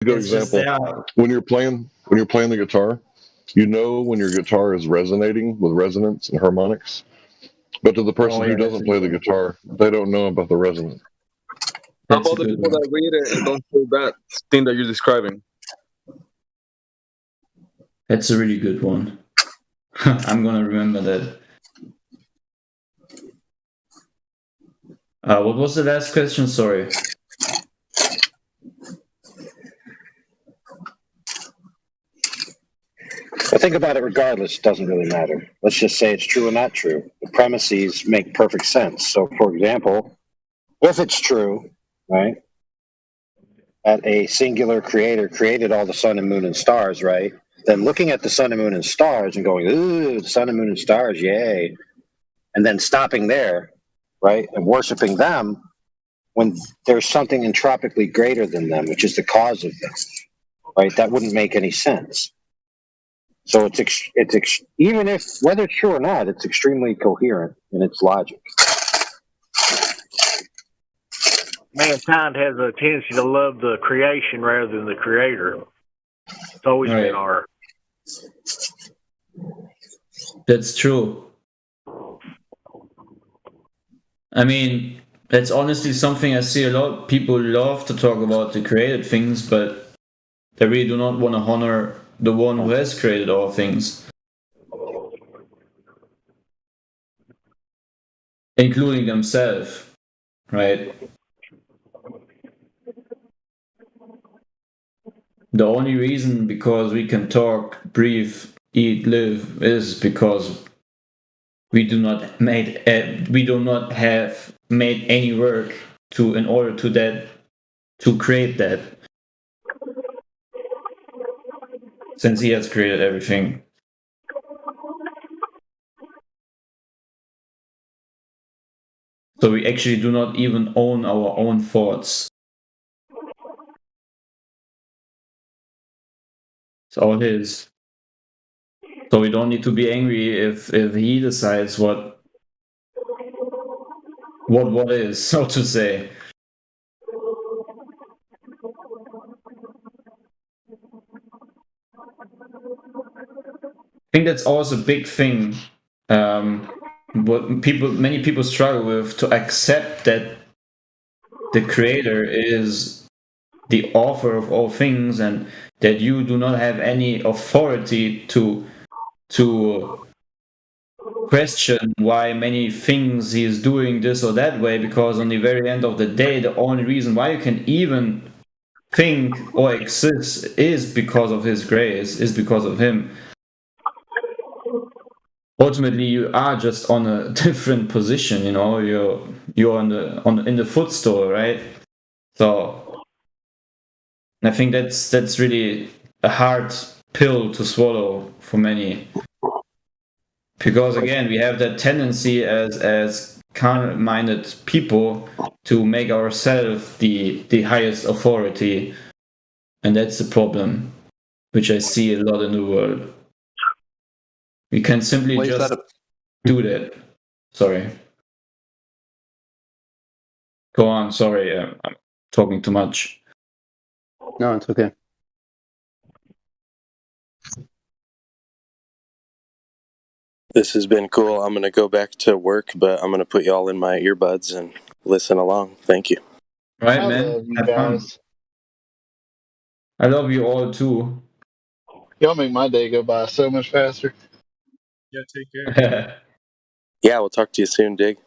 A good It's just example. there. When you're playing the guitar, you know when your guitar is resonating with resonance and harmonics. But to the Oh person who yeah, that's doesn't a play good the one. guitar, they don't know about the resonance. How That's a about the good people one. that read it and don't feel that thing that you're describing? That's a really good one. I'm gonna remember that. What was the last question? Sorry. I think about it regardless, it doesn't really matter. Let's just say it's true or not true. The premises make perfect sense. So, for example, if it's true, right, that a singular creator created all the sun and moon and stars, right, then looking at the sun and moon and stars and going, ooh, the sun and moon and stars, yay, and then stopping there, right, and worshiping them when there's something entropically greater than them, which is the cause of them, right, that wouldn't make any sense. So even if whether it's true or not, it's extremely coherent in its logic. Mankind has a tendency to love the creation rather than the creator. It's always Right. been our. That's true. I mean, that's honestly something I see a lot. People love to talk about the created things, but they really do not want to honor the one who has created all things, including themselves, right? The only reason because we can talk, breathe, eat, live is because we do not have made any work in order to create that, since he has created everything. So we actually do not even own our own thoughts. It's all his. So we don't need to be angry if he decides what is, so to say. I think that's also a big thing. What many people struggle with, to accept that the creator is the author of all things, and that you do not have any authority to question why many things he is doing this or that way, because on the very end of the day, the only reason why you can even think or exist is because of his grace, is because of him. Ultimately, you are just on a different position, you know. You're in the footstool, right? So I think that's really a hard pill to swallow for many, because again, we have that tendency as carnal-minded people to make ourselves the highest authority, and that's the problem, which I see a lot in the world. We can simply just do that. Sorry. Go on. Sorry, I'm talking too much. No, it's okay. This has been cool. I'm going to go back to work, but I'm going to put y'all in my earbuds and listen along. Thank you. Right, I man. love you Have fun. guys. I love you all too. Y'all make my day go by so much faster. Yeah, take care. Yeah, we'll talk to you soon, Dig.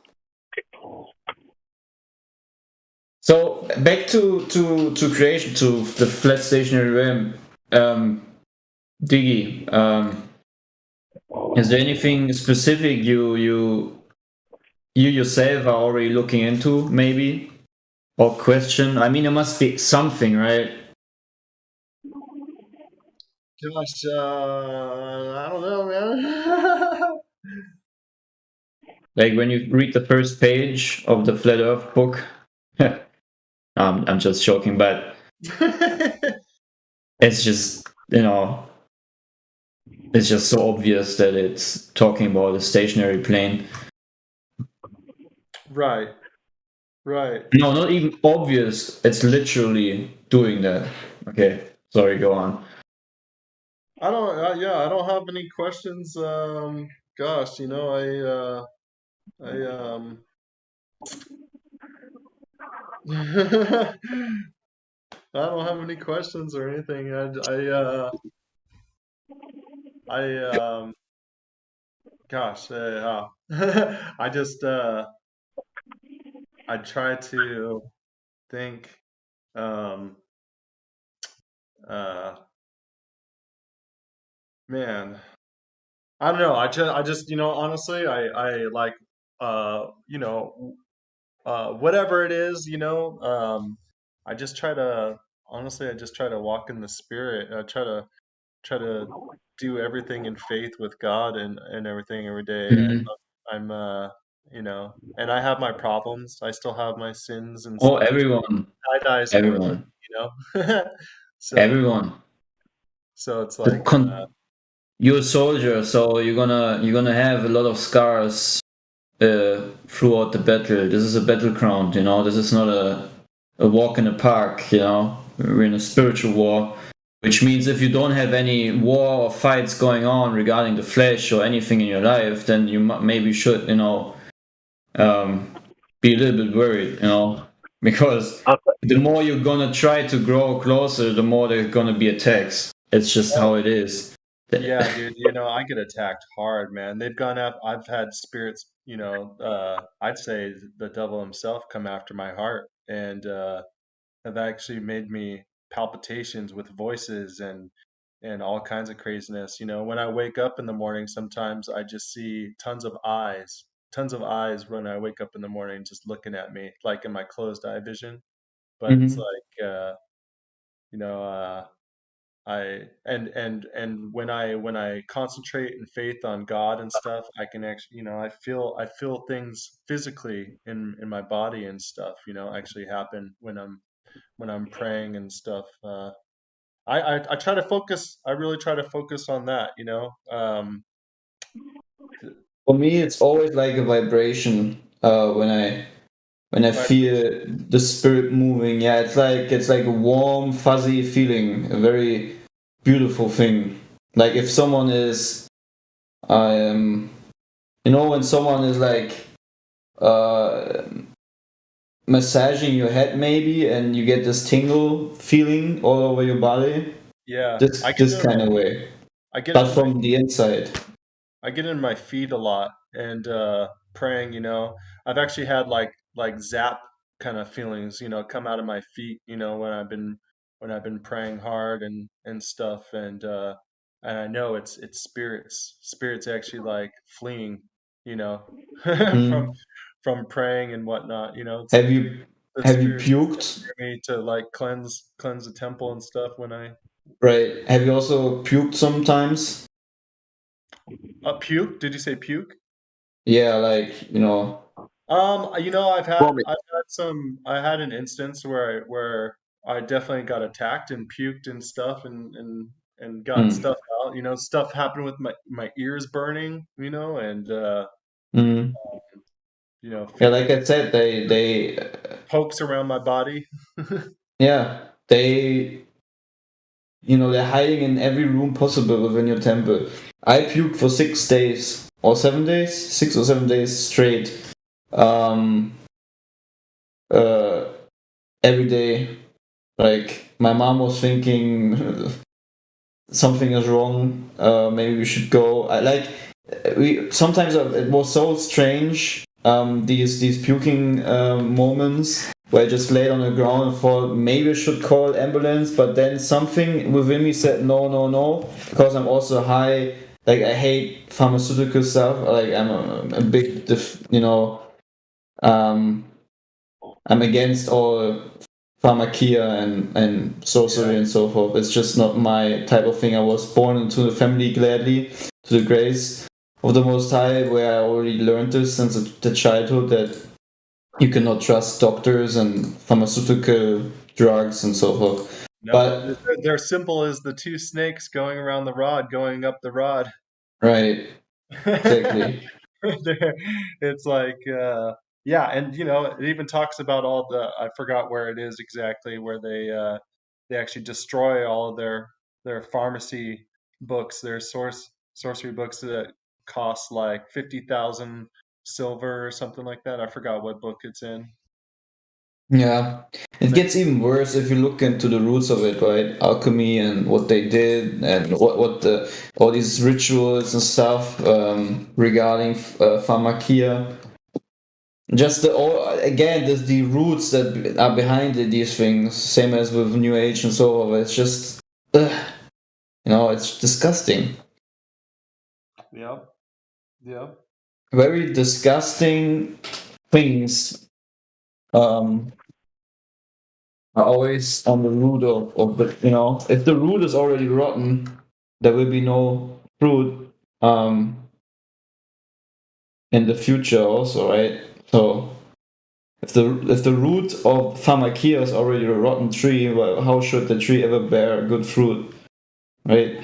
So back to creation, to the flat stationary realm. Diggy, is there anything specific you yourself are already looking into, maybe, or question? I mean, there must be something, right? Gosh, I don't know, man. Like when you read the first page of the Flat Earth book. I'm just joking, but it's just, it's just so obvious that it's talking about a stationary plane. Right. No, not even obvious. It's literally doing that. Okay, sorry, go on. I don't. Yeah, I don't have any questions. Gosh, I don't have any questions or anything. Gosh, I just, I try to think, um, uh, man, I don't know. I just, honestly, I like, uh, you know, whatever it is, I just try to, honestly, I just try to walk in the spirit. I try to do everything in faith with God and everything every day. Mhm. I'm and I have my problems. I still have my sins and Oh, stuff. everyone, I dies for them, everyone, So everyone. it's The like you're a soldier, so you're gonna have a lot of scars throughout the battle. This is a battleground, you know. This is not a walk in the park, you know. We're in a spiritual war, which means if you don't have any war or fights going on regarding the flesh or anything in your life, then you maybe should, um, be a little bit worried, because the more you're gonna try to grow closer, the more there's gonna be attacks. It's just how it is. yeah, dude, I get attacked hard, man. They've gone up. I've had spirits, I'd say the devil himself come after my heart and have actually made me palpitations with voices and all kinds of craziness. When I wake up in the morning, sometimes I just see tons of eyes when I wake up in the morning just looking at me, like in my closed eye vision. But it's Mhm. like, you know, and when I concentrate in faith on God and stuff, I can actually, I feel things physically in my body and stuff, actually happen when I'm praying and stuff. I try to focus. I really try to focus on that. For me, it's always like a vibration when I feel the spirit moving. Yeah, it's like a warm, fuzzy feeling, a very beautiful thing. Like if someone is, when someone is like uh, massaging your head maybe, and you get this tingle feeling all over your body. Yeah, This this kind of way, I get but in my from the inside. I get in my feet a lot and praying. I've actually had like zap kind of feelings, come out of my feet, when I've been praying hard and stuff, and I know it's spirits actually like fleeing, you know, from Mm. from praying and whatnot. It's Have like you the have you spirits puked? near me to like cleanse the temple and stuff when I Right. Have you also puked sometimes? puke. Did you say puke? Yeah, like. Vomit. I had an instance where I definitely got attacked and puked and stuff and got Mm, stuff out. Stuff happened with my ears burning, and mm. Yeah, like feeling I said, they pokes around my body. yeah, they're hiding in every room possible within your temple. I puked for 6 days or 7 days, 6 or 7 days straight. Um, uh, every day. Like my mom was thinking something is wrong. Maybe we should go. We sometimes it was so strange. These puking moments where I just laid on the ground and thought maybe I should call ambulance, but then something within me said no, no, no, because I'm also high. Like I hate pharmaceutical stuff. Like I'm a big, um, I'm against all pharmakia and sorcery and so forth. It's just not my type of thing. I was born into the family gladly, to the grace of the Most High, where I already learned this since the childhood that you cannot trust doctors and pharmaceutical drugs and so forth. No, But they're simple as the two snakes going around the rod, going up the rod. right, exactly. There- it's like yeah, and it even talks about all the, I forgot where it is exactly, where they actually destroy all of their pharmacy books, their sorcery books that cost like 50,000 silver or something like that. I forgot what book it's in. Yeah, it gets even worse if you look into the roots of it, right? Alchemy and what they did, and what the all these rituals and stuff regarding pharmakia. Just the all again, there's the roots that are behind these things, same as with New Age and so on. It's just, it's disgusting. Yep. Yep. Very disgusting things. Are always on the root of the, if the root is already rotten, there will be no fruit in the future also, right? So if the root of pharmakia is already a rotten tree, well, how should the tree ever bear good fruit, right?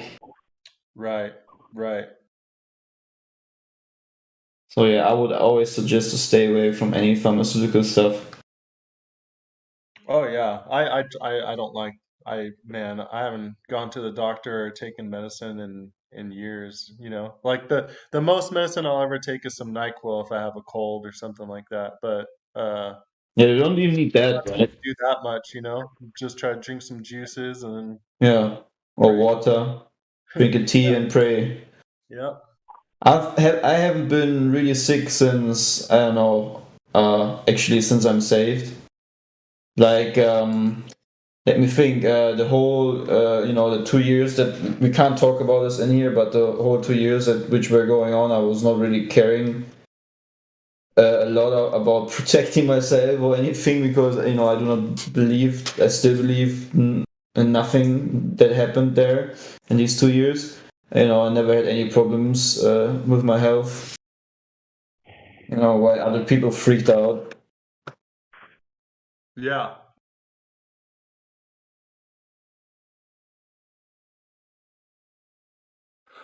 Right. Right. So yeah, I would always suggest to stay away from any pharmaceutical stuff. Oh yeah, I don't like I haven't gone to the doctor or taken medicine in years. Like the most medicine I'll ever take is some NyQuil if I have a cold or something like that. But Yeah, you don't even need that, not right? do that much. Just try to drink some juices and Yeah, or pray. water, drink a tea and pray. Yep. I haven't been really sick since, I don't know, actually since I'm saved. Like, let me think. The whole, the 2 years that we can't talk about this in here, but the whole 2 years that which were going on, I was not really caring a lot about protecting myself or anything, because I do not believe. I still believe in nothing that happened there in these 2 years. I never had any problems with my health. While other people freaked out. Yeah.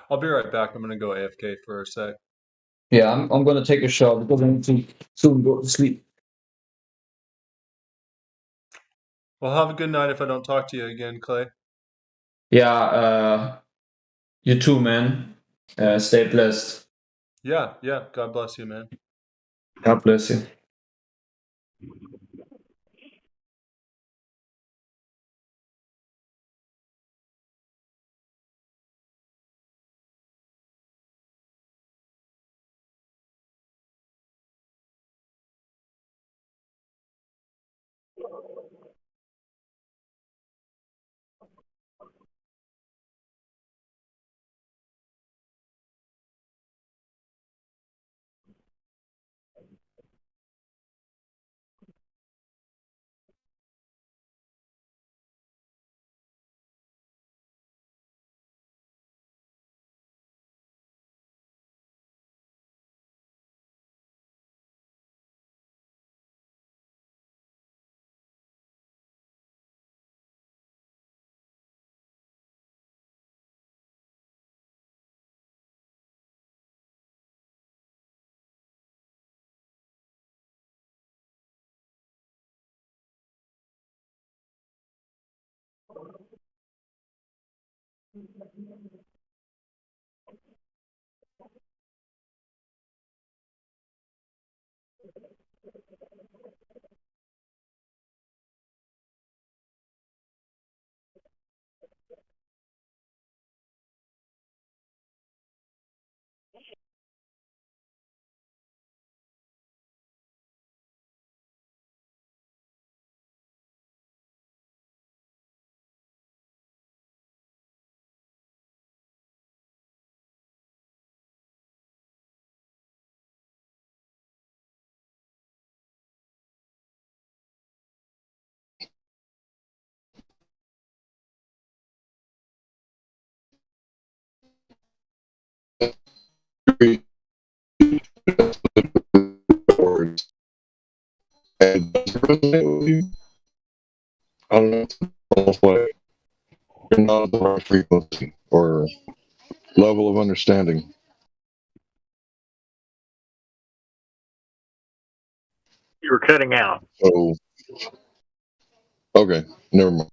I'll be right back. I'm gonna go AFK for a sec. Yeah, I'm gonna take a shot because I need to soon go to sleep. Well, have a good night if I don't talk to you again, Clay. Yeah, you too, man. Stay blessed. Yeah, yeah. God bless you, man. God bless you. Words. And does it resonate with you? I don't know. It's almost like you're not at the right frequency or level of understanding. You were cutting out. So, okay, never mind.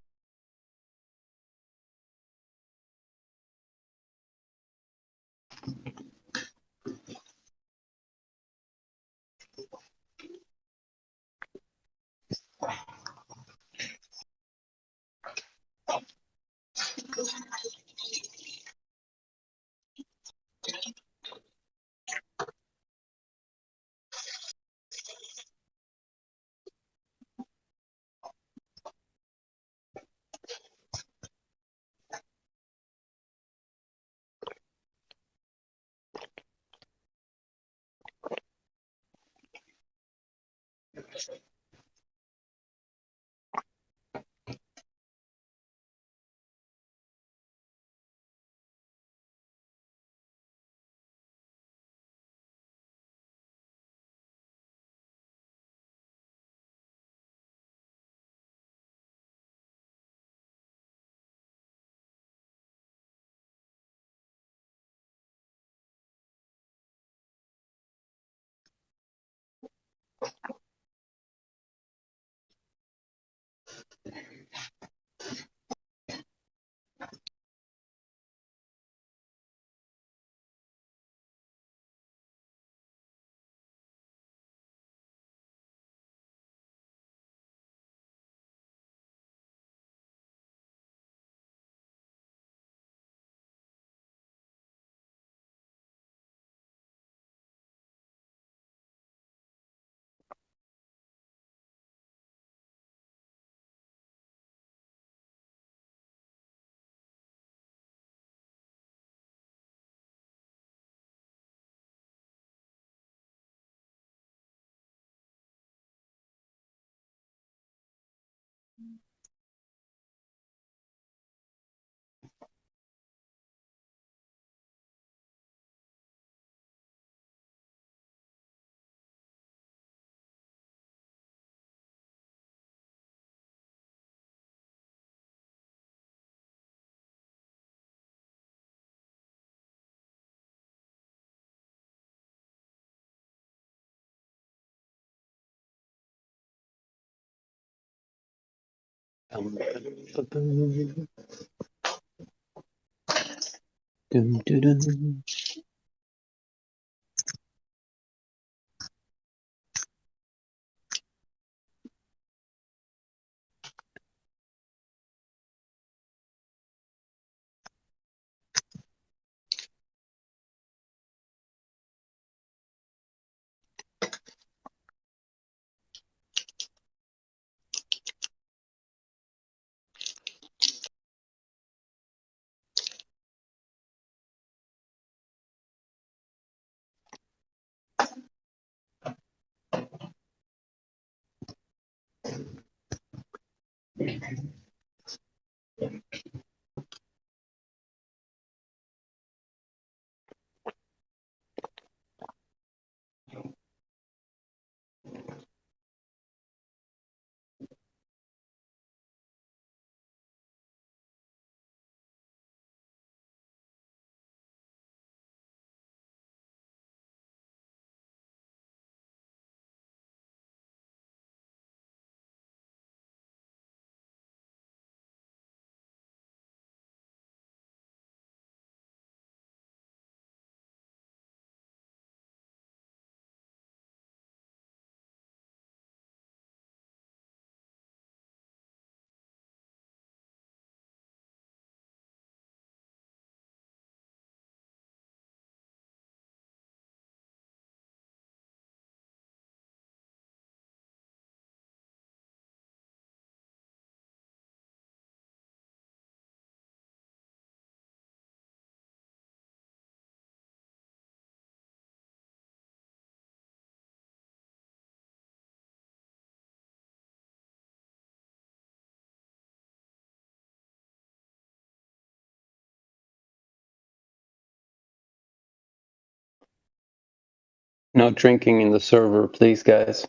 No drinking in the server, please, guys.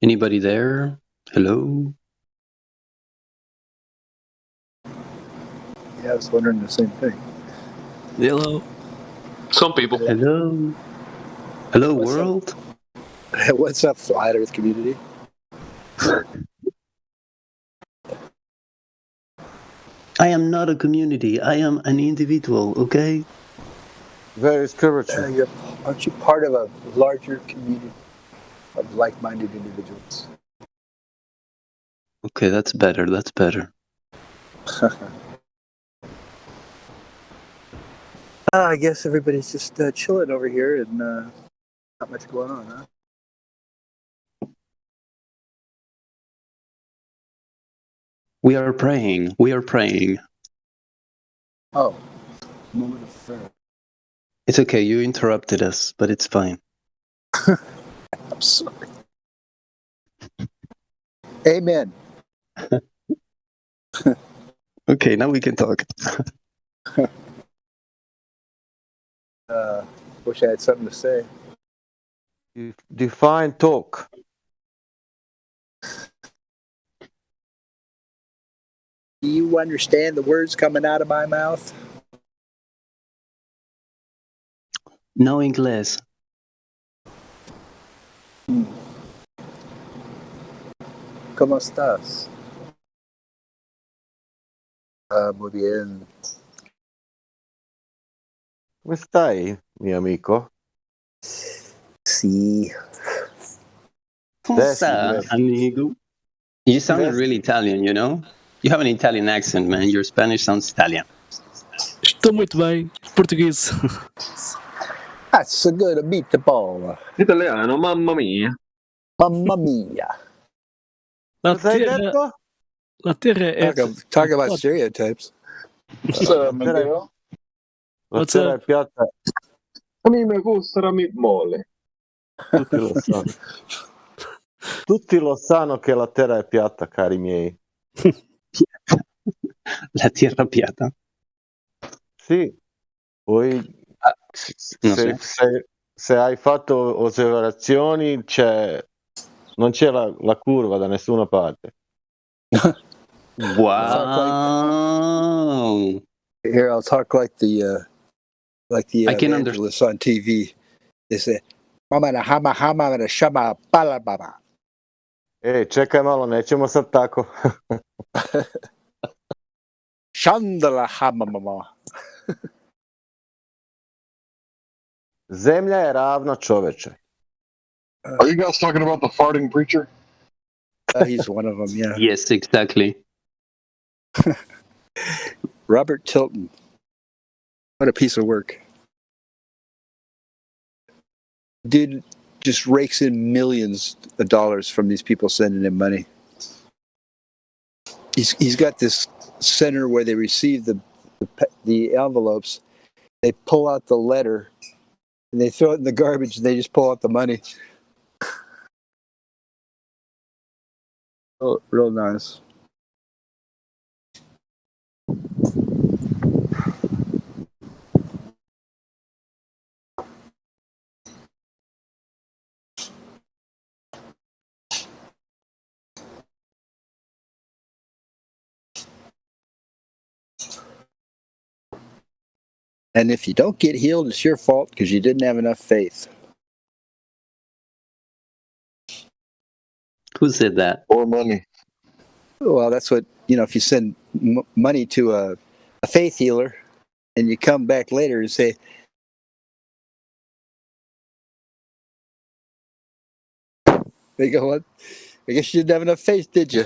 Anybody there? Hello? Yeah, I was wondering the same thing. Hello. Some people. Hello? Hello, What's up? world? What's up, Flat Earth community? I am not a community. I am an individual, okay? Very spiritual. Aren't you part of a larger community of like-minded individuals? Okay, that's better. That's better. I guess everybody's just chilling over here and not much going on, huh? We are praying. We are praying. Oh, moment of prayer. It's okay. You interrupted us, but it's fine. I'm sorry. Amen. Okay, now we can talk. Wish I had something to say. Define talk. Do you understand the words coming out of my mouth? No inglés. ¿Cómo estás? Muy bien. Come stai, mio amico? Sì. That's English. Amigo. You sounded That's- really Italian, you know? You have an Italian accent, man. Your Spanish sounds Italian. Estou muito bem. Português. That's a good meatball. Italiano, mamma mia. Mamma mia. La Cosa hai terra, detto? la terra è... Talk about stereotypes. What's up, Miguel? La What's terra up? è piatta, A me mi gusta la meatball. tutti lo sanno. Tutti lo sanno che la terra è piatta, cari miei. La tierra piata. Sì. Poi Non se hai fatto osservazioni non c'è la curva da nessuna parte. Wow. Here, I'll talk like the I can evangelists on TV. They say, "Mama na hama hama na shama bala baba." Čekaj malo, nećemo sad tako. Shandala hama mama. Zemlja je ravna, čoveče. Are you guys talking about the farting preacher? He's one of them, yeah. Yes, exactly. Robert Tilton. What a piece of work. Dude just rakes in millions of dollars from these people sending him money. He's got this center where they receive the envelopes. They pull out the letter and they throw it in the garbage and they just pull out the money. Oh, real nice. And if you don't get healed, it's your fault because you didn't have enough faith. Who said that? Or money. Well, that's what, if you send money to a faith healer and you come back later and say, they go, what? I guess you didn't have enough faith, did you?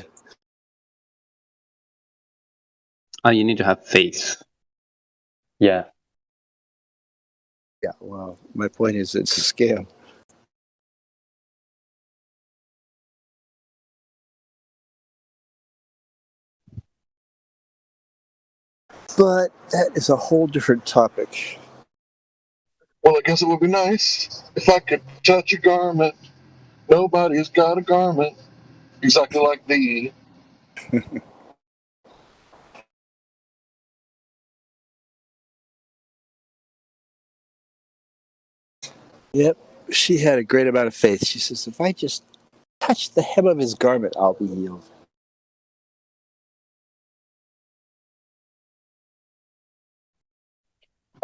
Oh, you need to have faith. Yeah. Yeah, well, my point is it's a scam. But that is a whole different topic. Well, I guess it would be nice if I could touch a garment. Nobody's got a garment exactly like thee. Yep, she had a great amount of faith. She says, if I just touch the hem of his garment, I'll be healed.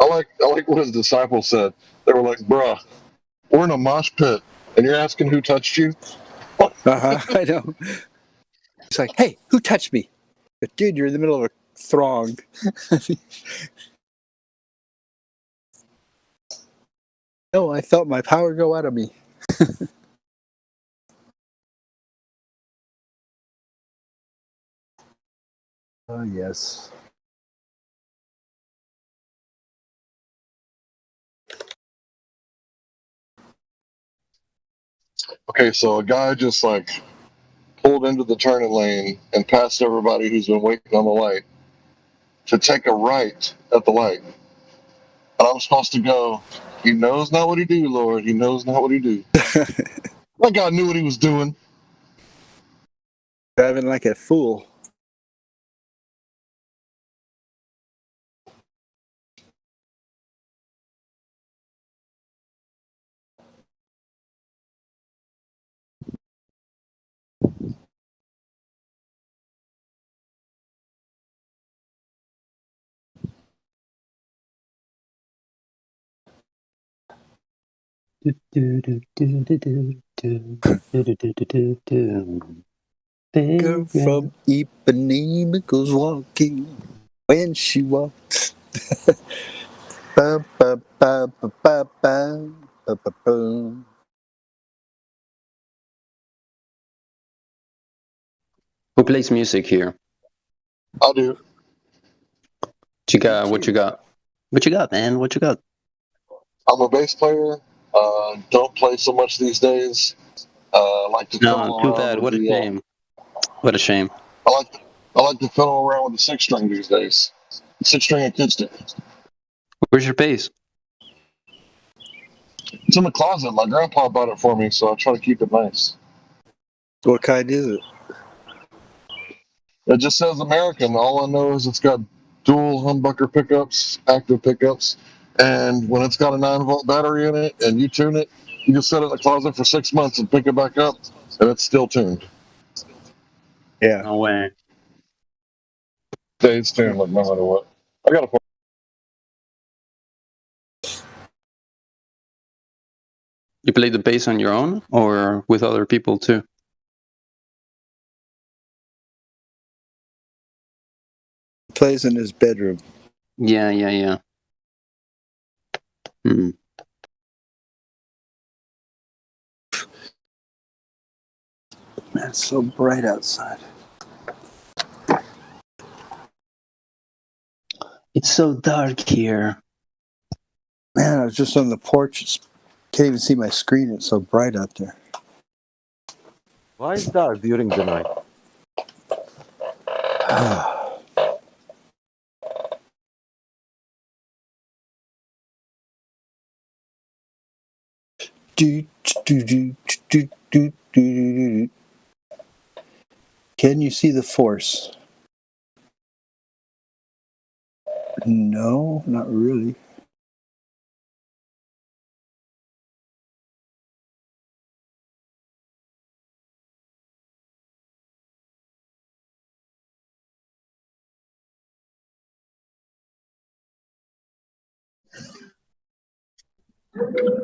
I like what his disciples said. They were like, "Bruh, we're in a mosh pit, and you're asking who touched you." I know. It's like, hey, who touched me? But dude, you're in the middle of a throng. No, I felt my power go out of me. Oh, yes. Okay, so a guy just like pulled into the turning lane and passed everybody who's been waiting on the light to take a right at the light. And I'm supposed to go, he knows not what he do, Lord. He knows not what he do. That guy knew what he was doing. Driving like a fool. Girl from Ipanema goes walking when she walks. Ba, ba, ba, ba, ba, ba, ba, ba, ba. Who plays music here? I do. What you got? What you got? What you got, man? What you got? I'm a bass player. Don't play so much these days. Like to No, fiddle too around bad. with What a the. shame. What a shame. I like to fiddle around with the 6-string these days. 6-string acoustic. Where's your bass? It's in the closet. My grandpa bought it for me, so I try to keep it nice. What kind is it? It just says American. All I know is it's got dual humbucker pickups, active pickups, and when it's got a 9-volt battery in it and you tune it, you just set it in the closet for 6 months and pick it back up, and it's still tuned. Yeah. No way. Stays tuned like no matter what. I got a. You play the bass on your own or with other people too? Plays in his bedroom. Yeah. Hmm. Man, it's so bright outside. It's so dark here. Man, I was just on the porch. Can't even see my screen. It's so bright out there. Why is dark during the night? Can you see the force? No, not really.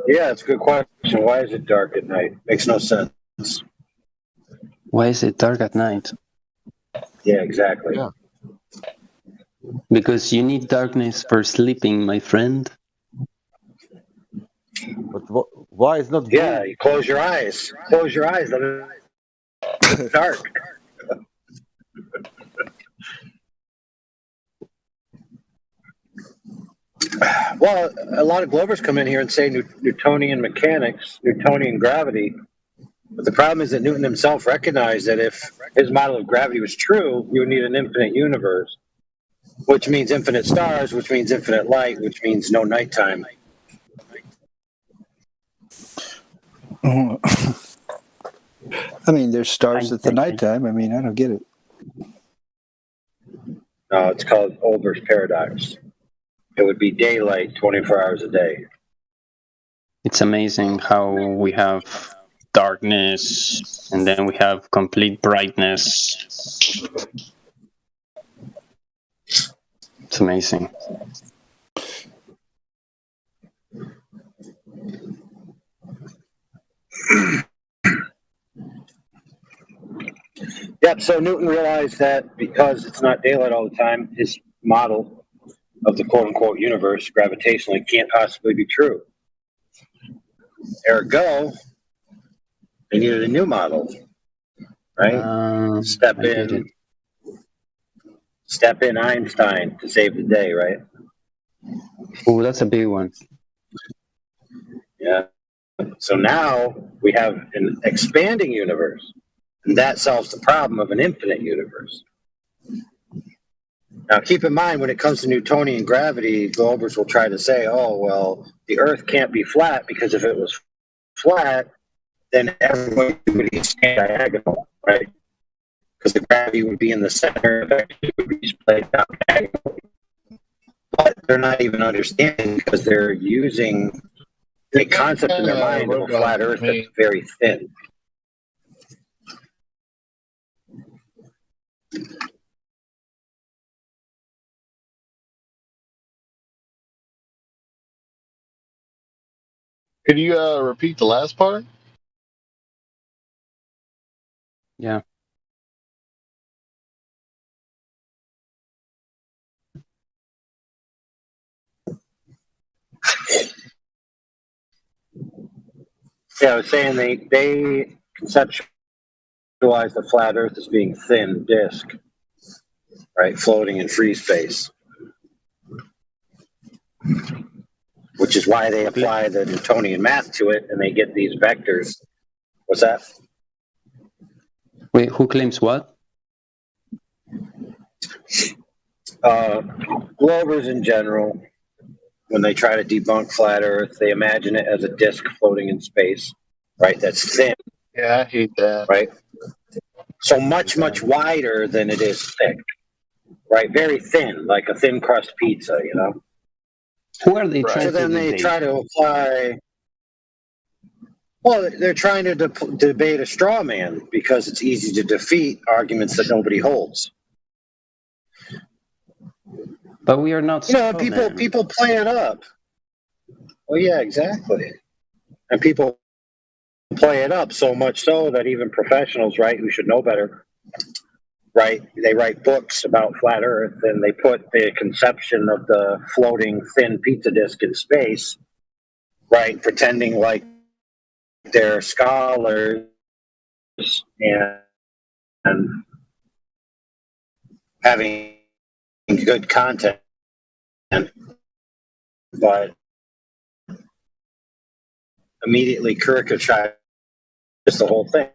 Yeah, it's a good question. Why is it dark at night? Makes no sense. Why is it dark at night? Yeah, exactly. Yeah. Because you need darkness for sleeping, my friend. But why is not Yeah, you close your eyes. Close your eyes. Let it dark. Well, a lot of Glovers come in here and say Newtonian mechanics, Newtonian gravity. But the problem is that Newton himself recognized that if his model of gravity was true, you would need an infinite universe, which means infinite stars, which means infinite light, which means no nighttime. I mean, there's stars at the nighttime. I mean, I don't get it. No, it's called Olber's paradox. It would be daylight 24 hours a day. It's amazing how we have darkness, and then we have complete brightness. It's amazing. Yep, so Newton realized that because it's not daylight all the time, his model of the quote-unquote universe gravitationally can't possibly be true. Ergo, they needed a new model, right? Step in Einstein to save the day, right? Oh, that's a big one. Yeah. So now we have an expanding universe, and that solves the problem of an infinite universe. Now, keep in mind, when it comes to Newtonian gravity, Globers will try to say, oh, well, the Earth can't be flat, because if it was flat, then everyone would be diagonal, right? Because the gravity would be in the center, it would be splayed down diagonally. But they're not even understanding, because they're using a concept in their mind of a flat Earth that's very thin. Could you repeat the last part? Yeah. Yeah, I was saying they conceptualize the flat Earth as being thin disk, right, floating in free space, which is why they apply the Newtonian math to it, and they get these vectors. What's that? Wait, who claims what? Globers in general, when they try to debunk flat Earth, they imagine it as a disk floating in space, right? That's thin. Yeah, I hate that. Right? So much wider than it is thick, right? Very thin, like a thin crust pizza, you know? Who are they trying So then they try to apply... Well, they're trying to debate a straw man because it's easy to defeat arguments that nobody holds. But we are not. People play it up. Well, yeah, exactly. And people play it up so much so that even professionals, right, who should know better, right, they write books about flat Earth and they put the conception of the floating thin pizza disk in space, right, pretending like they're scholars and having good content, but immediately caricature the whole thing.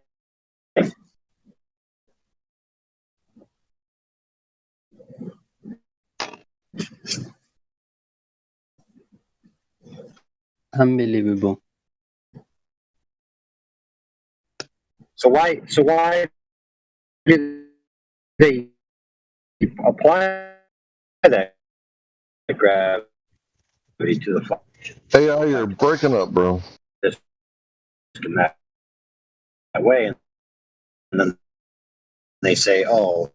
Unbelievable. So why did they apply that gravity to the flat? AI, you're breaking up, bro. In that way, and then they say, "Oh,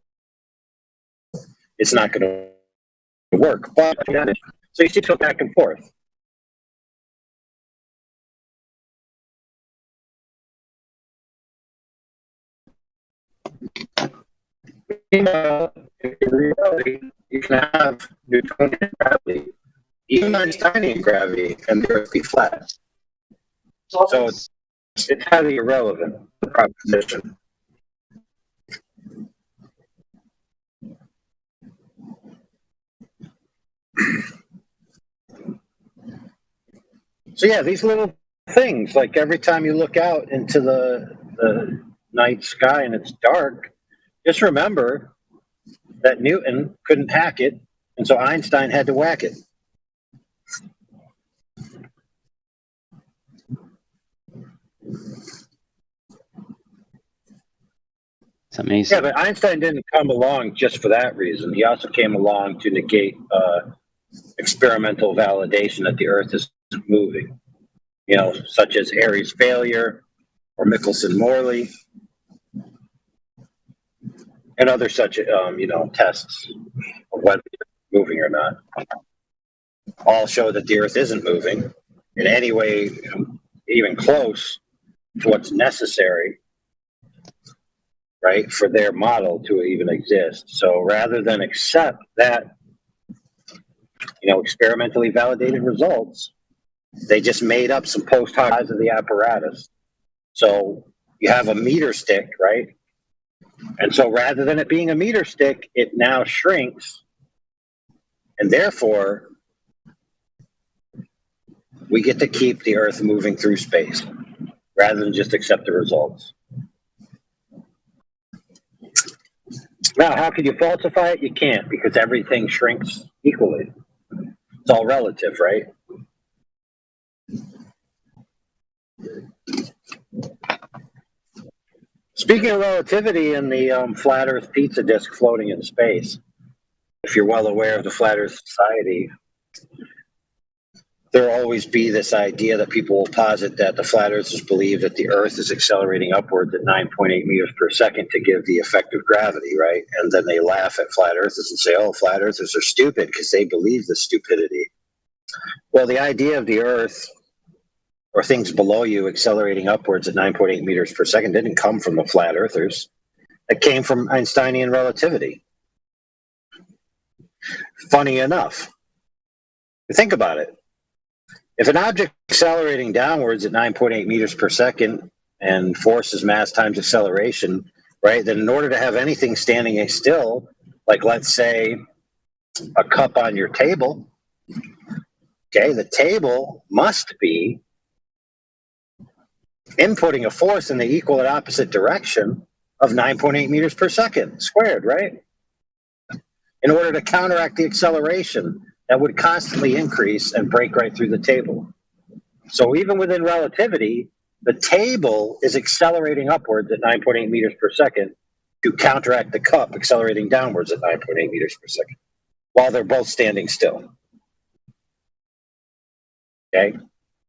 it's not going to work." But so you see, go back and forth. In reality, you can have Newtonian gravity, even Einsteinian gravity, and the Earth be flat. So it's highly irrelevant, the proposition. So yeah, these little things, like every time you look out into the night sky and it's dark, just remember that Newton couldn't hack it, and so Einstein had to whack it. It's amazing. Yeah, but Einstein didn't come along just for that reason. He also came along to negate experimental validation that the Earth is moving, such as Airy's failure, or Michelson-Morley, and other such, tests of whether it's moving or not, all show that the Earth isn't moving in any way, even close to what's necessary, right, for their model to even exist. So rather than accept that, experimentally validated results, they just made up some post hoc size of the apparatus. So you have a meter stick, right? And so rather than it being a meter stick, it now shrinks. And therefore, we get to keep the Earth moving through space rather than just accept the results. Now, how can you falsify it? You can't, because everything shrinks equally. It's all relative, right? Speaking of relativity and the flat Earth pizza disc floating in space, if you're well aware of the Flat Earth Society, there will always be this idea that people will posit that the flat earthers believe that the Earth is accelerating upwards at 9.8 meters per second to give the effect of gravity, right? And then they laugh at flat earthers and say, oh, flat earthers are stupid because they believe this stupidity. Well, the idea of the Earth or things below you accelerating upwards at 9.8 meters per second didn't come from the flat earthers. It came from Einsteinian relativity. Funny enough, think about it. If an object accelerating downwards at 9.8 meters per second and force is mass times acceleration, right, then in order to have anything standing still, like let's say a cup on your table, okay, the table must be inputting a force in the equal and opposite direction of 9.8 meters per second squared, right? In order to counteract the acceleration that would constantly increase and break right through the table. So even within relativity, the table is accelerating upwards at 9.8 meters per second to counteract the cup accelerating downwards at 9.8 meters per second, while they're both standing still. Okay?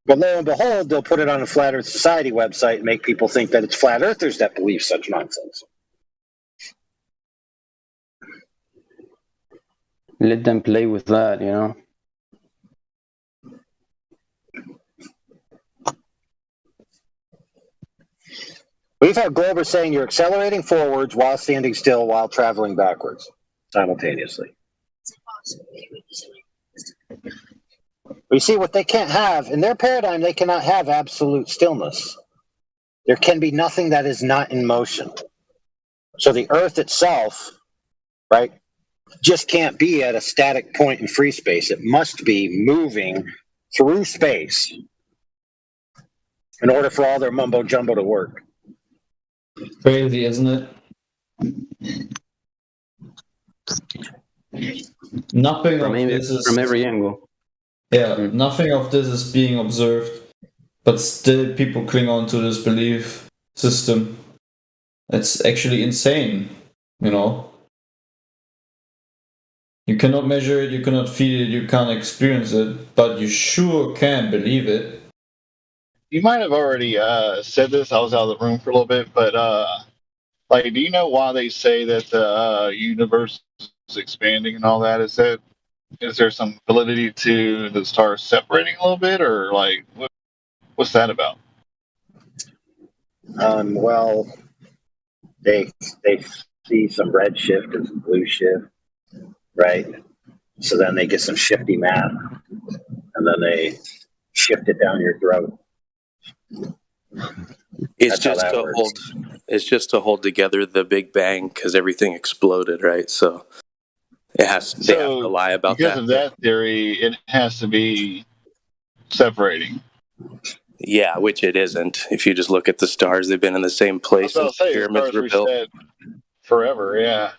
But lo and behold, they'll put it on the Flat Earth Society website and make people think that it's flat earthers that believe such nonsense. Let them play with that, you know. We've had Glober saying you're accelerating forwards while standing still while traveling backwards simultaneously. We see what they can't have. In their paradigm, they cannot have absolute stillness. There can be nothing that is not in motion. So the Earth itself, right, just can't be at a static point in free space. It must be moving through space in order for all their mumbo jumbo to work. Crazy, isn't it? Nothing of this is from every angle. Yeah, nothing of this is being observed, but still people cling on to this belief system. It's actually insane, you know. You cannot measure it, you cannot feel it, you can't experience it, but you sure can believe it. You might have already said this. I was out of the room for a little bit, but do you know why they say that the universe is expanding and all that? Is there some validity to the stars separating a little bit, or what's that about? Well, they see some red shift and some blue shift, right? So then they get some shifty math, and then they shift it down your throat. It's just to hold together the Big Bang because everything exploded, right? So they have to lie about that. Because of that theory, it has to be separating. Yeah, which it isn't. If you just look at the stars, they've been in the same place since the pyramids were built. Forever, yeah.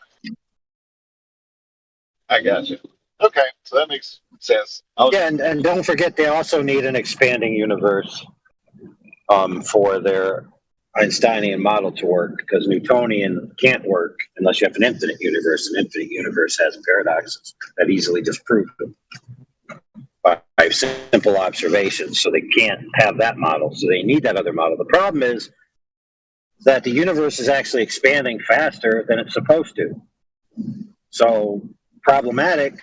I got you. Okay, so that makes sense. Yeah, and don't forget, they also need an expanding universe for their Einsteinian model to work, because Newtonian can't work unless you have an infinite universe. An infinite universe has paradoxes that easily disprove them by simple observations. So they can't have that model. So they need that other model. The problem is that the universe is actually expanding faster than it's supposed to. So problematic,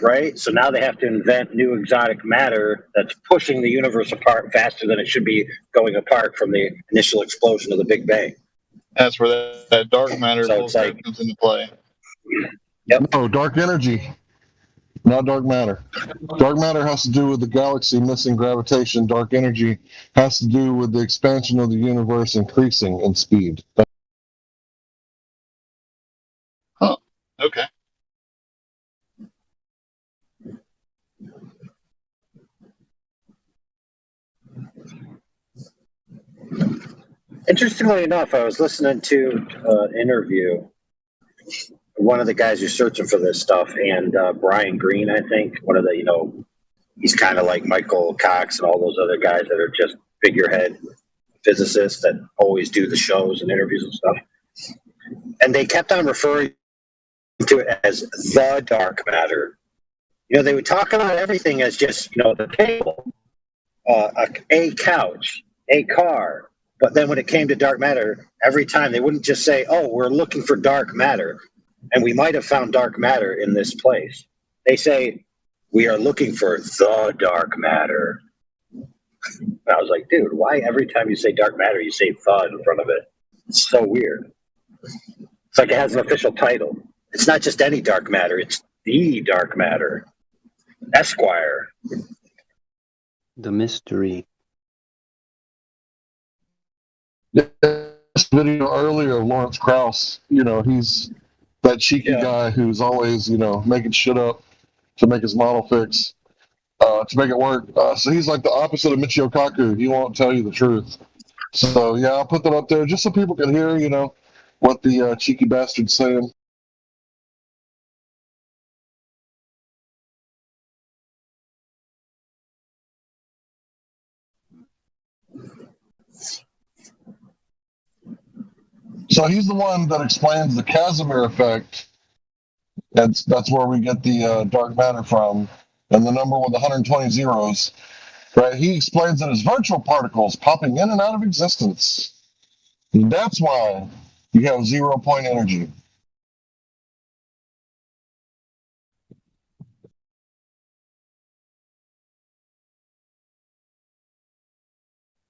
right? So now they have to invent new exotic matter that's pushing the universe apart faster than it should be going apart from the initial explosion of the Big Bang. That's where that dark matter So it's bullcrap like, comes into play. No, dark energy, not dark matter. Dark matter has to do with the galaxy missing gravitation. Dark energy has to do with the expansion of the universe increasing in speed. Huh. Okay. interestingly enough, I was listening to an interview. One of the guys who's searching for this stuff, and Brian Greene, I think, one of the, he's kind of like Michael Cox and all those other guys that are just figurehead physicists that always do the shows and interviews and stuff. And they kept on referring to it as the dark matter. They would talk about everything as just, the table, a couch, a car. But then when it came to dark matter, every time they wouldn't just say, oh, we're looking for dark matter, and we might have found dark matter in this place. They say, we are looking for the dark matter. And I was like, dude, why every time you say dark matter, you say the in front of it? It's so weird. It's like it has an official title. It's not just any dark matter, it's the dark matter. Esquire. The mystery. This video earlier of Lawrence Krauss, he's that cheeky guy who's always, making shit up to make his model fix, to make it work. So he's like the opposite of Michio Kaku. He won't tell you the truth. So yeah, I'll put that up there just so people can hear, what the cheeky bastard's saying. So he's the one that explains the Casimir effect. That's where we get the dark matter from, and the number with 120 zeros. Right? He explains it as virtual particles popping in and out of existence. And that's why you have 0-point energy.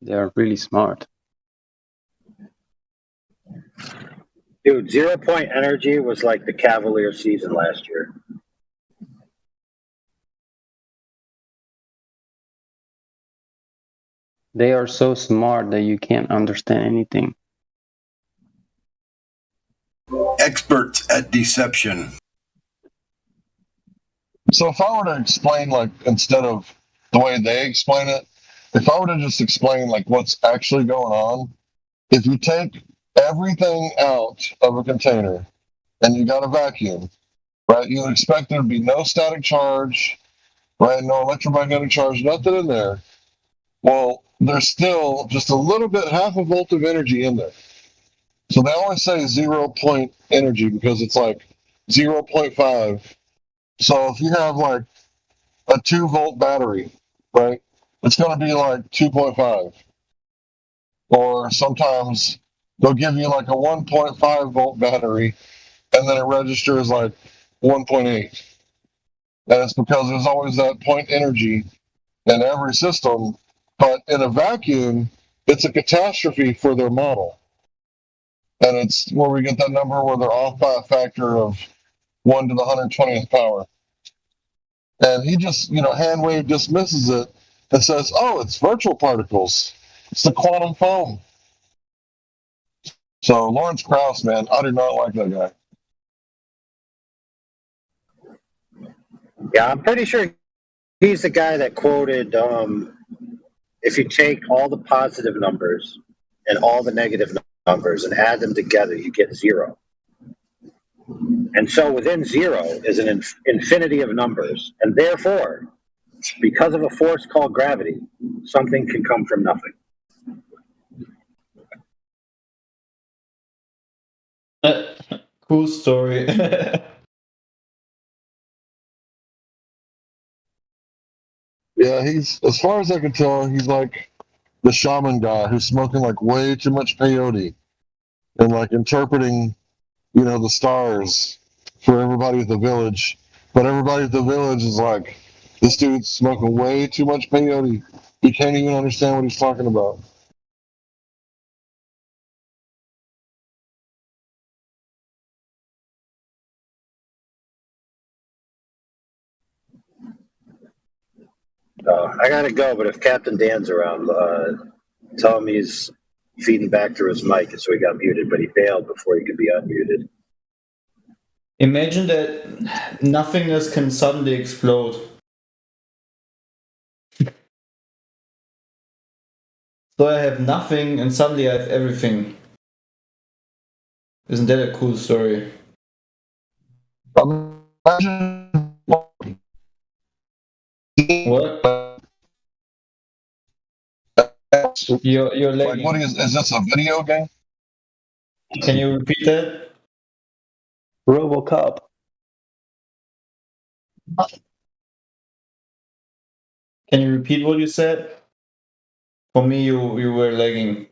They are really smart. Dude, 0-point energy was like the Cavalier season last year. They are so smart that you can't understand anything. Experts at deception. So if I were to explain, like, instead of the way they explain it, if I were to just explain, like, what's actually going on, if you take everything out of a container and you got a vacuum, right, you would expect there to be no static charge, right, no electromagnetic charge, nothing in there. Well, there's still just a little bit, half a volt of energy in there. So they always say 0-point energy because it's like 0.5. So if you have like a 2-volt battery, right, it's going to be like 2.5. Or sometimes they'll give you like a 1.5 volt battery and then it registers like 1.8. And it's because there's always that point energy in every system. But in a vacuum, it's a catastrophe for their model. And it's where we get that number where they're off by a factor of 1 to the 120th power. And he just, hand wave dismisses it and says, oh, it's virtual particles. It's the quantum foam. So Lawrence Krauss, man, I do not like that guy. Yeah, I'm pretty sure he's the guy that quoted, if you take all the positive numbers and all the negative numbers and add them together, you get 0. And so within 0 is an infinity of numbers. And therefore, because of a force called gravity, something can come from nothing. Cool story. Yeah, he's, as far as I can tell, he's like the shaman guy who's smoking like way too much peyote and like interpreting, the stars for everybody at the village. But everybody at the village is like, this dude's smoking way too much peyote. He can't even understand what he's talking about. I gotta go, but if Captain Dan's around, tell him he's feeding back through his mic, so he got muted, but he bailed before he could be unmuted. Imagine that nothingness can suddenly explode. So I have nothing and suddenly I have everything. Isn't that a cool story? What? You're lagging. Like, what is this a video game? Can you repeat that? RoboCop. Can you repeat what you said? For me, you were lagging.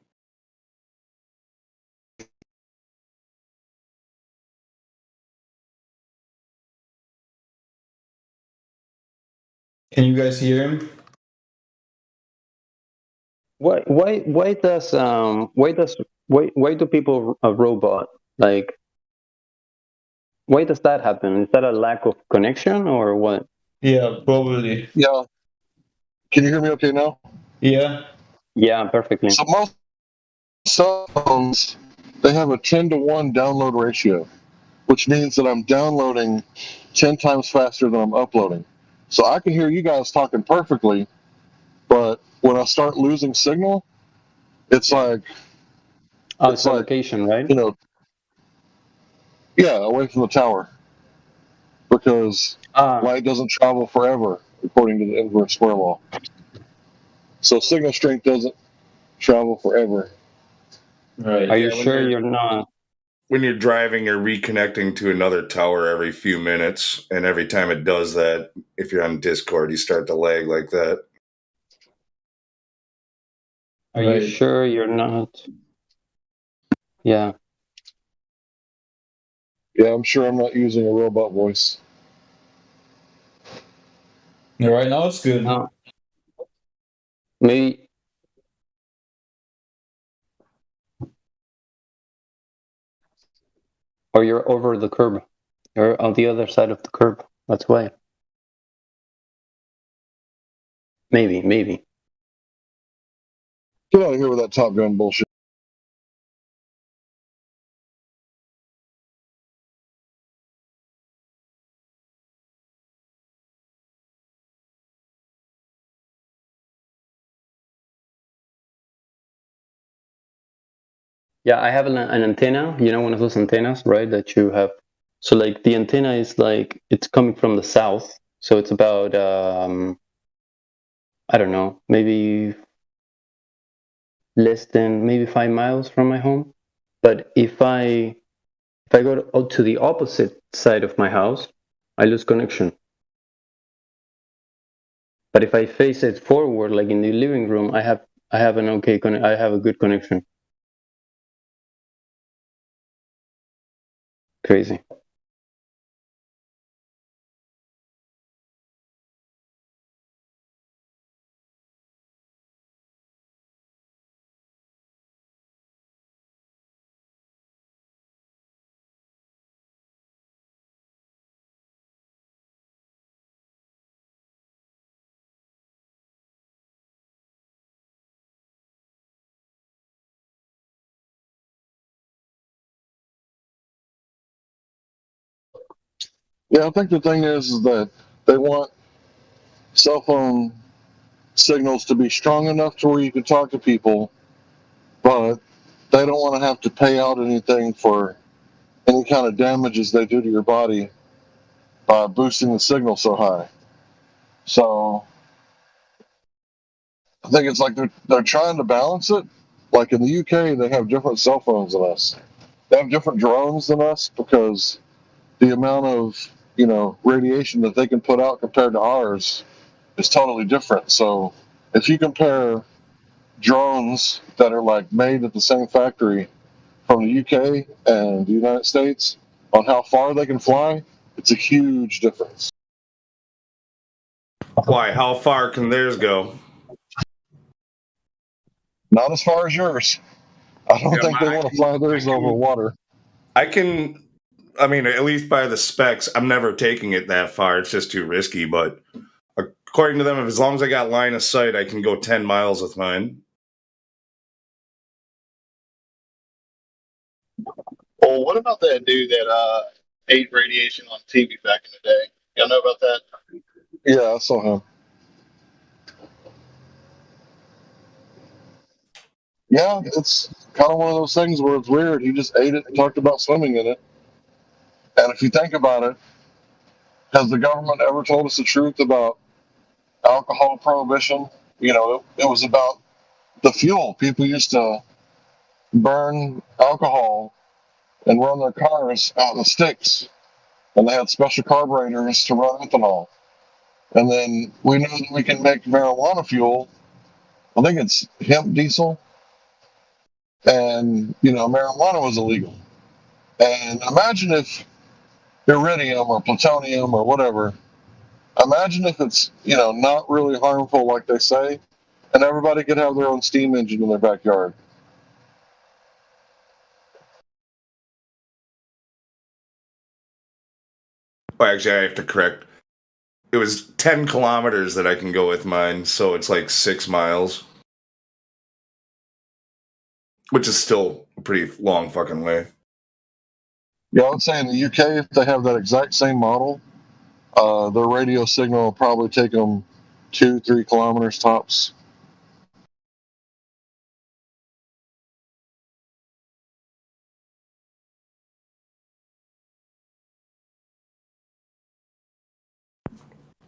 Can you guys hear him? Why do people a robot? Like, why does that happen? Is that a lack of connection or what? Yeah, probably. Yeah. Can you hear me okay now? Yeah. Yeah, perfectly. So most cell phones, they have a 10-to-1 download ratio, which means that I'm downloading 10 times faster than I'm uploading. So I can hear you guys talking perfectly, but when I start losing signal, it's like... it's like, location, right? Yeah, away from the tower. Because light doesn't travel forever, according to the inverse square law. So signal strength doesn't travel forever. Right. Are you sure you're not? When you're driving, you're reconnecting to another tower every few minutes, and every time it does that, if you're on Discord, you start to lag like that. Are you sure you're not? Yeah. Yeah, I'm sure I'm not using a robot voice. Yeah, right now it's good. Maybe. Or you're over the curb. You're on the other side of the curb. That's why. Maybe. Get out of here with that Top Gun bullshit. Yeah, I have an antenna, one of those antennas, right, that you have. So like the antenna is like, it's coming from the south. So it's about, I don't know, maybe less than maybe 5 miles from my home. But if I go to the opposite side of my house, I lose connection. But if I face it forward, like in the living room, I have an okay I have a good connection. Crazy. Yeah, I think the thing is that they want cell phone signals to be strong enough to where you can talk to people, but they don't want to have to pay out anything for any kind of damages they do to your body by boosting the signal so high. So I think it's like they're trying to balance it. Like in the UK, they have different cell phones than us. They have different drones than us because the amount of radiation that they can put out compared to ours is totally different. So if you compare drones that are like made at the same factory from the UK and the United States on how far they can fly, it's a huge difference. Why? How far can theirs go? Not as far as yours. I don't Yeah, think they want to fly theirs over water. I mean, at least by the specs, I'm never taking it that far. It's just too risky. But according to them, as long as I got line of sight, I can go 10 miles with mine. Well, what about that dude that ate radiation on TV back in the day? Y'all know about that? Yeah, I saw him. Yeah, it's kind of one of those things where it's weird. He just ate it and talked about swimming in it. And if you think about it, has the government ever told us the truth about alcohol prohibition? You know, it was about the fuel. People used to burn alcohol and run their cars out in the sticks. And they had special carburetors to run ethanol. And then we know that we can make marijuana fuel. I think it's hemp diesel. And, you know, marijuana was illegal. And imagine if iridium or plutonium or whatever, imagine if it's, you know, not really harmful like they say, and everybody could have their own steam engine in their backyard. Well, actually, I have to correct. It was 10 kilometers that I can go with mine, so it's like 6 miles. Which is still a pretty long fucking way. Yeah, I would say in the UK, if they have that exact same model, their radio signal will probably take them 2-3 kilometers tops.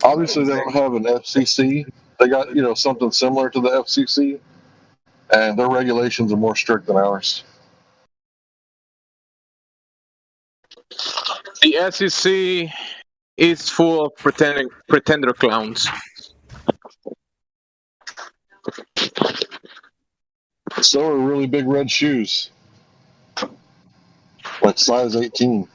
Obviously, they don't have an FCC. They got, you know, something similar to the FCC, and their regulations are more strict than ours. The SEC is full of pretender clowns. So are really big red shoes, like size 18.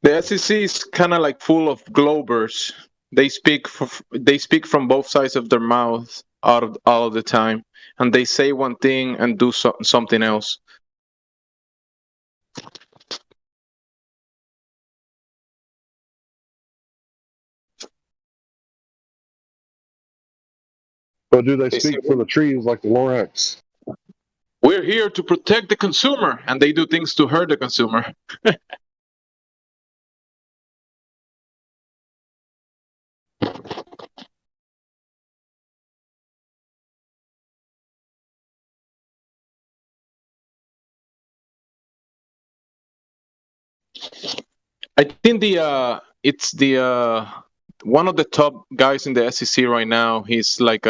The SEC is kind of like full of Globers. They speak from both sides of their mouth all of the time, and they say one thing and do something else. But do they speak for the trees like the Lorax? We're here to protect the consumer, and they do things to hurt the consumer. I think it's the one of the top guys in the SEC right now. He's like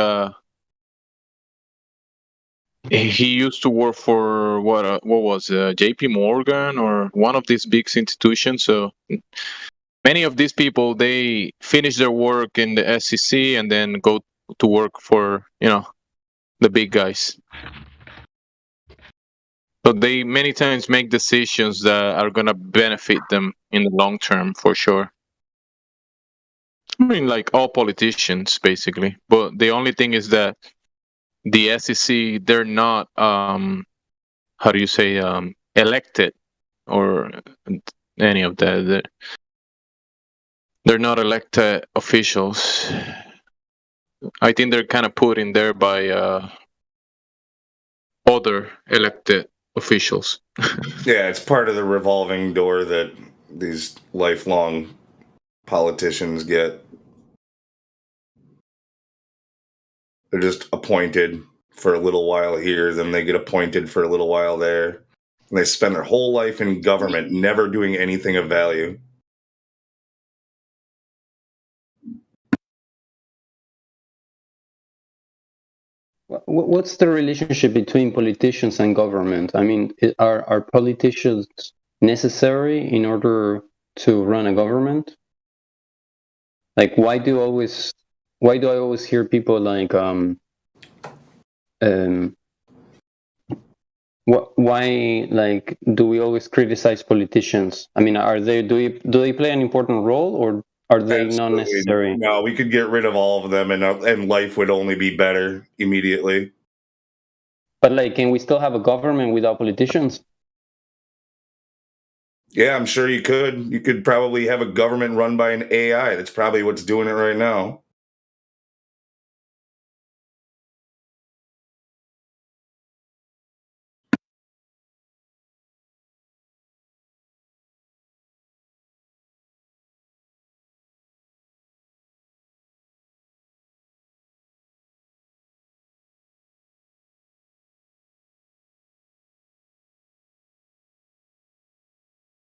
he used to work for what was JP Morgan or one of these big institutions. So many of these people, they finish their work in the SEC and then go to work for, you know, the big guys. So they many times make decisions that are gonna benefit them in the long term for sure. I mean, like all politicians, basically. But the only thing is that the SEC, they're not, how do you say, elected or any of that. They're not elected officials. I think they're kind of put in there by other elected officials. Yeah, it's part of the revolving door that these lifelong politicians get. They're just appointed for a little while here, then they get appointed for a little while there. And they spend their whole life in government never doing anything of value. What's the relationship between politicians and government? I mean, are politicians necessary in order to run a government? Like, why do I always hear people like why like do we always criticize politicians? I mean, are they do they play an important role, or are they not necessary? No, we could get rid of all of them, and life would only be better immediately. But like, can we still have a government without politicians? Yeah, I'm sure you could. You could probably have a government run by an AI. That's probably what's doing it right now.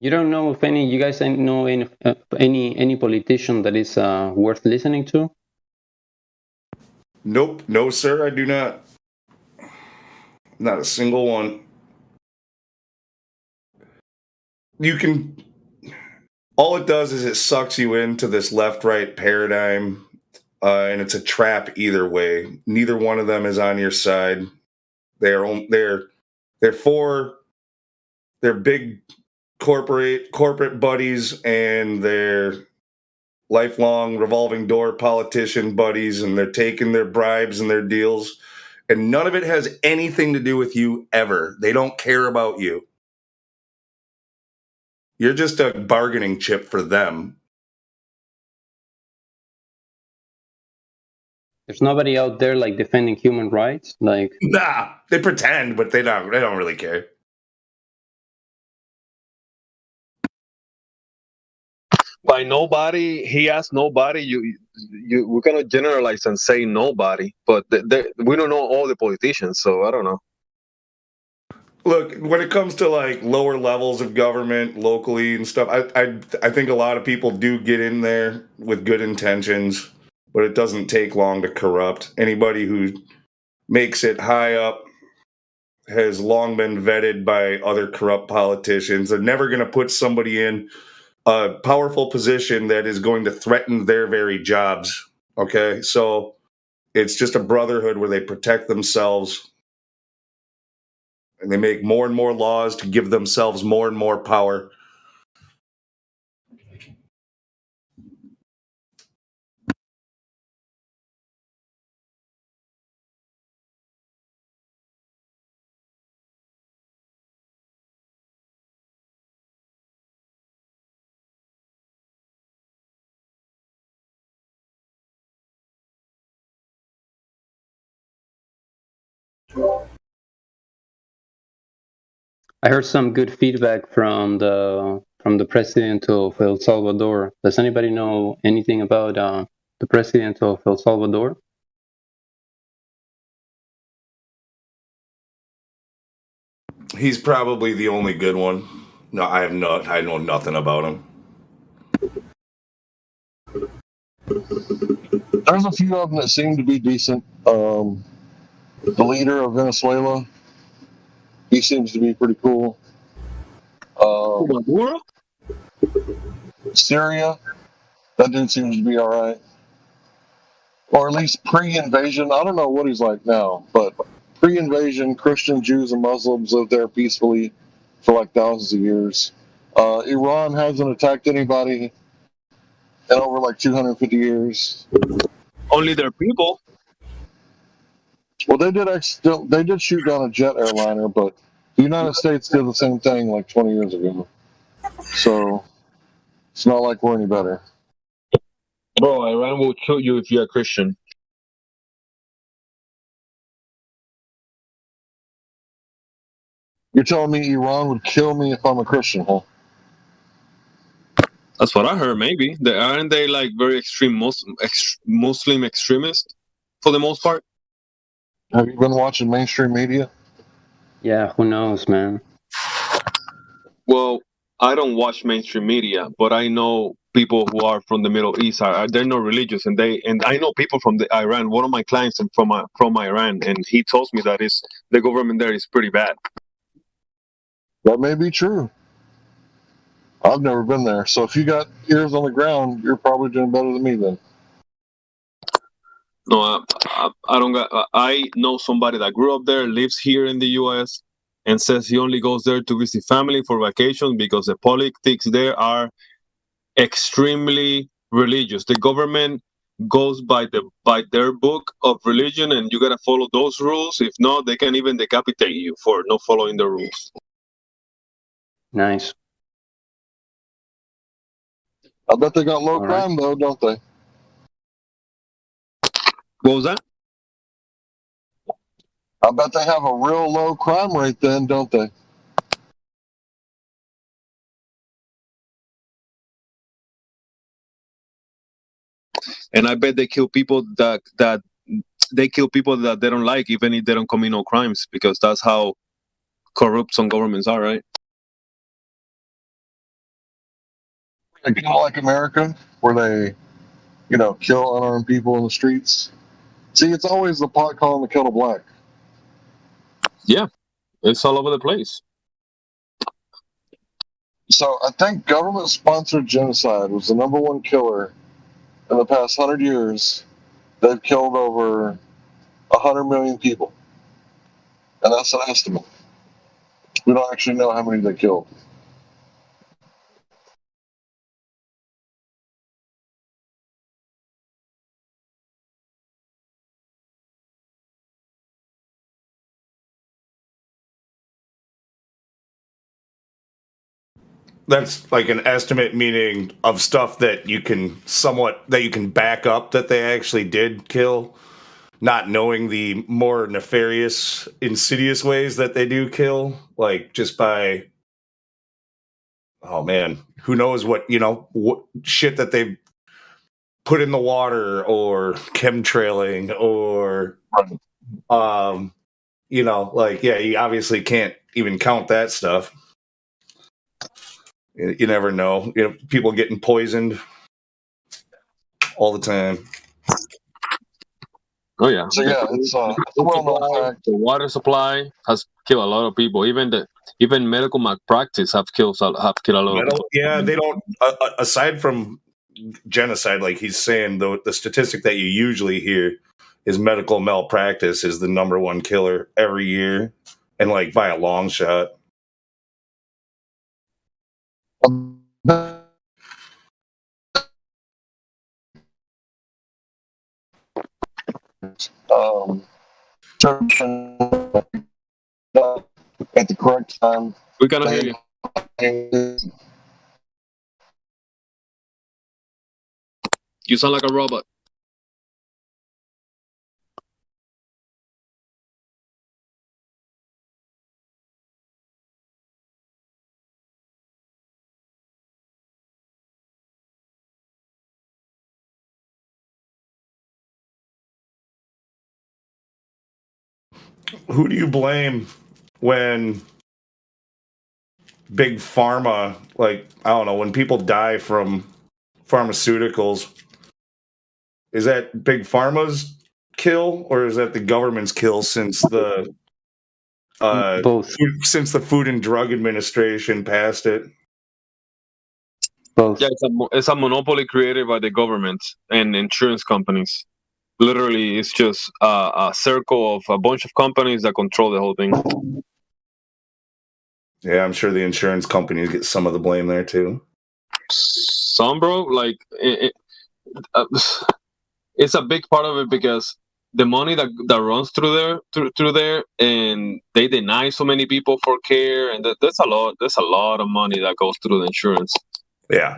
You don't know if you guys know any politician that is worth listening to? Nope, no, sir, I do not. Not a single one. You can. All it does is it sucks you into this left-right paradigm, and it's a trap either way. Neither one of them is on your side. They're for their big corporate buddies and their lifelong revolving door politician buddies, and they're taking their bribes and their deals, and none of it has anything to do with you ever. They don't care about you. You're just a bargaining chip for them. There's nobody out there like defending human rights, like. Nah, they pretend, but they don't really care. By nobody, he asked nobody. We're gonna generalize and say nobody, but we don't know all the politicians, so I don't know. Look, when it comes to like lower levels of government locally and stuff, I think a lot of people do get in there with good intentions, but it doesn't take long to corrupt. Anybody who makes it high up has long been vetted by other corrupt politicians. They're never going to put somebody in a powerful position that is going to threaten their very jobs. Okay, so it's just a brotherhood where they protect themselves. And they make more and more laws to give themselves more and more power. I heard some good feedback from the president of El Salvador. Does anybody know anything about the president of El Salvador? He's probably the only good one. No, I know nothing about him. There's a few of them that seem to be decent. The leader of Venezuela, he seems to be pretty cool. Syria, that dude seems to be all right. Or at least pre-invasion. I don't know what he's like now, but pre-invasion, Christian, Jews, and Muslims lived there peacefully for like thousands of years. Iran hasn't attacked anybody in over like 250 years. Only their people. Well, they did shoot down a jet airliner, but the United States did the same thing like 20 years ago. So it's not like we're any better. Bro, Iran will kill you if you're a Christian. You're telling me Iran would kill me if I'm a Christian, huh? That's what I heard. Maybe aren't they like very extreme Muslim extremists for the most part? Have you been watching mainstream media? Yeah, who knows, man. Well, I don't watch mainstream media, but I know people who are from the Middle East they're not religious, and I know people from the Iran. One of my clients from Iran, and he tells me that the government there is pretty bad. That may be true. I've never been there, so if you got ears on the ground, you're probably doing better than me then. No, I don't got. I know somebody that grew up there, lives here in the U.S., and says he only goes there to visit family for vacation because the politics there are extremely religious. The government goes by their book of religion, and you gotta follow those rules. If not, they can even decapitate you for not following the rules. Nice. I bet they got low crime though, don't they? What was that? I bet they have a real low crime rate then, don't they? And I bet they kill people that they don't like, even if they don't commit no crimes, because that's how corrupt some governments are, right? Kind of like America, where they, kill unarmed people in the streets. See, it's always the pot calling the kettle black. Yeah, it's all over the place. So I think government-sponsored genocide was the #1 killer in the past 100 years. They've killed over 100 million people, and that's an estimate. We don't actually know how many they killed. That's like an estimate, meaning of stuff that you can back up that they actually did kill, not knowing the more nefarious, insidious ways that they do kill, like just by, oh man, who knows what shit that they've put in the water, or chemtrailing, or you obviously can't even count that stuff. You never know. People getting poisoned all the time. Oh yeah. So yeah, it's the water supply has killed a lot of people. Even medical malpractice have killed a lot of people. Yeah, they don't. Aside from genocide, like he's saying, the statistic that you usually hear is medical malpractice is the #1 killer every year, and like by a long shot. At the correct time. We cannot hear you. You sound like a robot. Who do you blame when big pharma, like, I don't know, when people die from pharmaceuticals, is that big pharma's kill, or is that the government's kill since the both, since the Food and Drug Administration passed it? Both. Yeah, it's a monopoly created by the government and insurance companies. Literally, it's just a circle of a bunch of companies that control the whole thing. Yeah, I'm sure the insurance companies get some of the blame there too. Some, bro, like it's a big part of it, because the money that runs through there, and they deny so many people for care, and there's a lot of money that goes through the insurance. Yeah,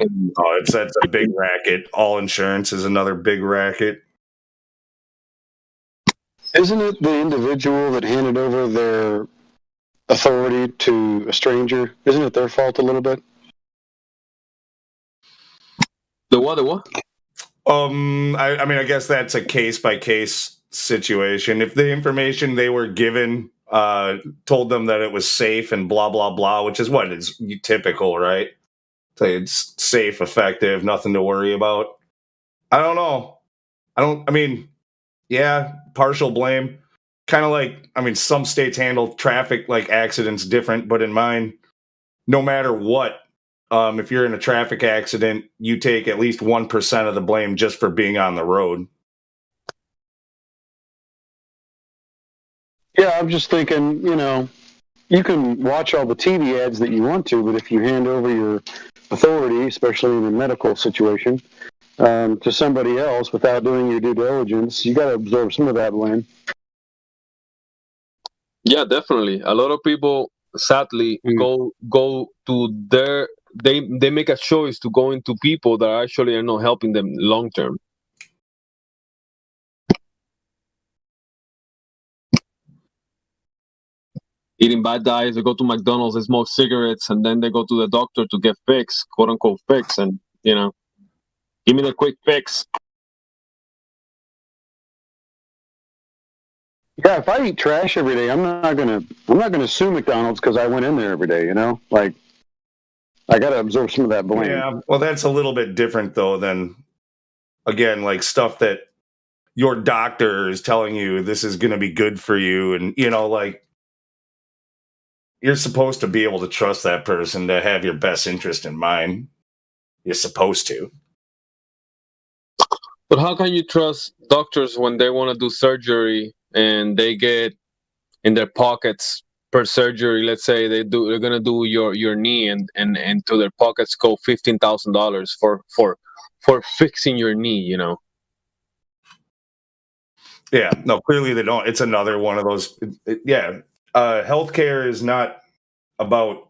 that's a big racket. All insurance is another big racket. Isn't it the individual that handed over their authority to a stranger? Isn't it their fault a little bit? The what? I guess that's a case by case situation. If the information they were given told them that it was safe and blah blah blah, which is what is typical, right? Say it's safe, effective, nothing to worry about. I don't know. Yeah, partial blame. Kind of like, some states handle traffic like accidents different, but in mine, no matter what, if you're in a traffic accident, you take at least 1% of the blame just for being on the road. Yeah, I'm just thinking, you can watch all the TV ads that you want to, but if you hand over your authority, especially in a medical situation, to somebody else without doing your due diligence, you got to absorb some of that blame. Yeah, definitely. A lot of people sadly go to their they make a choice to go into people that actually are not helping them long term. Eating bad diets, they go to McDonald's, they smoke cigarettes, and then they go to the doctor to get fixed, quote unquote fix, and give me the quick fix. Yeah, if I eat trash every day, I'm not gonna sue McDonald's because I went in there every day. Like I got to absorb some of that blame. Yeah, well, that's a little bit different though than, again, like stuff that your doctor is telling you this is going to be good for you, and like you're supposed to be able to trust that person to have your best interest in mind. You're supposed to. But how can you trust doctors when they want to do surgery and they get in their pockets per surgery? Let's say they're gonna do your knee, and to their pockets go $15,000 for fixing your knee. Yeah, no, clearly they don't. It's another one of those. Healthcare is not about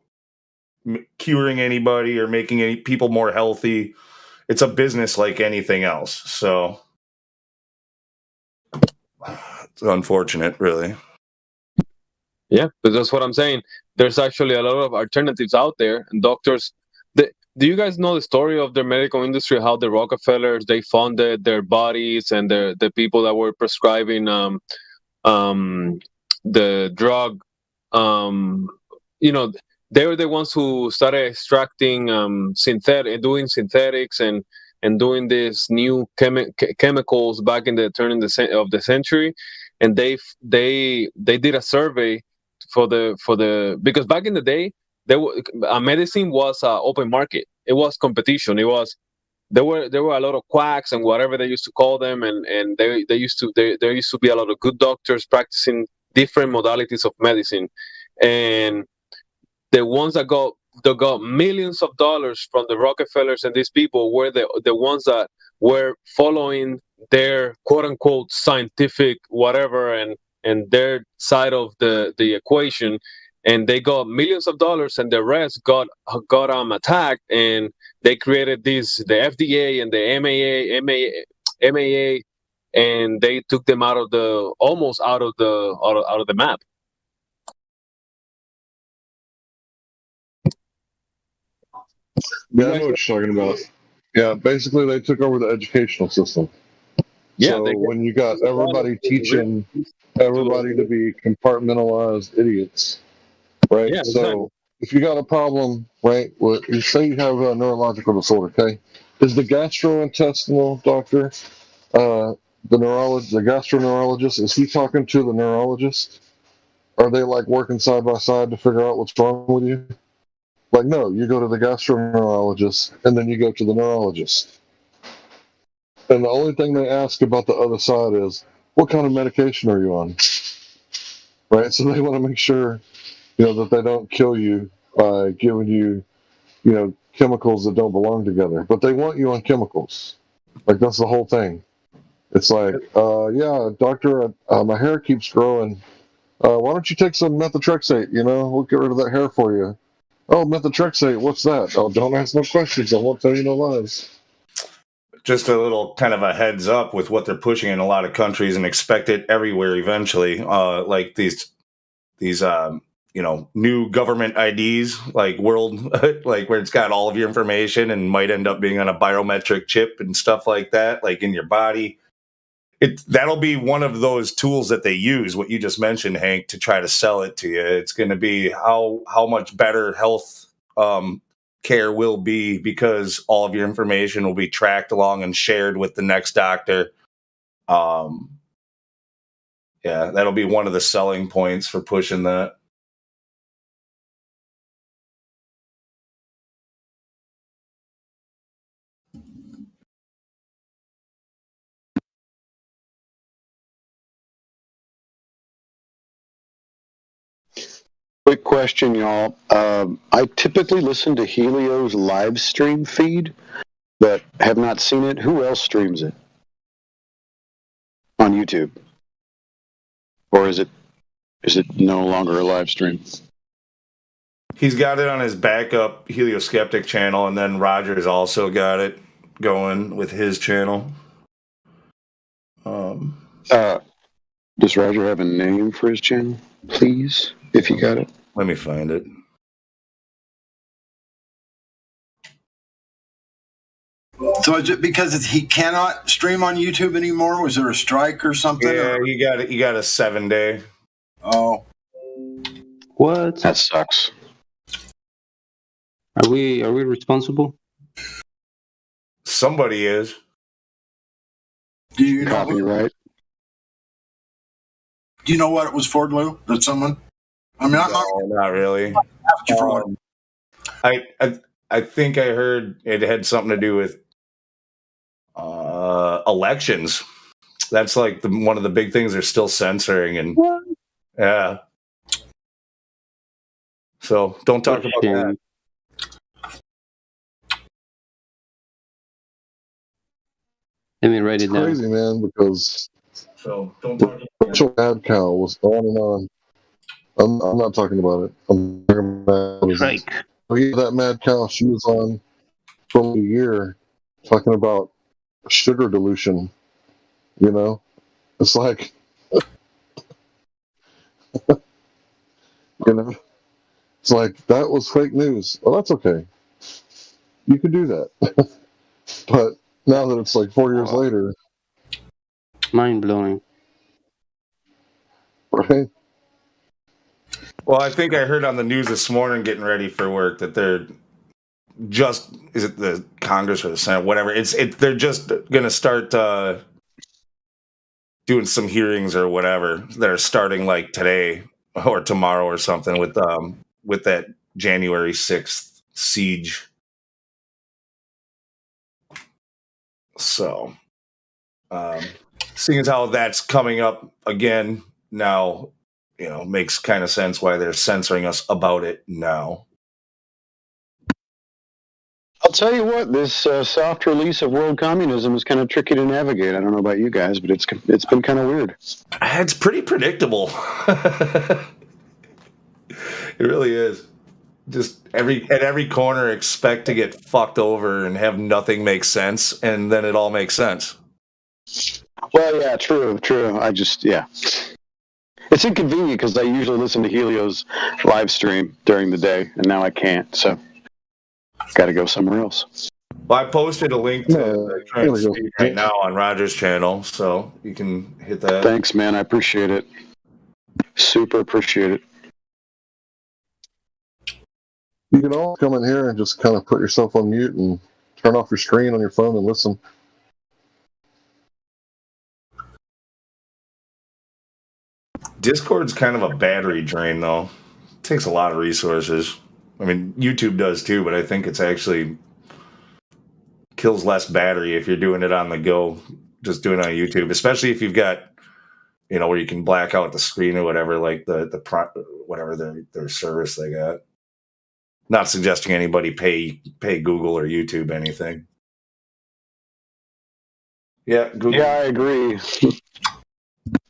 curing anybody or making any people more healthy. It's a business like anything else. So it's unfortunate, really. Yeah, but that's what I'm saying. There's actually a lot of alternatives out there, and doctors. Do you guys know the story of the medical industry? How the Rockefellers they funded their bodies and the people that were prescribing the drug. You know, they were the ones who started extracting doing synthetics and doing these new chemicals back in the turn of the century, and they did a survey because back in the day medicine was open market. It was competition. There were a lot of quacks and whatever they used to call them, and there used to be a lot of good doctors practicing different modalities of medicine, and the ones that got millions of dollars from the Rockefellers and these people were the ones that were following their quote unquote scientific whatever and their side of the equation, and they got millions of dollars, and the rest got attacked, and they created the FDA and the MAA, and they took them almost out of the map. Yeah, I know what you're talking about. Yeah, basically they took over the educational system. Yeah, so when you got everybody teaching everybody to be compartmentalized idiots, right? Yeah, so exactly. if you got a problem, right? Well, you say you have a neurological disorder, okay? Is the gastrointestinal doctor, the gastroenterologist, is he talking to the neurologist? Are they like working side by side to figure out what's wrong with you? Like, no, you go to the gastroenterologist and then you go to the neurologist. And the only thing they ask about the other side is, what kind of medication are you on? Right? So they want to make sure, that they don't kill you by giving you, chemicals that don't belong together. But they want you on chemicals. Like, that's the whole thing. It's like, yeah, doctor, my hair keeps growing. Why don't you take some methotrexate? We'll get rid of that hair for you. Oh, methotrexate, what's that? Oh, don't ask no questions. I won't tell you no lies. Just a little kind of a heads up with what they're pushing in a lot of countries, and expect it everywhere eventually. Like these new government IDs, like world, like where it's got all of your information and might end up being on a biometric chip and stuff like that, like in your body. That'll be one of those tools that they use, what you just mentioned, Hank, to try to sell it to you. It's going to be how much better health care will be, because all of your information will be tracked along and shared with the next doctor. Yeah, that'll be one of the selling points for pushing that. Quick question, y'all. I typically listen to Helio's live stream feed, but have not seen it. Who else streams it on YouTube? Or is it no longer a live stream? He's got it on his backup Helio Skeptic channel, and then Roger's also got it going with his channel. Does Roger have a name for his channel, please, if you got it? Let me find it. So is it because he cannot stream on YouTube anymore? Was there a strike or something? Yeah, you got it. You got a 7-day. Oh, What? That sucks. Are we responsible? Somebody is. do you know? Copyright. Do you know what it was for, Lou? Did someone? I mean, I'm No, not really. asked you for what. I think I heard it had something to do with elections. That's like one of the big things they're still censoring, and yeah. So don't talk about that. Let me write it down. Crazy, man, because So don't talk about Rachel Madcow was on and on. I'm not talking about it. I'm talking about that Madcow. She was on for a year talking about sugar dilution. You know, it's like, you know, it's like that was fake news. Well, that's okay. You could do that, but now that it's like 4 years later, Mind blowing. right? Well, I think I heard on the news this morning, getting ready for work, that they're just, is it the Congress or the Senate, whatever? They're just going to start doing some hearings or whatever that are starting like today or tomorrow or something with that January 6th siege. So, seeing as how that's coming up again now, you know, makes kind of sense why they're censoring us about it now. I'll tell you what, this soft release of world communism is kind of tricky to navigate. I don't know about you guys, but it's been kind of weird. It's pretty predictable. It really is. Just at every corner, expect to get fucked over and have nothing make sense, and then it all makes sense. Well, yeah, true. Yeah. It's inconvenient because I usually listen to Helio's live stream during the day, and now I can't, so got to go somewhere else. Well, I posted a link to the current speed right now on Roger's channel, so you can hit that. Thanks, man. I appreciate it. Super appreciate it. You can all come in here and just kind of put yourself on mute and turn off your screen on your phone and listen. Discord's kind of a battery drain, though. It takes a lot of resources. I mean, YouTube does too, but I think it's actually kills less battery if you're doing it on the go, just doing it on YouTube, especially if you've got, you know, where you can black out the screen or whatever, like whatever their service they got. Not suggesting anybody pay Google or YouTube anything. Yeah, Google. Yeah, I agree.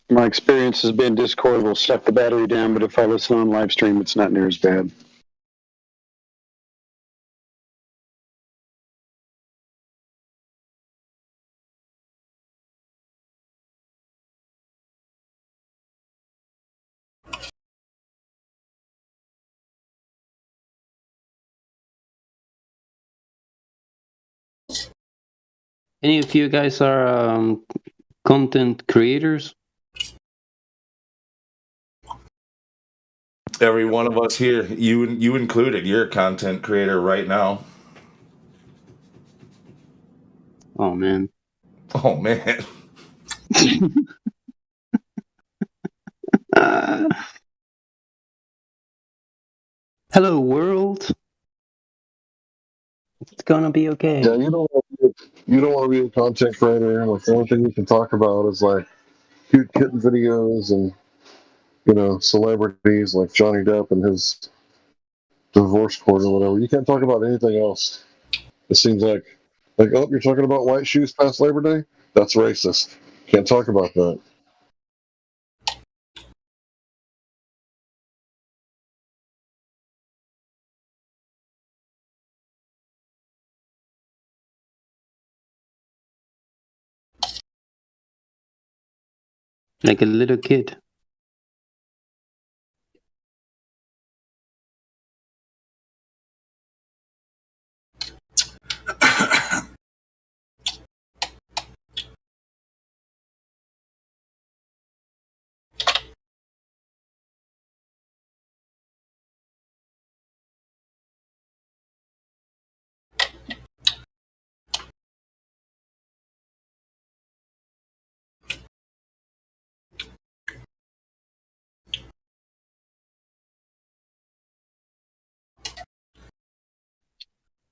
My experience has been Discord will suck the battery down, but if I listen on live stream, it's not near as bad. Any of you guys are content creators? Every one of us here, you included, you're a content creator right now. Oh man. Oh man. Hello world. It's gonna be okay. Yeah, you don't want to be a content creator. Like the only thing you can talk about is like cute kitten videos and celebrities like Johnny Depp and his divorce court or whatever. You can't talk about anything else. It seems like, oh, you're talking about white shoes past Labor Day? That's racist. Can't talk about that. Like a little kid.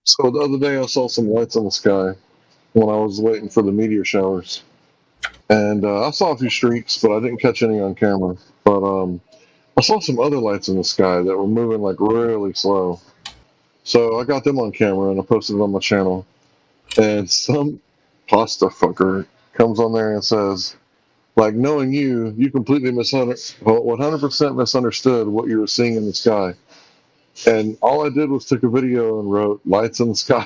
So the other day I saw some lights in the sky when I was waiting for the meteor showers. And I saw a few streaks, but I didn't catch any on camera. But I saw some other lights in the sky that were moving like really slow. So I got them on camera and I posted it on my channel. And some pasta fucker comes on there and says, like, knowing you completely 100% misunderstood what you were seeing in the sky. And all I did was took a video and wrote lights in the sky.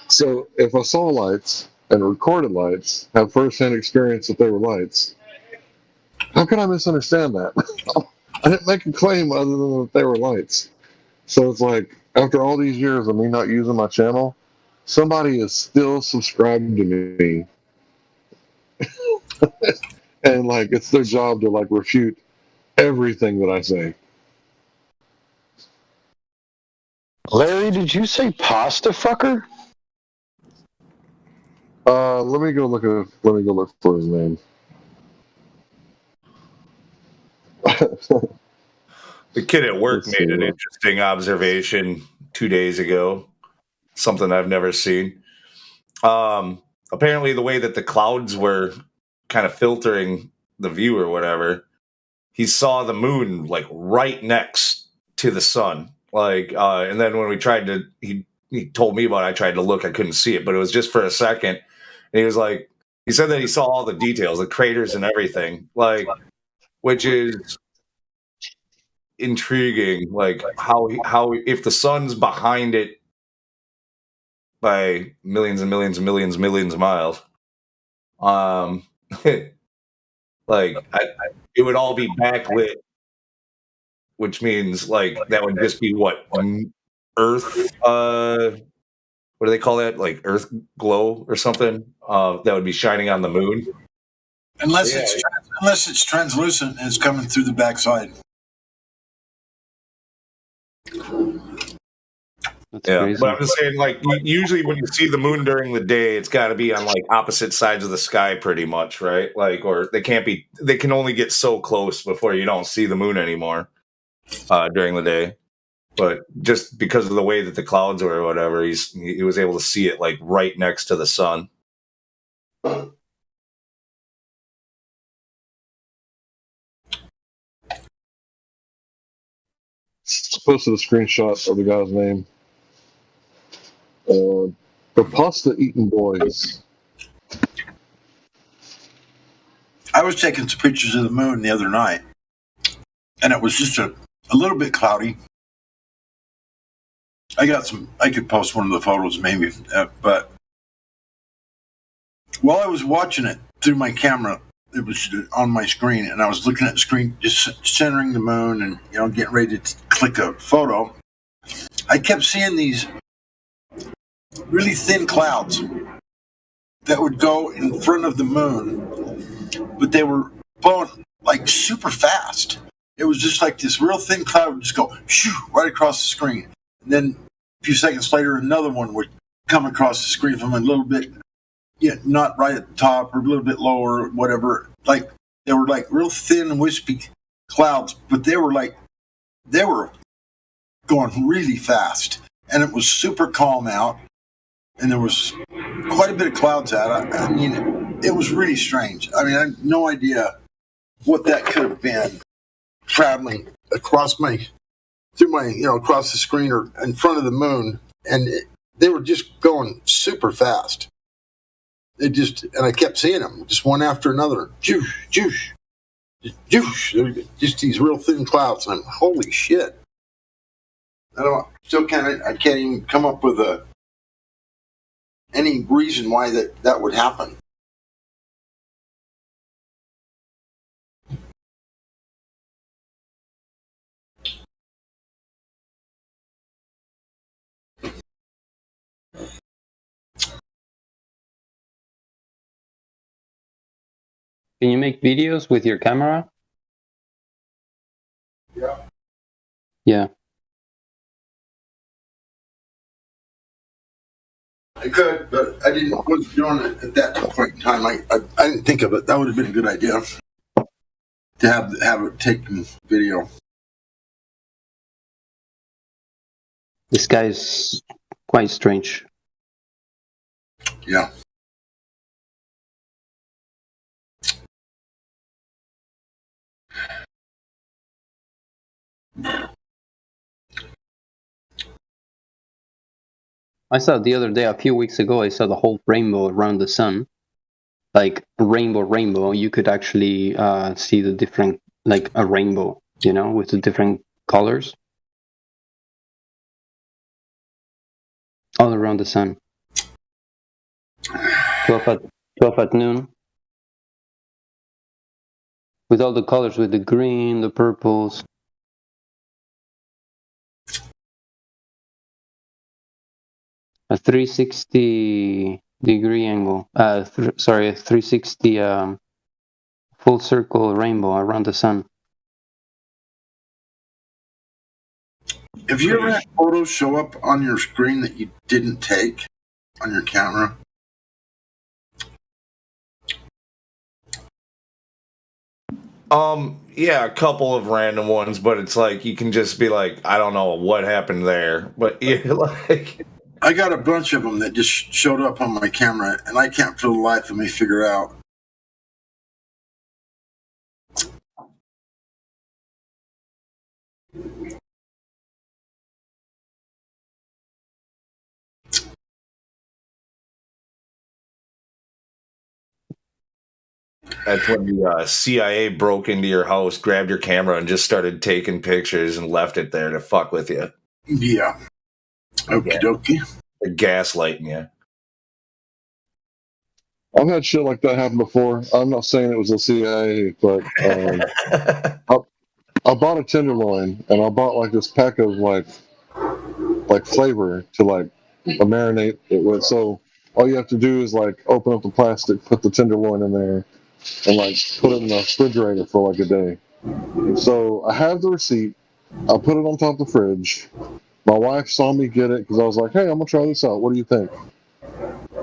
So if I saw lights and recorded lights, have firsthand experience that they were lights, how can I misunderstand that? I didn't make a claim other than that they were lights. So it's like, after all these years of me not using my channel, somebody is still subscribed to me. And like, it's their job to like refute everything that I say. Larry, did you say pasta fucker? Let me go look for his name. The kid at work Let's made see an what- interesting observation 2 days ago. Something I've never seen. Apparently, the way that the clouds were kind of filtering the view or whatever, he saw the moon like right next to the sun. Like, and then when we tried to, he told me about it. I tried to look, I couldn't see it, but it was just for a second. And he was like, he said that he saw all the details, the craters and everything, like, which is intriguing. Like how if the sun's behind it by millions and millions and millions and millions of miles, like it would all be backlit, which means like that would just be what Earth. What do they call that? Like Earth glow or something? That would be shining on the moon. Unless it's translucent and it's coming through the backside. Crazy. But I'm just saying, like, usually when you see the moon during the day, it's got to be on like opposite sides of the sky, pretty much, right? Like, or they can only get so close before you don't see the moon anymore during the day. But just because of the way that the clouds were or whatever, he was able to see it like right next to the sun. Posted a screenshot of the guy's name. The pasta eating boys. I was taking some pictures of the moon the other night, and it was just a little bit cloudy. I could post one of the photos maybe, but while I was watching it through my camera, it was on my screen, and I was looking at the screen, just centering the moon and, getting ready to click a photo. I kept seeing these really thin clouds that would go in front of the moon, but they were blowing like super fast. It was just like this real thin cloud would just go shoo, right across the screen. And then a few seconds later, another one would come across the screen from a little bit, not right at the top or a little bit lower, whatever. Like they were like real thin, wispy clouds, but they were going really fast. And it was super calm out. And there was quite a bit of clouds out. I mean, it was really strange. I mean, I have no idea what that could have been traveling across across the screen or in front of the moon, and they were just going super fast. And I kept seeing them, just one after another, juice, juice, juice. Just these real thin clouds. And I'm, holy shit! I can't even come up with any reason why that would happen. Can you make videos with your camera? Yeah. Yeah. I could, but I wasn't doing it at that point in time. I didn't think of it. That would have been a good idea to have it taken video. This guy's quite strange. Yeah. I saw the other day, a few weeks ago, I saw the whole rainbow around the sun. Like rainbow. You could actually see the different, like a rainbow, with the different colors all around the sun. 12 at noon. With all the colors, with the green, the purples. A 360 degree angle. A 360 full circle rainbow around the sun. Have you ever had photos show up on your screen that you didn't take on your camera? Yeah, a couple of random ones, but it's like you can just be like, I don't know what happened there, but you're like, I got a bunch of them that just showed up on my camera, and I can't for the life of me figure out. that's when the CIA broke into your house, grabbed your camera, and just started taking pictures and left it there to fuck with you. Yeah. Okie dokie. They're gaslighting you. I've had shit like that happen before. I'm not saying it was the CIA, but I bought a tenderloin, and I bought like this pack of like flavor to like marinate it with. So all you have to do is like open up the plastic, put the tenderloin in there, and like put it in the refrigerator for like a day. So I have the receipt. I put it on top of the fridge. My wife saw me get it because I was like, "Hey, I'm gonna try this out. What do you think?"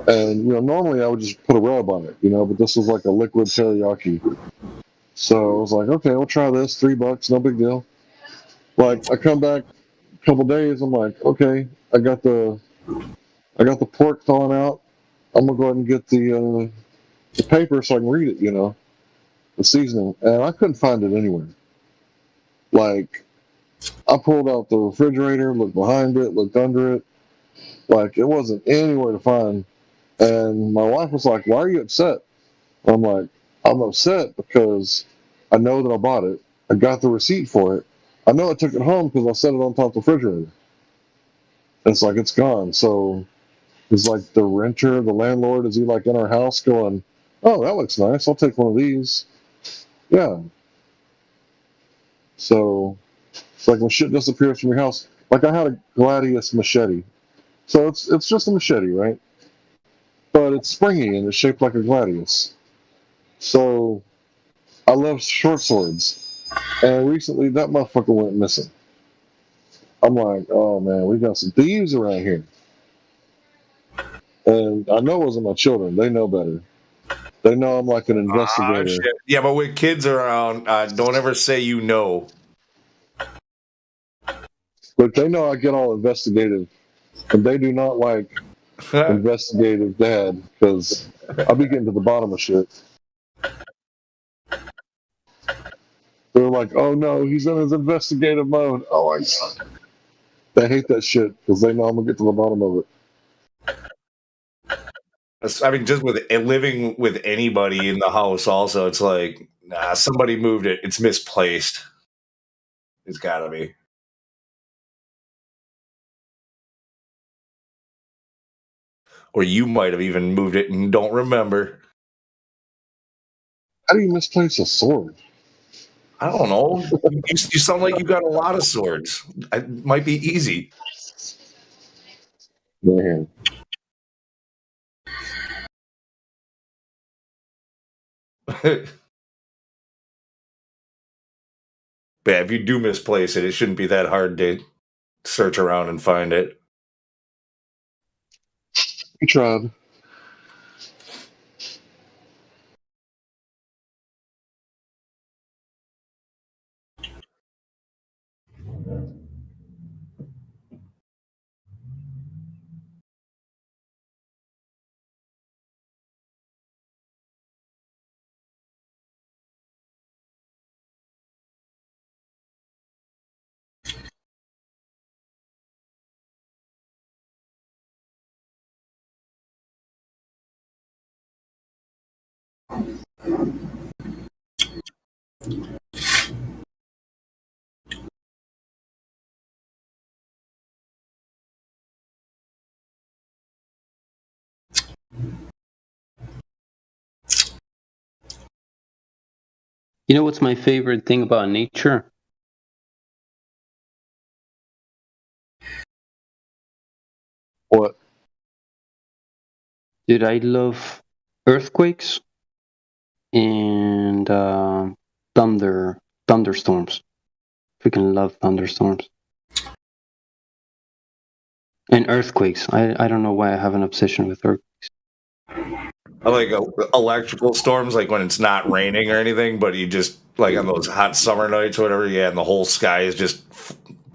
And normally I would just put a rub on it, but this was like a liquid teriyaki. So I was like, "Okay, we'll try this. $3, no big deal." Like I come back a couple days, I'm like, "Okay, I got the pork thawing out. I'm gonna go ahead and get the paper so I can read it, the seasoning." And I couldn't find it anywhere. Like I pulled out the refrigerator, looked behind it, looked under it. Like it wasn't anywhere to find. And my wife was like, "Why are you upset?" I'm like, "I'm upset because I know that I bought it. I got the receipt for it. I know I took it home because I set it on top of the refrigerator. It's like it's gone." So it's like the renter, the landlord, is he like in our house going, "Oh, that looks nice. I'll take one of these." Yeah. So it's like when shit disappears from your house. Like I had a Gladius machete. So it's just a machete, right? But it's springy and it's shaped like a gladius. So I love short swords. And recently that motherfucker went missing. I'm like, oh man, we got some thieves around here. And I know it wasn't my children. They know better. They know I'm like an investigator. Shit. Yeah, but when kids are around, don't ever say you know. But they know I get all investigative. And they do not like investigative dad because I'll be getting to the bottom of shit. like, oh no, he's in his investigative mode. Oh, they hate that shit because they know I'm gonna get to the bottom of it. I mean, just with living with anybody in the house, also, it's like, nah, somebody moved it. It's misplaced. It's gotta be. Or you might have even moved it and don't remember. How do you misplace a sword? I don't know. You sound like you got a lot of swords. It might be easy. Man. But if you do misplace it, it shouldn't be that hard to search around and find it. We tried. You know what's my favorite thing about nature? What? Dude, I love earthquakes and thunderstorms. Freaking love thunderstorms. And earthquakes. I don't know why I have an obsession with earthquakes. I like electrical storms, like when it's not raining or anything, but you just, like on those hot summer nights or whatever, yeah, and the whole sky is just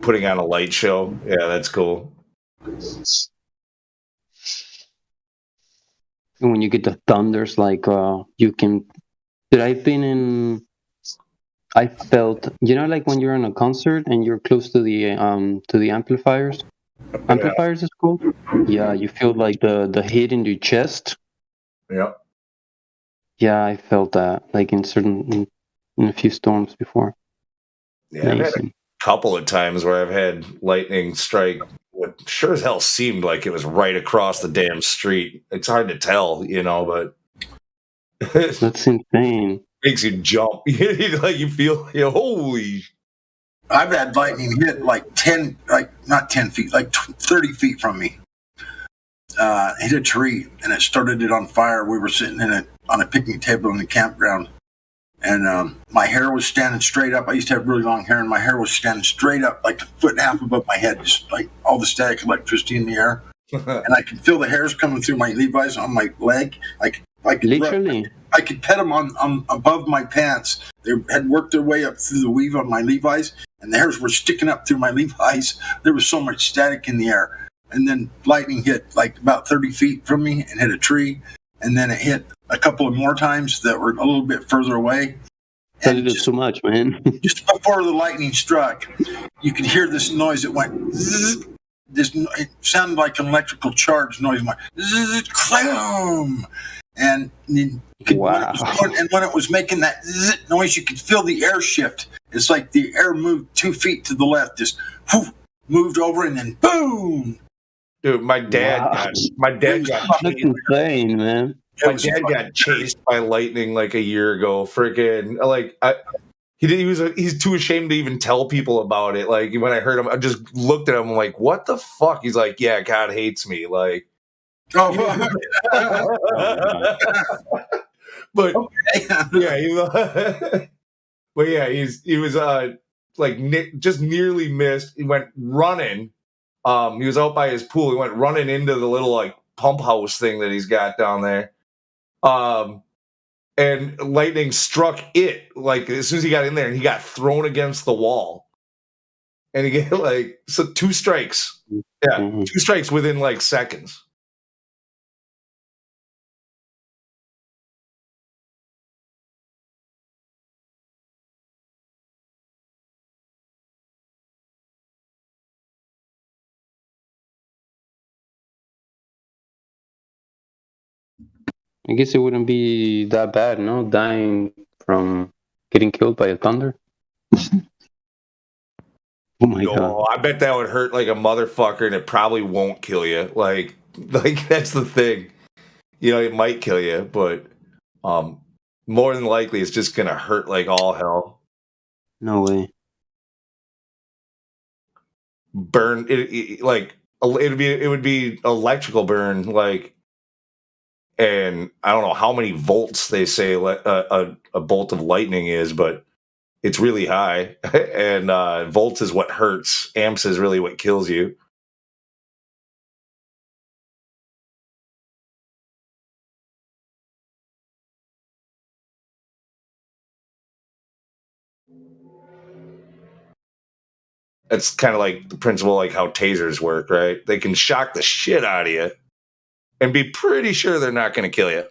putting on a light show. Yeah, that's cool. And when you get the thunders, like you can. Dude, I felt, you know, like when you're in a concert and you're close to the amplifiers. Amplifiers is called. Yeah, you feel like the hit in your chest. Yep. Yeah, I felt that like in a few storms before. Yeah, I've had a couple of times where I've had lightning strike what sure as hell seemed like it was right across the damn street. It's hard to tell, you know, but that's insane. Makes you jump. Like you feel, holy. I've had lightning hit like not 10 feet, like 30 feet from me. Hit a tree and it started it on fire. We were sitting on a picnic table in the campground, and my hair was standing straight up. I used to have really long hair, and my hair was standing straight up, like a foot and a half above my head, just like all the static electricity in the air. And I could feel the hairs coming through my Levi's on my leg. I could literally. I could pet them on above my pants. They had worked their way up through the weave on my Levi's, and the hairs were sticking up through my Levi's. There was so much static in the air. And then lightning hit like about 30 feet from me and hit a tree. And then it hit a couple of more times that were a little bit further away. And it is too much, man. Just before the lightning struck, you could hear this noise. It went zzz. It sounded like an electrical charge noise. It went zzz, clam. And you could, when it was making that zzz noise, you could feel the air shift. It's like the air moved 2 feet to the left, just whoosh, moved over, and then boom. Dude, my dad got That's insane, man. My dad got chased by lightning like a year ago. Freaking like he's too ashamed to even tell people about it. Like when I heard him, I just looked at him I'm like, what the fuck? He's like, yeah, God hates me. Like, but yeah, but yeah, he was like just nearly missed. He went running. He was out by his pool. He went running into the little like pump house thing that he's got down there. And lightning struck it like as soon as he got in there, and he got thrown against the wall. And he get like 2 strikes. Yeah, 2 strikes within like seconds. I guess it wouldn't be that bad, no? Dying from getting killed by a thunder. Oh my god. Oh, I bet that would hurt like a motherfucker, and it probably won't kill you. Like that's the thing. You know, it might kill you, but more than likely, it's just gonna hurt like all hell. No way. Burn it like it would be electrical burn, like, and I don't know how many volts they say a bolt of lightning is, but it's really high, and volts is what hurts. Amps is really what kills you. That's kind of like the principle, like how tasers work, right? They can shock the shit out of you and be pretty sure they're not going to kill you.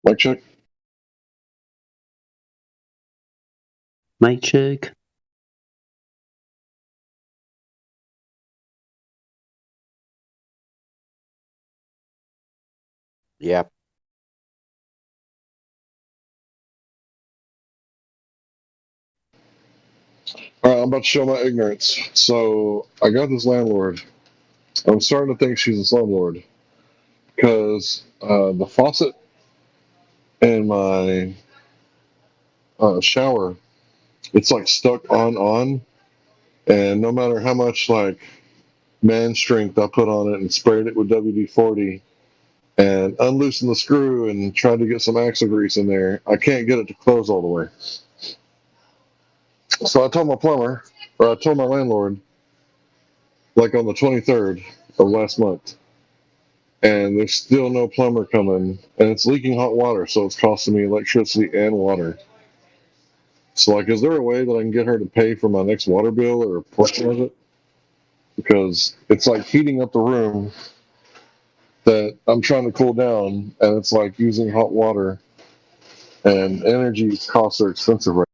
Mic check. Mic check. Yep. All right, I'm about to show my ignorance. So I got this landlord. I'm starting to think she's a slumlord because the faucet in my shower, it's like stuck on, and no matter how much like man strength I put on it and sprayed it with WD-40 and unloosened the screw and tried to get some axle grease in there, I can't get it to close all the way. So I told my plumber, or I told my landlord, like on the 23rd of last month, and there's still no plumber coming, and it's leaking hot water, so it's costing me electricity and water. So, like, is there a way that I can get her to pay for my next water bill or a portion of it? Because it's like heating up the room that I'm trying to cool down, and it's like using hot water, and energy costs are expensive right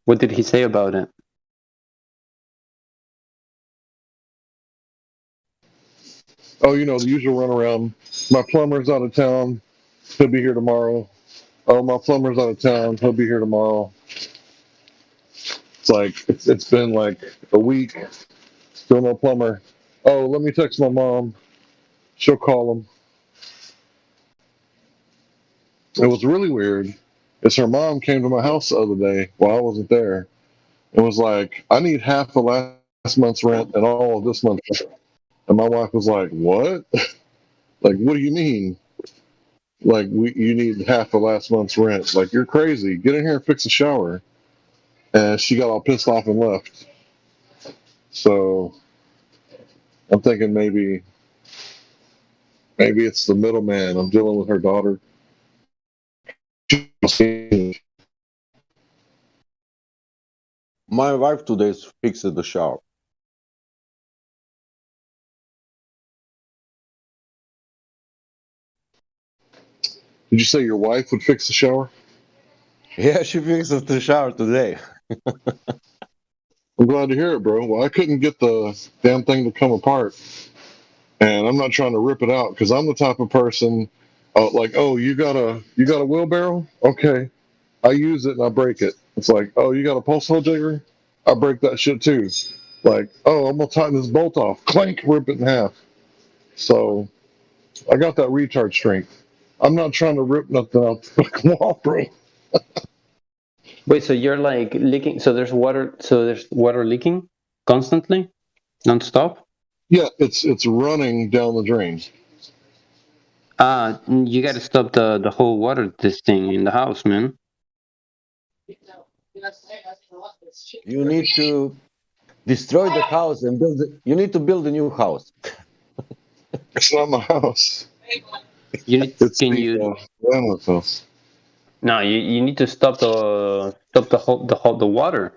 What did he say about it? now. Oh, you know, the usual runaround. My plumber's out of town. He'll be here tomorrow. Oh, my plumber's out of town. He'll be here tomorrow. It's like, it's been like a week. Still no plumber. Oh, let me text my mom. She'll call him. It was really weird. Is her mom came to my house the other day while I wasn't there. It was like, I need half of last month's rent and all of this month's rent. And my wife was like, what? Like, what do you mean? Like, you need half of last month's rent. Like, you're crazy. Get in here and fix the shower. And she got all pissed off and left. So I'm thinking maybe it's the middleman. I'm dealing with her daughter. My wife today fixed the shower. Did you say your wife would fix the shower? Yeah, she fixed the shower today. I'm glad to hear it, bro. Well, I couldn't get the damn thing to come apart, and I'm not trying to rip it out because I'm the type of person, like, oh, you got a wheelbarrow? Okay, I use it and I break it. It's like, oh, you got a pulse hole jigger? I break that shit too. Like, oh, I'm gonna tighten this bolt off. Clank, rip it in half. So I got that retard strength. I'm not trying to rip nothing out the fucking wall, bro. Wait, so you're like leaking? So there's water leaking constantly, nonstop? Yeah, it's running down the drain. You got to stop the whole water this thing in the house, man. You need to destroy the house and build it. You need to build a new house. It's not my house. You need, It's can the you? landlord's house. No, you need to stop the water,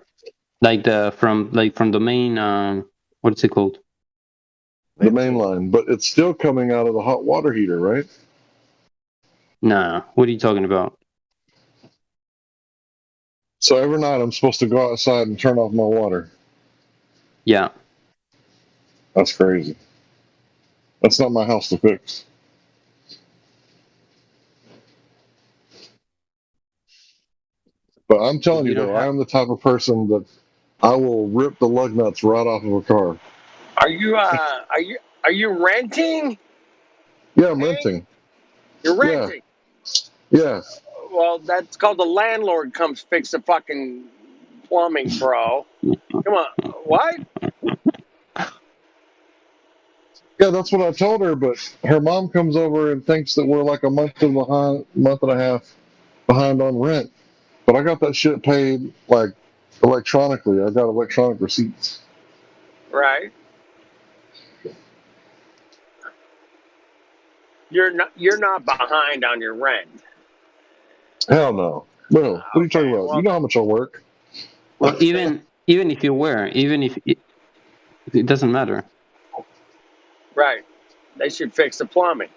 like from the main what's it called? The main line, but it's still coming out of the hot water heater, right? Nah, what are you talking about? So every night I'm supposed to go outside and turn off my water. Yeah. That's crazy. That's not my house to fix. But I'm telling you, though, I am the type of person that I will rip the lug nuts right off of a car. Are you renting? Yeah, I'm renting. You're renting. Yeah. Well, that's called the landlord comes fix the fucking plumbing, bro. Come on, what? Yeah, that's what I told her, but her mom comes over and thinks that we're like a month and a half behind on rent. But I got that shit paid like electronically. I got electronic receipts. Right. You're not behind on your rent. Hell no. Bro, what are you talking about? You know how much I work. Well, even if you were, even if it doesn't matter. Right. They should fix the plumbing.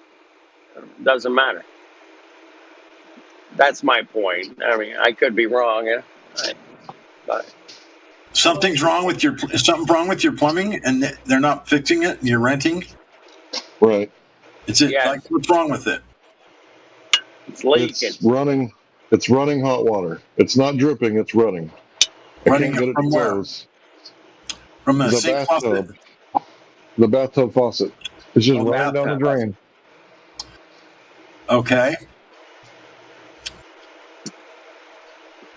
Doesn't matter. That's my point. I mean, I could be wrong, but Something's wrong with your plumbing, and they're not fixing it, and you're renting. Right. Like, what's wrong with it? It's leaking. It's running hot water. It's not dripping. It's running. Running from where? From the sink bathtub. Faucet? The bathtub faucet. It's just running down the drain. Okay.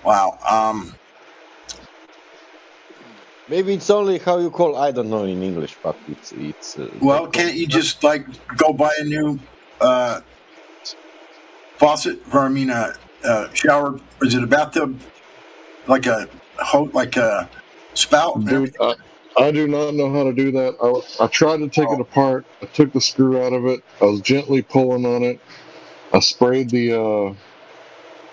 Wow. Maybe it's only how you call. I don't know in English, but it's. Well, can't you just like go buy a new faucet? Or I mean, a shower? Is it a bathtub? Like a spout? Dude, I do not know how to do that. I tried to take it apart. I took the screw out of it. I was gently pulling on it. I sprayed the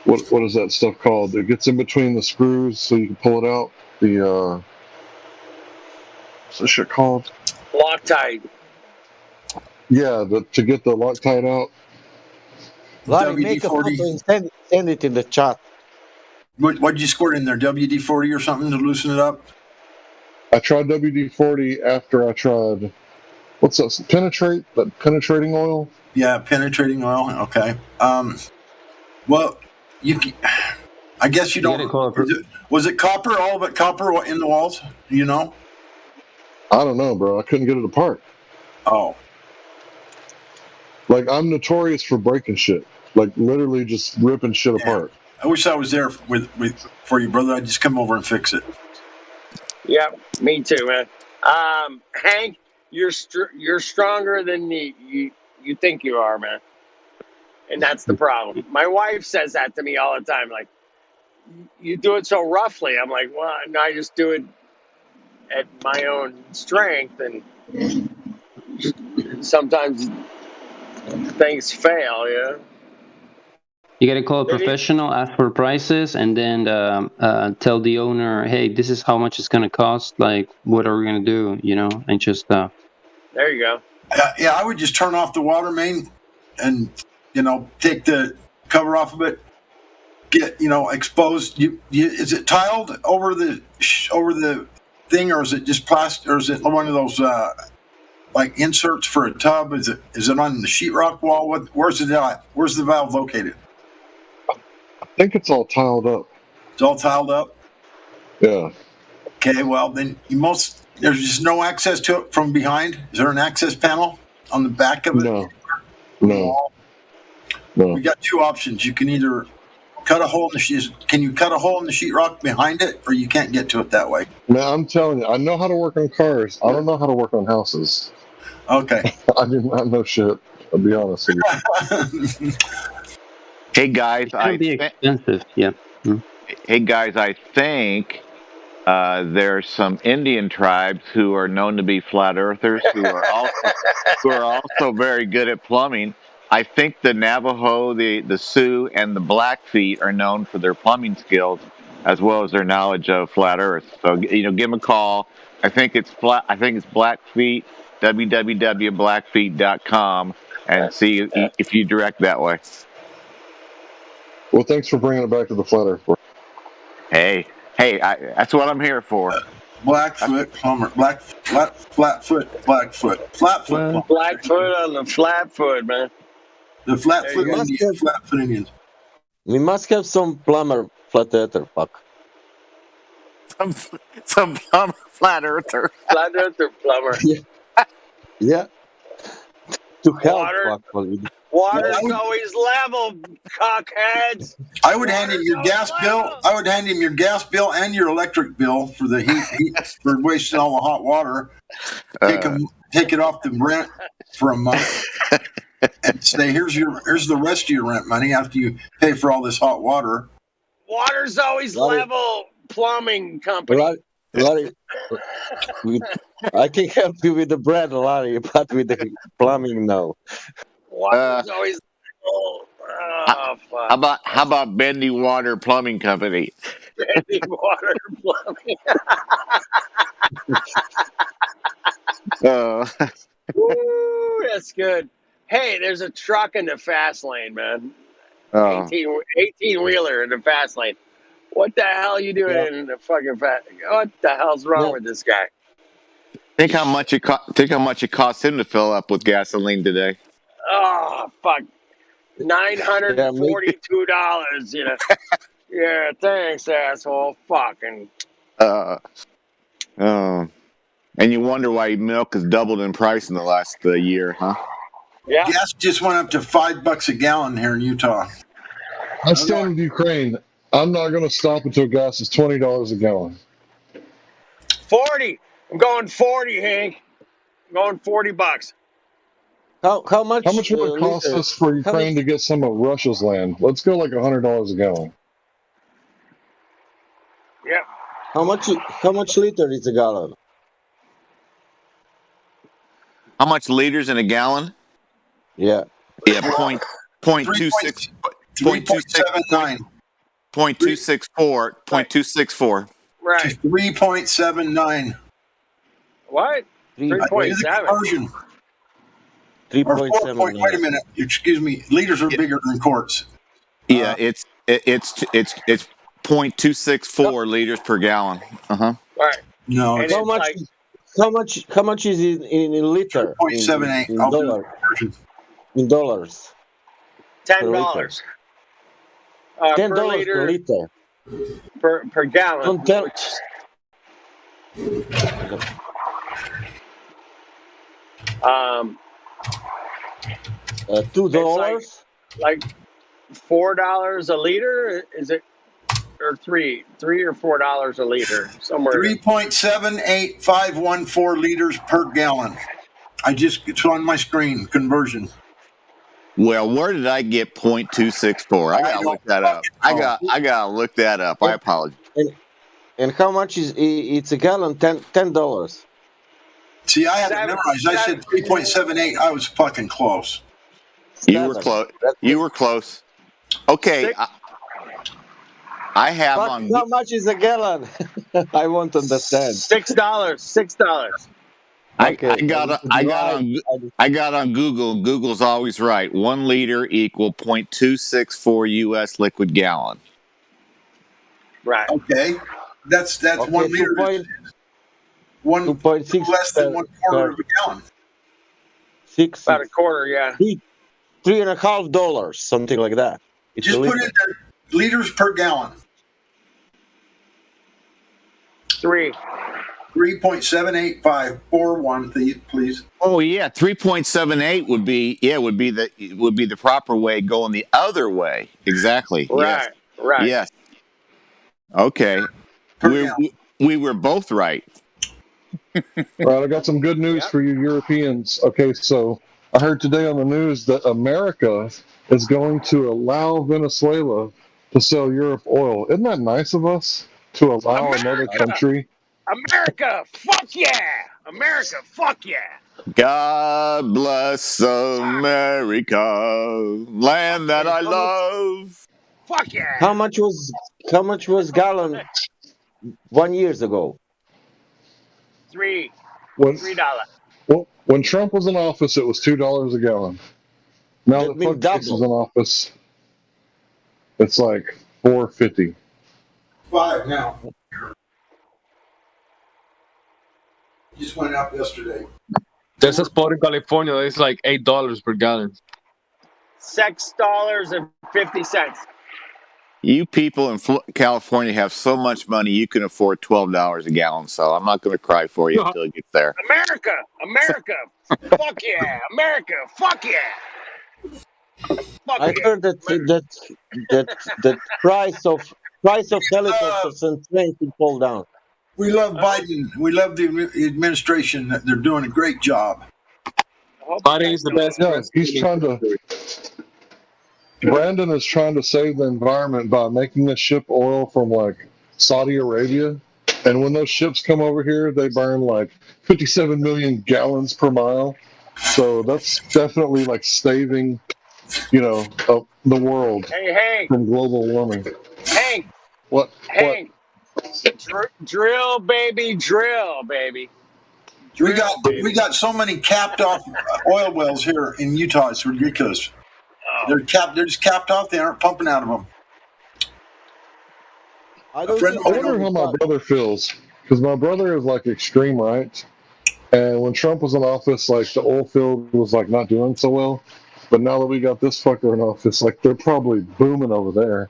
what is that stuff called? It gets in between the screws so you can pull it out. The what's this shit called? Loctite. Yeah, to get the Loctite out. Larry, make a photo and send it in the chat. What did you squirt in there? WD-40 or something to loosen it up? I tried WD-40 after I tried what's that? Penetrating oil. Yeah, penetrating oil. Okay. Well, I guess you don't. Was it copper? All of it copper in the walls? Do you know? I don't know, bro. I couldn't get it apart. Oh. Like, I'm notorious for breaking shit. Like, literally just ripping shit apart. I wish I was there for you, brother. I'd just come over and fix it. Yeah, me too, man. Hank, you're stronger than you think you are, man. And that's the problem. My wife says that to me all the time. Like, you do it so roughly. I'm like, well, no, I just do it at my own strength, and sometimes things fail, yeah. You gotta call a professional, ask for prices, and then tell the owner, hey, this is how much it's gonna cost. Like, what are we gonna do? You know, and just. There you go. Yeah, I would just turn off the water main, and take the cover off of it. Get exposed. Is it tiled over the thing, or is it just plastic, or is it one of those like inserts for a tub? Is it on the sheetrock wall? Where's it at? Where's the valve located? I think it's all tiled up. It's all tiled up? Yeah. Okay, well, then there's just no access to it from behind? Is there an access panel on the back of it? No. We got two options. You can either cut a hole in the sheet. Can you cut a hole in the sheetrock behind it, or you can't get to it that way? Man, I'm telling you, I know how to work on cars. I don't know how to work on houses. Okay. I do not know shit. I'll be honest with you. Hey guys, It could be expensive, yeah. Hey guys, I think there's some Indian tribes who are known to be flat earthers who are also very good at plumbing. I think the Navajo, the Sioux, and the Blackfeet are known for their plumbing skills as well as their knowledge of flat Earth. So give them a call. I think it's Blackfeet, www.blackfeet.com, and see if you direct that way. Well, thanks for bringing it back to the flat Earth. Hey, that's what I'm here for. Blackfoot plumber, Flatfoot. Blackfoot on the Flatfoot, man. The Flatfoot Indians. We must have some plumber flat earther, fuck. Some plumber flat earther. Flat earther plumber. Yeah. To help. Water's always level, cockheads. I would hand him your gas bill. I would hand him your gas bill and your electric bill for the heat for wasting all the hot water. Take it off the rent for a month, and say, here's the rest of your rent money after you pay for all this hot water. Water's always level, plumbing company. Larry, I can help you with the bread, Larry, but with the plumbing, no. Water's always fuck. How about Bendy Water Plumbing Company? Bendy Water Plumbing. Woo, that's good. Hey, there's a truck in the fast lane, man. 18-wheeler in the fast lane. What the hell are you doing in the fucking fast? What the hell's wrong with this guy? Think how much it cost him to fill up with gasoline today. Oh fuck, $942. Yeah, thanks, asshole. Fucking. And you wonder why milk has doubled in price in the last year, huh? Yeah. Gas just went up to $5 a gallon here in Utah. I stand with Ukraine. I'm not going to stop until gas is $20 a gallon. 40. I'm going 40, Hank. I'm going $40. How much? How much would it cost us for Ukraine to get some of Russia's land? Let's go like $100 a gallon. Yeah. How much liter is a gallon? How much liters in a gallon? Yeah. Yeah, point 0.26 3.79. 0.264. Right. 3.79. What? 3.7. Conversion. Or 4 point, wait a minute. Excuse me. Liters are bigger than quarts. Yeah, it's 0.264 liters per gallon. Right. No. And How it's much? like How much is it in liter? 0.78. In I'll do dollars. the In dollars. $10. $10 per liter, per gallon. Don't tell. $2. Like $4 a liter. Is it? Or $3 or $4 a liter somewhere. 3.78514 liters per gallon. It's on my screen. Conversion. Well, where did I get 0.264? I gotta look that up. I gotta look that up. I apologize. And how much is it's a gallon? $10. See, I had it memorized. I said 3.78. I was fucking close. You were close. You were close. Okay. I have But on. how much is a gallon? I want to understand. $6. $6. I got on Google. Google's always right. 1 liter equal 0.264 U.S. liquid gallon. Right. Okay. That's 1 liter. 2.6 less than 1/4 of a gallon. About a quarter, yeah. $3.50, something like that. It's Just put in there liters per gallon. 3.78541, please. Oh yeah, 3.78 would be the proper way going the other way. Exactly. Right. Yes. Right. Yes. Okay. We were both right. All right, I got some good news for you Europeans. Okay, so I heard today on the news that America is going to allow Venezuela to sell Europe oil. Isn't that nice of us to allow another country? America, fuck yeah! America, fuck yeah! God bless America, land that I love. Fuck yeah! How much was gallon 1 year ago? $3. Well, when Trump was in office, it was $2 a gallon. Now that Fuckface is in office, it's like $4.50. $5 now. Just went up yesterday. There's a spot in California that is like $8 per gallon. $6.50. You people in California have so much money you can afford $12 a gallon. So I'm not going to cry for you until it gets there. America, fuck yeah! America, fuck yeah! I heard that the price of helicopters and trains will fall down. We love Biden. We love the administration. They're doing a great job. Biden is the best. Yeah, he's trying to. Brandon is trying to save the environment by making us ship oil from like Saudi Arabia, and when those ships come over here, they burn like 57 million gallons per mile. So that's definitely like saving, the world from global warming. Hank. What? Hank. Drill, baby. We got so many capped off oil wells here in Utah. It's ridiculous. They're just capped off. They aren't pumping out of them. I wonder how my brother feels, because my brother is like extreme right, and when Trump was in office, like the oil field was like not doing so well, but now that we got this fucker in office, like they're probably booming over there.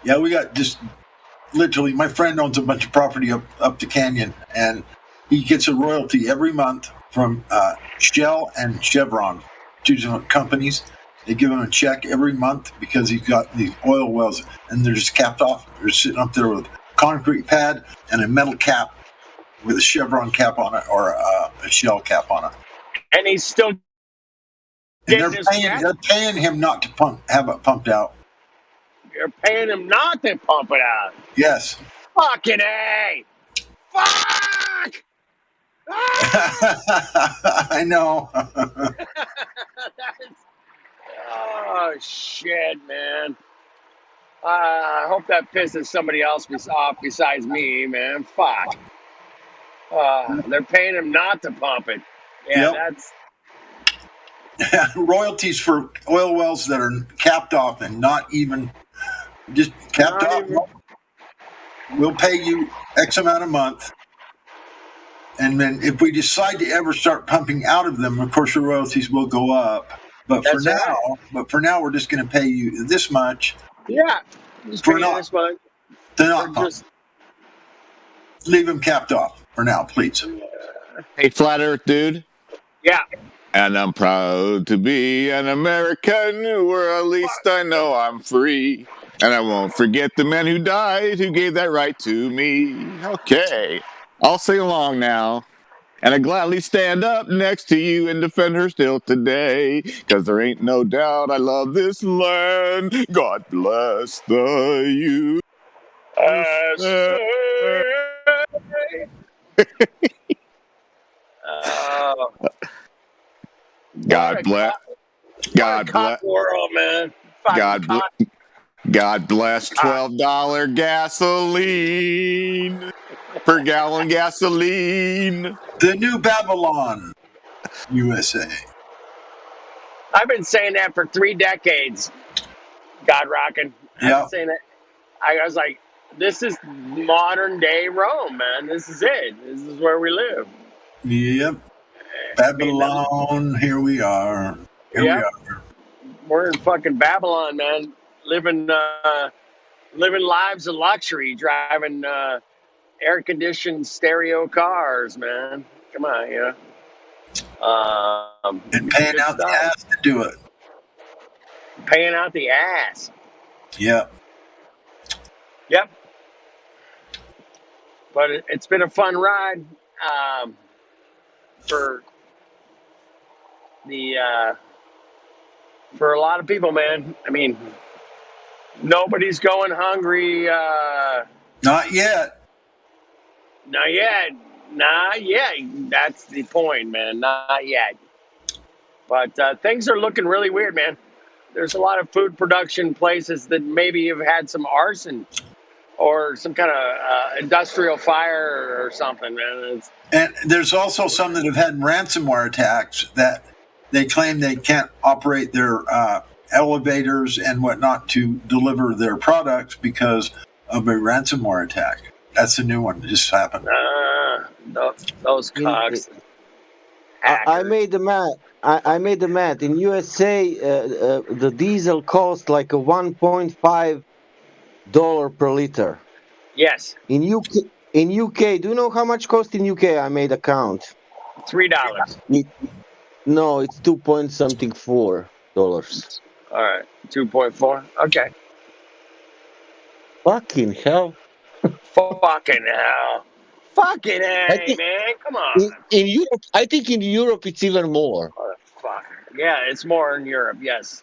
Yeah, we got just literally. My friend owns a bunch of property up the canyon, and he gets a royalty every month from Shell and Chevron, 2 different companies. They give him a check every month because he's got these oil wells, and they're just capped off. They're sitting up there with a concrete pad and a metal cap with a Chevron cap on it or a Shell cap on it. And he's still. And they're paying him not to have it pumped out. You're paying him not to pump it out. Yes. Fucking A. Fuck! I know. Oh shit, man. I hope that pisses somebody else off besides me, man. Fuck. They're paying him not to pump it. Yeah, Yep. that's Royalties for oil wells that are capped off and not even just capped not off. even. We'll pay you X amount a month. And then if we decide to ever start pumping out of them, of course, your royalties will go up. But That's right. for now, we're just going to pay you this much Yeah. Just for paying not this one. to For not pump. just Leave them capped off for now, please. Hey, Flat Earth dude. yeah. And I'm proud to be an American, or at least I know I'm free. And I won't forget the men who died, who gave that right to me. Okay, I'll sing along now. And I gladly stand up next to you and defend her still today. 'Cause there ain't no doubt I love this land. God bless the USA. God bless. God bless. World, man. God bless $12 gasoline per gallon gasoline. The new Babylon, USA. I've been saying that for 3 decades. God rocking. I've been saying that. I was like, this is modern day Rome, man. This is it. This is where we live. Yep. Babylon, here we are. Here we are. We're in fucking Babylon, man. Living lives of luxury, driving air-conditioned stereo cars, man. Come on, you know. And paying out the ass to do it. Paying out the ass. Yep. Yep. But it's been a fun ride for a lot of people, man. I mean, nobody's going hungry. Not yet. Not yet. Not yet. That's the point, man. Not yet. But things are looking really weird, man. There's a lot of food production places that maybe have had some arson or some kind of industrial fire or something, man. And there's also some that have had ransomware attacks that they claim they can't operate their elevators and whatnot to deliver their products because of a ransomware attack. That's a new one that just happened. Those cogs. I made the math. I made the math. In USA, the diesel costs like a $1.5 per liter. Yes. In UK, do you know how much cost in UK? I made a count. $3. No, it's 2.4 dollars. All right, 2.4. Okay. Fucking hell. Fucking hell. Fucking hey, man. Come on. In Europe, I think in Europe it's even more. Oh, fuck. Yeah, it's more in Europe. Yes.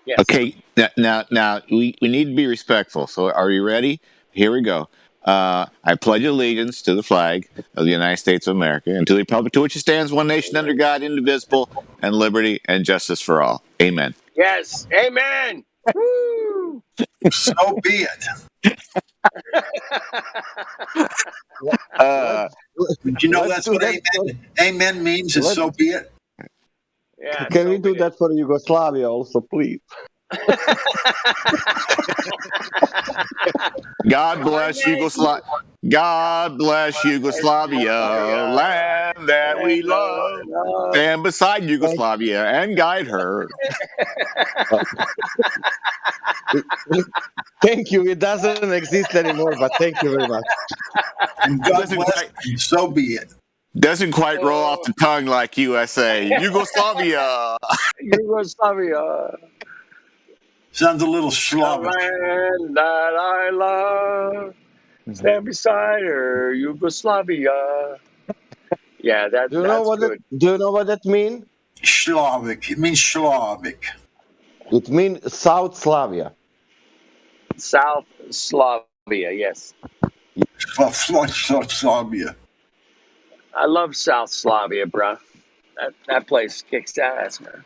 Yes. Okay, now we need to be respectful. So are you ready? Here we go. I pledge allegiance to the flag of the United States of America and to the republic to which it stands, one nation under God, indivisible, and liberty and justice for all. Amen. Yes. Amen. Woo! So be it. Did you know that's what amen means? Is so be it. Yeah. Can we do that for Yugoslavia also, please? God bless Yugoslavia. God bless Yugoslavia, land that we love. Stand beside Yugoslavia and guide her. Thank you. It doesn't exist anymore, but thank you very much. And God bless you, so be it. Doesn't quite roll off the tongue like USA. Yugoslavia. Yugoslavia. Sounds a little Slavic. The land that I love. Stand beside her, Yugoslavia. Yeah, that's good. Do you know what that means? Slavic. It means Slavic. It means South Slavia. South Slavia, yes. Slavia. I love South Slavia, bro. That place kicks ass, man.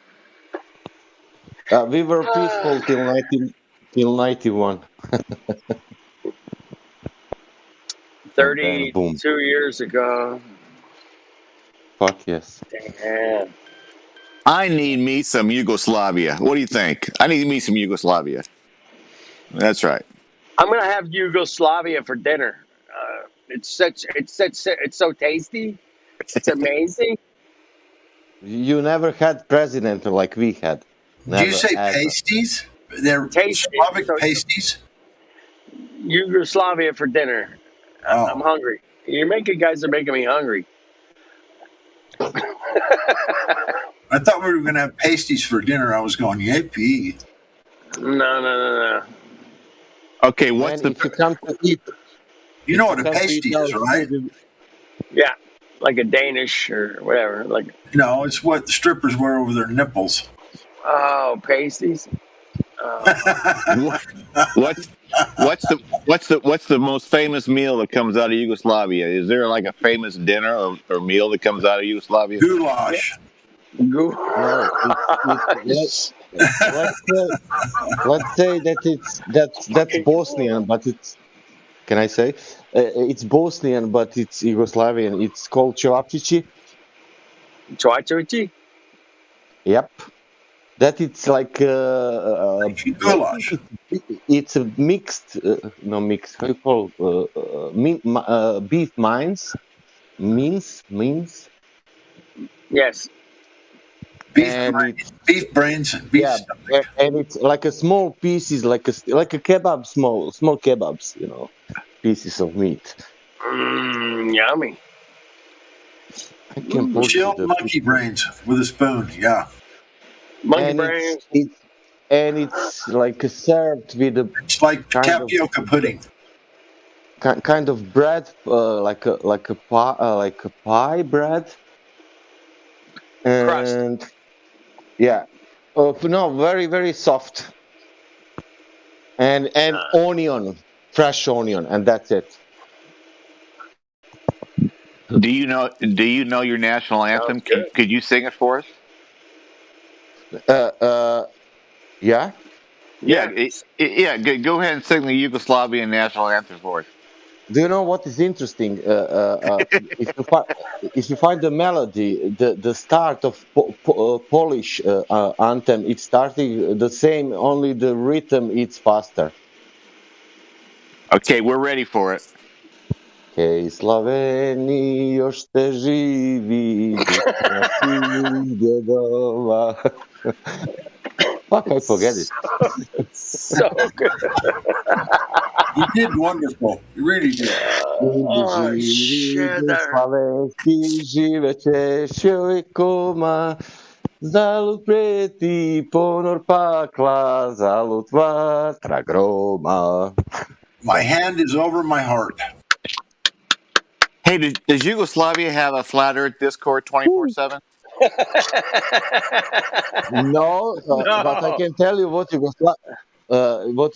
We were peaceful till 91. And then boom. 32 years ago. Fuck yes. Damn. I need me some Yugoslavia. What do you think? I need me some Yugoslavia. That's right. I'm gonna have Yugoslavia for dinner. It's so tasty. It's amazing. You never had president like we had. Never, Do you say ever. pasties? They're Slavic pasties? Yugoslavia for dinner. Oh. I'm hungry. Guys are making me hungry. I thought we were going to have pasties for dinner. I was going, yippee. No. Okay, what's Man, if you come to eat, you know what a pasty is, right? Yeah, like a Danish or whatever. Like no, it's what the strippers wear over their nipples. Oh, pasties. What's the most famous meal that comes out of Yugoslavia? Is there like a famous dinner or meal that comes out of Yugoslavia? Goulash. No, let's say that's Bosnian, but it's. Can I say? It's Bosnian, but it's Yugoslavian. It's called Čevapčići. Čevapčići? Yep. That it's like it's a mixed, no mixed. How you call beef mince? Yes. Beef brains. Yeah, and it's like a small pieces, like a kebab, small kebabs, pieces of meat. Yummy. I can chilled monkey brains with a spoon. Yeah. Monkey brains. It's like served with a. It's like tapioca pudding. Kind of bread, like a pie bread. And crust. Yeah, no, very very soft. And onion, fresh onion, and that's it. Do you know your national anthem? Could you sing it for us? Yeah. Yeah. Go ahead and sing the Yugoslavian national anthem for us. Do you know what is interesting? If you find the melody, the start of Polish anthem, it's starting the same. Only the rhythm it's faster. Okay, we're ready for it. Hej Slaveni, još ste živi, djedova. Fuck, I forget it. So good. You did wonderful. You really did. Oh, shit. Slavenski živeće čovjekoma, zalud prijeti ponor pakla, zalud vatra groma. My hand is over my heart. Hey, does Yugoslavia have a Flat Earth Discord 24/7? No, but I can tell you what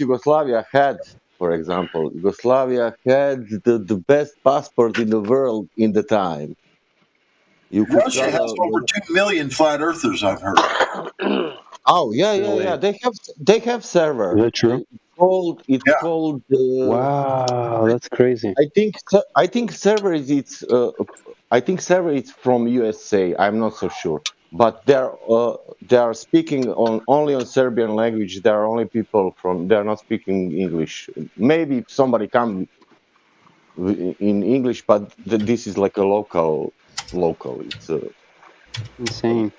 Yugoslavia had. For example, Yugoslavia had the best passport in the world in the time. Russia has over 2 million flat earthers, I've heard. Oh yeah. They have server. Is that true? It's called. Wow, that's crazy. I think server is from USA. I'm not so sure, but they are speaking only on Serbian language. There are only people they are not speaking English. Maybe somebody come in English, but this is like a local. It's insane.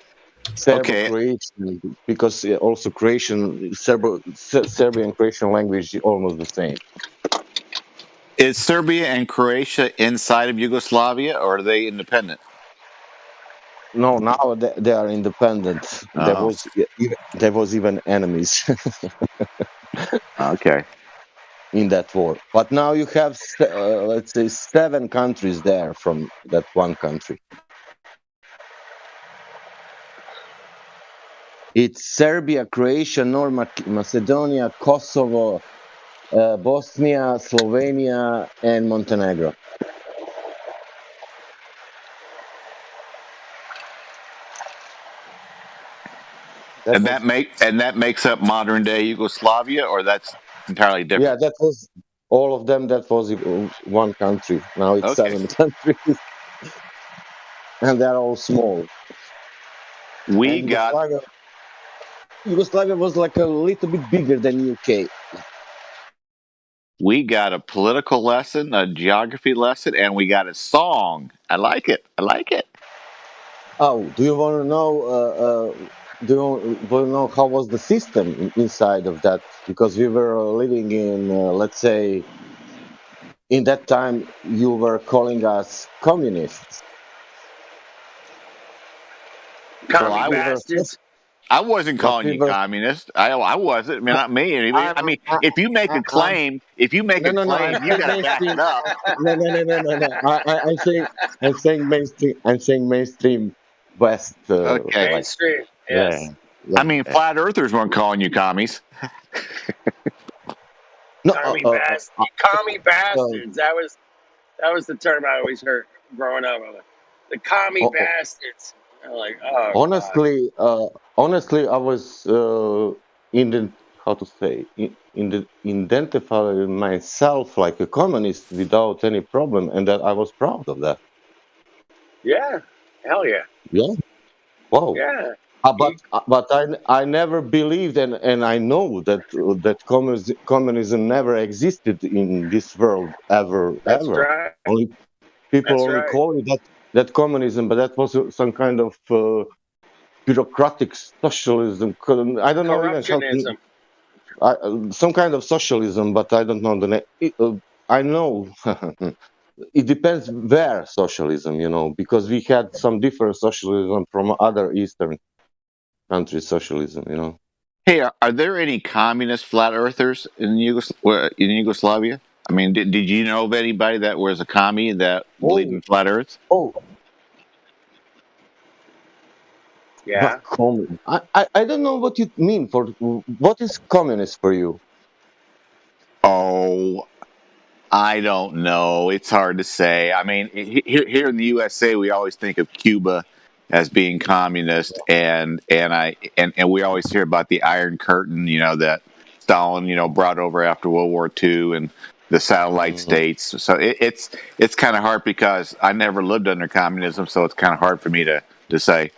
Croatian, because also Serbian Croatian language is almost the same. Is Serbia and Croatia inside of Yugoslavia, or are they independent? No, now they are independent. Oh. There was even enemies. Okay. In that war, but now you have let's say 7 countries there from that one country. It's Serbia, Croatia, North Macedonia, Kosovo, Bosnia, Slovenia, and Montenegro. And that makes up modern day Yugoslavia, or that's entirely different. Yeah, that was all of them. That was one country. Now it's Okay. 7 countries, and they're all small. We got Yugoslavia was like a little bit bigger than UK. We got a political lesson, a geography lesson, and we got a song. I like it. I like it. Oh, do you want to know? Do you want to know how was the system inside of that? Because we were living in, let's say, in that time you were calling us communists. Commie bastards. I wasn't calling you communist. I wasn't. I mean, not me. I mean, if you make a claim, you got to back it up. No. I'm saying mainstream. I'm saying mainstream West. Okay. Mainstream. Yes. I mean, flat earthers weren't calling you commies. No, commie bastards. That was the term I always heard growing up. The commie bastards. I'm like, oh. Honestly, I was identifying myself like a communist without any problem, and that I was proud of that. Yeah. Hell yeah. Yeah. Wow. Yeah. But I never believed, and I know that communism never existed in this world ever. Right. Only people call it that communism, but that was some kind of bureaucratic socialism. I don't know even how some kind of socialism, but I don't know the name. I know. It depends where socialism, because we had some different socialism from other Eastern countries' socialism. Hey, are there any communist flat earthers in Yugoslavia? I mean, did you know of anybody that was a commie that believed in flat Earth? Yeah. I don't know what you mean. What is communist for you? Oh, I don't know. It's hard to say. I mean, here in the USA, we always think of Cuba as being communist, and we always hear about the Iron Curtain, that Stalin, brought over after World War II, and the satellite states. So it's kind of hard because I never lived under communism, so it's kind of hard for me to say.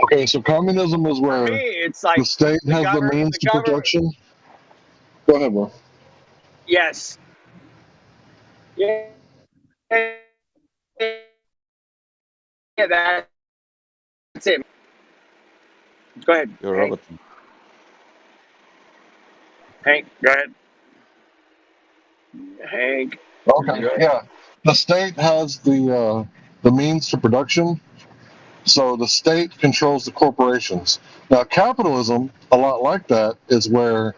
Okay, so communism is where it's like the state has the means to production. Go ahead, bro. Yes. Yeah. Yeah, that's it. Go ahead. You're Robert. Hank, go ahead. Hank. Okay, yeah. The state has the means to production, so the state controls the corporations. Now, capitalism, a lot like that, is where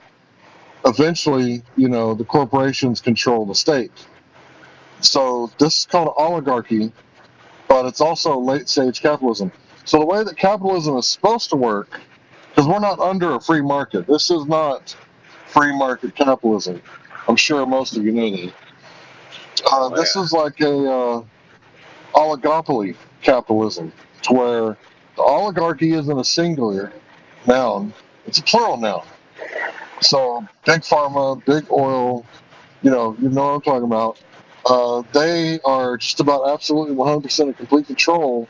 eventually, the corporations control the state. So this is called oligarchy, but it's also late-stage capitalism. So the way that capitalism is supposed to work, because we're not under a free market. This is not free market capitalism. I'm sure most of you know that. This is like a oligopoly capitalism, to where the oligarchy isn't a singular noun, it's a plural noun. So big pharma, big oil, you know what I'm talking about. They are just about absolutely 100% in complete control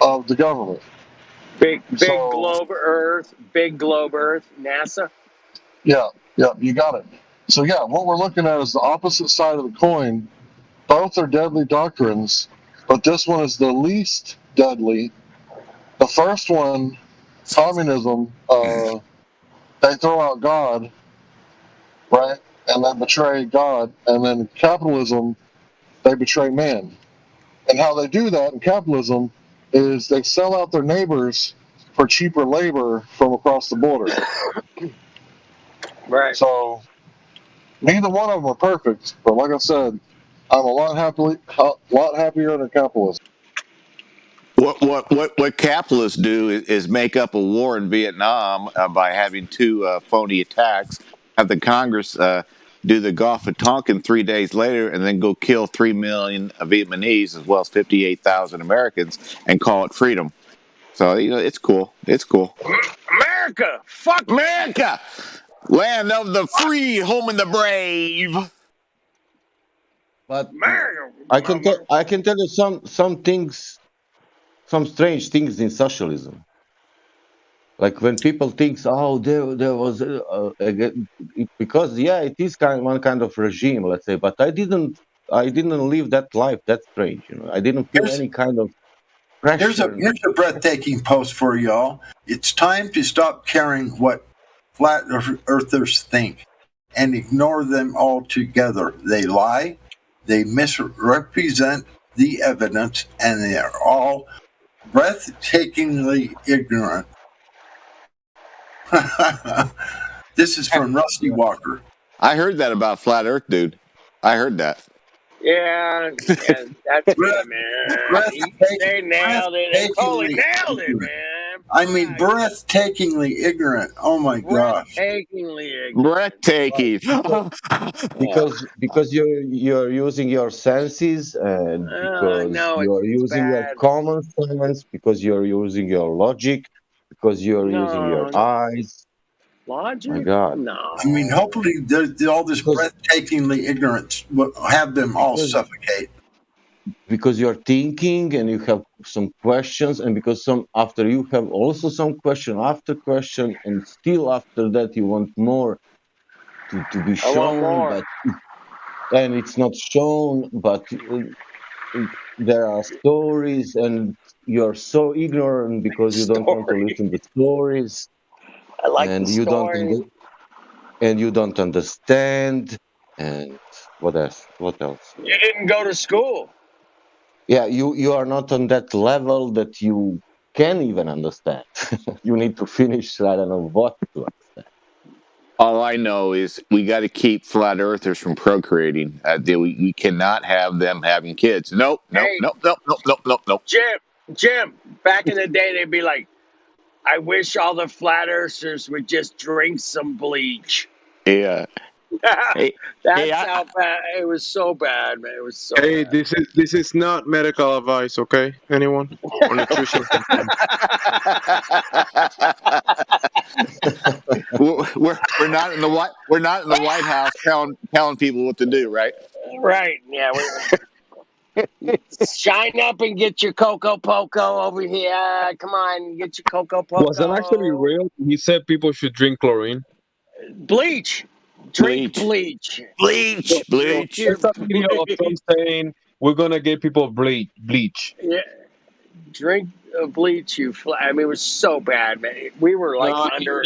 of the government. Big globe Earth, NASA. Yeah, you got it. So yeah, what we're looking at is the opposite side of the coin. Both are deadly doctrines, but this one is the least deadly. The first one, communism, they throw out God, right? And then betray God. And then capitalism, they betray man. And how they do that in capitalism is they sell out their neighbors for cheaper labor from across the border. Right. So neither one of them are perfect, but like I said, I'm a lot happier under capitalism. What capitalists do is make up a war in Vietnam by having two phony attacks, have the Congress do the Gulf of Tonkin 3 days later, and then go kill 3 million Vietnamese as well as 58,000 Americans and call it freedom. So it's cool. It's cool. America, fuck America, land of the free, home of the brave. But America. I can tell you some things, some strange things in socialism. Like when people think, oh, there was because it is one kind of regime, let's say. But I didn't live that life. That's strange, I didn't feel any kind of Here's pressure. a breathtaking post for y'all. It's time to stop caring what flat earthers think and ignore them altogether. They lie, they misrepresent the evidence, and they are all breathtakingly ignorant. This is from Rusty Walker. I heard that about flat Earth, dude. I heard that. Yeah, that's it, man. They nailed it. They totally nailed it, man. I mean, breathtakingly ignorant. Oh my gosh. Breathtakingly ignorant. Breathtaking. because you're using your senses, and because you're using your common sense, because you're using your logic, because you're using your eyes. Logic? My God. No. I mean, hopefully all this breathtakingly ignorance will have them all suffocate. Because you're thinking and you have some questions, and because after you have also some question after question, and still after that you want more to be shown, and it's not shown, but there are stories, and you're so ignorant because you don't want to listen to stories. I like and the you story. you don't understand. And what else? You didn't go to school. Yeah, you are not on that level that you can even understand. You need to finish, I don't know what to understand. All I know is we got to keep flat earthers from procreating. We cannot have them having kids. Nope. Jim, back in the day, they'd be like, I wish all the flat earthers would just drink some bleach. Yeah. That's how bad it was. So bad, man. It was so Hey, bad. this is not medical advice, okay? Anyone? Or nutrition. we're not in the White House telling people what to do, right? Right. Yeah. Shine up and get your Coco Poco over here. Come on, get your Coco Poco. Was that actually real? He said people should drink chlorine. Bleach. Drink bleach. Bleach. There's a video of Trump saying we're gonna give people bleach. Yeah. Drink bleach, you flat. I mean, it was so bad, man. We were like under.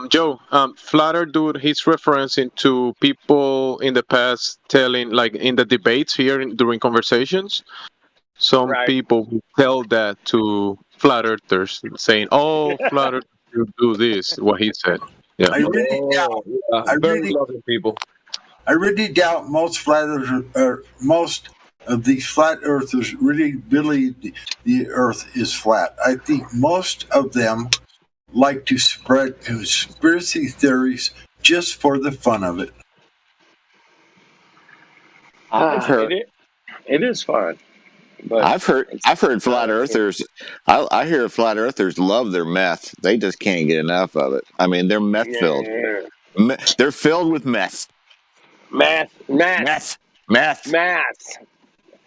Joe, Flatter dude, he's referencing to people in the past telling, like in the debates here during conversations, some people who tell that to flat earthers, saying, "Oh, flat earthers do this," what he said. Yeah, I really doubt. very loving people. I really doubt most most of these flat earthers really believe the Earth is flat. I think most of them like to spread conspiracy theories just for the fun of it. It is fun. But I've heard flat earthers. I hear flat earthers love their meth. They just can't get enough of it. I mean, they're meth filled. They're filled with meth. Math.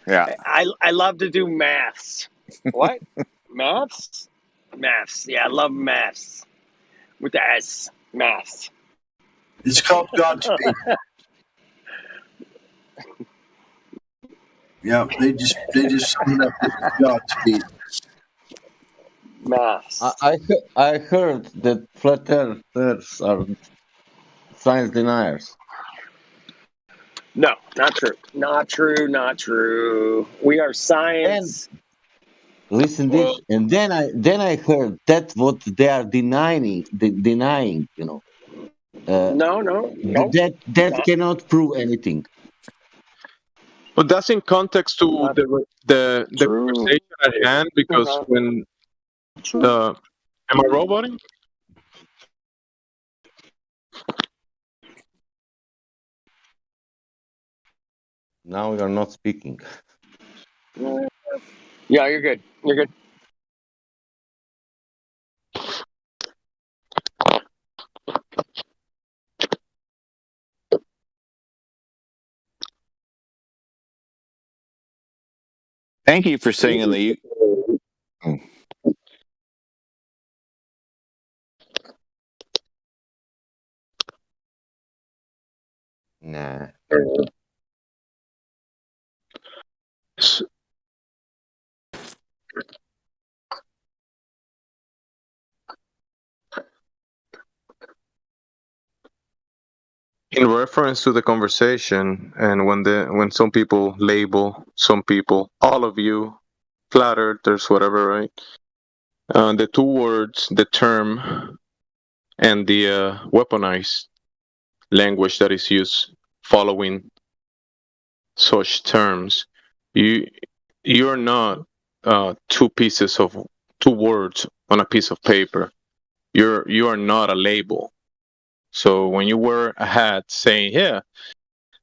Yeah. I love to do maths. What? Maths? Maths. Yeah, I love maths. With the S. Maths. It's called Godspeed. Yeah, they just summed up with Godspeed. Maths. I heard that flat earthers are science deniers. No, not true. Not true. We are science. Listen this, and then I heard that what they are denying, No. That cannot prove anything. But that's in context to the conversation at hand, because when am I roboting? Now you're not speaking. Yeah, you're good. You're good. Thank you for singing the. Nah. In reference to the conversation, and when some people label some people, all of you, flat earthers, whatever, right? The two words, the term, and the weaponized language that is used following such terms, you're not two words on a piece of paper. You are not a label. So when you wear a hat saying, "Yeah,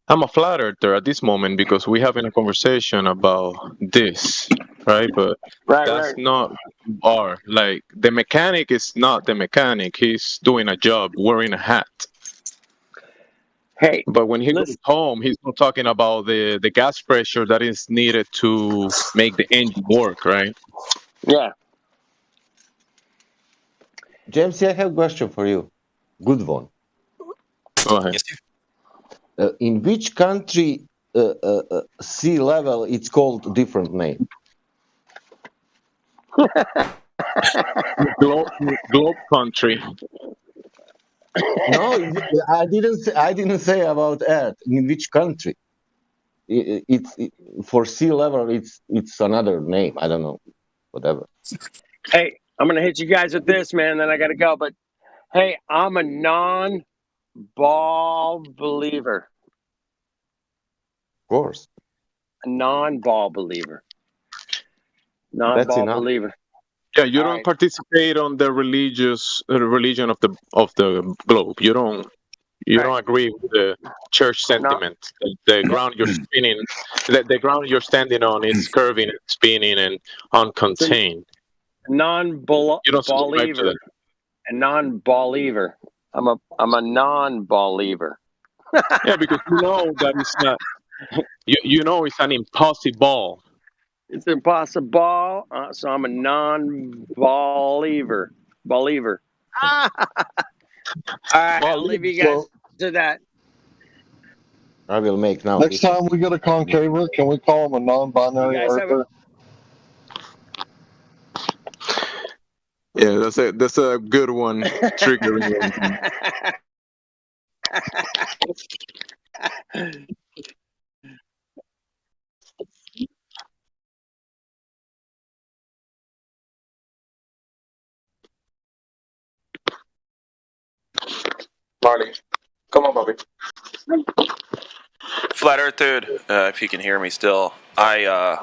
I'm a flat earther at this moment because we're having a conversation about this," right? But that's not who you are. Like, the mechanic is not the mechanic. He's doing a job wearing a hat. Hey, but when he goes home, he's not talking about the gas pressure that is needed to make the engine work, right? Yeah. James, I have a question for you. Good one. Go ahead. In which country sea level it's called different name? Globe country. No, I didn't say about Earth. In which country? For sea level, it's another name. I don't know, whatever. Hey, I'm gonna hit you guys with this, man. Then I gotta go. But hey, I'm a non-ball believer. Of course. A non-ball believer. Non-ball believer. Yeah, you don't participate on the religion of the globe. You don't agree with the church sentiment. The ground you're spinning, the ground you're standing on is curving and spinning and uncontained. You don't subscribe to Non-believer. that. A non-believer. I'm a non-believer. Yeah, because you know that it's not. You know it's an impossible. It's impossible. So I'm a non-believer. Believer. All right, I'll leave you guys to that. I will make now. Next time we get a concaver, can we call him a non-binary earther? Yeah, that's a good one. Triggering. Marley, come on, Bobby. Flat Earth dude, if you can hear me still, I'm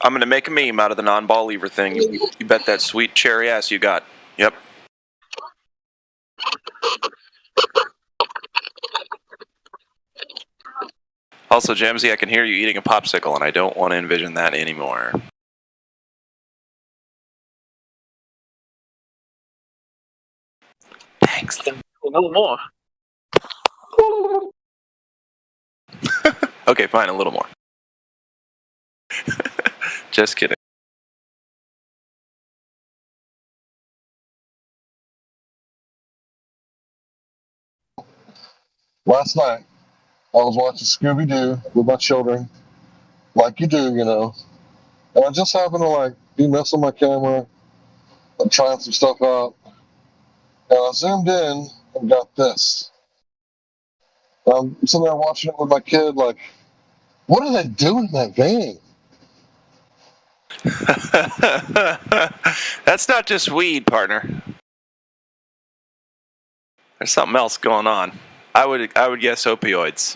gonna make a meme out of the non-ball lever thing. You bet that sweet cherry ass you got. Yep. Also, Jamsey, I can hear you eating a popsicle, and I don't want to envision that anymore. Thanks. A little more. Okay, fine, a little more. Just kidding. Last night, I was watching Scooby-Doo with my children, like you do, you know. And I just happened to be messing with my camera, and trying some stuff out. And I zoomed in and got this. I'm sitting there watching it with my kid, like, what are they doing in that van? That's not just weed, partner. There's something else going on. I would guess opioids.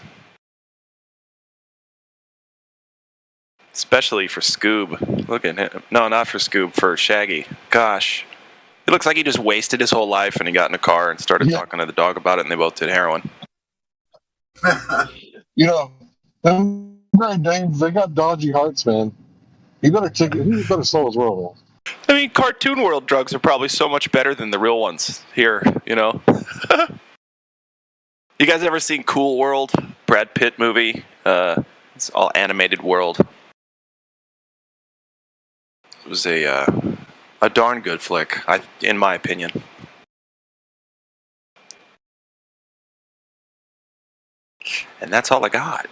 Especially for Scoob. Look at him. No, not for Scoob, for Shaggy. Gosh. It looks like he just wasted his whole life and he got in a car and started talking to the dog about it and they both did heroin. You know, them Great Danes, they got dodgy hearts, man. He better slow his roll. I mean, cartoon world drugs are probably so much better than the real ones here, you know? You guys ever seen Cool World? Brad Pitt movie? It's all animated world. It was a darn good flick, in my opinion. And that's all I got.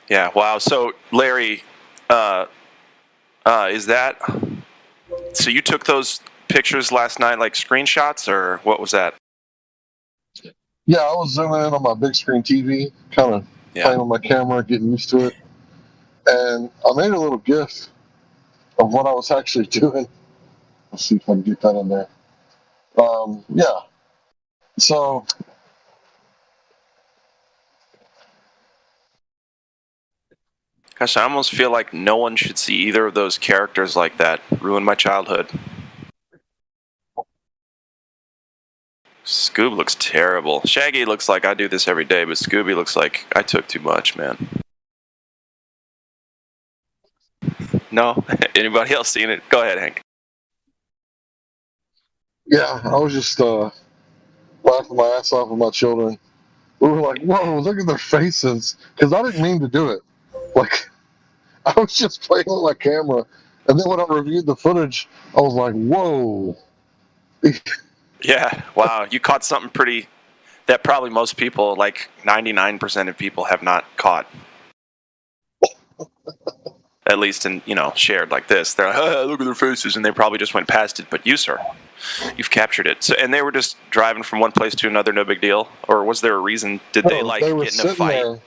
Yeah, wow. So, Larry, is that... So you took those pictures last night, like screenshots, or what was that? Yeah, I was zooming in on my big screen TV, kind of playing with my camera, getting used to it. And I made a little GIF of what I was actually doing. Let's see if I can get that in there. Yeah. So... Gosh, I almost feel like no one should see either of those characters like that. Ruined my childhood. Scoob looks terrible. Shaggy looks like I do this every day, but Scooby looks like I took too much, man. No? Anybody else seen it? Go ahead, Hank. Yeah, I was just laughing my ass off with my children. We were like, whoa, look at their faces. Because I didn't mean to do it. Like, I was just playing with my camera. And then when I reviewed the footage, I was like, whoa. Yeah, wow. You caught something pretty... that probably most people, like 99% of people, have not caught. At least in, shared like this. They're like, oh, look at their faces, and they probably just went past it. But you, sir, you've captured it. So, and they were just driving from one place to another, no big deal? Or was there a reason? Did they, get in a fight?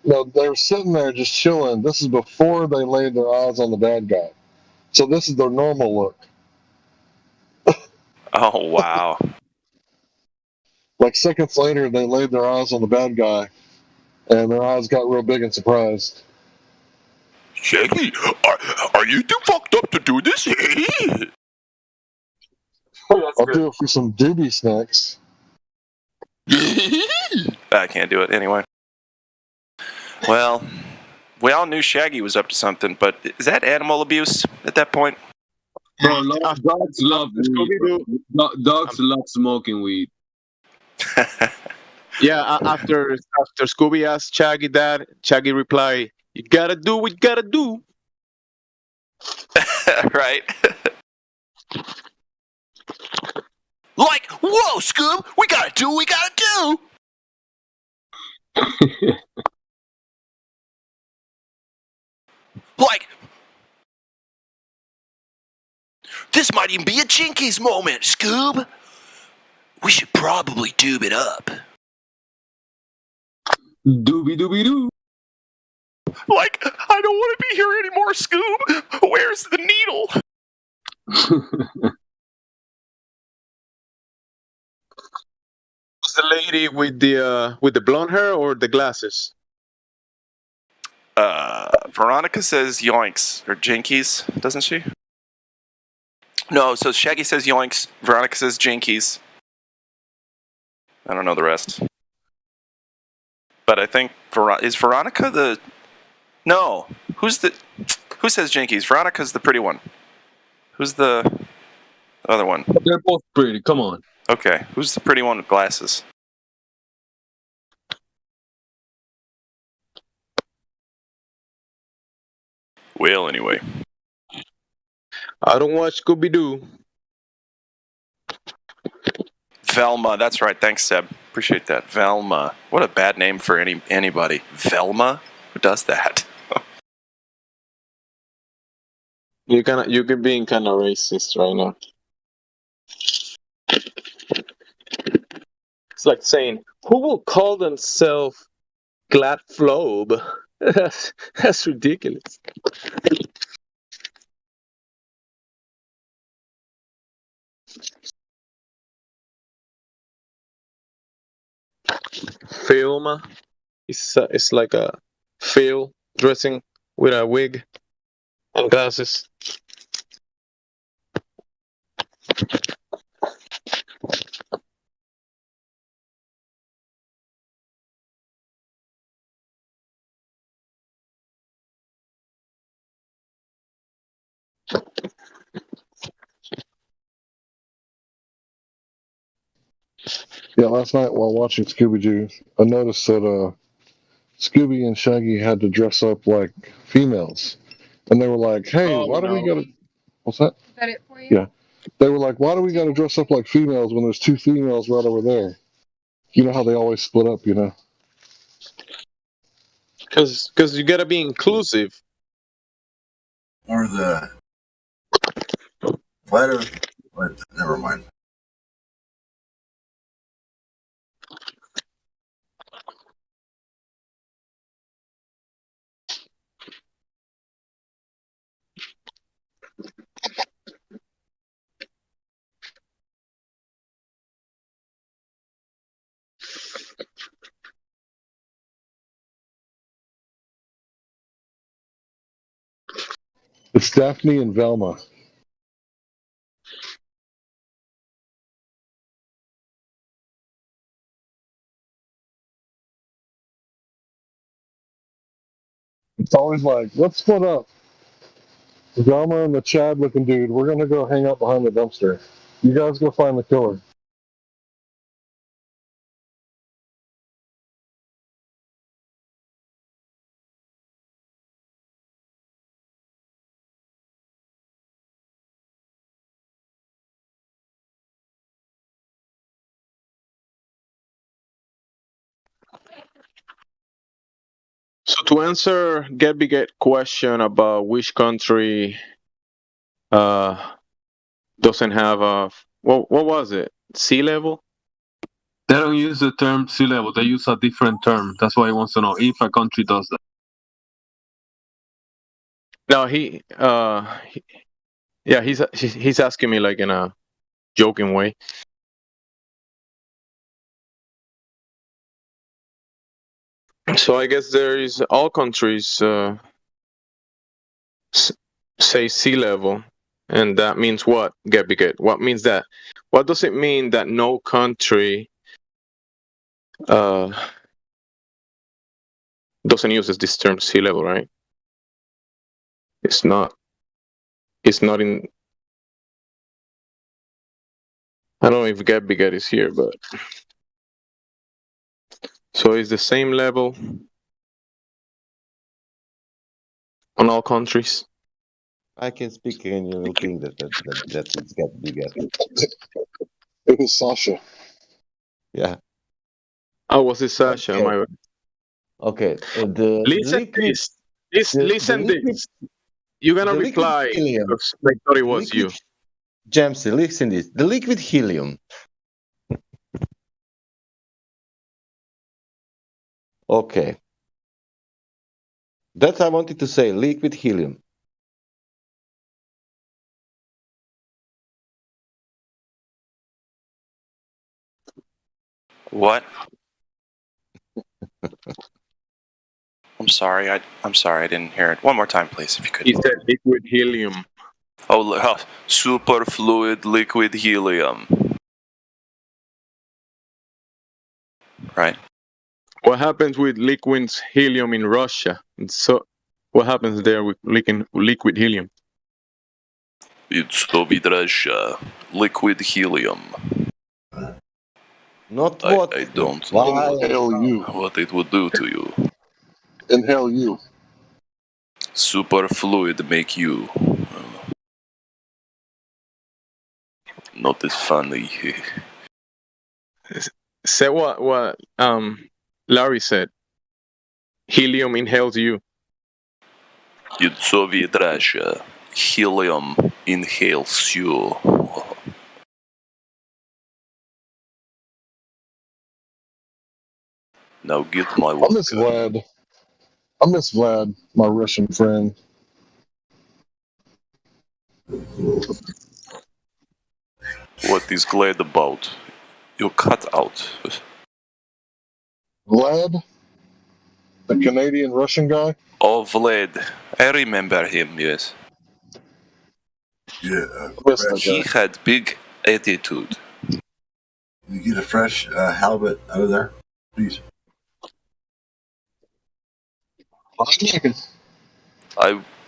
No, they were sitting there just chilling. This is before they laid their eyes on the bad guy. So this is their normal look. Oh, wow. Like seconds later, they laid their eyes on the bad guy, and their eyes got real big and surprised. Shaggy, are you too fucked up to do this? I'll do it for some doobie snacks. I can't do it anyway. Well, we all knew Shaggy was up to something, but is that animal abuse at that point? Bro, dogs love weed. Dogs love smoking weed. Yeah, after Scooby asked Shaggy that, Shaggy replied, "You gotta do what you gotta do." Right? Like, whoa, Scoob, we gotta do what we gotta do. Like, this might even be a Jinkies moment, Scoob. We should probably doob it up. Doobie doobie doo. Like, I don't want to be here anymore, Scoob. Where's the needle? Was the lady with the blonde hair or the glasses? Veronica says yoinks, or jinkies, doesn't she? No, so Shaggy says yoinks, Veronica says jinkies. I don't know the rest. But I think, is Veronica the... No, who says jinkies? Veronica's the pretty one. Who's the other one? They're both pretty, come on. Okay, who's the pretty one with glasses? Well, anyway. I don't watch Scooby-Doo. Velma, that's right. Thanks, Seb. Appreciate that. Velma. What a bad name for anybody. Velma? Who does that? You're being kind of racist right now. It's like saying, who will call themselves Glad Flobe? That's ridiculous. Filma. It's like a Phil dressing with a wig and glasses. Yeah, last night while watching Scooby Doo, I noticed that Scooby and Shaggy had to dress up like females, and they were like, "Hey, Oh why do we no. gotta?" What's that? Is that it for you? Yeah, they were like, "Why do we gotta dress up like females when there's two females right over there?" You know how they always split up, you know? Because you gotta be inclusive. Or the flat Earth. What? Never mind. It's Daphne and Velma. It's always like, let's split up. Velma and the Chad looking dude, we're gonna go hang out behind the dumpster. You guys go find the killer. So to answer Get Biget question about which country doesn't have a what was it? Sea level? They don't use the term sea level. They use a different term. That's why he wants to know if a country does that. No, yeah, he's asking me like in a joking way. So I guess there is all countries say sea level, and that means what? Get Biget. What means that? What does it mean that no country doesn't use this term sea level, right? It's not in. I don't know if Get Biget is here, but so it's the same level on all countries. I can speak and you will think that it's Get Biget. It was Sasha. Yeah. Oh, was it Sasha? Okay. Am I... Okay. Listen this. You're gonna reply because I thought it was you. Jamesy, listen this. The liquid helium. Okay. That's I wanted to say, liquid helium. What? I'm sorry. I'm sorry. I didn't hear it. One more time, please, if you could. He said liquid helium. Oh, superfluid liquid helium. Right. What happens with liquid helium in Russia? So, what happens there with liquid helium? It's Soviet Russia. Liquid helium. Not what. I don't know you. What it would do to you. Inhale you. Superfluid make you. Not as funny. Say what Larry said. Helium inhales you. In Soviet Russia, helium inhales you. Now get my vodka. I miss Vlad, my Russian friend. What is glad about? You cut out. Vlad? The Canadian Russian guy? Oh, Vlad. I remember him, yes. Yeah. He had big attitude. You get a fresh halibut out of there, please.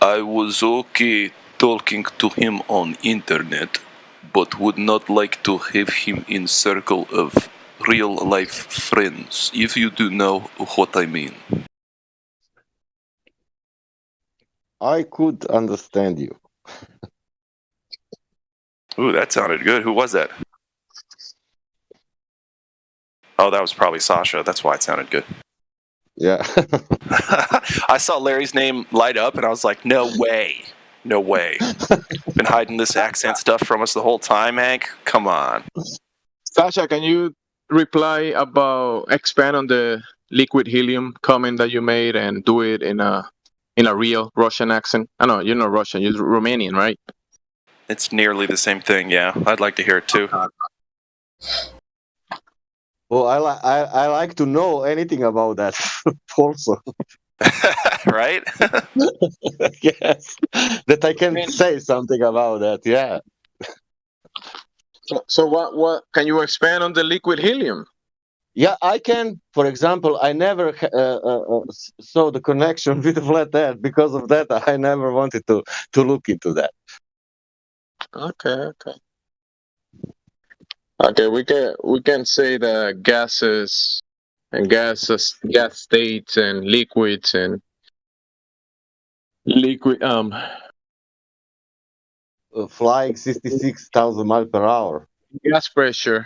I was okay talking to him on internet, but would not like to have him in circle of real-life friends, if you do know what I mean. I could understand you. Ooh, that sounded good. Who was that? Oh, that was probably Sasha. That's why it sounded good. Yeah. I saw Larry's name light up, and I was like, no way. No way. Been hiding this accent stuff from us the whole time, Hank? Come on. Sasha, can you expand on the liquid helium comment that you made and do it in a real Russian accent? I know you're not Russian, you're Romanian, right? It's nearly the same thing, yeah. I'd like to hear it too. Well, I like to know anything about that also. Right? Yes, that I can say something about that. Yeah. So what can you expand on the liquid helium? Yeah, I can. For example, I never saw the connection with the flat Earth. Because of that, I never wanted to look into that. Okay. We can say that gases and gas states and liquids and liquid flying 66,000 miles per hour. Gas pressure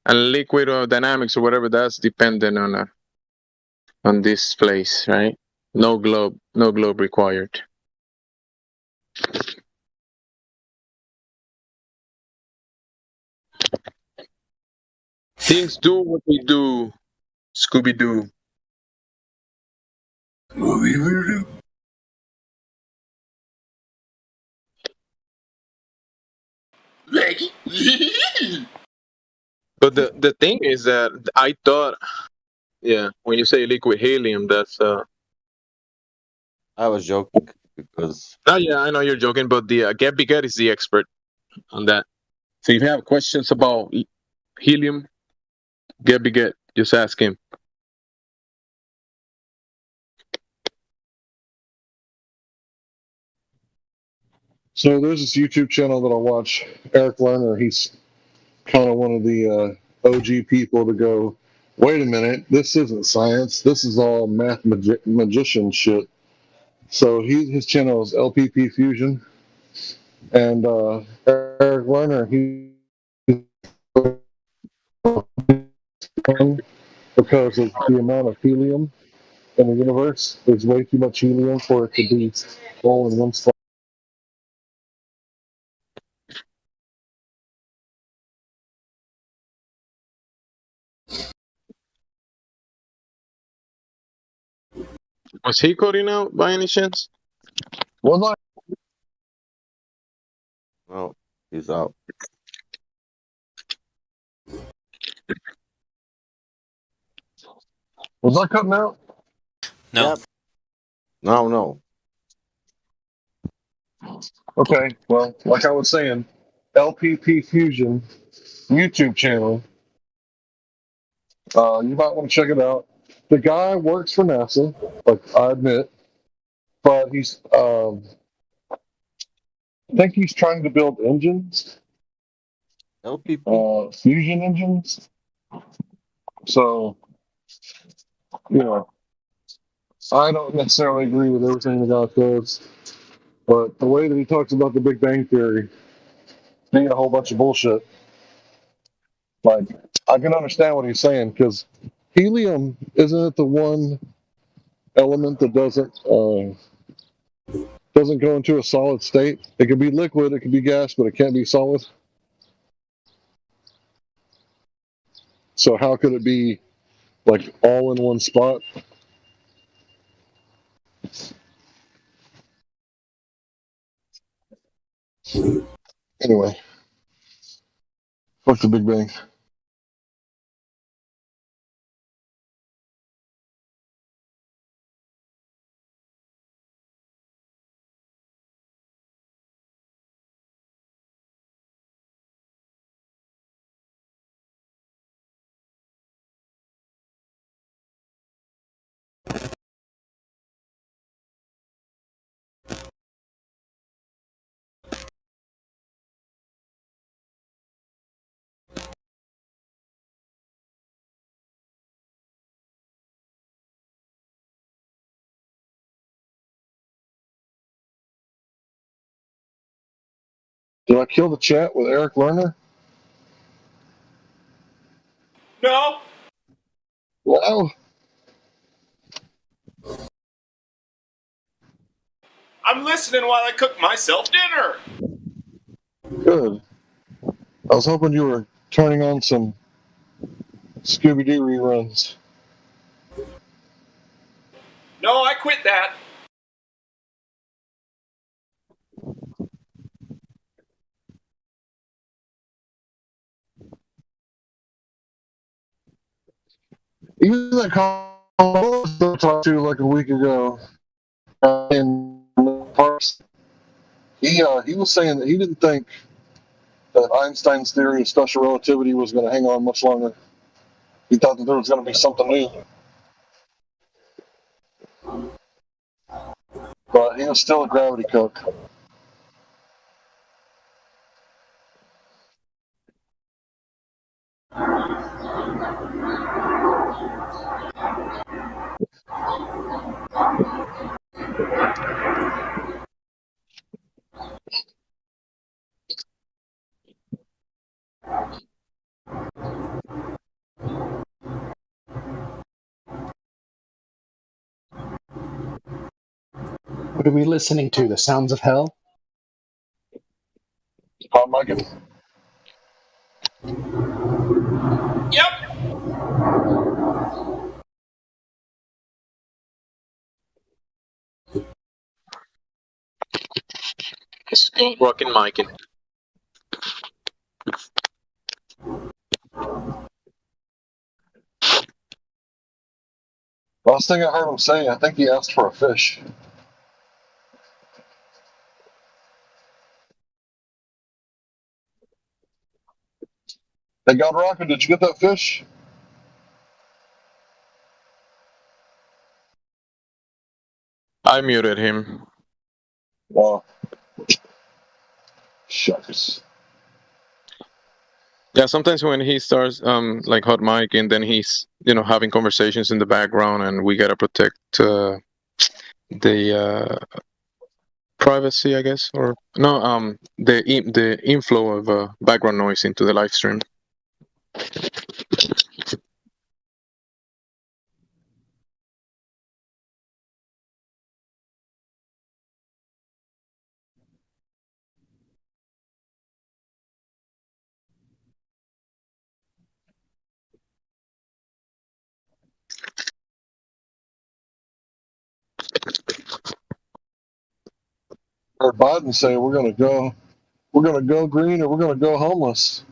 and liquid dynamics or whatever, that's dependent on this place, right? No globe required. Things do what they do, Scooby-Doo. Scooby-Doo. But the thing is that I thought, yeah, when you say liquid helium, that's I was joking because. Oh yeah, I know you're joking, but the Get Biget is the expert on that. So if you have questions about helium, Get Biget, just ask him. So there's this YouTube channel that I watch, Eric Lerner. He's kind of one of the OG people to go, wait a minute, this isn't science. This is all math magician shit. So his channel is LPP Fusion. And Eric Lerner, because of the amount of helium in the universe, there's way too much helium for it to be all in one spot. Was he coding out by any chance? Was I? No, he's out. Was I cutting out? No. Yep. No. Okay, well, like I was saying, LPP Fusion YouTube channel. You might want to check it out. The guy works for NASA, like I admit, but he's I think he's trying to build engines, LPP fusion engines. So, I don't necessarily agree with everything the guy says, but the way that he talks about the Big Bang Theory being a whole bunch of bullshit, like I can understand what he's saying because helium isn't it the one element that doesn't go into a solid state? It can be liquid, it can be gas, but it can't be solid. So how could it be like all in one spot? Anyway, fuck the Big Bang. Did I kill the chat with Eric Lerner? No. Wow. I'm listening while I cook myself dinner. Good. I was hoping you were turning on some Scooby-Doo reruns. No, I quit that. Even that call I talked to like a week ago in parks, he was saying that he didn't think that Einstein's theory of special relativity was going to hang on much longer. He thought that there was going to be something new. But he was still a gravity cook. What are we listening to? The Sounds of Hell? Tom Michael. Yep. Rockin' Mike. Last thing I heard him say, I think he asked for a fish. Hey, God Rocket, did you get that fish? I muted him. Wow. Shucks. Yeah, sometimes when he starts like hot mic and then he's having conversations in the background and we gotta protect the privacy, I guess, or no, the inflow of background noise into the live stream. Heard Biden say we're gonna go green or we're gonna go homeless.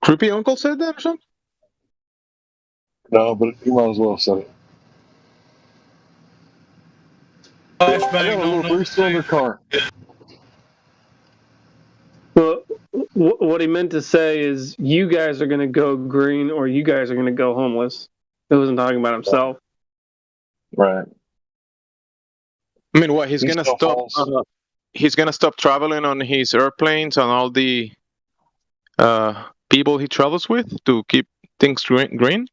Creepy Uncle said that or something? No, but he might as well have said it. I got a little 3-cylinder car. Well, what he meant to say is, you guys are going to go green, or you guys are going to go homeless. He wasn't talking about himself. Right. I mean, what he's gonna stop? He's gonna stop traveling on his airplanes and all the people he travels with to keep things green.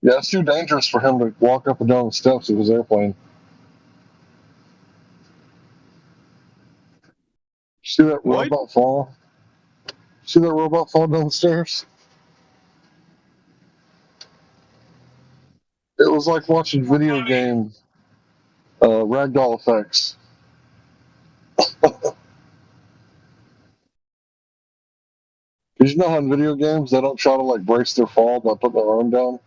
Yeah, it's too dangerous for him to walk up and down the steps of his airplane. See that robot fall? See that robot fall down the stairs? It was like watching video game ragdoll effects. Because you know how in video games they don't try to like brace their fall by putting their arm down?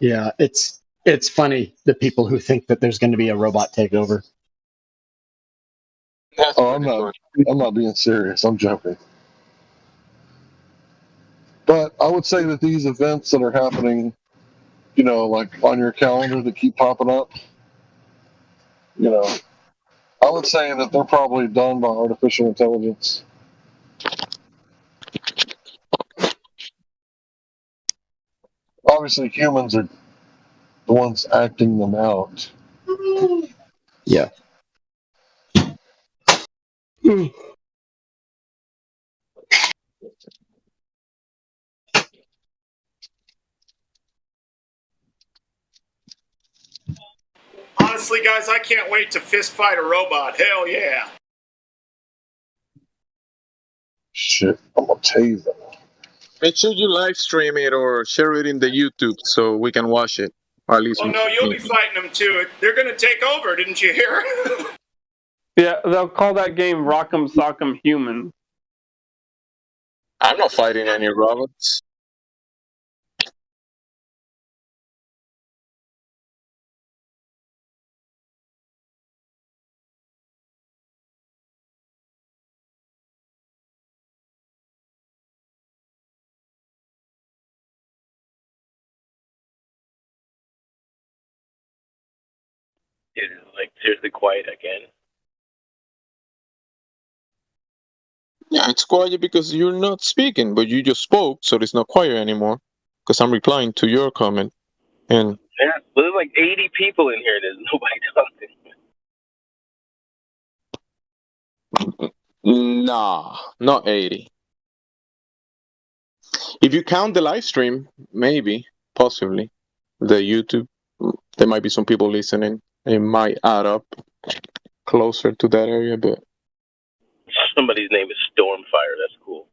Yeah, it's funny, the people who think that there's going to be a robot takeover. Oh, I'm not being serious. I'm joking. But I would say that these events that are happening, like on your calendar that keep popping up, I would say that they're probably done by artificial intelligence. Obviously, humans are the ones acting them out. Yeah. Honestly, guys, I can't wait to fist fight a robot. Hell yeah. Shit, I'm gonna tase them. Make sure you live stream it or share it in the YouTube so we can watch it. Or at least Well, no, you'll be fighting them too. They're going to take over, didn't you hear? Yeah, they'll call that game Rock'em Sock'em Human. I'm not fighting any robots. It's like seriously quiet again. Yeah, it's quiet because you're not speaking, but you just spoke, so it's not quiet anymore. Because I'm replying to your comment. And Yeah, but there's like 80 people in here. There's nobody talking. nah, not 80. If you count the live stream, maybe, possibly, the YouTube, there might be some people listening. It might add up closer to that area, but Somebody's name is Stormfire. That's cool.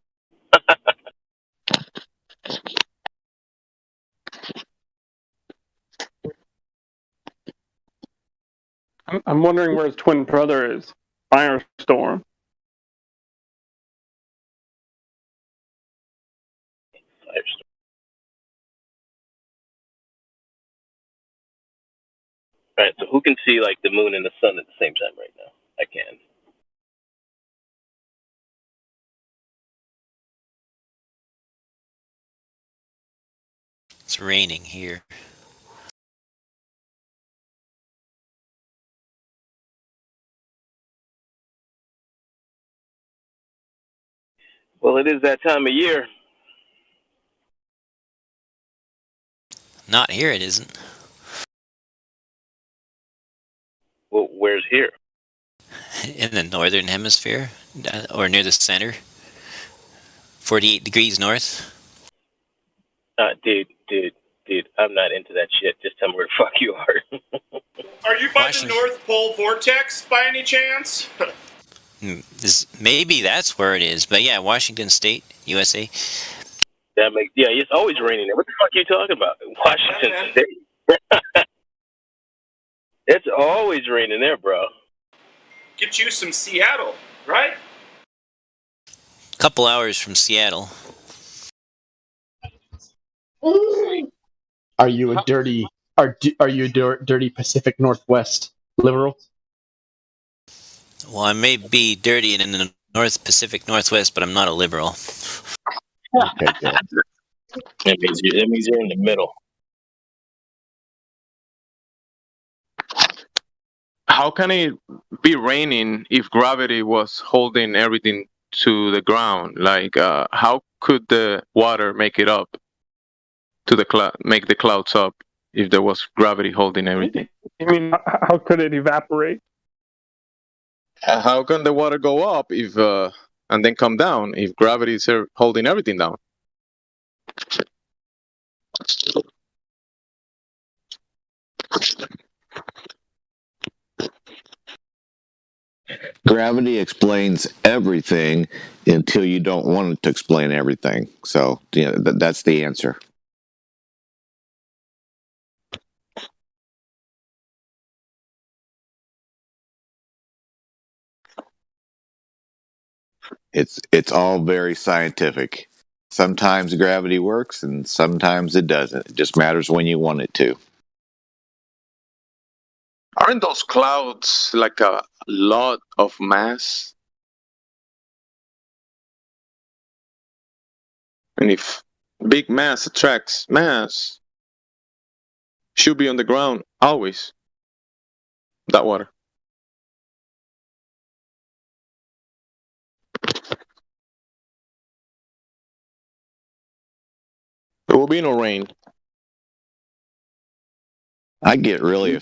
I'm wondering where his twin brother is. Firestorm. All right, so who can see like the moon and the sun at the same time right now? I can. It's raining here. Well, it is that time of year. Not here, it isn't. Well, where's here? In the northern hemisphere, or near the center. 48 degrees north. Dude, I'm not into that shit. Just tell me where the fuck you are. Are you by the North Pole Vortex by any chance? Maybe that's where it is, but yeah, Washington State, USA. That makes it's always raining there. What the fuck are you talking about? Washington State. It's always raining there, bro. Get you some Seattle, right? Couple hours from Seattle. Are you a dirty? Are you a dirty Pacific Northwest liberal? Well, I may be dirty in the North Pacific Northwest, but I'm not a liberal. Okay, good. That means you're in the middle. how can it be raining if gravity was holding everything to the ground? Like, how could the water make it up to the cloud, make the clouds up if there was gravity holding everything? I mean, how could it evaporate? How can the water go up if and then come down if gravity is holding everything down? Gravity explains everything until you don't want it to explain everything. So, you know, that's the answer. It's all very scientific. Sometimes gravity works and sometimes it doesn't. It just matters when you want it to. Aren't those clouds like a lot of mass? And if big mass attracts mass, should be on the ground always. That water. There will be no rain. I get really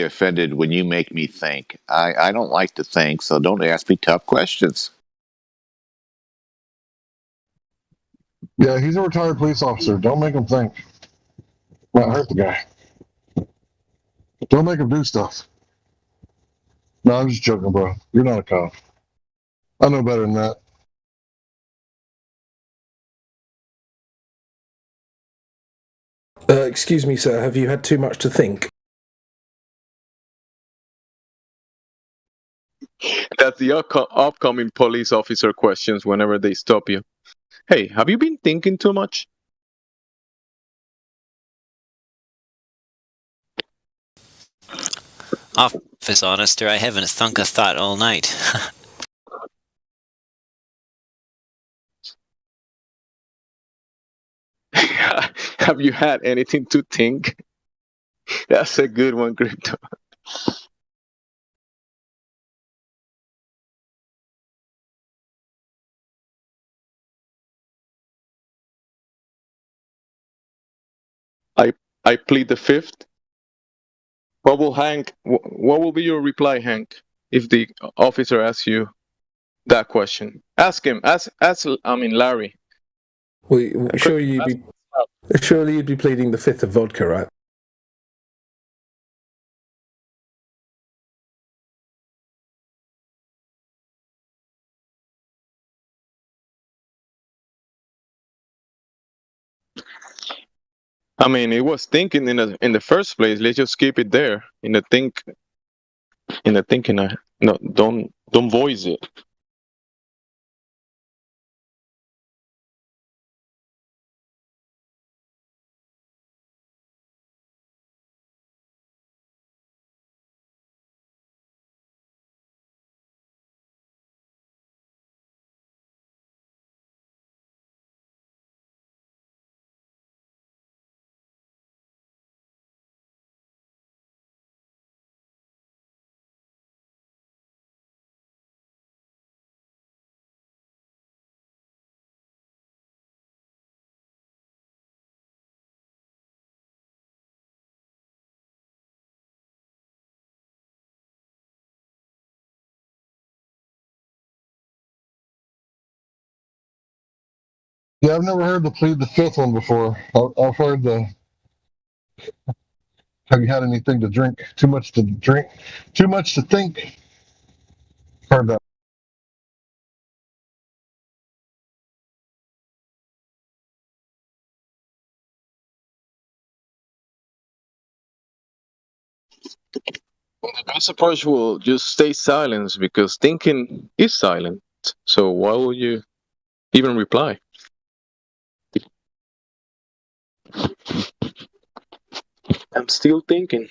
offended when you make me think. I don't like to think, so don't ask me tough questions. Yeah, he's a retired police officer. Don't make him think. Might hurt the guy. Don't make them do stuff. No, I'm just joking, bro. You're not a cop. I know better than that. Excuse me, sir. Have you had too much to think? That's the upcoming police officer questions whenever they stop you. Hey, have you been thinking too much? Office honester, I haven't thunk a thought all night. Have you had anything to think? That's a good one, Crypto. I plead the fifth. What will be your reply, Hank, if the officer asks you that question? Ask him. Ask. Larry. Surely you'd be pleading the fifth of vodka, right? I mean, it was thinking in the first place. Let's just keep it there in the thinking. No, don't voice it. Yeah, I've never heard the plead the fifth one before. I've heard the. Have you had anything to drink? Too much to drink? Too much to think? Heard that. The best approach will just stay silent because thinking is silent. So why will you even reply? I'm still thinking.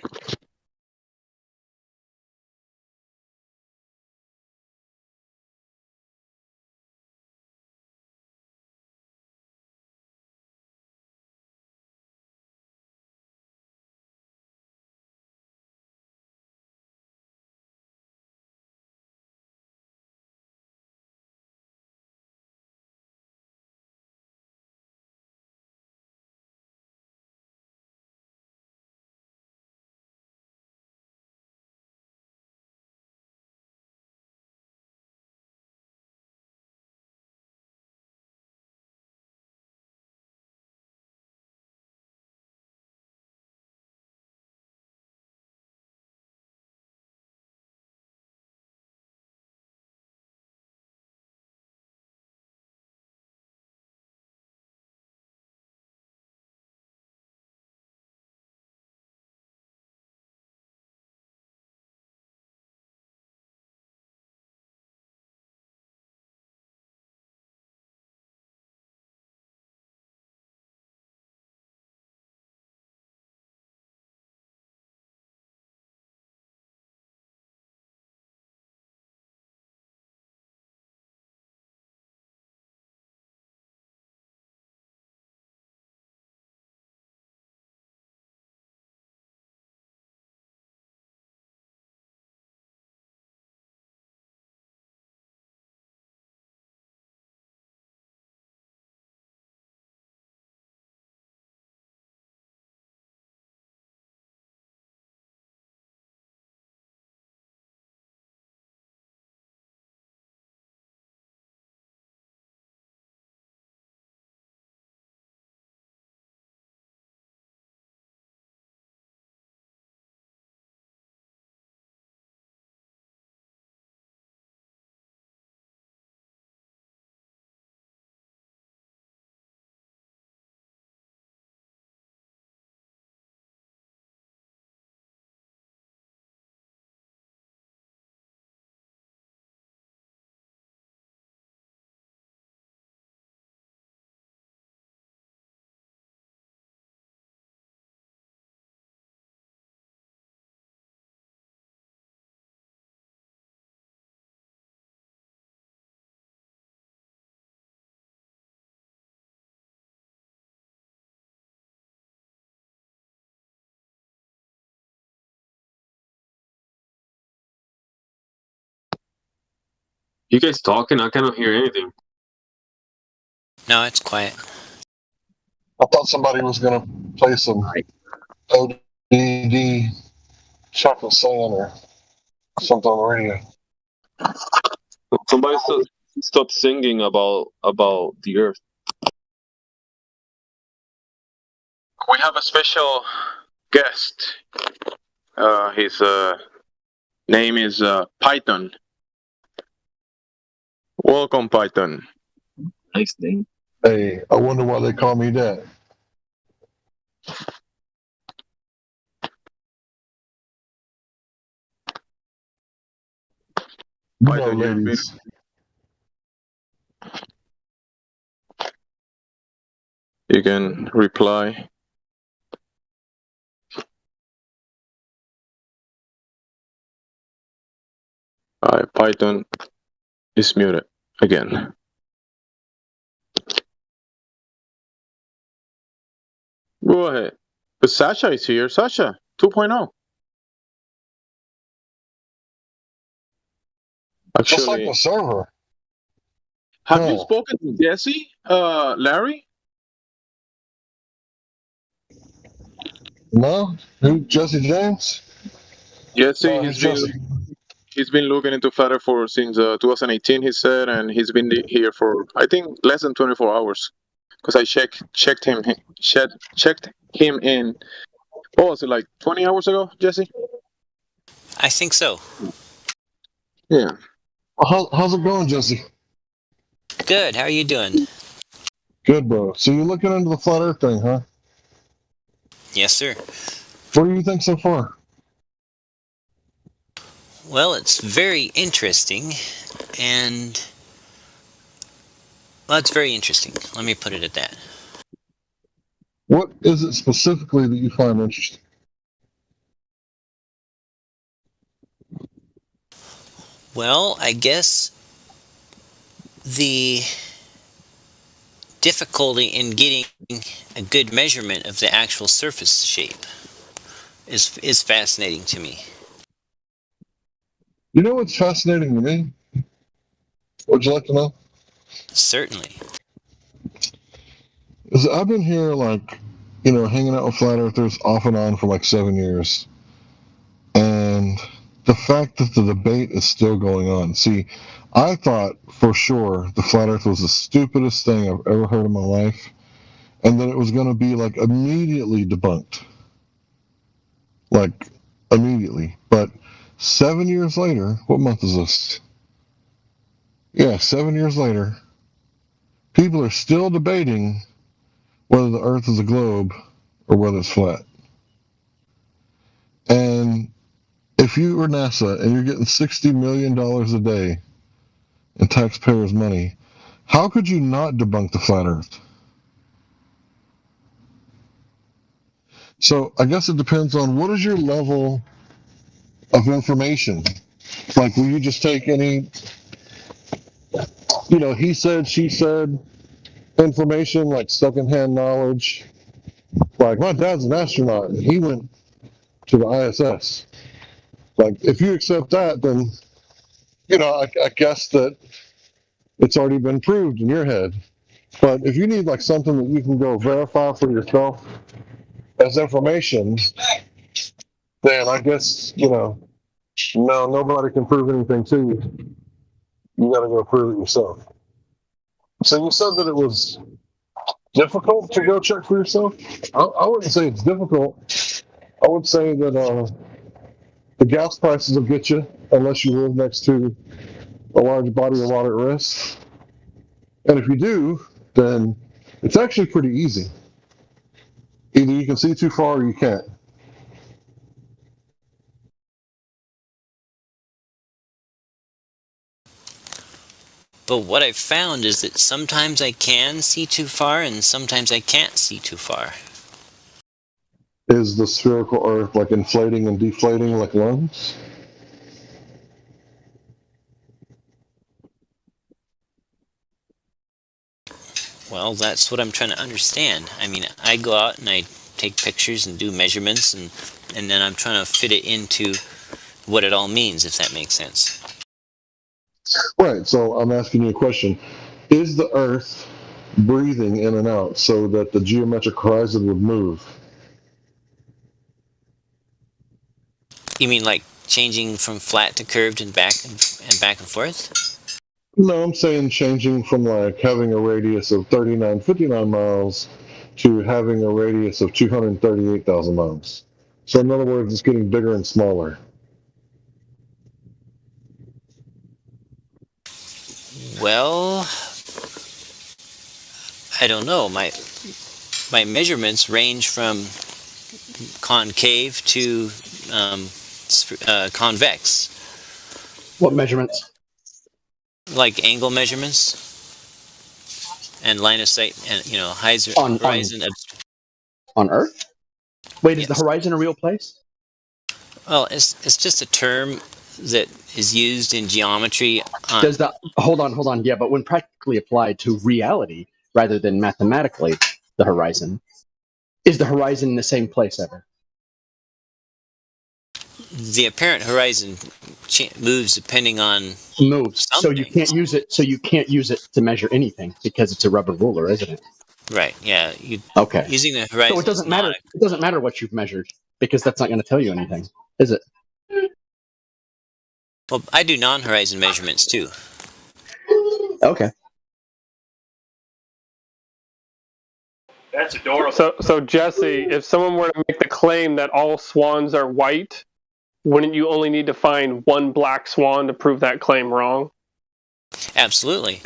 You guys talking? I cannot hear anything. No, it's quiet. I thought somebody was gonna play some ODD Chocolate Sand or something on the radio. Somebody stop singing about the Earth. We have a special guest. His name is Python. Welcome, Python. Nice name. Hey, I wonder why they call me that. You know, ladies. You can reply. Python is muted again. Go ahead. But Sasha is here. Sasha 2.0. Actually, Just like the server. Have you spoken to Jesse, Larry? No? Who? Jesse James? Jesse, Jesse? He's been looking into Flat Earth since 2018, he said, and he's been here for, I think, less than 24 hours. Because I checked him in. Oh, was it like 20 hours ago, Jesse? I think so. Yeah. How's it going, Jesse? Good. How are you doing? Good, bro. So you're looking into the Flat Earth thing, huh? Yes, sir. What do you think so far? Well, it's very interesting, and well, it's very interesting. Let me put it at that. What is it specifically that you find interesting? Well, I guess the difficulty in getting a good measurement of the actual surface shape is fascinating to me. You know what's fascinating to me? Would you like to know? Certainly. Is I've been here, like, you know, hanging out with flat earthers off and on for like 7 years. And the fact that the debate is still going on. See, I thought for sure the flat earth was the stupidest thing I've ever heard in my life. And that it was going to be like immediately debunked. Like, immediately. But 7 years later, what month is this? Yeah, 7 years later, people are still debating whether the Earth is a globe or whether it's flat. And if you were NASA and you're getting $60 million a day in taxpayers' money, how could you not debunk the flat Earth? So I guess it depends on what is your level of information. Like, will you just take any, you know, he said, she said information, like secondhand knowledge? Like, my dad's an astronaut and he went to the ISS. Like, if you accept that, then, you know, I guess that it's already been proved in your head. But if you need like something that you can go verify for yourself as information, then I guess, you know, no, nobody can prove anything to you. You got to go prove it yourself. So you said that it was difficult to go check for yourself? I wouldn't say it's difficult. I would say that the gas prices will get you unless you live next to a large body of water at rest. And if you do, then it's actually pretty easy. Either you can see too far or you can't. But what I've found is that sometimes I can see too far and sometimes I can't see too far. Is the spherical Earth like inflating and deflating like lungs? Well, that's what I'm trying to understand. I mean, I go out and I take pictures and do measurements and then I'm trying to fit it into what it all means, if that makes sense. Right. So I'm asking you a question: is the Earth breathing in and out so that the geometric horizon would move? You mean like changing from flat to curved and back and forth? No, I'm saying changing from like having a radius of 3959 miles to having a radius of 238,000 miles. So in other words, it's getting bigger and smaller. Well, I don't know. My measurements range from concave to convex. What measurements? Like angle measurements and line of sight, and horizon. On Earth? Wait, is the horizon a real place? Well, it's just a term that is used in geometry. Does that hold on? Yeah, but when practically applied to reality rather than mathematically, the horizon is the horizon in the same place ever? The apparent horizon moves depending on moves. something. So you can't use it. So you can't use it to measure anything because it's a rubber ruler, isn't it? Right. Yeah. Okay. Using the horizon. So it doesn't matter. It doesn't matter what you've measured because that's not going to tell you anything, is it? Well, I do non-horizon measurements too. Okay. That's adorable. So Jesse, if someone were to make the claim that all swans are white, wouldn't you only need to find one black swan to prove that claim wrong? Absolutely.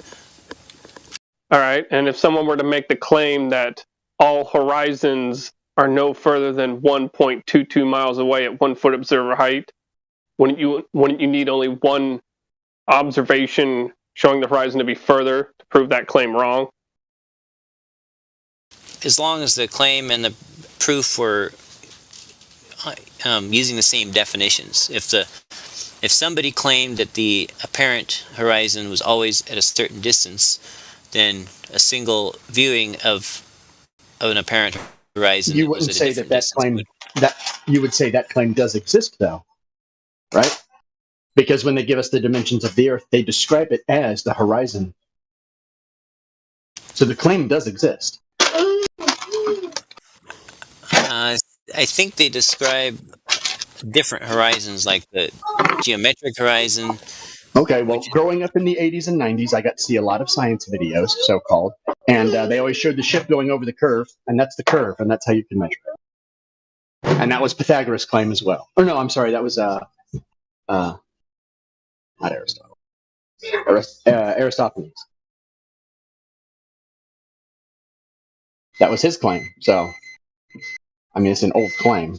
All right. And if someone were to make the claim that all horizons are no further than 1.22 miles away at 1 foot observer height, wouldn't you need only one observation showing the horizon to be further to prove that claim wrong? As long as the claim and the proof were using the same definitions. If somebody claimed that the apparent horizon was always at a certain distance, then a single viewing of an apparent horizon. You wouldn't say that claim you would say that claim does exist, though, right? Because when they give us the dimensions of the Earth, they describe it as the horizon. So the claim does exist. I think they describe different horizons, like the geometric horizon. Okay, well, growing up in the 80s and 90s, I got to see a lot of science videos, so-called, and they always showed the ship going over the curve, and that's the curve, and that's how you can measure it. And that was Pythagoras' claim as well. Or no, I'm sorry, that was not Aristotle. Aristophanes. That was his claim. So, I mean, it's an old claim.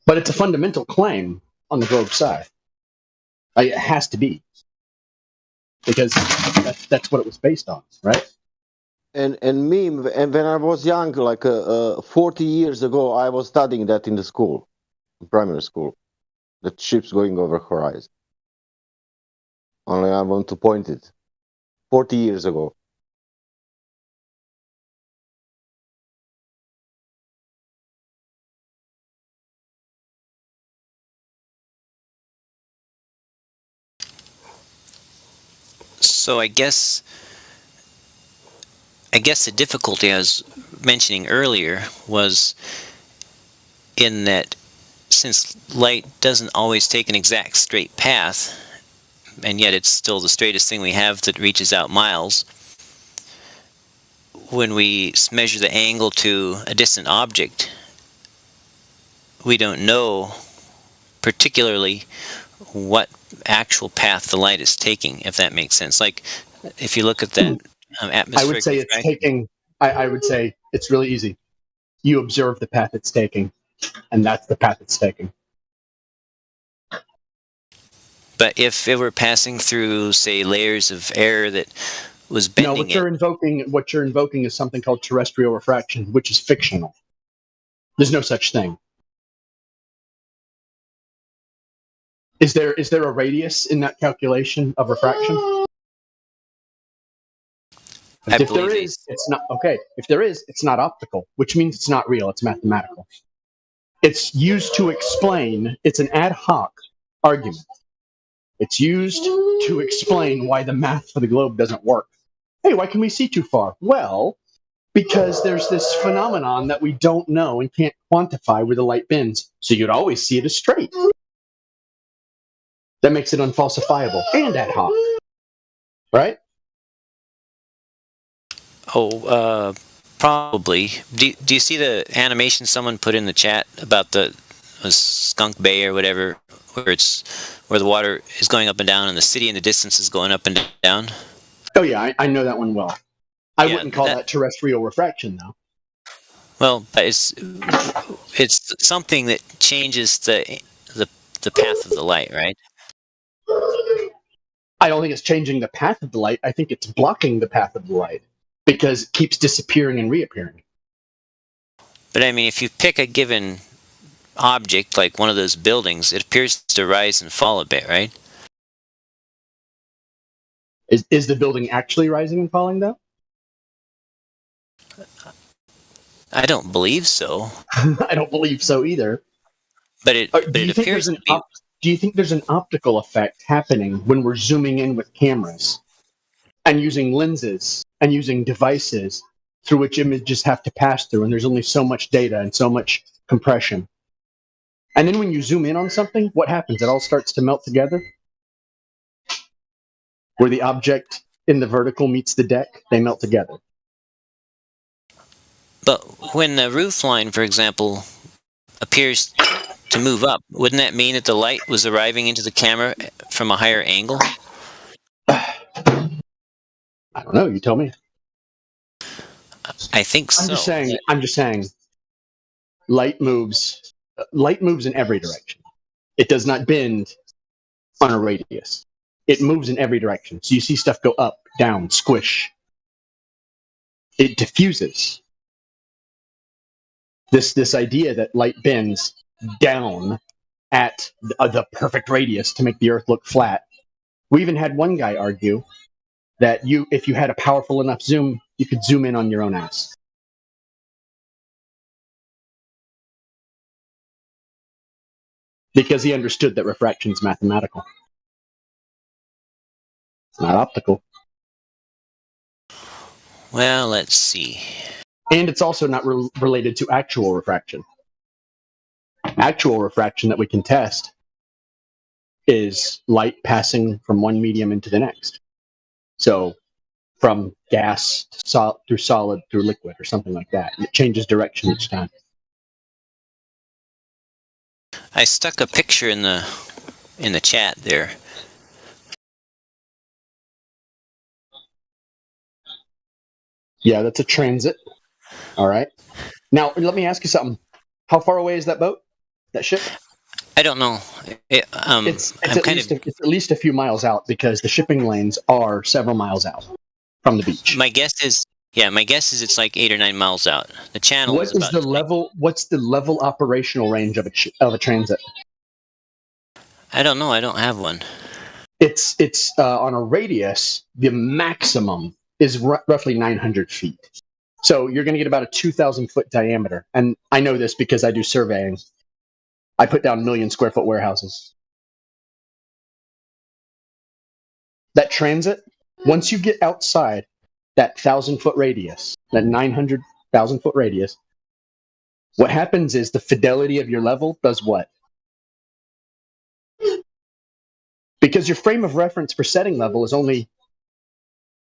But it's a fundamental claim on the globe side. It has to be. Because that's what it was based on, right? And when I was young, like 40 years ago, I was studying that in the school, primary school, the ships going over horizon. Only I want to point it. 40 years ago. So I guess the difficulty I was mentioning earlier was in that since light doesn't always take an exact straight path, and yet it's still the straightest thing we have that reaches out miles, when we measure the angle to a distant object, we don't know particularly what actual path the light is taking, if that makes sense. Like, if you look at that atmospheric... I would say it's taking... I would say it's really easy. You observe the path it's taking, and that's the path it's taking. But if it were passing through, say, layers of air that was bending No, what you're invoking is something called terrestrial refraction, which is fictional. There's no such thing. Is there a radius in that calculation of refraction? If there is, it's not okay. If there is, it's not optical, which means it's not real. It's mathematical. It's used to explain. It's an ad hoc argument. It's used to explain why the math for the globe doesn't work. Hey, why can we see too far? Well, because there's this phenomenon that we don't know and can't quantify where the light bends, so you'd always see it as straight. That makes it unfalsifiable and ad hoc, right? Oh, probably. Do you see the animation someone put in the chat about the Skunk Bay or whatever, where the water is going up and down and the city in the distance is going up and down? Oh yeah, I know that one well. I wouldn't call that terrestrial refraction, though. Well, but it's something that changes the path of the light, right? I don't think it's changing the path of the light. I think it's blocking the path of the light because it keeps disappearing and reappearing. But I mean, if you pick a given object, like one of those buildings, it appears to rise and fall a bit, right? Is the building actually rising and falling, though? I don't believe so. I don't believe so either. But it appears to be. Do you think there's an optical effect happening when we're zooming in with cameras and using lenses and using devices through which images have to pass through, and there's only so much data and so much compression? And then when you zoom in on something, what happens? It all starts to melt together? Where the object in the vertical meets the deck, they melt together. But when the roof line, for example, appears to move up, wouldn't that mean that the light was arriving into the camera from a higher angle? I don't know. You tell me. I think so. I'm just saying. Light moves. Light moves in every direction. It does not bend on a radius. It moves in every direction. So you see stuff go up, down, squish. It diffuses. This idea that light bends down at the perfect radius to make the Earth look flat. We even had one guy argue that if you had a powerful enough zoom, you could zoom in on your own ass. Because he understood that refraction is mathematical. It's not optical. Well, let's see. And it's also not related to actual refraction. Actual refraction that we can test is light passing from one medium into the next. So from gas through solid through liquid or something like that. It changes direction each time. I stuck a picture in the chat there. Yeah, that's a transit. All right. Now, let me ask you something. How far away is that boat? That ship? I don't know. It's at least a few miles out because the shipping lanes are several miles out from the beach. My guess is it's like 8 or 9 miles out. The channel What's the level operational range of a transit? I don't know. I don't have one. It's on a radius. The maximum is roughly 900 feet. So you're going to get about a 2,000 foot diameter. And I know this because I do surveying. I put down 1 million square foot warehouses. That transit, once you get outside that 1,000 foot radius, that 900,000 foot radius, what happens is the fidelity of your level does what? Because your frame of reference for setting level is only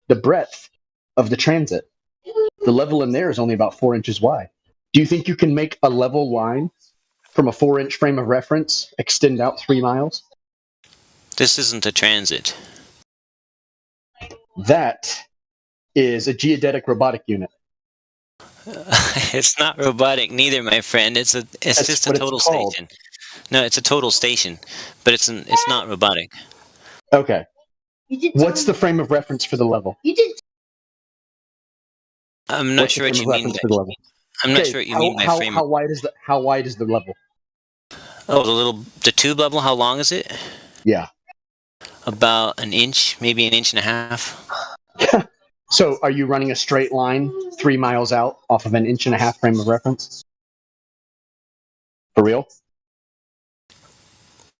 the breadth of the transit. The level in there is only about 4 inches wide. Do you think you can make a level line from a 4-inch frame of reference extend out 3 miles? This isn't a transit. That is a geodetic robotic unit. It's not robotic neither, my friend. It's just a total station. No, it's a total station, but it's not robotic. Okay. What's the frame of reference for the level? I'm not sure what you mean. I'm not sure what you mean by frame. How wide is the level? Oh, the tube level. How long is it? Yeah. About an inch, maybe an inch and a half. So, are you running a straight line 3 miles out off of an inch and a half frame of reference? For real?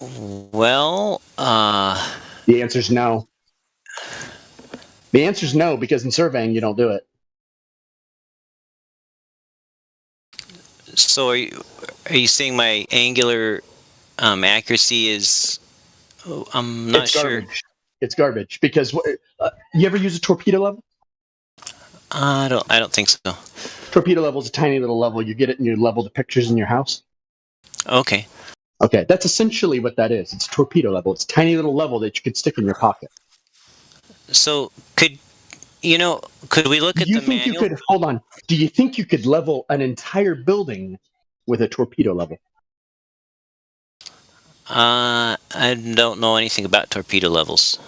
Well, the answer's no. The answer's no, because in surveying you don't do it. So are you saying my angular accuracy is? I'm not It's sure. garbage. It's garbage because you ever use a torpedo level? I don't think so. Torpedo level is a tiny little level. You get it and you level the pictures in your house. Okay. Okay, that's essentially what that is. It's a torpedo level. It's a tiny little level that you could stick in your pocket. So could we look at the manual? Hold on. Do you think you could level an entire building with a torpedo level? I don't know anything about torpedo levels.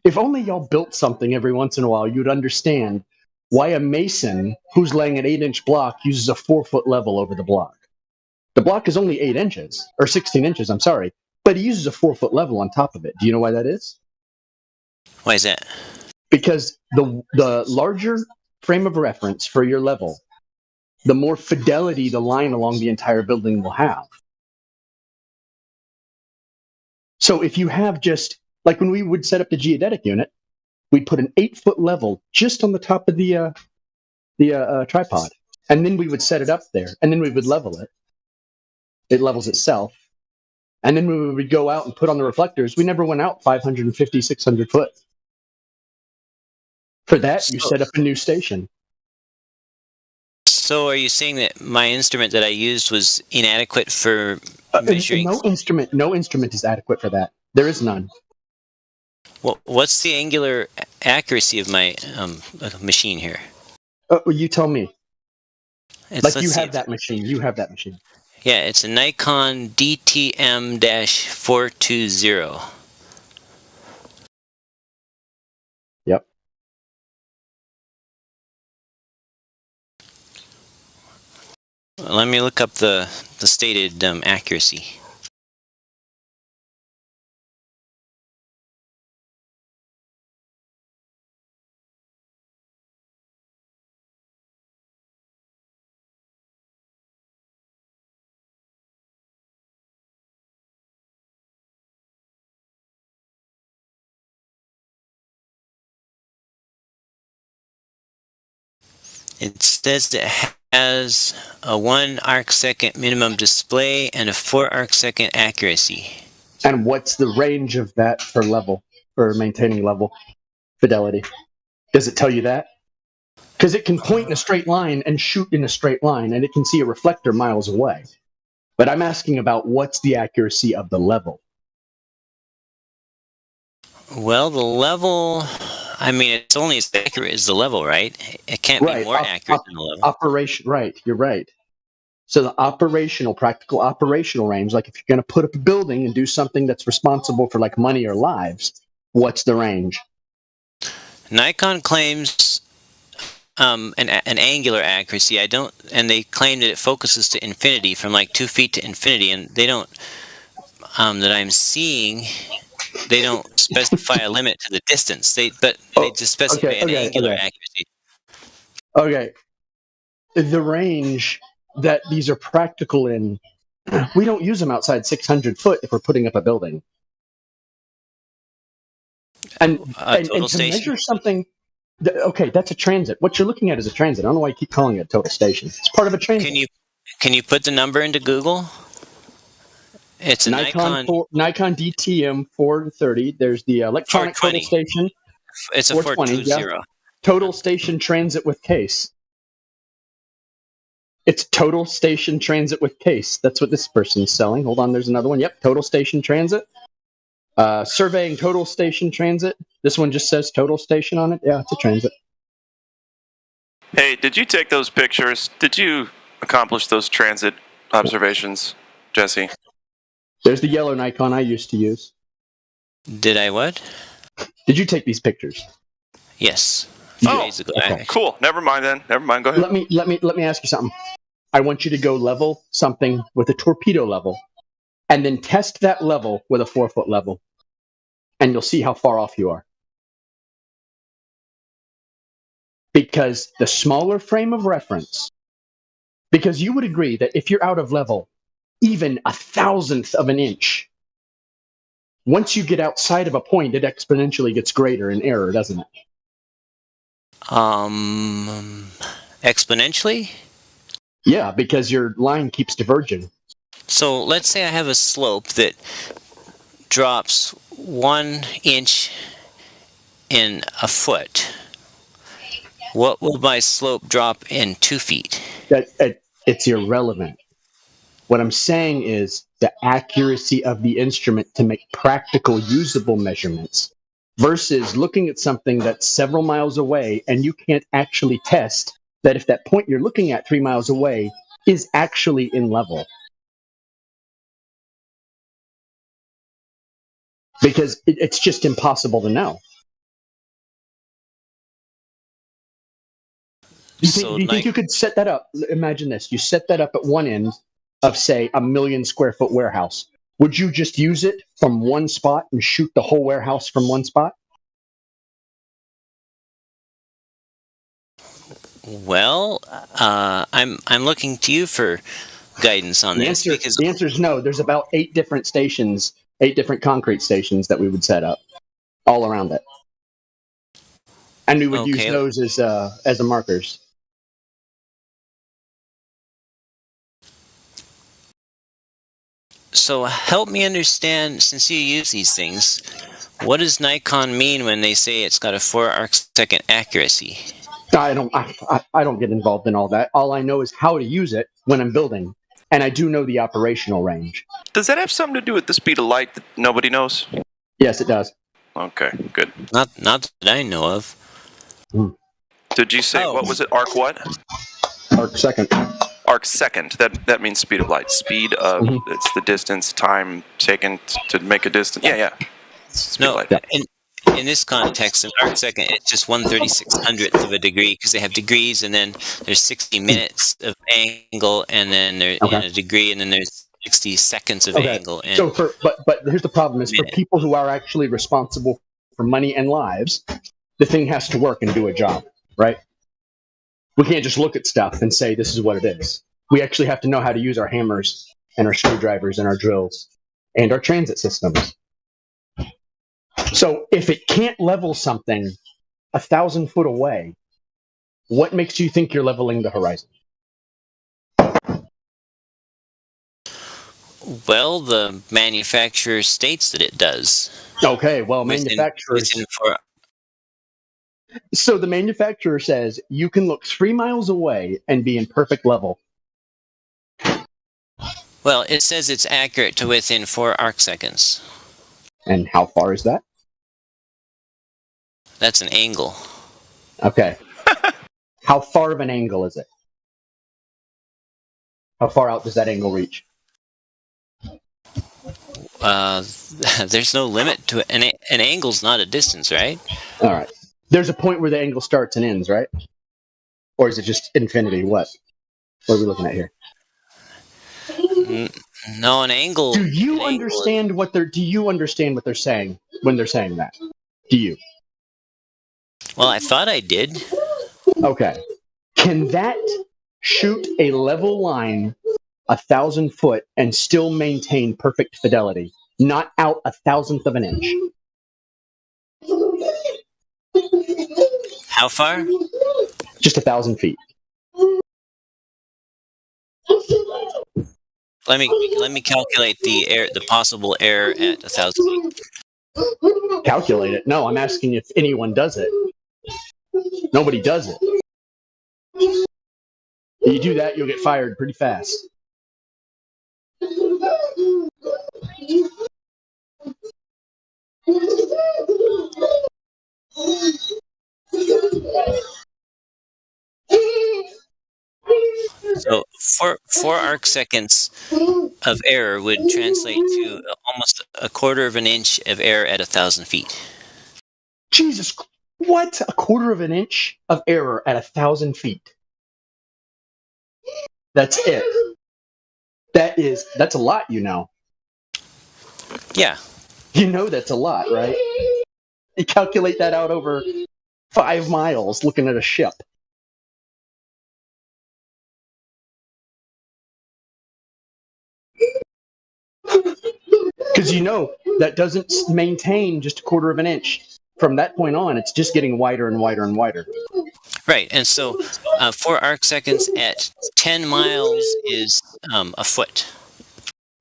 If only y'all built something every once in a while, you'd understand why a mason who's laying an 8-inch block uses a 4-foot level over the block. The block is only 8 inches, or 16 inches, I'm sorry, but he uses a 4-foot level on top of it. Do you know why that is? Why is that? Because the larger frame of reference for your level, the more fidelity the line along the entire building will have. So if you have just, like when we would set up the geodetic unit, we'd put an 8-foot level just on the top of the tripod, and then we would set it up there, and then we would level it. It levels itself. And then we would go out and put on the reflectors. We never went out 550, 600 foot. For that, you set up a new station. So are you saying that my instrument that I used was inadequate for measuring? No instrument is adequate for that. There is none. Well, what's the angular accuracy of my machine here? You tell me. Let's you see. have that machine. You have that machine. Yeah, it's a Nikon DTM-420. Yep. Let me look up the stated accuracy. It says it has a 1 arcsecond minimum display and a 4 arcsecond accuracy. And what's the range of that for level, for maintaining level fidelity? Does it tell you that? Because it can point in a straight line and shoot in a straight line, and it can see a reflector miles away. But I'm asking about what's the accuracy of the level. Well, the level, I mean, it's only as accurate as the level, right? It can't be more accurate than the level. Operation, right, you're right. So the practical operational range, like if you're going to put up a building and do something that's responsible for like money or lives, what's the range? Nikon claims an angular accuracy. And they claim that it focuses to infinity, from like 2 feet to infinity, and they don't, that I'm seeing, they don't specify a limit to the distance. They just specify an angular accuracy. Okay. The range that these are practical in, we don't use them outside 600 foot if we're putting up a building. And to measure something, okay, that's a transit. What you're looking at is a transit. I don't know why you keep calling it a total station. It's part of a transit. Can you put the number into Google? It's a Nikon DTM 430. There's the electronic total station. It's a 420. Yeah. Total station transit with case. It's total station transit with case. That's what this person's selling. Hold on, there's another one. Yep, total station transit. Surveying total station transit. This one just says total station on it. Yeah, it's a transit. Hey, did you take those pictures? Did you accomplish those transit observations, Jesse? There's the yellow Nikon I used to use. Did I what? Did you take these pictures? Yes. Days ago. Okay. Cool. Never mind then. Never mind. Go ahead. Let me ask you something. I want you to go level something with a torpedo level, and then test that level with a 4-foot level, and you'll see how far off you are. Because the smaller frame of reference, because you would agree that if you're out of level, even a thousandth of an inch. Once you get outside of a point, it exponentially gets greater in error, doesn't it? Exponentially? Yeah, because your line keeps diverging. So let's say I have a slope that drops 1 inch in a foot. What will my slope drop in 2 feet? It's irrelevant. What I'm saying is the accuracy of the instrument to make practical, usable measurements versus looking at something that's several miles away and you can't actually test that if that point you're looking at 3 miles away is actually in level. Because it's just impossible to know. Do you think you could set that up? Imagine this. You set that up at one end of, say, 1 million square foot warehouse. Would you just use it from one spot and shoot the whole warehouse from one spot? Well, I'm looking to you for guidance on this. The answer is no. There's about 8 different stations, 8 different concrete stations that we would set up all around it. And we would use those as the markers. So help me understand, since you use these things, what does Nikon mean when they say it's got a 4 arcsecond accuracy? I don't get involved in all that. All I know is how to use it when I'm building, and I do know the operational range. Does that have something to do with the speed of light that nobody knows? Yes, it does. Okay, good. Not that I know of. Did you say, what was it, arc what? Arc second. Arc second. That means speed of light. Speed of, it's the distance, time taken to make a distance. Yeah. Speed of light. In this context, an arcsecond, it's just 1/3600th of a degree because they have degrees, and then there's 60 minutes of angle, and then there's a degree, and then there's 60 seconds of angle. And so but here's the problem: is for people who are actually responsible for money and lives, the thing has to work and do a job, right? We can't just look at stuff and say this is what it is. We actually have to know how to use our hammers and our screwdrivers and our drills and our transit systems. So if it can't level something 1,000 foot away, what makes you think you're leveling the horizon? well, the manufacturer states that it does. Okay, well, manufacturers. So the manufacturer says you can look 3 miles away and be in perfect level. Well, it says it's accurate to within 4 arcseconds. And how far is that? That's an angle. Okay. How far of an angle is it? How far out does that angle reach? There's no limit to it. An angle's not a distance, right? All right. There's a point where the angle starts and ends, right? Or is it just infinity? What are we looking at here? No, an angle. Do you understand what they're saying when they're saying that? Do you? Well, I thought I did. Okay. Can that shoot a level line 1,000 foot and still maintain perfect fidelity? Not out 1,000th of an inch. How far? Just 1,000 feet. Let me calculate the possible error at 1,000 feet. Calculate it? No, I'm asking if anyone does it. Nobody does it. If you do that, you'll get fired pretty fast. So 4 arcseconds of error would translate to almost a quarter of an inch of error at 1,000 feet. Jesus, what? A quarter of an inch of error at 1,000 feet. That's it. That's a lot, you know. Yeah. You know that's a lot, right? You calculate that out over 5 miles looking at a ship. Because that doesn't maintain just a quarter of an inch. From that point on, it's just getting wider and wider and wider. Right, and so 4 arc seconds at 10 miles is a foot.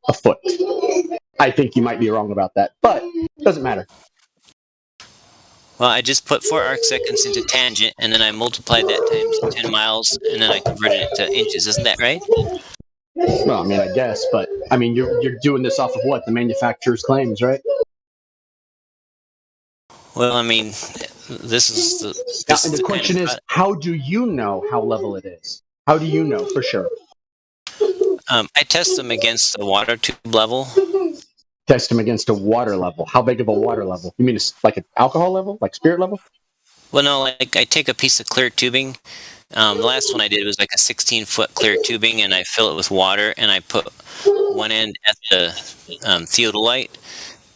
A foot. I think you might be wrong about that, but it doesn't matter. Well, I just put 4 arc seconds into tangent, and then I multiplied that times 10 miles, and then I converted it to inches. Isn't that right? Well, I mean, I guess, but I mean, you're doing this off of what? The manufacturer's claims, right? Well, I mean, this is the question is, how do you know how level it is? How do you know for sure? I test them against the water tube level. Test them against a water level. How big of a water level? You mean it's like an alcohol level, like spirit level? Well, no, like I take a piece of clear tubing. The last one I did was like a 16-foot clear tubing, and I fill it with water, and I put one end at the theodolite,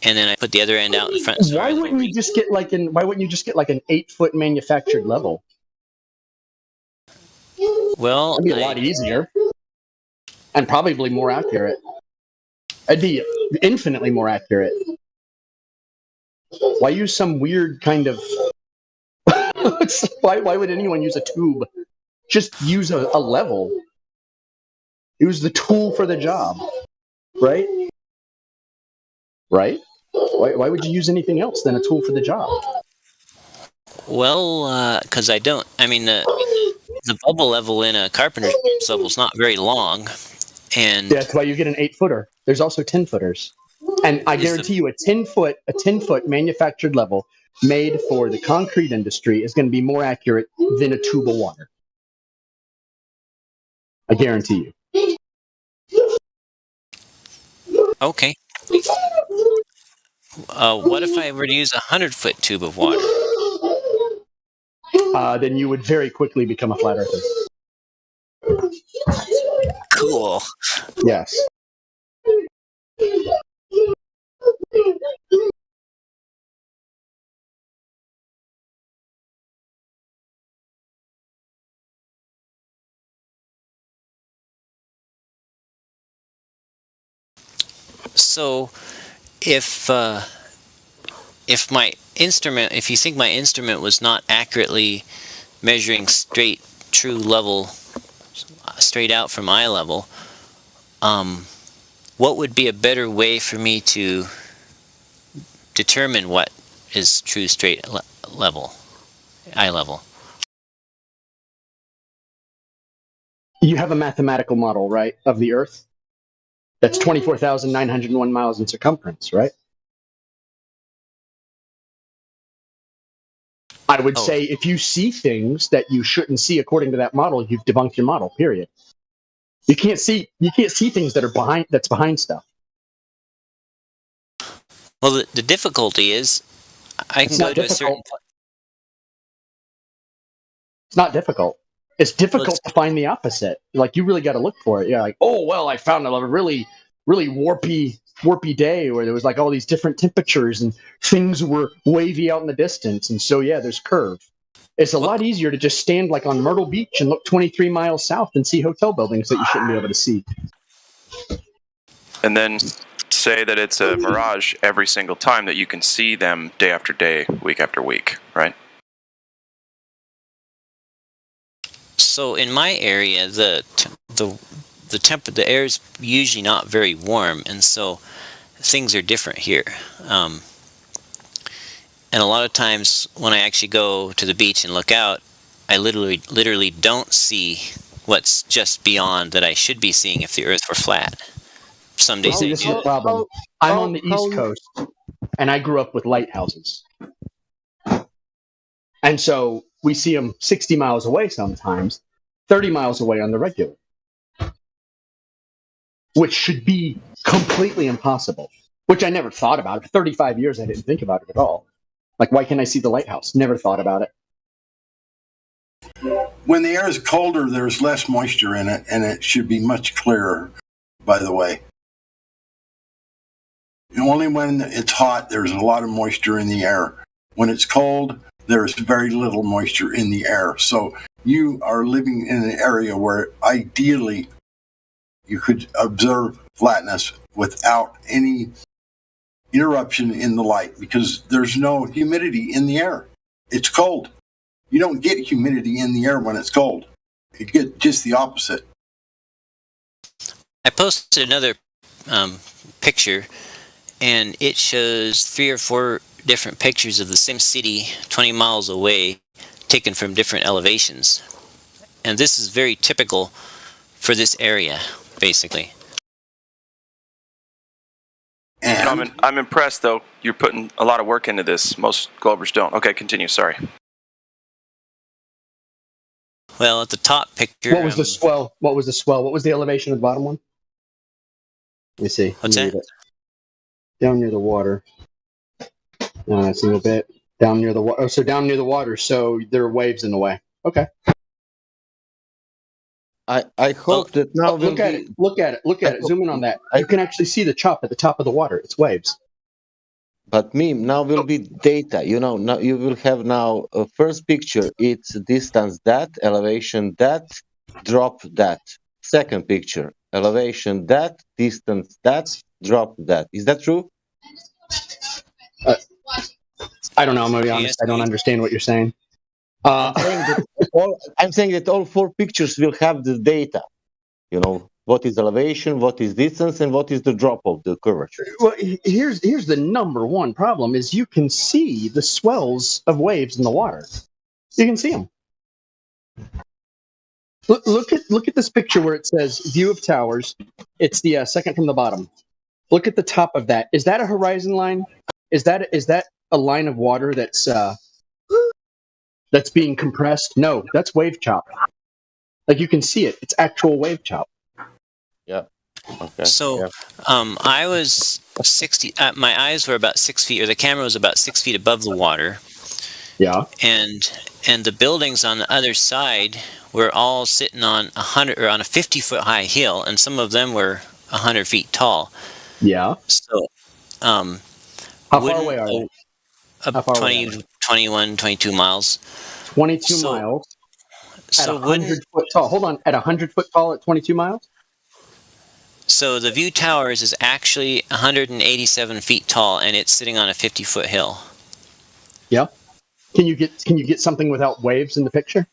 and then I put the other end out in front. Why wouldn't you just get like an 8-foot manufactured level? Well, it'd be a lot easier and probably more accurate. It'd be infinitely more accurate. Why use some weird kind of? Why would anyone use a tube? Just use a level. Use the tool for the job, right? Right? Why would you use anything else than a tool for the job? Well, because I don't. I mean, the bubble level in a carpenter's level is not very long, and that's why you get an 8-footer. There's also 10-footers, and I guarantee you, a 10-foot manufactured level made for the concrete industry is going to be more accurate than a tube of water. I guarantee you. Okay. What if I were to use a 100-foot tube of water? Then you would very quickly become a flat earther. Cool. Yes. So, if you think my instrument was not accurately measuring true level, straight out from eye level, what would be a better way for me to determine what is true straight level, eye level? You have a mathematical model, right, of the Earth? That's 24,901 miles in circumference, right? I would say if you see things that you shouldn't see according to that model, you've debunked your model, period. You can't see things that are behind stuff. Well, the difficulty is I can go to a certain point. It's not difficult. It's difficult to find the opposite. Like, you really got to look for it. Yeah, like, oh, well, I found a really, really warpy day where there was like all these different temperatures and things were wavy out in the distance. And so, yeah, there's curve. It's a lot easier to just stand like on Myrtle Beach and look 23 miles south and see hotel buildings that you shouldn't be able to see. And then say that it's a mirage every single time, that you can see them day after day, week after week, right? So in my area, the air is usually not very warm, and so things are different here. And a lot of times when I actually go to the beach and look out, I literally don't see what's just beyond that I should be seeing if the Earth were flat. Some days I This is do. the problem. I'm on the East Coast, and I grew up with lighthouses. And so we see them 60 miles away sometimes, 30 miles away on the regular, which should be completely impossible, which I never thought about. For 35 years, I didn't think about it at all. Like, why can't I see the lighthouse? Never thought about it. When the air is colder, there's less moisture in it, and it should be much clearer, by the way. And only when it's hot, there's a lot of moisture in the air. When it's cold, there's very little moisture in the air. So you are living in an area where ideally you could observe flatness without any interruption in the light because there's no humidity in the air. It's cold. You don't get humidity in the air when it's cold. You get just the opposite. I posted another picture, and it shows 3 or 4 different pictures of the same city 20 miles away, taken from different elevations. And this is very typical for this area, basically. And I'm impressed, though. You're putting a lot of work into this. Most Globers don't. Okay, continue. Sorry. Well, at the top picture... What was the swell? What was the swell? What was the elevation of the bottom one? Let me see. What's that? Down near the water. No, that's a little bit. Down near the water. Oh, so down near the water. So there are waves in the way. Okay. I hope that now will look at it. Look at it. Look at it. Zoom in on that. You can actually see the chop at the top of the water. It's waves. But Meme, now will be data. You know, now you will have now a first picture. It's distance that, elevation that, drop that. Second picture, elevation that, distance that, drop that. Is that true? I don't know. I'm gonna be honest. I don't understand what you're saying. I'm saying that all 4 pictures will have the data. You know, what is elevation, what is distance, and what is the drop of the curvature. Well, here's the number one problem: is you can see the swells of waves in the water. You can see them. Look at this picture where it says view of towers. It's the second from the bottom. Look at the top of that. Is that a horizon line? Is that a line of water that's being compressed? No, that's wave chop. Like you can see it. It's actual wave chop. Yeah. Okay. So, yeah. I was 60. My eyes were about 6 feet, or the camera was about 6 feet above the water. Yeah. And the buildings on the other side were all sitting on 100 or on a 50-foot high hill, and some of them were 100 feet tall. Yeah. So, how far away are they? How far 20, 21, 22 miles. 22 miles. So at 100 foot tall. Hold on, at 100 foot tall at 22 miles? So the View Towers is actually 187 feet tall, and it's sitting on a 50-foot hill. Yeah. Can you get something without waves in the picture?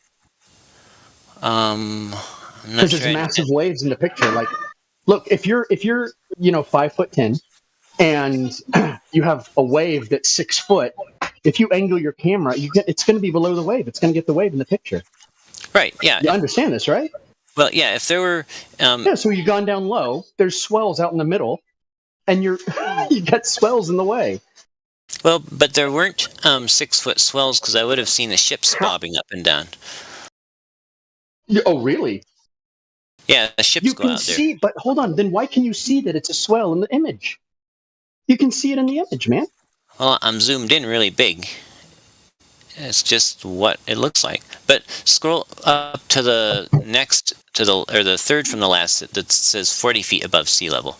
Because there's massive waves in the picture. Like, look, if you're 5'10", and you have a wave that's 6 foot, if you angle your camera, it's going to be below the wave. It's going to get the wave in the picture. Right. Yeah. You understand this, right? Well, yeah. If there were, so you've gone down low. There's swells out in the middle, and you got swells in the way. Well, but there weren't 6 foot swells because I would have seen the ships bobbing up and down. Oh, really? Yeah, the ships go out there. But hold on. Then why can you see that it's a swell in the image? You can see it in the image, man. Well, I'm zoomed in really big. It's just what it looks like. But scroll up to the the third from the last that says 40 feet above sea level.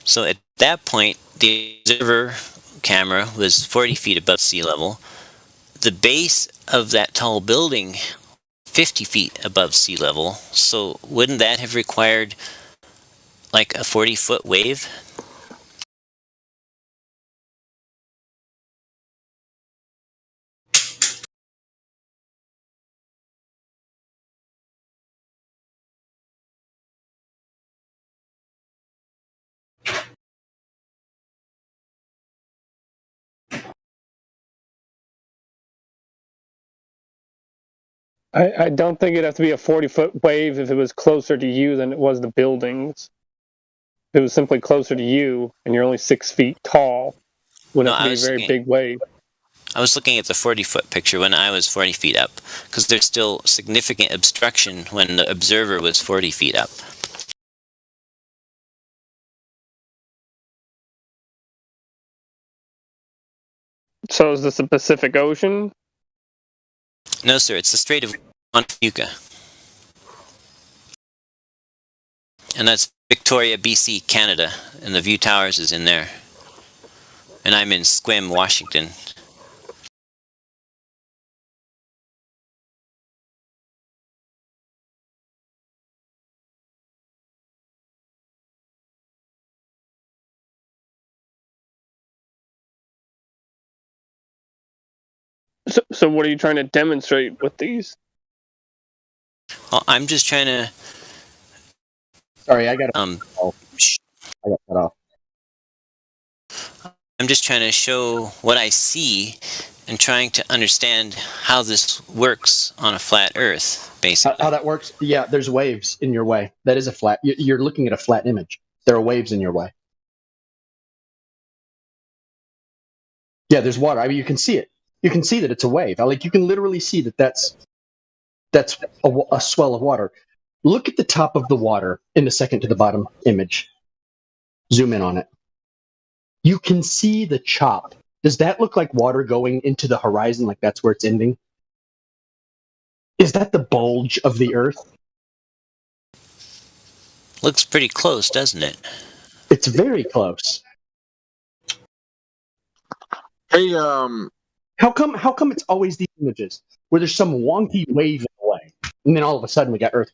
So at that point, the observer camera was 40 feet above sea level. The base of that tall building, 50 feet above sea level. So wouldn't that have required like a 40-foot wave? I don't think it'd have to be a 40-foot wave if it was closer to you than it was the buildings. If it was simply closer to you and you're only 6 feet tall, wouldn't have to be a very big wave. I was looking at the 40-foot picture when I was 40 feet up, because there's still significant obstruction when the observer was 40 feet up. So is this the Pacific Ocean? No, sir, it's the Strait of Juan-Fuca. And that's Victoria, BC, Canada, and the View Towers is in there. And I'm in Sequim, Washington. So what are you trying to demonstrate with these? Well, I'm just trying to. Sorry, I got I got cut off. I'm just trying to show what I see and trying to understand how this works on a flat Earth, basically. How that works? Yeah, there's waves in your way. That is a flat. You're looking at a flat image. There are waves in your way. Yeah, there's water. I mean, you can see it. You can see that it's a wave. Like you can literally see that that's a swell of water. Look at the top of the water in the second to the bottom image. Zoom in on it. You can see the chop. Does that look like water going into the horizon, like that's where it's ending? Is that the bulge of the Earth? Looks pretty close, doesn't it? It's very close. Hey, how come it's always these images where there's some wonky wave in the way, and then all of a sudden we got Earth?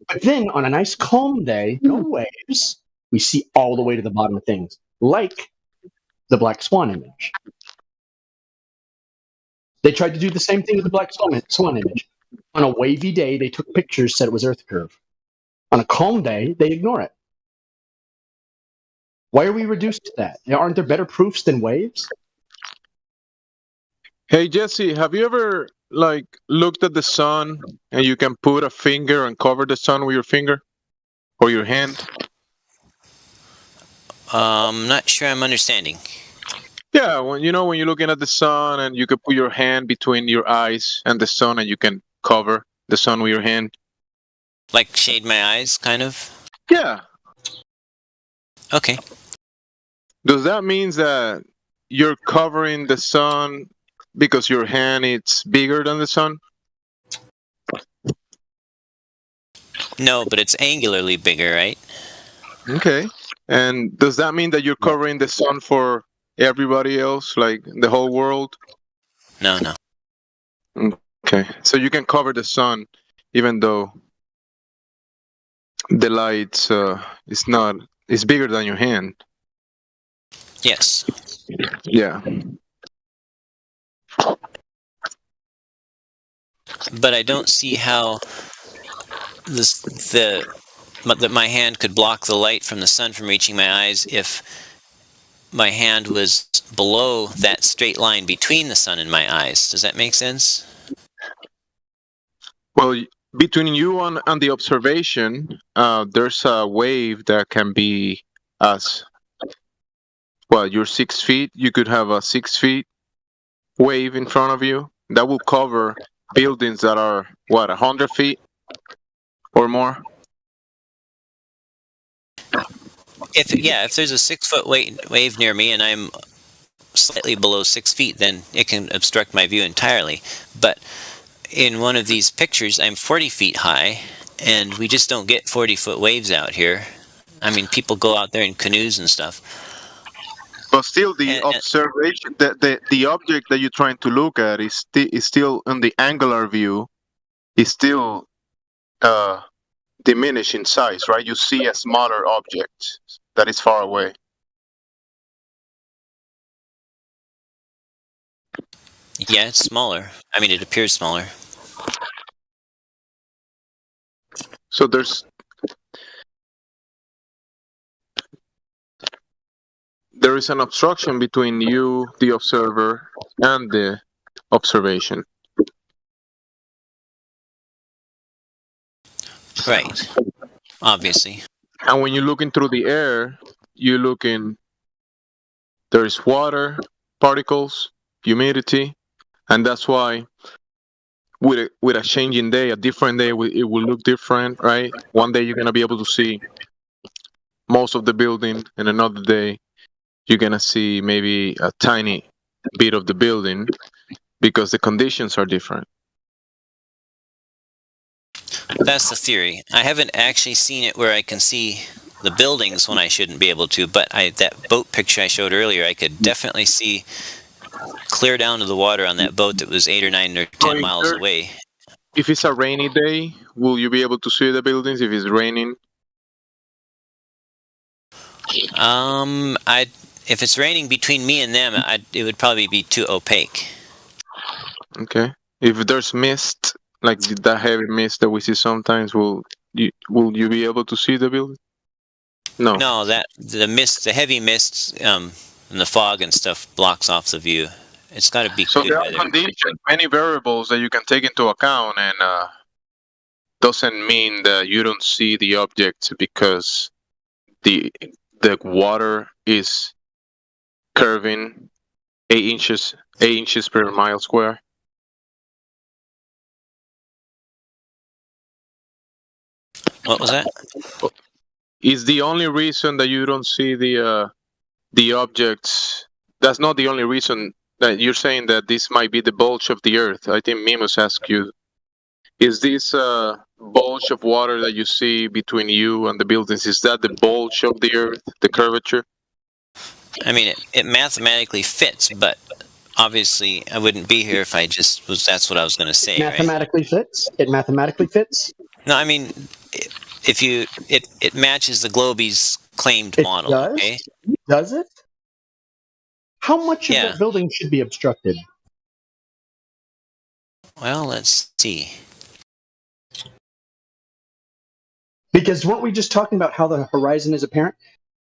But then on a nice calm day, no waves, we see all the way to the bottom of things, like the Black Swan image. They tried to do the same thing with the Black Swan image. On a wavy day, they took pictures, said it was Earth curve. On a calm day, they ignore it. Why are we reduced to that? Aren't there better proofs than waves? hey Jesse, have you ever looked at the sun and you can put a finger and cover the sun with your finger or your hand? Not sure I'm understanding. Yeah, when you're looking at the sun and you can put your hand between your eyes and the sun and you can cover the sun with your hand. Like shade my eyes, kind of? Yeah. Okay. Does that mean that you're covering the sun because your hand is bigger than the sun? No, but it's angularly bigger, right? Okay. And does that mean that you're covering the sun for everybody else, like the whole world? No. Okay. So you can cover the sun even though the light is bigger than your hand. Yes. Yeah. But I don't see how that my hand could block the light from the sun from reaching my eyes if my hand was below that straight line between the sun and my eyes. Does that make sense? Well, between you and the observation, there's a wave that can be as well. You're 6 feet. You could have a 6 feet wave in front of you that will cover buildings that are 100 feet or more. If there's a 6 foot wave near me and I'm slightly below 6 feet, then it can obstruct my view entirely. But in one of these pictures, I'm 40 feet high, and we just don't get 40-foot waves out here. I mean, people go out there in canoes and stuff. But still, the observation, the object that you're trying to look at is still in the angular view, is still diminished in size, right? You see a smaller object that is far away. Yeah, it's smaller. I mean, it appears smaller. So there is an obstruction between you, the observer, and the observation. Right. Obviously. And when you're looking through the air, there's water, particles, humidity, and that's why with a changing day, a different day, it will look different, right? One day you're going to be able to see most of the building, and another day you're going to see maybe a tiny bit of the building because the conditions are different. That's the theory. I haven't actually seen it where I can see the buildings when I shouldn't be able to, but that boat picture I showed earlier, I could definitely see clear down to the water on that boat that was 8 or 9 or 10 miles away. If it's a rainy day, will you be able to see the buildings if it's raining? If it's raining between me and them, it would probably be too opaque. Okay. If there's mist, like the heavy mist that we see sometimes, will you be able to see the building? No. No, that the mist, the heavy mist, and the fog and stuff blocks off the view. It's got to be So good there are weather. conditions, many variables that you can take into account, and doesn't mean that you don't see the object because the water is curving 8 inches per mile square. What was that? Is the only reason that you don't see the objects. That's not the only reason that you're saying that this might be the bulge of the Earth. I think Mimus asked you, is this bulge of water that you see between you and the buildings, is that the bulge of the Earth, the curvature? I mean, it mathematically fits, but obviously I wouldn't be here if I just was. That's what I was going to say. Mathematically fits. It mathematically fits. No, I mean, if you it matches the Globies claimed model. Does? Okay. Does it? How much of that building should be obstructed? Well, let's see. Because weren't we just talking about how the horizon is apparent?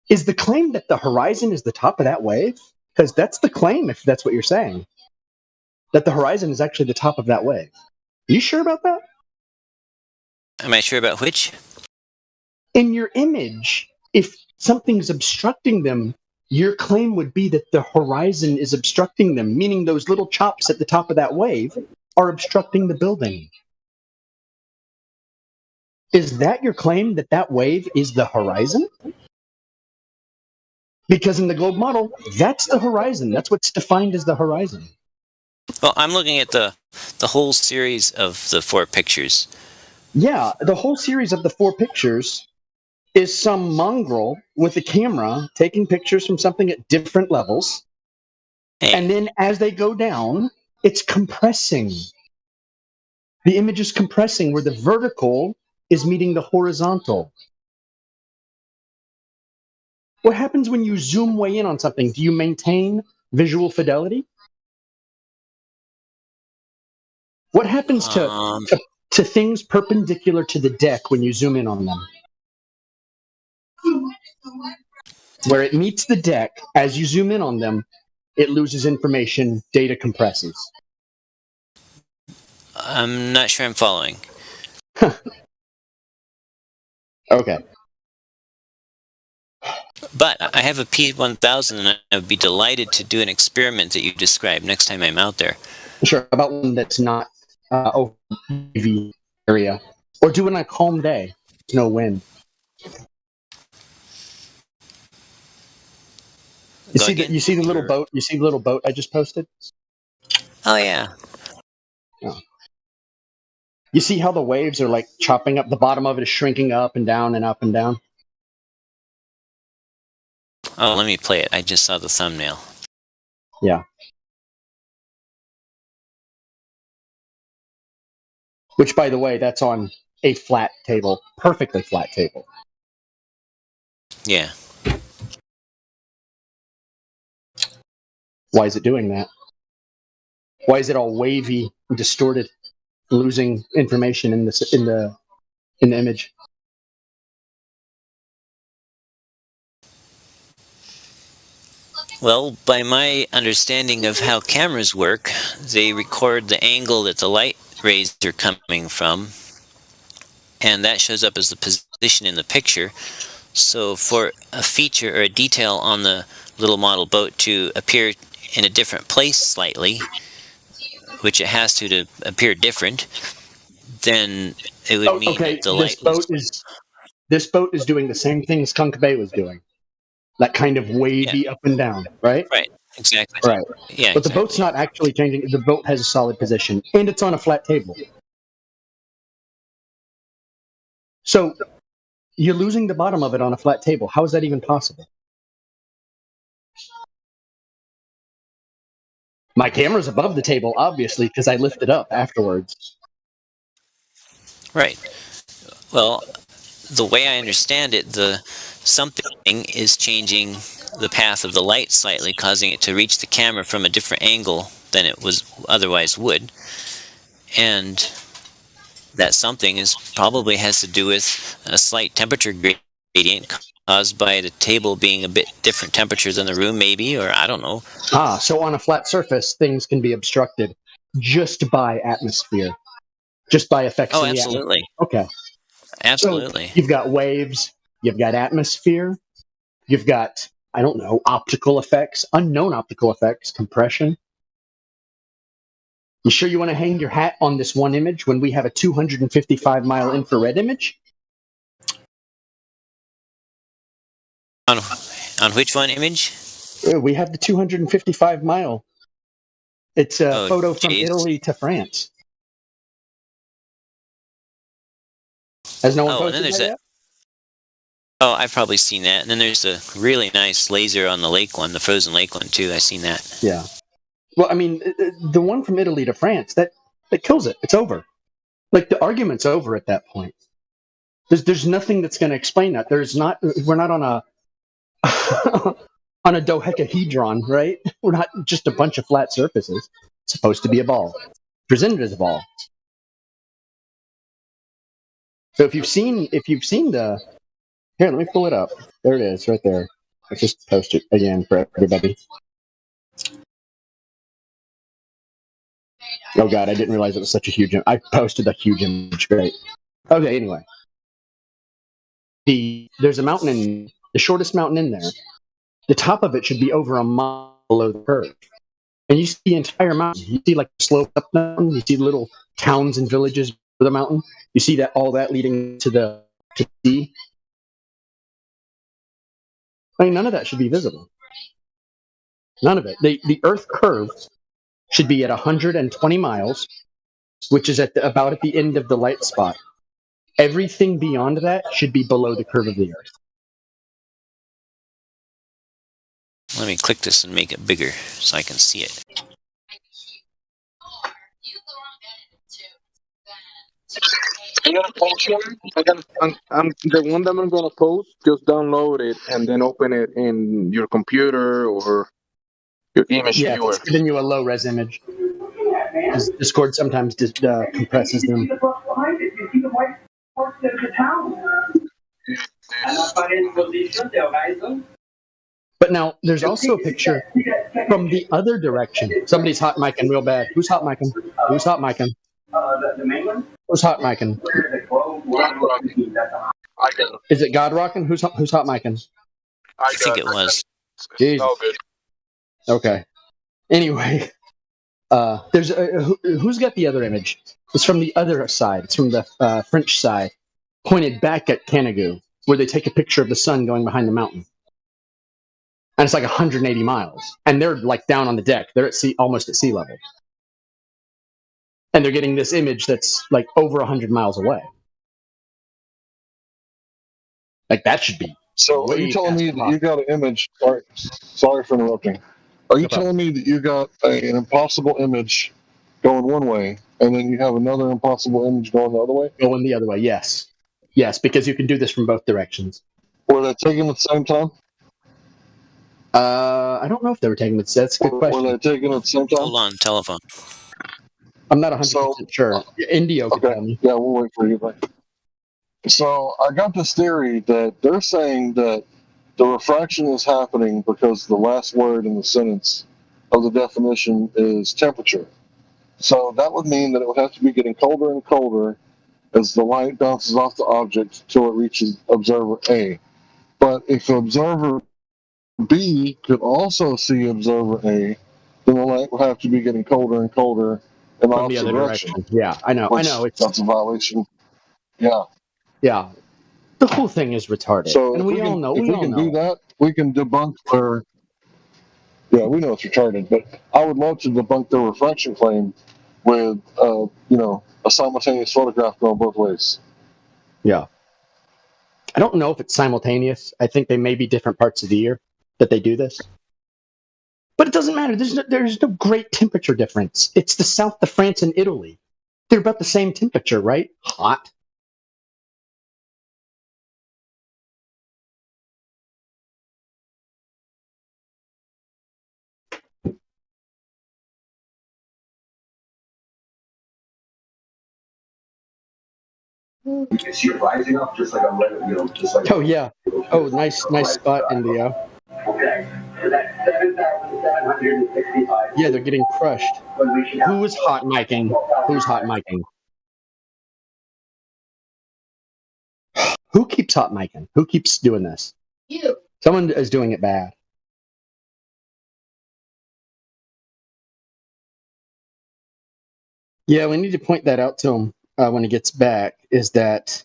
Is the claim that the horizon is the top of that wave? Because that's the claim, if that's what you're saying. That the horizon is actually the top of that wave. Are you sure about that? Am I sure about which? In your image, if something's obstructing them, your claim would be that the horizon is obstructing them, meaning those little chops at the top of that wave are obstructing the building. Is that your claim, that that wave is the horizon? Because in the globe model, that's the horizon. That's what's defined as the horizon. Well, I'm looking at the whole series of the 4 pictures. Yeah, the whole series of the 4 pictures is some mongrel with a camera taking pictures from something at different levels. And then as they go down, it's compressing. The image is compressing where the vertical is meeting the horizontal. What happens when you zoom way in on something? Do you maintain visual fidelity? What happens to things perpendicular to the deck when you zoom in on them? Where it meets the deck, as you zoom in on them, it loses information, data compresses. I'm not sure I'm following. Okay. But I have a P1000 and I would be delighted to do an experiment that you described next time I'm out there. Sure, about one that's not over the area. Or do it on a calm day. There's no wind. You see the little boat? You see the little boat I just posted? Oh, yeah. Oh. You see how the waves are like chopping up? The bottom of it is shrinking up and down and up and down. Oh, let me play it. I just saw the thumbnail. Yeah. Which, by the way, that's on a flat table. Perfectly flat table. Yeah. Why is it doing that? Why is it all wavy and distorted, losing information in the image? Well, by my understanding of how cameras work, they record the angle that the light rays are coming from, and that shows up as the position in the picture. So for a feature or a detail on the little model boat to appear in a different place slightly, which it has to appear different, then it would mean that the light this boat is doing the same thing Skunk Bay was doing. That kind of wavy up and down, right? Right, exactly. Right. Yeah, but the boat's not actually changing. The boat has a solid position, and it's on a flat table. So you're losing the bottom of it on a flat table. How is that even possible? My camera's above the table, obviously, because I lift it up afterwards. Right. Well, the way I understand it, the something is changing the path of the light slightly, causing it to reach the camera from a different angle than it was otherwise would, and that something is probably has to do with a slight temperature gradient caused by the table being a bit different temperature than the room, maybe, or I don't know. So on a flat surface, things can be obstructed just by atmosphere, just by effects Oh, in the absolutely. atmosphere. Okay. Absolutely. So you've got waves, you've got atmosphere, you've got, I don't know, optical effects, unknown optical effects, compression. You sure you want to hang your hat on this one image when we have a 255-mile infrared image? On which one image? We have the 255-mile. It's a photo from geez. Italy to France. Has no one Oh, and then posted there's that that. yet? Oh, I've probably seen that. And then there's the really nice laser on the lake one, the frozen lake one too. I've seen that. Yeah. Well, I mean, the one from Italy to France, that kills it. It's over. Like, the argument's over at that point. There's nothing that's going to explain that. We're not on a on a dodecahedron, right? We're not just a bunch of flat surfaces. It's supposed to be a ball, presented as a ball. So if you've seen the, here, let me pull it up. There it is, right there. Let's just post it again for everybody. Oh God, I didn't realize it was such a huge. I posted a huge image. Great. Okay. Anyway, there's a mountain in the shortest mountain in there. The top of it should be over a mile below the curve, and you see the entire mountain. You see like the slope up the mountain. You see little towns and villages over the mountain. You see that all that leading to the sea. I mean, none of that should be visible. None of it. The Earth curve should be at 120 miles, which is about at the end of the light spot. Everything beyond that should be below the curve of the Earth. Let me click this and make it bigger so I can see it. I'm gonna post one. I'm the one that I'm gonna post. Just download it and then open it in your computer or your image viewer. It's giving you a low res image. Discord sometimes compresses them. But now there's also a picture from the other direction. Somebody's hot micing real bad. Who's hot micing? Who's hot micing? The main one? Who's hot micing? Is it God Rockin'? Who's hot micing? I think it was. Jesus. Okay. Anyway, there's who's got the other image? It's from the other side. It's from the French side, pointed back at Canigou, where they take a picture of the sun going behind the mountain. And it's like 180 miles. And they're like down on the deck. They're at almost at sea level. And they're getting this image that's like over 100 miles away. Like, that should be. So are you telling me that you got an image? Sorry for interrupting. Are you telling me that you got an impossible image going one way, and then you have another impossible image going the other way? Going the other way, yes. Yes, because you can do this from both directions. Were they taken at the same time? I don't know if they were taken. That's a good question. Were they taken at the same time? Hold on, telephone. I'm not 100% sure. Indio could tell me. Yeah, we'll wait for you then. So I got this theory that they're saying that the refraction is happening because the last word in the sentence of the definition is temperature. So that would mean that it would have to be getting colder and colder as the light bounces off the object till it reaches observer A. But if observer B could also see observer A, then the light would have to be getting colder and colder in the From the opposite other direction. direction. Yeah, I know. That's a violation. Yeah. Yeah. The whole thing is retarded. So and if we all can, know. if we can do that, we can debunk their. Yeah, we know it's retarded, but I would love to debunk their refraction claim with, a simultaneous photograph going both ways. Yeah. I don't know if it's simultaneous. I think they may be different parts of the year that they do this. But it doesn't matter. There's no great temperature difference. It's the south of France and Italy. They're about the same temperature, right? Hot. You're rising up just like Oh yeah. Oh, nice spot, India. Okay. Yeah, they're getting crushed. Who is hot micing? Who's hot micing? Who keeps hot micing? Who keeps doing this? You. Someone is doing it bad. Yeah, we need to point that out to him when he gets back. Is that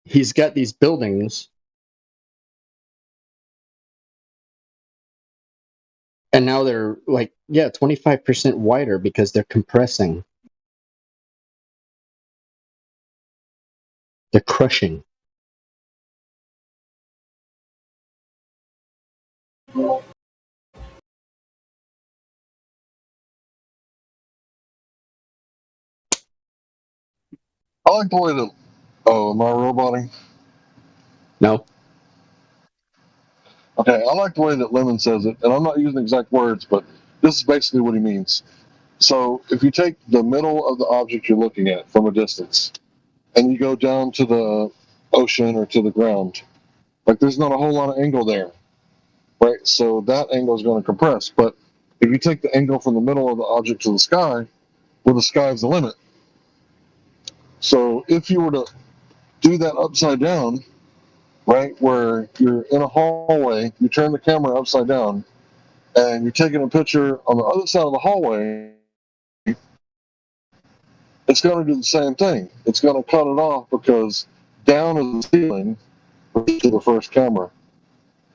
he's got these buildings, and now they're like 25% wider because they're compressing. They're crushing. I like the way that. Oh, am I roboting? No. Okay, I like the way that Lemon says it, and I'm not using exact words, but this is basically what he means. So if you take the middle of the object you're looking at from a distance, and you go down to the ocean or to the ground, like there's not a whole lot of angle there, right? So that angle is going to compress. But if you take the angle from the middle of the object to the sky, well, the sky is the limit. So if you were to do that upside down, right, where you're in a hallway, you turn the camera upside down, and you're taking a picture on the other side of the hallway, it's going to do the same thing. It's going to cut it off because down is the ceiling to the first camera,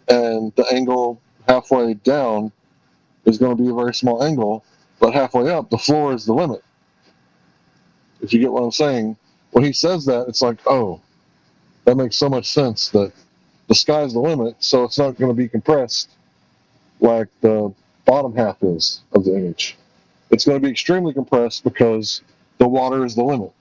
and the angle halfway down is going to be a very small angle, but halfway up, the floor is the limit. If you get what I'm saying, when he says that, it's like, oh, that makes so much sense that the sky's the limit, so it's not going to be compressed like the bottom half is of the image. It's going to be extremely compressed because the water is the limit.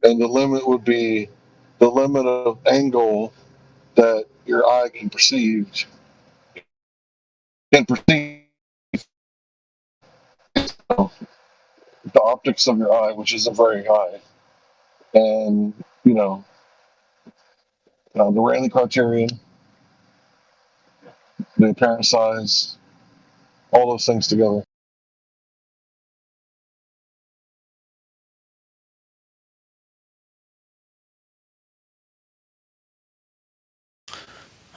And the limit would be the limit of angle that your eye can perceive the optics of your eye, which isn't very high. And, the Rayleigh criterion, the apparent size, all those things together.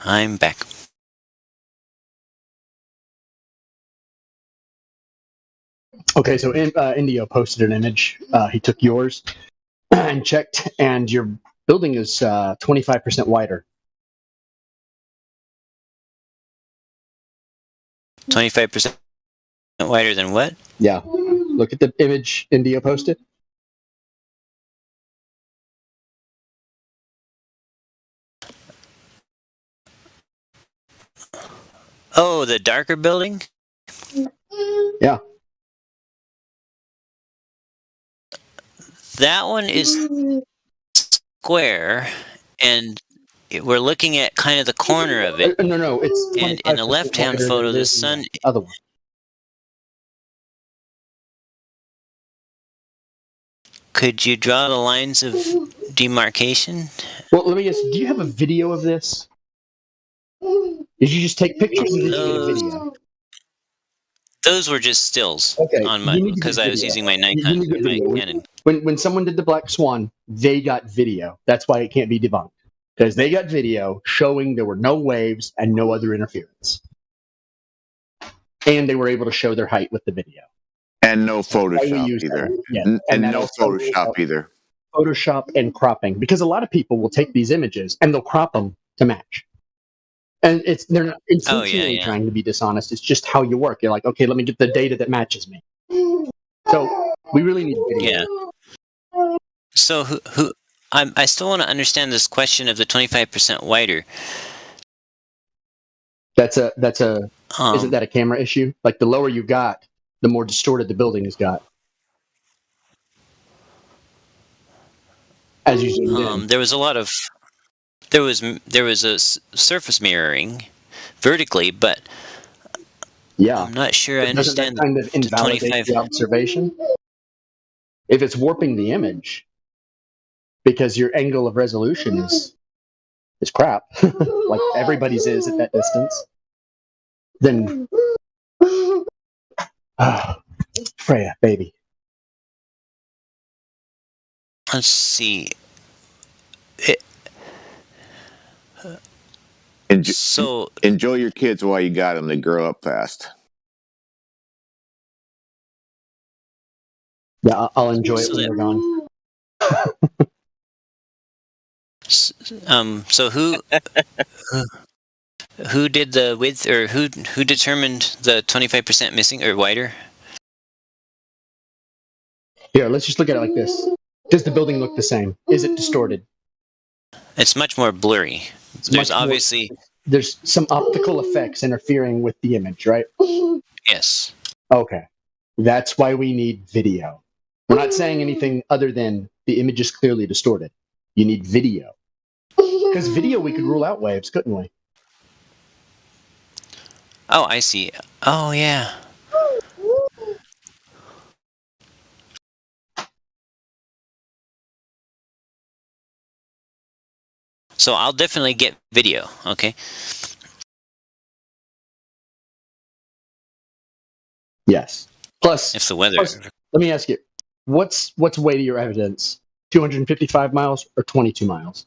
I'm back. Okay, so Indio posted an image. He took yours and checked, and your building is 25% wider. 25% wider than what? Yeah. Look at the image Indio posted. Oh, the darker building? Yeah. That one is square, and we're looking at kind of the corner of it. No, it's and in the left-hand photo, the sun. Other one. Could you draw the lines of demarcation? Well, let me ask. Do you have a video of this? Did you just take pictures, or did you get a video? Those were just stills on my because I was using my Nikon Canon. When someone did the Black Swan, they got video. That's why it can't be debunked, because they got video showing there were no waves and no other interference, and they were able to show their height with the video. And no Photoshop either. Yeah. And no Photoshop either. Photoshop and cropping, because a lot of people will take these images and they'll crop them to match. And they're not intentionally trying to be dishonest. It's just how you work. You're like, okay, let me get the data that matches me. So we really need video. Yeah. So I still want to understand this question of the 25% wider. Isn't that a camera issue? Like the lower you got, the more distorted the building has got. As you zoomed in. There was a surface mirroring vertically, but Yeah. I'm not sure I But doesn't that understand kind of the invalidate 25. the observation? If it's warping the image because your angle of resolution is crap, like everybody's is at that distance, then Freya, baby. Let's see. It, so Enjoy your kids while you got them. They grow up fast. Yeah, I'll enjoy it So when that- they're gone. So who did the width, or who determined the 25% missing or wider? Here, let's just look at it like this. Does the building look the same? Is it distorted? It's much more blurry. There's obviously there's some optical effects interfering with the image, right? yes. Okay. That's why we need video. We're not saying anything other than the image is clearly distorted. You need video. Because video we could rule out waves, couldn't we? Oh, I see. Oh, yeah. So I'll definitely get video, okay? Yes. Plus, if the weather. Let me ask you, what's weightier evidence? 255 miles or 22 miles?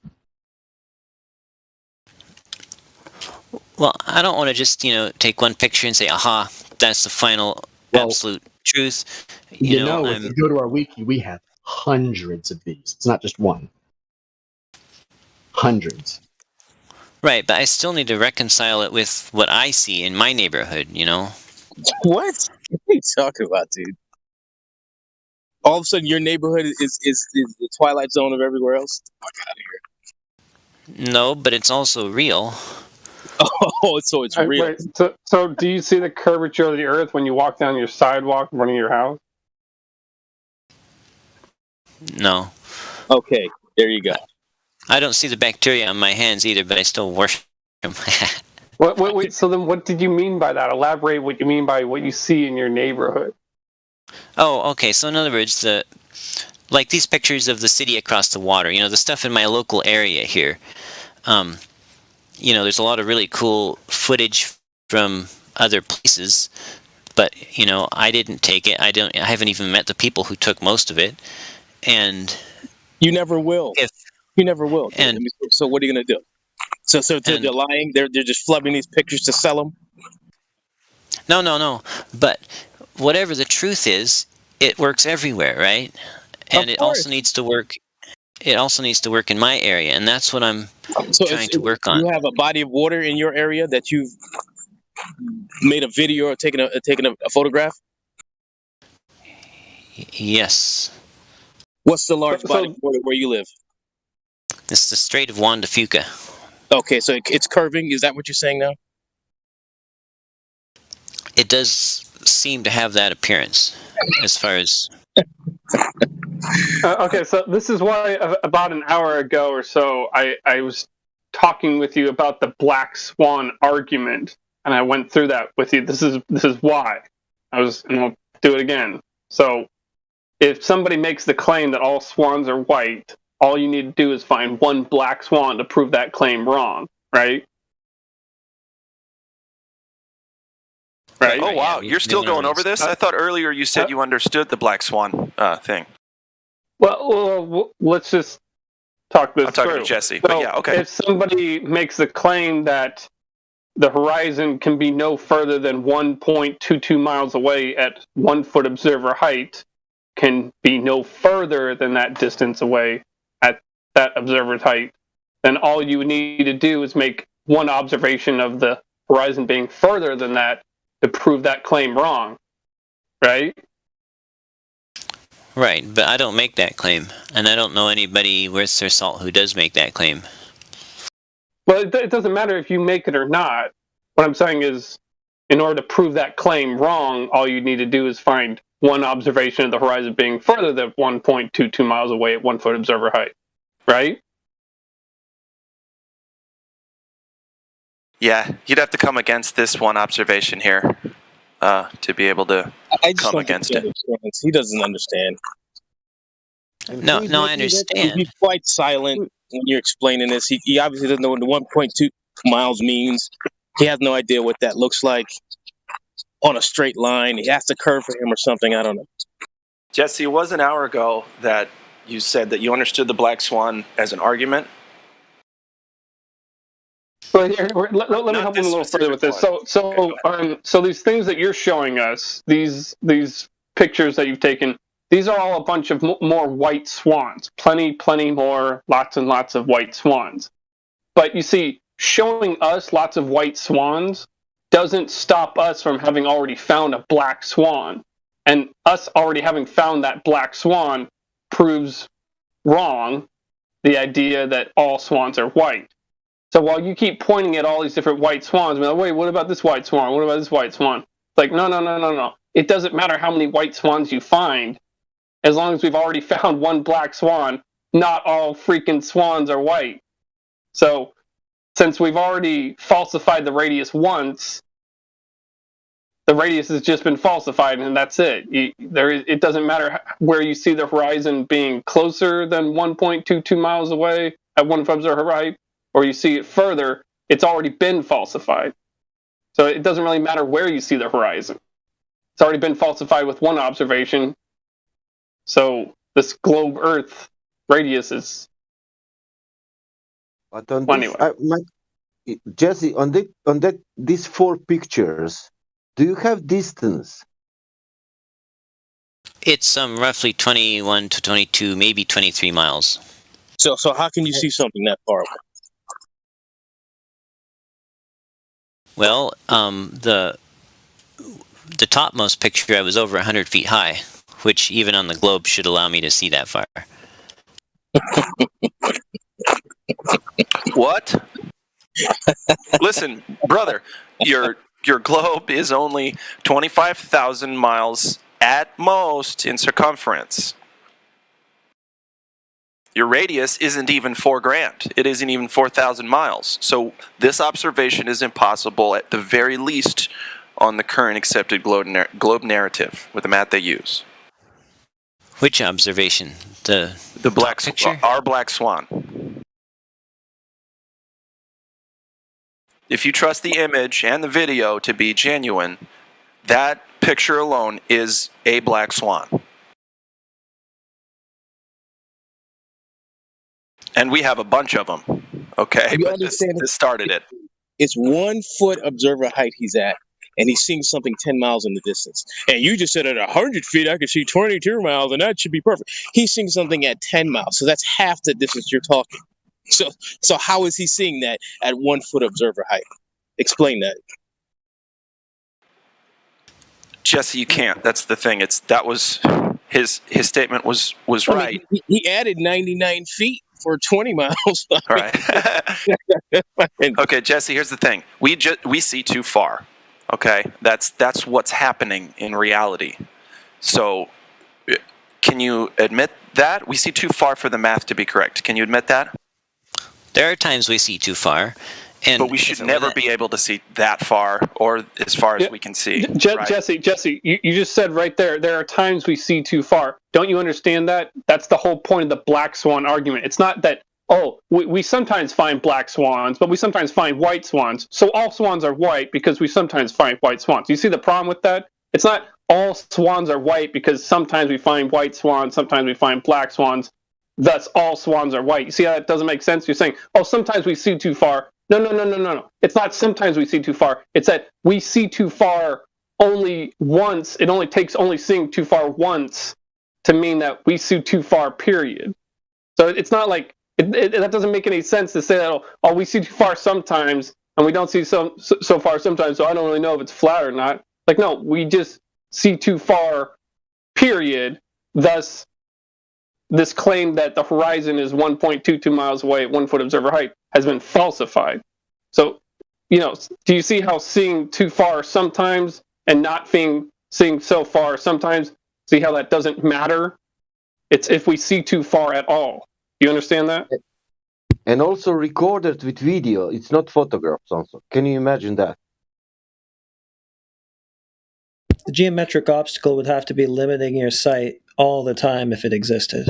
Well, I don't want to just, take one picture and say, aha, that's the final absolute truth. You know, if you go to our wiki, we have hundreds of these. It's not just one. Hundreds. Right, but I still need to reconcile it with what I see in my neighborhood, What? What are you talking about, dude? All of a sudden, your neighborhood is the twilight zone of everywhere else? Fuck out of here. No, but it's also real. Oh, so it's real. Wait, so do you see the curvature of the earth when you walk down your sidewalk in front of your house? No. Okay, there you go. I don't see the bacteria on my hands either, but I still worship them. Wait, so then what did you mean by that? Elaborate what you mean by what you see in your neighborhood. Oh, okay. So in other words, like these pictures of the city across the water, the stuff in my local area here. There's a lot of really cool footage from other places, but I didn't take it. I haven't even met the people who took most of it, and you never will. You never will. And so what are you gonna do? So they're lying. They're just flubbing these pictures to sell them. No. But whatever the truth is, it works everywhere, right? And it also needs to work. It also needs to work in my area, and that's what I'm trying to work on. You have a body of water in your area that you've made a video or taken a photograph? Yes. What's the large body of water where you live? It's the Strait of Juan de Fuca. Okay, so it's curving. Is that what you're saying now? It does seem to have that appearance, as far as. Okay, so this is why about an hour ago or so I was talking with you about the black swan argument, and I went through that with you. This is why and I'll do it again. So if somebody makes the claim that all swans are white, all you need to do is find one black swan to prove that claim wrong, right? Right. Oh wow, you're still going over this? I thought earlier you said you understood the black swan thing. Well, let's just talk this through. I'm talking to Jesse, but yeah, okay. If somebody makes the claim that the horizon can be no further than 1.22 miles away at 1 foot observer height, can be no further than that distance away at that observer's height, then all you would need to do is make one observation of the horizon being further than that to prove that claim wrong, right? Right, but I don't make that claim, and I don't know anybody worth their salt who does make that claim. Well, it doesn't matter if you make it or not. What I'm saying is, in order to prove that claim wrong, all you need to do is find one observation of the horizon being further than 1.22 miles away at 1 foot observer height, right? Yeah, you'd have to come against this one observation here. to be able to I just come don't think against he it. understands. He doesn't understand. No, I understand. He's quite silent when you're explaining this. He obviously doesn't know what the 1.2 miles means. He has no idea what that looks like on a straight line. He has to curve for him or something. I don't know. Jesse, it was an hour ago that you said that you understood the black swan as an argument. But here, let me help him a little further with this. So these things that you're showing us, these pictures that you've taken, these are all a bunch of more white swans. Plenty more, lots and lots of white swans. But you see, showing us lots of white swans doesn't stop us from having already found a black swan. And us already having found that black swan proves wrong the idea that all swans are white. So while you keep pointing at all these different white swans, like, wait, what about this white swan? What about this white swan? It's like, no. It doesn't matter how many white swans you find. As long as we've already found one black swan, not all freaking swans are white. So since we've already falsified the radius once, the radius has just been falsified, and that's it. It doesn't matter where you see the horizon being closer than 1.22 miles away at one observer height, or you see it further, it's already been falsified. So it doesn't really matter where you see the horizon. It's already been falsified with one observation. So this globe Earth radius is... But on this, Jesse, on these 4 pictures, do you have distance? It's roughly 21 to 22, maybe 23 miles. So how can you see something that far away? Well, the topmost picture, I was over 100 feet high, which even on the globe should allow me to see that far. What? Listen, brother, your globe is only 25,000 miles at most in circumference. Your radius isn't even 4 grand. It isn't even 4,000 miles. So this observation is impossible at the very least on the current accepted globe narrative with the math they use. Which observation? The black picture? Our black swan. If you trust the image and the video to be genuine, that picture alone is a black swan. And we have a bunch of them, okay? But this started it. It's 1 foot observer height he's at, and he's seeing something 10 miles in the distance. And you just said at 100 feet, I could see 22 miles, and that should be perfect. He's seeing something at 10 miles, so that's half the distance you're talking. So how is he seeing that at 1 foot observer height? Explain that. Jesse, you can't. That's the thing. That was his statement was right. He added 99 feet for 20 miles. Right. Okay, Jesse, here's the thing. We see too far. Okay? That's what's happening in reality. So can you admit that? We see too far for the math to be correct. Can you admit that? There are times we see too far. But we should never be able to see that far, or as far as we can see. Right? Jesse, you just said right there are times we see too far. Don't you understand that? That's the whole point of the black swan argument. It's not that, we sometimes find black swans, but we sometimes find white swans. So all swans are white because we sometimes find white swans. You see the problem with that? It's not all swans are white because sometimes we find white swans, sometimes we find black swans, thus all swans are white. You see how that doesn't make sense? You're saying, sometimes we see too far. No. It's not sometimes we see too far. It's that we see too far only once. It only takes seeing too far once to mean that we see too far, period. So it's not like, that doesn't make any sense to say that, we see too far sometimes, and we don't see so far sometimes, so I don't really know if it's flat or not. Like, no, we just see too far, period. Thus, this claim that the horizon is 1.22 miles away at 1 foot observer height has been falsified. So, do you see how seeing too far sometimes and not seeing so far sometimes, see how that doesn't matter? It's if we see too far at all. Do you understand that? And also recorded with video. It's not photographs also. Can you imagine that? geometric obstacle would have to be limiting your sight all the time if it existed.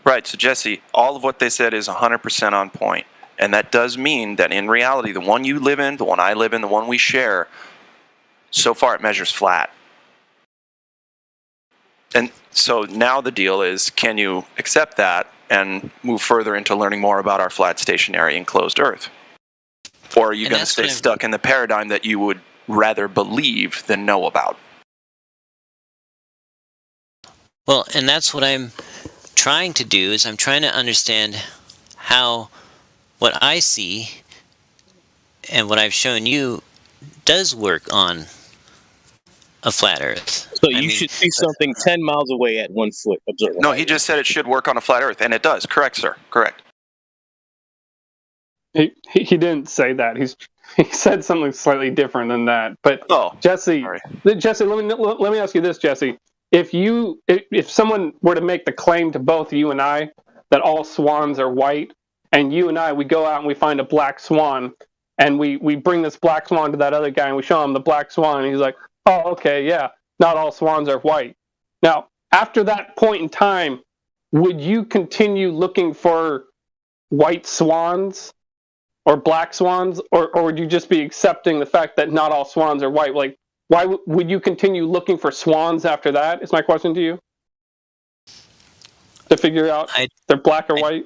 Right, so Jesse, all of what they said is 100% on point. And that does mean that in reality, the one you live in, the one I live in, the one we share, so far it measures flat. And so now the deal is, can you accept that and move further into learning more about our flat, stationary, enclosed Earth? Or are you going to stay stuck in the paradigm that you would rather believe than know about? Well, and that's what I'm trying to do, is I'm trying to understand how what I see and what I've shown you does work on a flat Earth. So you should see something 10 miles away at 1 foot observer. No, he just said it should work on a flat Earth, and it does. Correct, sir. Correct. He didn't say that. He said something slightly different than that. But Jesse, let me ask you this, Jesse. If someone were to make the claim to both you and I that all swans are white, and you and I, we go out and we find a black swan, and we bring this black swan to that other guy and we show him the black swan, and he's like, oh, okay, yeah, not all swans are white. Now, after that point in time, would you continue looking for white swans or black swans, or would you just be accepting the fact that not all swans are white? Like, why would you continue looking for swans after that, is my question to you? To figure out if they're black or white?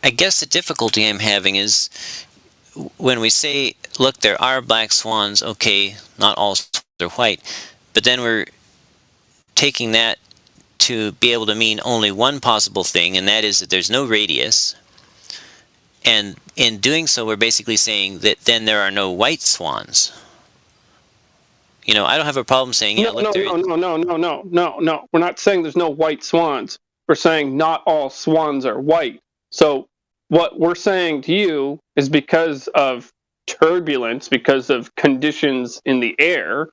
I guess the difficulty I'm having is when we say, look, there are black swans, okay, not all swans are white, but then we're taking that to be able to mean only one possible thing, and that is that there's no radius. And in doing so, we're basically saying that then there are no white swans. You know, I don't have a problem saying, yeah, look, No. We're not saying there's no white swans. We're saying not all swans are white. So what we're saying to you is because of turbulence, because of conditions in the air,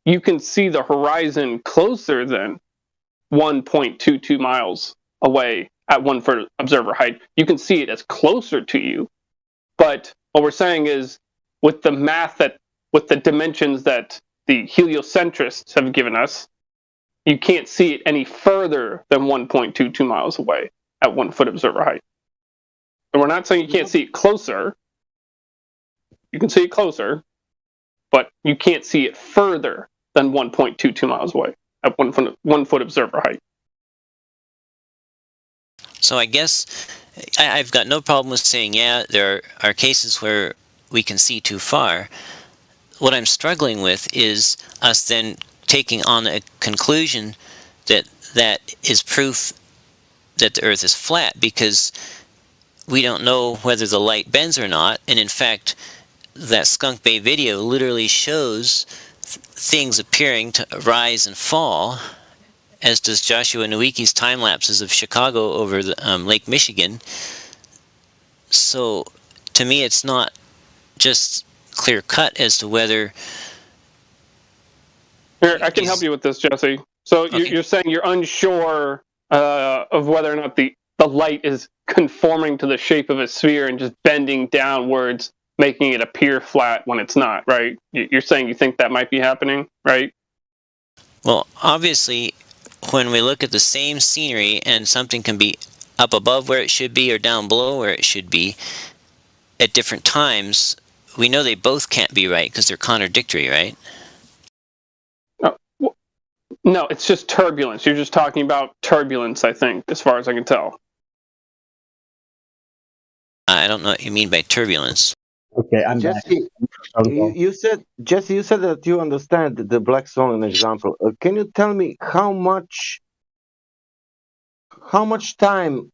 you can see the horizon closer than 1.22 miles away at 1 foot observer height. You can see it as closer to you. But what we're saying is, with the math with the dimensions that the heliocentrists have given us, you can't see it any further than 1.22 miles away at 1 foot observer height. And we're not saying you can't see it closer. You can see it closer, but you can't see it further than 1.22 miles away at 1 foot observer height. So I guess I've got no problem with saying, yeah, there are cases where we can see too far. What I'm struggling with is us then taking on a conclusion that is proof that the Earth is flat, because we don't know whether the light bends or not. And in fact, that Skunk Bay video literally shows things appearing to rise and fall, as does Joshua Nowicki's time lapses of Chicago over the, Lake Michigan. So to me, it's not just clear cut as to whether. Here, I can help you with this, Jesse. So you're saying you're unsure of whether or not the light is conforming to the shape of a sphere and just bending downwards, making it appear flat when it's not, right? You're saying you think that might be happening, right? Well, obviously, when we look at the same scenery and something can be up above where it should be or down below where it should be at different times, we know they both can't be right because they're contradictory, right? No, it's just turbulence. You're just talking about turbulence, I think, as far as I can tell. I don't know what you mean by turbulence. Okay, I'm Jesse, you said that you understand the black swan example. Can you tell me how much time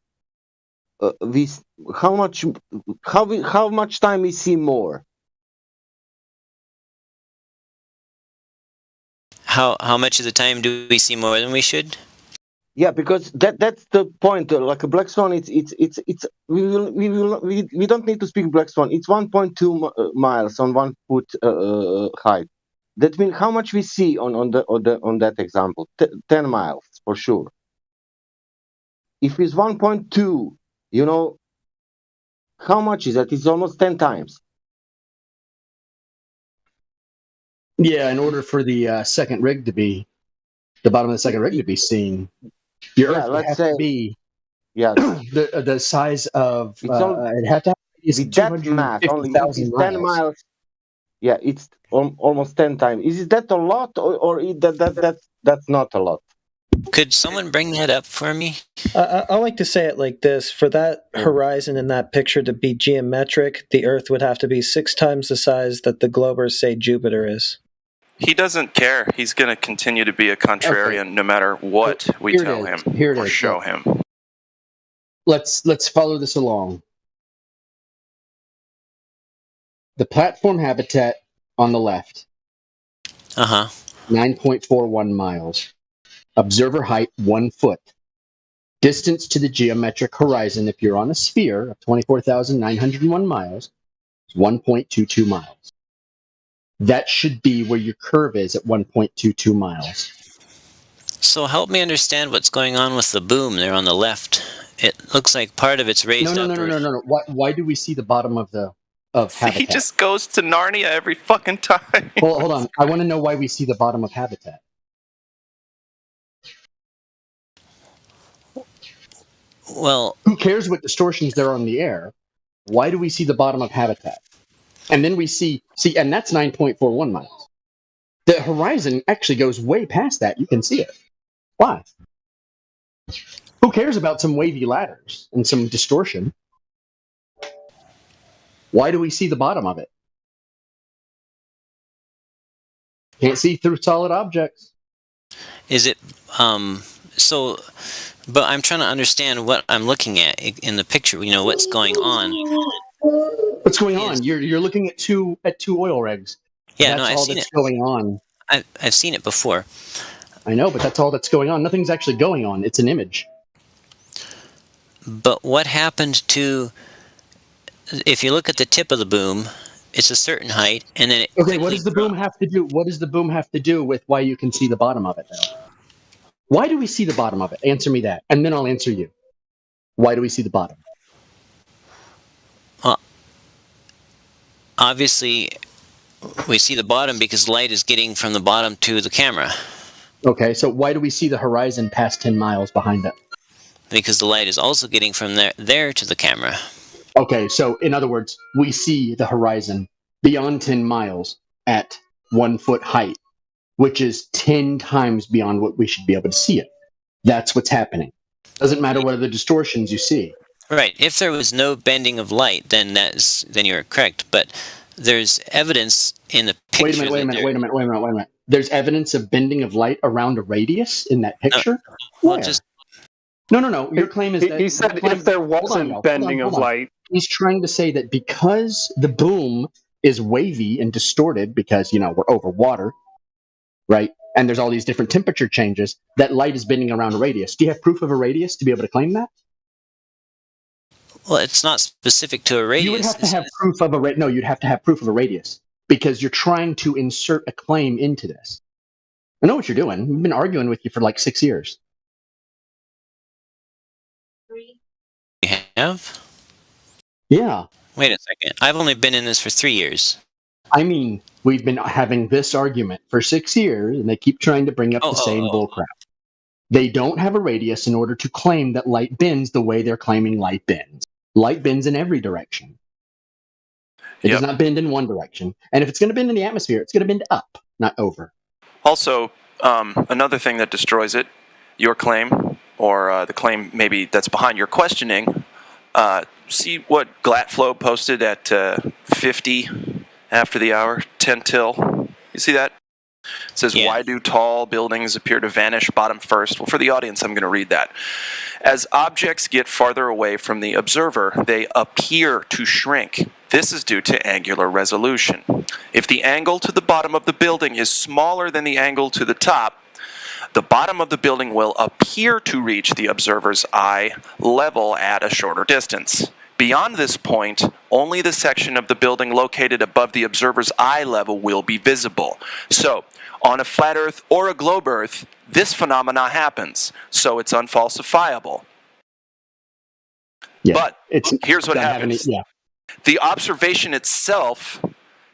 how much time we see more? How much of the time do we see more than we should? Yeah, because that's the point. Like a black swan, we don't need to speak black swan. It's 1.2 miles on 1 foot height. That means how much we see on that example? 10 miles for sure. If it's 1.2, you know, how much is that? It's almost 10 times. Yeah, in order for the second rig to be, the bottom of the second rig to be seen, your Earth would let's have say to be yes. the size of It's all it had to have is with that math. Only it is 250,000 10 miles. miles. Yeah, it's almost 10 times. Is that a lot, or that's not a lot? Could someone bring that up for me? I like to say it like this: for that horizon in that picture to be geometric, the Earth would have to be 6 times the size that the globers say Jupiter is. He doesn't care. He's going to continue to be a contrarian no matter what we Here it tell is. him Here it or is. show Look. him. Let's follow this along. The platform habitat on the left. 9.41 miles. Observer height 1 foot. Distance to the geometric horizon, if you're on a sphere of 24,901 miles, is 1.22 miles. That should be where your curve is at 1.22 miles. So help me understand what's going on with the boom there on the left. It looks like part of it's raised up. No. Why do we see the bottom of habitat? He just goes to Narnia every fucking time. Well, hold on. I want to know why we see the bottom of habitat. Well, who cares what distortions there are on the air? Why do we see the bottom of habitat? And then we see, and that's 9.41 miles. The horizon actually goes way past that. You can see it. Why? Who cares about some wavy ladders and some distortion? Why do we see the bottom of it? Can't see through solid objects. Is it so? But I'm trying to understand what I'm looking at in the picture. You know what's going on. What's going on? You're looking at two oil rigs. Yeah, that's no, I've all seen that's it. going on. I've seen it before. I know, but that's all that's going on. Nothing's actually going on. It's an image. But what happened to? If you look at the tip of the boom, it's a certain height, and then it. Okay, what does the boom have to do? What does the boom have to do with why you can see the bottom of it, though? Why do we see the bottom of it? Answer me that, and then I'll answer you. Why do we see the bottom? Well, obviously, we see the bottom because light is getting from the bottom to the camera. Okay, so why do we see the horizon past 10 miles behind it? Because the light is also getting from there to the camera. Okay, so in other words, we see the horizon beyond 10 miles at 1 foot height, which is 10 times beyond what we should be able to see it. That's what's happening. Doesn't matter what are the distortions you see. Right. If there was no bending of light, then you're correct. But there's evidence in the picture. Wait a minute. There's evidence of bending of light around a radius in that picture? Well, No. Your claim is that... He said if there wasn't bending of light. He's trying to say that because the boom is wavy and distorted because, we're over water, right? And there's all these different temperature changes, that light is bending around a radius. Do you have proof of a radius to be able to claim that? Well, it's not specific to a radius. You would have to have proof of a radius. No, you'd have to have proof of a radius because you're trying to insert a claim into this. I know what you're doing. We've been arguing with you for like 6 years. You have? Yeah. Wait a second. I've only been in this for 3 years. I mean, we've been having this argument for 6 years, and they keep trying to bring up the same bullcrap. They don't have a radius in order to claim that light bends the way they're claiming light bends. Light bends in every direction. It does not bend in one direction. And if it's going to bend in the atmosphere, it's going to bend up, not over. Also, another thing that destroys it, your claim, or the claim maybe that's behind your questioning, see what Glatflow posted at 50 after the hour, 10 till. You see that? It says, why do tall buildings appear to vanish bottom first? Well, for the audience, I'm going to read that. As objects get farther away from the observer, they appear to shrink. This is due to angular resolution. If the angle to the bottom of the building is smaller than the angle to the top, the bottom of the building will appear to reach the observer's eye level at a shorter distance. Beyond this point, only the section of the building located above the observer's eye level will be visible. So, on a flat Earth or a globe Earth, this phenomena happens, so it's unfalsifiable. Yeah, but here's what happens. The observation itself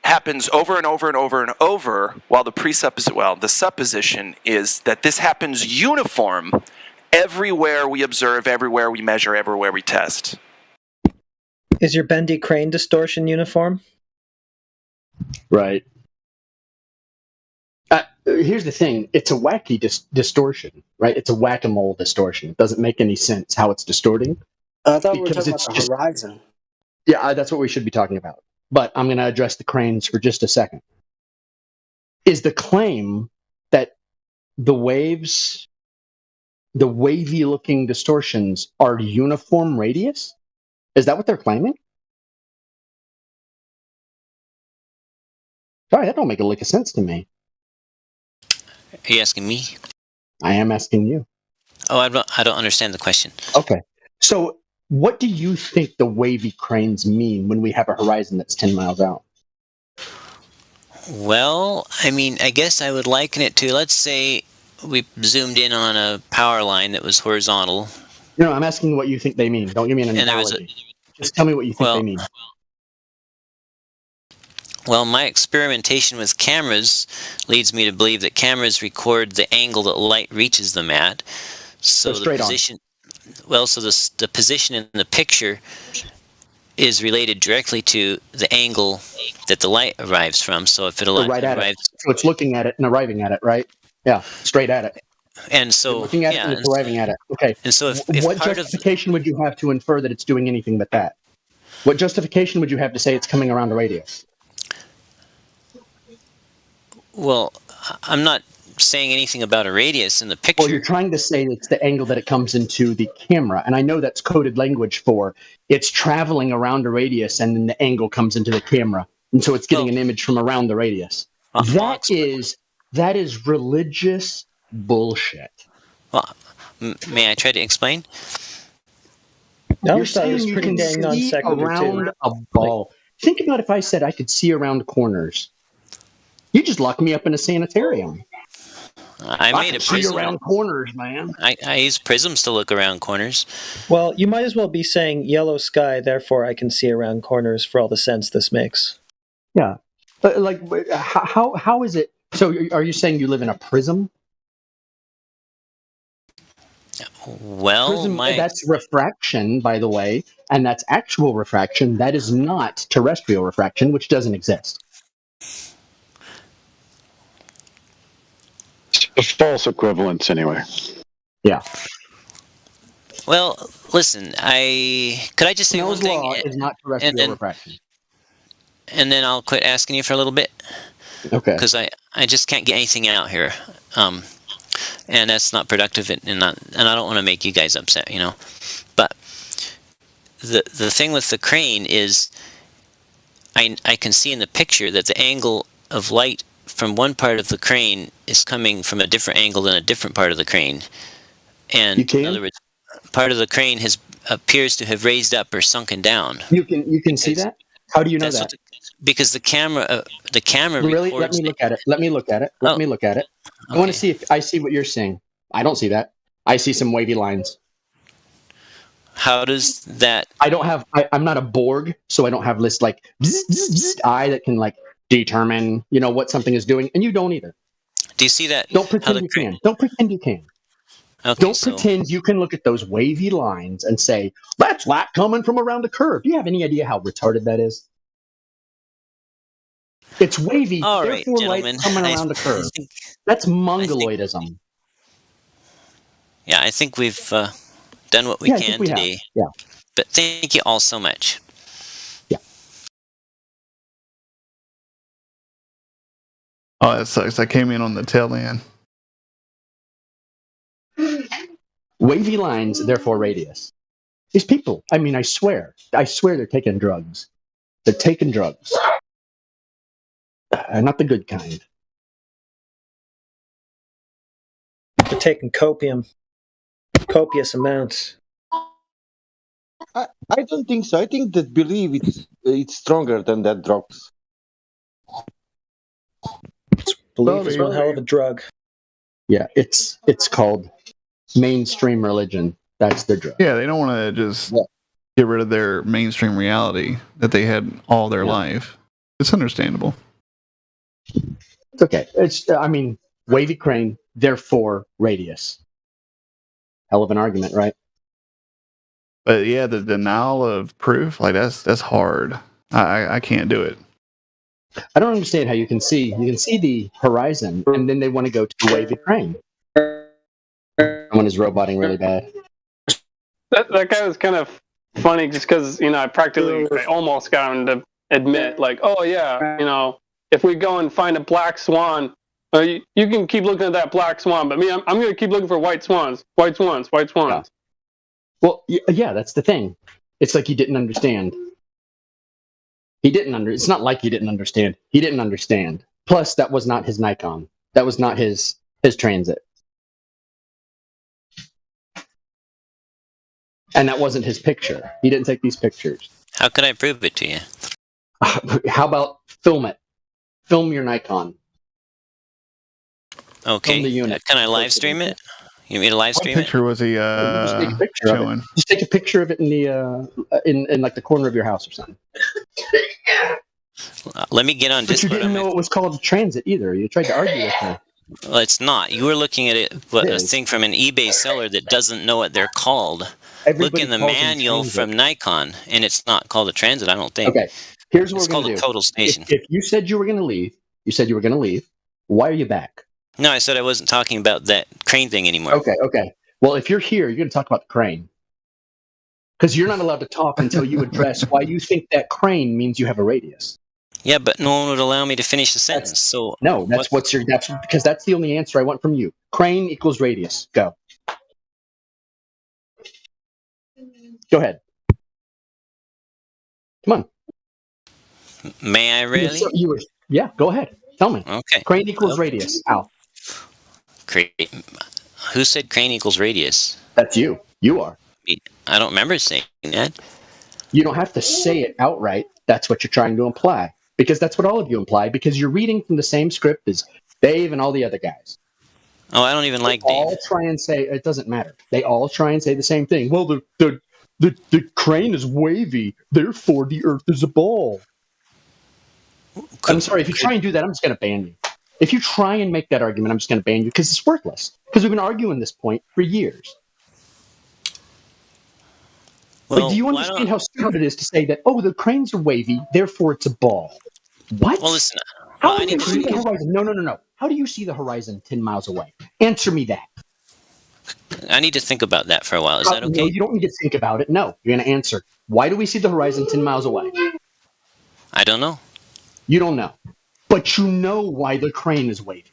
happens over and over and over and over, while the supposition is that this happens uniform everywhere we observe, everywhere we measure, everywhere we test. Is your bendy crane distortion uniform? Right. Here's the thing. It's a wacky distortion, right? It's a whack-a-mole distortion. It doesn't make any sense how it's distorting. I thought we were talking about the horizon. Yeah, that's what we should be talking about. But I'm going to address the cranes for just a second. Is the claim that the waves, the wavy-looking distortions, are uniform radius? Is that what they're claiming? Sorry, that don't make a lick of sense to me. Are you asking me? I am asking you. Oh, I don't understand the question. Okay. So what do you think the wavy cranes mean when we have a horizon that's 10 miles out? Well, I mean, I guess I would liken it to, let's say we zoomed in on a power line that was horizontal. No, I'm asking what you think they mean. Don't give me an analogy. Just tell me what you think they mean. Well, my experimentation with cameras leads me to believe that cameras record the angle that light reaches them at. So the position, so the position in the picture is related directly to the angle that the light arrives from. So if it arrives, so it's looking at it and arriving at it, right? Yeah, straight at it. And so you're looking at it and it's arriving at it. Okay. And so if what justification would you have to infer that it's doing anything but that? What justification would you have to say it's coming around a radius? Well, I'm not saying anything about a radius in the picture. Well, you're trying to say it's the angle that it comes into the camera, and I know that's coded language for it's traveling around a radius, and then the angle comes into the camera, and so it's getting an image from around the radius. That is religious bullshit. Well, may I try to explain? You're saying you can see around a ball. Think about if I said I could see around corners. You just locked me up in a sanitarium. I made a prism. See around corners, man. I use prisms to look around corners. Well, you might as well be saying yellow sky, therefore I can see around corners for all the sense this makes. Yeah. Like, how is it? So are you saying you live in a prism? Well, that's refraction, by the way, and that's actual refraction. That is not terrestrial refraction, which doesn't exist. A false equivalence, anyway. Yeah. Well, listen, could I just say one thing? Law is not terrestrial refraction. And then I'll quit asking you for a little bit. Okay. Because I just can't get anything out here, and that's not productive, and I don't want to make you guys upset, you know. But the thing with the crane is, I can see in the picture that the angle of light from one part of the crane is coming from a different angle than a different part of the crane. And in other words, part of the crane appears to have raised up or sunken down. You can see that? How do you know that? Because the camera really records. Let me look at it. Let me look at it. I want to see if I see what you're seeing. I don't see that. I see some wavy lines. How does that? I'm not a Borg, so I don't have this like eye that can like determine, what something is doing, and you don't either. Do you see that? Don't pretend you can. Don't pretend you can. Okay, don't pretend you can look at those wavy lines and say, that's light coming from around a curve. Do you have any idea how retarded that is? It's wavy, all right, therefore gentlemen. Light coming around a curve. That's mongoloidism. Yeah, I think we've done what we can today. Yeah. But thank you all so much. Oh, that sucks. I came in on the tail end. Wavy lines, therefore radius. These people, I swear they're taking drugs. They're taking drugs. Not the good kind. They're taking copious amounts. I don't think so. I think that belief it's stronger than that drugs. Belief is one hell of a drug. Yeah, it's called mainstream religion. That's the drug. Yeah, they don't want to just get rid of their mainstream reality that they had all their life. It's understandable. It's okay. Wavy crane, therefore radius. Hell of an argument, right? But yeah, the denial of proof, like that's hard. I can't do it. I don't understand how you can see the horizon and then they want to go to the wavy crane. Someone is roboting really bad. That guy was kind of funny just because, I almost got him to admit, like, oh yeah, if we go and find a black swan, you can keep looking at that black swan, but I'm going to keep looking for white swans. Yeah. Well, yeah, that's the thing. It's like he didn't understand. It's not like he didn't understand. He didn't understand. Plus, that was not his Nikon. That was not his transit. And that wasn't his picture. He didn't take these pictures. How could I prove it to you? How about film it? Film your Nikon. Okay. Film the unit. Can I live stream it? You want me to live stream What picture was he just take a picture showing? Of it. Just take a picture of it in the in like the corner of your house or something. Let me get on But Discord. you didn't know it was called a transit either. You tried to argue with me. Well, it's not. You were looking at a thing from an eBay seller that doesn't know what they're called. Look in the manual from Nikon, and it's not called a transit, I don't think. Okay, here's what it's we're going to do. It's called a total station. If you said you were going to leave, why are you back? No, I said I wasn't talking about that crane thing anymore. Okay. Well, if you're here, you're going to talk about the crane. Because you're not allowed to talk until you address why you think that crane means you have a radius. Yeah, but no one would allow me to finish the sentence. That's because that's the only answer I want from you. Crane equals radius. Go ahead. Come on. May I really? Yeah, go ahead. Tell me. Okay. Crane equals radius. How? Who said crane equals radius? That's you. You are. I don't remember saying that. You don't have to say it outright. That's what you're trying to imply. Because that's what all of you imply. Because you're reading from the same script as Dave and all the other guys. Oh, I don't even like Dave. They all try and say, it doesn't matter. They all try and say the same thing. Well, the crane is wavy. Therefore, the earth is a ball. I'm sorry. If you try and do that, I'm just going to ban you. If you try and make that argument, I'm just going to ban you because it's worthless. Because we've been arguing this point for years. Well, do you understand how stupid it is to say that, the cranes are wavy, therefore it's a ball? What? Well, listen. How do you see the horizon? No. How do you see the horizon 10 miles away? Answer me that. I need to think about that for a while. Is that okay? No, you don't need to think about it. No, you're going to answer. Why do we see the horizon 10 miles away? I don't know. You don't know. But you know why the crane is wavy.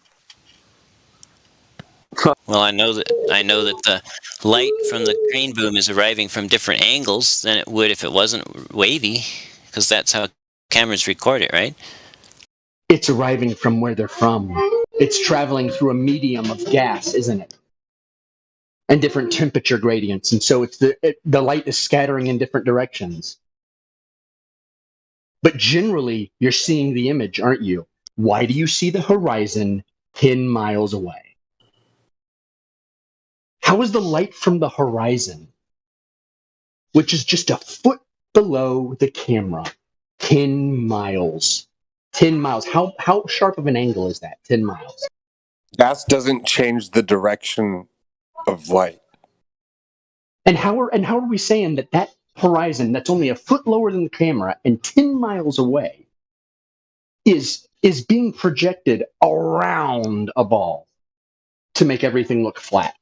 Well, I know that the light from the crane boom is arriving from different angles than it would if it wasn't wavy, because that's how cameras record it, right? It's arriving from where they're from. It's traveling through a medium of gas, isn't it? And different temperature gradients, and so it's the light is scattering in different directions. But generally, you're seeing the image, aren't you? Why do you see the horizon 10 miles away? How is the light from the horizon, which is just a foot below the camera, 10 miles? 10 miles. How sharp of an angle is that? 10 miles. That doesn't change the direction of light. And how are we saying that horizon that's only a foot lower than the camera and 10 miles away is being projected around a ball to make everything look flat?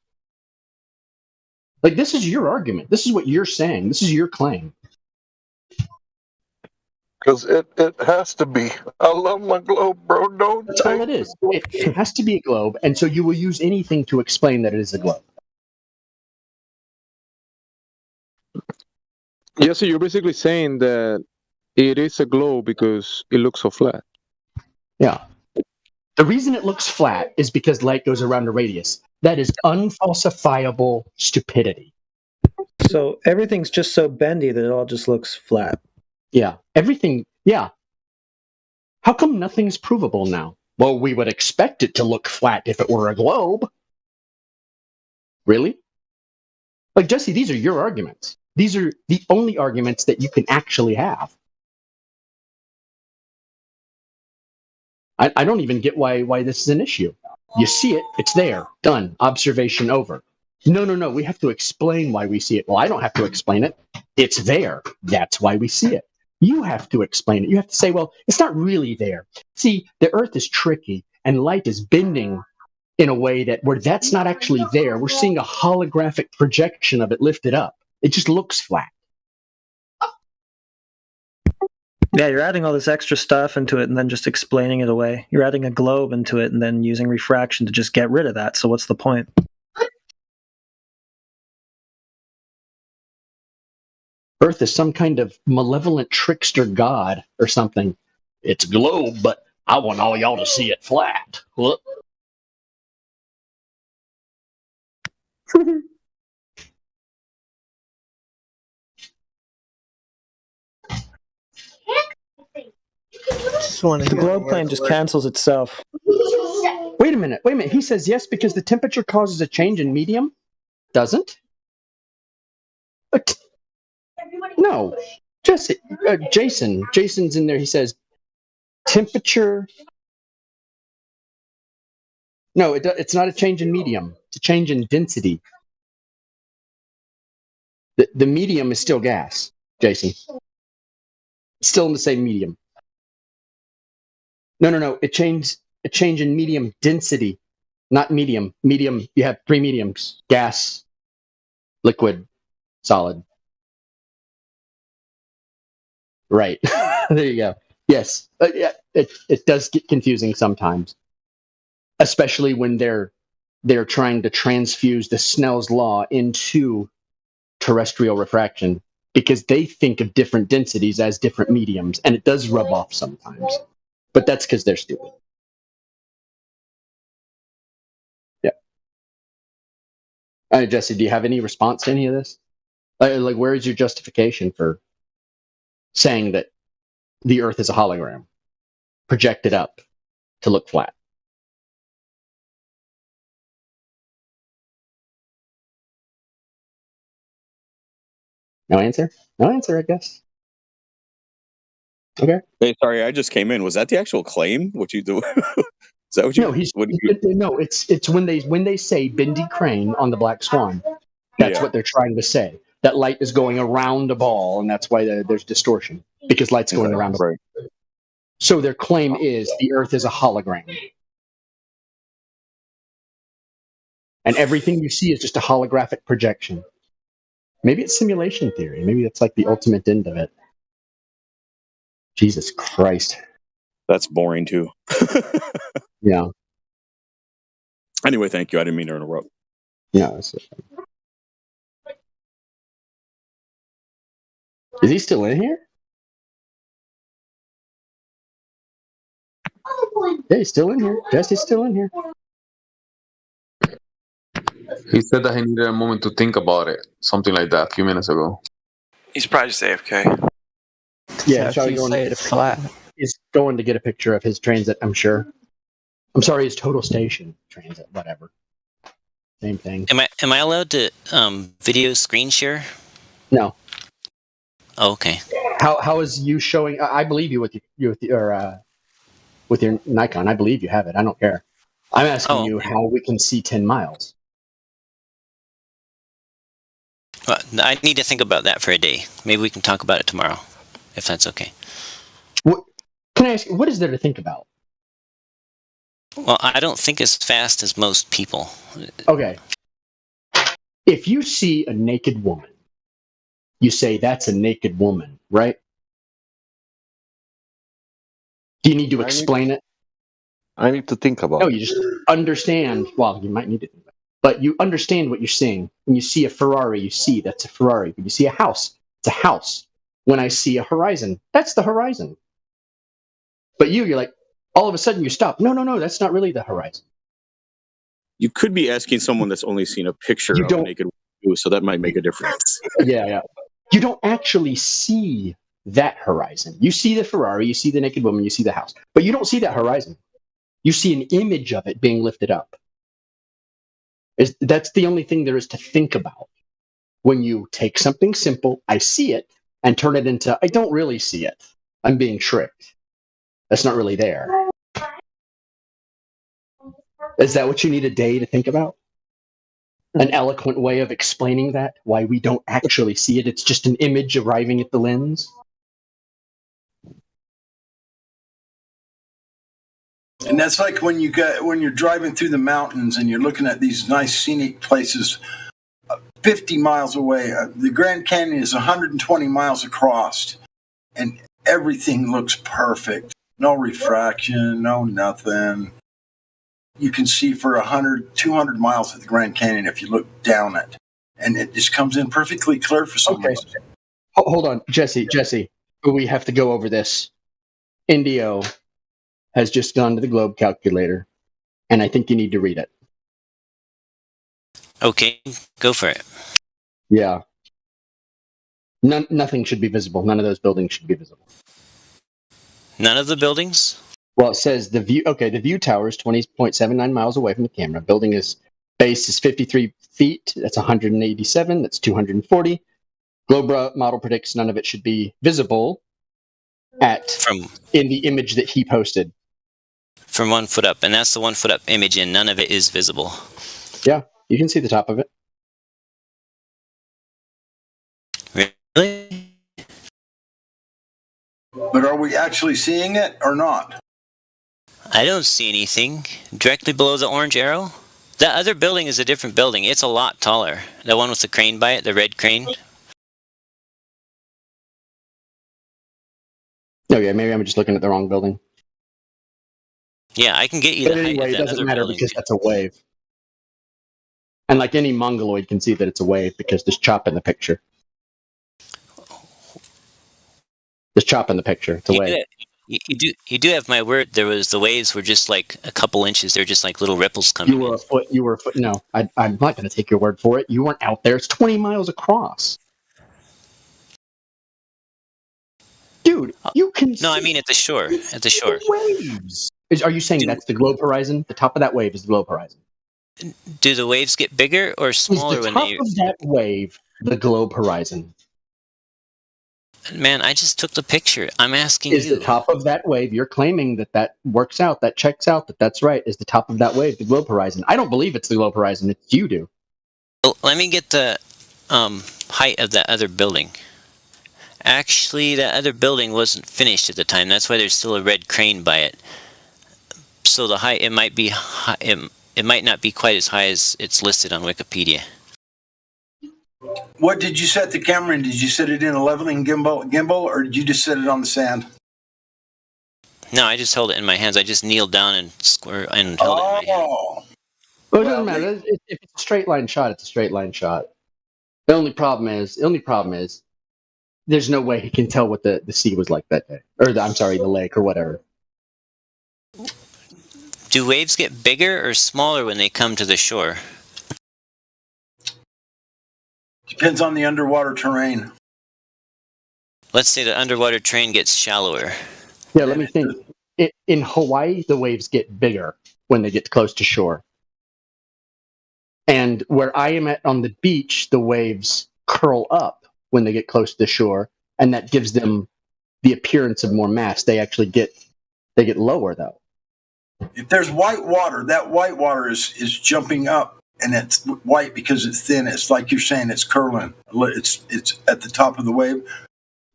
Like, this is your argument. This is what you're saying. This is your claim. Because it has to be. I love my globe, bro. That's all it is. It has to be a globe, and so you will use anything to explain that it is a globe. Yeah, so you're basically saying that it is a globe because it looks so flat. Yeah. The reason it looks flat is because light goes around a radius. That is unfalsifiable stupidity. So everything's just so bendy that it all just looks flat. Yeah. Everything. Yeah. How come nothing's provable now? Well, we would expect it to look flat if it were a globe. Really? Like, Jesse, these are your arguments. These are the only arguments that you can actually have. I don't even get why this is an issue. You see it, it's there, done, observation over. No, we have to explain why we see it. Well, I don't have to explain it. It's there. That's why we see it. You have to explain it. You have to say, well, it's not really there. See, the Earth is tricky, and light is bending in a way that where that's not actually there. We're seeing a holographic projection of it lifted up. It just looks flat. Yeah, you're adding all this extra stuff into it and then just explaining it away. You're adding a globe into it and then using refraction to just get rid of that. So what's the point? Earth is some kind of malevolent trickster god or something. It's a globe, but I want all y'all to see it flat. What? The globe plane just cancels itself. Wait a minute. He says yes because the temperature causes a change in medium? Doesn't? No. Jason's in there. He says temperature. No, it's not a change in medium. It's a change in density. The medium is still gas, Jason. It's still in the same medium. No. A change in medium density, not medium. Medium, you have three mediums: gas, liquid, solid. Right. There you go. Yes. Yeah, it does get confusing sometimes, especially when they're trying to transfuse the Snell's law into terrestrial refraction, because they think of different densities as different mediums, and it does rub off sometimes. But that's because they're stupid. Yeah. Jesse, do you have any response to any of this? Like, where is your justification for saying that the Earth is a hologram projected up to look flat? No answer? No answer, I guess. Okay. Hey, sorry, I just came in. Was that the actual claim? What you do? Is that what you? No, it's when they say Bindi Crane on the Black Swan. That's what they're trying to say. That light is going around a ball, and that's why there's distortion, because light's going around a ball. So their claim is the Earth is a hologram, and everything you see is just a holographic projection. Maybe it's simulation theory. Maybe that's like the ultimate end of it. Jesus Christ. That's boring too. Yeah. Anyway, thank you. I didn't mean to interrupt. Yeah. Is he still in here? Yeah, he's still in here. Jesse's still in here. He said that he needed a moment to think about it. Something like that a few minutes ago. He's probably just AFK. Yeah, he's going to get a picture of his transit, I'm sure. I'm sorry, his total station transit, whatever. Same thing. Am I allowed to video screen share? No. Oh, okay. How is you showing? I believe you with your Nikon. I believe you have it. I don't care. I'm asking you how we can see 10 miles. Well, I need to think about that for a day. Maybe we can talk about it tomorrow, if that's okay. Can I ask, what is there to think about? Well, I don't think as fast as most people. Okay. If you see a naked woman, you say that's a naked woman, right? Do you need to explain it? I need to think about it. No, you just understand. Well, you might need to, but you understand what you're seeing. When you see a Ferrari, you see that's a Ferrari. When you see a house, it's a house. When I see a horizon, that's the horizon. But you're like, all of a sudden you stop. No, that's not really the horizon. You could be asking someone that's only seen a picture of a naked woman, so that might make a difference. Yeah. You don't actually see that horizon. You see the Ferrari, you see the naked woman, you see the house. But you don't see that horizon. You see an image of it being lifted up. That's the only thing there is to think about. When you take something simple, I see it, and turn it into, I don't really see it. I'm being tricked. That's not really there. Is that what you need a day to think about? An eloquent way of explaining that? Why we don't actually see it? It's just an image arriving at the lens? And that's like when you're driving through the mountains and you're looking at these nice scenic places 50 miles away. The Grand Canyon is 120 miles across, and everything looks perfect. No refraction, no nothing. You can see for 100, 200 miles of the Grand Canyon if you look down it. And it just comes in perfectly clear for some reason. Hold on, Jesse, we have to go over this. Indio has just gone to the globe calculator, and I think you need to read it. Okay, go for it. Yeah. Nothing should be visible. None of those buildings should be visible. None of the buildings? Well, it says the view tower is 20.79 miles away from the camera. Building base is 53 feet. That's 187. That's 240. Globe model predicts none of it should be visible in the image that he posted. From 1 foot up, and that's the 1 foot up image, and none of it is visible. Yeah, you can see the top of it. Really? But are we actually seeing it or not? I don't see anything. Directly below the orange arrow? The other building is a different building. It's a lot taller. The one with the crane by it, the red crane. Oh yeah, maybe I'm just looking at the wrong building. Yeah, I can get you the height anyway, of it that doesn't other matter building. because that's a wave. And like any mongoloid can see that it's a wave because there's chop in the picture. There's chop in the picture. It's a wave. You do have my word. The waves were just like a couple inches. They're just like little ripples coming. You were a foot. No, I'm not going to take your word for it. You weren't out there. It's 20 miles across. Dude, you can. No, I mean at the shore. At the shore. Waves. Are you saying that's the globe horizon? The top of that wave is the globe horizon. Do the waves get bigger or smaller is the when top they? Of that wave the globe horizon? Man, I just took the picture. I'm asking is you. The top of that wave? You're claiming that works out. That checks out. That's right. Is the top of that wave the globe horizon? I don't believe it's the globe horizon. It's you do. Well, let me get the height of that other building. Actually, that other building wasn't finished at the time. That's why there's still a red crane by it. So the height, it might be high, it might not be quite as high as it's listed on Wikipedia. What did you set the camera in? Did you set it in a leveling gimbal, or did you just set it on the sand? No, I just held it in my hands. I just kneeled down and held it in my hand. Well, it doesn't matter. If it's a straight line shot, it's a straight line shot. The only problem is there's no way he can tell what the sea was like that day. Or the lake or whatever. Do waves get bigger or smaller when they come to the shore? Depends on the underwater terrain. Let's say the underwater terrain gets shallower. Yeah, let me think. In Hawaii, the waves get bigger when they get close to shore. And where I am at on the beach, the waves curl up when they get close to the shore, and that gives them the appearance of more mass. They get lower though. If there's white water, that white water is jumping up, and it's white because it's thin. It's like you're saying, it's curling. It's at the top of the wave.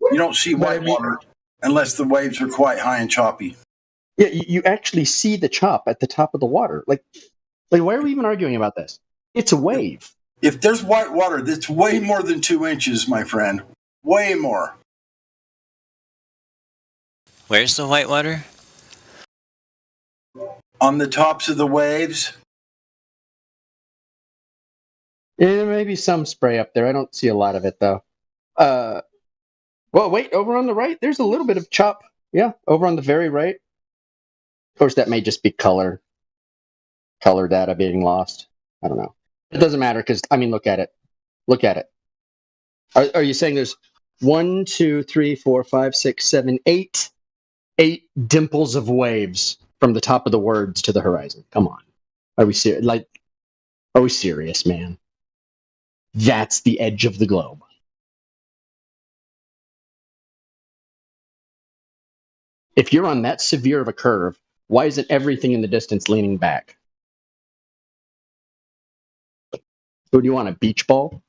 You don't see white water unless the waves are quite high and choppy. Yeah, you actually see the chop at the top of the water. Like why are we even arguing about this? It's a wave. If there's white water, that's way more than 2 inches, my friend. Way more. Where's the white water? On the tops of the waves. Yeah, there may be some spray up there. I don't see a lot of it, though. Well, wait, over on the right, there's a little bit of chop. Yeah, over on the very right. Of course, that may just be color data being lost. I don't know. It doesn't matter because, look at it. Look at it. Are you saying there's 1, 2, 3, 4, 5, 6, 7, 8 dimples of waves from the top of the words to the horizon? Come on. Are we serious? Are we serious, man? That's the edge of the globe. If you're on that severe of a curve, why isn't everything in the distance leaning back? What do you want, a beach ball?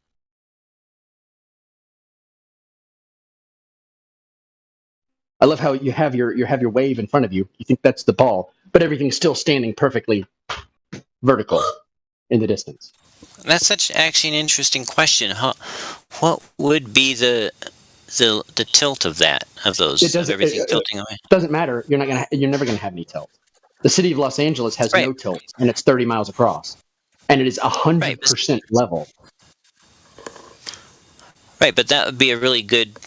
I love how you have your wave in front of you. You think that's the ball, but everything's still standing perfectly vertical in the distance. That's actually an interesting question. What would be the tilt of those of everything tilting away? It doesn't matter. You're never gonna have any tilt. The city of Los Angeles has no tilt, and it's 30 miles across, and it is 100% level. Right, but that would be a really good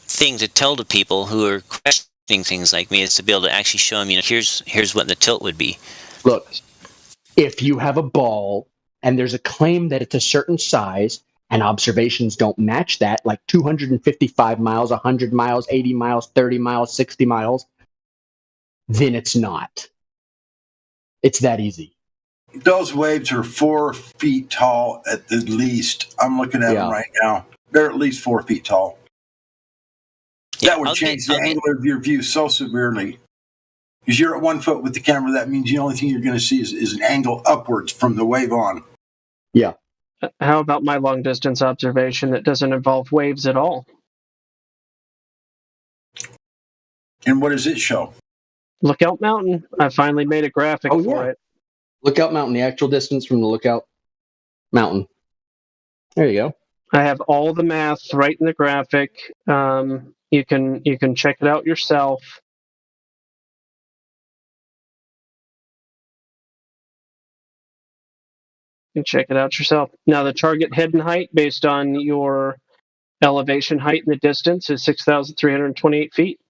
thing to tell to people who are questioning things like me, is to be able to actually show them, here's what the tilt would be. Look, if you have a ball and there's a claim that it's a certain size and observations don't match that, like 255 miles, 100 miles, 80 miles, 30 miles, 60 miles, then it's not. It's that easy. Those waves are 4 feet tall at the least. I'm looking at them right now. They're at least 4 feet tall. That would change the angle of your view so severely. Because you're at 1 foot with the camera, that means the only thing you're going to see is an angle upwards from the wave on. Yeah. How about my long distance observation that doesn't involve waves at all? And what does it show? Lookout Mountain. I finally made a graphic for it. Lookout Mountain, the actual distance from the Lookout Mountain. There you go. I have all the math right in the graphic. You can check it out yourself. You can check it out yourself. Now, the target hidden height based on your elevation height in the distance is 6,328 feet.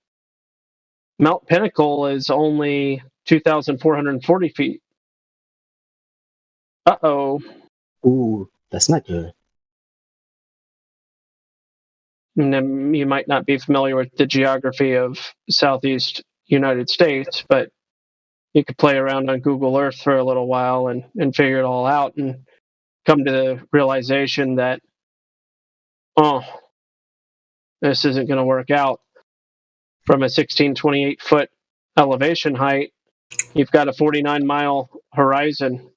Mount Pinnacle is only 2,440 feet. Uh-oh. Ooh, that's not good. And then you might not be familiar with the geography of Southeast United States, but you could play around on Google Earth for a little while and figure it all out and come to the realization that, this isn't going to work out. From a 1,628 foot elevation height, you've got a 49-mile horizon,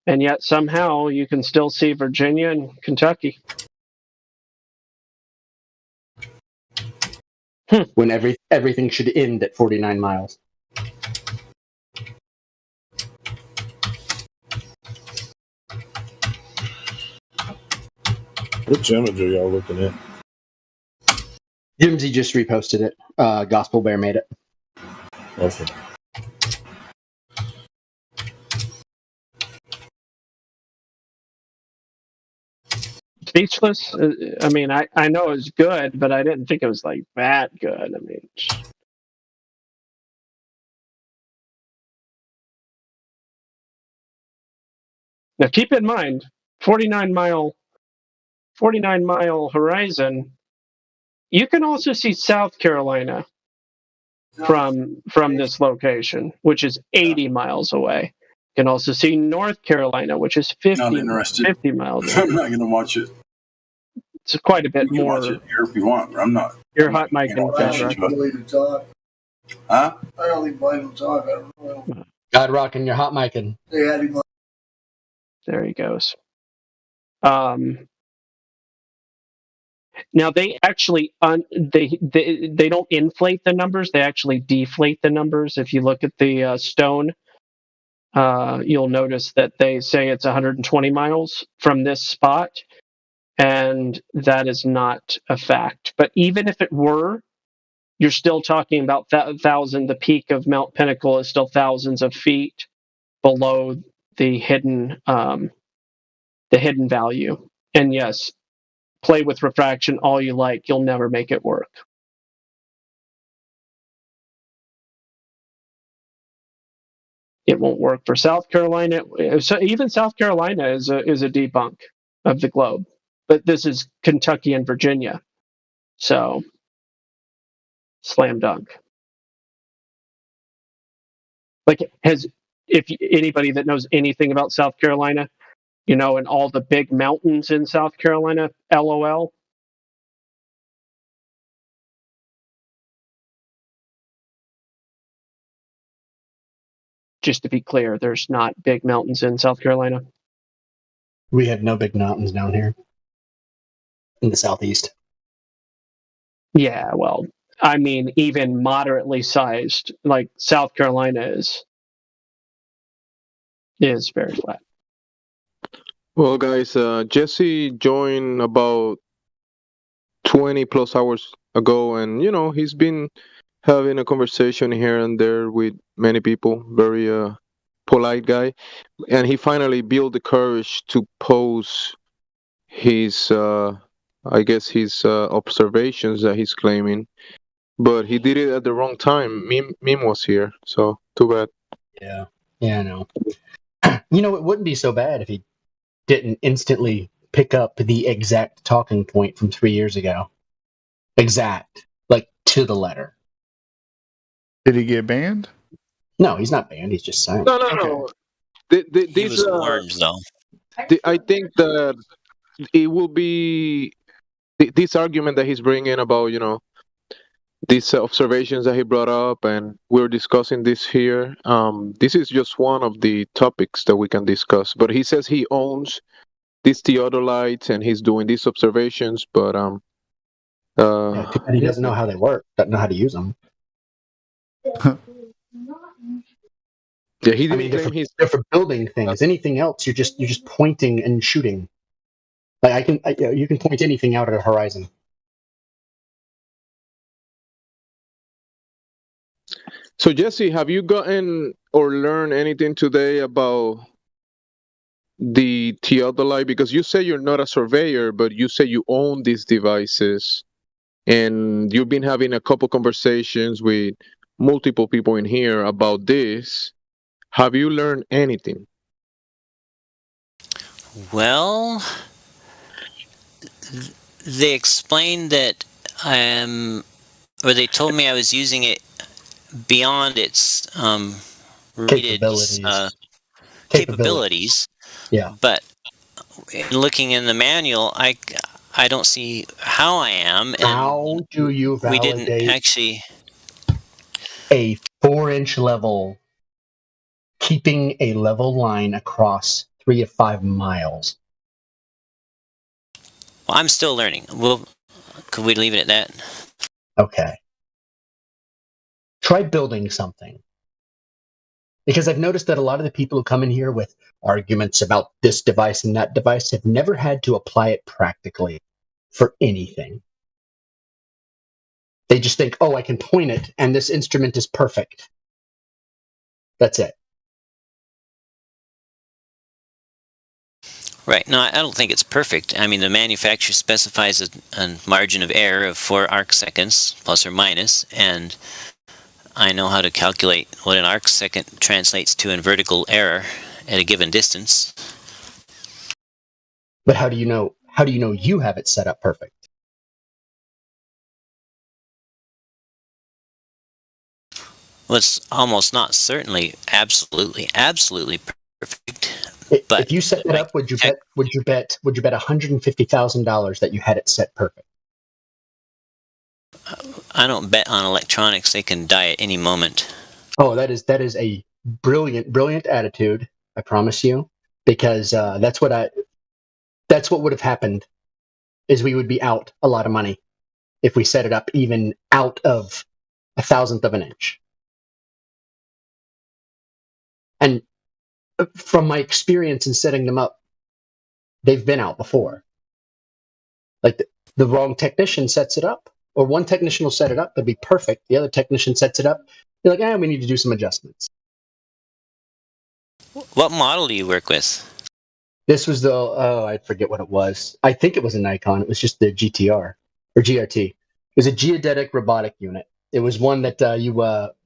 and yet somehow you can still see Virginia and Kentucky. When everything should end at 49 miles. Which image are y'all looking at? Jimsy just reposted it. Gospel Bear made it. Okay. Speechless? I mean, I know it was good, but I didn't think it was like that good. I mean, now keep in mind, 49 mile horizon. You can also see South Carolina from this location, which is 80 miles away. You can also see North Carolina, which is 50 miles away. I'm not going to watch it. It's quite a bit more. Watch it here if you want, but I'm not. You're hot mic and Huh? I only blame him talk. I don't know. God rocking your hot micing. They had him. There he goes. Now they actually they don't inflate the numbers; they actually deflate the numbers. If you look at the stone, you'll notice that they say it's 120 miles from this spot, and that is not a fact. But even if it were, you're still talking about thousand. The peak of Mount Pinnacle is still thousands of feet below the hidden value. And yes, play with refraction all you like, you'll never make it work. It won't work for South Carolina. So even South Carolina is a debunk of the globe, but this is Kentucky and Virginia, so slam dunk. Like, if anybody that knows anything about South Carolina, and all the big mountains in South Carolina, LOL. Just to be clear, there's not big mountains in South Carolina. We have no big mountains down here in the southeast. Yeah, well, I mean, even moderately sized, like South Carolina is very flat. Well, guys, Jesse joined about 20 plus hours ago, and he's been having a conversation here and there with many people. Very polite guy, and he finally built the courage to pose his, I guess, his observations that he's claiming. But he did it at the wrong time. Meme was here, so too bad. Yeah, I know. It wouldn't be so bad if he didn't instantly pick up the exact talking point from 3 years ago. Exact, like to the letter. Did he get banned? No, he's not banned. He's just silent. No. He was warned, though. I think that it will be this argument that he's bringing about, these observations that he brought up, and we're discussing this here. This is just one of the topics that we can discuss. But he says he owns these theodolites and he's doing these observations, but he doesn't know how they work. Doesn't know how to use them. Yeah, he didn't they're for building things. Anything else, you're just pointing and shooting. Like you can point anything out at a horizon. So Jesse, have you gotten or learned anything today about the theodolite? Because you say you're not a surveyor, but you say you own these devices, and you've been having a couple conversations with multiple people in here about this. Have you learned anything? Well, they explained that or they told me I was using it beyond its rated capabilities. Yeah. But looking in the manual, I don't see how I am. And how do you validate we didn't actually a 4-inch level, keeping a level line across 3 to 5 miles? Well, I'm still learning. Could we leave it at that? Okay. Try building something. Because I've noticed that a lot of the people who come in here with arguments about this device and that device have never had to apply it practically for anything. They just think, oh, I can point it and this instrument is perfect. That's it. Right. No, I don't think it's perfect. I mean, the manufacturer specifies a margin of error of 4 arc seconds, plus or minus, and I know how to calculate what an arc second translates to in vertical error at a given distance. But how do you know you have it set up perfect? Well, it's almost not certainly absolutely perfect. But if you set it up, would you bet $150,000 that you had it set perfect? I don't bet on electronics. They can die at any moment. Oh, that is a brilliant attitude. I promise you, because that's what would have happened. Is we would be out a lot of money if we set it up even out of 1,000th of an inch. And from my experience in setting them up, they've been out before. Like the wrong technician sets it up, or one technician will set it up, it'll be perfect. The other technician sets it up, they're like, we need to do some adjustments. What model do you work with? This was I forget what it was. I think it was a Nikon. It was just the GTR or GRT. It was a geodetic robotic unit. It was one that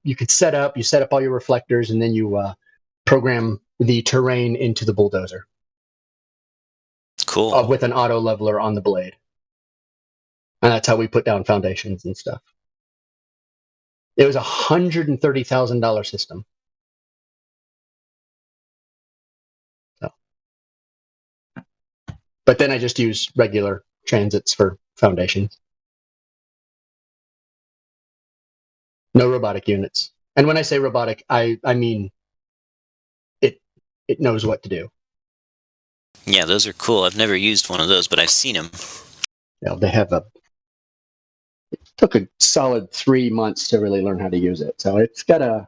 you could set up. You set up all your reflectors, and then you program the terrain into the bulldozer. Cool. With an auto leveler on the blade. And that's how we put down foundations and stuff. It was $130,000 system. So. But then I just use regular transits for foundations. No robotic units. And when I say robotic, I mean it knows what to do. Yeah, those are cool. I've never used one of those, but I've seen them. You know, they have a. It took a solid 3 months to really learn how to use it, so it's got a.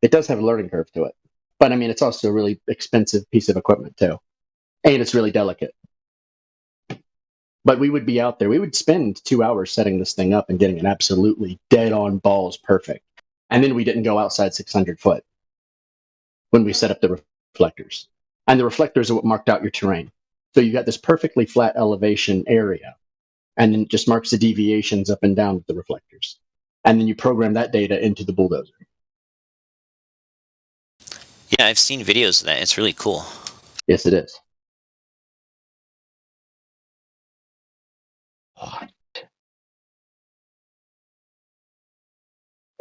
It does have a learning curve to it, but I mean, it's also a really expensive piece of equipment too, and it's really delicate. But we would be out there. We would spend 2 hours setting this thing up and getting it absolutely dead on balls perfect, and then we didn't go outside 600 foot when we set up the reflectors, and the reflectors are what marked out your terrain. So you got this perfectly flat elevation area, and then it just marks the deviations up and down with the reflectors, and then you program that data into the bulldozer. Yeah, I've seen videos of that. It's really cool. Yes, it is.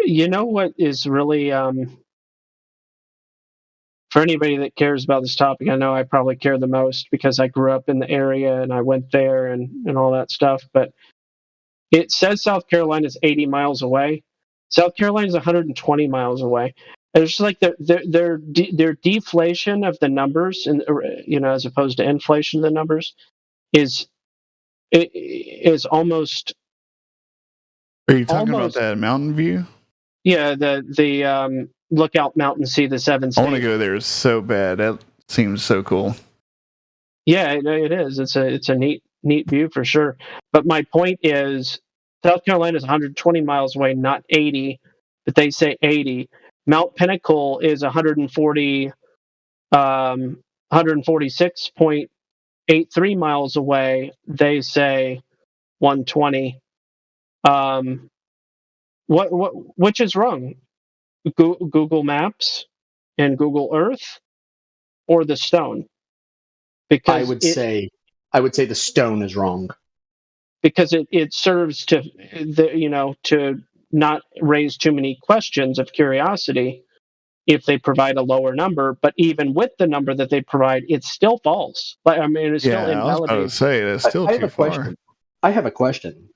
You know what is really for anybody that cares about this topic, I know I probably care the most because I grew up in the area and I went there and all that stuff, but it says South Carolina is 80 miles away. South Carolina is 120 miles away. And it's just like their deflation of the numbers, and as opposed to inflation of the numbers, is almost. Are you talking about that Mountain View? Yeah, the Lookout Mountain, see the seven states. I want to go there so bad. That seems so cool. Yeah, it is. It's a neat view for sure. But my point is, South Carolina is 120 miles away, not 80, but they say 80. Mount Pinnacle is 146.83 miles away. They say 120. Which is wrong? Google Maps and Google Earth, or the stone? Because I would say the stone is wrong. Because it serves to to not raise too many questions of curiosity if they provide a lower number. But even with the number that they provide, it's still false. I mean, it's still invalidated. I was about to say that's still too far. I have a question.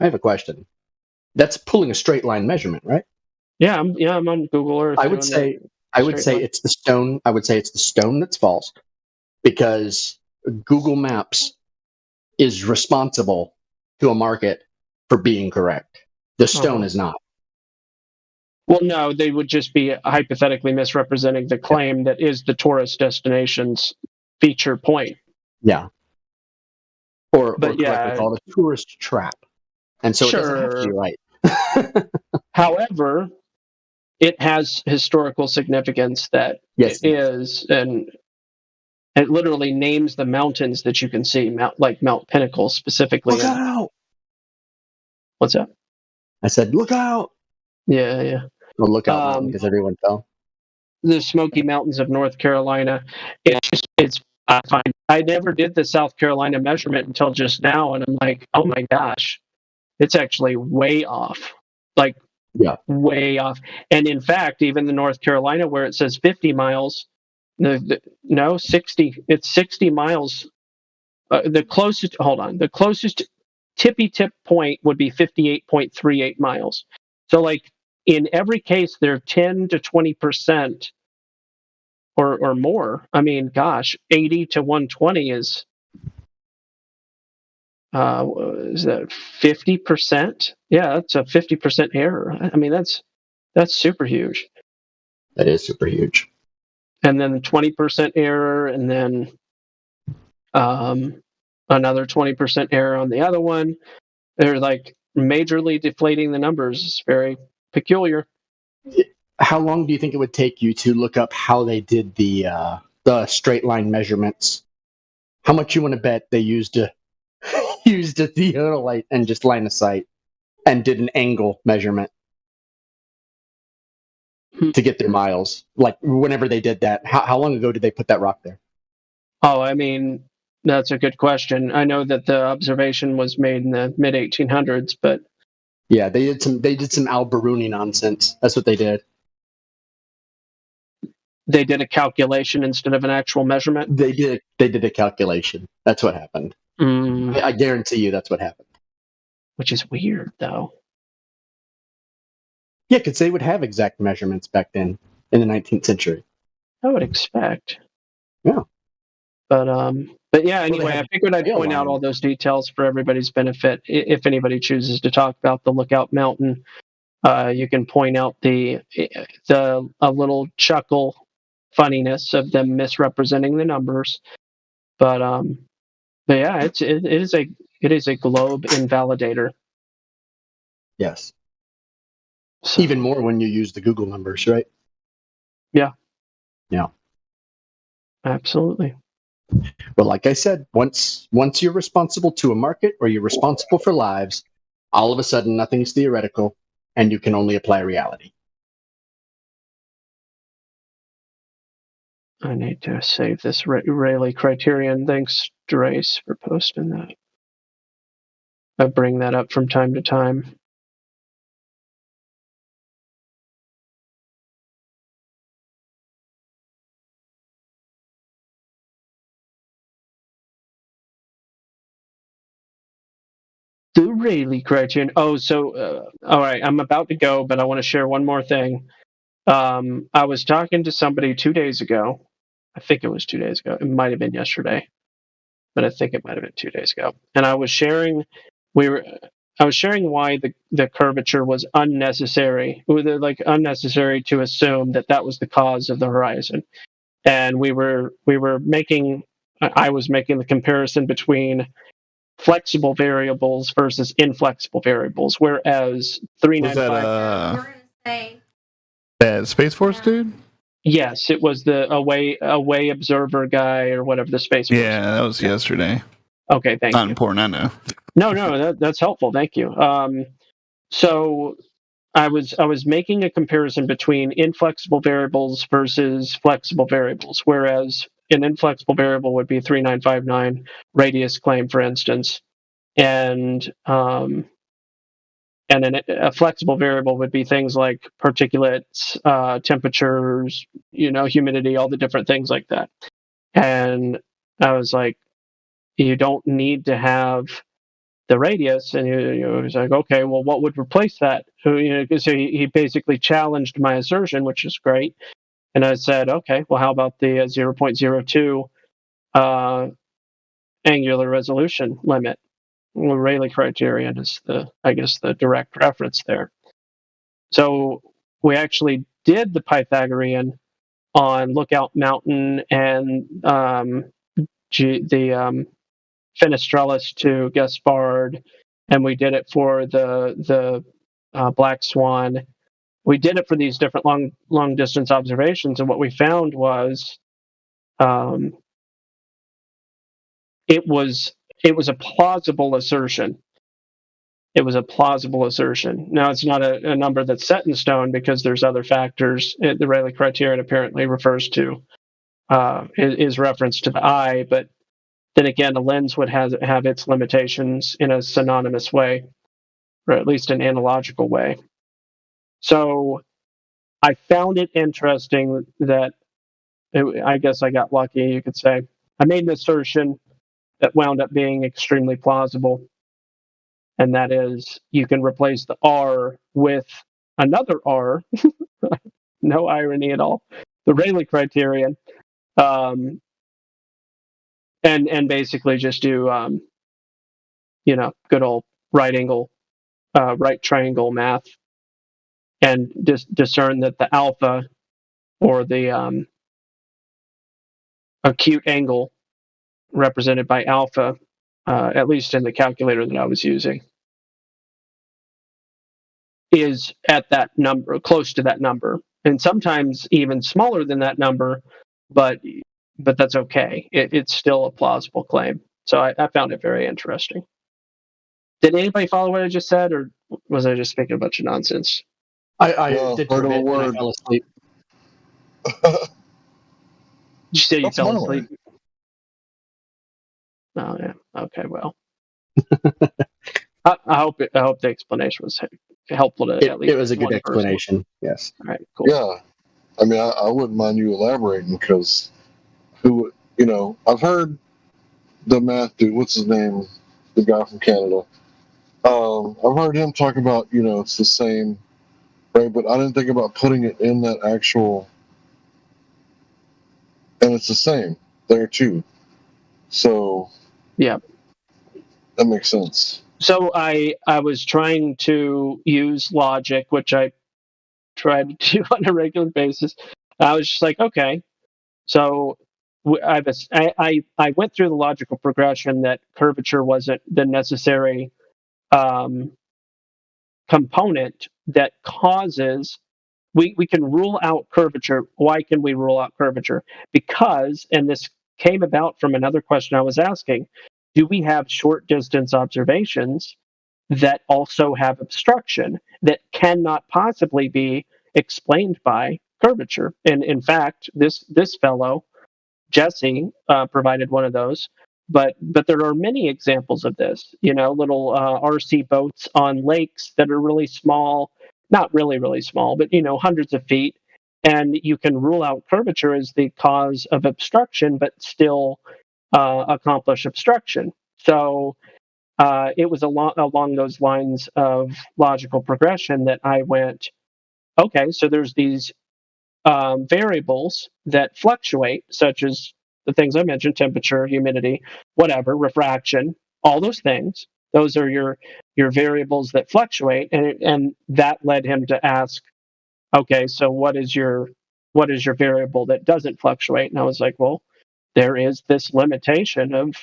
That's pulling a straight line measurement, right? Yeah, I'm on Google Earth. I would say it's the stone. I would say it's the stone that's false, because Google Maps is responsible to a market for being correct. The stone is not. Well, no, they would just be hypothetically misrepresenting the claim that is the tourist destination's feature point. Yeah. Or correctly called a tourist trap. And so it doesn't have to be right. However, it has historical significance that it is, and it literally names the mountains that you can see, like Mount Pinnacle specifically. Look out! What's that? I said, look out! Yeah. Well, look out, because everyone fell. The Smoky Mountains of North Carolina. I never did the South Carolina measurement until just now, and I'm like, oh my gosh, it's actually way off. Like, way off. And in fact, even the North Carolina where it says 50 miles, no, 60. It's 60 miles. The closest tippy tip point would be 58.38 miles. So, like, in every case, they're 10 to 20% or more. I mean, gosh, 80 to 120 is that 50%? Yeah, that's a 50% error. I mean, that's super huge. That is super huge. And then 20% error, and then another 20% error on the other one. They're like majorly deflating the numbers. It's very peculiar. How long do you think it would take you to look up how they did the straight line measurements? How much you want to bet they used a theodolite and just line of sight and did an angle measurement to get their miles? Like, whenever they did that, how long ago did they put that rock there? Oh, I mean, that's a good question. I know that the observation was made in the mid 1800s, but yeah, they did some Al-Biruni nonsense. That's what they did. They did a calculation instead of an actual measurement. They did a calculation. That's what happened. I guarantee you that's what happened. Which is weird, though. Yeah, because they would have exact measurements back then in the 19th century. I would expect. Yeah. But yeah, anyway, I figured I'd point out all those details for everybody's benefit. If anybody chooses to talk about the Lookout Mountain, you can point out a little chuckle funniness of them misrepresenting the numbers. But yeah, it is a globe invalidator. Yes. So, even more when you use the Google numbers, right? Yeah. Yeah. Absolutely. Well, like I said, once you're responsible to a market or you're responsible for lives, all of a sudden nothing's theoretical and you can only apply reality. I need to save this Rayleigh criterion. Thanks, Drace, for posting that. I bring that up from time to time. The Rayleigh criterion. Oh, so all right. I'm about to go, but I want to share one more thing. I was talking to somebody 2 days ago. I think it was 2 days ago. It might have been yesterday, but I think it might have been 2 days ago. And I was sharing. I was sharing why the curvature was unnecessary. Like unnecessary to assume that was the cause of the horizon. And we were making. I was making the comparison between flexible variables versus inflexible variables, whereas 395. That Space Force dude? Yes, it was the away observer guy or whatever the Space Force. Yeah, that was yesterday. Okay, thank you. Not important, I know. No, that's helpful. Thank you. So I was making a comparison between inflexible variables versus flexible variables, whereas an inflexible variable would be 3959 radius claim, for instance, and a flexible variable would be things like particulates, temperatures, humidity, all the different things like that. And I was like, you don't need to have the radius. And he was like, okay, well, what would replace that? So he basically challenged my assertion, which is great. And I said, okay, well, how about the 0.02 angular resolution limit? Well, Rayleigh criterion is the direct reference there. So we actually did the Pythagorean on Lookout Mountain and the Fenestrellis to Gaspard, and we did it for the Black Swan. We did it for these different long distance observations, and what we found was it was a plausible assertion. It was a plausible assertion. Now, it's not a number that's set in stone because there's other factors. The Rayleigh criterion apparently refers to is reference to the eye, but then again, a lens would have its limitations in a synonymous way, or at least an analogical way. So I found it interesting that I guess I got lucky, you could say. I made an assertion that wound up being extremely plausible, and that is you can replace the R with another R. No irony at all. The Rayleigh criterion. And basically just do good old right triangle math, and discern that the alpha or the acute angle represented by alpha, at least in the calculator that I was using, is at that number, close to that number, and sometimes even smaller than that number, but that's okay. It's still a plausible claim. So I found it very interesting. Did anybody follow what I just said, or was I just speaking a bunch of nonsense? I did for a bit, and I fell asleep. Did you say you fell asleep? Oh yeah. Okay. Well, I hope the explanation was helpful to at least. It was a good explanation. Person. Yes. All right. Cool. Yeah, I mean, I wouldn't mind you elaborating because I've heard the math dude. What's his name? The guy from Canada. I've heard him talk about it's the same, right? But I didn't think about putting it in that actual. And it's the same there too. So yeah, that makes sense. So I was trying to use logic, which I try to do on a regular basis. I was just like, okay, so I went through the logical progression that curvature wasn't the necessary component that causes. We can rule out curvature. Why can we rule out curvature? Because, and this came about from another question I was asking, do we have short distance observations that also have obstruction that cannot possibly be explained by curvature? And in fact, this fellow, Jesse, provided one of those. But there are many examples of this. Little RC boats on lakes that are really small, not really small, but hundreds of feet, and you can rule out curvature as the cause of obstruction, but still accomplish obstruction. So it was along those lines of logical progression that I went, okay, so there's these variables that fluctuate, such as the things I mentioned: temperature, humidity, whatever, refraction, all those things. Those are your variables that fluctuate, and that led him to ask, okay, so what is your variable that doesn't fluctuate? And I was like, well, there is this limitation of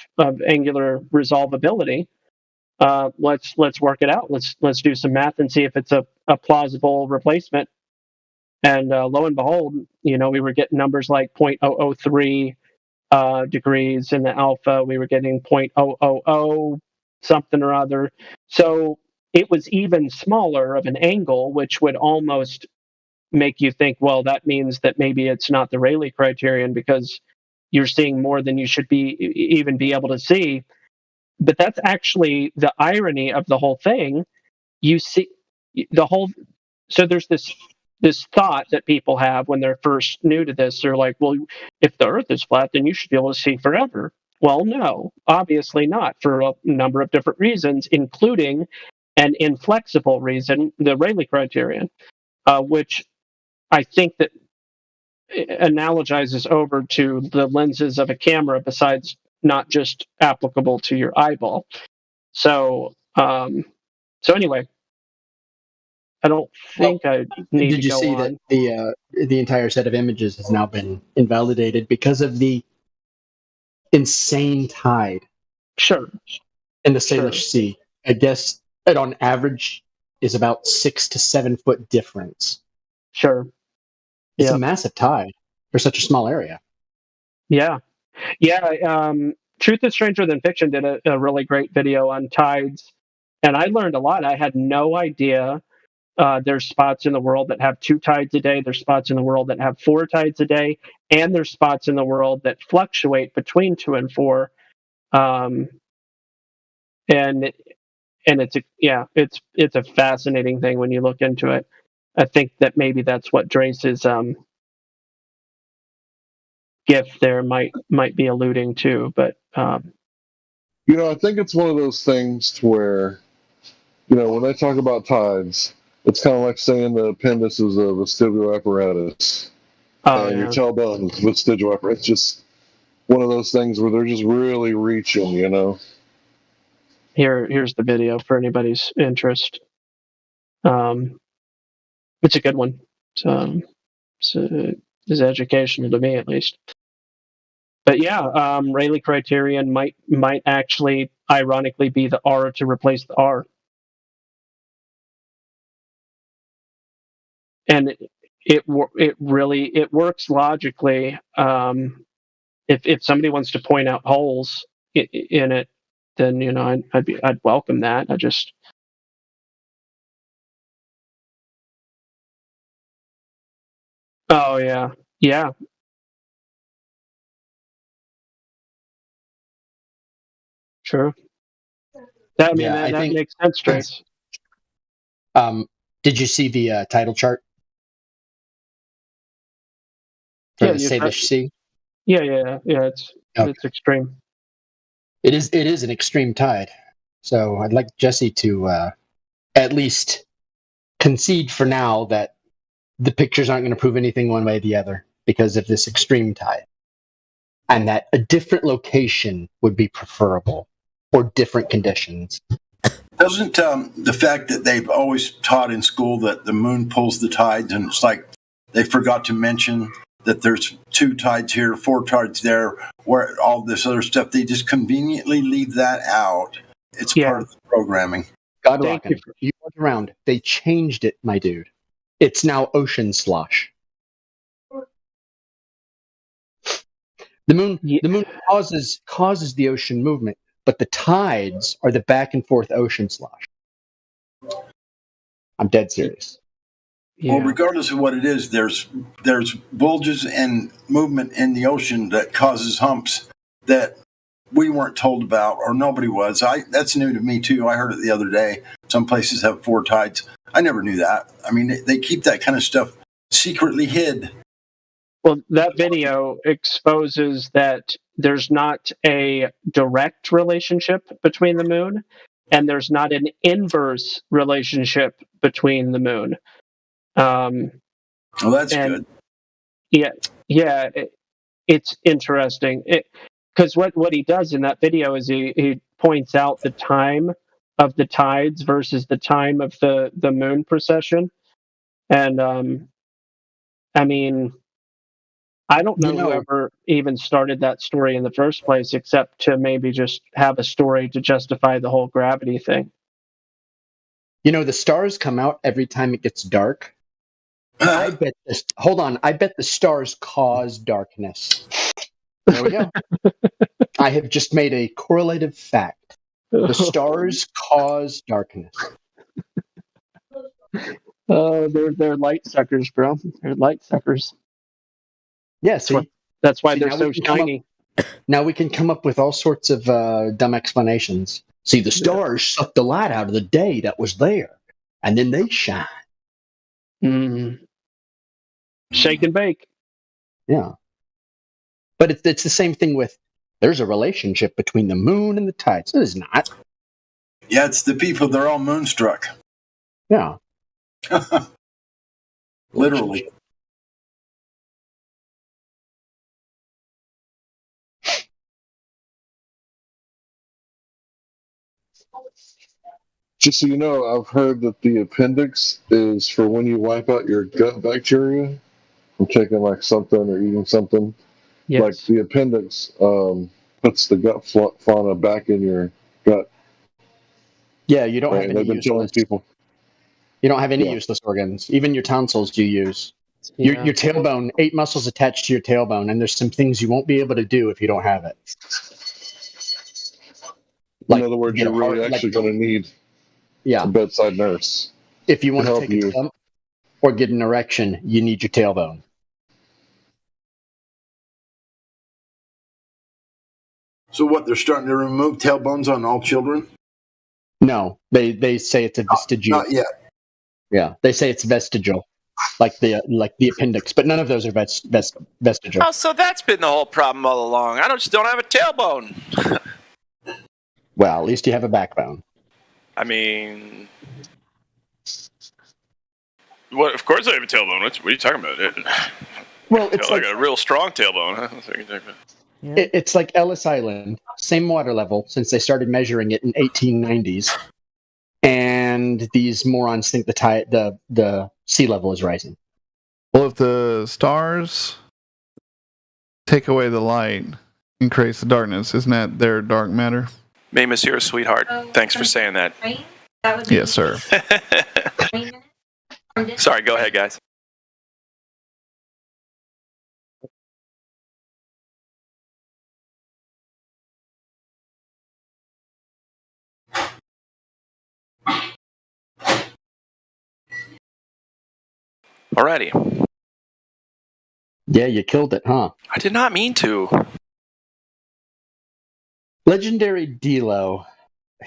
angular resolvability. Let's work it out. Let's do some math and see if it's a plausible replacement. And lo and behold, we were getting numbers like 0.003 degrees in the alpha. We were getting 0.000 something or other. So it was even smaller of an angle, which would almost make you think, well, that means that maybe it's not the Rayleigh criterion, because you're seeing more than you should even be able to see. But that's actually the irony of the whole thing. You see so there's this thought that people have when they're first new to this. They're like, well, if the Earth is flat, then you should be able to see forever. Well, no, obviously not, for a number of different reasons, including an inflexible reason, the Rayleigh criterion, which I think that analogizes over to the lenses of a camera, besides not just applicable to your eyeball. So anyway, I don't think I need Did to you go see on. that the entire set of images has now been invalidated because of the insane tide? Sure. In the Salish Sea, I guess it on average is about 6 to 7 foot difference. Sure. It's a massive tide for such a small area. Yeah. Truth is Stranger Than Fiction did a really great video on tides, and I learned a lot. I had no idea. There's spots in the world that have 2 tides a day. There's spots in the world that have 4 tides a day, and there's spots in the world that fluctuate between 2 and 4. And it's a fascinating thing when you look into it. I think that maybe that's what Drace's gift there might be alluding to. But I think it's one of those things to where, when they talk about tides, it's kind of like saying the appendix is a vestibular apparatus, and your tailbone is vestibular apparatus. It's just one of those things where they're just really reaching, Here's the video for anybody's interest. It's a good one. It's educational to me, at least. But yeah, Rayleigh criterion might actually, ironically, be the R to replace the R. And it works logically. If somebody wants to point out holes in it, then I'd welcome that. Oh yeah. True. That makes sense, Trace. Did you see the title chart for the Salish Sea? Yeah. It's extreme. It is an extreme tide. So I'd like Jesse to at least concede for now that the pictures aren't going to prove anything one way or the other because of this extreme tide. and that a different location would be preferable or different conditions. Doesn't the fact that they've always taught in school that the moon pulls the tides, and it's like they forgot to mention that there's 2 tides here, 4 tides there, where all this other stuff, they just conveniently leave that out. It's part of the programming. God Rockin', you look around. They changed it, my dude. It's now ocean slosh. The moon causes the ocean movement, but the tides are the back and forth ocean slosh. I'm dead serious. Well, regardless of what it is, there's bulges and movement in the ocean that causes humps that we weren't told about, or nobody was. That's new to me too. I heard it the other day. Some places have 4 tides. I never knew that. I mean, they keep that kind of stuff secretly hid. Well, that video exposes that there's not a direct relationship between the moon, and there's not an inverse relationship between the moon. Well, that's good. Yeah, it's interesting. Because what he does in that video is he points out the time of the tides versus the time of the moon precession. And, I mean, I don't know whoever even started that story in the first place, except to maybe just have a story to justify the whole gravity thing. You know, the stars come out every time it gets dark. I bet the stars cause darkness. There we go. I have just made a correlative fact. The stars cause darkness. Oh, they're light suckers, bro. They're light suckers. Yeah, that's why they're so shiny. Now we can come up with all sorts of dumb explanations. See, the stars suck the light out of the day that was there, and then they shine. Shake and bake. Yeah. But it's the same thing with, there's a relationship between the moon and the tides. It is not. Yeah, it's the people, they're all moonstruck. Yeah. Literally. Just so you know, I've heard that the appendix is for when you wipe out your gut bacteria from taking like something or eating something. Yes. Like the appendix puts the gut fauna back in your gut. Yeah, you don't have any they've been killing people. You don't have any useless organs. Even your tonsils you use. Your tailbone, 8 muscles attached to your tailbone, and there's some things you won't be able to do if you don't have it. In other words, you're really actually going to need a bedside nurse. If you want to take a dump or get an erection, you need your tailbone. So what, they're starting to remove tailbones on all children? No, they say it's a vestigial. Not yet. Yeah, they say it's vestigial, like the appendix, but none of those are vestigial. Oh, so that's been the whole problem all along. I just don't have a tailbone. Well, at least you have a backbone. I mean, what? Of course I have a tailbone. What are you talking about? Well, it's I got a real strong tailbone. Huh? That's what you're talking about. It's like Ellis Island, same water level since they started measuring it in 1890s, and these morons think the sea level is rising. Well, if the stars take away the light and creates the darkness, isn't that their dark matter? May Monsieur, sweetheart. Thanks for saying that. Yes, sir. Sorry, go ahead, guys. Alrighty. Yeah, you killed it, huh? I did not mean to. Legendary Delo.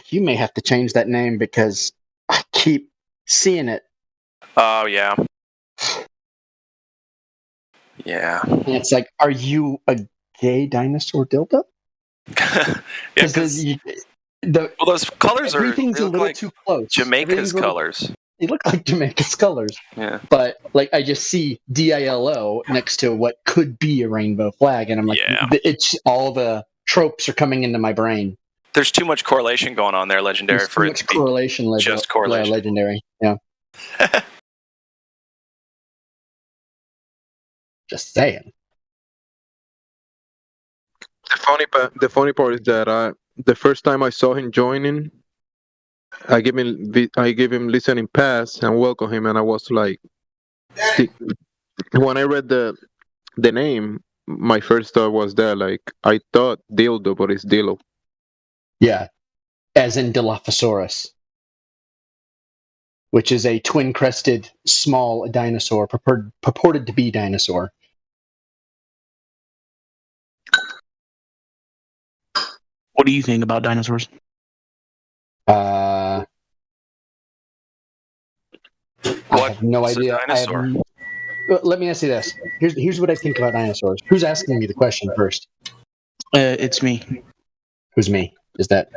You may have to change that name because I keep seeing it. Oh, yeah. Yeah. And it's like, are you a gay dinosaur dildo? Yeah, because those colors are everything's a little like too close. Jamaica's colors. They look like Jamaica's colors. Yeah. But like I just see DILO next to what could be a rainbow flag, and I'm like, it's all the tropes are coming into my brain. There's too much correlation going on there, Legendary, There's for too it much to be correlation. just correlation. Legendary. Yeah. Just saying. The funny part is that the first time I saw him joining, I gave him listening pass and welcome him, and I was like, when I read the name, my first thought was that like I thought dildo, but it's Dillo. Yeah, as in Dilophosaurus, which is a twin-crested small dinosaur, purported to be dinosaur. What do you think about dinosaurs? I have no idea. Let me ask you this. Here's what I think about dinosaurs. Who's asking me the question first? It's me. Who's me? Is that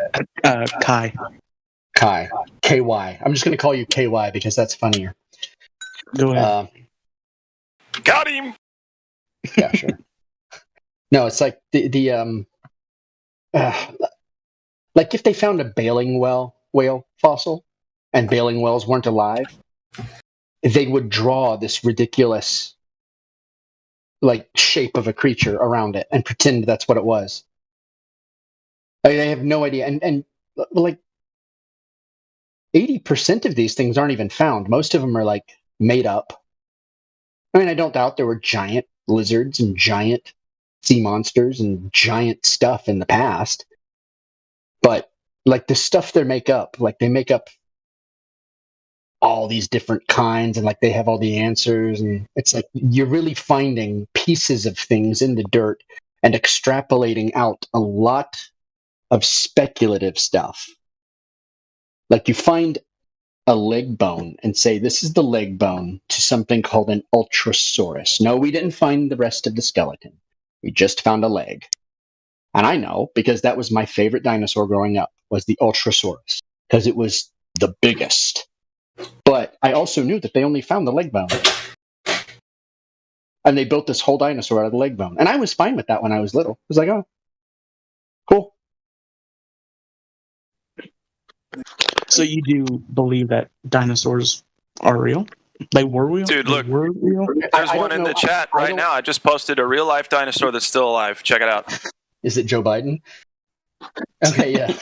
Kai? Kai. KY. I'm just going to call you KY because that's funnier. Go ahead. Got him. Yeah, sure. No, it's like like if they found a baleen whale fossil and baleen whales weren't alive, they would draw this ridiculous like shape of a creature around it and pretend that's what it was. I mean, they have no idea. And like 80% of these things aren't even found. Most of them are like made up. I mean, I don't doubt there were giant lizards and giant sea monsters and giant stuff in the past. But like the stuff they make up all these different kinds, and like they have all the answers, and it's like you're really finding pieces of things in the dirt and extrapolating out a lot of speculative stuff. Like you find a leg bone and say, this is the leg bone to something called an Ultrasaurus. No, we didn't find the rest of the skeleton. We just found a leg. And I know because that was my favorite dinosaur growing up, was the Ultrasaurus, because it was the biggest. But I also knew that they only found the leg bone. And they built this whole dinosaur out of the leg bone. And I was fine with that when I was little. I was like, oh, cool. So you do believe that dinosaurs are real? They were real? Dude, look. They were real? There's one in the chat right now. I just posted a real life dinosaur that's still alive. Check it out. Is it Joe Biden? Okay, yeah.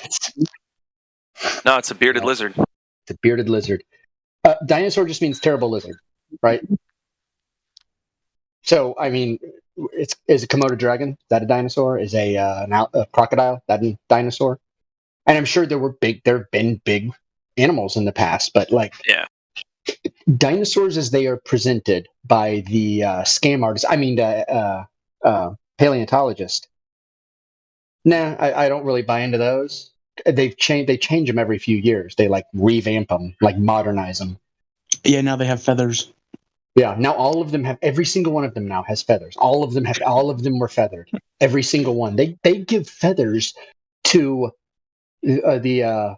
No, it's a bearded lizard. It's a bearded lizard. Dinosaur just means terrible lizard, right? So, I mean, is a Komodo dragon that a dinosaur? Is a crocodile that a dinosaur? And I'm sure there have been big animals in the past, but like, dinosaurs as they are presented by the scam artist, paleontologist. Nah, I don't really buy into those. They change them every few years. They like revamp them, like modernize them. Yeah, now they have feathers. Yeah, now every single one of them now has feathers. All of them were feathered. Every single one. They give feathers to the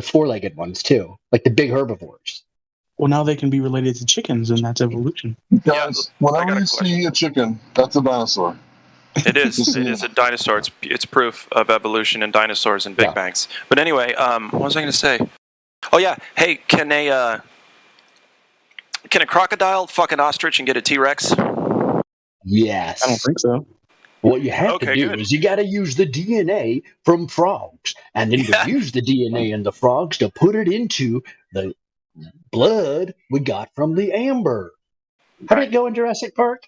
four-legged ones too, like the big herbivores. Well, now they can be related to chickens, and that's evolution. Guys, whenever you see a chicken, that's a dinosaur. It is. It is a dinosaur. It's proof of evolution and dinosaurs and big bangs. But anyway, what was I going to say? Oh yeah. Hey, can a crocodile fuck an ostrich and get a T-Rex? Yes. I don't think so. What you have to do is you got to use the DNA from frogs, and then you use the DNA in the frogs to put it into the blood we got from the amber. How did it go in Jurassic Park?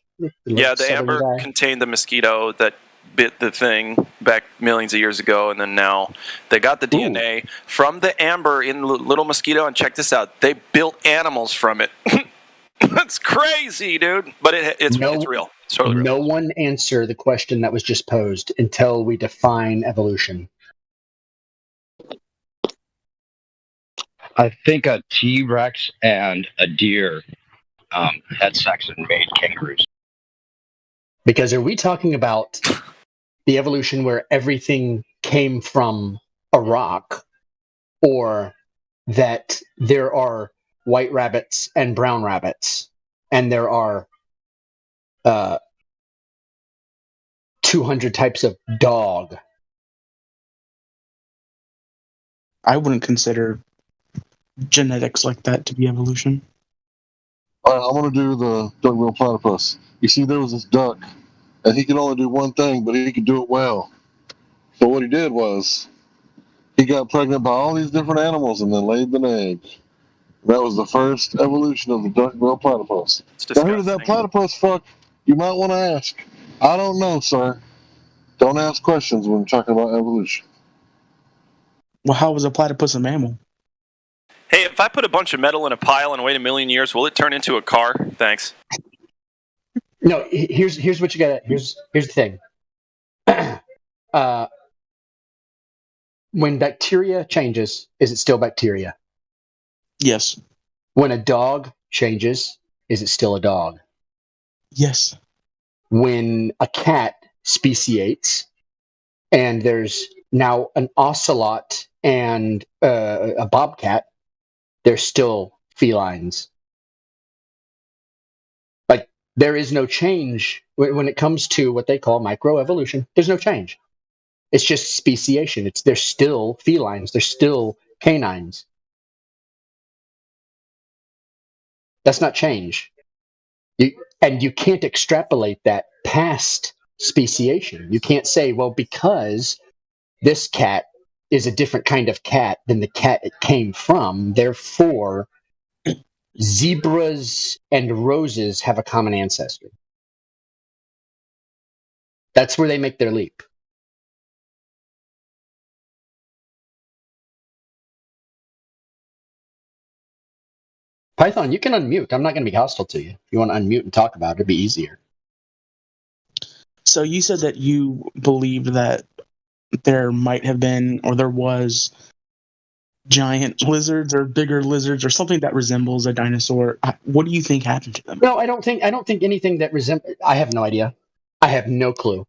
The amber contained the mosquito that bit the thing back millions of years ago, and then now they got the DNA from the amber in the little mosquito, and check this out, they built animals from it. That's crazy, dude. But it's real. It's totally real. No one answer the question that was just posed until we define evolution. I think a T-Rex and a deer had sex and made kangaroos. Because are we talking about the evolution where everything came from a rock, or that there are white rabbits and brown rabbits, and there are 200 types of dog. I wouldn't consider genetics like that to be evolution. All right, I'm going to do the duck-billed platypus. You see, there was this duck, and he could only do one thing, but he could do it well. So what he did was, he got pregnant by all these different animals and then laid an egg. That was the first evolution of the duck-billed platypus. Now, who did that platypus fuck? You might want to ask. I don't know, sir. Don't ask questions when we're talking about evolution. Well, how was a platypus a mammal? Hey, if I put a bunch of metal in a pile and wait a million years, will it turn into a car? Thanks. No, here's what you got. Here's the thing. When bacteria changes, is it still bacteria? Yes. When a dog changes, is it still a dog? Yes. When a cat speciates, and there's now an ocelot and a bobcat, they're still felines. Like, there is no change when it comes to what they call microevolution. There's no change. It's just speciation. They're still felines. They're still canines. That's not change. And you can't extrapolate that past speciation. You can't say, well, because this cat is a different kind of cat than the cat it came from, therefore zebras and roses have a common ancestor. That's where they make their leap. Python, you can unmute. I'm not going to be hostile to you. If you want to unmute and talk about it, it'd be easier. So you said that you believed that there might have been, or there was, giant lizards or bigger lizards or something that resembles a dinosaur. What do you think happened to them? No, I don't think anything that resembles. I have no idea. I have no clue.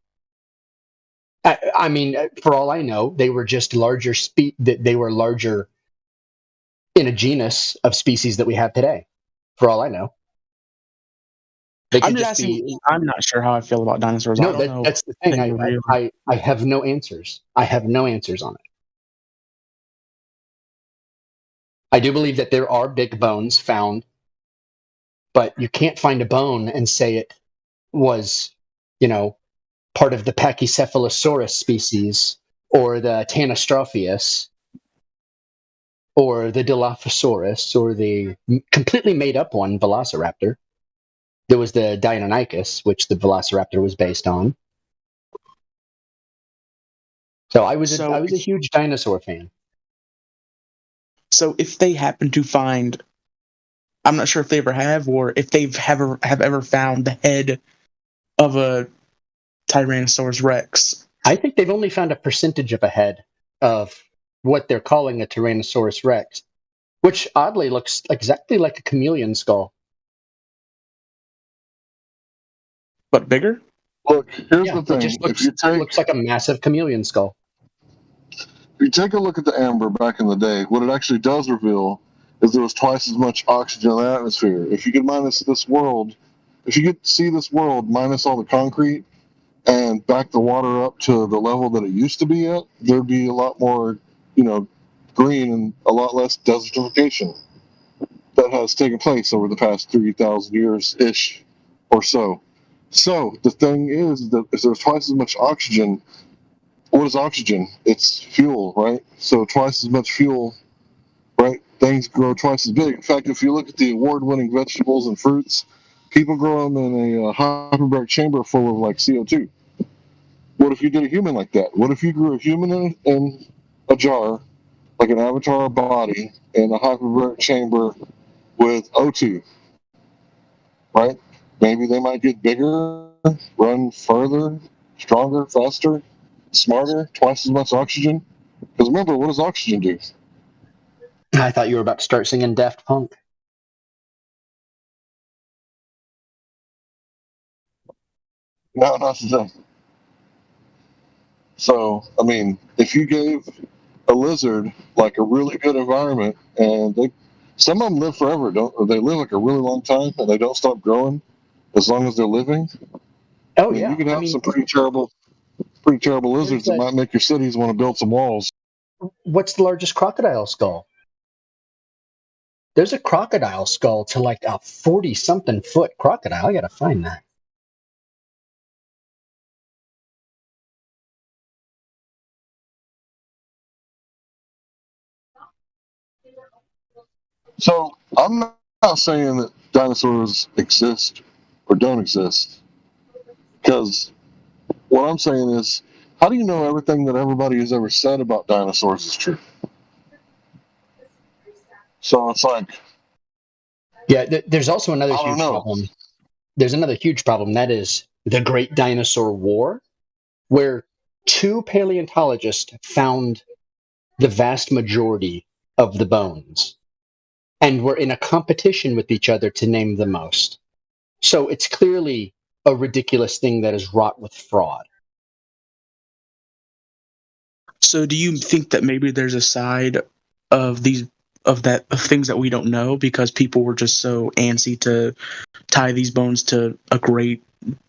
I mean, for all I know, they were just larger. They were larger in a genus of species that we have today. For all I know, I'm not sure how I feel about dinosaurs. No, I don't know. That's the thing. I have no answers. I have no answers on it. I do believe that there are big bones found, but you can't find a bone and say it was, part of the Pachycephalosaurus species or the Tanystropheus or the Dilophosaurus or the completely made up one, Velociraptor. There was the Deinonychus, which the Velociraptor was based on. So I was a huge dinosaur fan. So if they happen to find, I'm not sure if they ever have, or if they have ever found the head of a Tyrannosaurus Rex. I think they've only found a percentage of a head of what they're calling a Tyrannosaurus Rex, which oddly looks exactly like a chameleon skull. But bigger? Look, here's the thing. It just looks like a massive chameleon skull. If you take a look at the amber back in the day, what it actually does reveal is there was twice as much oxygen in the atmosphere. If you could minus this world, if you could see this world minus all the concrete and back the water up to the level that it used to be at, there'd be a lot more, green and a lot less desertification that has taken place over the past 3,000 years-ish or so. So the thing is that if there's twice as much oxygen, what is oxygen? It's fuel, right? So twice as much fuel, right? Things grow twice as big. In fact, if you look at the award-winning vegetables and fruits, people grow them in a hyperbaric chamber full of like CO2. What if you did a human like that? What if you grew a human in a jar, like an avatar body, in a hyperbaric chamber with O2, right? Maybe they might get bigger, run further, stronger, faster, smarter, twice as much oxygen. Because remember, what does oxygen do? I thought you were about to start singing Daft Punk. No, not today. So, I mean, if you gave a lizard like a really good environment, and some of them live forever, they live like a really long time, and they don't stop growing as long as they're living. Oh, yeah. You can have some pretty terrible lizards that might make your cities want to build some walls. What's the largest crocodile skull? There's a crocodile skull to like a 40-something foot crocodile. I gotta find that. So I'm not saying that dinosaurs exist or don't exist, because what I'm saying is, how do you know everything that everybody has ever said about dinosaurs is true? So it's like, yeah, there's also another huge problem. There's another huge problem, that is the Great Dinosaur War, where 2 paleontologists found the vast majority of the bones and were in a competition with each other to name the most. So it's clearly a ridiculous thing that is wrought with fraud. So do you think that maybe there's a side of things that we don't know because people were just so antsy to tie these bones to a great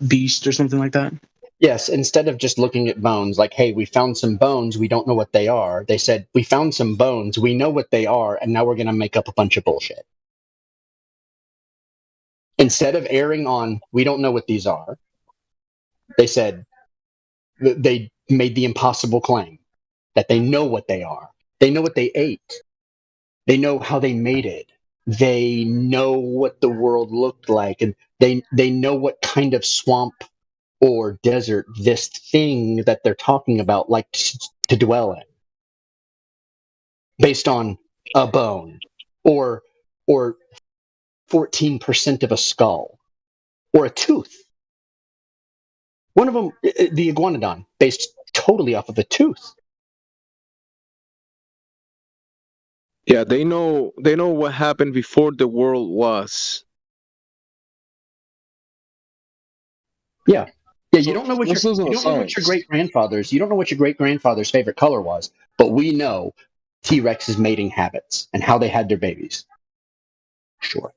beast or something like that? Yes, instead of just looking at bones like, hey, we found some bones, we don't know what they are, they said, we found some bones, we know what they are, and now we're going to make up a bunch of bullshit. Instead of erring on, we don't know what these are, they said, they made the impossible claim that they know what they are. They know what they ate. They know how they made it. They know what the world looked like, and they know what kind of swamp or desert this thing that they're talking about liked to dwell in, based on a bone, or 14% of a skull, or a tooth. One of them, the iguanodon, based totally off of a tooth. Yeah, they know what happened before the world was. Yeah, you don't know what your great grandfather's favorite color was, but we know T-Rex's mating habits and how they had their babies. Sure.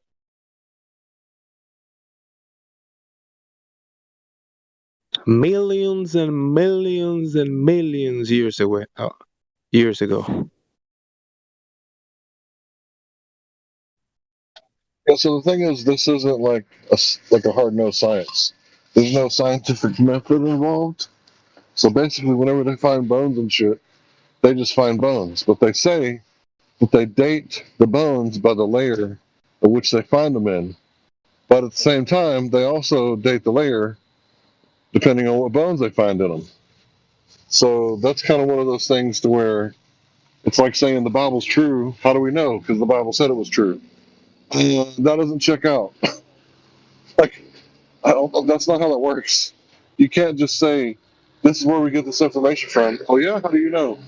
Millions and millions and millions years ago. Yeah, so the thing is, this isn't like a hard-nosed science. There's no scientific method involved. So basically, whenever they find bones and shit, they just find bones. But they say that they date the bones by the layer of which they find them in. But at the same time, they also date the layer depending on what bones they find in them. So that's kind of one of those things to where it's like saying the Bible's true. How do we know? Because the Bible said it was true. That doesn't check out. That's not how that works. You can't just say, this is where we get this information from. Oh yeah, how do you know?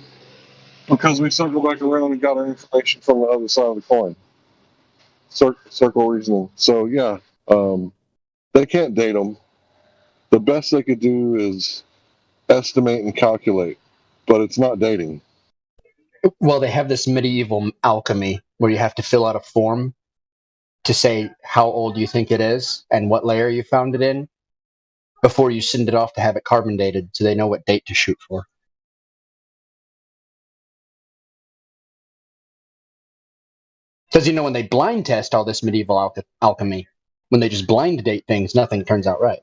Because we circle back around and got our information from the other side of the coin. Circle reasoning. So yeah, they can't date them. The best they could do is estimate and calculate, but it's not dating. Well, they have this medieval alchemy where you have to fill out a form to say how old you think it is and what layer you found it in before you send it off to have it carbon dated so they know what date to shoot for. Because, when they blind test all this medieval alchemy, when they just blind date things, nothing turns out right.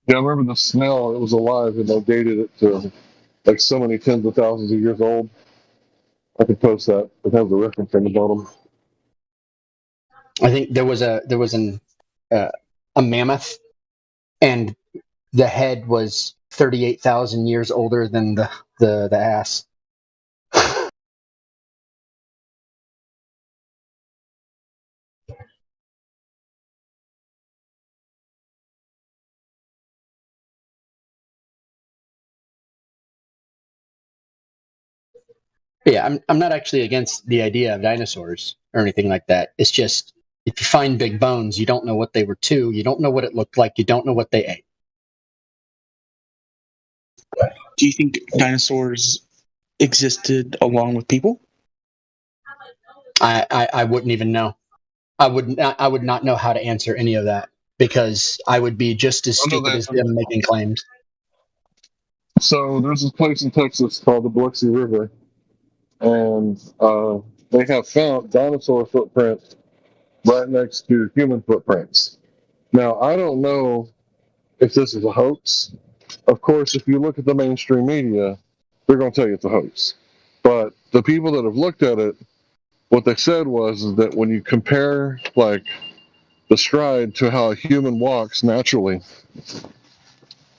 Yeah, I remember the snail, it was alive, and they dated it to like so many tens of thousands of years old. I could post that. It has a reference in the bottom. I think there was a mammoth, and the head was 38,000 years older than the ass. Yeah, I'm not actually against the idea of dinosaurs or anything like that. It's just, if you find big bones, you don't know what they were to, you don't know what it looked like, you don't know what they ate. Do you think dinosaurs existed along with people? I wouldn't even know. I would not know how to answer any of that because I would be just as stupid as them making claims. So there's this place in Texas called the Biloxi River, and they have found dinosaur footprints right next to human footprints. Now, I don't know if this is a hoax. Of course, if you look at the mainstream media, they're going to tell you it's a hoax. But the people that have looked at it, what they said was that when you compare like the stride to how a human walks naturally,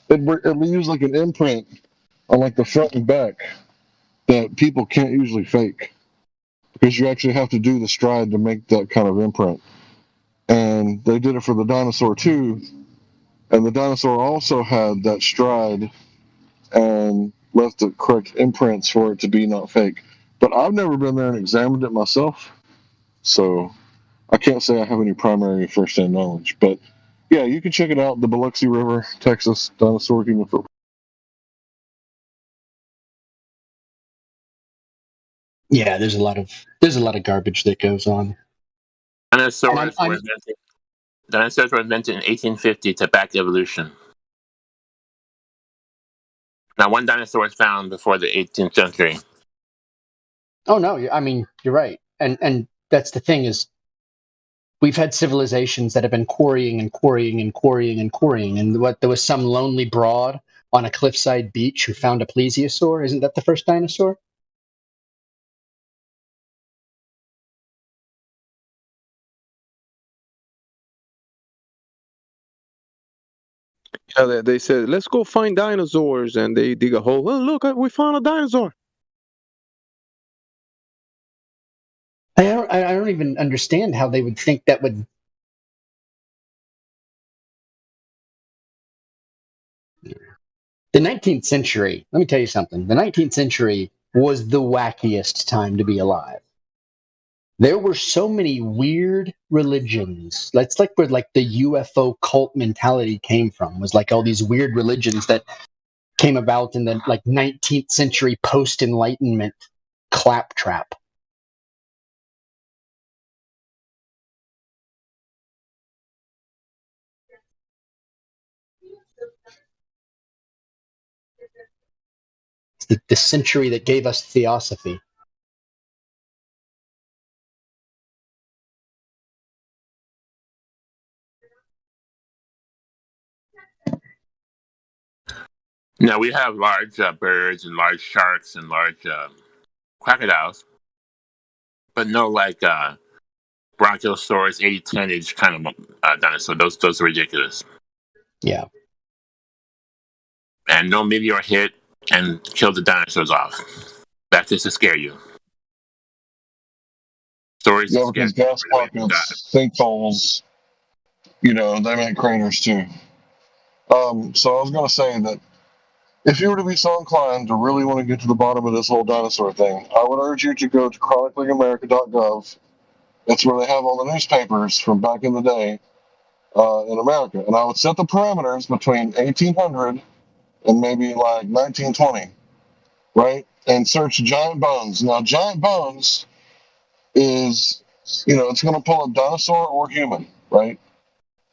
it leaves like an imprint on like the front and back that people can't usually fake because you actually have to do the stride to make that kind of imprint. And they did it for the dinosaur too, and the dinosaur also had that stride and left the correct imprints for it to be not fake. But I've never been there and examined it myself, so I can't say I have any primary first-hand knowledge. But yeah, you can check it out, the Biloxi River, Texas dinosaur human footprint. Yeah, there's a lot of garbage that goes on. Dinosaurs were invented in 1850 to back evolution. Now, one dinosaur was found before the 18th century. Oh no, I mean you're right, and that's the thing is, we've had civilizations that have been quarrying and quarrying and quarrying and quarrying, and what there was some lonely broad on a cliffside beach who found a plesiosaur. Isn't that the first dinosaur? Yeah, they said, let's go find dinosaurs, and they dig a hole. Oh, look, we found a dinosaur. I don't even understand how they would think that would. The 19th century, let me tell you something. The 19th century was the wackiest time to be alive. There were so many weird religions. That's like where like the UFO cult mentality came from. Was like all these weird religions that came about in the like 19th century post-enlightenment claptrap. It's the century that gave us theosophy. Now, we have large birds and large sharks and large crocodiles, but no like Brontosaurus 80-10 kind of dinosaur. Those are ridiculous. Yeah. And no meteor hit and killed the dinosaurs off. That's just to scare you. Stories Yeah, because gas pockets, sinkholes, they make craters too. So I was going to say that if you were to be so inclined to really want to get to the bottom of this whole dinosaur thing, I would urge you to go to chroniclingamerica.gov. It's where they have all the newspapers from back in the day in America. And I would set the parameters between 1800 and maybe like 1920, right? And search giant bones. Now, giant bones is, it's going to pull up dinosaur or human, right?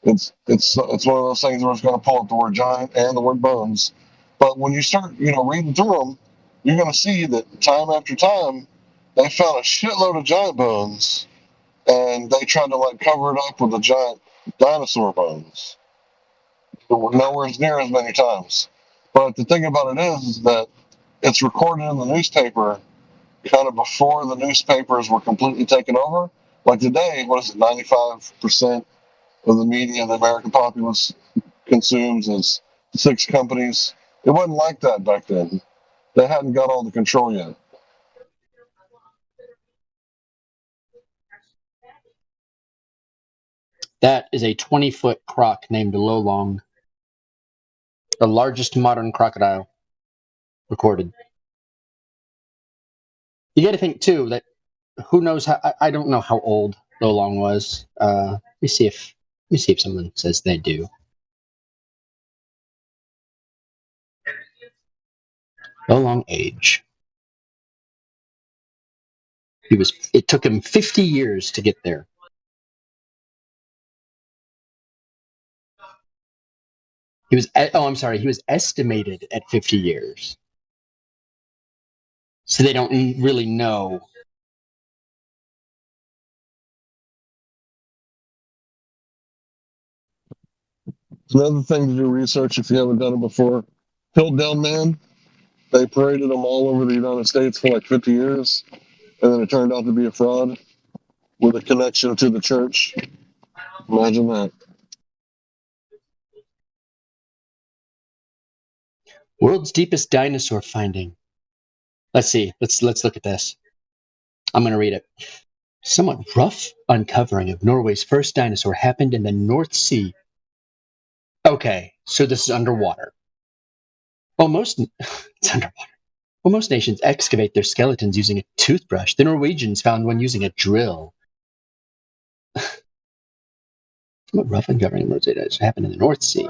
It's one of those things where it's going to pull up the word giant and the word bones. But when you start, reading through them, you're going to see that time after time, they found a shitload of giant bones, and they tried to cover it up with the giant dinosaur bones. Nowhere near as many times. But the thing about it is that it's recorded in the newspaper kind of before the newspapers were completely taken over. Like today, 95% of the media the American populace consumes is 6 companies. It wasn't like that back then. They hadn't got all the control yet. That is a 20-foot croc named Lolong, the largest modern crocodile recorded. You got to think too that who knows how? I don't know how old Lolong was. Let me see if someone says they do. No long age. It took him 50 years to get there. He was estimated at 50 years. So they don't really know. Another thing to do research if you haven't done it before. Piltdown Man, they paraded them all over the United States for like 50 years, and then it turned out to be a fraud with a connection to the church. Imagine that. World's deepest dinosaur finding. Let's see. Let's look at this. I'm going to read it. Somewhat rough uncovering of Norway's first dinosaur happened in the North Sea. Okay, so this is underwater. It's underwater. Well, most nations excavate their skeletons using a toothbrush. The Norwegians found one using a drill. Somewhat rough uncovering of Norway's dinosaurs happened in the North Sea.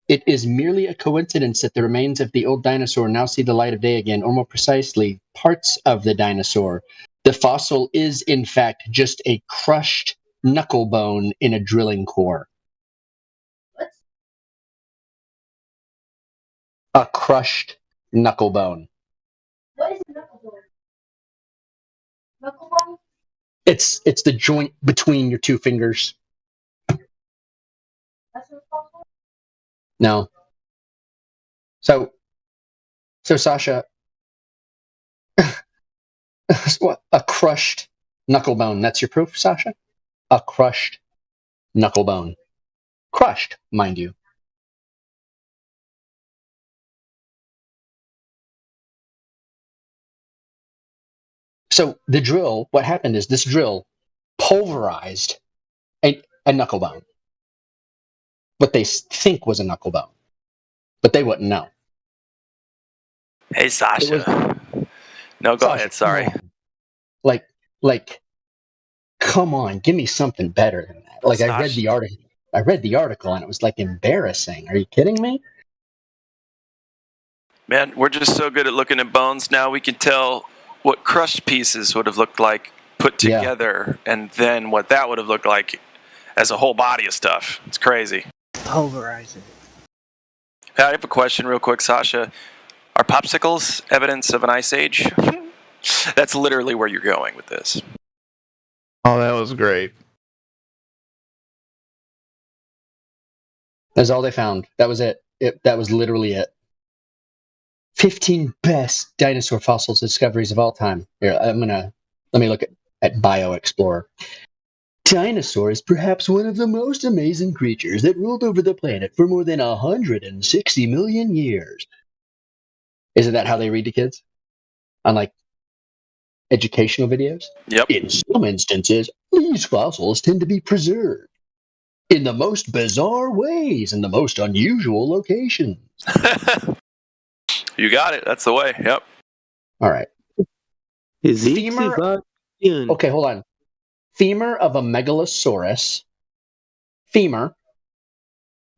It is merely a coincidence that the remains of the old dinosaur now see the light of day again, or more precisely, parts of the dinosaur. The fossil is, in fact, just a crushed knuckle bone in a drilling core. A crushed knuckle bone. What is a knuckle bone? Knuckle bone? It's the joint between your two fingers. That's what it's called? No. So Sasha, what? A crushed knuckle bone. That's your proof, Sasha? A crushed knuckle bone. Crushed, mind you. So the drill, what happened is this drill pulverized a knuckle bone. What they think was a knuckle bone. But they wouldn't know. Hey, Sasha. No, go ahead. Sorry. Like, come on, give me something better than that. Like, I read the article and it was like embarrassing. Are you kidding me? Man, we're just so good at looking at bones now. We can tell what crushed pieces would have looked like put together, and then what that would have looked like as a whole body of stuff. It's crazy. Pulverizing. I have a question real quick, Sasha. Are popsicles evidence of an ice age? That's literally where you're going with this. Oh, that was great. That's all they found. That was it. That was literally it. 15 best dinosaur fossils discoveries of all time. Here, let me look at BioExplorer. Dinosaur is perhaps one of the most amazing creatures that ruled over the planet for more than 160 million years. Isn't that how they read to kids? On like educational videos? Yep. In some instances, these fossils tend to be preserved in the most bizarre ways in the most unusual locations. You got it. That's the way. Yep. All right. Femur. Okay, hold on. Femur of a megalosaurus. Femur.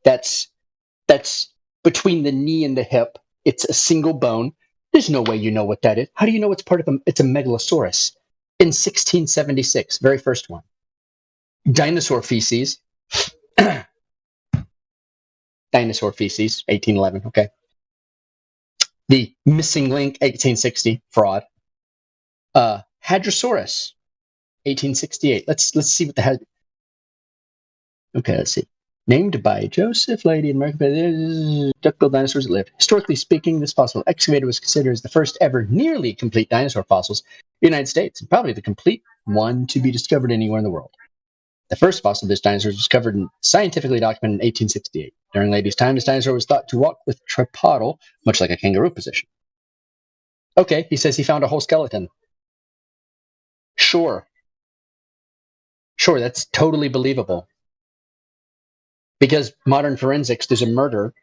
That's between the knee and the hip. It's a single bone. There's no way you know what that is. How do you know it's part of it's a megalosaurus? In 1676, very first one. Dinosaur feces. Dinosaur feces, 1811. Okay. The missing link, 1860, fraud. Hadrosaurus, 1868. Let's see what the heck. Okay, let's see. Named by Joseph Leidy in America, duck-billed dinosaurs that lived. Historically speaking, this fossil excavated was considered as the first ever nearly complete dinosaur fossils in the United States, and probably the complete one to be discovered anywhere in the world. The first fossil of this dinosaur was discovered and scientifically documented in 1868. During Leidy's time, this dinosaur was thought to walk with tripodal, much like a kangaroo position. Okay, he says he found a whole skeleton. Sure, that's totally believable. Because modern forensics, there's a murder,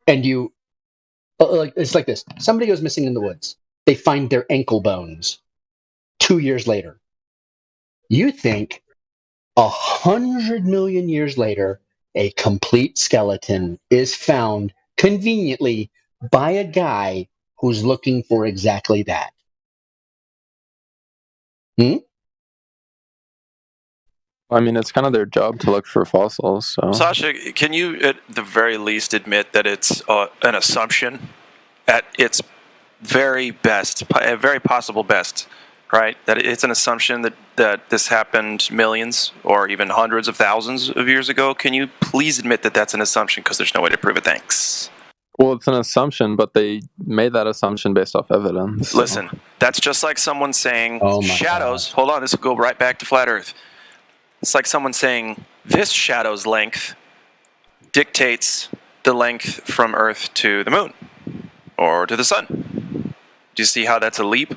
and it's like this. Somebody goes missing in the woods. They find their ankle bones 2 years later. You think 100 million years later, a complete skeleton is found conveniently by a guy who's looking for exactly that. I mean, it's kind of their job to look for fossils. So, Sasha, can you at the very least admit that it's an assumption at its very best, very possible best, right? That it's an assumption that this happened millions or even hundreds of thousands of years ago. Can you please admit that that's an assumption, because there's no way to prove it? Thanks. well, it's an assumption, but they made that assumption based off evidence. So. Listen, that's just like someone saying shadows. God. Hold on, this will go right back to flat Earth. It's like someone saying this shadow's length dictates the length from Earth to the moon or to the sun. Do you see how that's a leap?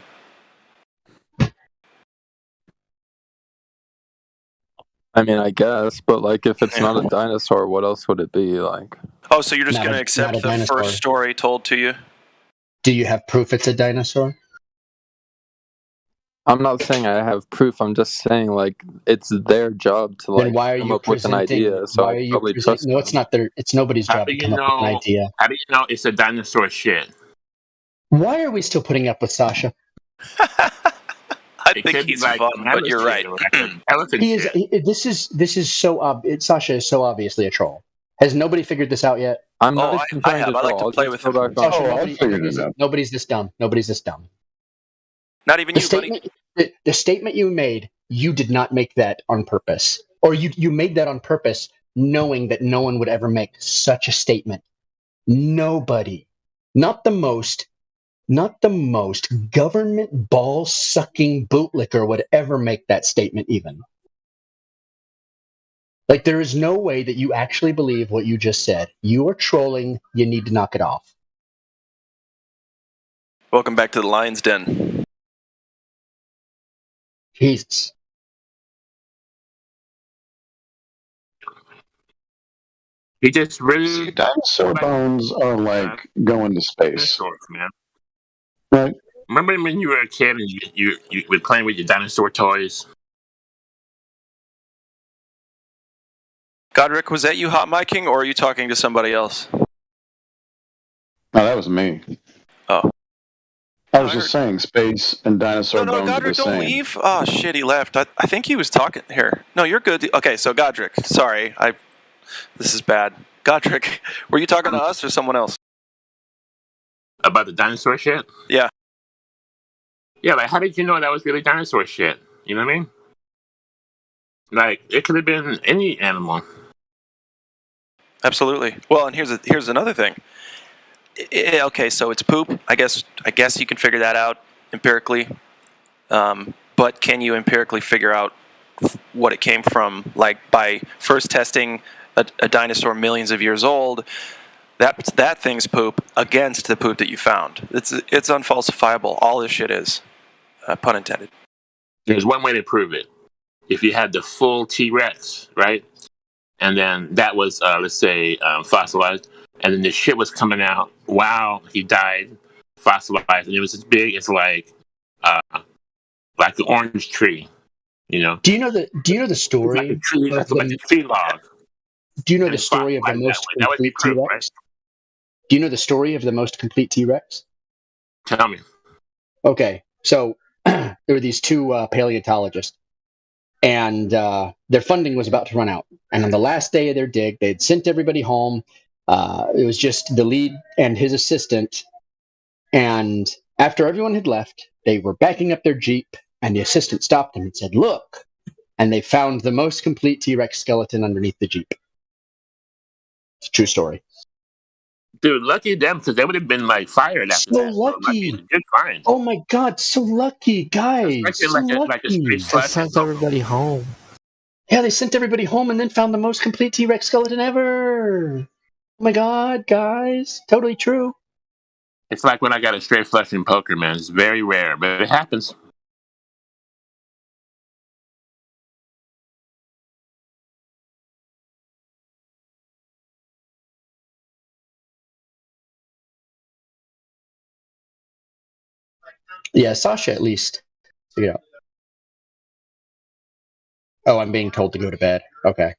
I mean, I guess, but like, if it's not a dinosaur, what else would it be? Like, oh, so you're just Not going a- to accept not a the dinosaur. first story told to you? Do you have proof it's a dinosaur? I'm not saying I have proof. I'm just saying, like, it's their job to Then like why are come you up with an presenting? idea. So Why I are you probably presenting? trust No, it's not their. It's nobody's How job do to you come up with an know? idea. How do you know it's a dinosaur shit? Why are we still putting up with Sasha? I It think could be he's like fun, an but you're right. elephant or like an elephant He is. shit. This is so Sasha is so obviously a troll. Has nobody figured this out yet? I'm not Oh, even I trying have. to I like draw. to play with Go him. back on. Sasha, I figured it out. nobody's this dumb. Nobody's this dumb. Not even The you, buddy. statement, the statement you made, you did not make that on purpose, or you made that on purpose, knowing that no one would ever make such a statement. Nobody, not the most government ball sucking bootlicker would ever make that statement. Even like, there is no way that you actually believe what you just said. You are trolling. You need to knock it off. Welcome back to the Lion's Den. Jesus. He just really Dinosaur bones are like going to space. dinosaurs, man. Right. Remember when you were a kid and you were playing with your dinosaur toys? Godric, was that you hot micing, or are you talking to somebody else? No, that was me. Oh. I was just saying space and dinosaur No, bones are the Godric, don't same. leave. Oh, shit, he left. I think he was talking here. No, you're good. Okay, so Godric, sorry. This is bad. Godric, were you talking to us or someone else? About the dinosaur shit? Yeah. Yeah, like, how did you know that was really dinosaur shit? You know what I mean? Like, it could have been any animal. Absolutely. Well, and here's another thing. Okay, so it's poop. I guess you can figure that out empirically. But can you empirically figure out what it came from? Like, by first testing a dinosaur millions of years old, that thing's poop against the poop that you found. It's unfalsifiable. All this shit is. Pun intended. There's one way to prove it. If you had the full T-Rex, right? And then that was, let's say, fossilized. And then the shit was coming out. Wow, he died, fossilized. And it was as big as like an orange tree, you know? Do you know the story? Like a tree, like a tree log. Do you know the story of the most complete T-Rex? Do you know the story of the most complete T-Rex? Tell me. Okay, so there were these two paleontologists, and their funding was about to run out. And on the last day of their dig, they'd sent everybody home. It was just the lead and his assistant. And after everyone had left, they were backing up their Jeep, and the assistant stopped them and said, "Look." And they found the most complete T-Rex skeleton underneath the Jeep. It's a true story. Dude, lucky them, because they would have been like fired after So that. lucky. So, good find. Oh my God, so lucky, guys. So Like a straight lucky. slash. Sent everybody home. Yeah, they sent everybody home and then found the most complete T-Rex skeleton ever. Oh my God, guys. Totally true. It's like when I got a straight flush in poker, man. It's very rare, but it happens. Yeah, Sasha at least. Figure it out. Oh, I'm being told to go to bed. Okay.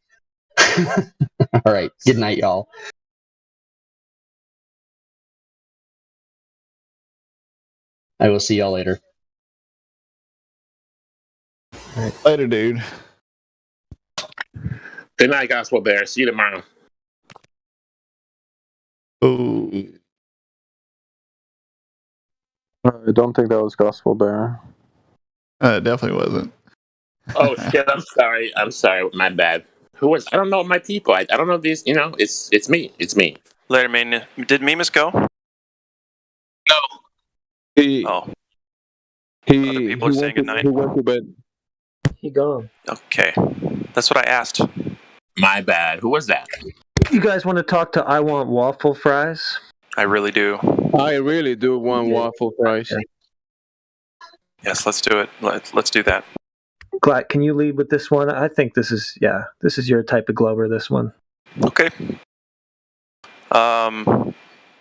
All right. Good night, y'all. I will see y'all later. Later, dude. Good night, Gospel Bear. See you tomorrow. Oh, I don't think that was Gospel Bear. it definitely wasn't. Oh shit! I'm sorry. I'm sorry. My bad. Who was? I don't know my people. I don't know these. You know, it's me. It's me. Later, man. Did Mimas go? No. He Oh, he people are saying goodnight. he went to bed. He gone. Okay, that's what I asked. My bad. Who was that? You guys want to talk to I Want Waffle Fries? I really do. I really do want waffle fries. Yes, let's do it. Let's do that. Glad, can you lead with this one? I think this is your type of Glober, this one. Okay.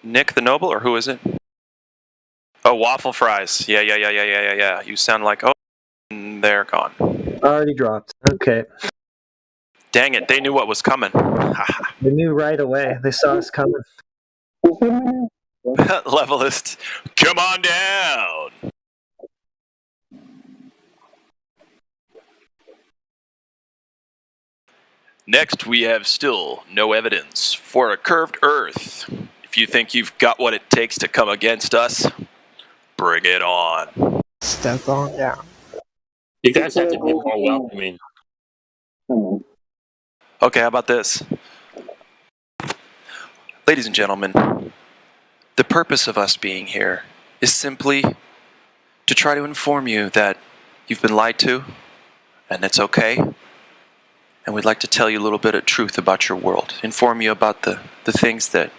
Nick the Noble, or who is it? Oh, waffle fries. Yeah. You sound like, oh, they're gone. Already dropped. Okay. Dang it, they knew what was coming. They knew right away. They saw us coming. Levelist, come on down. Next, we have still no evidence for a curved Earth. If you think you've got what it takes to come against us, bring it on. Step on down. You guys have to be more welcoming. Okay, how about this? Ladies and gentlemen, the purpose of us being here is simply to try to inform you that you've been lied to, and it's okay. And we'd like to tell you a little bit of truth about your world. Inform you about the things that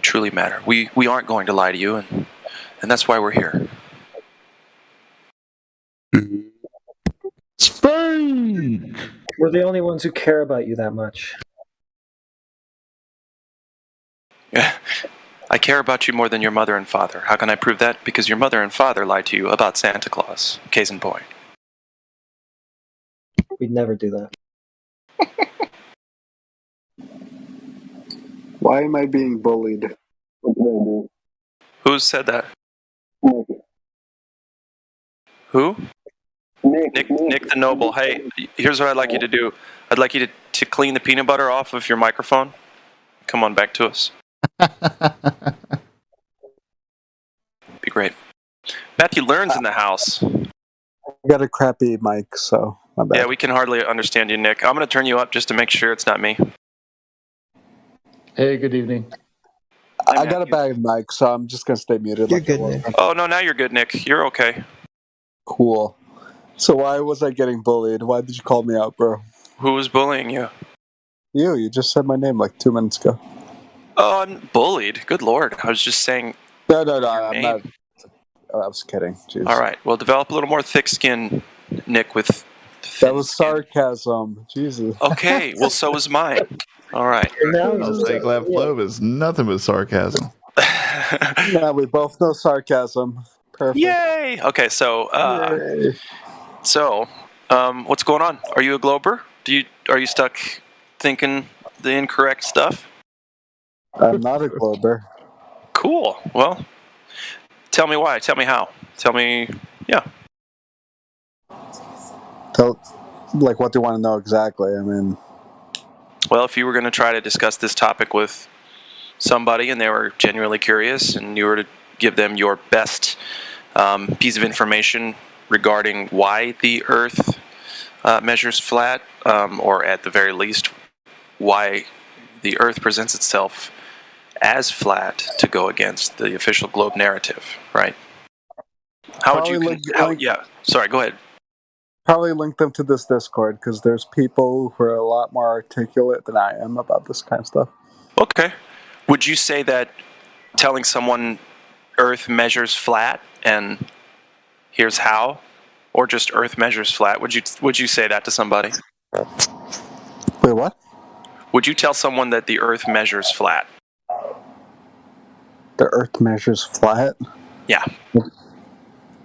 truly matter. We aren't going to lie to you, and that's why we're here. Spank! We're the only ones who care about you that much. I care about you more than your mother and father. How can I prove that? Because your mother and father lied to you about Santa Claus. Case in point. We'd never do that. Why am I being bullied? What did I do? Who said that? Who? Nick the Noble. Hey, here's what I'd like you to do. I'd like you to clean the peanut butter off of your microphone. Come on back to us. Be great. Matthew Learn's in the house. I got a crappy mic, so my bad. Yeah, we can hardly understand you, Nick. I'm going to turn you up just to make sure it's not me. Hey, good evening. I got a bad mic, so I'm just going to stay muted. You're good, Nick. Oh, no, now you're good, Nick. You're okay. Cool. So why was I getting bullied? Why did you call me out, bro? Who was bullying you? You just said my name like 2 minutes ago. Oh, I'm bullied. Good Lord. I was just saying. No, I'm not. I was kidding. Jeez. All right. Well, develop a little more thick skin, Nick, with that was sarcasm. Jesus. Okay. Well, so was mine. All right. I'll say Glad Flow is nothing but sarcasm. Yeah, we both know sarcasm. Perfect. Yay! Okay, so what's going on? Are you a Glober? Are you stuck thinking the incorrect stuff? I'm not a Glober. Cool. Well, tell me why. Tell me how. Tell me, yeah. Like, what do you want to know exactly? I mean, well, if you were going to try to discuss this topic with somebody and they were genuinely curious, and you were to give them your best piece of information regarding why the Earth measures flat, or at the very least, why the Earth presents itself as flat to go against the official globe narrative, right? How would you? Yeah. Sorry. Go ahead. Probably link them to this Discord because there's people who are a lot more articulate than I am about this kind of stuff. Okay. Would you say that telling someone Earth measures flat and here's how, or just Earth measures flat? Would you say that to somebody? Wait, what? Would you tell someone that the Earth measures flat? The Earth measures flat? Yeah.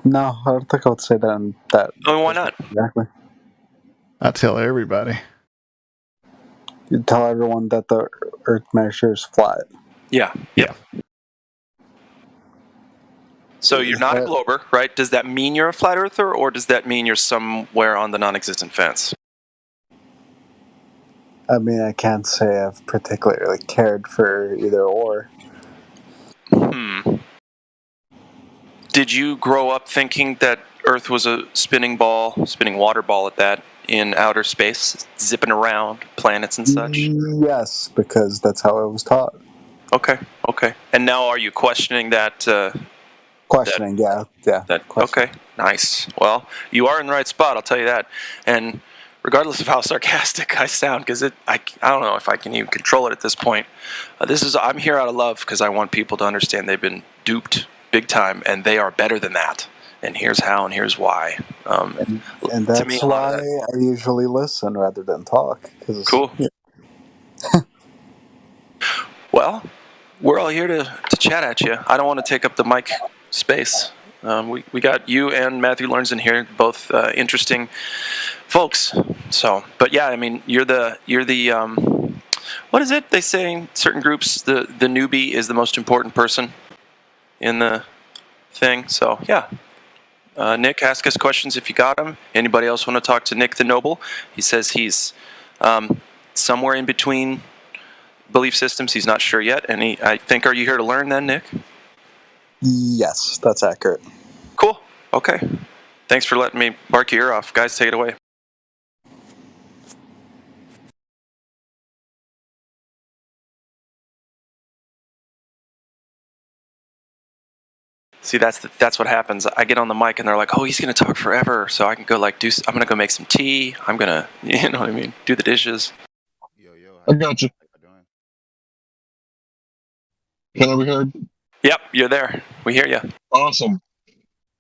No, I don't think I would say that in that. Oh, why not? Exactly. I tell everybody. You tell everyone that the Earth measures flat. Yeah. So you're not a Glober, right? Does that mean you're a flat earther, or does that mean you're somewhere on the non-existent fence? I mean, I can't say I've particularly cared for either or. Did you grow up thinking that Earth was a spinning water ball at that, in outer space, zipping around planets and such? Yes, because that's how I was taught. Okay. And now are you questioning that? Questioning, yeah. Okay, nice. Well, you are in the right spot, I'll tell you that. And regardless of how sarcastic I sound, because I don't know if I can even control it at this point. I'm here out of love because I want people to understand they've been duped big time, and they are better than that. And here's how, and here's why. And that's to me, why I usually listen rather than talk. Cool. Yeah. Well, we're all here to chat at you. I don't want to take up the mic space. We got you and Matthew Learns in here, both interesting folks. So, but yeah, I mean, you're the what is it they say in certain groups? The newbie is the most important person in the thing. So yeah, Nick, ask us questions if you got them. Anybody else want to talk to Nick the Noble? He says he's somewhere in between belief systems. He's not sure yet, and I think, are you here to learn then, Nick? Yes, that's accurate. Cool. Okay. Thanks for letting me bark your ear off. Guys, take it away. See, that's what happens. I get on the mic and they're like, "Oh, he's gonna talk forever," so I can go like I'm gonna go make some tea. I'm gonna, you know what I mean, do the dishes. I got you. Can I be heard? Yep, you're there. We hear you. Awesome.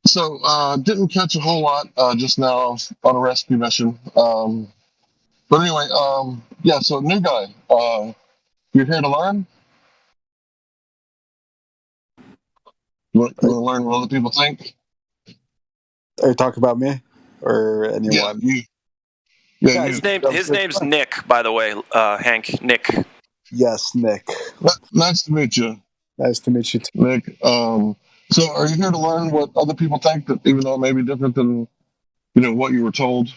So, didn't catch a whole lot just now on a rescue mission. But anyway, yeah. So, new guy, you're here to learn. You want to learn what other people think? Are you talking about me or anyone? Yeah, his name's Nick, by the way, Hank. Nick. Yes, Nick. Nice to meet you. Nice to meet you too, Nick. So, are you here to learn what other people think, that even though it may be different than what you were told?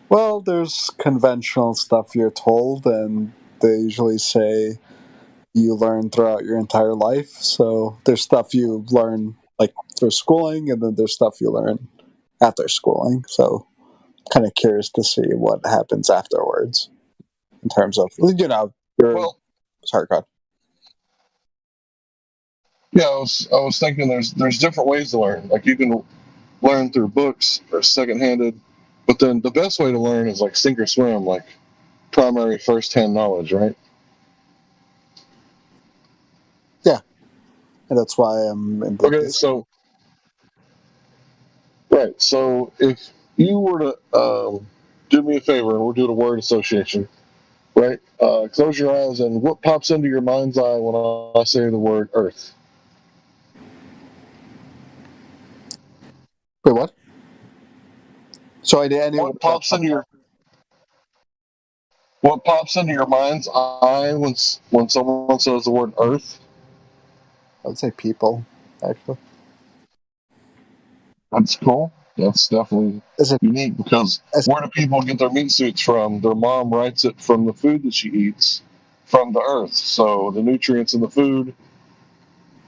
Well, there's conventional stuff you're told, and they usually say you learn throughout your entire life. So there's stuff you learn like through schooling, and then there's stuff you learn after schooling. So kind of curious to see what happens afterwards in terms of, sorry, God. Yeah, I was thinking there's different ways to learn. Like, you can learn through books or secondhanded, but then the best way to learn is like sink or swim, like primary first-hand knowledge, right? Yeah, and that's why I'm in Okay, so right, so if you were to do me a favor, and we'll do the word association, right? Close your eyes, and what pops into your mind's eye when I say the word Earth? Wait, what? So what pops into your mind's eye when someone says the word Earth? I would say people, actually. That's cool. That's definitely unique, because where do people get their meat suits from? Their mom writes it from the food that she eats from the earth. So the nutrients in the food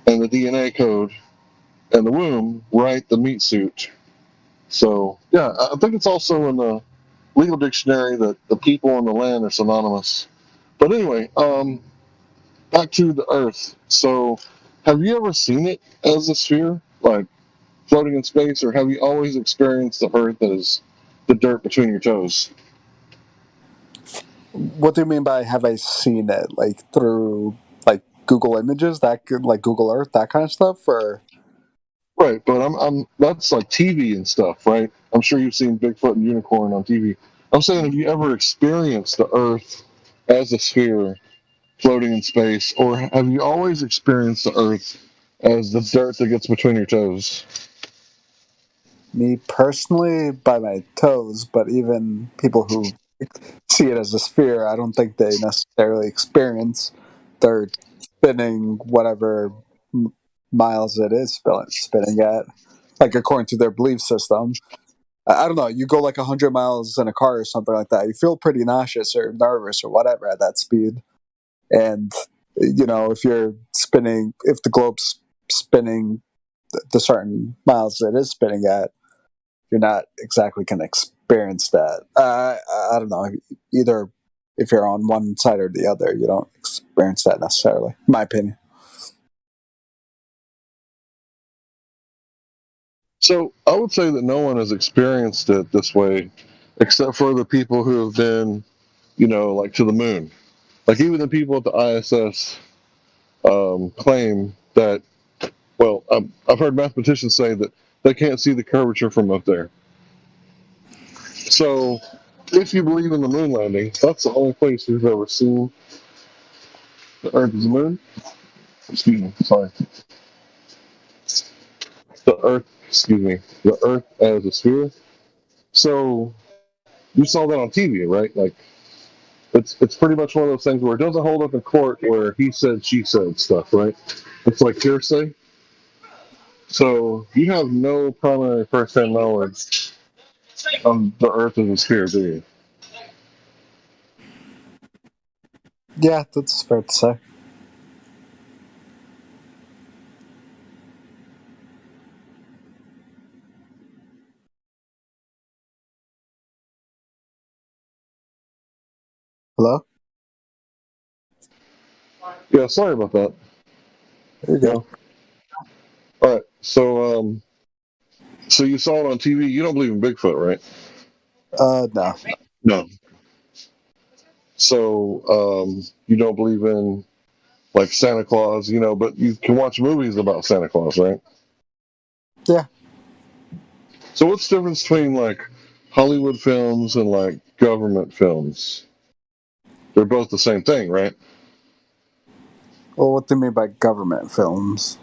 and the DNA code and the womb write the meat suit. So yeah, I think it's also in the legal dictionary that the people and the land are synonymous. But anyway, back to the earth. So have you ever seen it as a sphere, like floating in space, or have you always experienced the earth as the dirt between your toes? What do you mean by have I seen it? Like through like Google Images, like Google Earth, that kind of stuff, or? Right, but I'm that's like TV and stuff, right? I'm sure you've seen Bigfoot and Unicorn on TV. I'm saying, have you ever experienced the Earth as a sphere floating in space, or have you always experienced the Earth as the dirt that gets between your toes? Me personally, by my toes, but even people who see it as a sphere, I don't think they necessarily experience dirt spinning whatever miles it is spinning at, like according to their belief system. I don't know. You go like 100 miles in a car or something like that. You feel pretty nauseous or nervous or whatever at that speed. And if you're spinning, if the globe's spinning the certain miles it is spinning at, you're not exactly going to experience that. I don't know. Either if you're on one side or the other, you don't experience that necessarily, in my opinion. So I would say that no one has experienced it this way, except for the people who have been, like to the moon. Like even the people at the ISS claim that. Well, I've heard mathematicians say that they can't see the curvature from up there. So, if you believe in the moon landing, that's the only place we've ever seen the Earth as a moon. Excuse me, sorry. The Earth as a sphere. So, you saw that on TV, right? Like, it's pretty much one of those things where it doesn't hold up in court where he said, she said stuff, right? It's like hearsay. So, you have no primary first-hand knowledge on the Earth as a sphere, do you? Yeah, that's fair to say. Hello? Yeah, sorry about that. There you go. All right, so you saw it on TV. You don't believe in Bigfoot, right? No. No. So you don't believe in like Santa Claus, but you can watch movies about Santa Claus, right? Yeah. So what's the difference between like Hollywood films and like government films? They're both the same thing, right? Well, what do you mean by government films?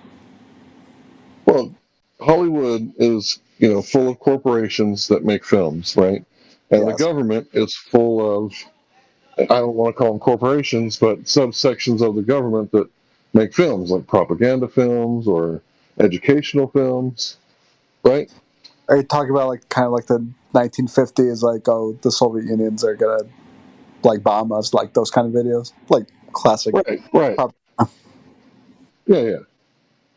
Well, Hollywood is, full of corporations that make films, right? And the government is full of, I don't want to call them corporations, but subsections of the government that make films, like propaganda films or educational films, right? Are you talking about like kind of like the 1950s, like, oh, the Soviet Unions are gonna like bomb us, like those kind of videos, like classic. Right. Yeah.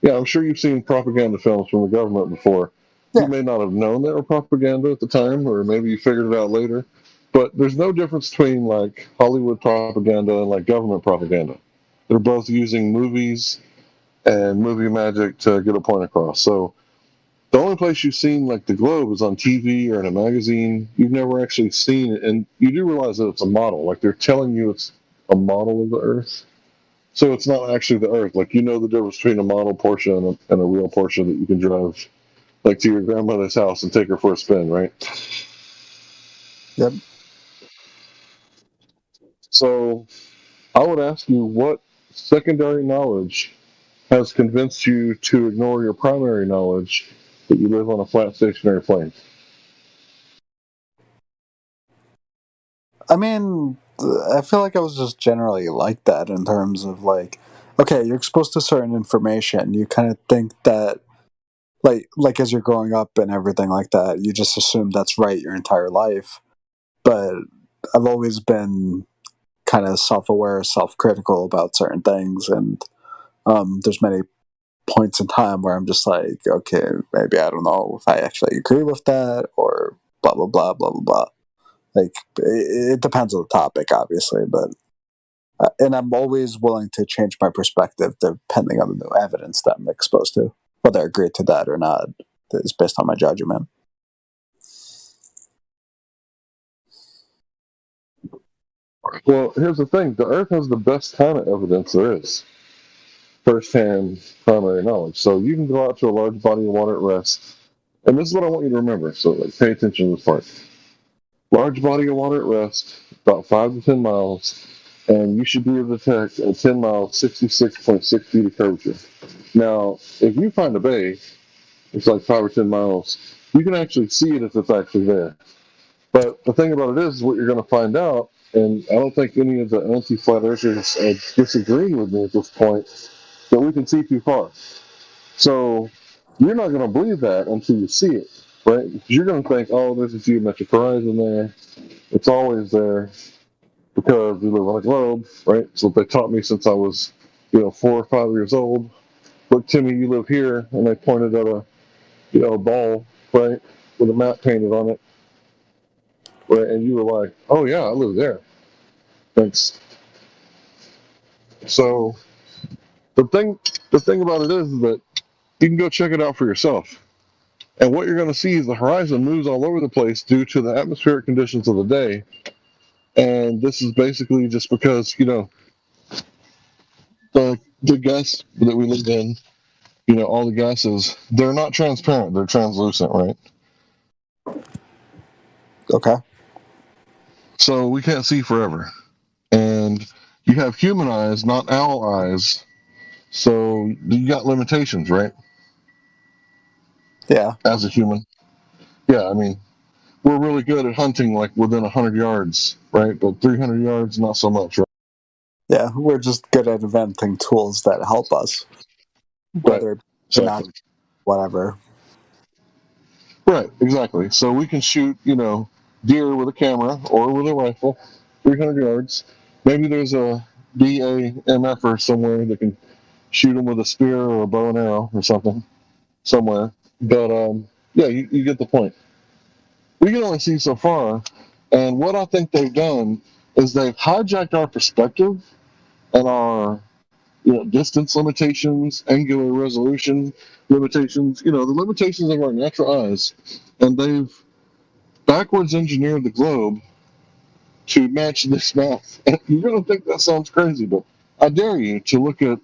I'm sure you've seen propaganda films from the government before. Yeah. You may not have known they were propaganda at the time, or maybe you figured it out later. But there's no difference between like Hollywood propaganda and like government propaganda. They're both using movies and movie magic to get a point across. So the only place you've seen like the globe is on TV or in a magazine. You've never actually seen it, and you do realize that it's a model. Like they're telling you it's a model of the Earth. So it's not actually the Earth. Like the difference between a model portion and a real portion that you can drive like to your grandmother's house and take her for a spin, right? Yep. So I would ask you, what secondary knowledge has convinced you to ignore your primary knowledge that you live on a flat stationary plane? I mean, I feel like I was just generally like that in terms of like, okay, you're exposed to certain information. You kind of think that, like as you're growing up and everything like that, you just assume that's right your entire life. But I've always been kind of self-aware, self-critical about certain things, and there's many points in time where I'm just like, okay, maybe I don't know if I actually agree with that, or blah blah blah blah blah blah. Like it depends on the topic, obviously, but and I'm always willing to change my perspective depending on the new evidence that I'm exposed to. Whether I agree to that or not is based on my judgment. Well, here's the thing. The Earth has the best kind of evidence there is. First-hand primary knowledge. So you can go out to a large body of water at rest. And this is what I want you to remember. So pay attention to this part. Large body of water at rest, about 5 to 10 miles, and you should be able to detect at 10 miles 66.6 feet of curvature. Now, if you find a bay, it's like 5 or 10 miles, you can actually see it if it's actually there. But the thing about it is what you're going to find out, and I don't think any of the anti-flat earthers disagree with me at this point, that we can see too far. So you're not going to believe that until you see it, right? You're going to think, oh, there's a geometric horizon there. It's always there because we live on a globe, right? So they taught me since I was, 4 or 5 years old. Look, Timmy, you live here, and they pointed at a ball, right, with a map painted on it, right? And you were like, oh yeah, I live there. Thanks. So the thing about it is that you can go check it out for yourself. And what you're going to see is the horizon moves all over the place due to the atmospheric conditions of the day. And this is basically just because, the gas that we live in, all the gases, they're not transparent, they're translucent, right? Okay. So we can't see forever. And you have human eyes, not owl eyes. So you got limitations, right? Yeah. As a human. Yeah, I mean, we're really good at hunting like within 100 yards, right? But 300 yards, not so much, right? Yeah, we're just good at inventing tools that help us, whether it's not whatever. Right, exactly. So we can shoot, deer with a camera or with a rifle, 300 yards. Maybe there's a BAMFer somewhere that can shoot them with a spear or a bow and arrow or something somewhere. But yeah, you get the point. We can only see so far, and what I think they've done is they've hijacked our perspective and our distance limitations, angular resolution limitations, the limitations of our natural eyes, and they've backwards engineered the globe to match this math. And you're going to think that sounds crazy, but I dare you to look at,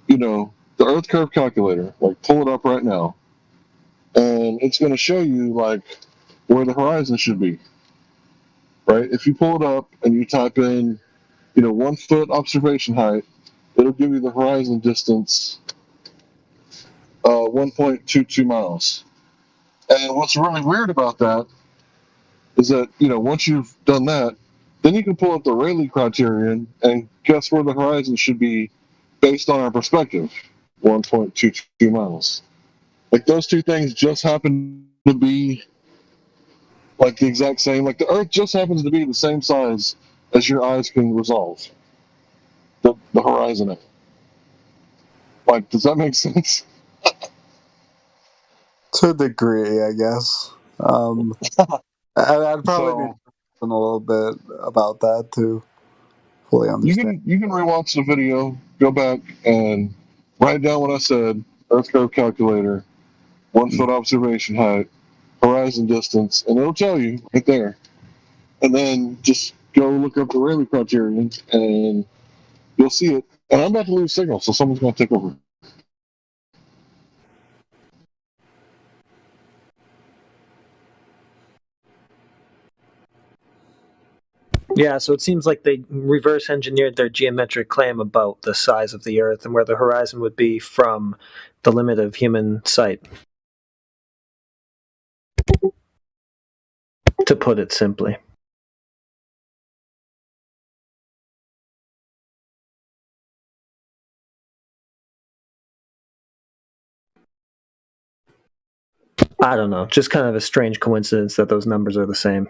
the Earth curve calculator, like pull it up right now, and it's going to show you like where the horizon should be, right? If you pull it up and you type in, 1 foot observation height, it'll give you the horizon distance, 1.22 miles. And what's really weird about that is that, once you've done that, then you can pull up the Rayleigh criterion and guess where the horizon should be based on our perspective, 1.22 miles. Like those two things just happen to be like the exact same. Like the Earth just happens to be the same size as your eyes can resolve. The horizon. Like, does that make sense? To a degree, I guess. I'd probably need to learn a little bit about that to fully understand. You can rewatch the video, go back and write down what I said. Earth curve calculator, 1 foot observation height, horizon distance, and it'll tell you right there. And then just go look up the Rayleigh criterion, and you'll see it. And I'm about to lose signal, so someone's going to take over. Yeah, so it seems like they reverse engineered their geometric claim about the size of the Earth and where the horizon would be from the limit of human sight. To put it simply. I don't know, just kind of a strange coincidence that those numbers are the same.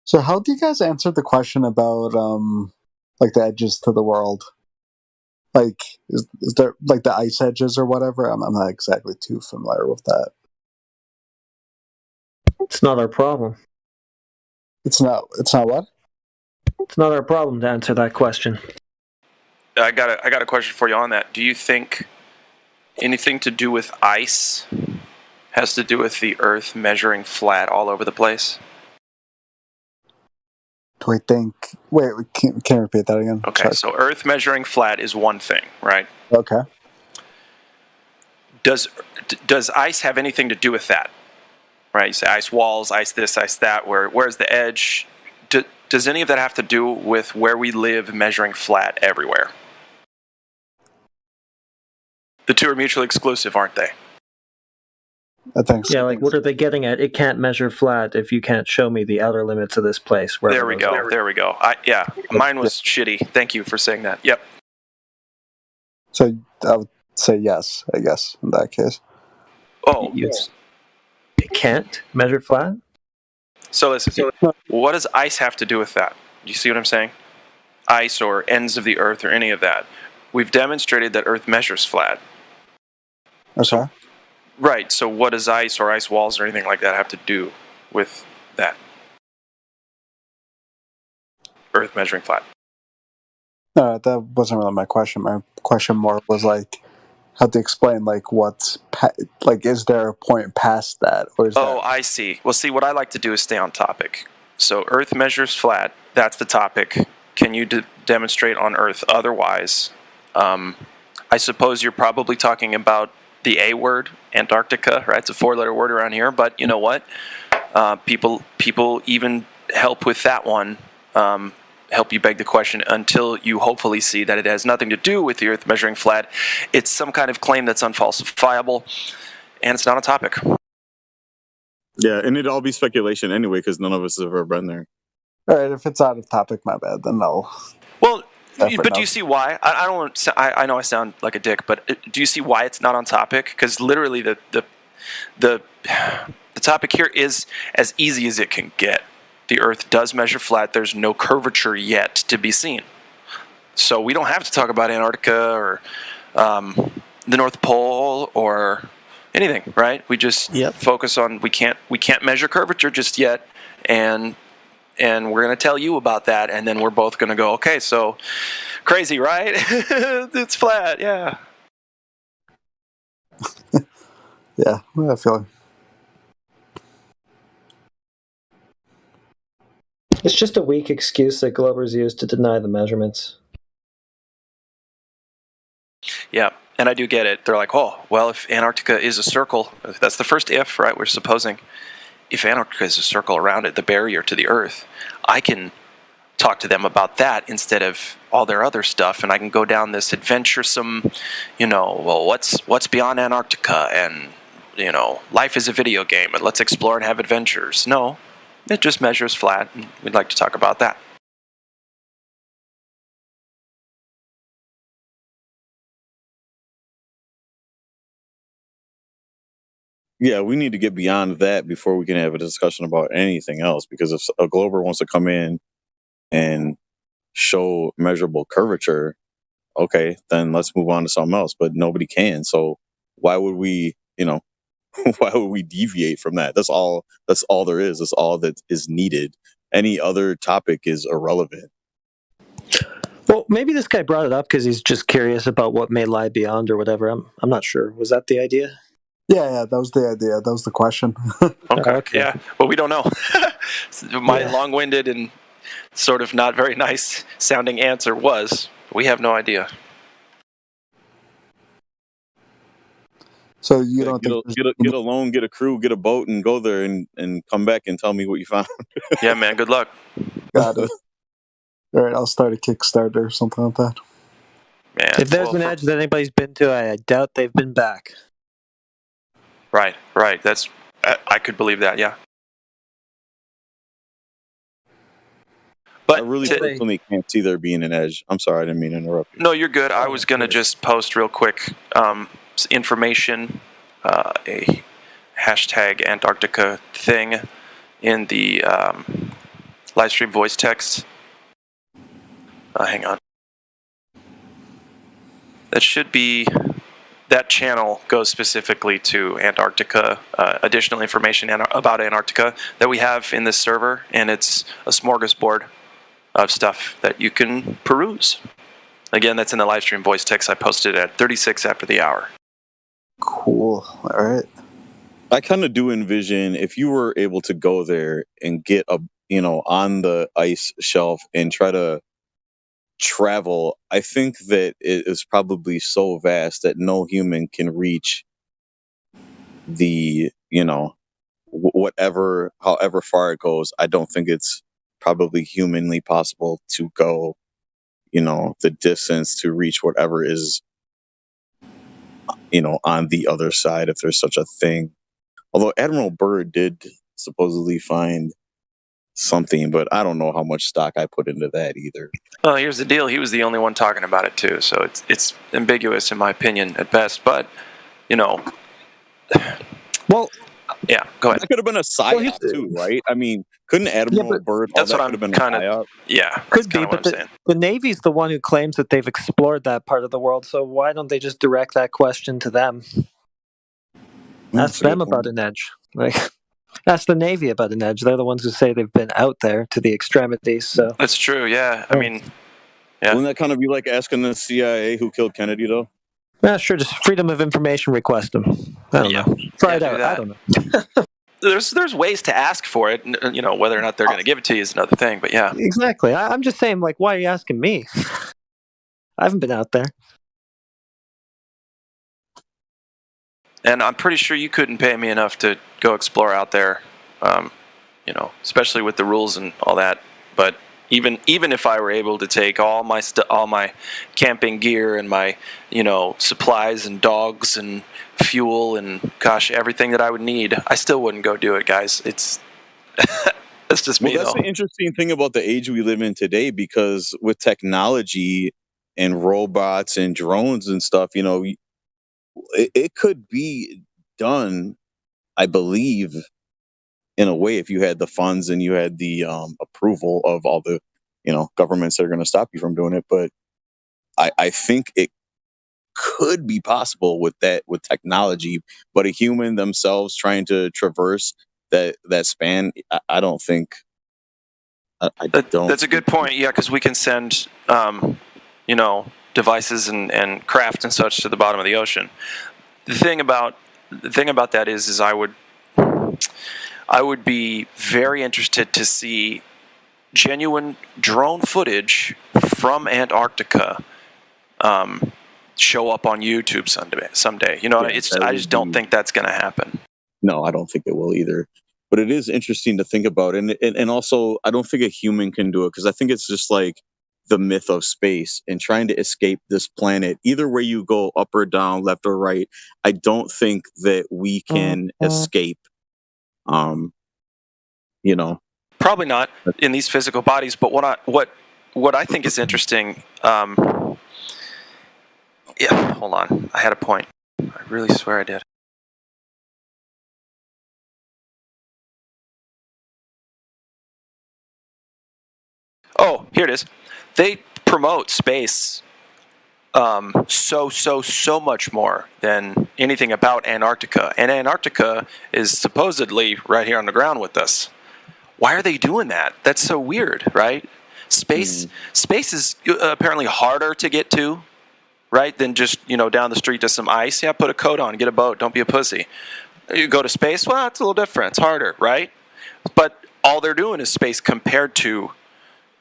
So how do you guys answer the question about like the edges to the world? Like, is there like the ice edges or whatever? I'm not exactly too familiar with that. It's not our problem. It's not what? It's not our problem to answer that question. I got a question for you on that. Do you think anything to do with ice has to do with the Earth measuring flat all over the place? Do I think? Wait, can you repeat that again? Okay, so Earth measuring flat is one thing, right? Okay. Does ice have anything to do with that? Right, you say ice walls, ice this, ice that. Where's the edge? Does any of that have to do with where we live measuring flat everywhere? The two are mutually exclusive, aren't they? I think so. Yeah, like what are they getting at? It can't measure flat if you can't show me the outer limits of this place. There we go. There we go. Yeah, mine was shitty. Thank you for saying that. Yep. So I would say yes, I guess, in that case. Oh. It can't measure flat? So listen, what does ice have to do with that? Do you see what I'm saying? Ice or ends of the Earth or any of that. We've demonstrated that Earth measures flat. Okay. Right, so what does ice or ice walls or anything like that have to do with that? Earth measuring flat. No, that wasn't really my question. My question more was like, how to explain like what's like, is there a point past that, or is I see. Well, see, what I like to do is stay on topic. So Earth measures flat. That's the topic. Can you demonstrate on Earth otherwise? I suppose you're probably talking about the A word, Antarctica, right? It's a 4-letter word around here, but you know what? People even help with that one. Help you beg the question until you hopefully see that it has nothing to do with the Earth measuring flat. It's some kind of claim that's unfalsifiable, and it's not a topic. Yeah, and it'd all be speculation anyway, because none of us have ever been there. All right, if it's out of topic, my bad. Then no. Well, but do you see why? I don't want to, I know I sound like a dick, but do you see why it's not on topic? Because literally the topic here is as easy as it can get. The Earth does measure flat. There's no curvature yet to be seen. So we don't have to talk about Antarctica or the North Pole or anything, right? We just focus on we can't measure curvature just yet, and we're going to tell you about that, and then we're both going to go, okay, so crazy, right? It's flat, yeah. Yeah, I feel like it's just a weak excuse that Globers use to deny the measurements. Yeah, and I do get it. They're like, oh, well, if Antarctica is a circle, that's the first if, right? We're supposing if Antarctica is a circle around it, the barrier to the Earth, I can talk to them about that instead of all their other stuff, and I can go down this adventuresome, well, what's beyond Antarctica, and, life is a video game, and let's explore and have adventures. No, it just measures flat, and we'd like to talk about that. Yeah, we need to get beyond that before we can have a discussion about anything else. Because if a Glober wants to come in and show measurable curvature, okay, then let's move on to something else. But nobody can. So why would we, why would we deviate from that? That's all there is. That's all that is needed. Any other topic is irrelevant. Well, maybe this guy brought it up because he's just curious about what may lie beyond or whatever. I'm not sure. Was that the idea? Yeah, that was the idea. That was the question. Okay. Yeah. Well, we don't know. My long-winded and sort of not very nice sounding answer was, we have no idea. So you don't think get a loan, get a crew, get a boat, and go there and come back and tell me what you found. Yeah, man. Good luck. Got it. All right, I'll start a Kickstarter or something like that. Man, if there's an edge that anybody's been to, I doubt they've been back. Right. That's I could believe that. Yeah. But I really personally can't see there being an edge. I'm sorry, I didn't mean to interrupt you. No, you're good. I was gonna just post real quick information, a hashtag Antarctica thing in the live stream voice text. Hang on. that channel goes specifically to Antarctica, additional information about Antarctica that we have in this server, and it's a smorgasbord of stuff that you can peruse. Again, that's in the live stream voice text I posted at 36 after the hour. Cool. All right. I kind of do envision if you were able to go there and get on the ice shelf and try to travel, I think that it is probably so vast that no human can reach the, however far it goes. I don't think it's probably humanly possible to go, the distance to reach whatever is, on the other side, if there's such a thing. Although Admiral Byrd did supposedly find something, but I don't know how much stock I put into that either. Well, here's the deal. He was the only one talking about it too, so it's ambiguous in my opinion at best. But well, yeah, go ahead. That could have been a psyop too, right? I mean, couldn't Admiral Byrd? That's what I'm kind of. Yeah, could be. But the Navy's the one who claims that they've explored that part of the world. So why don't they just direct that question to them? Ask them about an edge. Like, ask the Navy about an edge. They're the ones who say they've been out there to the extremities. So that's true. Yeah, I mean, yeah. Wouldn't that kind of be like asking the CIA who killed Kennedy, though? Yeah, sure. Just freedom of information request them. I don't know. Try it out. I don't know. There's ways to ask for it. Whether or not they're going to give it to you is another thing. But yeah, exactly. I'm just saying, like, why are you asking me? I haven't been out there. And I'm pretty sure you couldn't pay me enough to go explore out there, especially with the rules and all that. But even if I were able to take all my camping gear and my supplies and dogs and fuel and everything that I would need, I still wouldn't go do it, guys. It's that's just me. Well, that's the interesting thing about the age we live in today, because with technology and robots and drones and stuff, it could be done, I believe, in a way, if you had the funds and you had the approval of all the governments that are going to stop you from doing it. But I think it could be possible with technology, but a human themselves trying to traverse that span, I don't think. I don't. That's a good point. Yeah, because we can send devices and craft and such to the bottom of the ocean. The thing about that is I would be very interested to see genuine drone footage from Antarctica show up on YouTube someday. I just don't think that's going to happen. No, I don't think it will either. But it is interesting to think about, and also I don't think a human can do it, because I think it's just like the myth of space and trying to escape this planet. Either way you go, up or down, left or right, I don't think that we can escape. Probably not in these physical bodies. But what I think is interesting. Yeah, hold on. I had a point. I really swear I did. Oh, here it is. They promote space so much more than anything about Antarctica. And Antarctica is supposedly right here on the ground with us. Why are they doing that? That's so weird, right? Space is apparently harder to get to, right, than just, down the street to some ice. Yeah, put a coat on, get a boat, don't be a pussy. You go to space, well, it's a little different. It's harder, right? But all they're doing is space compared to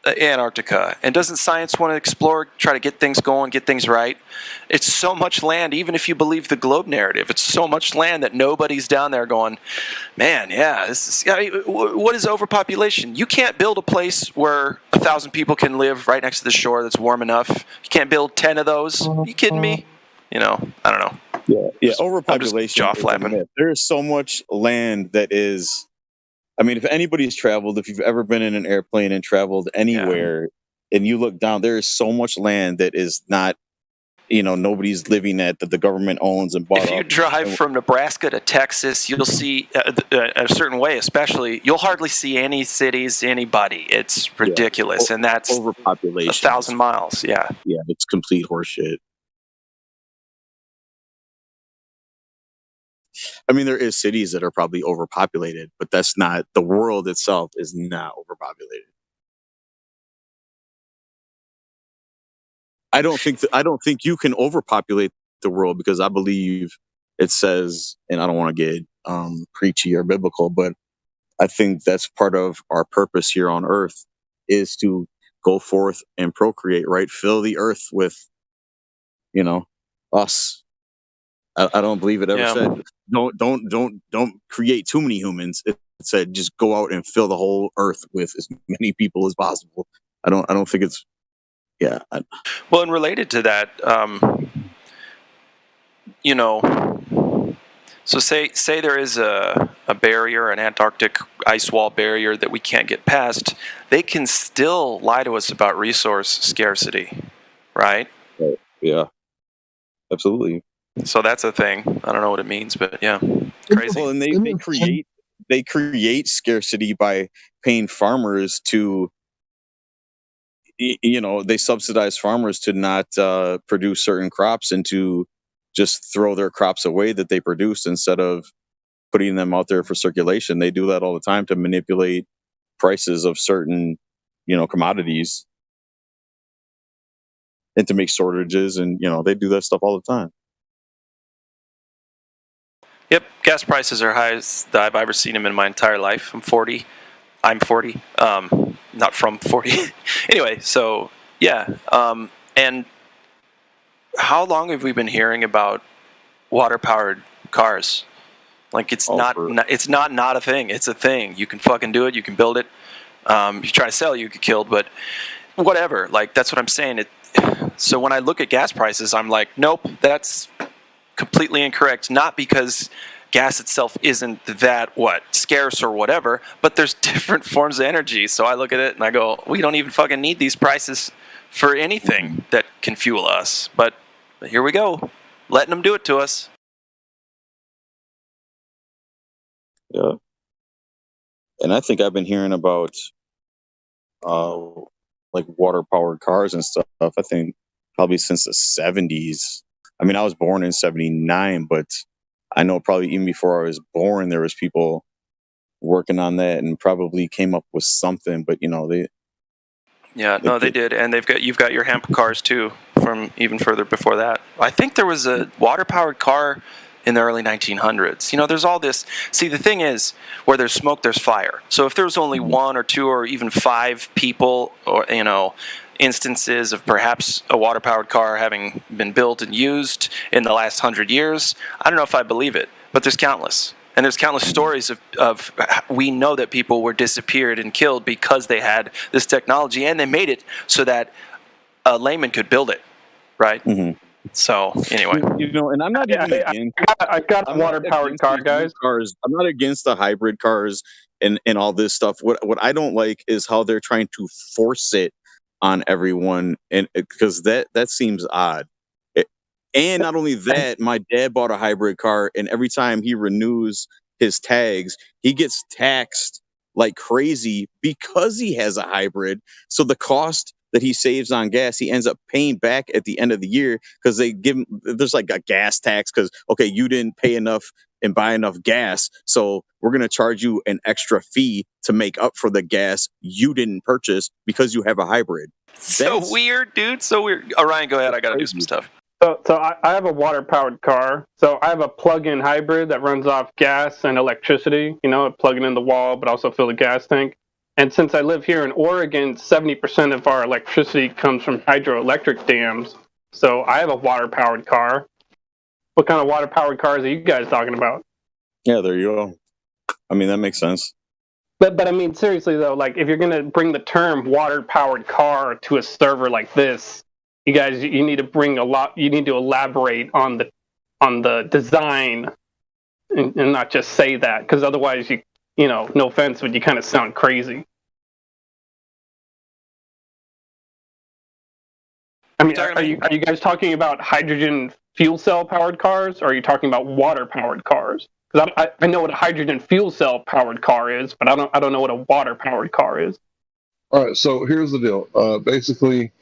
Antarctica. And doesn't science want to explore, try to get things going, get things right? It's so much land, even if you believe the globe narrative, it's so much land that nobody's down there going, man, yeah, what is overpopulation? You can't build a place where 1,000 people can live right next to the shore that's warm enough. You can't build 10 of those. Are you kidding me? I don't know. Yeah, overpopulation. Jaw flapping. There is so much land that is. I mean, if anybody's traveled, if you've ever been in an airplane and traveled anywhere, and you look down, there is so much land that is not, nobody's living at, that the government owns and bought up. If you drive from Nebraska to Texas, you'll see a certain way, especially, you'll hardly see any cities, anybody. It's ridiculous, and that's overpopulation. 1,000 miles. Yeah, it's complete horseshit. I mean, there is cities that are probably overpopulated, but that's not the world itself is not overpopulated. I don't think you can overpopulate the world, because I believe it says, and I don't want to get preachy or biblical, but I think that's part of our purpose here on earth, is to go forth and procreate, right? Fill the earth with, us. I don't believe it ever said don't create too many humans. It said just go out and fill the whole earth with as many people as possible. I don't think it's Well, and related to that, so say there is a barrier, an Antarctic ice wall barrier that we can't get past. They can still lie to us about resource scarcity, right? Yeah, absolutely. So that's a thing. I don't know what it means, but yeah, crazy. Well, and they create scarcity by paying farmers to, they subsidize farmers to not produce certain crops and to just throw their crops away that they produced instead of putting them out there for circulation. They do that all the time to manipulate prices of certain, commodities, and to make shortages, and they do that stuff all the time. Yep, gas prices are highest I've ever seen them in my entire life. I'm 40. Not from 40. Anyway, so yeah. And how long have we been hearing about water-powered cars? Like it's not a thing. It's a thing. You can fucking do it. You can build it. You try to sell, you get killed. But whatever. Like that's what I'm saying. So when I look at gas prices, I'm like, nope, that's completely incorrect. Not because gas itself isn't that scarce or whatever, but there's different forms of energy. So I look at it and I go, we don't even fucking need these prices for anything that can fuel us. But here we go, letting them do it to us. Yeah. And I think I've been hearing about like water powered cars and stuff, I think probably since the 70s. I mean, I was born in 79, but I know probably even before I was born, there was people working on that and probably came up with something, but they did. And you've got your hemp cars too from even further before that. I think there was a water powered car in the early 1900s. There's all this. See, the thing is, where there's smoke, there's fire. So if there's only one or two or even five people, or instances of perhaps a water-powered car having been built and used in the last 100 years, I don't know if I believe it, but there's countless. And there's countless stories of we know that people were disappeared and killed because they had this technology, and they made it so that a layman could build it, right? Mm-hmm. So anyway, and I'm not even against. I got a water-powered car, guys. I'm not against the hybrid cars and all this stuff. What I don't like is how they're trying to force it on everyone, and because that seems odd. And not only that, my dad bought a hybrid car, and every time he renews his tags, he gets taxed like crazy because he has a hybrid. So the cost that he saves on gas, he ends up paying back at the end of the year, because they give him, there's like a gas tax because, okay, you didn't pay enough and buy enough gas, so we're going to charge you an extra fee to make up for the gas you didn't purchase because you have a hybrid. So weird, dude. So weird. Oh, Ryan, go ahead. I got to do some stuff. So I have a water-powered car. So I have a plug-in hybrid that runs off gas and electricity. Plug it in the wall, but also fill the gas tank. And since I live here in Oregon, 70% of our electricity comes from hydroelectric dams. So I have a water-powered car. What kind of water-powered cars are you guys talking about? Yeah, there you go. I mean, that makes sense. But I mean, seriously though, like if you're gonna bring the term water-powered car to a server like this, you guys, you need to bring a lot. You need to elaborate on the design, and not just say that, because otherwise, no offense, but you kind of sound crazy. I mean, are you guys talking about hydrogen fuel cell powered cars, or are you talking about water powered cars? Because I know what a hydrogen fuel cell powered car is, but I don't know what a water powered car is. All right, so here's the deal. Basically,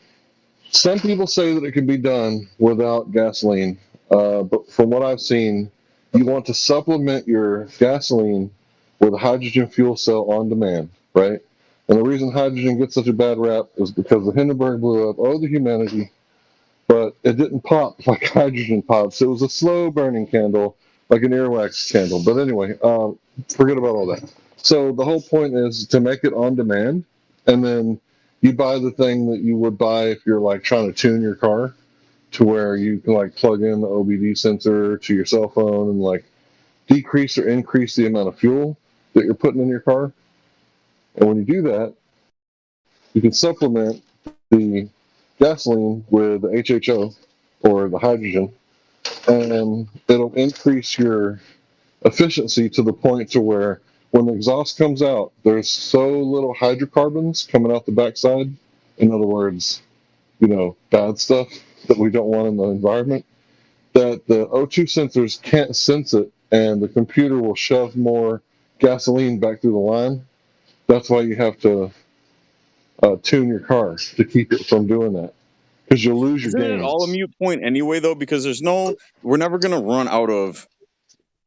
some people say that it can be done without gasoline, but from what I've seen, you want to supplement your gasoline with a hydrogen fuel cell on demand, right? And the reason hydrogen gets such a bad rap is because the Hindenburg blew up. Oh, the humanity. But it didn't pop like hydrogen pops. It was a slow burning candle, like an earwax candle. But anyway, forget about all that. So the whole point is to make it on demand, and then you buy the thing that you would buy if you're like trying to tune your car, to where you can like plug in the OBD sensor to your cell phone and like decrease or increase the amount of fuel that you're putting in your car. And when you do that, you can supplement the gasoline with the HHO or the hydrogen, and it'll increase your efficiency to the point to where when the exhaust comes out, there's so little hydrocarbons coming out the backside. In other words, bad stuff that we don't want in the environment, that the O2 sensors can't sense it, and the computer will shove more gasoline back through the line. That's why you have to tune your car to keep it from doing that, because you'll lose your Isn't it all a gains. mute point anyway, though? Because we're never gonna run out of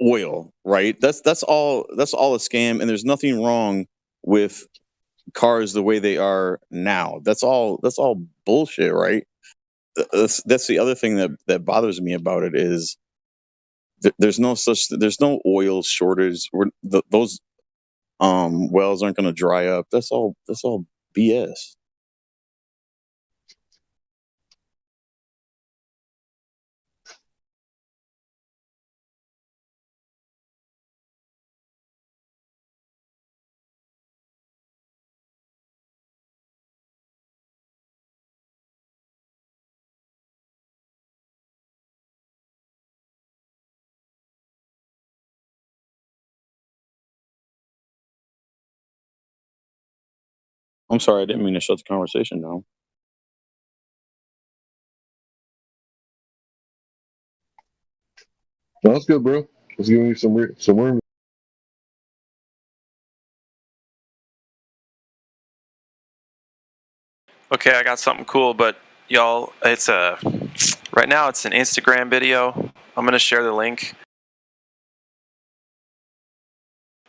oil, right? That's all a scam, and there's nothing wrong with cars the way they are now. That's all bullshit, right? That's the other thing that bothers me about it is there's no oil shortage. Those wells aren't going to dry up. That's all BS. I'm sorry, I didn't mean to shut the conversation down. No, that's good, bro. Let's give you some room. Okay, I got something cool, but y'all, it's right now it's an Instagram video. I'm gonna share the link.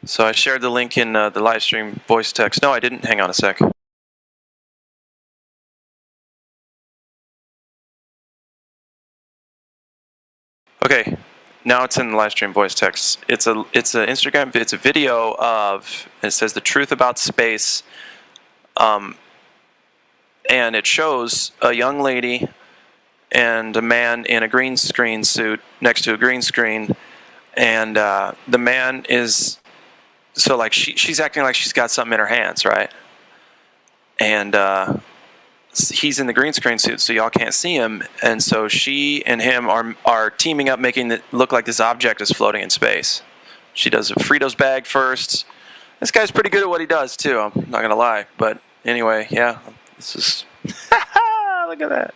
So I shared the link in the live stream voice text. No, I didn't. Hang on a sec. Okay, now it's in the live stream voice text. It's a Instagram. It's a video of. It says the truth about space. And it shows a young lady and a man in a green screen suit next to a green screen, and the man is so like she's acting like she's got something in her hands, right? And he's in the green screen suit, so y'all can't see him, and so she and him are teaming up, making it look like this object is floating in space. She does a Fritos bag first. This guy's pretty good at what he does too. I'm not gonna lie, but anyway, yeah, this is look at that.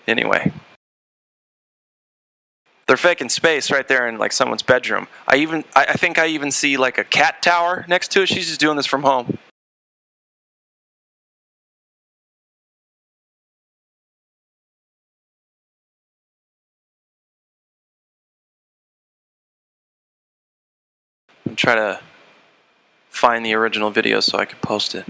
Anyway, they're faking space right there in like someone's bedroom. I think I even see like a cat tower next to it. She's just doing this from home. I'm trying to find the original video so I can post it.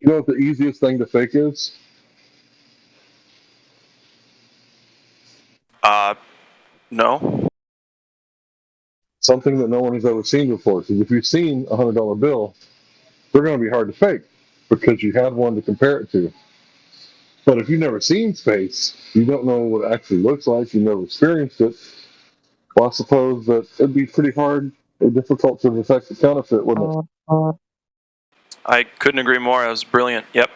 You know what the easiest thing to fake is? No. Something that no one has ever seen before. Because if you've seen a $100 bill, they're going to be hard to fake because you had one to compare it to. But if you've never seen space, you don't know what it actually looks like, you've never experienced it, well, I suppose that it'd be pretty hard or difficult to detect the counterfeit, wouldn't it? I couldn't agree more. It was brilliant. Yep.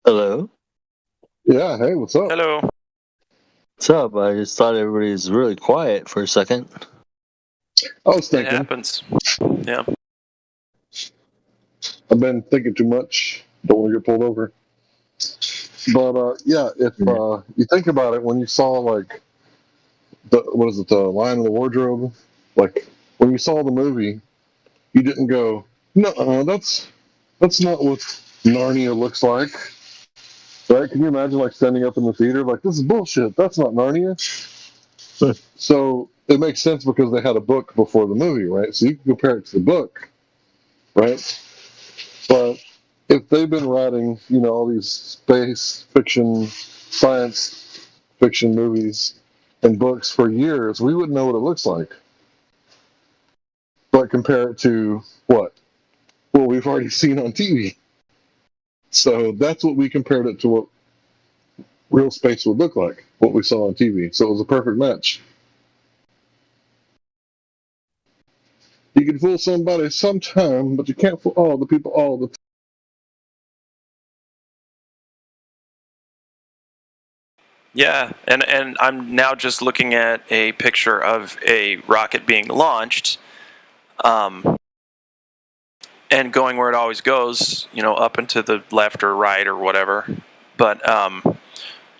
Hello. Yeah, hey, what's up? Hello. What's up? I just thought everybody was really quiet for a second. I was It thinking. happens. Yeah. I've been thinking too much. Don't want to get pulled over. But yeah, if you think about it, when you saw like the Lion in the Wardrobe, like when you saw the movie, you didn't go, no, that's not what Narnia looks like, right? Can you imagine like standing up in the theater like this is bullshit? That's not Narnia. So it makes sense because they had a book before the movie, right? So you can compare it to the book, right? But if they've been writing, all these space fiction, science fiction movies and books for years, we wouldn't know what it looks like. But compare it to what? Well, we've already seen on TV. So that's what we compared it to what real space would look like, what we saw on TV. So it was a perfect match. You can fool somebody sometime, but you can't fool all the people all the time. Yeah, and I'm now just looking at a picture of a rocket being launched, and going where it always goes, up and to the left or right or whatever. But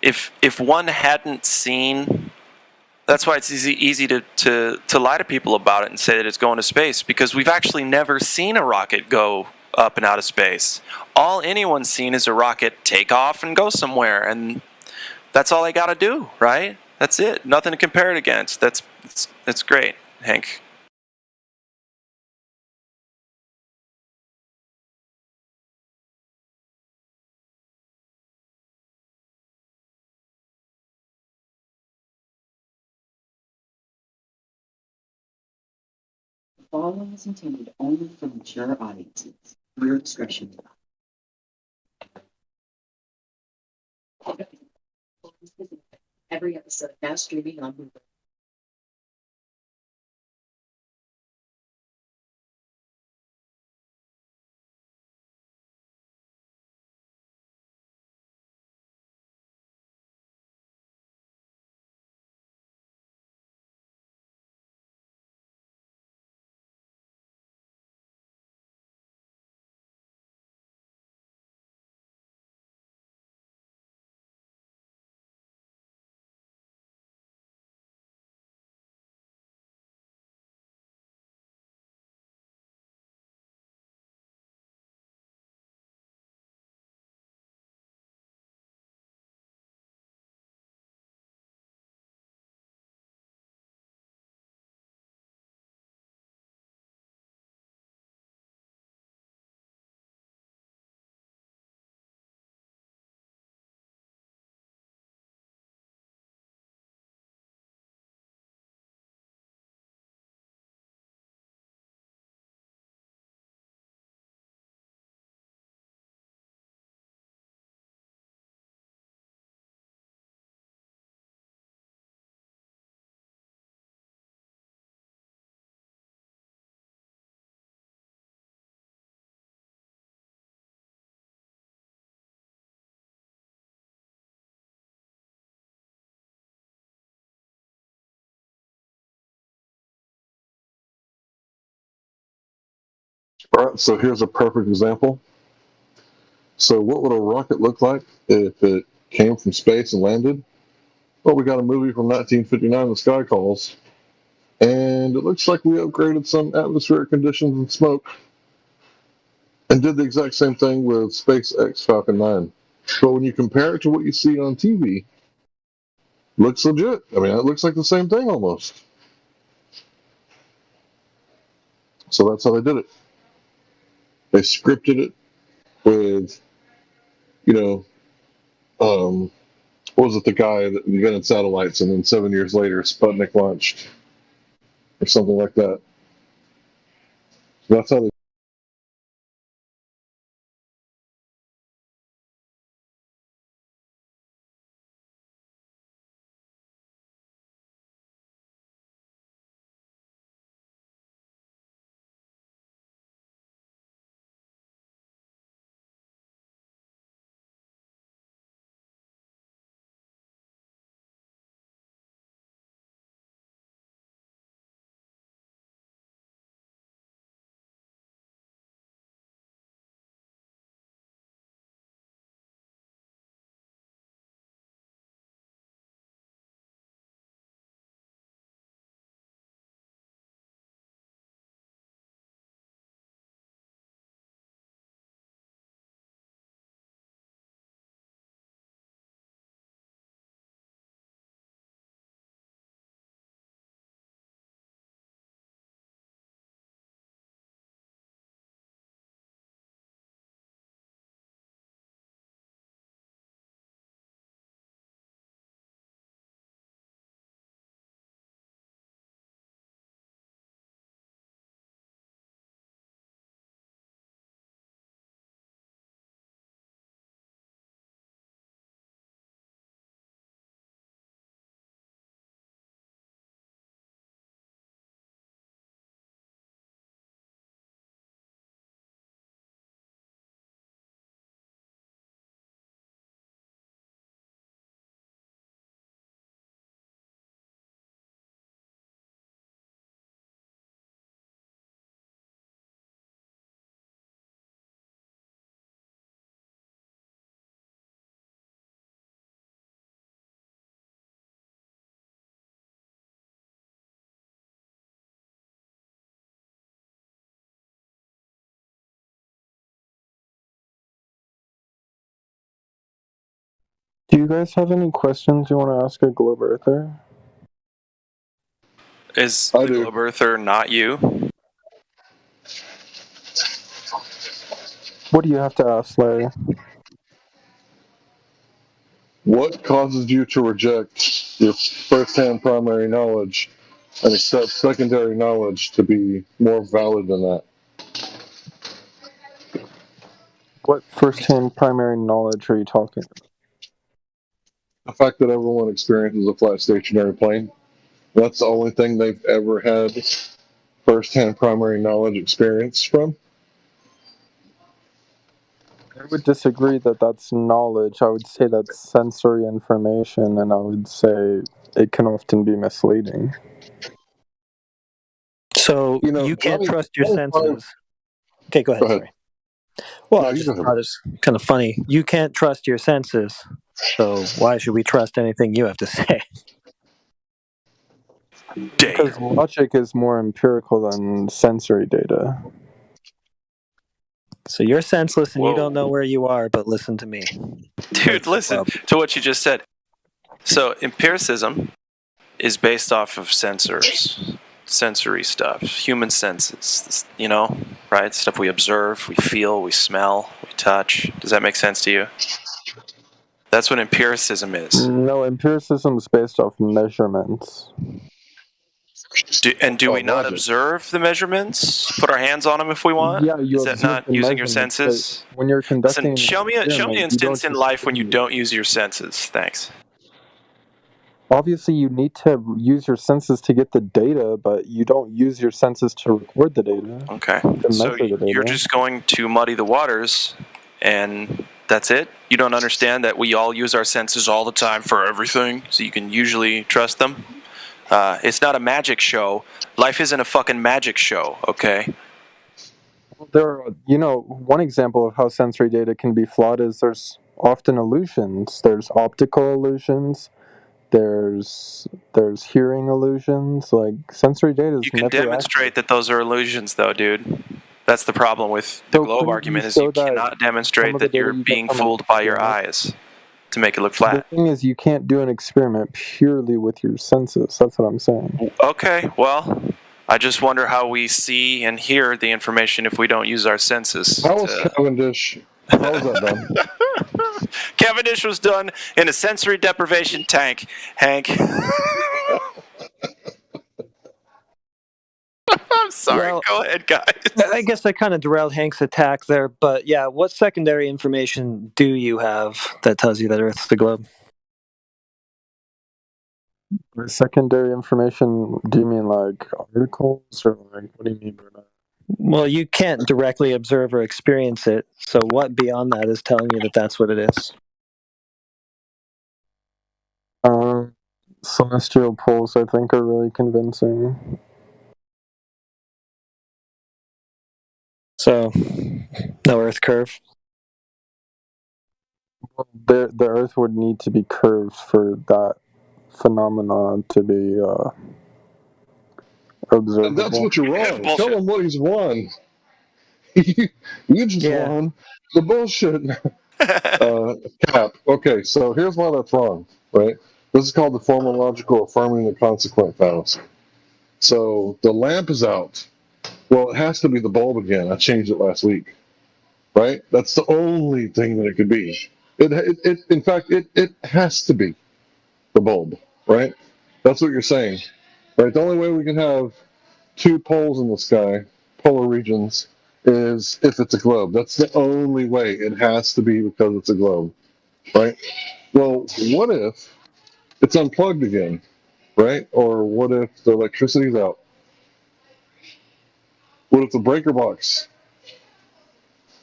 if one hadn't seen, that's why it's easy to lie to people about it and say that it's going to space, because we've actually never seen a rocket go up and out of space. All anyone's seen is a rocket take off and go somewhere, and that's all they got to do, right? That's it. Nothing to compare it against. That's great, Hank. The following is intended only for mature audiences. Your discretion. Every episode now streaming on Hulu. All right, so here's a perfect example. So what would a rocket look like if it came from space and landed? Well, we got a movie from 1959, The Sky Calls, and it looks like we upgraded some atmospheric conditions and smoke and did the exact same thing with SpaceX Falcon 9. But when you compare it to what you see on TV, looks legit. I mean, it looks like the same thing almost. So that's how they did it. They scripted it with, what was it, the guy that invented satellites, and then 7 years later, Sputnik launched, or something like that. So that's how they Do you guys have any questions you want to ask a Globe Earther? Is the Globe Earther not you? What do you have to ask, Larry? What causes you to reject your first-hand primary knowledge and accept secondary knowledge to be more valid than that? What first-hand primary knowledge are you talking about? The fact that everyone experiences a flat stationary plane, that's the only thing they've ever had first-hand primary knowledge experience from. I would disagree that that's knowledge. I would say that's sensory information, and I would say it can often be misleading. So you can't trust your senses. Okay, go ahead. Sorry. Well, I just thought it's kind of funny. You can't trust your senses, so why should we trust anything you have to say? Because logic is more empirical than sensory data. So you're senseless and you don't know where you are, but listen to me. Dude, listen to what you just said. So empiricism is based off of sensory stuff, human senses, you know, right? Stuff we observe, we feel, we smell, we touch. Does that make sense to you? That's what empiricism is. No, empiricism is based off measurements. Do we not observe the measurements? Put our hands on them if we want? Yeah, you is that not using your senses? When you're conducting, show me an instance in life when you don't use your senses. Thanks. Obviously, you need to use your senses to get the data, but you don't use your senses to record the data. Okay. To So measure the data. you're just going to muddy the waters, and that's it? You don't understand that we all use our senses all the time for everything, so you can usually trust them? It's not a magic show. Life isn't a fucking magic show, okay? There are, one example of how sensory data can be flawed is there's often illusions. There's optical illusions. There's hearing illusions. Like, sensory data is You can never demonstrate that those are illusions, though, dude. That's the problem with the globe argument, is you cannot demonstrate that you're being fooled by your eyes to make it look flat. The thing is, you can't do an experiment purely with your senses. That's what I'm saying. Okay, well, I just wonder how we see and hear the information if we don't use our senses. How was Cavendish? How was that done? Cavendish was done in a sensory deprivation tank, Hank. I'm sorry, Well, go ahead, guys. I guess I kind of derailed Hank's attack there, but yeah, what secondary information do you have that tells you that Earth's the globe? Secondary information, do you mean like articles, or like, what do you mean by that? Well, you can't directly observe or experience it, so what beyond that is telling you that that's what it is? Celestial poles, I think, are really convincing. So, no Earth curve? The Earth would need to be curved for that phenomenon to be observable. And that's what you're wrong. Tell him what he's won. You just won the bullshit cap. Okay, so here's why that's wrong, right? This is called the phenomenological affirming the consequent fallacy. So the lamp is out. Well, it has to be the bulb again. I changed it last week, right? That's the only thing that it could be. In fact, it has to be the bulb, right? That's what you're saying, right? The only way we can have two poles in the sky, polar regions, is if it's a globe. That's the only way. It has to be because it's a globe, right? Well, what if it's unplugged again, right? Or what if the electricity's out? What if the breaker box,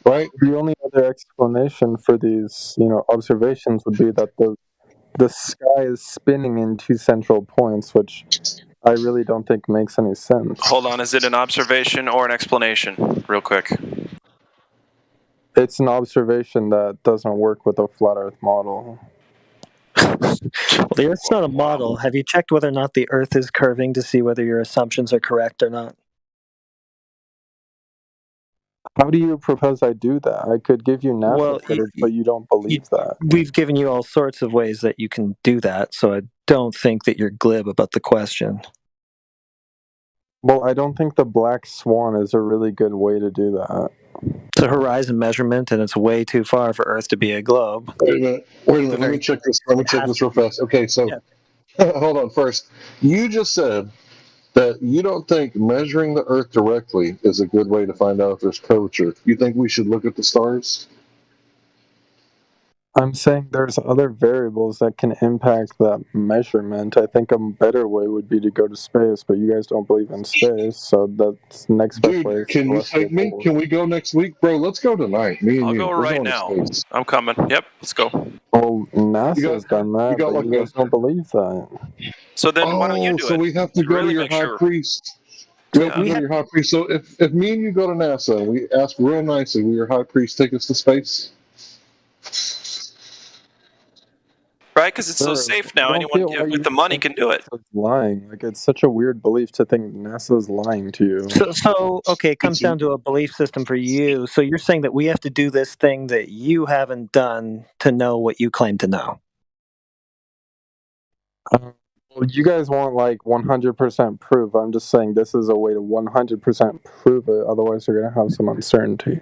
right? The only other explanation for these, observations would be that the sky is spinning in two central points, which I really don't think makes any sense. Hold on, is it an observation or an explanation? Real quick. It's an observation that doesn't work with a flat Earth model. Well, the Earth's not a model. Have you checked whether or not the Earth is curving to see whether your assumptions are correct or not? How do you propose I do that? I could give you NASA Well, footage, but you don't believe that. we've given you all sorts of ways that you can do that, so I don't think that you're glib about the question. Well, I don't think the black swan is a really good way to do that. It's a horizon measurement, and it's way too far for Earth to be a globe. Wait a minute. Let me check this. Let me check this real fast. Okay, so hold on. First, you just said that you don't think measuring the Earth directly is a good way to find out if there's curvature. You think we should look at the stars? I'm saying there's other variables that can impact that measurement. I think a better way would be to go to space, but you guys don't believe in space, so that's the next best way. Dude, can you take me? Can we go next week? Bro, let's go tonight. Me and I'll you. go We're right going to now. space. I'm coming. Yep, let's go. Well, NASA's done that, got but like you guys don't believe that. So then why don't you do so it? we have to go Really to your make high sure. priest. We have to go to your high priest. So if me and you go to NASA and we ask real nicely, will your high priest take us to space? Right, because it's so Sure. safe now. I don't Anyone get why with you the money think can do it. NASA's lying. Like, it's such a weird belief to think NASA's lying to you. So okay, it comes down to a belief system for you. So you're saying that we have to do this thing that you haven't done to know what you claim to know. Well, you guys want like 100% proof. I'm just saying this is a way to 100% prove it. Otherwise, you're going to have some uncertainty.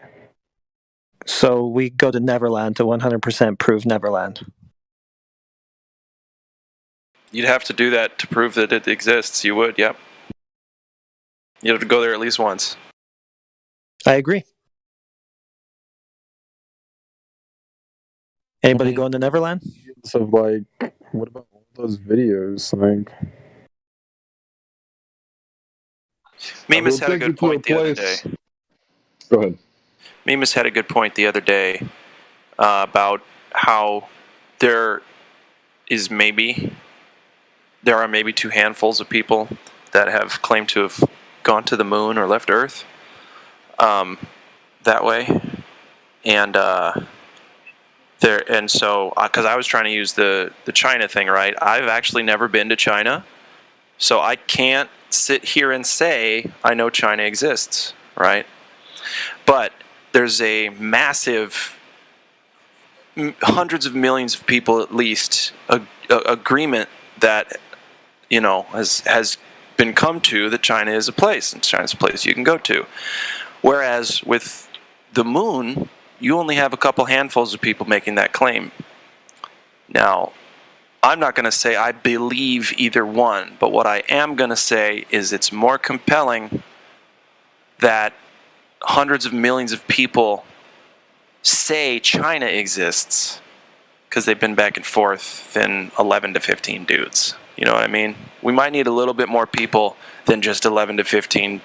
So we go to Neverland to 100% prove Neverland. You'd have to do that to prove that it exists. You would, yep. You'd have to go there at least once. I agree. Anybody going to Neverland? So, like, what about all those videos? Like, Mimas had a good point the other day. Go ahead. Mimas had a good point the other day about how there are maybe two handfuls of people that have claimed to have gone to the moon or left Earth that way, and so because I was trying to use the China thing, right? I've actually never been to China, so I can't sit here and say I know China exists, right? But there's a massive, hundreds of millions of people at least, agreement that has been come to that China is a place, and China's a place you can go to. Whereas with the moon, you only have a couple handfuls of people making that claim. Now, I'm not going to say I believe either one, but what I am going to say is it's more compelling that hundreds of millions of people say China exists because they've been back and forth than 11 to 15 dudes. You know what I mean? We might need a little bit more people than just 11 to 15,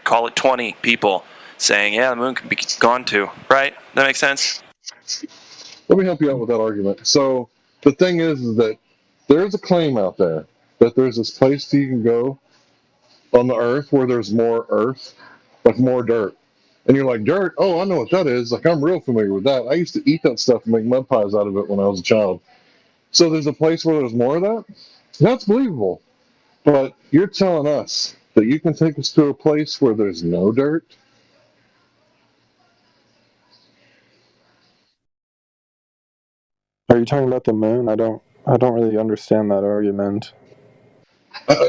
call it 20 people saying, yeah, the moon can be gone to, right? That makes sense? Let me help you out with that argument. So the thing is that there's a claim out there that there's this place that you can go on the Earth where there's more Earth, like more dirt. And you're like, dirt? Oh, I know what that is. Like, I'm real familiar with that. I used to eat that stuff and make mud pies out of it when I was a child. So there's a place where there's more of that? That's believable. But you're telling us that you can take us to a place where there's no dirt? are you talking about the moon? I don't really understand that argument.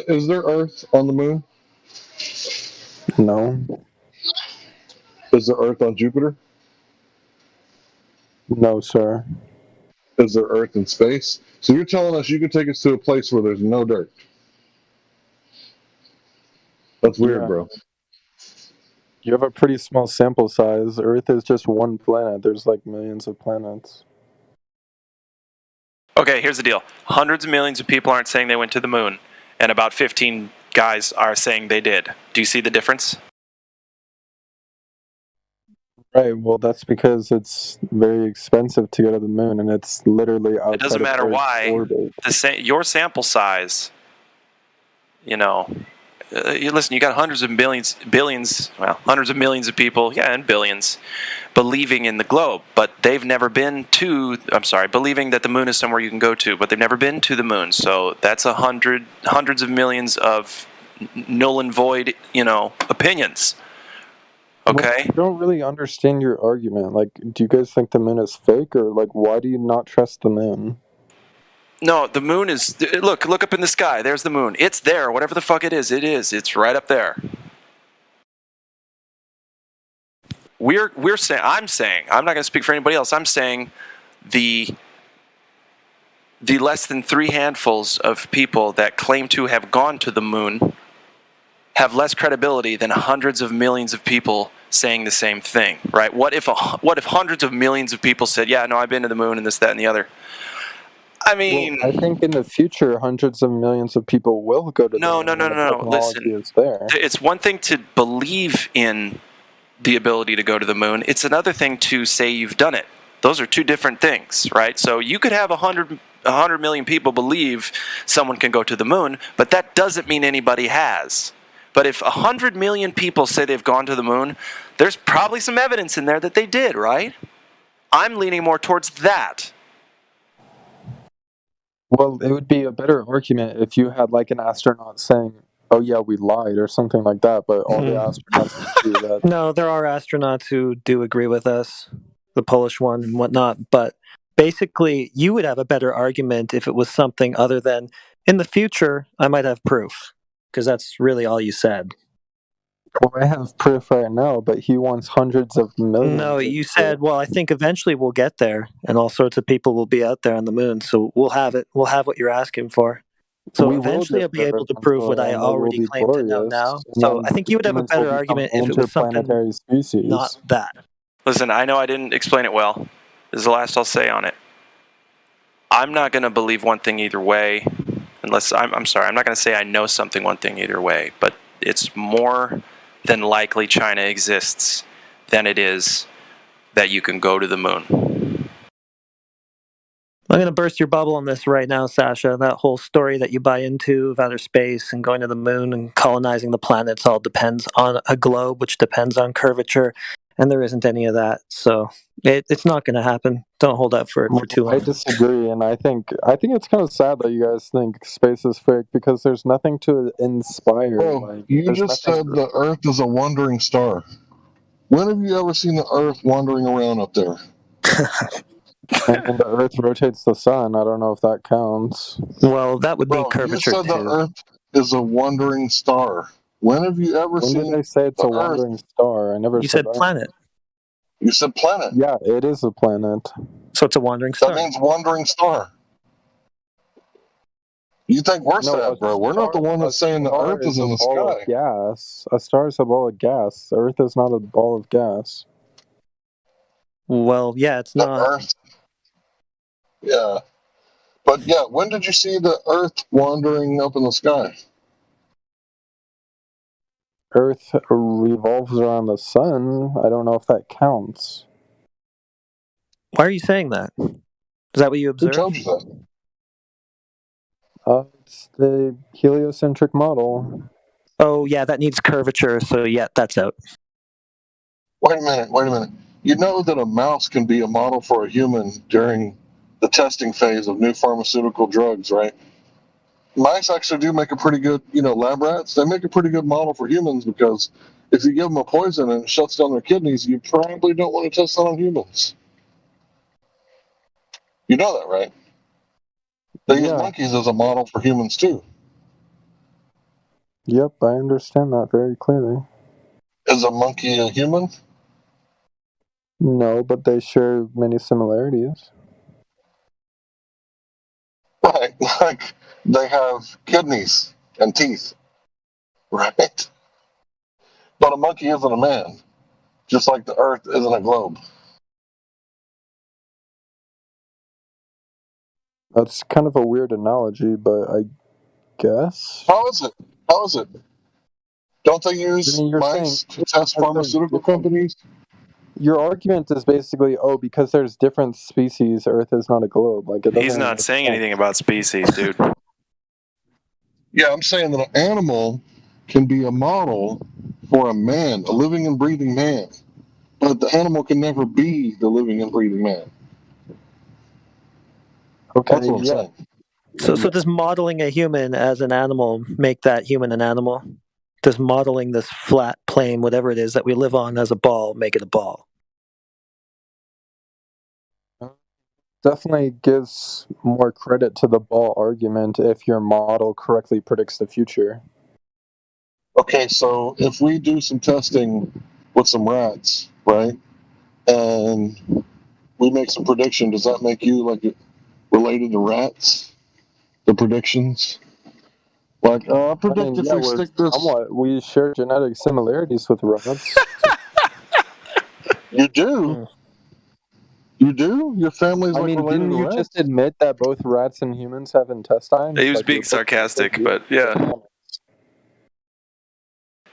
Is there Earth on the moon? No. Is there Earth on Jupiter? No, sir. Is there Earth in space? So you're telling us you can take us to a place where there's no dirt? That's weird, Yeah. bro. You have a pretty small sample size. Earth is just one planet. There's like millions of planets. Okay, here's the deal. Hundreds of millions of people aren't saying they went to the moon, and about 15 guys are saying they did. Do you see the difference? Right, well, that's because it's very expensive to go to the moon, and it's literally outside It doesn't of matter Earth's why. orbit. Your sample size, listen, you got hundreds of millions of people, and billions, believing in the globe, but they've never been to, believing that the moon is somewhere you can go to, but they've never been to the moon. So that's hundreds of millions of null and void, opinions. Okay? Well, I don't really understand your argument. Like, do you guys think the moon is fake, or like, why do you not trust the moon? No, the moon is. Look up in the sky. There's the moon. It's there. Whatever the fuck it is, it is. It's right up there. We're saying. I'm saying. I'm not going to speak for anybody else. I'm saying the less than 3 handfuls of people that claim to have gone to the moon have less credibility than hundreds of millions of people saying the same thing, right? What if hundreds of millions of people said, "Yeah, no, I've been to the moon and this, that, and the other." I mean, well, I think in the future, hundreds of millions of people will go to the moon. No. Listen, is there. It's one thing to believe in the ability to go to the moon. It's another thing to say you've done it. Those are two different things, right? So you could have 100 million people believe someone can go to the moon, but that doesn't mean anybody has. But if 100 million people say they've gone to the moon, there's probably some evidence in there that they did, right? I'm leaning more towards that. Well, it would be a better argument if you had like an astronaut saying, "Oh yeah, we lied" or something like that, but all the astronauts would do that. No, there are astronauts who do agree with us, the Polish one and whatnot, but basically you would have a better argument if it was something other than, in the future, I might have proof, because that's really all you said. Well, I have proof right now, but he wants hundreds of millions. No, you said, well, I think eventually we'll get there, and all sorts of people will be out there on the moon, so we'll have it. We'll have what you're asking for. So eventually I'll be able to prove what I already claim to know now. So I think you would have a better argument if it was something species. Not that. Listen, I know I didn't explain it well. This is the last I'll say on it. I'm not going to believe one thing either way, unless I'm sorry. I'm not going to say I know something one thing either way, but it's more than likely China exists than it is that you can go to the moon. I'm going to burst your bubble on this right now, Sasha. That whole story that you buy into of outer space and going to the moon and colonizing the planets all depends on a globe, which depends on curvature, and there isn't any of that. So it's not going to happen. Don't hold out for it for too long. I disagree, and I think it's kind of sad that you guys think space is fake, because there's nothing to inspire. Bro, you just said the Earth is a wandering star. When have you ever seen the Earth wandering around up there? And the Earth rotates the sun. I don't know if that counts. Well, that would be curvature you said too. the Earth is a wandering star. When have you ever seen? When did I say it's a wandering star? I never. You said planet. You said planet. Yeah, it is a planet. So it's a wandering star. That means wandering star. You think we're sad, bro? We're not the one that's saying the Earth is in the sky. Gas. A star is a ball of gas. The Earth is not a ball of gas. Well, yeah, it's not. Earth. Yeah. But yeah, when did you see the Earth wandering up in the sky? Earth revolves around the sun. I don't know if that counts. Why are you saying that? Is that what you observed? Who told you that? It's the heliocentric model. Oh, yeah, that needs curvature, so yeah, that's out. Wait a minute. You know that a mouse can be a model for a human during the testing phase of new pharmaceutical drugs, right? Mice actually do make a pretty good, lab rats, they make a pretty good model for humans, because if you give them a poison and it shuts down their kidneys, you probably don't want to test that on humans. You know that, right? They use monkeys as a model for humans too. Yep, I understand that very clearly. Is a monkey a human? No, but they share many similarities. Right, like they have kidneys and teeth, right? But a monkey isn't a man, just like the Earth isn't a globe. That's kind of a weird analogy, but I guess. How is it? Don't they use mice to test pharmaceutical companies? Your argument is basically, because there's different species, Earth is not a globe. Like it He's not saying anything about species, dude. Yeah, I'm saying that an animal can be a model for a man, a living and breathing man. But the animal can never be the living and breathing man. Okay, that's what I'm saying. So does modeling a human as an animal make that human an animal? does modeling this flat plane, whatever it is that we live on, as a ball, make it a ball? Definitely gives more credit to the ball argument if your model correctly predicts the future. Okay, so if we do some testing with some rats, right, and we make some prediction, does that make you like related to rats? The predictions, like I predict if we stick this. We share genetic similarities with rats. You do. You do? Your family's like related didn't to you rats? just admit that both rats and humans have intestines? He was Like, being we're both- sarcastic, but yeah.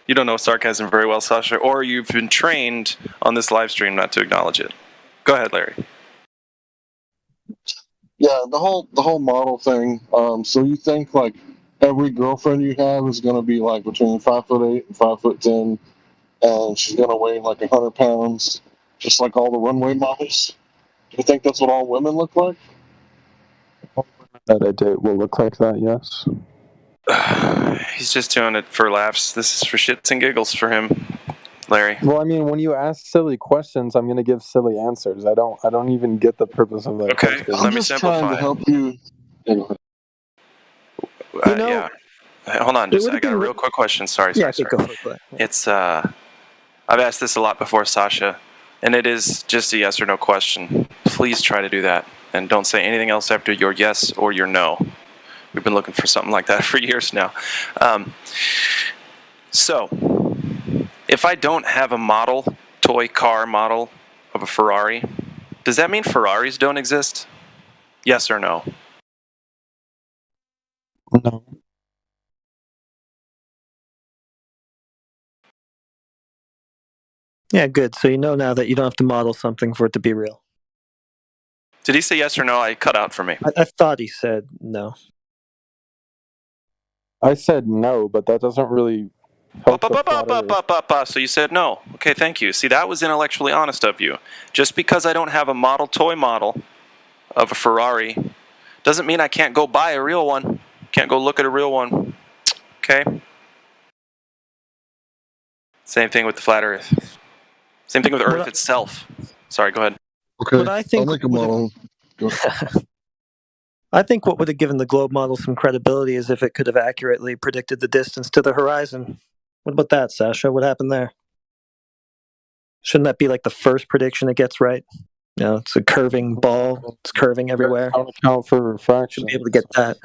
You don't know sarcasm very well, Sasha, or you've been trained on this live stream not to acknowledge it. Go ahead, Larry. Yeah, the whole model thing. So you think like every girlfriend you have is going to be like between 5'8" and 5'10", and she's going to weigh like 100 pounds, just like all the runway models? Do you think that's what all women look like? That I date will look like that, yes. He's just doing it for laughs. This is for shits and giggles for him, Larry. Well, I mean, when you ask silly questions, I'm going to give silly answers. I don't even get the purpose of that Okay, question. let me simplify. Trying to help you. Yeah. Hold on, just I got a real quick question. Sorry. Go for it. It's I've asked this a lot before, Sasha, and it is just a yes or no question. Please try to do that, and don't say anything else after your yes or your no. We've been looking for something like that for years now. So, if I don't have a toy car model of a Ferrari, does that mean Ferraris don't exist? Yes or no? No. Yeah, good. So you know now that you don't have to model something for it to be real. Did he say yes or no? I cut out for me. I thought he said no. I said no, but that doesn't really help the flat earth. So you said no. Okay, thank you. See, that was intellectually honest of you. Just because I don't have a toy model of a Ferrari doesn't mean I can't go buy a real one. Can't go look at a real one. Okay? Same thing with the flat earth. Same thing with Earth itself. Sorry, go ahead. Okay, But I think I'll make a model. I think what would have given the globe model some credibility is if it could have accurately predicted the distance to the horizon. What about that, Sasha? What happened there? Shouldn't that be like the first prediction it gets right? You know, it's a curving ball. It's curving everywhere. Don't account for refraction. Should be able to get that.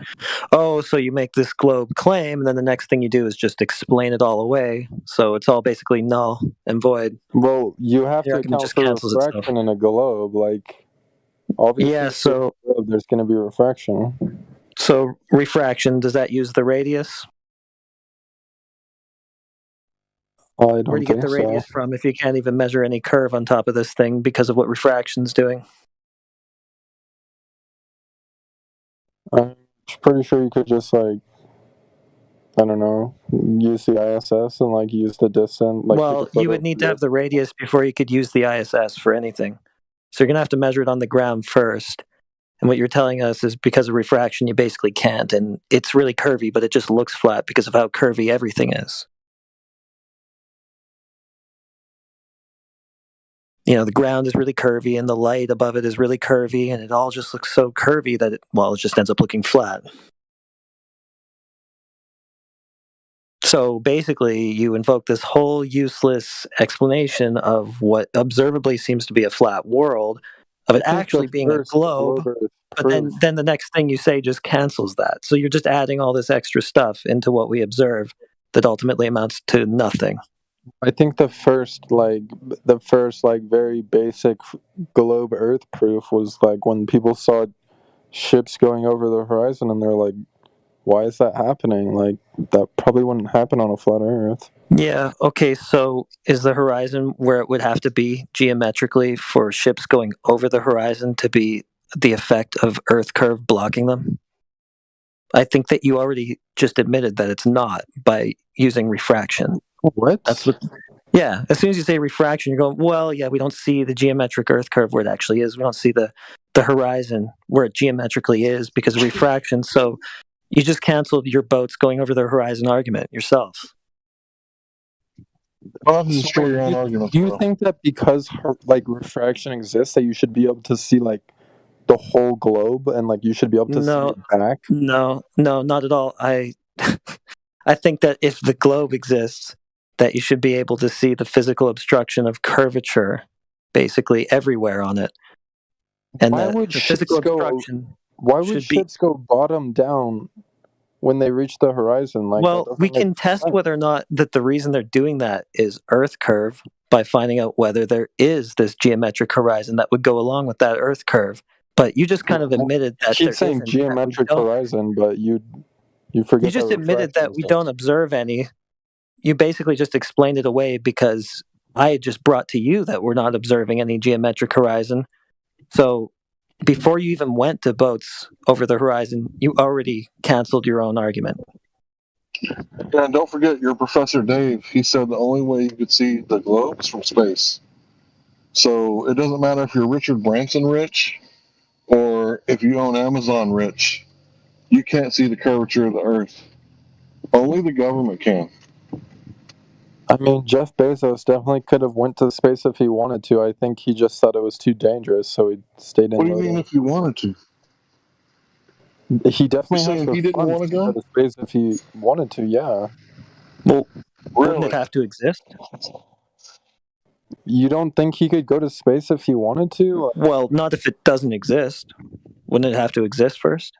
Oh, so you make this globe claim, and then the next thing you do is just explain it all away. So it's all basically null and void. Well, you have Your to argument account just for cancels itself. refraction in a globe. Like, obviously, Yeah, so there's going to be refraction. So refraction, does that use the radius? I Where don't do you get think the radius so. from if you can't even measure any curve on top of this thing because of what refraction's doing? I'm pretty sure you could just, like, I don't know, use the ISS and, like, use the distance. Like, Well, you would need to have the radius before you could use the ISS for anything. So you're going to have to measure it on the ground first. And what you're telling us is because of refraction, you basically can't. And it's really curvy, but it just looks flat because of how curvy everything is. You know, the ground is really curvy and the light above it is really curvy, and it all just looks so curvy that it just ends up looking flat. So basically, you invoke this whole useless explanation of what observably seems to be a flat world, of it actually being a globe, but then the next thing you say just cancels that. So you're just adding all this extra stuff into what we observe that ultimately amounts to nothing. I think the first very basic globe Earth proof was like when people saw ships going over the horizon, and they're like, "Why is that happening? Like, that probably wouldn't happen on a flat Earth." Yeah. Okay. So is the horizon where it would have to be geometrically for ships going over the horizon to be the effect of Earth curve blocking them? I think that you already just admitted that it's not by using refraction. What? That's what. Yeah. As soon as you say refraction, you're going, well, yeah, we don't see the geometric Earth curve where it actually is. We don't see the horizon where it geometrically is because of refraction. So you just canceled your boats going over the horizon argument yourself. I'll have to destroy your own arguments, Do you bro. think that because like refraction exists, that you should be able to see like the whole globe and like you should be able to see No, it back? no, not at all. I think that if the globe exists, that you should be able to see the physical obstruction of curvature basically everywhere on it. And Why that would the physical ships go? obstruction Why would should be. ships go bottom down when they reach the horizon? Like that Well, doesn't we make can test sense. whether or not that the reason they're doing that is Earth curve by finding out whether there is this geometric horizon that would go along with that Earth curve. But you just kind of admitted that You there keep saying isn't. That we geometric don't. horizon, but you forget You just that admitted refraction that we don't exists. observe any. You basically just explained it away because I had just brought to you that we're not observing any geometric horizon. So before you even went to boats over the horizon, you already canceled your own argument. And don't forget, your Professor Dave, he said the only way you could see the globe is from space. So it doesn't matter if you're Richard Branson rich or if you own Amazon rich, you can't see the curvature of the Earth. Only the government can. I mean, Jeff Bezos definitely could have went to space if he wanted to. I think he just thought it was too dangerous, so he stayed in What do you low mean Earth. if he wanted to? He definitely You're has saying the he didn't funds want to to go go? to space if he wanted to, yeah. Well, wouldn't Really? it have to exist? You don't think he could go to space if he wanted to? Well, not if it doesn't exist. Wouldn't it have to exist first?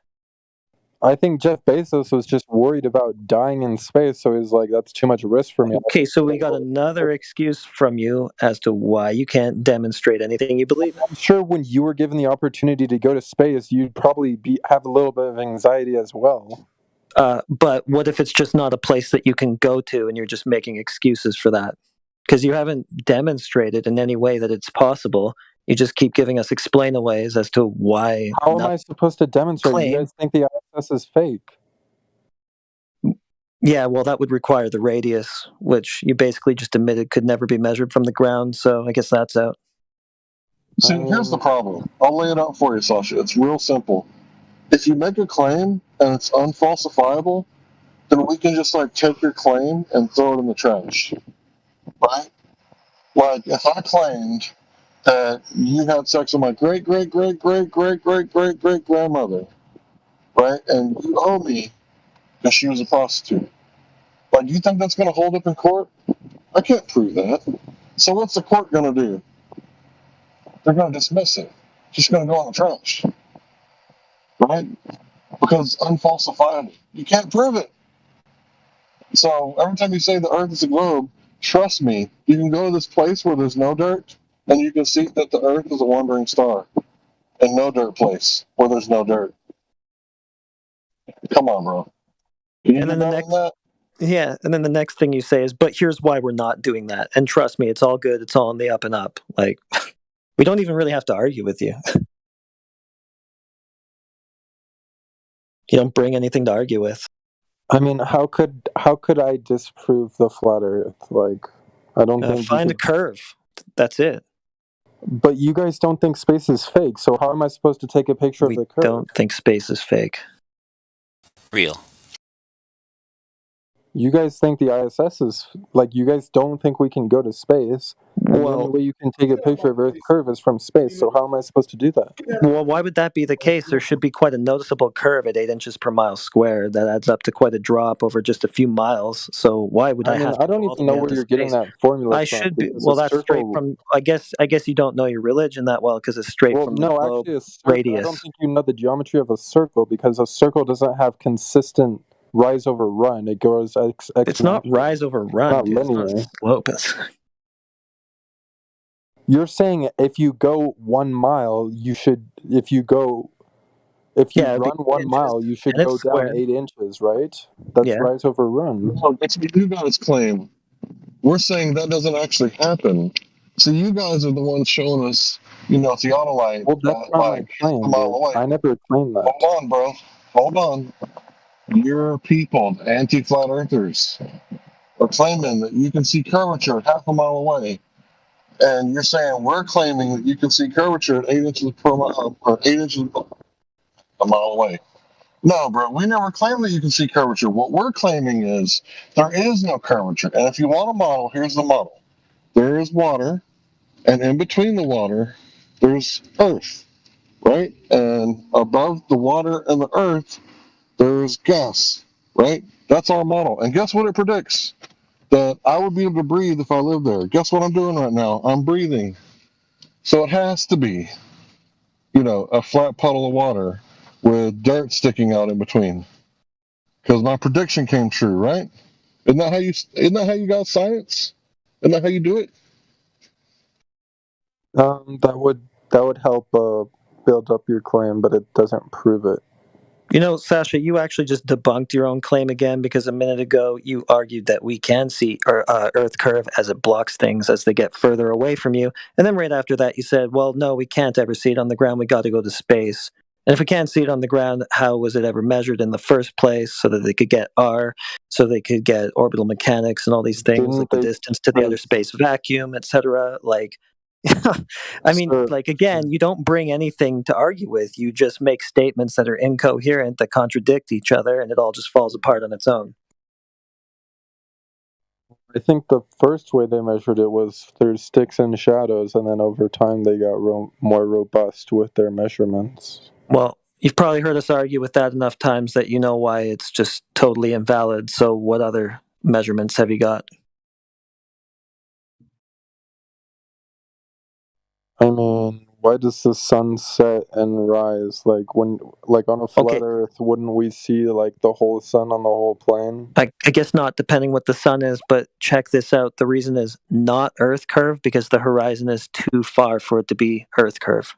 I think Jeff Bezos was just worried about dying in space, so he's like, that's too much risk for me. Okay, so we got another excuse from you as to why you can't demonstrate anything you believe in. I'm sure when you were given the opportunity to go to space, you'd probably have a little bit of anxiety as well. But what if it's just not a place that you can go to and you're just making excuses for that? Because you haven't demonstrated in any way that it's possible. You just keep giving us explainaways as to why. How am I supposed to demonstrate? Claim. You guys think the ISS is fake? Yeah, well, that would require the radius, which you basically just admitted could never be measured from the ground, so I guess that's out. See, here's the problem. I'll lay it out for you, Sasha. It's real simple. If you make a claim and it's unfalsifiable, then we can just like take your claim and throw it in the trash, right? Like if I claimed that you had sex with my great great great great great great great great grandmother, right? And you owe me because she was a prostitute. Like, you think that's going to hold up in court? I can't prove that. So what's the court going to do? They're going to dismiss it. It's just going to go in the trash, right? Because it's unfalsifiable. You can't prove it. So every time you say the Earth is a globe, trust me, you can go to this place where there's no dirt, and you can see that the Earth is a wandering star, and no dirt place where there's no dirt. Come on, bro. Can you And do then better than that? Yeah, and then the next thing you say is, but here's why we're not doing that. And trust me, it's all good. It's all on the up and up. Like, we don't even really have to argue with you. You don't bring anything to argue with. I mean, how could I disprove the flat Earth? Like, I don't think Find a curve. That's it. But you guys don't think space is fake, so how am I supposed to take a picture of the curve? Don't think space is fake. Real. You guys think the ISS is like, you guys don't think we can go to space. And the only way you can take a picture of Earth's curve is from space. So how am I supposed to do that? Well, why would that be the case? There should be quite a noticeable curve at 8 inches per mile squared. That adds up to quite a drop over just a few miles. So why would I have? I don't even know where you're getting that formula I from. should be. because Well, a that's straight circle- from. I guess you don't know your religion that well because it's straight Well, from no, the globe actually, a circle, radius. I don't think you know the geometry of a circle because a circle doesn't have consistent rise over run. It goes It's not rise over run. Not Dude. It's not linear. slope. You're saying if you go 1 mile, you should. If you run 1 mile, you should and it's go down squared. 8 inches, right? That's Yeah. rise over run. No, that's what you guys claim. We're saying that doesn't actually happen. So you guys are the ones showing us, theodolite Well, that's not my claim. a mile Dude. away. I never claimed that. Hold on, bro. Hold on. Your people, the anti-flat earthers, are claiming that you can see curvature half a mile away. And you're saying we're claiming that you can see curvature at 8 inches per mile, or 8 inches a mile away. No, bro, we never claimed that you can see curvature. What we're claiming is there is no curvature. And if you want a model, here's the model. There is water, and in between the water, there's earth, right? And above the water and the earth, there's gas, right? That's our model. And guess what it predicts? That I would be able to breathe if I lived there. Guess what I'm doing right now? I'm breathing. So it has to be, a flat puddle of water with dirt sticking out in between. Because my prediction came true, right? Isn't that how you got science? Isn't that how you do it? That would help build up your claim, but it doesn't prove it. Sasha, you actually just debunked your own claim again, because a minute ago you argued that we can see Earth curve as it blocks things as they get further away from you. And then right after that you said, well, no, we can't ever see it on the ground. We got to go to space. And if we can't see it on the ground, how was it ever measured in the first place so that they could get R, so they could get orbital mechanics and all these things, like the distance to the outer space vacuum, etc.? I mean, again, you don't bring anything to argue with. You just make statements that are incoherent, that contradict each other, and it all just falls apart on its own. I think the first way they measured it was through sticks and shadows, and then over time they got more robust with their measurements. Well, you've probably heard us argue with that enough times that you know why it's just totally invalid. So what other measurements have you got? I mean, why does the sun set and rise? On a flat Earth, wouldn't we see the whole sun on the whole plane? I guess not, depending what the sun is, but check this out. The reason is not Earth curve because the horizon is too far for it to be Earth curve.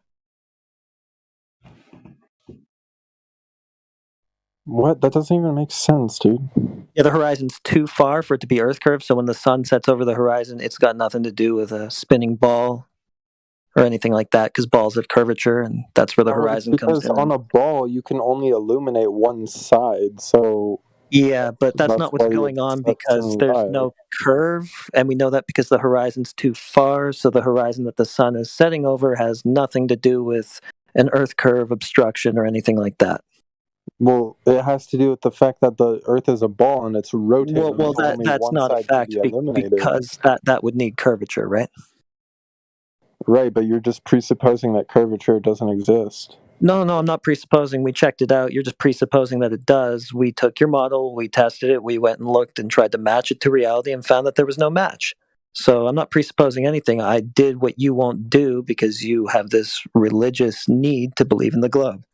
What? That doesn't even make sense, dude. Yeah, the horizon's too far for it to be Earth curve, so when the sun sets over the horizon, it's got nothing to do with a spinning ball or anything like that, because balls have curvature, and that's where the horizon comes in. Because on a ball, you can only illuminate one side, so... Yeah, but that's not what's going on, because there's no curve, and we know that because the horizon's too far, so the horizon that the sun is setting over has nothing to do with an Earth curve obstruction or anything like that. Well, it has to do with the fact that the Earth is a ball and it's rotating. Well, that's not a fact, because that would need curvature, right? Right, but you're just presupposing that curvature doesn't exist. No, I'm not presupposing. We checked it out. You're just presupposing that it does. We took your model, we tested it, we went and looked and tried to match it to reality and found that there was no match. So I'm not presupposing anything. I did what you won't do because you have this religious need to believe in the globe.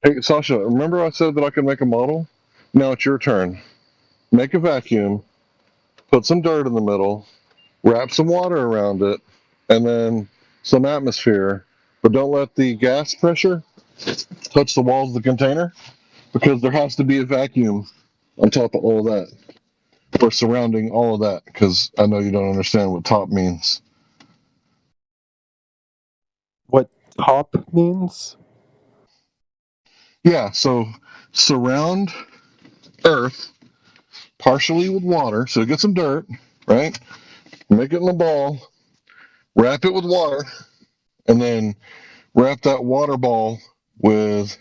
Hey, Sasha, remember I said that I could make a model? Now it's your turn. Make a vacuum, put some dirt in the middle, wrap some water around it, and then some atmosphere, but don't let the gas pressure touch the walls of the container, because there has to be a vacuum on top of all of that, or surrounding all of that, because I know you don't understand what top means. What top means? Yeah, so surround Earth partially with water, so get some dirt, right? Make it in a ball, wrap it with water, and then wrap that water ball with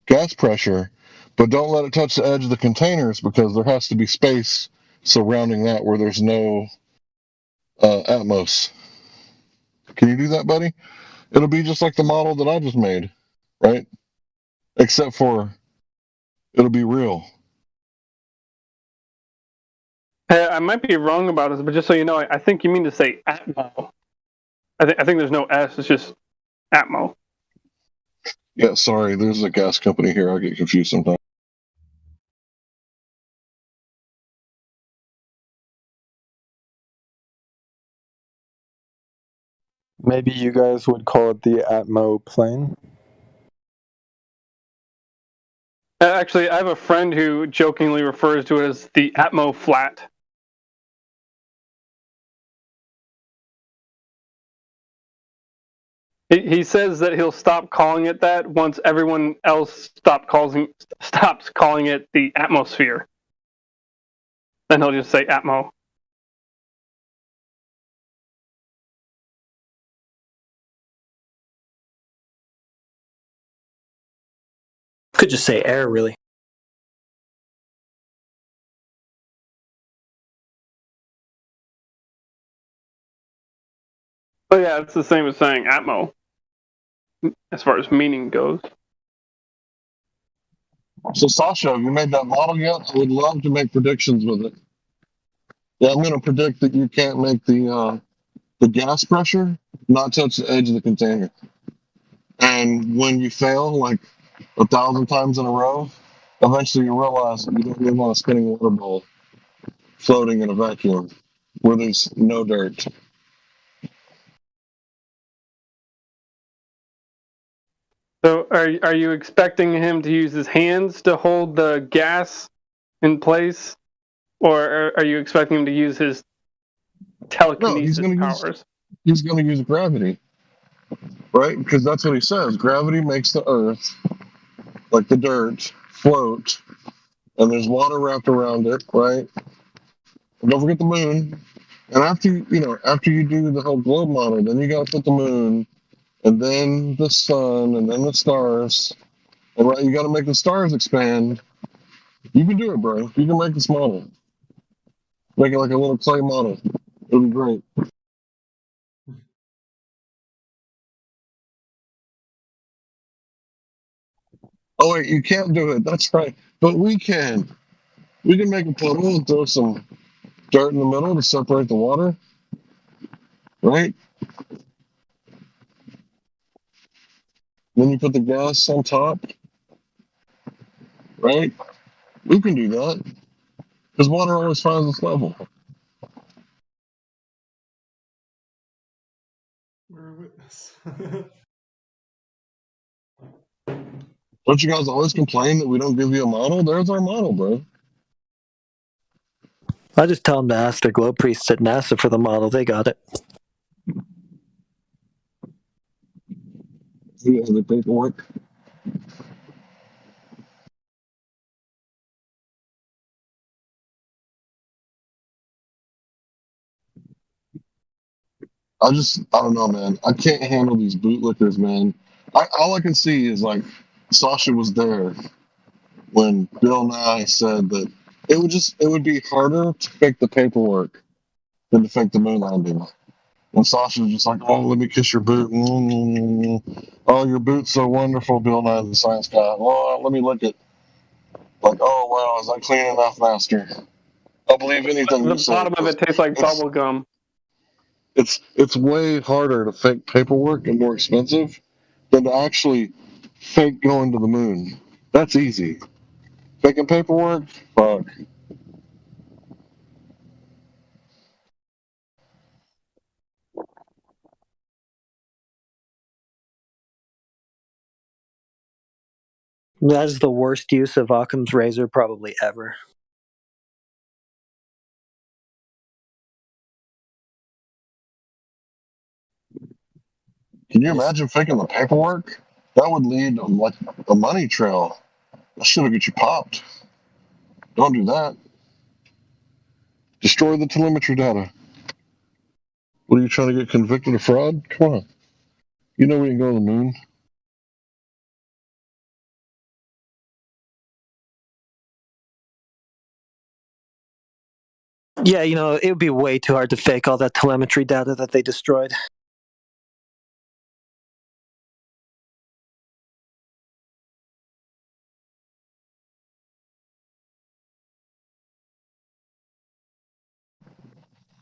gas pressure, but don't let it touch the edge of the containers, because there has to be space surrounding that where there's no atmos. Can you do that, buddy? It'll be just like the model that I just made, right? Except for it'll be real. I might be wrong about this, but just so you know, I think you mean to say Atmo. I think there's no S, it's just Atmo. Yeah, sorry, there's a gas company here. I get confused sometimes. Maybe you guys would call it the Atmo plane? Actually, I have a friend who jokingly refers to it as the Atmo flat. He says that he'll stop calling it that once everyone else stops calling it the atmosphere. Then he'll just say Atmo. Could just say air, really. Oh yeah, it's the same as saying Atmo, as far as meaning goes. So Sasha, have you made that model yet? I would love to make predictions with it. Yeah, I'm going to predict that you can't make the gas pressure not touch the edge of the container. And when you fail like 1,000 times in a row, eventually you realize that you don't live on a spinning water ball floating in a vacuum where there's no dirt. So are you expecting him to use his hands to hold the gas in place, or are you expecting him to use his telekinesis powers? He's going to use gravity, right? Because that's what he says. Gravity makes the earth, like the dirt, float, and there's water wrapped around it, right? And don't forget the moon. And after you do the whole globe model, then you got to put the moon, and then the sun, and then the stars. And right, you got to make the stars expand. You can do it, bro. You can make this model. Make it like a little clay model. It'll be great. Oh wait, you can't do it. That's right. But we can. We can make a puddle and throw some dirt in the middle to separate the water. Right? Then you put the gas on top. Right? We can do that. Because water always finds its level. We're a witness. Don't you guys always complain that we don't give you a model? There's our model, bro. I just tell them to ask their globe priests at NASA for the model. They got it. Who has the paperwork? I don't know, man. I can't handle these bootlickers, man. All I can see is like Sasha was there when Bill Nye said that it would be harder to fake the paperwork than to fake the moon landing. And Sasha was just like, oh, let me kiss your boot. Oh, your boot's so wonderful, Bill Nye the Science Guy. Oh, let me lick it. Like, oh, wow, is that clean enough, master? I'll believe anything you The say. bottom of it tastes like bubble gum. It's way harder to fake paperwork and more expensive than to actually fake going to the moon. That's easy. Faking paperwork, fuck. That is the worst use of Occam's razor probably ever. Can you imagine faking the paperwork? That would lead to like a money trail. That should have get you popped. Don't do that. Destroy the telemetry data. What are you trying to get convicted of fraud? Come on. You know we can go to the moon. Yeah, it would be way too hard to fake all that telemetry data that they destroyed.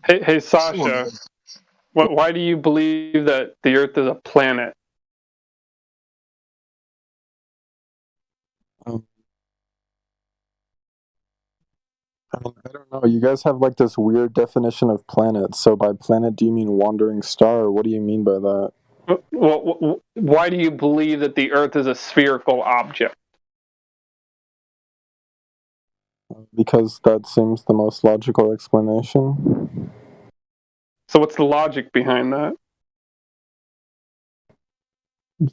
Hey Sasha, why do you believe that the Earth is a planet? I don't know. You guys have like this weird definition of planet. So by planet, do you mean wandering star? What do you mean by that? Well, why do you believe that the Earth is a spherical object? Because that seems the most logical explanation. So what's the logic behind that?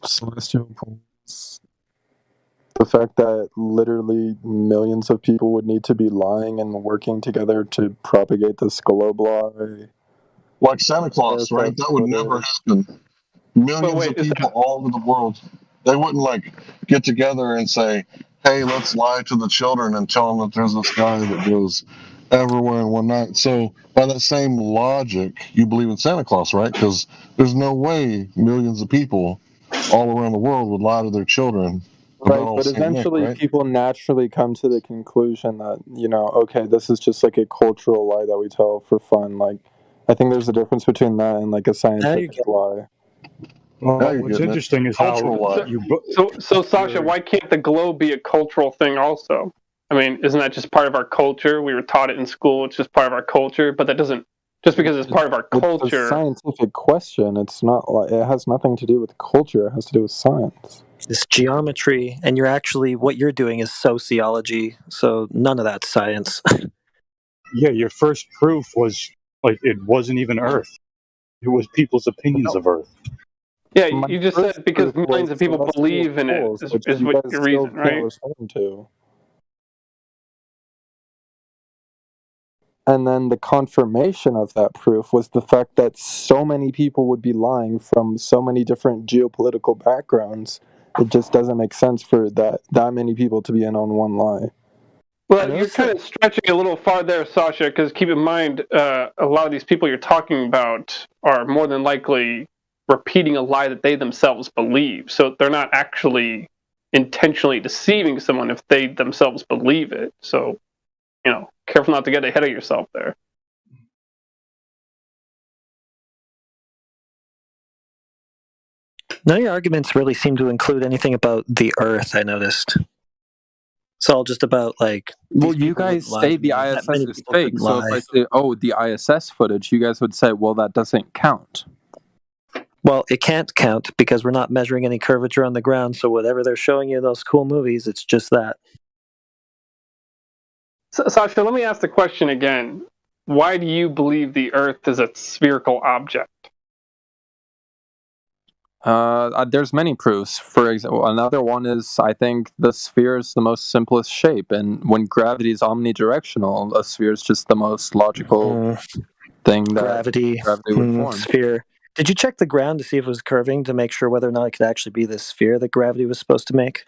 Celestial poles. The fact that literally millions of people would need to be lying and working together to propagate this globe lie. Like Santa Claus, right? That would never happen. Millions of people all over the world. They wouldn't like get together and say, "Hey, let's lie to the children and tell them that there's this guy that goes everywhere in one night." So by that same logic, you believe in Santa Claus, right? Because there's no way millions of people all around the world would lie to their children about Right, old but Saint Nick, eventually right? people naturally come to the conclusion that, okay, this is just like a cultural lie that we tell for fun. Like, I think there's a difference between that and like a scientific lie. Now Well, you're what's getting it. interesting is Cultural lie. So Sasha, why can't the globe be a cultural thing also? I mean, isn't that just part of our culture? We were taught it in school. It's just part of our culture, but that doesn't, just because it's part of our It's a culture. scientific question. It's not like it has nothing to do with culture. It has to do with science. It's geometry, and what you're doing is sociology, so none of that's science. Yeah, your first proof was like it wasn't even Earth. It was people's opinions of Earth. Yeah, My you just first said because proof millions was of people celestial believe in it poles, is which you what guys your still reason, can't right? respond to. And then the confirmation of that proof was the fact that so many people would be lying from so many different geopolitical backgrounds. It just doesn't make sense for that many people to be in on one lie. Well, you're kind of stretching a little far there, Sasha, because keep in mind, a lot of these people you're talking about are more than likely repeating a lie that they themselves believe. So they're not actually intentionally deceiving someone if they themselves believe it. So, careful not to get ahead of yourself there. None of your arguments really seem to include anything about the Earth, I noticed. It's all just about, like, Well, these you people guys wouldn't lie say to the me, that many ISS is people fake. couldn't So if lie. I say, the ISS footage, you guys would say, well, that doesn't count. Well, it can't count because we're not measuring any curvature on the ground, so whatever they're showing you in those cool movies, it's just that. Sasha, let me ask the question again. Why do you believe the Earth is a spherical object? There's many proofs. For example, another one is I think the sphere is the most simplest shape, and when gravity is omnidirectional, a sphere is just the most logical thing that Gravity would form. sphere. Did you check the ground to see if it was curving to make sure whether or not it could actually be the sphere that gravity was supposed to make?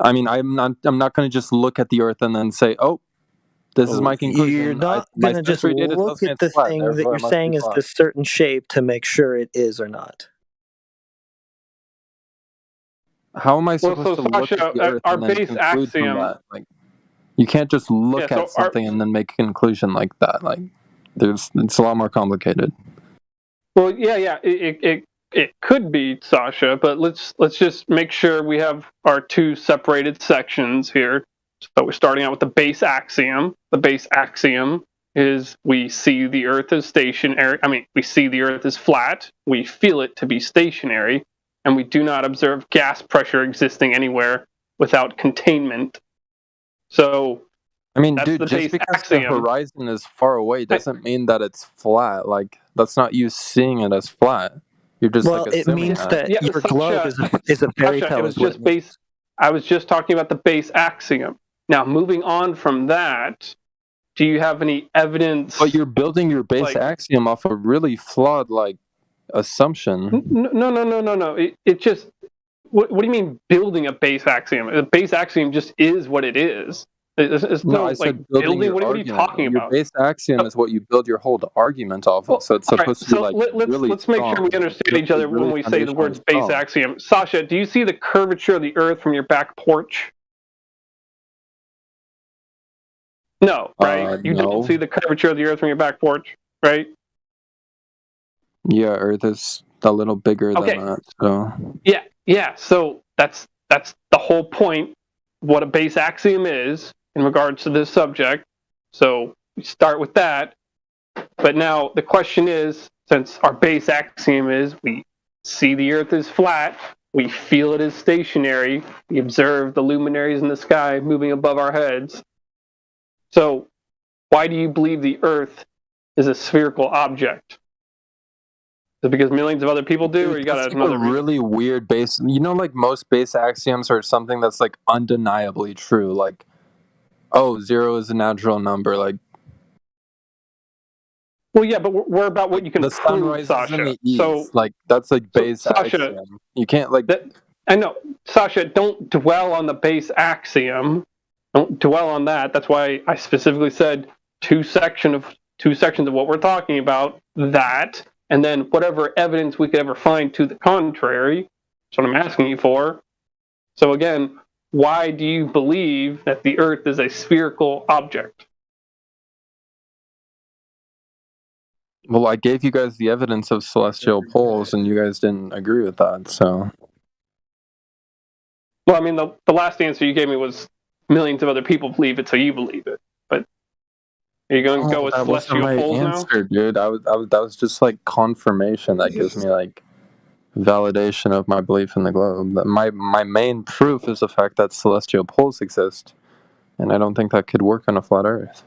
I mean, I'm not going to just look at the Earth and then say, "Oh, this is my conclusion." You're not my going to just sensory data tells look me at it's the flat, thing that therefore you're it must saying be is flat. this certain shape to make sure it is or not. How am I supposed to look Sasha, at the Earth our and then base conclude from axiom. that? Like, you can't just look so at something and then make a conclusion like that. Like, it's a lot more complicated. Well, yeah, it could be, Sasha, but let's just make sure we have our two separated sections here. So we're starting out with the base axiom. The base axiom is we see the Earth as stationary. I mean, we see the Earth as flat. We feel it to be stationary, and we do not observe gas pressure existing anywhere without containment. So, I mean, that's dude, the just base because axiom. the horizon is far away doesn't mean that it's flat. Like, that's not you seeing it as flat. You're just Well, like it assuming means that your Sasha, globe is a fairy Sasha, tale. it was just base. I was just talking about the base axiom. Now, moving on from that, do you have any evidence? But you're building your base axiom off a really flawed, assumption. No. It just. What do you mean building a base axiom? The base axiom just is what it is. It's No, I said building your What are you argument. talking Your about? base axiom is what you build your whole argument off of. So it's All right, supposed to be so let's make sure we understand each other when we say the words base axiom. Sasha, do you see the curvature of the Earth from your back porch? No, right? You don't see the curvature of the Earth from your back porch, right? Yeah, Earth is a little bigger than that. So Yeah. So that's the whole point. What a base axiom is in regards to this subject. So we start with that. But now the question is, since our base axiom is we see the Earth as flat, we feel it as stationary, we observe the luminaries in the sky moving above our heads. So why do you believe the Earth is a spherical object? Is it because millions of other people do, or you got that's another a really weird base. Like most base axioms are something that's like undeniably true. Like, 0 is a natural number. Like, Well, yeah, but we're about what you can The sun prove, rises Sasha. in the east. So, Like that's like base Sasha, axiom. You can't like. I know, Sasha. Don't dwell on the base axiom. Don't dwell on that. That's why I specifically said two sections of what we're talking about. That, and then whatever evidence we could ever find to the contrary. That's what I'm asking you for. So again, why do you believe that the Earth is a spherical object? Well, I gave you guys the evidence of celestial poles, and you guys didn't agree with that. So. Well, I mean, the last answer you gave me was millions of other people believe it, so you believe it. But are you going to go with that wasn't celestial my poles now? answer, dude. That was just like confirmation. That gives me like validation of my belief in the globe. That my main proof is the fact that celestial poles exist, and I don't think that could work on a flat Earth.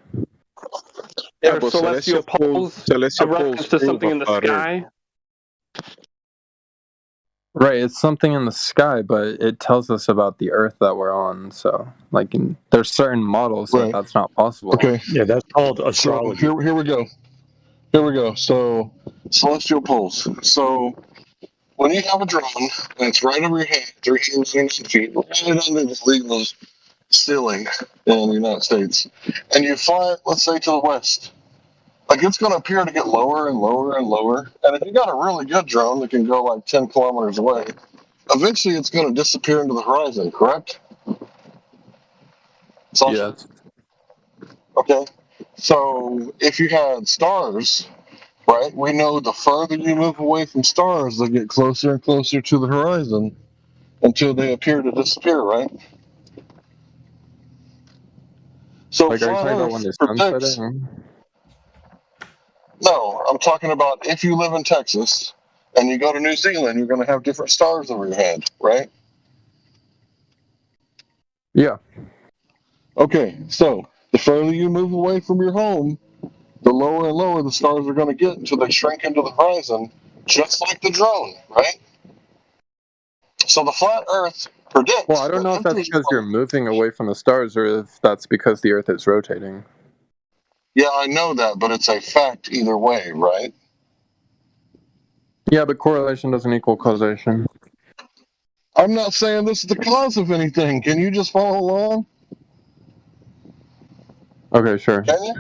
Yeah, but celestial poles a reference to something in the sky? Right, it's something in the sky, but it tells us about the Earth that we're on. So, like, there's certain models that that's not possible. Okay. Yeah, that's called So astrology. here we go. Here we go. So celestial poles. So when you have a drone and it's right over your head, 399 feet, right under the legal ceiling in the United States, and you fly it, let's say, to the west, like it's going to appear to get lower and lower and lower. And if you got a really good drone that can go like 10 kilometers away, eventually it's going to disappear into the horizon, correct? Yeah. Okay. So if you had stars, right, we know the further you move away from stars, they get closer and closer to the horizon until they appear to disappear, right? So Like, are you flat talking about Earth when the sun's predicts. setting? No, I'm talking about if you live in Texas and you go to New Zealand, you're going to have different stars over your head, right? Yeah. Okay, so the further you move away from your home, the lower and lower the stars are going to get until they shrink into the horizon, just like the drone, right? So the flat Earth predicts. Well, I don't know if that's because you're moving away from the stars or if that's because the Earth is rotating. Yeah, I know that, but it's a fact either way, right? Yeah, but correlation doesn't equal causation. I'm not saying this is the cause of anything. Can you just follow along? Okay, sure. Can you?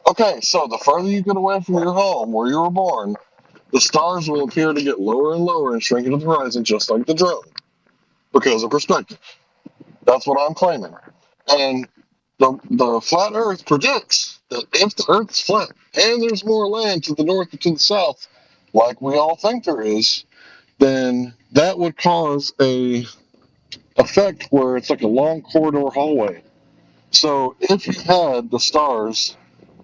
Okay, so the further you get away from your home where you were born, the stars will appear to get lower and lower and shrink into the horizon just like the drone because of perspective. That's what I'm claiming. And the flat Earth predicts that if the Earth's flat and there's more land to the north and to the south, like we all think there is, then that would cause a effect where it's like a long corridor hallway. So if you had the stars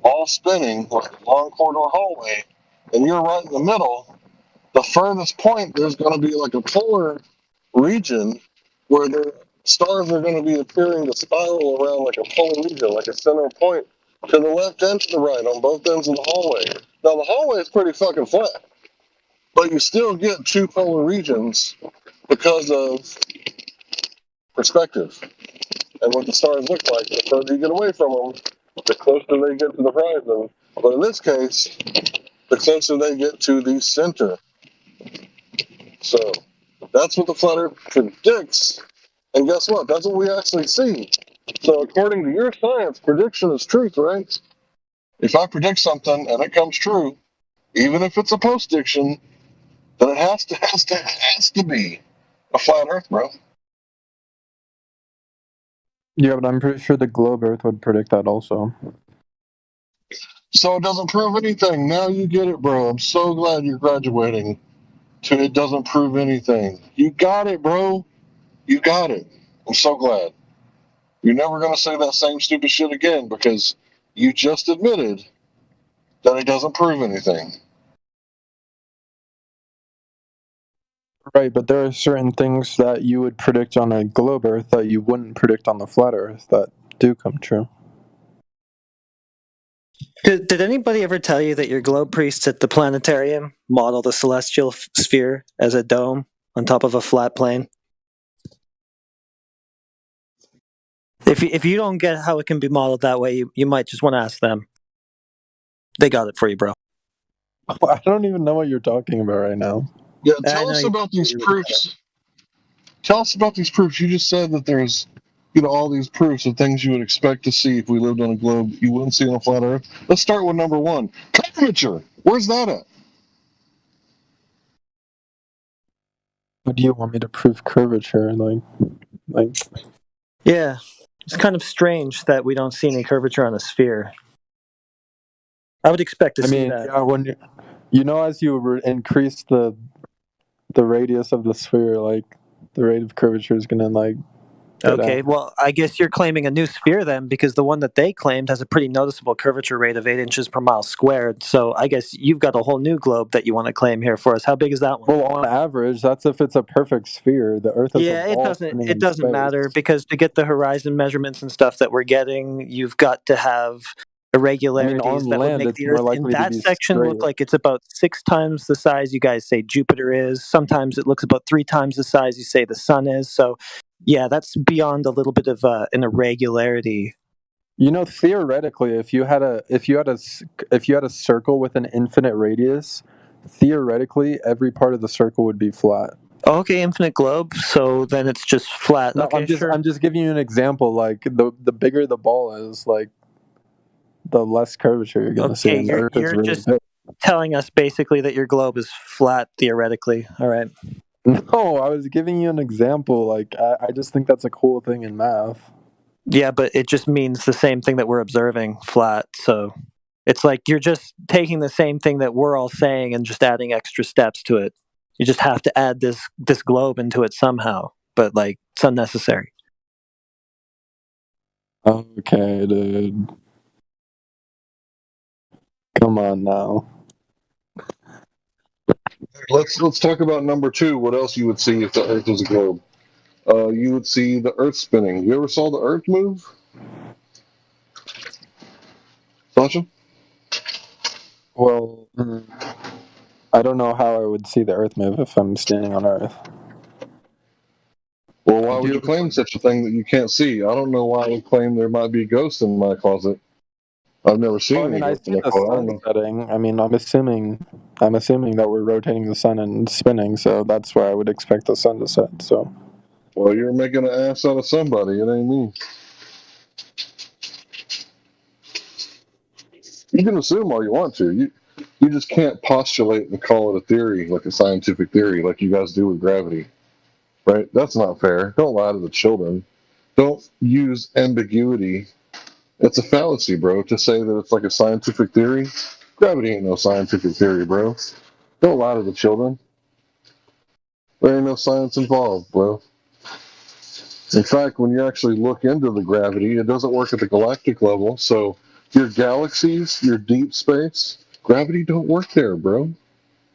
all spinning like a long corridor hallway, and you're right in the middle, the furthest point there's going to be like a polar region where the stars are going to be appearing to spiral around like a polar region, like a center point to the left and to the right on both ends of the hallway. Now the hallway is pretty fucking flat, but you still get two polar regions because of perspective and what the stars look like. The further you get away from them, the closer they get to the horizon. But in this case, the closer they get to the center. So that's what the flat Earth predicts. And guess what? That's what we actually see. So according to your science, prediction is truth, right? If I predict something and it comes true, even if it's a post-diction, then it has to be a flat Earth, bro. Yeah, but I'm pretty sure the globe Earth would predict that also. So it doesn't prove anything. Now you get it, bro. I'm so glad you're graduating to it doesn't prove anything. You got it, bro. You got it. I'm so glad. You're never going to say that same stupid shit again because you just admitted that it doesn't prove anything. Right, but there are certain things that you would predict on a globe Earth that you wouldn't predict on the flat Earth that do come true. Did anybody ever tell you that your globe priests at the planetarium model the celestial sphere as a dome on top of a flat plane? If you don't get how it can be modeled that way, you might just want to ask them. They got it for you, bro. I don't even know what you're talking about right now. Yeah, I tell know us you- about these proofs. Tell us about these proofs. You just said that there's, all these proofs of things you would expect to see if we lived on a globe you wouldn't see on a flat Earth. Let's start with number one. Curvature. Where's that at? What do you want me to prove curvature? Like Yeah, it's kind of strange that we don't see any curvature on a sphere. I would expect to see that. yeah, when as you increase the radius of the sphere, like the rate of curvature is gonna go Okay, down. well, I guess you're claiming a new sphere then, because the one that they claimed has a pretty noticeable curvature rate of 8 inches per mile squared. So I guess you've got a whole new globe that you want to claim here for us. How big is that one? Well, on average, that's if it's a perfect sphere. The Earth is Yeah, a it ball doesn't. spinning It in doesn't space. matter, because to get the horizon measurements and stuff that we're getting, you've got to have irregularities on that would land, make it's the more Earth in likely to that be section look straight. like it's about 6 times the size you guys say Jupiter is. Sometimes it looks about 3 times the size you say the Sun is. So, yeah, that's beyond a little bit of an irregularity. Theoretically, if you had a circle with an infinite radius, theoretically every part of the circle would be flat. Okay, infinite globe. So then it's just flat. No, Okay, sure. I'm just giving you an example. Like the bigger the ball is, like the less curvature you're gonna see. Okay, And the Earth is you're really just big. telling us basically that your globe is flat theoretically. All right. No, I was giving you an example. Like I just think that's a cool thing in math. Yeah, but it just means the same thing that we're observing, flat. So it's like you're just taking the same thing that we're all saying and just adding extra steps to it. You just have to add this globe into it somehow, but like it's unnecessary. Okay, dude. Come on now. Let's talk about number two. What else you would see if the Earth was a globe? You would see the Earth spinning. You ever saw the Earth move? Sasha? Well, I don't know how I would see the Earth move if I'm standing on Earth. Well, why would you claim such a thing that you can't see? I don't know why I would claim there might be ghosts in my closet. I've never seen any I ghosts see in my the closet. I don't sun know. setting. I mean, I'm assuming that we're rotating the sun and spinning, so that's where I would expect the sun to set. So, well, you're making an ass out of somebody. It ain't me. You can assume all you want to. You just can't postulate and call it a theory, like a scientific theory, like you guys do with gravity. Right? That's not fair. Don't lie to the children. Don't use ambiguity. It's a fallacy, bro, to say that it's like a scientific theory. Gravity ain't no scientific theory, bro. Don't lie to the children. There ain't no science involved, bro. In fact, when you actually look into the gravity, it doesn't work at the galactic level. So your galaxies, your deep space, gravity don't work there, bro.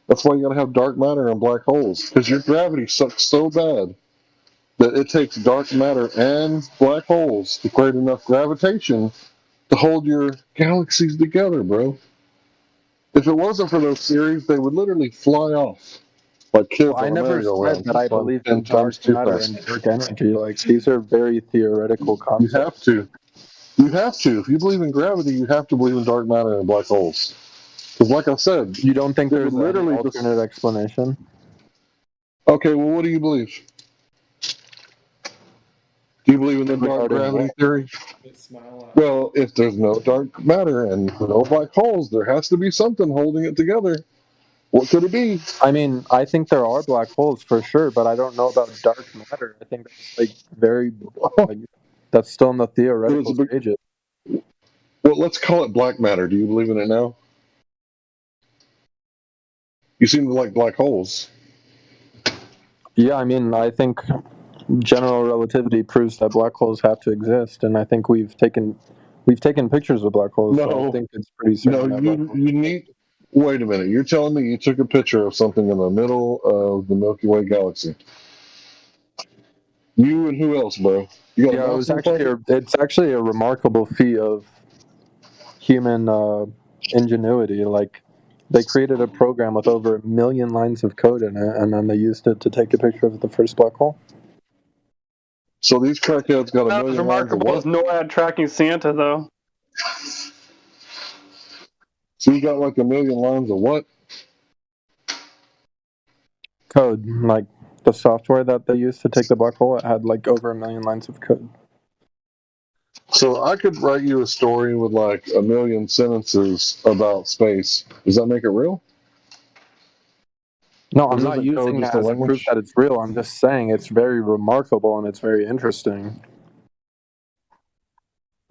That's why you gotta have dark matter and black holes, because your gravity sucks so bad that it takes dark matter and black holes to create enough gravitation to hold your galaxies together, bro. If it wasn't for those theories, they would literally fly off like kids I on a never said merry-go-round. that I Fun believe 10 in times dark too matter fast. and dark energy. Like these are very theoretical You concepts. have to. You have to. If you believe in gravity, you have to believe in dark matter and black holes. Because, like I said, You don't think it there's would any literally alternate explanation? Okay, well, what do you believe? Do you believe in the dark Regarding gravity what? theory? Well, if there's no dark matter and no black holes, there has to be something holding it together. What could it be? I mean, I think there are black holes for sure, but I don't know about dark matter. I think that's like very, like, that's still in the theoretical stages. Well, let's call it black matter. Do you believe in it now? You seem to like black holes. Yeah, I mean, I think general relativity proves that black holes have to exist, and I think we've taken pictures of black holes. So I No, think it's pretty certain. no, that black holes you need. Wait a minute. You're telling me you took a picture of something in the middle of the Milky Way galaxy? You and who else, bro? You got a Yeah, mouse in the closet? it's actually a remarkable feat of human ingenuity. Like they created a program with over 1 million lines of code in it, and then they used it to take a picture of the first black hole. So these crackheads got a Not as million lines of remarkable what? as NOAD tracking Santa, though. So you got like a million lines of what? Code, like the software that they used to take the black hole, it had like over 1 million lines of code. So I could write you a story with like 1 million sentences about space. Does that make it real? No, Or I'm isn't not the code using just that a as a proof language? that it's real. I'm just saying it's very remarkable and it's very interesting.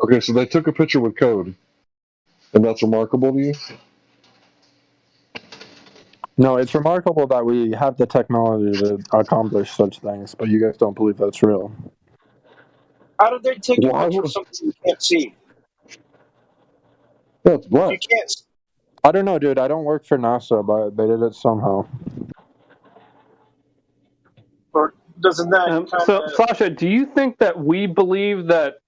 Okay, so they took a picture with code, and that's remarkable to you? No, it's remarkable that we have the technology to accomplish such things, but you guys don't believe that's real. How did they take a Why picture of would something you can't see? that's You black? can't. I don't know, dude. I don't work for NASA, but they did it somehow. Or doesn't that kind So, of? Sasha, do you think that we believe that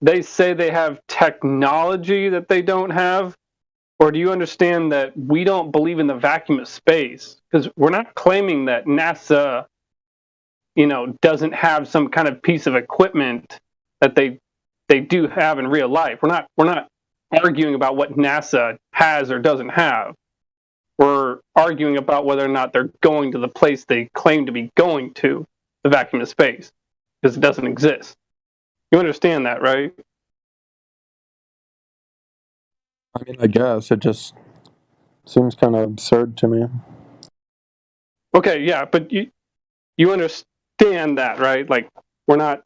they say they have technology that they don't have? Or do you understand that we don't believe in the vacuum of space? Because we're not claiming that NASA, doesn't have some kind of piece of equipment that they do have in real life. We're not arguing about what NASA has or doesn't have. We're arguing about whether or not they're going to the place they claim to be going to, the vacuum of space, because it doesn't exist. You understand that, right? I mean, I guess it just seems kind of absurd to me. Okay, yeah, but you understand that, right? Like, we're not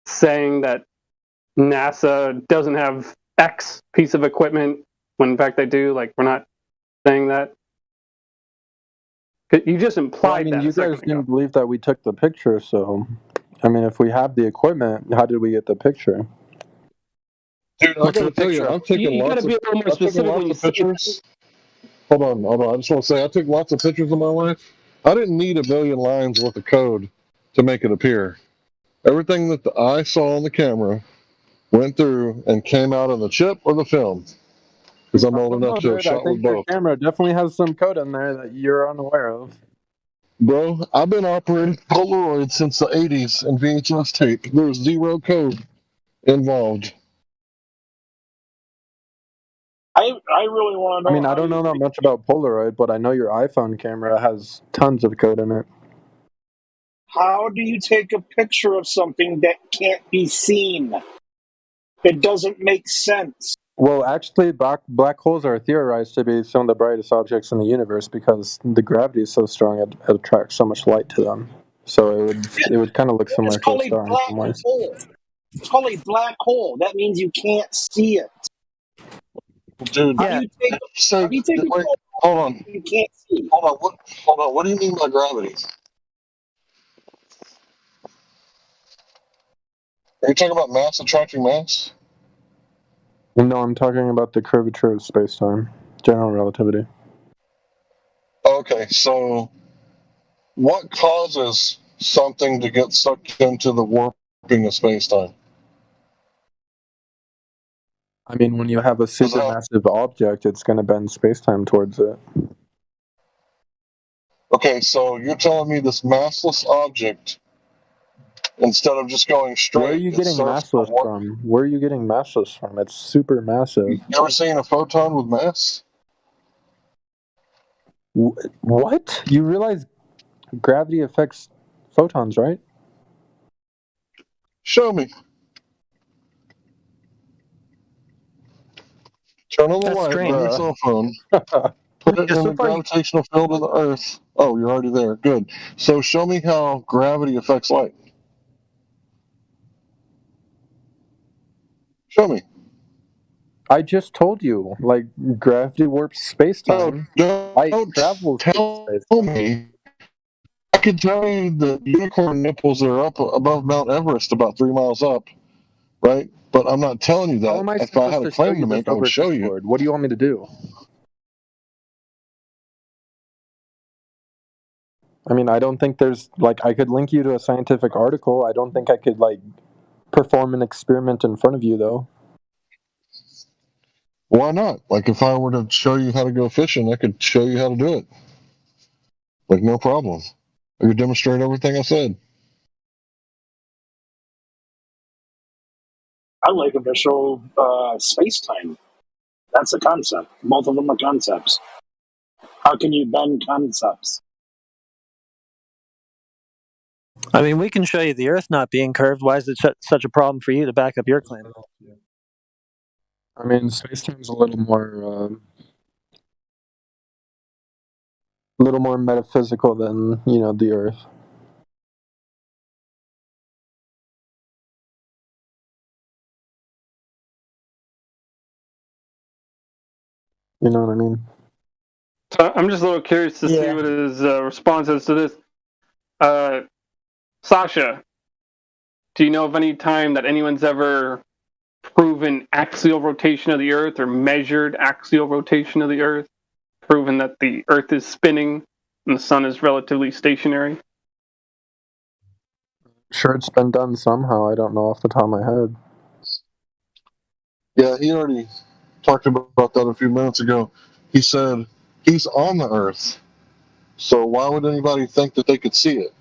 saying that NASA doesn't have X piece of equipment when in fact they do. Like, we're not saying that. You just Well, I implied mean, that you a second guys ago. didn't believe that we took the picture, so I mean, if we have the equipment, how did we get the picture? Dude, I What's gotta the tell you, picture of? I've taken You got to lots be of a little more I've taken specific when lots you of say. pictures. Hold on. I just want to say I took lots of pictures in my life. I didn't need 1 million lines worth of code to make it appear. Everything that the eye saw on the camera went through and came out on the chip or the film. Because I'm I old don't enough know, to have dude. I shot with think your both. camera definitely has some code in there that you're unaware of. Bro, I've been operating Polaroid since the 80s and VHS tape. There's zero code involved. I really want to I know mean, I how don't you know that much about Polaroid, but I know your iPhone camera has tons of code in it. how do you take a picture of something that can't be seen? It doesn't make sense. Well, actually, black holes are theorized to be some of the brightest objects in the universe because the gravity is so strong it attracts so much light to them. So it would kind of look It's similar to a called a star in black some ways. hole. It's called a black hole. That means you can't see it. Dude, How do Yeah, you take? so How do you take a wait, photo hold on. you can't see? Hold on. What do you mean by gravity? Are you talking about mass attracting mass? No, I'm talking about the curvature of space-time, general relativity. Okay, so what causes something to get sucked into the warping of space-time? I mean, when you have a supermassive object, it's going to bend space-time towards it. Okay, so you're telling me this massless object, instead of just going straight, Where are you it getting starts to massless warp? from? Where are you getting massless from? It's super massive. You ever seen a photon with mass? What? You realize gravity affects photons, right? Show me. Turn on the that's light, strange. grab your cell phone, put it Yeah, in so the far, gravitational field of the Earth. Oh, you're already there. Good. So show me how gravity affects light. Show me. I just told you, like, gravity warps space-time. No, Light don't travels through tell space-time. me. I can tell you the unicorn nipples are up above Mount Everest, about 3 miles up, right? But I'm not telling you How that. am I If I had supposed a to show claim you to this make, I would over show you. Discord? What do you want me to do? I mean, I don't think there's, like, I could link you to a scientific article. I don't think I could, like, perform an experiment in front of you, though. Why not? Like, if I were to show you how to go fishing, I could show you how to do it. Like, no problem. I could demonstrate everything I said. I like them to show space time. That's a concept. Both of them are concepts. How can you bend concepts? I mean, we can show you the Earth not being curved. Why is it such a problem for you to back up your claim? I mean, space-time's a little more metaphysical than, the Earth. You know what I mean? So I'm just a little curious to see what his response is to this. Sasha, do you know of any time that anyone's ever proven axial rotation of the Earth or measured axial rotation of the Earth, proven that the Earth is spinning and the sun is relatively stationary? Sure, it's been done somehow. I don't know off the top of my head. Yeah, he already talked about that a few minutes ago. He said he's on the Earth, so why would anybody think that they could see it?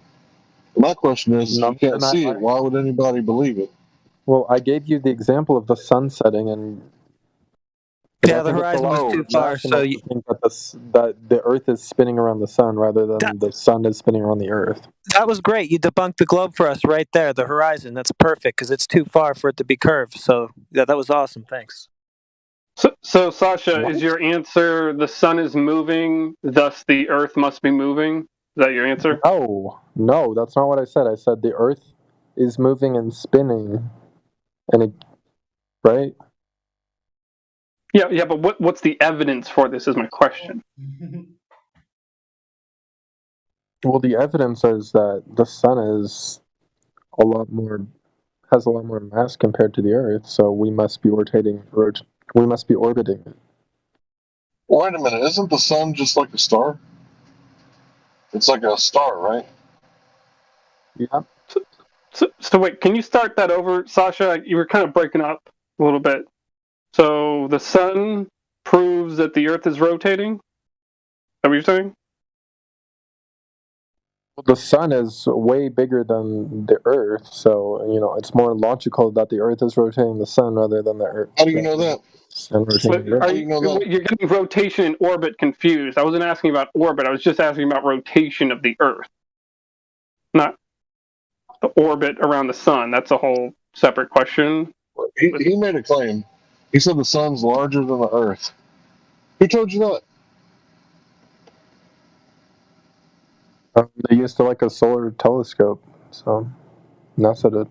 My question is, if you can't see it, why would anybody believe it? Well, I gave you the example of the sun setting, and yeah, the horizon was too far. So you think that the Earth is spinning around the sun rather than the sun is spinning around the Earth. That was great. You debunked the globe for us right there. The horizon. That's perfect because it's too far for it to be curved. So yeah, that was awesome. Thanks. So Sasha, is your answer the sun is moving, thus the Earth must be moving? Is that your answer? No, that's not what I said. I said the Earth is moving and spinning, right? Yeah, but what's the evidence for this is my question. Well, the evidence is that the sun has a lot more mass compared to the Earth, so we must be orbiting it. Wait a minute, isn't the sun just like a star? It's like a star, right? Yeah. So wait, can you start that over, Sasha? You were kind of breaking up a little bit. So the sun proves that the Earth is rotating? Is that what you're saying? The sun is way bigger than the Earth, so it's more logical that the Earth is rotating the sun rather than the Earth. How do you know that? You're getting rotation and orbit confused. I wasn't asking about orbit. I was just asking about rotation of the Earth, not the orbit around the sun. That's a whole separate question. He made a claim. He said the sun's larger than the Earth. Who told you that? They used a solar telescope, so NASA did.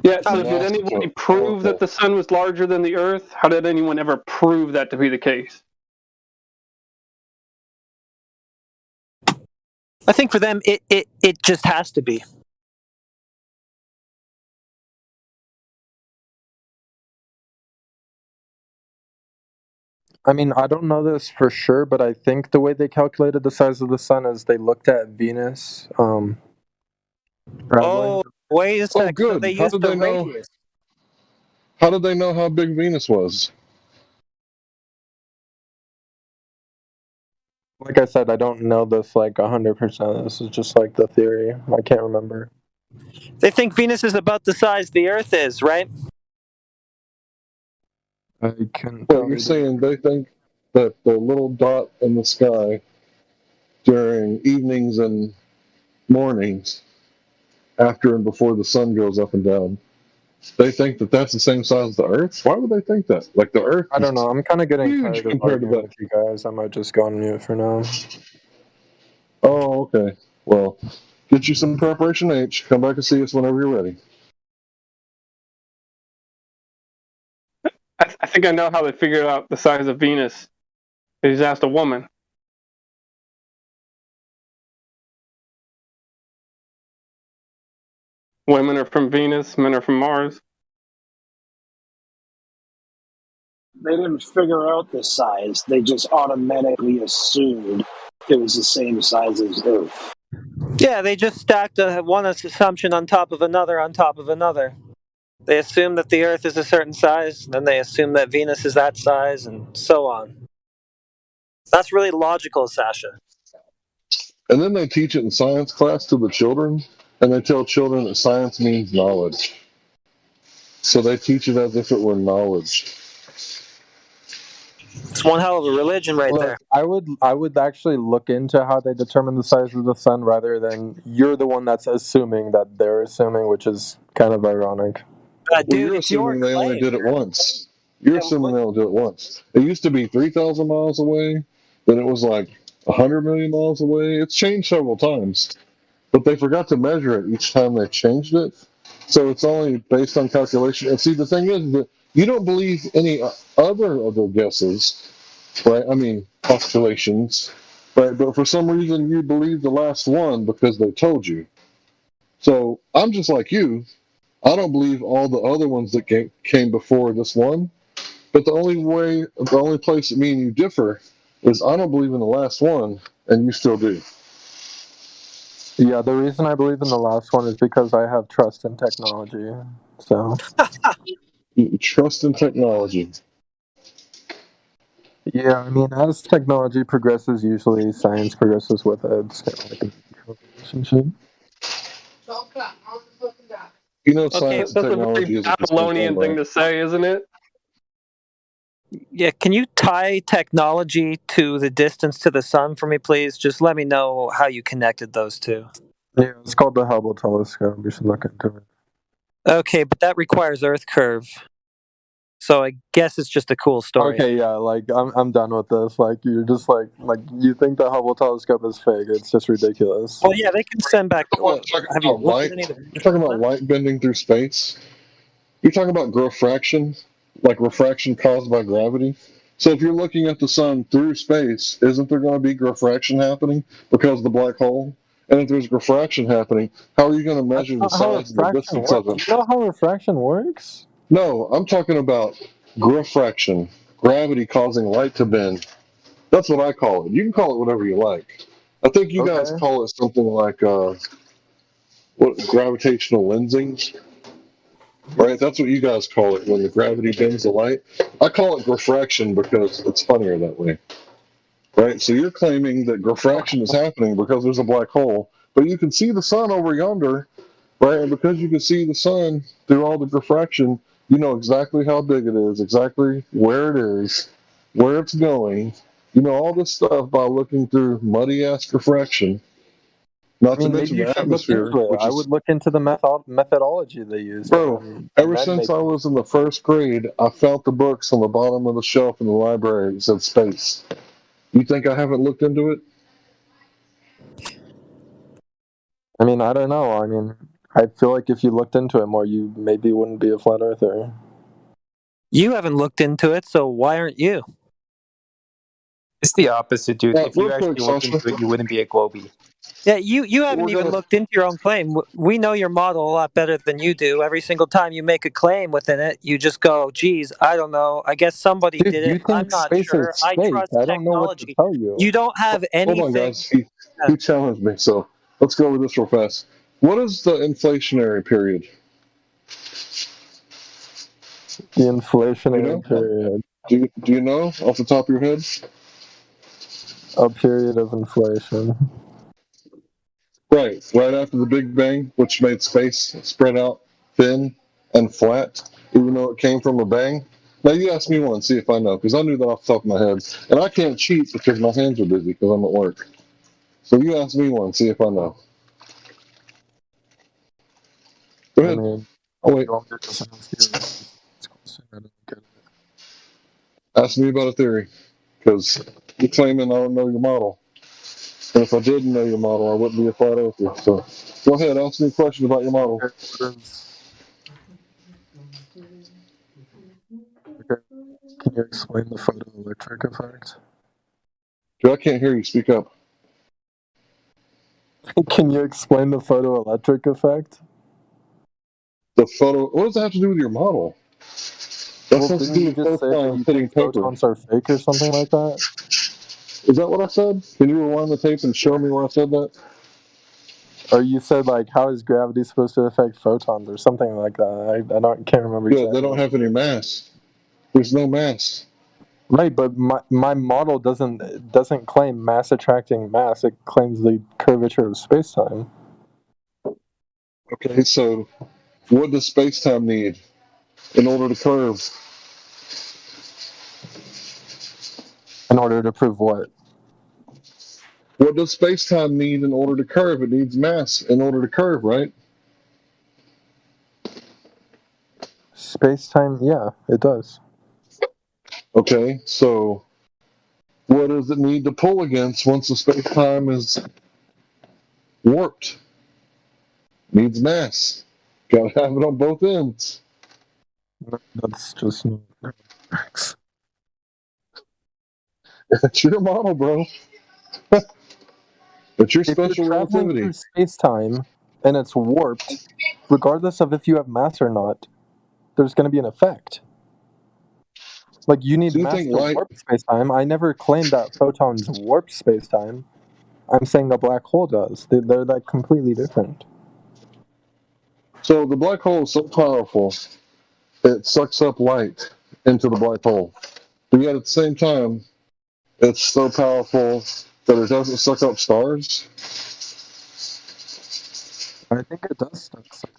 Yeah, so did anybody prove that the sun was larger than the Earth? How did anyone ever prove that to be the case? I think for them, it just has to be. I mean, I don't know this for sure, but I think the way they calculated the size of the sun is they looked at Venus. Wait a sec. Oh, good. So they used the radius. How did they know how big Venus was? Like I said, I don't know this 100%. This is just the theory. I can't remember. They think Venus is about the size the Earth is, right? You're saying they think that the little dot in the sky during evenings and mornings, after and before the sun goes up and down, they think that that's the same size as the Earth? Why would they think that? The Earth? I don't know. I'm kind of getting tired of compared to arguing with you guys. I might just go on mute for now. Oh, okay. Well, get you some preparation H. Come back and see us whenever you're ready. I think I know how they figured out the size of Venus. They just asked a woman. Women are from Venus, men are from Mars. They didn't figure out the size. They just automatically assumed it was the same size as Earth. Yeah, they just stacked one assumption on top of another on top of another. They assume that the Earth is a certain size, then they assume that Venus is that size, and so on. That's really logical, Sasha. And then they teach it in science class to the children, and they tell children that science means knowledge. So they teach it as if it were knowledge. It's one hell of a religion right Look, there. I would actually look into how they determine the size of the sun rather than you're the one that's assuming that they're assuming, which is kind of ironic. Well, Dude, you're it's your assuming they only claim. did it once. You're Yeah, assuming they only did it once. It used to be 3,000 miles away, then it was like 100 million miles away. It's changed several times, but they forgot to measure it each time they changed it. So it's only based on calculation. And see, the thing is that you don't believe any other of their guesses, right? I mean, postulations, right? But for some reason, you believe the last one because they told you. So I'm just like you. I don't believe all the other ones that came before this one. But the only place that me and you differ is I don't believe in the last one, and you still do. Yeah, the reason I believe in the last one is because I have trust in technology. So Trust in technology. yeah, I mean, as technology progresses, usually science progresses with it. It's kind of like a relationship. You know, Okay, science and That's a very technology is at the same Babylonian time, thing right? to say, isn't it? yeah, can you tie technology to the distance to the sun for me, please? Just let me know how you connected those two. Yeah, it's called the Hubble telescope. You should look into it. Okay, but that requires Earth curve. So I guess it's just a cool story. Okay, yeah, like I'm done with this. Like you're just like you think the Hubble telescope is fake. It's just ridiculous. Well, yeah, they can send back. You're talking Have you about looked light. at any of the You're talking about light bending through space. You're talking about refraction, like refraction caused by gravity. So if you're looking at the sun through space, isn't there going to be refraction happening because of the black hole? And if there's refraction happening, how are you going to measure the That's not how size and the refraction distance of works. it? You know how refraction works? No, I'm talking about refraction, gravity causing light to bend. That's what I call it. You can call it whatever you like. I think you guys Okay. call it something like what gravitational lensing, right? That's what you guys call it when the gravity bends the light. I call it refraction because it's funnier that way, right? So you're claiming that refraction is happening because there's a black hole, but you can see the sun over yonder, right? And because you can see the sun through all the refraction, you know exactly how big it is, exactly where it is, where it's going. You know all this stuff by looking through muddy ass refraction. I Not to mean, maybe mention you the should look atmosphere, into it. which I is, would look into the methodology they use, bro. and Ever then since make. I was in the first grade, I felt the books on the bottom of the shelf in the library that said space. You think I haven't looked into it? I mean, I don't know. I mean, I feel like if you looked into it more, you maybe wouldn't be a flat earther. You haven't looked into it, so why aren't you? It's the opposite, dude. If you Real quick, actually looked Sasha. into it, you wouldn't be a Globie. Yeah, you haven't We're even gonna. looked into your own claim. We know your model a lot better than you do. Every single time you make a claim within it, you just go, geez, I don't know. I guess somebody Dude, did you it. I'm think not space sure. is I fake? trust I don't know what to technology. tell you. You don't have Hold on, anything. guys. He challenged me, so let's go over this real fast. What is the inflationary period? The inflationary You know? period. Do you know off the top of your head? A period of inflation. Right after the Big Bang, which made space spread out thin and flat, even though it came from a bang. Now you ask me one, see if I know, because I knew that off the top of my head, and I can't cheat because my hands are busy because I'm at work. So you ask me one, see if I know. Go I ahead. mean, Oh wait. you want me to just ask you this question? I don't get it. Ask me about a theory, because you're claiming I don't know your model. And if I didn't know your model, I wouldn't be a flat earther. So go ahead, ask me a question about your model. Okay, can you explain the photoelectric effect? Dude, I can't hear you. Speak up. Can you explain the photoelectric effect? The photo. What does that have to do with your model? That's Well, nothing to didn't do you with just say that photons you hitting think paper. photons are fake or something like that? Is that what I said? Can you rewind the tape and show me where I said that? Or you said, like, how is gravity supposed to affect photons or something like that? I can't remember Yeah, exactly. they don't have any mass. There's no mass. Right, but my model doesn't claim mass attracting mass. It claims the curvature of space-time. Okay, so what does space-time need in order to curve? In order to prove what? What does space-time need in order to curve? It needs mass in order to curve, right? Space-time, yeah, it does. Okay, so what does it need to pull against once the space-time is warped? Needs mass. Gotta have it on both ends. That's just X. It's your model, bro. It's your If special you're traveling relativity. through space-time and it's warped, regardless of if you have mass or not, there's going to be an effect. Like, you need So you mass think to light- warp space-time. I never claimed that photons warp space-time. I'm saying the black hole does. They're like completely different. So the black hole is so powerful, it sucks up light into the black hole. But yet at the same time, it's so powerful that it doesn't suck up stars. I think it does suck up.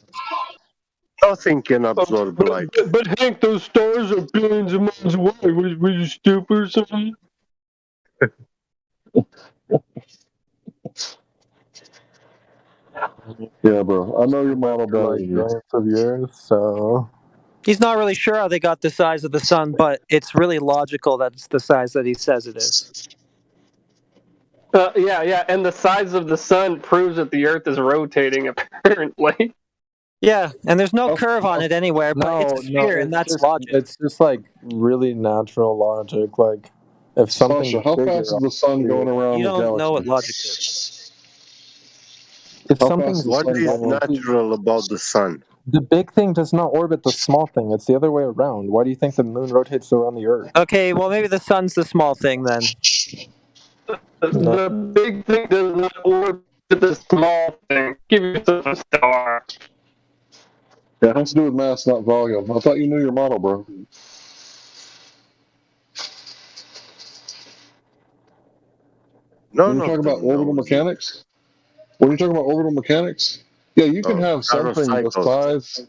Nothing can absorb light. But Hank, those stars are billions of miles away. Were you stupid or something? Yeah, bro. I know your model better Like than you. billions of years, so He's not really sure how they got the size of the sun, but it's really logical that it's the size that he says it is. Yeah, and the size of the sun proves that the Earth is rotating, apparently. Yeah, and there's no curve on it anywhere, but no, it's a sphere, and that's logic. It's just like really natural logic. Like, if something Sasha, how bigger, fast is the sun going around You the don't galaxy? know what logic is. if How something's fast is What the sun is going around? natural about the sun? the big thing does not orbit the small thing. It's the other way around. Why do you think the moon rotates around the Earth? Okay, well maybe the sun's the small thing then. The big thing does not orbit the small thing. Give yourself a star. Yeah, it has to do with mass, not volume. I thought you knew your model, bro. No, When you talk about orbital mechanics, when you talk about orbital mechanics, yeah, you can have something the size.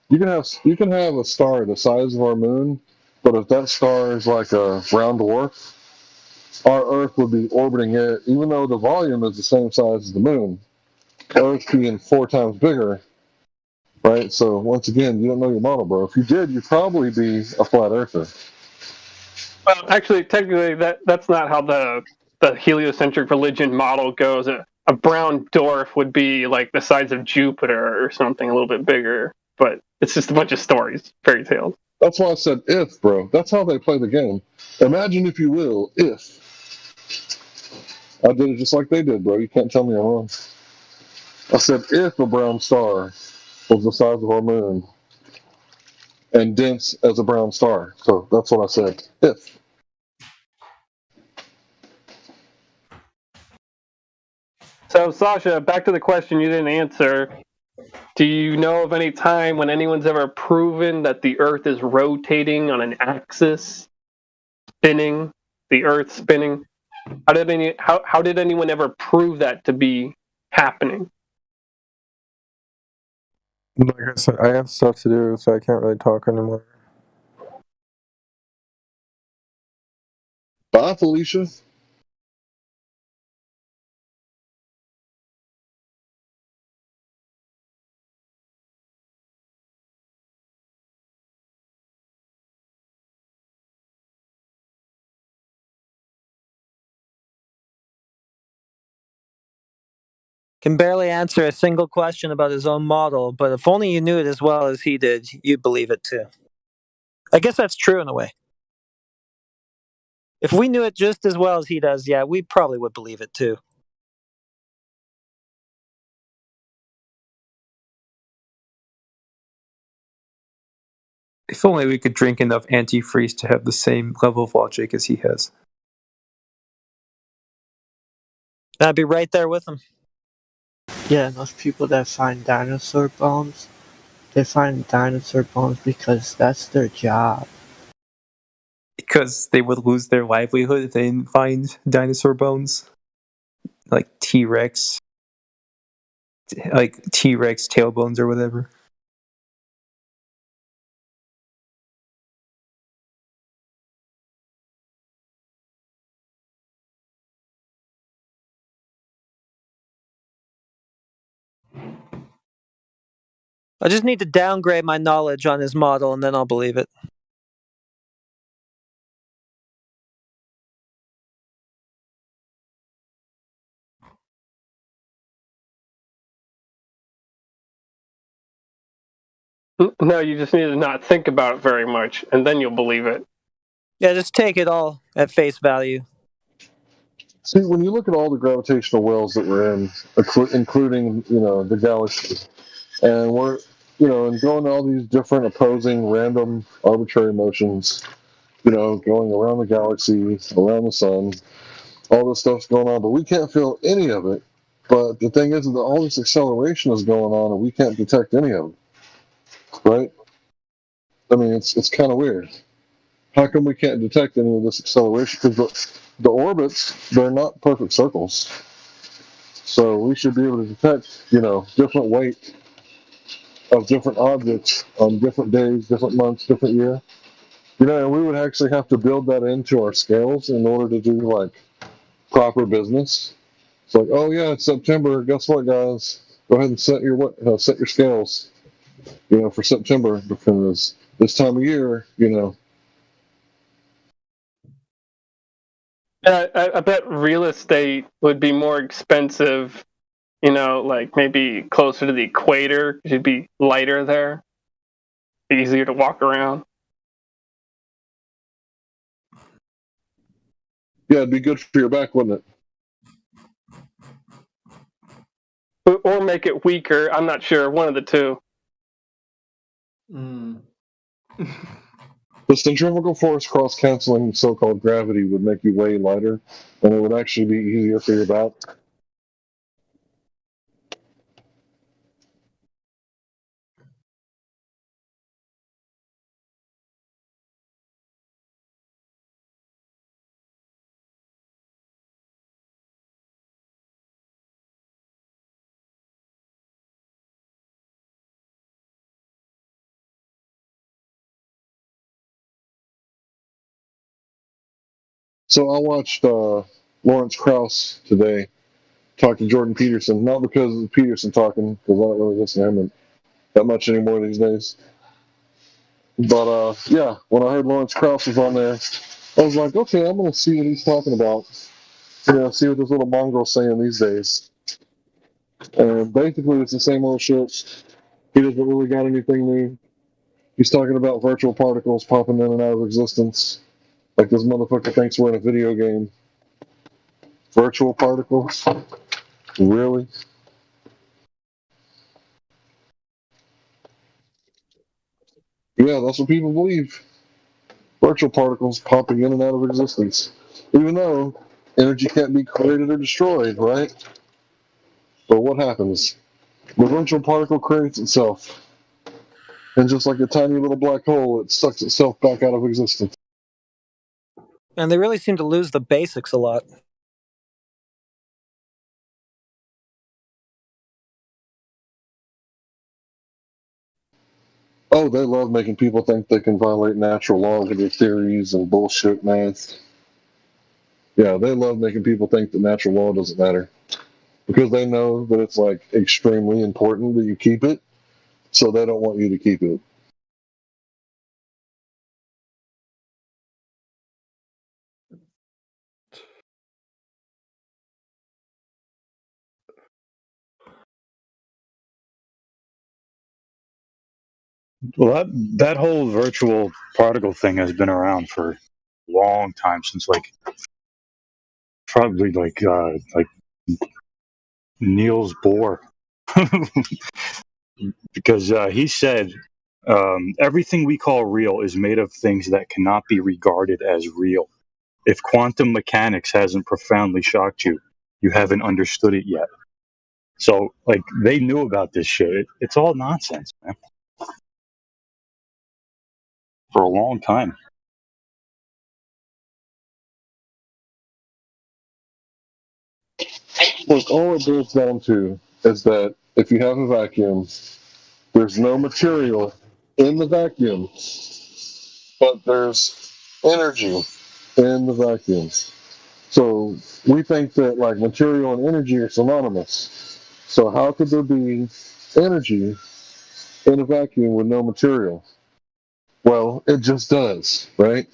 You can have a star the size of our moon, but if that star is like a brown dwarf, our Earth would be orbiting it, even though the volume is the same size as the moon. Earth being 4 times bigger, right? So once again, you don't know your model, bro. If you did, you'd probably be a flat earther. Well, actually, technically, that's not how the heliocentric religion model goes. A brown dwarf would be like the size of Jupiter or something a little bit bigger, but it's just a bunch of stories, fairy tales. That's why I said if, bro. That's how they play the game. Imagine, if you will, if. I did it just like they did, bro. You can't tell me I'm wrong. I said if a brown star was the size of our moon and dense as a brown star. So that's what I said. If. So, Sasha, back to the question you didn't answer. Do you know of any time when anyone's ever proven that the Earth is rotating on an axis, spinning, the Earth spinning? How did anyone ever prove that to be happening? Like I said, I have stuff to do, so I can't really talk anymore. Bye, Felicia. Can barely answer a single question about his own model, but if only you knew it as well as he did, you'd believe it too. I guess that's true in a way. If we knew it just as well as he does, yeah, we probably would believe it too. If only we could drink enough antifreeze to have the same level of logic as he has. I'd be right there with him. Yeah, those people that find dinosaur bones, they find dinosaur bones because that's their job. Because they would lose their livelihood if they didn't find dinosaur bones. Like T-Rex tailbones or whatever. I just need to downgrade my knowledge on his model, and then I'll believe it. No, you just need to not think about it very much, and then you'll believe it. Yeah, just take it all at face value. See, when you look at all the gravitational wells that we're in, including, the galaxy, and we're, and going all these different opposing, random, arbitrary motions, going around the galaxy, around the sun, all this stuff's going on, but we can't feel any of it. But the thing is that all this acceleration is going on, and we can't detect any of it, right? I mean, it's kind of weird. How come we can't detect any of this acceleration? Because the orbits, they're not perfect circles. So we should be able to detect, different weight of different objects on different days, different months, different year. And we would actually have to build that into our scales in order to do, like, proper business. It's like, oh yeah, it's September. Guess what, guys? Go ahead and set your scales, for September, because this time of year, I bet real estate would be more expensive, like maybe closer to the equator. It'd be lighter there, easier to walk around. Yeah, it'd be good for your back, wouldn't it? Or make it weaker. I'm not sure. One of the two. The centrifugal force cross-canceling so-called gravity would make you way lighter, and it would actually be easier for your back. So I watched Lawrence Krauss today talk to Jordan Peterson, not because of Peterson talking, because I don't really listen to him that much anymore these days. But yeah, when I heard Lawrence Krauss was on there, I was like, okay, I'm going to see what he's talking about. See what this little mongrel's saying these days. And basically, it's the same old shit. He doesn't really got anything new. He's talking about virtual particles popping in and out of existence. Like this motherfucker thinks we're in a video game. Virtual particles? Really? Yeah, that's what people believe. Virtual particles popping in and out of existence. Even though energy can't be created or destroyed, right? But what happens? The virtual particle creates itself. And just like a tiny little black hole, it sucks itself back out of existence. And they really seem to lose the basics a lot. Oh, they love making people think they can violate natural law with their theories and bullshit, man. Yeah, they love making people think that natural law doesn't matter. Because they know that it's, like, extremely important that you keep it, so they don't want you to keep it. Well, that whole virtual particle thing has been around for a long time, since probably Niels Bohr, because he said everything we call real is made of things that cannot be regarded as real. If quantum mechanics hasn't profoundly shocked you, you haven't understood it yet. So, they knew about this shit. It's all nonsense, man. For a long time. Look, all it boils down to is that if you have a vacuum, there's no material in the vacuum, but there's energy in the vacuum. So we think that material and energy are synonymous. So how could there be energy in a vacuum with no material? Well, it just does, right?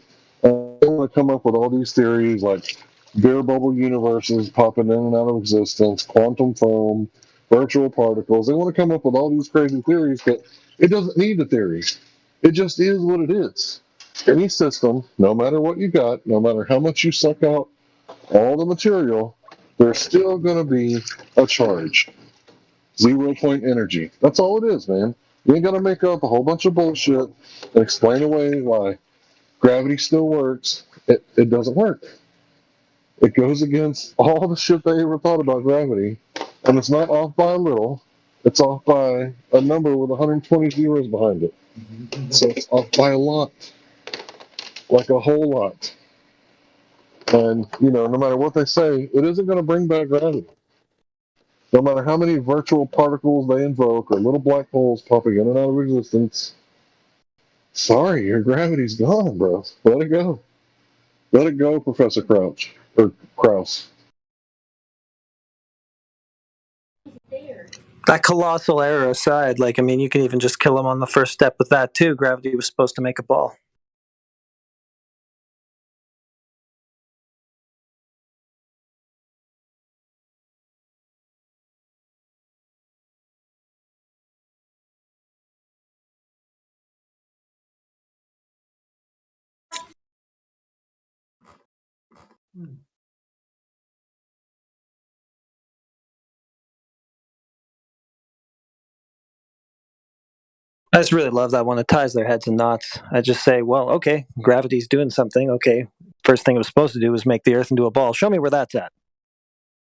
They want to come up with all these theories like beer bubble universes popping in and out of existence, quantum foam, virtual particles. They want to come up with all these crazy theories, but it doesn't need the theories. It just is what it is. Any system, no matter what you got, no matter how much you suck out all the material, there's still going to be a charge. 0 point energy. That's all it is, man. You ain't got to make up a whole bunch of bullshit and explain away why gravity still works. It doesn't work. It goes against all the shit they ever thought about gravity, and it's not off by a little. It's off by a number with 120 zeros behind it. So it's off by a lot, like a whole lot. And, no matter what they say, it isn't going to bring back gravity. No matter how many virtual particles they invoke or little black holes popping in and out of existence, sorry, your gravity's gone, bro. Let it go. Let it go, Professor Crouch. Or Krauss. That colossal error aside, you can even just kill him on the first step with that too. Gravity was supposed to make a ball. I just really love that one. It ties their heads in knots. I just say, well, okay, gravity's doing something. Okay, first thing it was supposed to do was make the Earth into a ball. Show me where that's at.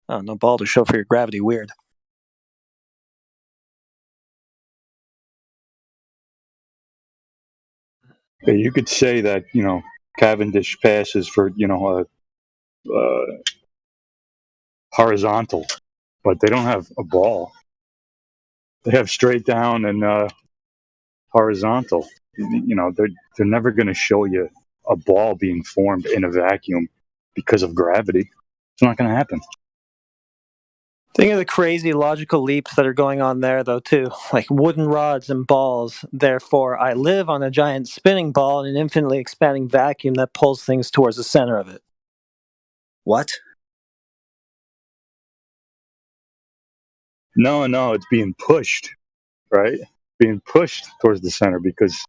Oh, no ball to show for your gravity. Weird. Yeah, you could say that, Cavendish passes for, horizontal, but they don't have a ball. They have straight down and horizontal. They're never going to show you a ball being formed in a vacuum because of gravity. It's not going to happen. Think of the crazy logical leaps that are going on there, though, too. Like wooden rods and balls. Therefore, I live on a giant spinning ball in an infinitely expanding vacuum that pulls things towards the center of it. What? No, it's being pushed, right? Being pushed towards the center because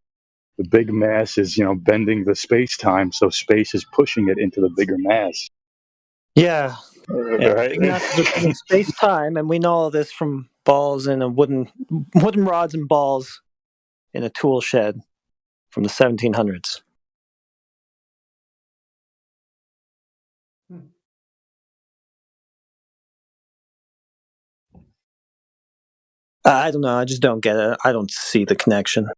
the big mass is, bending the space-time, so space is pushing it into the bigger mass. Yeah. Right? Big masses are in space-time, and we know all this from balls and wooden rods and balls in a tool shed from the 1700s. I don't know. I just don't get it. I don't see the connection.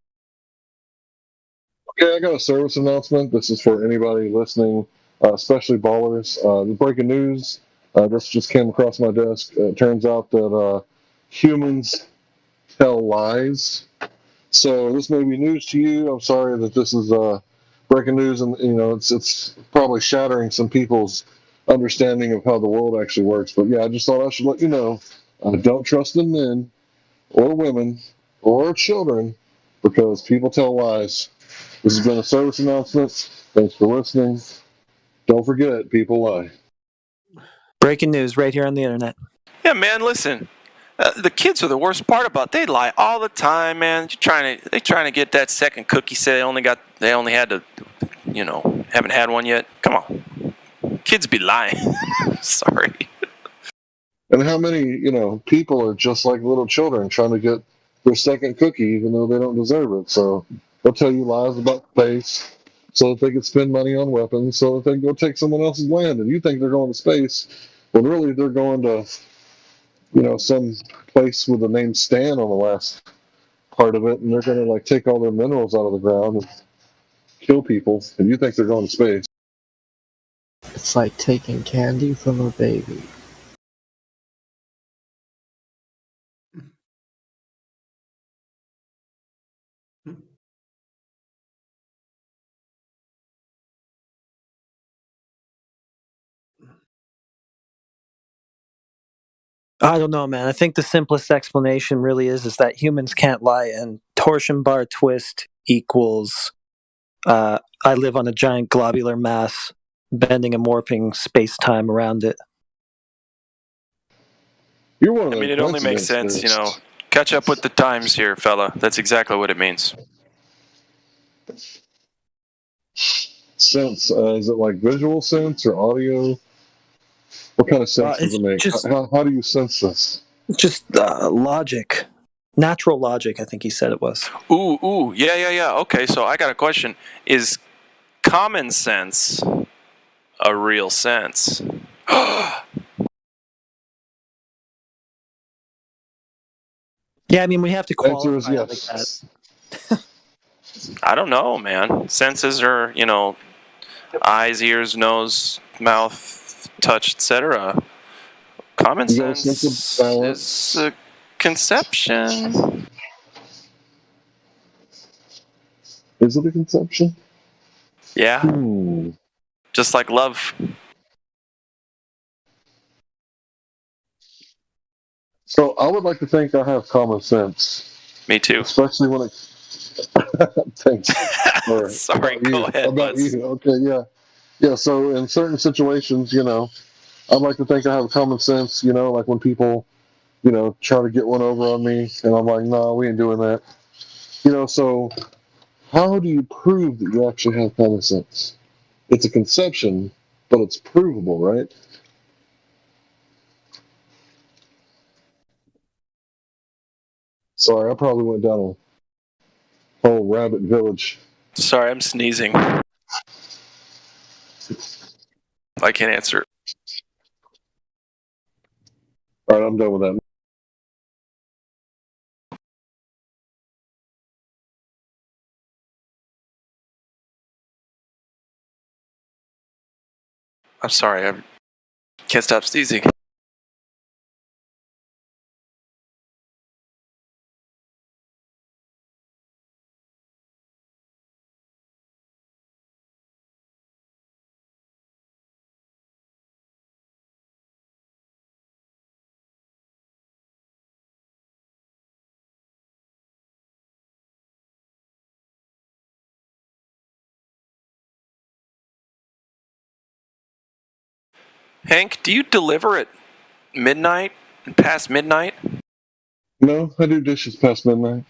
Okay, I got a service announcement. This is for anybody listening, especially ballers. The breaking news. This just came across my desk. It turns out that humans tell lies. So this may be news to you. I'm sorry that this is breaking news, and it's probably shattering some people's understanding of how the world actually works. But yeah, I just thought I should let you know. Don't trust in men or women or children because people tell lies. This has been a service announcement. Thanks for listening. Don't forget, people lie. Breaking news right here on the internet. Yeah, man, listen. The kids are the worst part about it. They lie all the time, man. They're trying to get that second cookie. Say they only had to, haven't had one yet. Come on, kids be lying. Sorry. And how many, people are just like little children trying to get their second cookie even though they don't deserve it. So they'll tell you lies about space so that they can spend money on weapons so that they can go take someone else's land. And you think they're going to space, when really they're going to, some place with the name Stan on the last part of it, and they're going to take all their minerals out of the ground and kill people. And you think they're going to space. It's like taking candy from a baby. I don't know, man. I think the simplest explanation really is that humans can't lie and torsion bar twist equals I live on a giant globular mass, bending and warping space-time around it. You're one of I the mean, it only makes coincidence sense, theorists. Catch up with the times here, fella. That's exactly what it means. Sense, is it like visual sense or audio? What kind of sense does it make? How do you sense this? Just logic. Natural logic, I think he said it was. Ooh, yeah. Okay, so I got a question. Is common sense a real sense? Yeah, I mean, we have to Answer is qualify it yes. like that. I don't know, man. Senses are, eyes, ears, nose, mouth, touch, etc. Common You got a sense sense of balance. is a conception. Is it a conception? Yeah. Just like love. So I would like to think I have common sense. Me too. Especially when it. Thanks. Sorry, go ahead. About you. Okay, yeah. Yeah, so in certain situations, I'd like to think I have common sense, like when people, try to get one over on me, and I'm like, no, we ain't doing that. So how do you prove that you actually have common sense? It's a conception, but it's provable, right? Sorry, I probably went down a whole rabbit village. Sorry, I'm sneezing. I can't answer. All right, I'm done with that. I'm sorry, I can't stop sneezing. Hank, do you deliver at midnight and past midnight? No, I do dishes past midnight.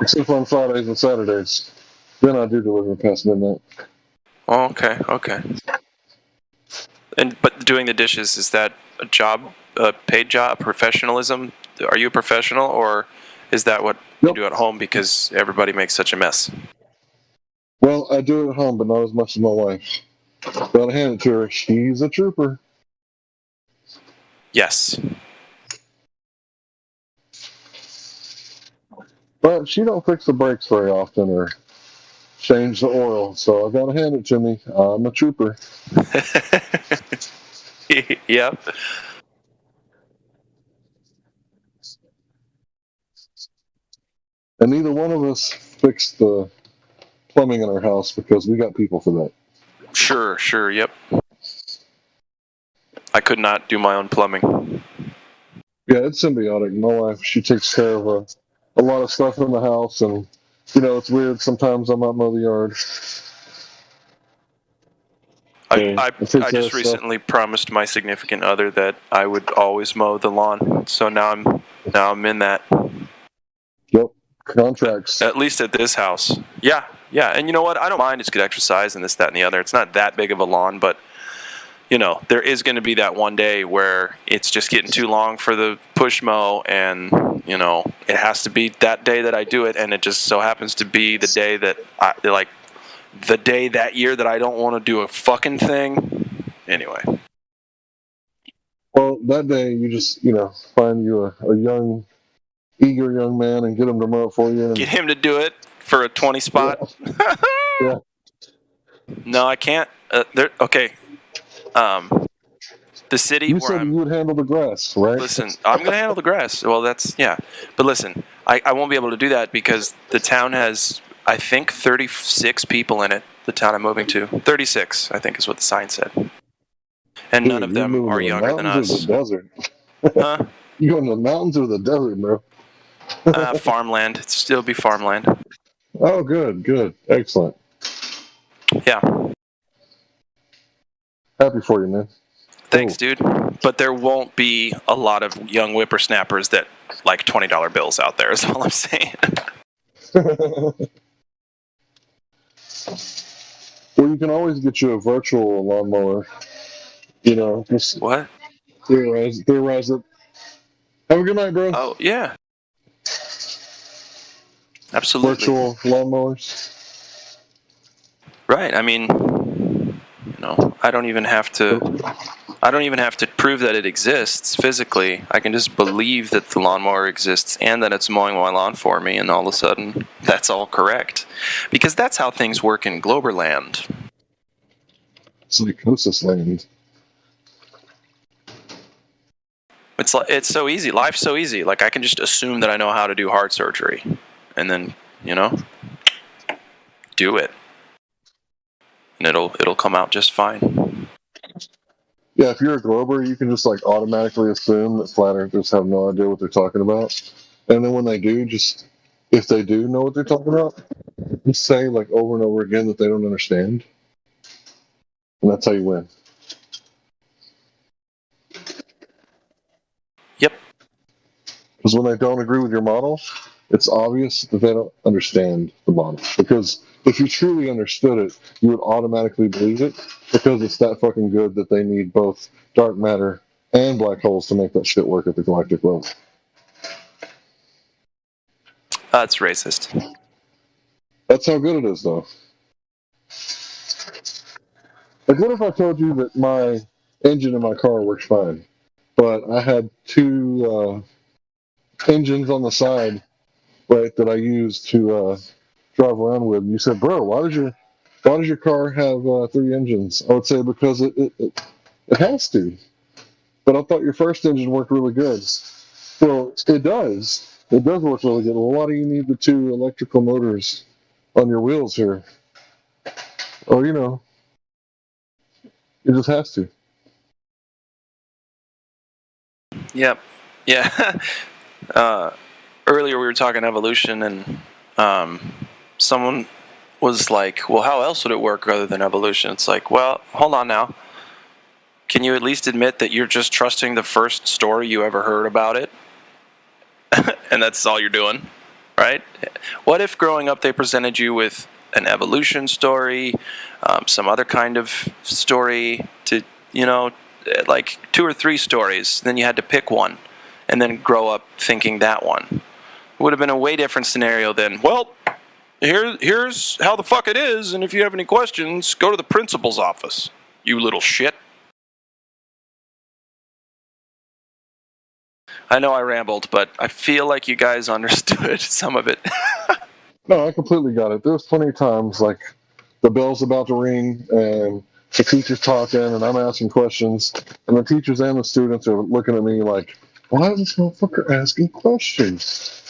Except for on Fridays and Saturdays. Then I do deliver past midnight. Oh, okay. But doing the dishes, is that a job, a paid job, professionalism? Are you a professional, or is that what you do at home because everybody makes such a mess? Well, I do it at home, but not as much as my wife. Gotta hand it to her. She's a trooper. Yes. But she don't fix the brakes very often or change the oil, so I gotta hand it to me. I'm a trooper. Yep. And neither one of us fixed the plumbing in our house because we got people for that. Sure, yep. I could not do my own plumbing. Yeah, it's symbiotic. My wife, she takes care of a lot of stuff in the house, and it's weird. Sometimes I might mow the yard. I just recently promised my significant other that I would always mow the lawn. So now I'm in that. Yep, contracts. At least at this house. Yeah. And you know what? I don't mind. It's good exercise and this, that, and the other. It's not that big of a lawn, but there is going to be that one day where it's just getting too long for the push mow, and it has to be that day that I do it, and it just so happens to be the day that the day that year that I don't want to do a fucking thing. Anyway. Well, that day you just find you a young, eager young man and get him to mow it for you. And get him to do it for a 20 spot. Yeah. No, I can't. Okay. The city. You said you would handle the grass, right? Listen, I'm going to handle the grass. Well, but listen, I won't be able to do that because the town has, I think, 36 people in it. The town I'm moving to, 36, I think, is what the sign said. And none of them are younger than us. The desert. Huh? You go in the mountains or the desert, bro? Farmland. It'd still be farmland. Oh, good. Excellent. Yeah. Happy for you, man. Thanks, dude. But there won't be a lot of young whippersnappers that like $20 bills out there, is all I'm saying. Well, you can always get you a virtual lawnmower. You know, just what? Theorize it. Have a good night, bro. Oh, yeah. Absolutely. Virtual lawnmowers. Right. I mean, you know, I don't even have to prove that it exists physically. I can just believe that the lawnmower exists and that it's mowing my lawn for me, and all of a sudden, that's all correct. Because that's how things work in Globerland. Psychosis land. It's so easy. Life's so easy. Like, I can just assume that I know how to do heart surgery, and then, you know, do it, and it'll come out just fine. Yeah, if you're a Glober, you can just like automatically assume that flat earthers have no idea what they're talking about, and then when they do, if they do know what they're talking about, just say like over and over again that they don't understand, and that's how you win. Yep. Because when they don't agree with your model, it's obvious that they don't understand the model. Because if you truly understood it, you would automatically believe it, because it's that fucking good that they need both dark matter and black holes to make that shit work at the galactic level. That's racist. That's how good it is, though. Like, what if I told you that my engine in my car works fine, but I had two engines on the side, right, that I used to drive around with? And you said, "Bro, why does your car have 3 engines?" I would say because it has to. But I thought your first engine worked really good. Well, it does. It does work really good. Well, why do you need the 2 electrical motors on your wheels here? Oh, you know, it just has to. Yep. Yeah. Earlier we were talking evolution, and someone was like, well, how else would it work other than evolution? It's like, well, hold on now. Can you at least admit that you're just trusting the first story you ever heard about it? And that's all you're doing, right? What if growing up they presented you with an evolution story, some other kind of story, to, you know, like 2 or 3 stories, then you had to pick one and then grow up thinking that one? It would have been a way different scenario than, well, here's how the fuck it is, and if you have any questions, go to the principal's office, you little shit. I know I rambled, but I feel like you guys understood some of it. No, I completely got it. There's plenty of times, like, the bell's about to ring, and the teacher's talking, and I'm asking questions, and the teachers and the students are looking at me like, why is this motherfucker asking questions?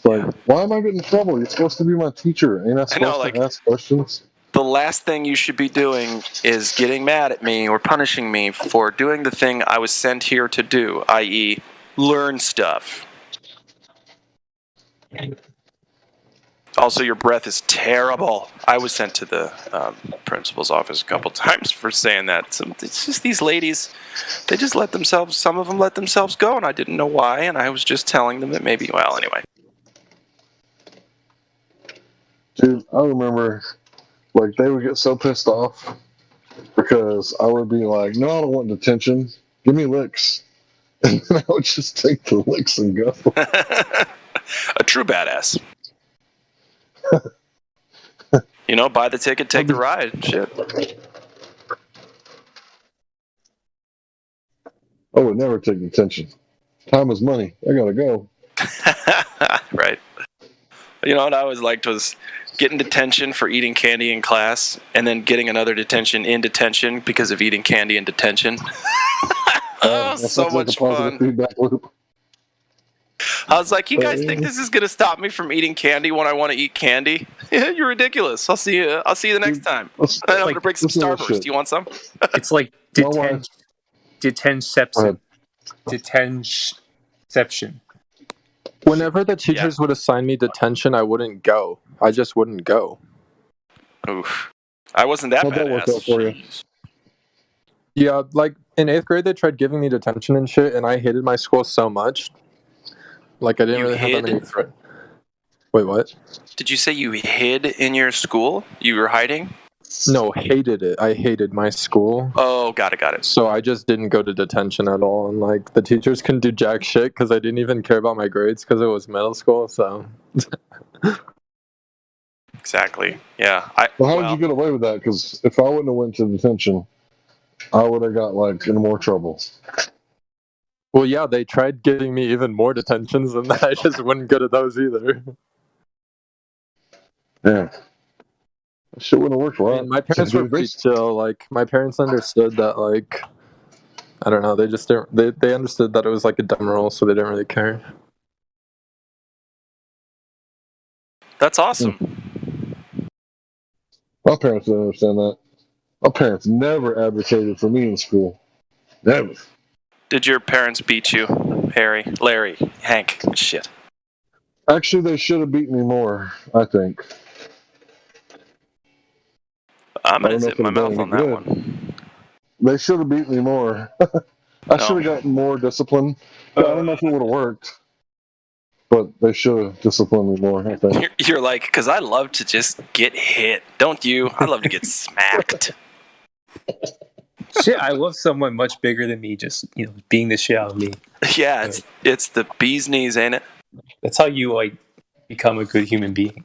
Like, why am I getting in trouble? You're supposed to be my teacher. Ain't I supposed to ask questions? The last thing you should be doing is getting mad at me or punishing me for doing the thing I was sent here to do, i.e., learn stuff. Also, your breath is terrible. I was sent to the principal's office a couple times for saying that. It's just these ladies, they just some of them let themselves go, and I didn't know why, and I was just telling them that maybe, well, anyway. Dude, I remember, like, they would get so pissed off because I would be like, no, I don't want detention. Give me licks. And then I would just take the licks and go. A true badass. You know, buy the ticket, take the ride. Shit. I would never take detention. Time is money. I gotta go. Right. You know what I always liked was getting detention for eating candy in class, and then getting another detention in detention because of eating candy in detention. Oh, so much fun. Feedback loop. I was like, you guys think this is going to stop me from eating candy when I want to eat candy? You're ridiculous. I'll see you the next time. I'm going to bring some Starburst. Do you want some? It's like detenception. Detenception. Whenever the teachers would assign me detention, I wouldn't go. I just wouldn't go. Oof. I wasn't that How'd that work out badass. for you? Jeez. Yeah, like in 8th grade, they tried giving me detention and shit, and I hated my school so much. Like I didn't You really have that many hid? friends. Wait, what? Did you say you hid in your school? You were hiding? No, hated it. I hated my school. Oh, got it. So I just didn't go to detention at all, and like the teachers couldn't do jack shit because I didn't even care about my grades because it was middle school. So Exactly. Yeah. Well, how did you get away with that? Because if I wouldn't have went to detention, I would have got like in more trouble. well, yeah, they tried giving me even more detentions, and I just wouldn't go to those either. Yeah. That shit wouldn't have worked I right. mean, my parents were pretty chill. Like my parents understood that, like, I don't know, they just didn't. They understood that it was like a dumb rule, so they didn't really care. That's awesome. My parents didn't understand that. My parents never advocated for me in school. Never. Did your parents beat you, Harry, Larry, Hank? Shit. Actually, they should have beat me more, I think. I'm I gonna don't know zip if my it'd have mouth done on any that good. one. They should have beat me more. I should have gotten more discipline. I don't know if it would have worked, but they should have disciplined me more, I think. You're like, because I love to just get hit. Don't you? I love to get smacked. Shit, I love someone much bigger than me just, being the shit out of me. Yeah, it's the bee's knees, ain't it? That's how you, like, become a good human being.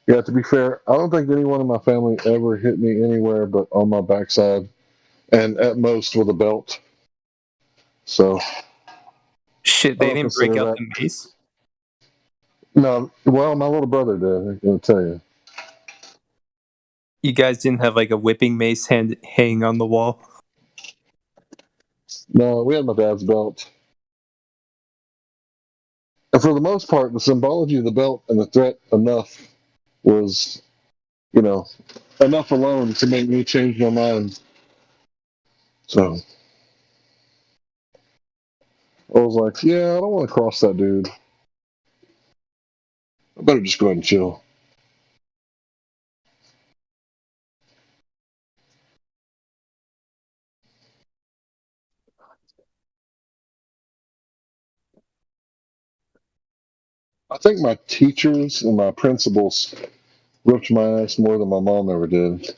Yeah, to be fair, I don't think anyone in my family ever hit me anywhere but on my backside, and at most with a belt. So. Shit, they didn't break out the mace? No, well, my little brother did, I'll tell you. You guys didn't have, like, a whipping mace hanging on the wall? No, we had my dad's belt. And for the most part, the symbology of the belt and the threat enough was, enough alone to make me change my mind. So I was like, yeah, I don't want to cross that dude. I better just go ahead and chill. I think my teachers and my principals ripped my ass more than my mom ever did.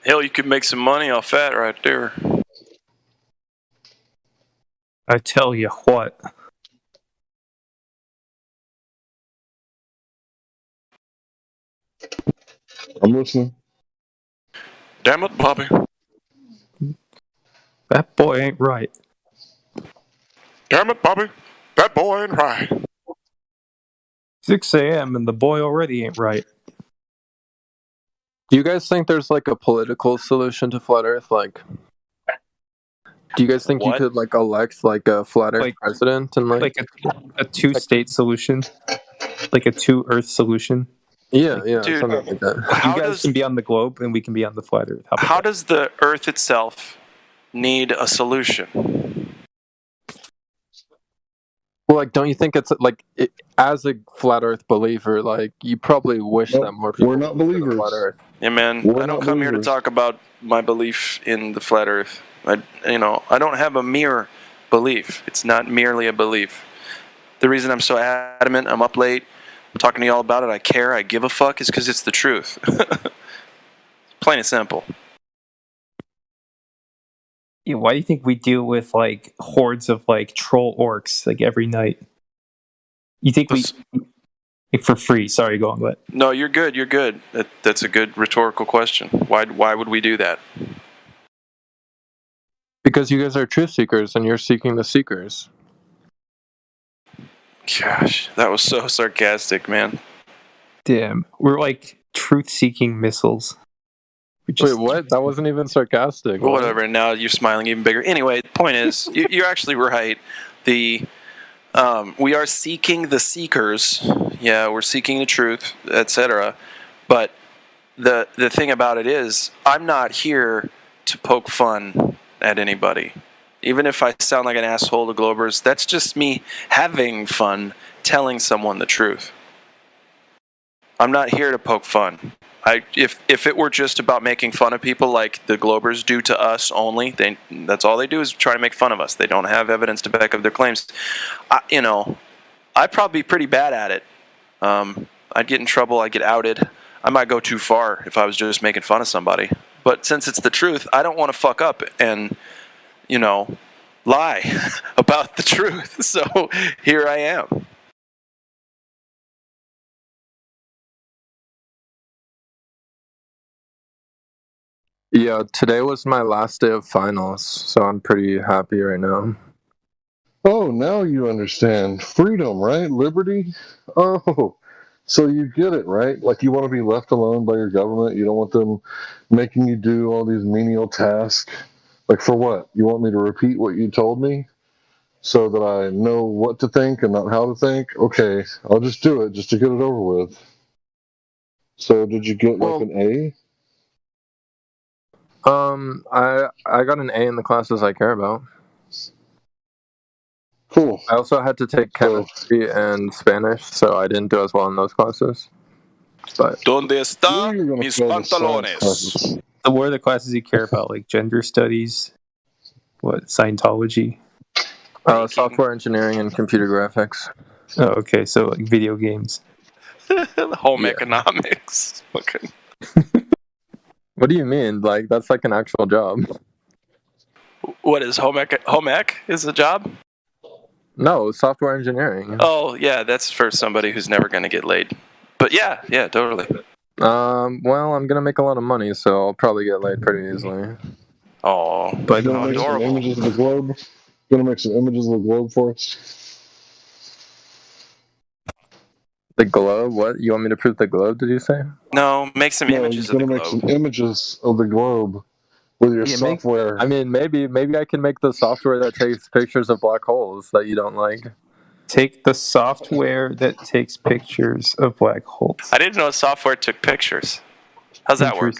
Hell, you could make some money off that right there. I tell you what. I'm listening. Damn it, Bobby. That boy ain't right. Damn it, Bobby. That boy ain't right. 6 a.m. and the boy already ain't right. Do you guys think there's like a political solution to flat Earth? Like, do you guys think you could like elect like a flat Earth president and like a two-state solution, like a two-Earth solution? Yeah, Dude, something like that. You guys can be on the globe and we can be on the flat Earth. How does the Earth itself need a solution? Well, like, don't you think it's like as a flat Earth believer, like you probably wish that more people we're not believed in the believers. flat Earth. Yeah, man. I don't come here to talk about my belief in the flat Earth. I don't have a mere belief. It's not merely a belief. The reason I'm so adamant, I'm up late, I'm talking to y'all about it, I care, I give a fuck, is because it's the truth. Plain and simple. Yeah, why do you think we deal with like hordes of like troll orcs like every night? You think we for free? Sorry, go on. But No, you're good. You're good. That's a good rhetorical question. Why would we do that? Because you guys are truth seekers and you're seeking the seekers. Gosh, that was so sarcastic, man. damn, we're like truth-seeking missiles. Wait, what? That wasn't even sarcastic. Well, whatever. Now you're smiling even bigger. Anyway, the point is, you're actually right. We are seeking the seekers. Yeah, we're seeking the truth, etc. But the thing about it is, I'm not here to poke fun at anybody. Even if I sound like an asshole to Globers, that's just me having fun telling someone the truth. I'm not here to poke fun. If it were just about making fun of people like the Globers do to us only, that's all they do is try to make fun of us. They don't have evidence to back up their claims. I'd probably be pretty bad at it. I'd get in trouble. I'd get outed. I might go too far if I was just making fun of somebody. But since it's the truth, I don't want to fuck up and, lie about the truth. So here I am. Yeah, today was my last day of finals, so I'm pretty happy right now. Oh, now you understand. Freedom, right? Liberty? Oh, so you get it, right? Like you want to be left alone by your government. You don't want them making you do all these menial tasks. Like for what? You want me to repeat what you told me so that I know what to think and not how to think? Okay, I'll just do it just to get it over with. So did you get like an A? I got an A in the classes I care about. Cool. I also had to take chemistry and Spanish, so I didn't do as well in those classes. But ¿Dónde está mis pantalones? So what are the classes you care about? Like gender studies? What, Scientology? Software engineering and computer graphics. Oh, okay. So like video games. Home economics. Okay. What do you mean? Like that's like an actual job. What is home ec is a job? No, software engineering. Oh yeah, that's for somebody who's never going to get laid. But yeah, totally. Well, I'm gonna make a lot of money, so I'll probably get laid pretty easily. Oh, but how adorable! Images of the globe. Gonna make some images of the globe for us. The globe? What? You want me to prove the globe? Did you say? No, make some images of the globe. Make some images of the globe with your software. Maybe I can make the software that takes pictures of black holes that you don't like. Take the software that takes pictures of black holes. I didn't know software took pictures. How's that work?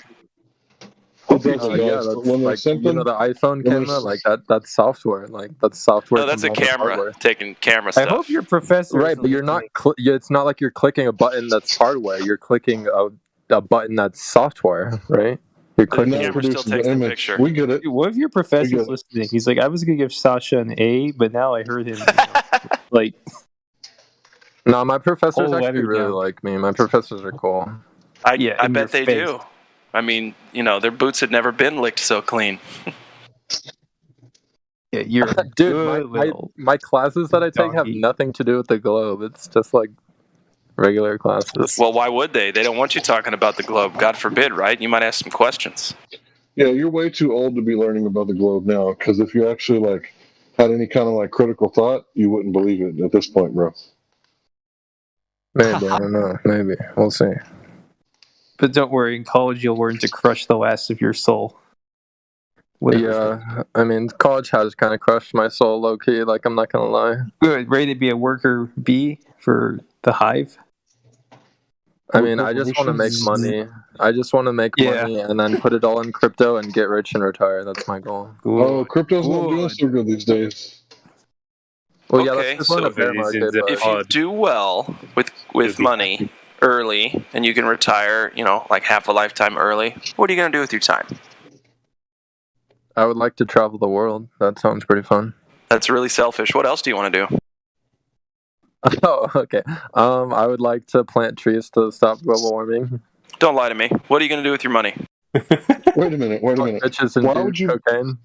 Yeah, that's like, the iPhone camera, like that's software. Like that's software. No, that's a camera taking camera stuff. I hope your professor. Right, but you're not. It's not like you're clicking a button that's hardware. You're clicking a button that's software, right? You're clicking. The camera still takes the picture. We get it. What if your professor's listening? He's like, I was gonna give Sasha an A, but now I heard him. Like, no, my professors actually really like me. My professors are cool. I bet they do. I mean, their boots had never been licked so clean. Yeah, you're dude. My classes that I take have nothing to do with the globe. It's just like regular classes. Well, why would they? They don't want you talking about the globe. God forbid, right? You might ask some questions. Yeah, you're way too old to be learning about the globe now. Because if you actually had any kind of critical thought, you wouldn't believe it at this point, bro. Maybe I don't know. Maybe we'll see. But don't worry, in college you'll learn to crush the last of your soul. Yeah, I mean, college has kind of crushed my soul low key. Like, I'm not gonna lie. Good, ready to be a worker bee for the hive. I mean, I just want to make money. I just want to make money and then put it all in crypto and get rich and retire. That's my goal. Oh, crypto's not doing so good these days. Well, okay, so if you do well with money early and you can retire, like half a lifetime early, what are you going to do with your time? I would like to travel the world. That sounds pretty fun. That's really selfish. What else do you want to do? Oh, okay. I would like to plant trees to stop global warming. Don't lie to me. What are you going to do with your money? Wait a minute. Why would you cocaine?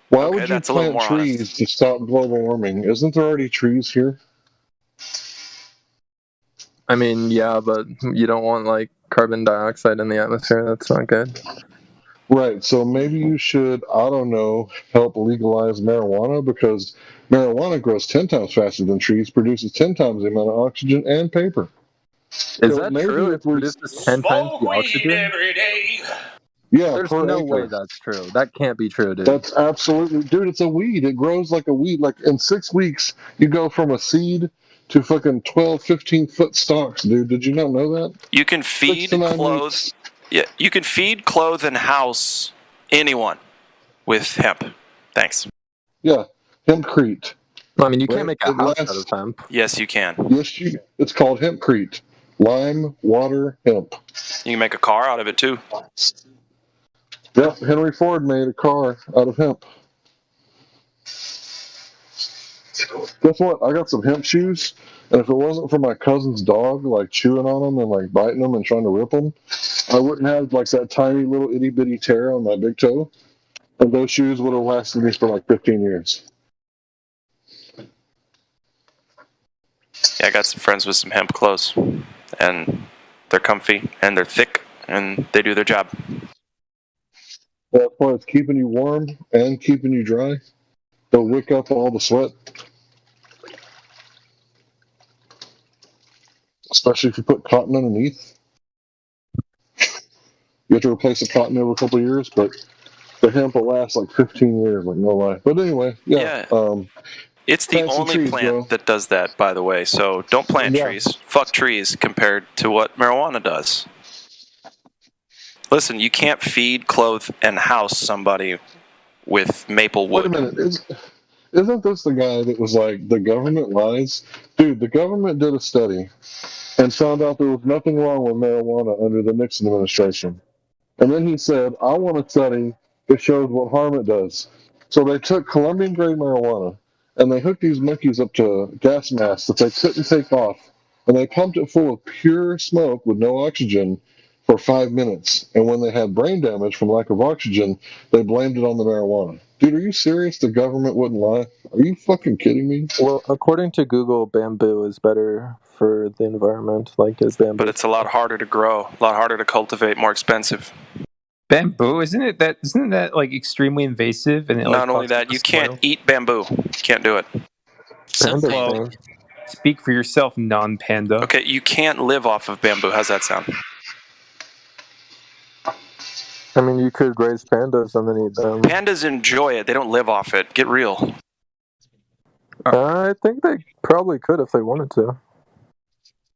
Why would you plant trees to stop global warming? Isn't there already trees here? I mean, yeah, but you don't want carbon dioxide in the atmosphere. That's not good. Right. So maybe you should, I don't know, help legalize marijuana, because marijuana grows 10 times faster than trees, produces 10 times the amount of oxygen and paper. Is that true? It produces 10 times the oxygen? Every day. Yeah, there's no way that's true. That can't be true, dude. That's absolutely, dude. It's a weed. It grows like a weed. Like in 6 weeks, you go from a seed to fucking 12, 15-foot stalks, dude. Did you not know that? You can feed, clothe. Yeah, you can feed, clothe, and house anyone with hemp. Thanks. Yeah, hempcrete. I mean, you can't Right? make a It house out lasts. of hemp. Yes, you can. Yes, it's called hempcrete. Lime, water, hemp. You can make a car out of it too. Yep, Henry Ford made a car out of hemp. Guess what? I got some hemp shoes, and if it wasn't for my cousin's dog, like chewing on them and like biting them and trying to rip them, I wouldn't have like that tiny little itty bitty tear on my big toe. And those shoes would have lasted me for like 15 years. Yeah, I got some friends with some hemp clothes, and they're comfy and they're thick and they do their job. That's why it's keeping you warm and keeping you dry. They'll wick up all the sweat. Especially if you put cotton underneath. You have to replace the cotton every couple of years, but the hemp will last like 15 years, like no lie. But anyway, yeah. It's the Plant some only trees, plant bro. that does that, by the way. So don't plant Yeah. trees. Fuck trees compared to what marijuana does. Listen, you can't feed, clothe, and house somebody with maple Wait a wood. minute. Isn't this the guy that was like, the government lies? Dude, the government did a study and found out there was nothing wrong with marijuana under the Nixon administration. And then he said, I want a study that shows what harm it does. So they took Colombian grade marijuana and they hooked these monkeys up to gas masks that they couldn't take off. And they pumped it full of pure smoke with no oxygen for 5 minutes. And when they had brain damage from lack of oxygen, they blamed it on the marijuana. Dude, are you serious? The government wouldn't lie? Are you fucking kidding me? Well, according to Google, bamboo is better for the environment. Like, is bamboo? But it's a lot harder to grow, a lot harder to cultivate, more expensive. Bamboo, isn't that like extremely invasive? And it, like, Not only causes that, you the can't soil? eat bamboo. You can't do it. Well, speak for yourself, non-panda. Okay, you can't live off of bamboo. How's that sound? I mean, you could raise pandas and then eat them. Pandas enjoy it. They don't live off it. Get real. I think they probably could if they wanted to.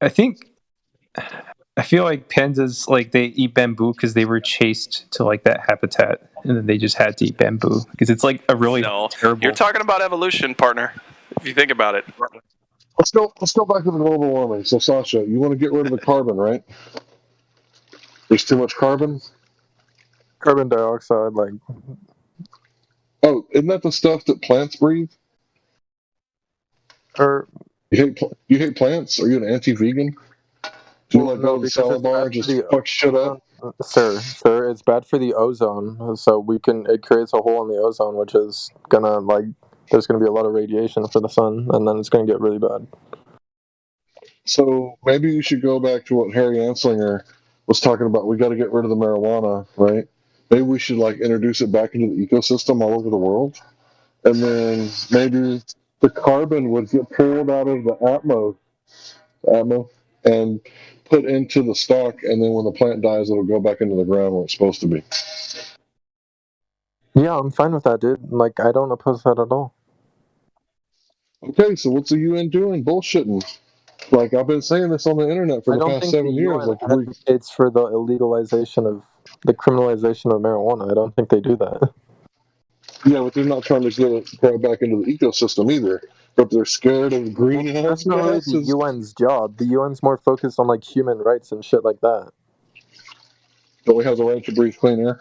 I feel like pandas, like, they eat bamboo because they were chased to like that habitat, and then they just had to eat bamboo because it's like a really terrible. You're talking about evolution, partner. If you think about it. Let's go back to the global warming. So, Sasha, you want to get rid of the carbon, right? There's too much carbon? Carbon dioxide, like... Oh, isn't that the stuff that plants breathe? Or you hate plants? Are you an anti-vegan? Do you like go to the salad bar and just fuck shit up? Sir, it's bad for the ozone. So it creates a hole in the ozone, which is gonna, like, there's gonna be a lot of radiation for the sun, and then it's gonna get really bad. So maybe you should go back to what Harry Anslinger was talking about. We got to get rid of the marijuana, right? Maybe we should like introduce it back into the ecosystem all over the world, and then maybe the carbon would get pulled out of the atmo, and put into the stock, and then when the plant dies, it'll go back into the ground where it's supposed to be. Yeah, I'm fine with that, dude. Like, I don't oppose that at all. Okay, so what's the UN doing? Bullshitting. Like, I've been saying this on the internet for the past 7 years. Like, Advocates for the the criminalization of marijuana. I don't think they do that. yeah, but they're not trying to get it brought back into the ecosystem either. But they're scared of greenhouse That's not really gases. the UN's job. The UN's more focused on, like, human rights and shit like that. Don't we have the right to breathe clean air?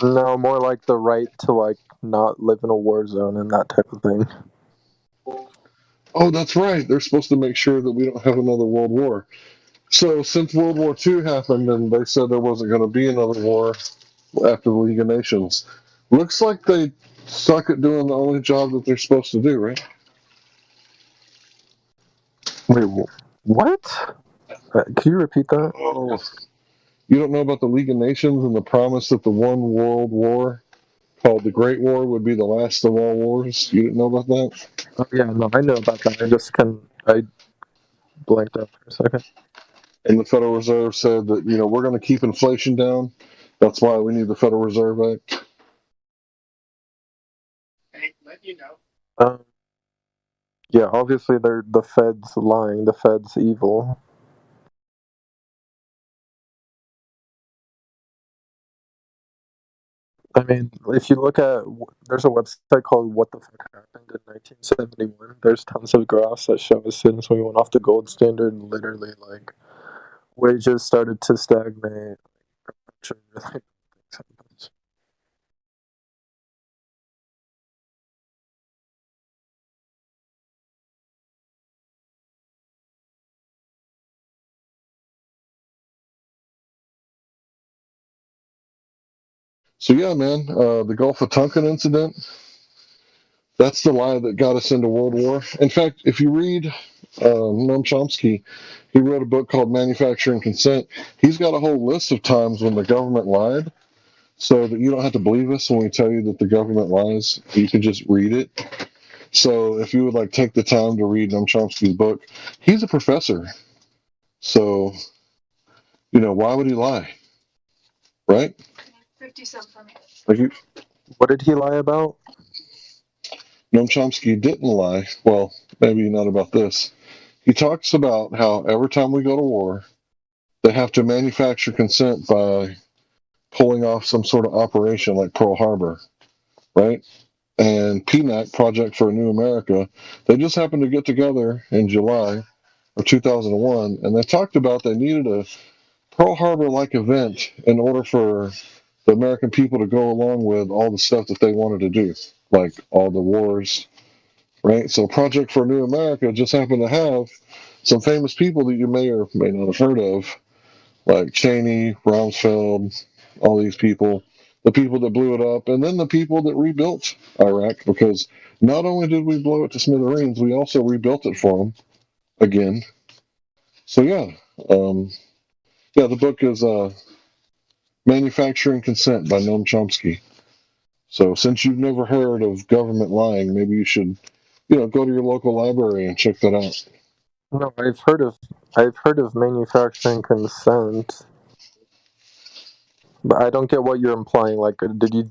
No, more like the right to, like, not live in a war zone and that type of thing. Oh, that's right. They're supposed to make sure that we don't have another world war. So since World War II happened and they said there wasn't going to be another war after the League of Nations, looks like they suck at doing the only job that they're supposed to do, right? Wait, what? Can you repeat that? Oh, you don't know about the League of Nations and the promise that the one world war called the Great War would be the last of all wars? You didn't know about that? Oh, yeah, no, I know about that. I blanked out for a second. And the Federal Reserve said that, we're going to keep inflation down. That's why we need the Federal Reserve Act. Yeah, obviously they're the Fed's lying. The Fed's evil. I mean, if you look at, there's a website called What the Fuck Happened in 1971. There's tons of graphs that show as soon as we went off the gold standard, literally, like, wages started to stagnate. Really things happened. So yeah, man, the Gulf of Tonkin incident, that's the lie that got us into World War. In fact, if you read Noam Chomsky, he wrote a book called Manufacturing Consent. He's got a whole list of times when the government lied, so that you don't have to believe us when we tell you that the government lies. You can just read it. So if you would like take the time to read Noam Chomsky's book, he's a professor. So, why would he lie? Right? Like What did he lie about? Noam Chomsky didn't lie. Well, maybe not about this. He talks about how every time we go to war, they have to manufacture consent by pulling off some sort of operation like Pearl Harbor, right? And PNAC, Project for a New America, they just happened to get together in July of 2001, and they talked about they needed a Pearl Harbor-like event in order for the American people to go along with all the stuff that they wanted to do, like all the wars, right? So Project for a New America just happened to have some famous people that you may or may not have heard of, like Cheney, Rumsfeld, all these people, the people that blew it up, and then the people that rebuilt Iraq, because not only did we blow it to smithereens, we also rebuilt it for them again. So the book is Manufacturing Consent by Noam Chomsky. So since you've never heard of government lying, maybe you should, go to your local library and check that out. No, I've heard of manufacturing consent, but I don't get what you're implying. Like, do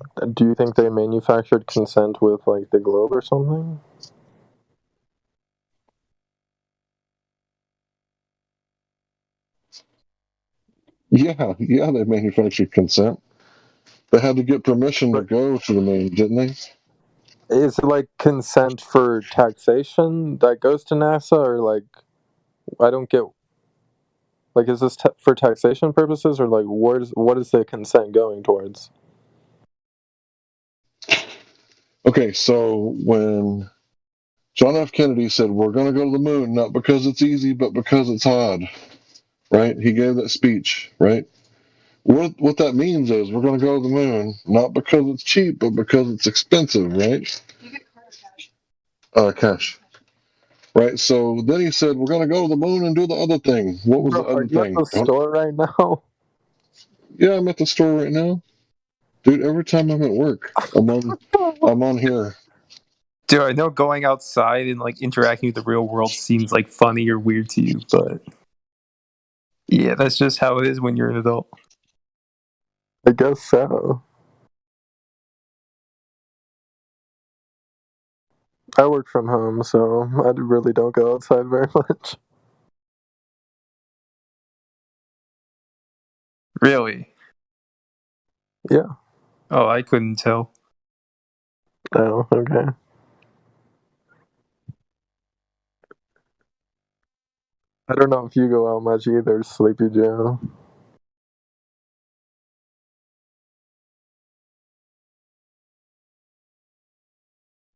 you think they manufactured consent with like the globe or something? Yeah, they manufactured consent. They had to get permission to go to the moon, didn't they? Is it like consent for taxation that goes to NASA, or like, I don't get. Like, is this for taxation purposes, or like, what is the consent going towards? Okay, so when John F. Kennedy said, we're going to go to the moon, not because it's easy, but because it's hard, right? He gave that speech, right? What that means is we're going to go to the moon, not because it's cheap, but because it's expensive, right? You get cash. Right, so then he said, we're going to go to the moon and do the other thing. What was the other thing? Are you at the store right now? Yeah, I'm at the store right now. Dude, every time I'm at work, I'm on here. Dude, I know going outside and like interacting with the real world seems like funny or weird to you, but yeah, that's just how it is when you're an adult. I guess so. I work from home, so I really don't go outside very much. Really? Yeah. Oh, I couldn't tell. Oh, okay. I don't know if you go out much either, Sleepy Joe.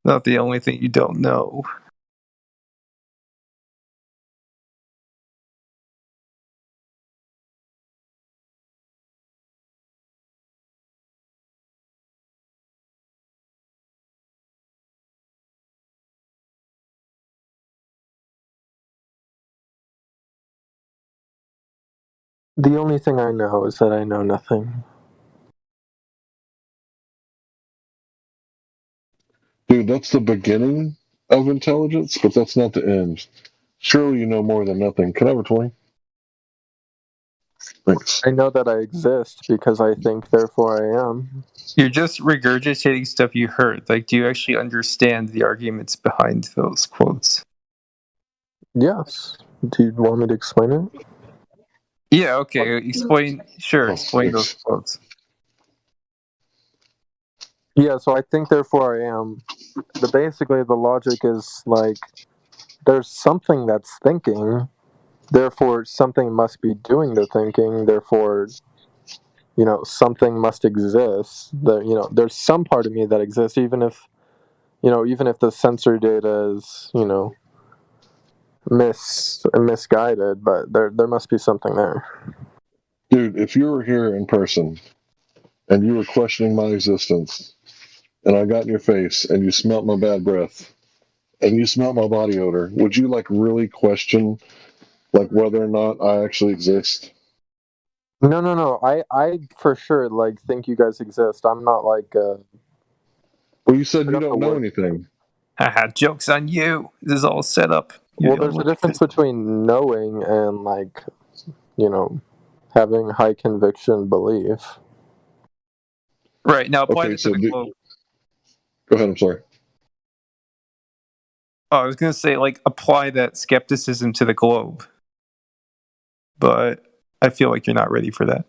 Not the only thing you don't know. The only thing I know is that I know nothing. Dude, that's the beginning of intelligence, but that's not the end. Surely you know more than nothing. Can I have a 20? Thanks. I know that I exist because I think, therefore I am. You're just regurgitating stuff you heard. Like, do you actually understand the arguments behind those quotes? Yes. Do you want me to explain it? Yeah, okay. Explain Oh, those quotes. Yeah, so I think therefore I am. Basically, the logic is like there's something that's thinking, therefore something must be doing the thinking, therefore something must exist. There's some part of me that exists, even if the sensory data is misguided, but there must be something there. Dude, if you were here in person and you were questioning my existence, and I got in your face and you smelt my bad breath and you smelt my body odor, would you like really question like whether or not I actually exist? No. I for sure think you guys exist. I'm not like. Well, you said you don't know anything. Haha, joke's on you. This is all set up. Well, there's a difference between knowing and having high conviction belief. Right, now apply Okay, this to the globe. Go ahead, I'm sorry. Oh, I was going to say, apply that skepticism to the globe. But I feel like you're not ready for that.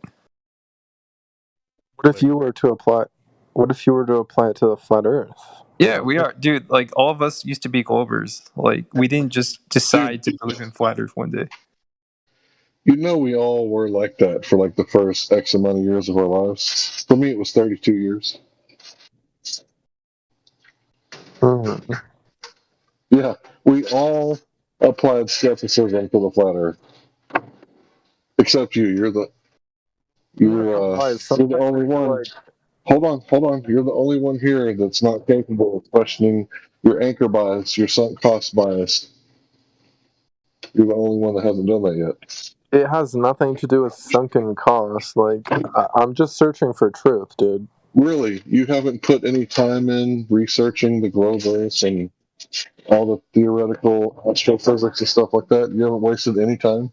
What if you were to apply it to the flat Earth? Yeah, we are. Dude, all of us used to be globers. We didn't just decide to believe in flat Earth one day. You know, we all were like that for the first X amount of years of our lives. For me, it was 32 years. Yeah, we all applied skepticism to the flat Earth, except you. You're the only one. Hold on. You're the only one here that's not capable of questioning your anchor bias, your sunk cost bias. You're the only one that hasn't done that yet. It has nothing to do with sunken costs. I'm just searching for truth, dude. Really, you haven't put any time in researching the globe Earth and all the theoretical astrophysics and stuff like that? You haven't wasted any time?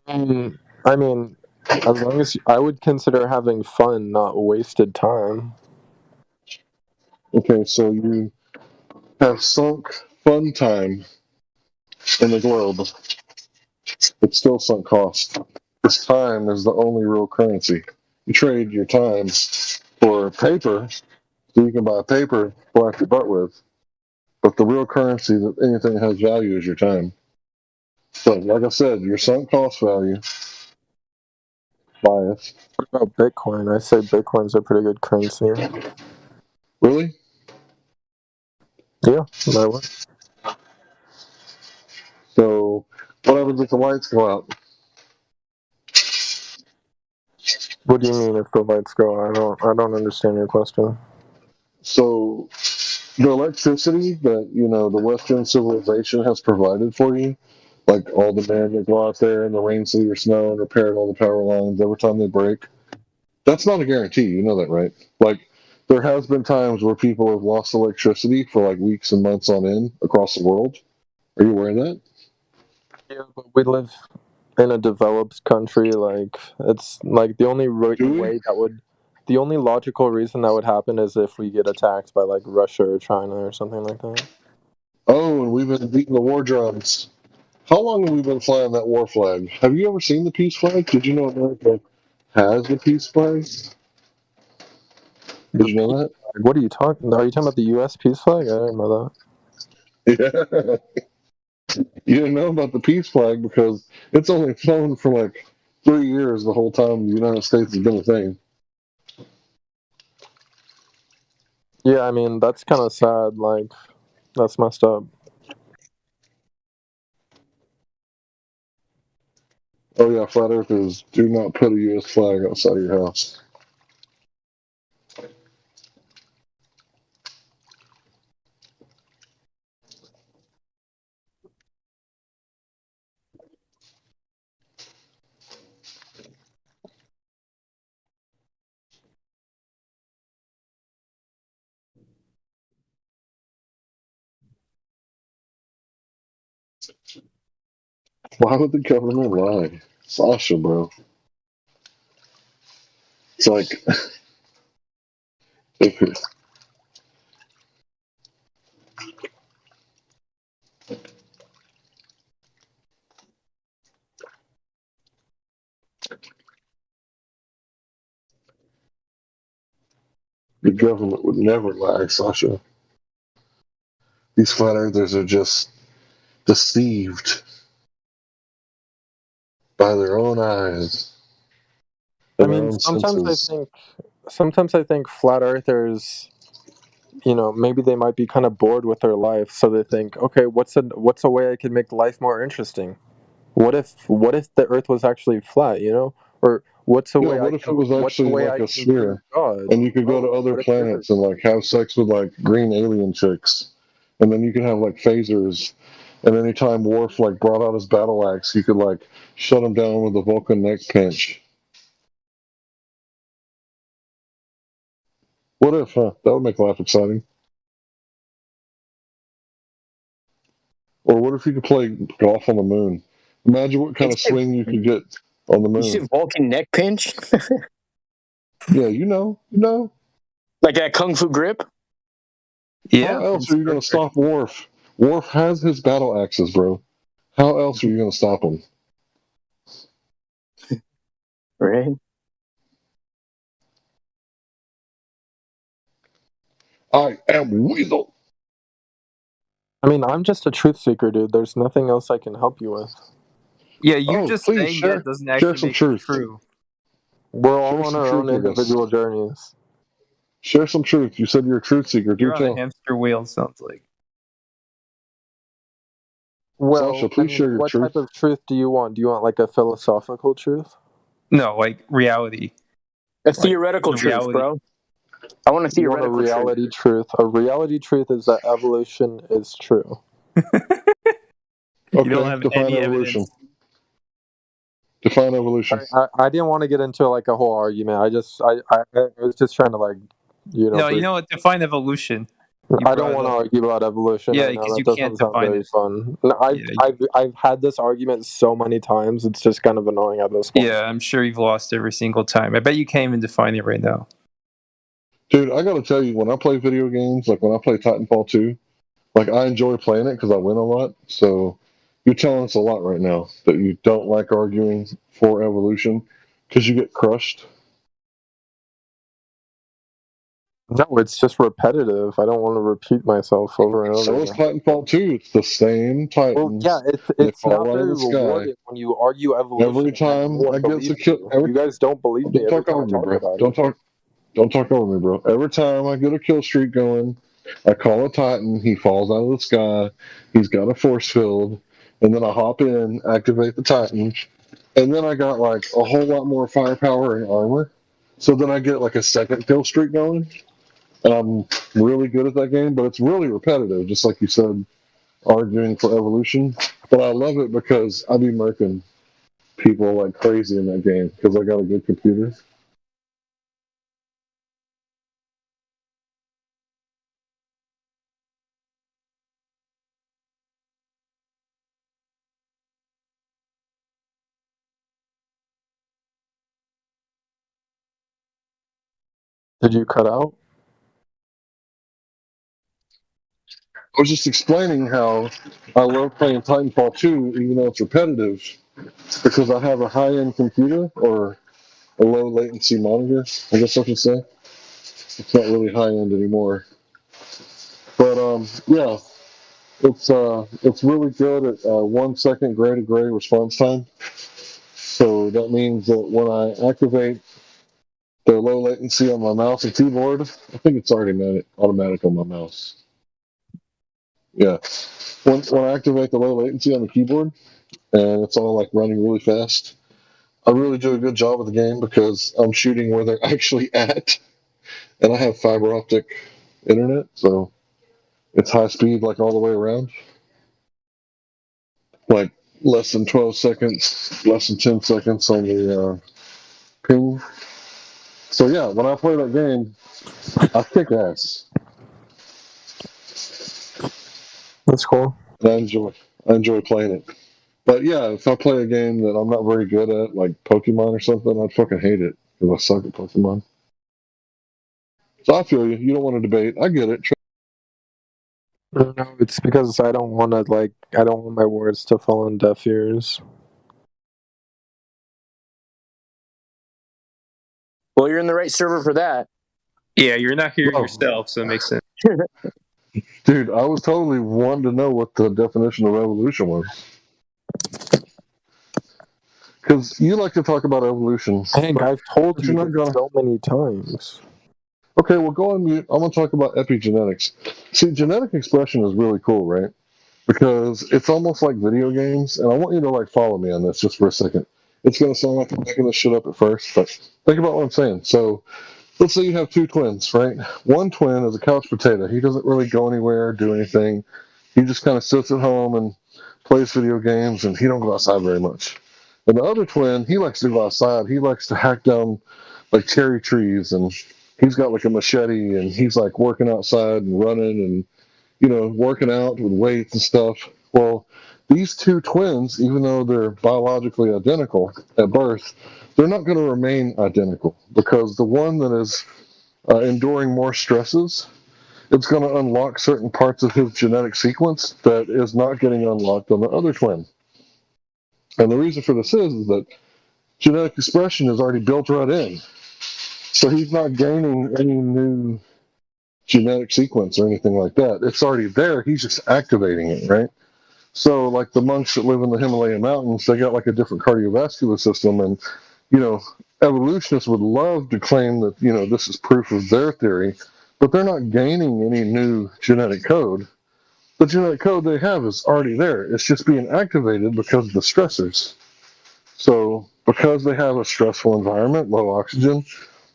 I mean, as long as I would consider having fun not wasted time. Okay, so you have sunk fun time in the globe. It's still sunk cost. This time is the only real currency. You trade your time for paper, so you can buy paper to black your butt with. But the real currency that anything has value is your time. So, like I said, your sunk cost value bias. What about Bitcoin? I say Bitcoin's a pretty good currency. Really? Yeah, that would. So, what happens if the lights go out? What do you mean if the lights go? I don't understand your question. So, the electricity that the Western civilization has provided for you, like all the men that go out there in the rain, sleet, or snow and repair all the power lines every time they break, that's not a guarantee. You know that, right? There has been times where people have lost electricity for weeks and months on end across the world. Are you aware of that? Yeah, but we live in a developed country. It's the only way that would. The only logical reason that would happen is if we get attacked by Russia or China or something like that. Oh, and we've been beating the war drums. How long have we been flying that war flag? Have you ever seen the peace flag? Did you know America has the peace flag? Did you know that? What are you talking? Are you talking about the U.S. peace flag? I didn't know that. Yeah. You didn't know about the peace flag because it's only flown for 3 years the whole time the United States has been a thing. Yeah, I mean, that's kind of sad. That's messed up. Oh, yeah, flat earthers, do not put a U.S. flag outside of your house. Why would the government lie? Sasha, bro. It's like... The government would never lie, Sasha. These flat earthers are just deceived by their own eyes I and their mean, own senses. sometimes I think flat earthers, maybe they might be kind of bored with their life, so they think, okay, what's a way I can make life more interesting? What if the Earth was actually flat? Or what's a Yeah, way what if it was actually like I a can be sphere God? and you could go to other What if there planets and like have sex with like green alien chicks, and then you could have like phasers, and anytime Worf like brought out his battle axe, you could like shut him down with a Vulcan neck pinch. What if, huh? That would make life exciting. Or what if you could play golf on the moon? Imagine what kind of swing you could get on the You moon. said Vulcan neck pinch? Yeah, you know. Like that Kung Fu grip? How else are you going to stop Worf? Worf has his battle axes, bro. How else are you going to stop him? Right. I am Weasel. I mean, I'm just a truth seeker, dude. There's nothing else I can help you with. Yeah, you Oh, just please saying share that doesn't share actually some make it truth. true. We're all Share on some our own truth with us. individual journeys. Share some truth. You said you're a truth seeker. Do You're on a tell. hamster wheel, sounds like. Well, Sasha, I please mean, share your what truth. type of truth do you want? Do you want like a philosophical truth? No, like reality. A theoretical the truth, reality. bro. I want a You want a theoretical truth. reality truth. A reality truth is that evolution is true. Okay, don't have define any evolution. evidence. Define evolution. I didn't want to get into like a whole argument. I was just trying to like, No, you bring- know what? Define evolution. You I don't brought want it to up. argue about evolution Yeah, right now. because That you doesn't can't sound define very it. fun. Yeah, I've had this argument so many times. It's just kind of annoying at this point. yeah, I'm sure you've lost every single time. I bet you can't even define it right now. Dude, I gotta tell you, when I play video games, like when I play Titanfall 2, like I enjoy playing it because I win a lot. So you're telling us a lot right now that you don't like arguing for evolution because you get crushed. No, it's just repetitive. I don't want to repeat myself over and over So is again. Titanfall 2. It's the same Titans. Well, yeah, They it's fall not out of very the sky. rewarding when you argue evolution. Every and time no one I get to believes kill, you. You guys don't believe me don't every talk time over I me, talk bro. about Don't it. talk over me, bro. Every time I get a kill streak going, I call a Titan. He falls out of the sky. He's got a force field, and then I hop in, activate the Titan, and then I got like a whole lot more firepower and armor. So then I get like a second kill streak going, and I'm really good at that game. But it's really repetitive, just like you said, arguing for evolution. But I love it because I be murking people like crazy in that game because I got a good computer. Did you cut out? I was just explaining how I love playing Titanfall 2, even though it's repetitive, because I have a high-end computer or a low latency monitor. I guess I should say it's not really high-end anymore. But yeah, it's really good at 1 second gray to gray response time. So that means that when I activate the low latency on my mouse and keyboard, I think it's already automatic on my mouse. Yeah, when I activate the low latency on the keyboard, and it's all like running really fast. I really do a good job of the game because I'm shooting where they're actually at, and I have fiber optic internet, so it's high speed like all the way around. Like less than 12 seconds, less than 10 seconds on the ping. So yeah, when I play that game, I kick ass. That's cool. And I enjoy playing it. But yeah, if I play a game that I'm not very good at, like Pokemon or something, I'd fucking hate it because I suck at Pokemon. So I feel you. You don't want to debate. I get it. No, it's because I don't want my words to fall on deaf ears. Well, you're in the right server for that. Yeah, you're not hearing yourself, so it makes sense. Dude, I was totally wanting to know what the definition of evolution was. Because you like to talk about evolution. Hank, I've told but you you're not this gonna. so many times. Okay, well, go on mute. I'm going to talk about epigenetics. See, genetic expression is really cool, right? Because it's almost like video games, and I want you to like follow me on this just for a second. It's going to sound like I'm making this shit up at first, but think about what I'm saying. So, let's say you have two twins, right? One twin is a couch potato. He doesn't really go anywhere, do anything. He just kind of sits at home and plays video games, and he don't go outside very much. And the other twin, he likes to go outside. He likes to hack down like cherry trees, and he's got like a machete, and he's like working outside and running and working out with weights and stuff. Well, these two twins, even though they're biologically identical at birth, they're not going to remain identical because the one that is enduring more stresses, it's going to unlock certain parts of his genetic sequence that is not getting unlocked on the other twin. And the reason for this is that genetic expression is already built right in. So he's not gaining any new genetic sequence or anything like that. It's already there. He's just activating it, right? So, like the monks that live in the Himalayan mountains, they got like a different cardiovascular system, and evolutionists would love to claim that this is proof of their theory, but they're not gaining any new genetic code. The genetic code they have is already there. It's just being activated because of the stressors. So, because they have a stressful environment, low oxygen,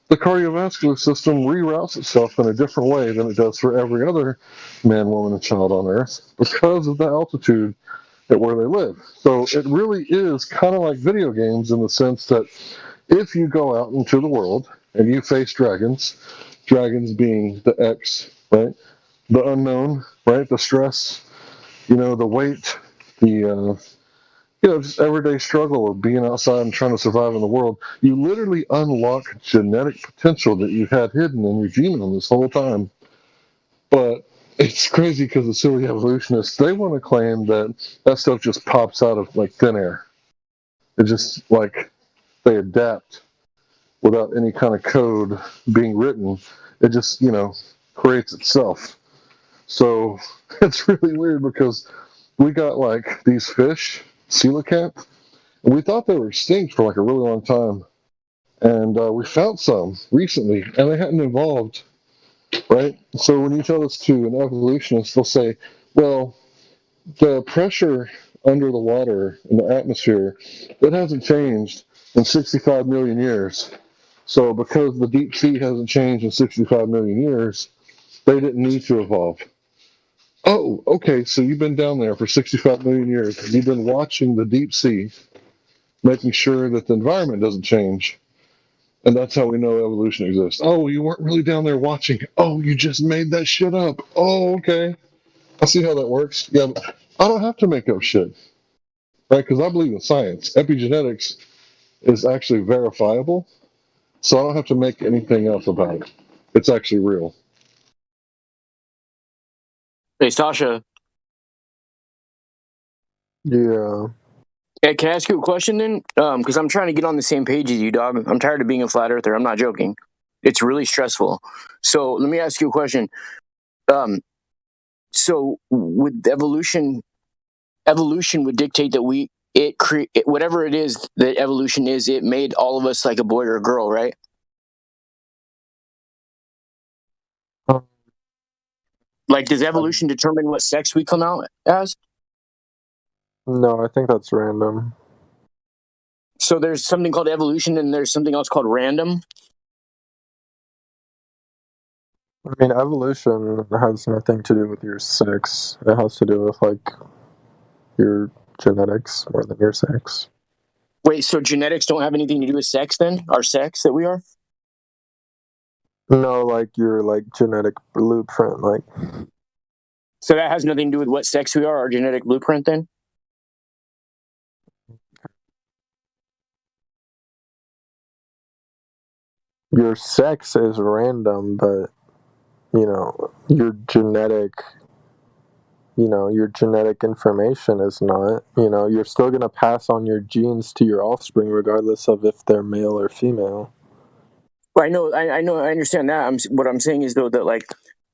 the cardiovascular system reroutes itself in a different way than it does for every other man, woman, and child on Earth because of the altitude at where they live. So it really is kind of like video games in the sense that if you go out into the world and you face dragons being the X, right? The unknown, right? The stress, the weight, the just everyday struggle of being outside and trying to survive in the world, you literally unlock genetic potential that you had hidden in your genome this whole time. But it's crazy because the silly evolutionists, they want to claim that stuff just pops out of like thin air. It just like they adapt without any kind of code being written. It just, creates itself. So it's really weird because we got like these fish, coelacanth, and we thought they were extinct for like a really long time. And we found some recently, and they hadn't evolved, right? So when you tell this to an evolutionist, they'll say, well, the pressure under the water in the atmosphere, that hasn't changed in 65 million years. So because the deep sea hasn't changed in 65 million years, they didn't need to evolve. Oh, okay, so you've been down there for 65 million years, and you've been watching the deep sea, making sure that the environment doesn't change. And that's how we know evolution exists. Oh, you weren't really down there watching. Oh, you just made that shit up. Oh, okay. I see how that works. Yeah, but I don't have to make up shit, right? Because I believe in science. Epigenetics is actually verifiable, so I don't have to make anything up about it. It's actually real. Hey, Sasha. Yeah. Hey, can I ask you a question then? Because I'm trying to get on the same page as you, dog. I'm tired of being a flat earther. I'm not joking. It's really stressful. So let me ask you a question. So with evolution would dictate that whatever it is that evolution is, it made all of us like a boy or a girl, right? Like, does evolution determine what sex we come out as? No, I think that's random. So there's something called evolution and there's something else called random? I mean, evolution has nothing to do with your sex. It has to do with, like, your genetics more than your sex. Wait, so genetics don't have anything to do with sex then? Our sex that we are? No, like your, like, genetic blueprint, like... So that has nothing to do with what sex we are, our genetic blueprint then? Your sex is random, but, your genetic information is not. You're still going to pass on your genes to your offspring regardless of if they're male or female. I know, I understand that. What I'm saying is though that like,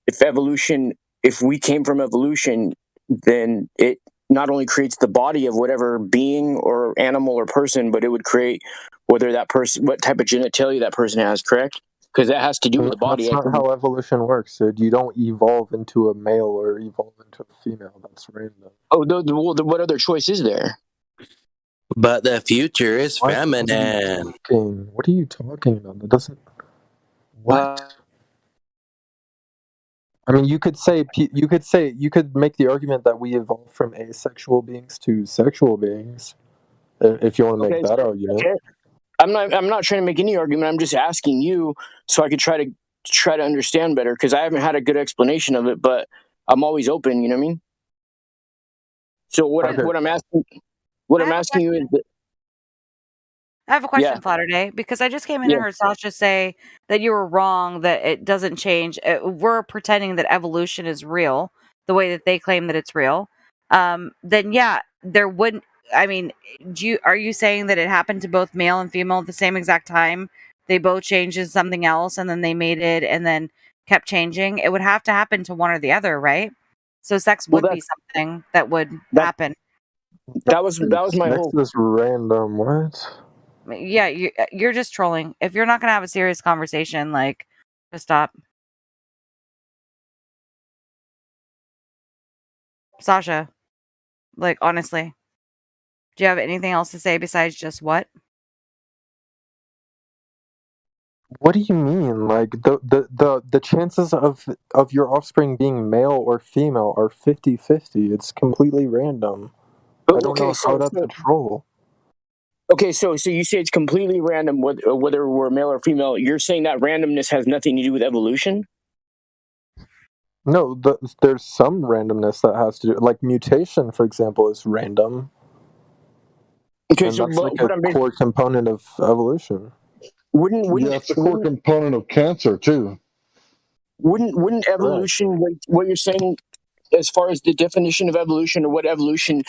if we came from evolution, then it not only creates the body of whatever being or animal or person, but it would create whether that person, what type of genitalia that person has, correct? Because that has to do with the body. That's not how evolution works, dude. You don't evolve into a male or evolve into a female. That's random. Oh, what other choice is there? But the future is feminine. What are you talking about? That doesn't. What? I mean, you could make the argument that we evolved from asexual beings to sexual beings, if you want to make that argument. Okay. I'm not trying to make any argument. I'm just asking you so I could try to understand better, because I haven't had a good explanation of it, but I'm always open. You know what I mean? So what I'm asking you is that, I have a question, Yeah. Flatterday, because I just came in and heard Sasha say that you were wrong, that it doesn't change. We're pretending that evolution is real, the way that they claim that it's real. Then yeah, there wouldn't. I mean, are you saying that it happened to both male and female at the same exact time? They both changed into something else, and then they made it, and then kept changing. It would have to happen to one or the other, right? So sex would be something that would happen. That was my Next whole. is random. What? Yeah, you're just trolling. If you're not gonna have a serious conversation, like, just stop. Sasha, like, honestly, do you have anything else to say besides just what? What do you mean? Like the chances of your offspring being male or female are 50-50. It's completely random. I don't know how that's a troll. Okay, so you say it's completely random whether we're male or female. You're saying that randomness has nothing to do with evolution? No, there's some randomness that has to do, like mutation, for example, is random. Okay, and so that's like a core component of evolution. Yeah, it's a core component of cancer too. Wouldn't evolution, what you're saying, as far as the definition of evolution or what evolution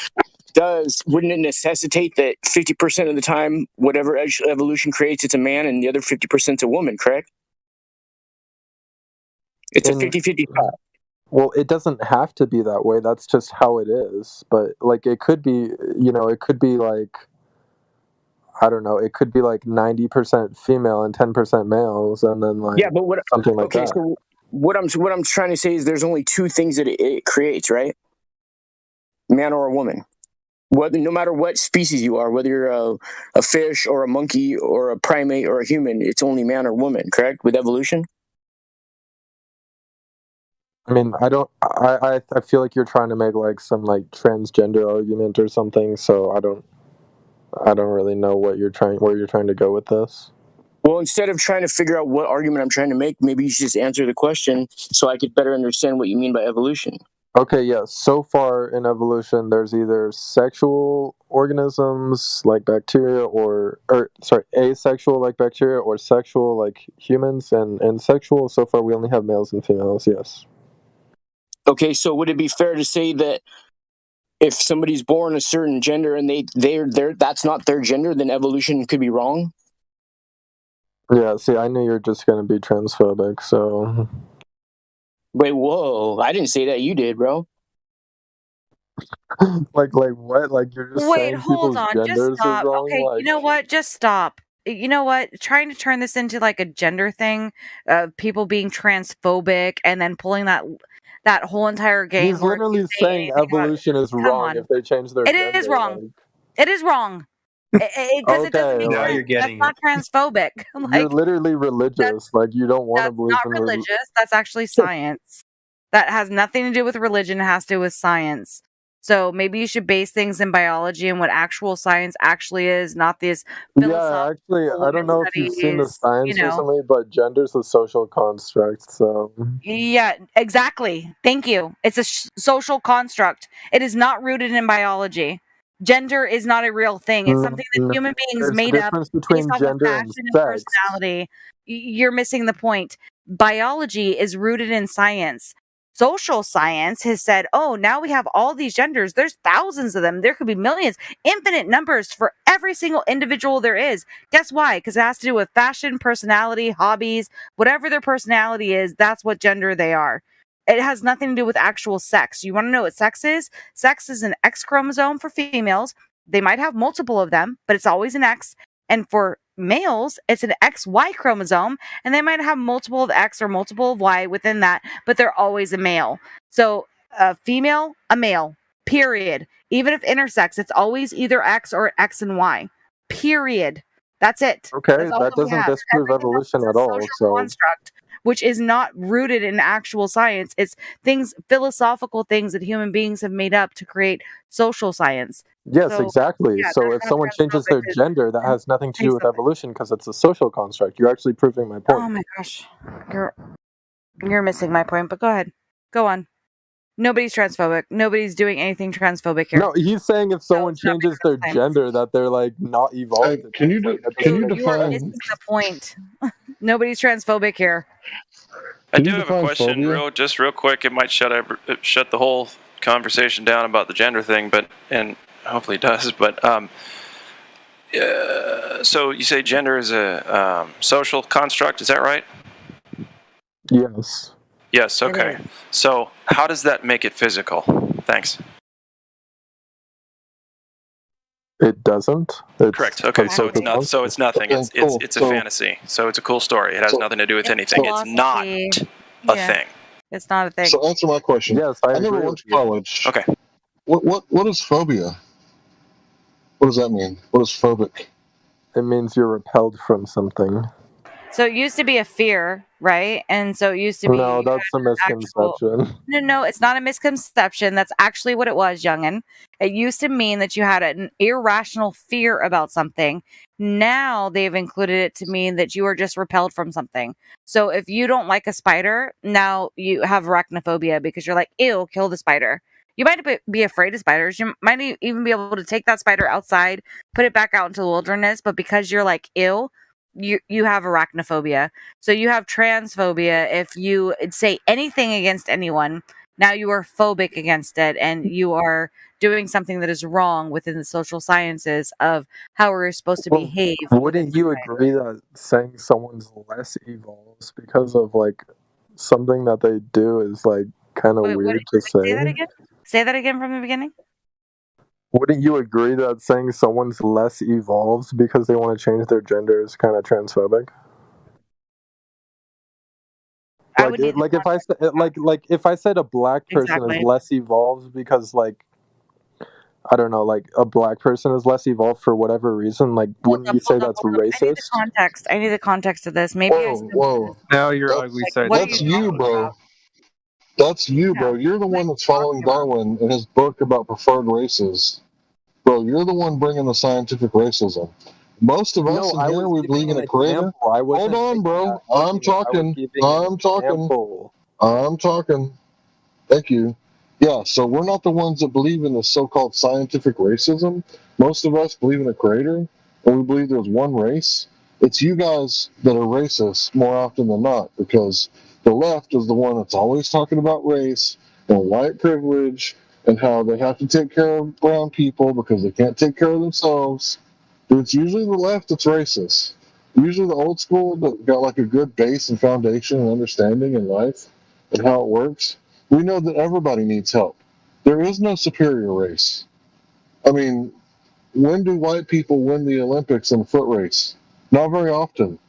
does, wouldn't it necessitate that 50% of the time, whatever evolution creates, it's a man, and the other 50% is a woman, correct? It's a 50-50 shot. Well, it doesn't have to be that way. That's just how it is. But like, it could be, it could be like, I don't know, it could be like 90% female and 10% males, and then like something like that. So what I'm trying to say is there's only two things that it creates, right? Man or a woman. No matter what species you are, whether you're a fish or a monkey or a primate or a human, it's only man or woman, correct? With evolution? I mean, I feel like you're trying to make like some like transgender argument or something, so I don't really know where you're trying to go with this. Well, instead of trying to figure out what argument I'm trying to make, maybe you should just answer the question so I could better understand what you mean by evolution. Okay, yes. So far in evolution, there's either sexual organisms like bacteria, or asexual like bacteria, or sexual like humans, and sexual. So far, we only have males and females. Yes. Okay, so would it be fair to say that if somebody's born a certain gender and they're that's not their gender, then evolution could be wrong? Yeah. See, I knew you were just gonna be transphobic, so. Wait, whoa! I didn't say that. You did, bro. like what? Like you're just saying Hold people's on, genders just stop. are wrong? Okay, Like, you know what? Just stop. You know what? Trying to turn this into like a gender thing, people being transphobic, and then pulling that whole entire game. He's literally saying evolution is wrong if they change their gender. It is wrong. It is wrong. Because it doesn't make sense. That's not transphobic. You're literally religious. Like you don't want to believe Not in religious. That's actually science. That has nothing to do with religion. It has to do with science. So maybe you should base things in biology and what actual science actually is, not this Yeah, actually, I don't know if you've seen the science recently, but gender's a social construct. So Yeah, exactly. Thank you. It's a social construct. It is not rooted in biology. Gender is not a real thing. It's something that human beings there's made a up difference between based off of gender and fashion and sex. personality. You're missing the point. Biology is rooted in science. social science has said, oh, now we have all these genders. There's thousands of them. There could be millions, infinite numbers for every single individual there is. Guess why? Because it has to do with fashion, personality, hobbies, whatever their personality is, that's what gender they are. It has nothing to do with actual sex. You want to know what sex is? Sex is an X chromosome for females. They might have multiple of them, but it's always an X. And for males, it's an XY chromosome, and they might have multiple of X or multiple of Y within that, but they're always a male. So a female, a male, period. Even if intersex, it's always either X or X and Y, period. That's it. Okay, That's all that we doesn't have. disprove Everything else evolution is a at all. social So construct, which is not rooted in actual science. It's things, philosophical things that human beings have made up to create social science. yes, So exactly. yeah, So they're if not someone changes their transphobic. gender, that has nothing to do with Transphobic. evolution because it's a social construct. You're actually proving my point. Oh my gosh, you're missing my point. But go ahead, go on. Nobody's transphobic. Nobody's doing anything transphobic here. No, he's saying if someone stop making changes their those claims. gender, that they're like not evolved. Hey, can you enough. do? Like, that Can doesn't you make You are define? missing the point. Nobody's transphobic here. I Can do you have a define question, phobia? real quick. It might shut the whole conversation down about the gender thing, and hopefully it does. But so you say gender is a social construct? Is that right? Yes. Yes. Okay. So how does that make it physical? Thanks. It doesn't. It's Correct. Okay. So it's social not. So it's nothing. Okay, cool. It's a So, fantasy. So it's a cool story. It has so, nothing to do with It's anything. It's not philosophy. a Yeah, thing. it's not a thing. so answer my question. Yes, I I never agree went with to you. college. Okay. What is phobia? What does that mean? What is phobic? It means you're repelled from something. So it used to be a fear, right? And so it used to be No, you that's a had actual. misconception. No, it's not a misconception. That's actually what it was, youngin. It used to mean that you had an irrational fear about something. Now they've included it to mean that you are just repelled from something. So if you don't like a spider, now you have arachnophobia because you're like, ew, kill the spider. You might be afraid of spiders. You might even be able to take that spider outside, put it back out into the wilderness, but because you're like, ew, you have arachnophobia. So you have transphobia if you say anything against anyone. Now you are phobic against it, and you are doing something that is wrong within the social sciences of how we're supposed to Well, behave within wouldn't you society. agree that saying someone's less evolved because of like something that they do is like kind of Wait, what weird did to you say that say? again? Say that again from the beginning. Wouldn't you agree that saying someone's less evolved because they want to change their gender is kind of transphobic? I Like, would need the like if I said, like if I said a black person is exactly. less evolved because like I don't know, like a black person is less evolved for whatever reason, like wouldn't you say that's Hold up. I need the racist? context. I need the context of this. Maybe I Whoa, said whoa. Now you're That's ugly side. what are that's you you, talking bro. about? That's you, Yeah. bro. You're the What are one you that's following talking about? Darwin in his book about preferred races. Bro, you're the one bringing the scientific racism. Most of us No, in I here, was we giving believe an in a creator. example. I Hold wasn't on, making bro. that I'm argument. I was talking. giving an I'm talking. example. I'm talking. Thank you. Yeah, so we're not the ones that believe in the so-called scientific racism. Most of us believe in a creator, and we believe there's one race. It's you guys that are racist more often than not, because the left is the one that's always talking about race and white privilege and how they have to take care of brown people because they can't take care of themselves. But it's usually the left that's racist. Usually the old school that got like a good base and foundation and understanding in life and how it works. We know that everybody needs help. There is no superior race. I mean, when do white people win the Olympics in a foot race? Not very often.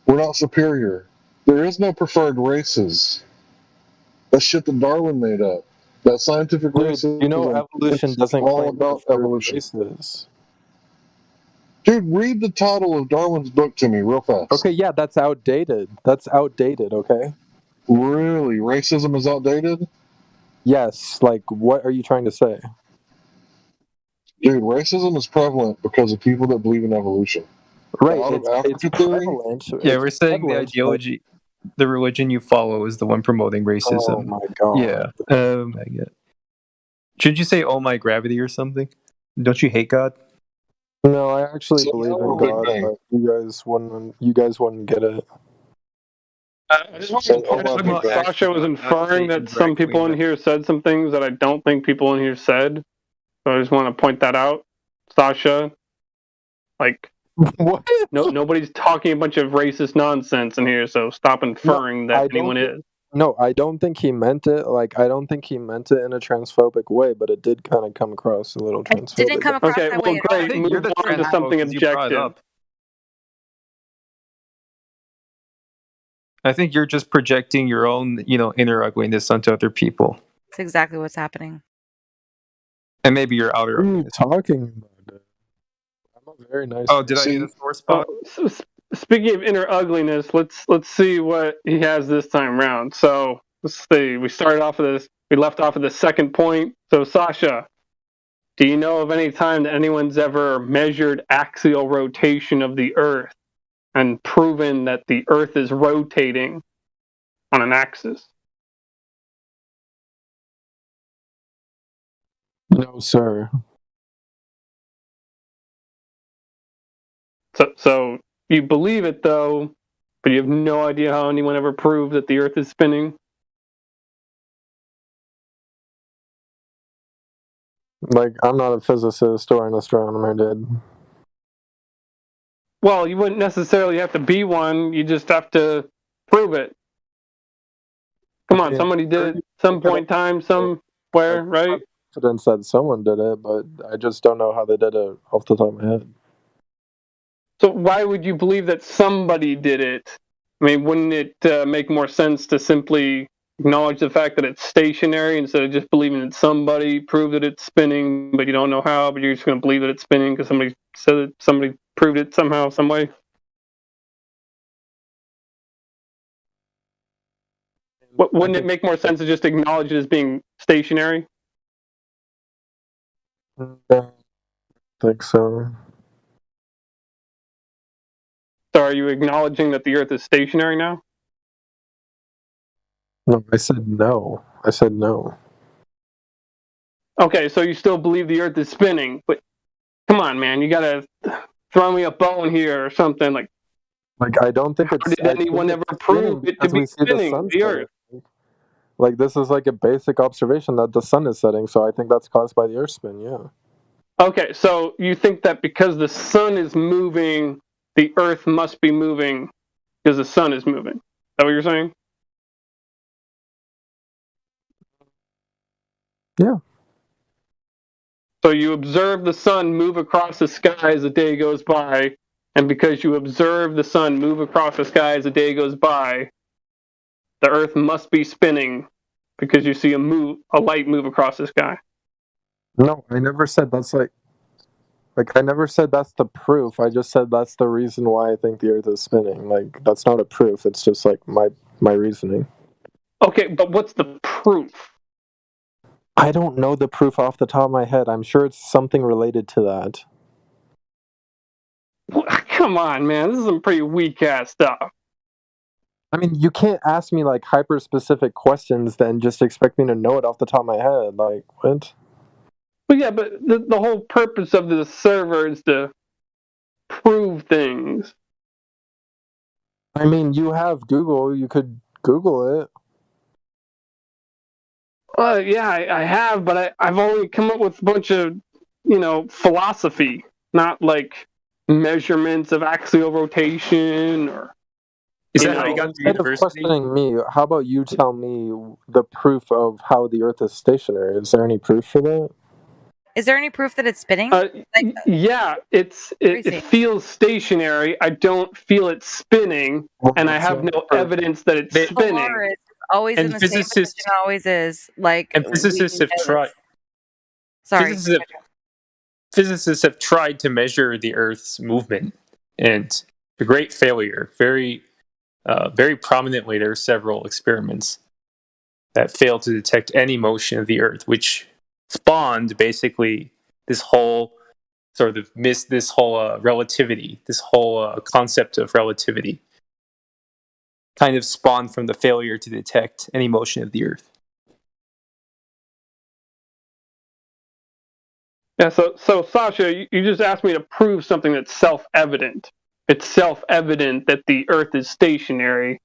We're not superior. There is no preferred races. That's shit that Darwin made up. That scientific Dude, racism, you know evolution it's doesn't all claim about preferred evolution. races. Dude, read the title of Darwin's book to me real fast. Okay, yeah, that's outdated. That's outdated, okay? Really? Racism is outdated? Yes, like what are you trying to say? Dude, racism is prevalent because of people that believe in evolution. Right, Out of it's Africa theory, prevalent. Yeah, It's we're saying the prevalent, but ideology, the religion you follow is the one promoting oh racism. my god. Yeah. I get it. Should you say "Oh my gravity" or something? Don't you hate God? No, I actually So, believe in Big God, Bang. but you guys wouldn't get it. I just wanted to point out that Sasha was inferring that some people in here said some things that I don't think people in here said. So I just want to point that out. Sasha, like, what? Nobody's talking a bunch of racist nonsense in here, so stop inferring that anyone is. No, I don't think he meant it. Like, I don't think he meant it in a transphobic way, but it did kind of come across a little transphobic. Didn't come across Okay, that well, way at all. great. Move on to something objective. I think you're just projecting your own, inner ugliness onto other people, That's exactly what's happening. and maybe your outer. What are you talking about? I'm a very nice. Oh, did I get a sore spot? Speaking of inner ugliness, let's see what he has this time around. So let's see. We left off of the second point. So Sasha, do you know of any time that anyone's ever measured axial rotation of the Earth and proven that the Earth is rotating on an axis? No, sir. So you believe it though, but you have no idea how anyone ever proved that the Earth is spinning? Like, I'm not a physicist or an astronomer, dude. Well, you wouldn't necessarily have to be one. You just have to prove it. Come on, somebody did it some point in time, somewhere, right? Confidence that someone did it, but I just don't know how they did it off the top of my head. So why would you believe that somebody did it? I mean, wouldn't it make more sense to simply acknowledge the fact that it's stationary instead of just believing that somebody proved that it's spinning, but you don't know how, but you're just going to believe that it's spinning because somebody said it, somebody proved it somehow, some way? Wouldn't it make more sense to just acknowledge it as being stationary? I think so. So are you acknowledging that the Earth is stationary now? No, I said no. I said no. Okay, so you still believe the Earth is spinning, but come on, man, you gotta throw me a bone here or something. Like I don't think it's. Did anyone ever prove it to be spinning the Earth? Like, this is like a basic observation that the sun is setting, so I think that's caused by the Earth spin. Yeah. Okay, so you think that because the sun is moving, the Earth must be moving because the sun is moving. Is that what you're saying? Yeah. So you observe the sun move across the sky as the day goes by, and because you observe the sun move across the sky as the day goes by, the Earth must be spinning because you see a light move across the sky. No, I never said that's like I never said that's the proof. I just said that's the reason why I think the Earth is spinning. Like, that's not a proof. It's just like my reasoning. Okay, but what's the proof? I don't know the proof off the top of my head. I'm sure it's something related to that. Come on, man. This is some pretty weak-ass stuff. I mean, you can't ask me, like, hyper-specific questions then just expect me to know it off the top of my head. Like, what? Well, yeah, but the whole purpose of the server is to prove things. I mean, you have Google. You could Google it. Yeah, I have, but I've only come up with a bunch of, philosophy, not like measurements of axial rotation or. Is that how you got to Instead of university? questioning me, how about you tell me the proof of how the Earth is stationary? Is there any proof for that? Is there any proof that it's spinning? Yeah, it feels stationary. I don't feel it spinning, and I have no evidence that it's spinning. Polaris is always in the same position. Always is. Like, and physicists have tried. Sorry. Physicists have tried to measure the Earth's movement, and to great failure. Very prominently, there are several experiments that failed to detect any motion of the Earth, which spawned basically this whole relativity, this whole concept of relativity, kind of spawned from the failure to detect any motion of the Earth. Yeah, so Sasha, you just asked me to prove something that's self-evident. It's self-evident that the Earth is stationary.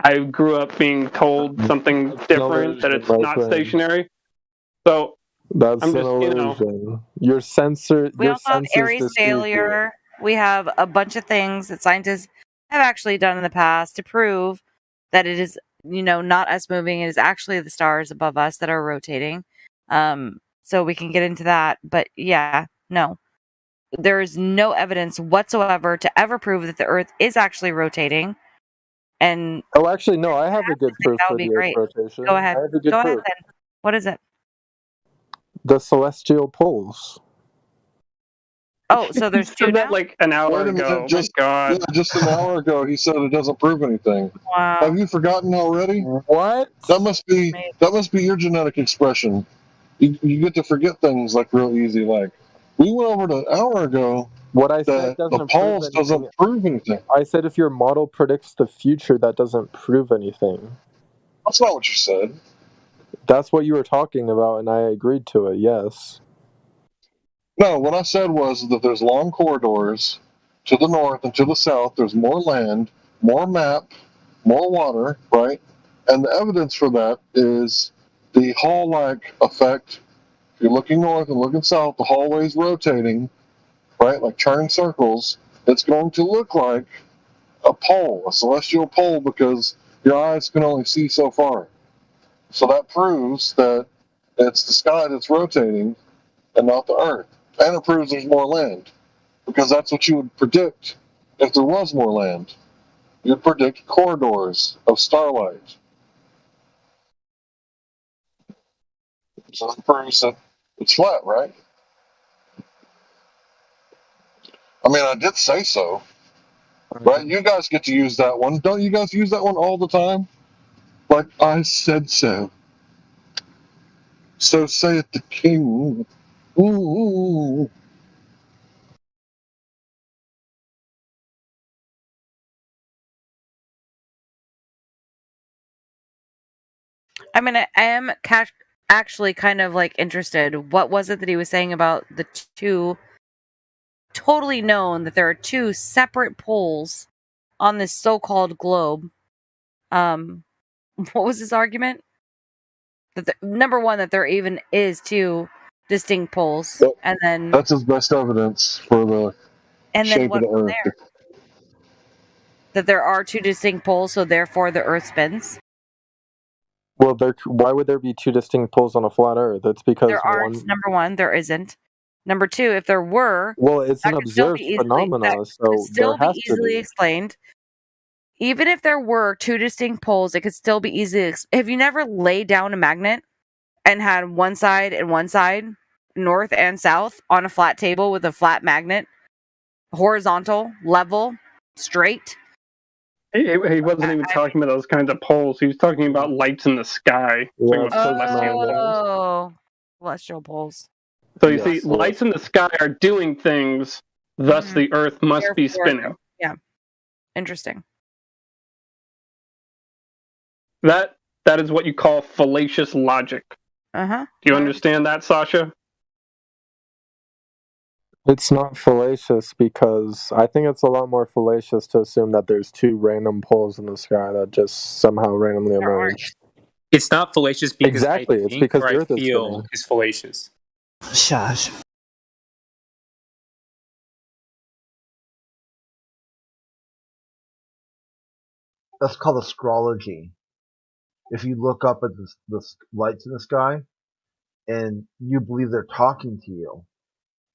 I grew up being told something different, that it's my not friend. stationary. So That's I'm an just, illusion. Your sensor, We your also have sensors Aries deceive you. failure. We have a bunch of things that scientists have actually done in the past to prove that it is, not us moving. It is actually the stars above us that are rotating. So we can get into that. But yeah, no. There is no evidence whatsoever to ever prove that the Earth is actually rotating. And Oh, actually, no. I have a good proof that for would be the Earth's great. rotation. Go ahead. I have a good Go ahead proof. then. What is it? The celestial poles. Oh, so there's two said now? that like an hour Wait a ago. minute, just My God. just an hour ago, he said it doesn't prove anything. Wow. Have you forgotten already? What? That must be your genetic expression. You get to forget things like real easy. Like we went over an hour ago. What I said That the doesn't prove polls anything. doesn't prove anything. I said if your model predicts the future, that doesn't prove anything. That's not what you said. That's what you were talking about, and I agreed to it, yes. No, what I said was that there's long corridors to the north and to the south. There's more land, more map, more water, right? And the evidence for that is the hall-like effect. If you're looking north and looking south, the hallway's rotating, right? Like turning circles. It's going to look like a pole, a celestial pole, because your eyes can only see so far. So that proves that it's the sky that's rotating and not the earth. And it proves there's more land, because that's what you would predict if there was more land. You'd predict corridors of starlight. So that proves that it's flat, right? I mean, I did say so. Right? You guys get to use that one. Don't you guys use that one all the time? Like, I said so. So saith the king. Ooh. I mean, I am actually kind of like interested. What was it that he was saying about the two? Totally known that there are two separate poles on this so-called globe. What was his argument? That number one, that there even is two distinct poles, Well, and then that's his best evidence for the shape of what the from earth. there? That there are two distinct poles, so therefore the Earth spins. Well, why would there be two distinct poles on a flat Earth? It's because There aren't. Number one, there isn't. Number two, if there were, well, it's an that could still observed be phenomena, so there has to easily be. explained. Even if there were two distinct poles, it could still be easily. Have you never laid down a magnet and had one side and one side, north and south, on a flat table with a flat magnet, horizontal, level, straight? He wasn't even talking about those kinds of poles. He was talking about lights in the sky. Yeah, Celestial poles. Oh, celestial poles. So you see, lights in the sky are doing things, thus the Earth must be Therefore, spinning. Yeah, interesting. That is what you call fallacious logic. Uh-huh. Do you understand that, Sasha? It's not fallacious because I think it's a lot more fallacious to assume that there's two random poles in the sky that just somehow randomly emerge. It's not fallacious because Exactly, I it's think because or the I Earth is feel spinning. is fallacious. Shush. That's called astrology. If you look up at the lights in the sky, and you believe they're talking to you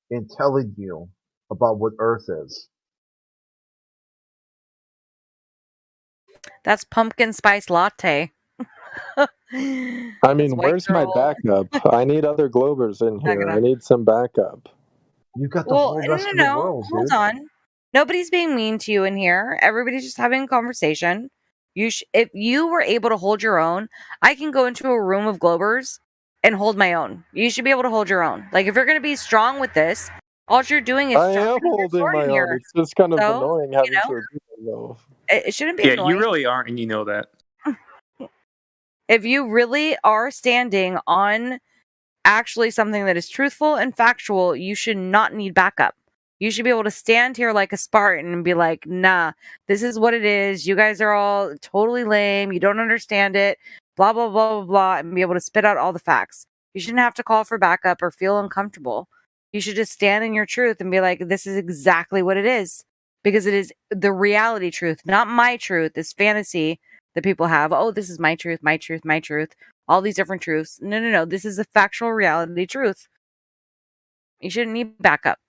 and telling you about what Earth is. That's pumpkin spice latte. I mean, where's my backup? I need other Globers in here. I need some backup. You got Well, no. Hold on. Nobody's being mean to you in here. Everybody's just having a conversation. If you were able to hold your own, I can go into a room of Globers and hold my own. You should be able to hold your own. Like, if you're going to be strong with this, all you're doing is I am sharpening your holding sword my in own. here. It's just kind of So, annoying having you know, to agree though. It shouldn't be Yeah, annoying. you really aren't, and you know that. If you really are standing on actually something that is truthful and factual, you should not need backup. You should be able to stand here like a Spartan and be like, nah, this is what it is. You guys are all totally lame. You don't understand it. Blah, blah, blah, blah, blah. And be able to spit out all the facts. You shouldn't have to call for backup or feel uncomfortable. You should just stand in your truth and be like, this is exactly what it is. Because it is the reality truth, not my truth, this fantasy that people have. Oh, this is my truth, my truth, my truth. All these different truths. No, no, no. This is a factual reality truth. You shouldn't need backup.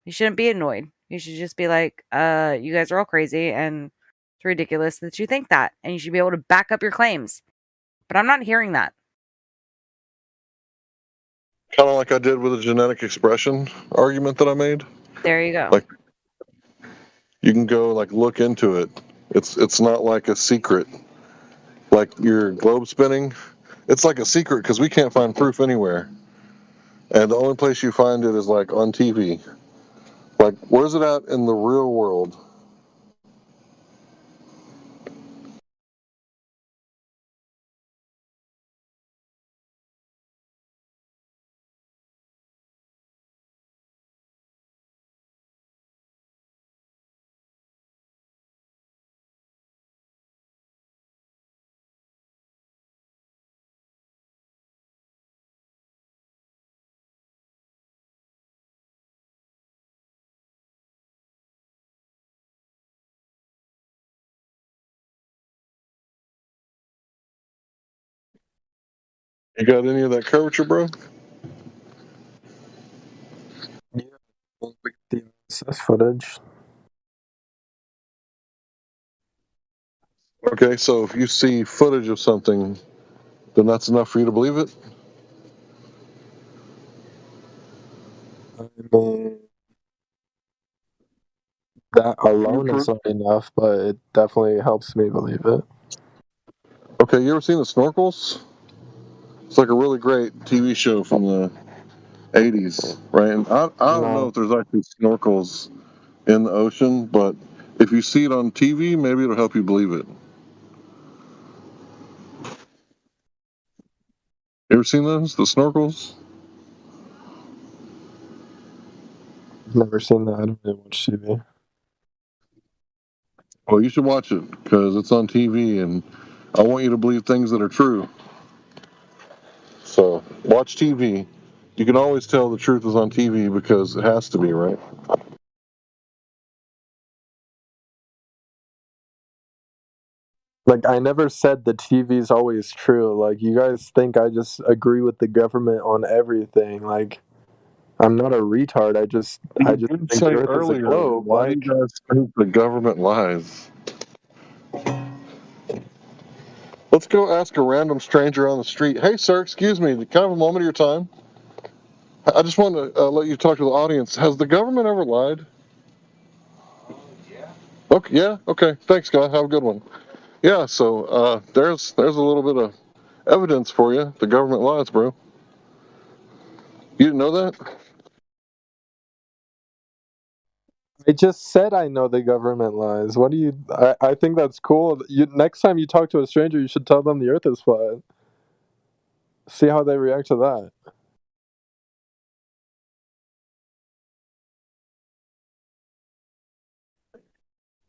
You shouldn't be annoyed. You should just be like, you guys are all crazy and it's ridiculous that you think that. And you should be able to back up your claims. But I'm not hearing that. Kind of like I did with the genetic expression argument that I made. There you go. Like, you can go like look into it. It's not like a secret. Like your globe spinning, it's like a secret because we can't find proof anywhere. And the only place you find it is like on TV. Like, where's it at in the real world? You got any of that curvature, bro? Yeah, the ISS footage. Okay, so if you see footage of something, then that's enough for you to believe it? I mean, that alone is not enough, but it definitely helps me believe it. Okay, you ever seen the Snorkels? It's like a really great TV show from the 80s, right? And I don't know if there's actually snorkels in the ocean, but if you see it on TV, maybe it'll help you believe it. You ever seen those, the snorkels? I've never seen that. I don't really watch TV. Well, you should watch it because it's on TV, and I want you to believe things that are true. So watch TV. You can always tell the truth is on TV because it has to be, right? Like, I never said the TV's always true. Like, you guys think I just agree with the government on everything. Like, I'm not a retard. I just You think did say the Earth is a earlier, globe. why do you guys think the government lies? Let's go ask a random stranger on the street. Hey, sir, excuse me, can I have a moment of your time? I just want to let you talk to the audience. Has the government ever lied? Okay, yeah, okay. Thanks, guys. Have a good one. Yeah, so there's a little bit of evidence for you. The government lies, bro. You didn't know that? I just said I know the government lies. What do you? I think that's cool. Next time you talk to a stranger, you should tell them the Earth is flat. See how they react to that.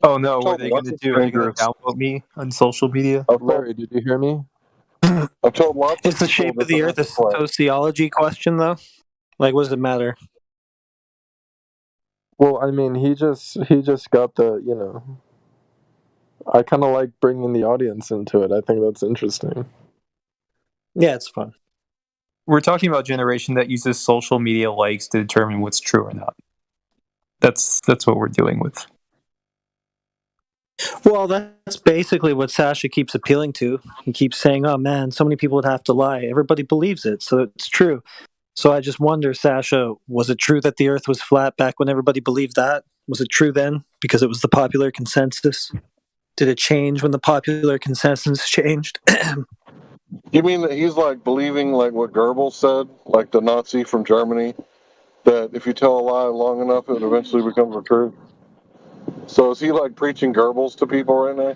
Oh no, what are they gonna do? Are they gonna downvote me on social media? Larry, did you hear me? I've told lots Is the shape of the Earth a sociology question, though? Like, what does it matter? Well, I mean, he just got the. I kind of like bringing the audience into it. I think that's interesting. Yeah, it's fun. We're talking about a generation that uses social media likes to determine what's true or not. That's what we're dealing with. Well, that's basically what Sasha keeps appealing to. He keeps saying, oh man, so many people would have to lie. Everybody believes it, so it's true. So I just wonder, Sasha, was it true that the Earth was flat back when everybody believed that? Was it true then because it was the popular consensus? Did it change when the popular consensus changed? You mean that he's like believing like what Goebbels said, like the Nazi from Germany, that if you tell a lie long enough, it eventually becomes the truth? So is he like preaching Goebbels to people right now?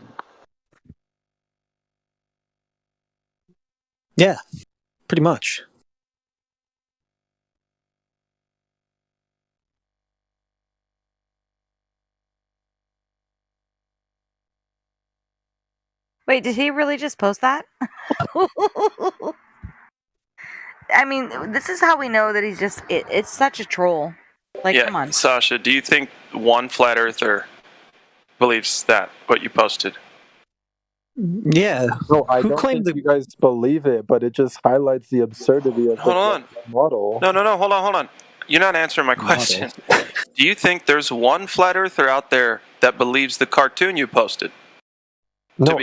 Yeah, pretty much. Wait, did he really just post that? I mean, this is how we know that he's just, it's such a troll. Like, yeah, come on. Sasha, do you think one flat earther believes that, what you posted? Yeah. No, I Who don't claimed think you guys believe it, but it just highlights the absurdity of Hold the on. model. No, hold on. You're not answering my question. Do you think there's one flat earther out there that believes the cartoon you posted? No,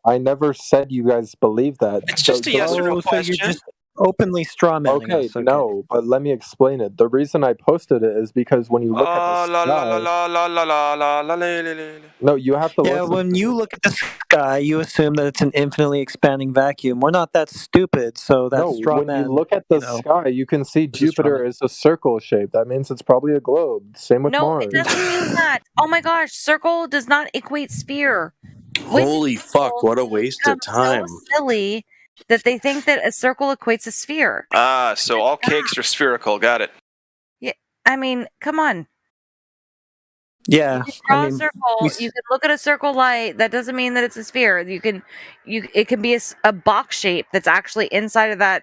I never said you guys believe that. It's just a yes or no So question. you're just openly strawmanning Okay, us. Okay. no, but let me explain it. The reason I posted it is because when you look at the sky, no, you have to Yeah, listen. when you look at the sky, you assume that it's an infinitely expanding vacuum. We're not that stupid, so that No, straw when you man, look at the sky, you can see is a straw Jupiter man. is a circle shape. That means it's probably a globe. Same with No, Mars. it doesn't mean that. Oh my gosh, circle does not equate sphere. Holy fuck, what a waste of time. So silly that they think that a circle equates a sphere. Ah, so all cakes are spherical. Got it. Yeah, I mean, come on. Yeah, Draw a circle. You can look at a circle light. That doesn't mean that it's a sphere. It can be a box shape that's actually inside of that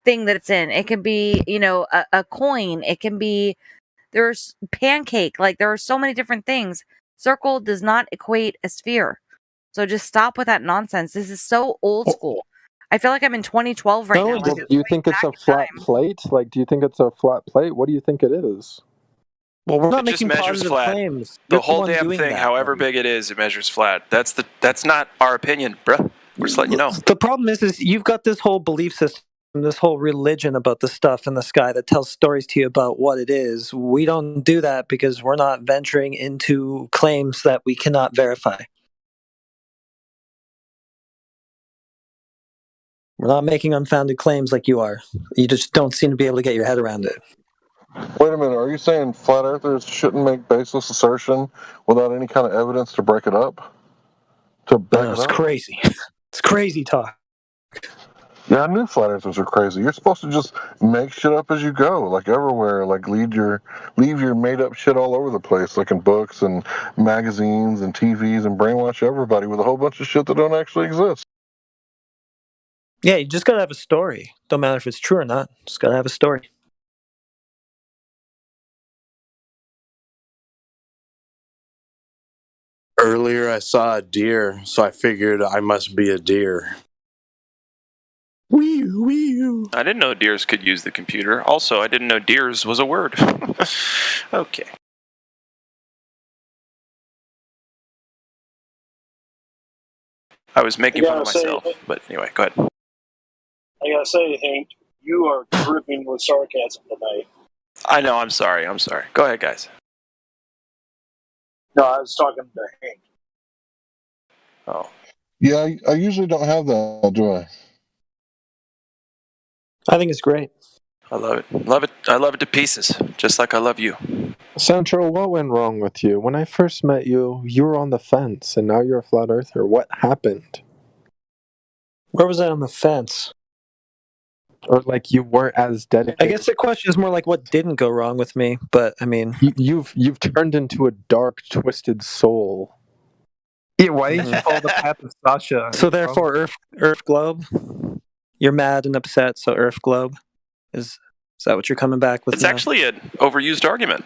thing that it's in. It can be, a coin. It can be, there's pancake. Like, there are so many different things. Circle does not equate a sphere. So just stop with that nonsense. This is so old school. I feel like I'm in 2012 right now. Well, do you think it's a flat plate? Like, do you think it's a flat plate? What do you think it is? Well, we're not It just making measures positive flat. claims. The You're whole one damn doing thing, that. however big it is, it measures flat. That's not our opinion, bruh. We're just letting you know. The problem is you've got this whole belief system, this whole religion about the stuff in the sky that tells stories to you about what it is. We don't do that because we're not venturing into claims that we cannot verify. We're not making unfounded claims like you are. You just don't seem to be able to get your head around it. Wait a minute, are you saying flat earthers shouldn't make baseless assertion without any kind of evidence to break it up? It's crazy. It's crazy talk. Yeah, I knew flat earthers are crazy. You're supposed to just make shit up as you go, like everywhere, like leave your made up shit all over the place, like in books and magazines and TVs, and brainwash everybody with a whole bunch of shit that don't actually exist. Yeah, you just gotta have a story. Don't matter if it's true or not. Just gotta have a story. Earlier I saw a deer, so I figured I must be a deer. I didn't know deers could use the computer. Also, I didn't know deers was a word. Okay. I was making fun of myself, but anyway, go ahead. I gotta say, Hank, you are dripping with sarcasm tonight. I know, I'm sorry. Go ahead, guys. No, I was talking to Hank. Oh. Yeah, I usually don't have that, do I? I think it's great. I love it. I love it to pieces, just like I love you. Central, what went wrong with you? When I first met you, you were on the fence, and now you're a flat earther. What happened? Where was I on the fence? Or like you weren't as dedicated? I guess the question is more like what didn't go wrong with me, but I mean, you've turned into a dark, twisted soul. Yeah, why didn't you follow the path of Sasha? So therefore, Earth Globe, you're mad and upset. So Earth Globe, is that what you're coming back with? It's now? actually an overused argument.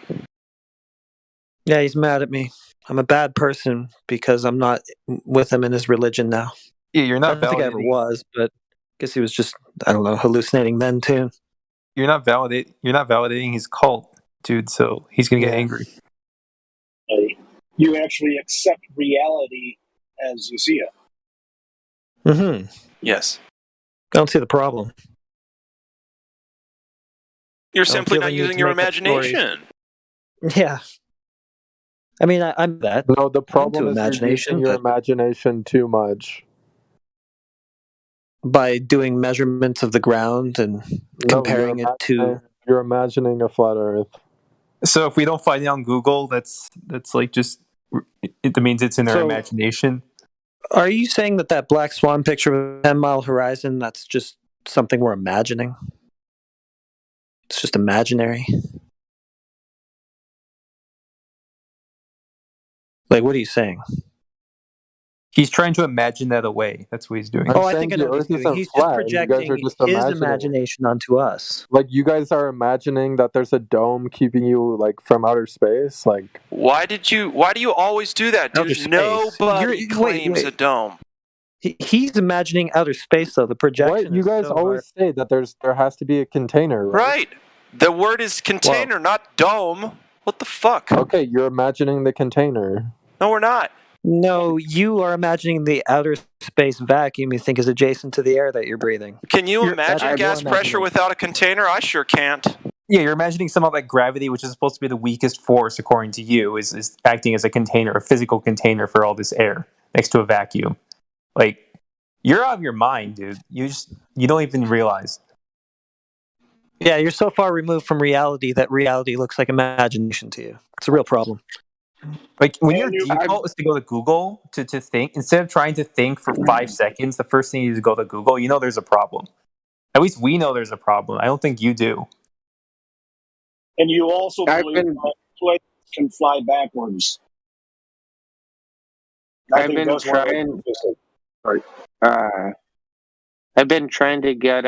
Yeah, he's mad at me. I'm a bad person because I'm not with him in his religion now. Yeah, you're not. I don't think I ever was, but I guess he was just, I don't know, hallucinating then too. You're not validating his cult, dude. So he's gonna get angry. You actually accept reality as you see it. Mm-hmm. Yes. I don't see the problem. You're simply not using your imagination. Yeah. I mean, I'm that. No, the problem is imagination, you're using your imagination too much. By doing measurements of the ground and comparing it to... You're imagining a flat Earth. So if we don't find it on Google, that's like just it means it's in our imagination. Are you saying that Black Swan picture of a 10-mile horizon, that's just something we're imagining? It's just imaginary? Like, what are you saying? He's trying to imagine that away. That's what he's doing. I'm Oh, I saying think I the know what he's Earth doing. isn't He's just flat, and you guys are projecting just his imagining. imagination onto us. Like you guys are imagining that there's a dome keeping you like from outer space. Like Why do you always do that, Outer dude? space. Nobody claims a dome. He's imagining outer space, though. The projection. what you is guys so always say that there has to be a container, right? Right. The word is container, not dome. What the fuck? Okay, you're imagining the container. No, we're not. No, you are imagining the outer space vacuum you think is adjacent to the air that you're breathing. Can you imagine that's gas your pressure imagination. without a container? I sure can't. Yeah, you're imagining somehow that gravity, which is supposed to be the weakest force according to you, is acting as a container, a physical container for all this air next to a vacuum. Like, you're out of your mind, dude. You don't even realize. Yeah, you're so far removed from reality that reality looks like imagination to you. It's a real problem. Like when your default is to go to Google to think, instead of trying to think for 5 seconds, the first thing you do is go to Google. You know there's a problem. At least we know there's a problem. I don't think you do. And you also believe that planes can fly backwards. I've been trying. I've been trying to get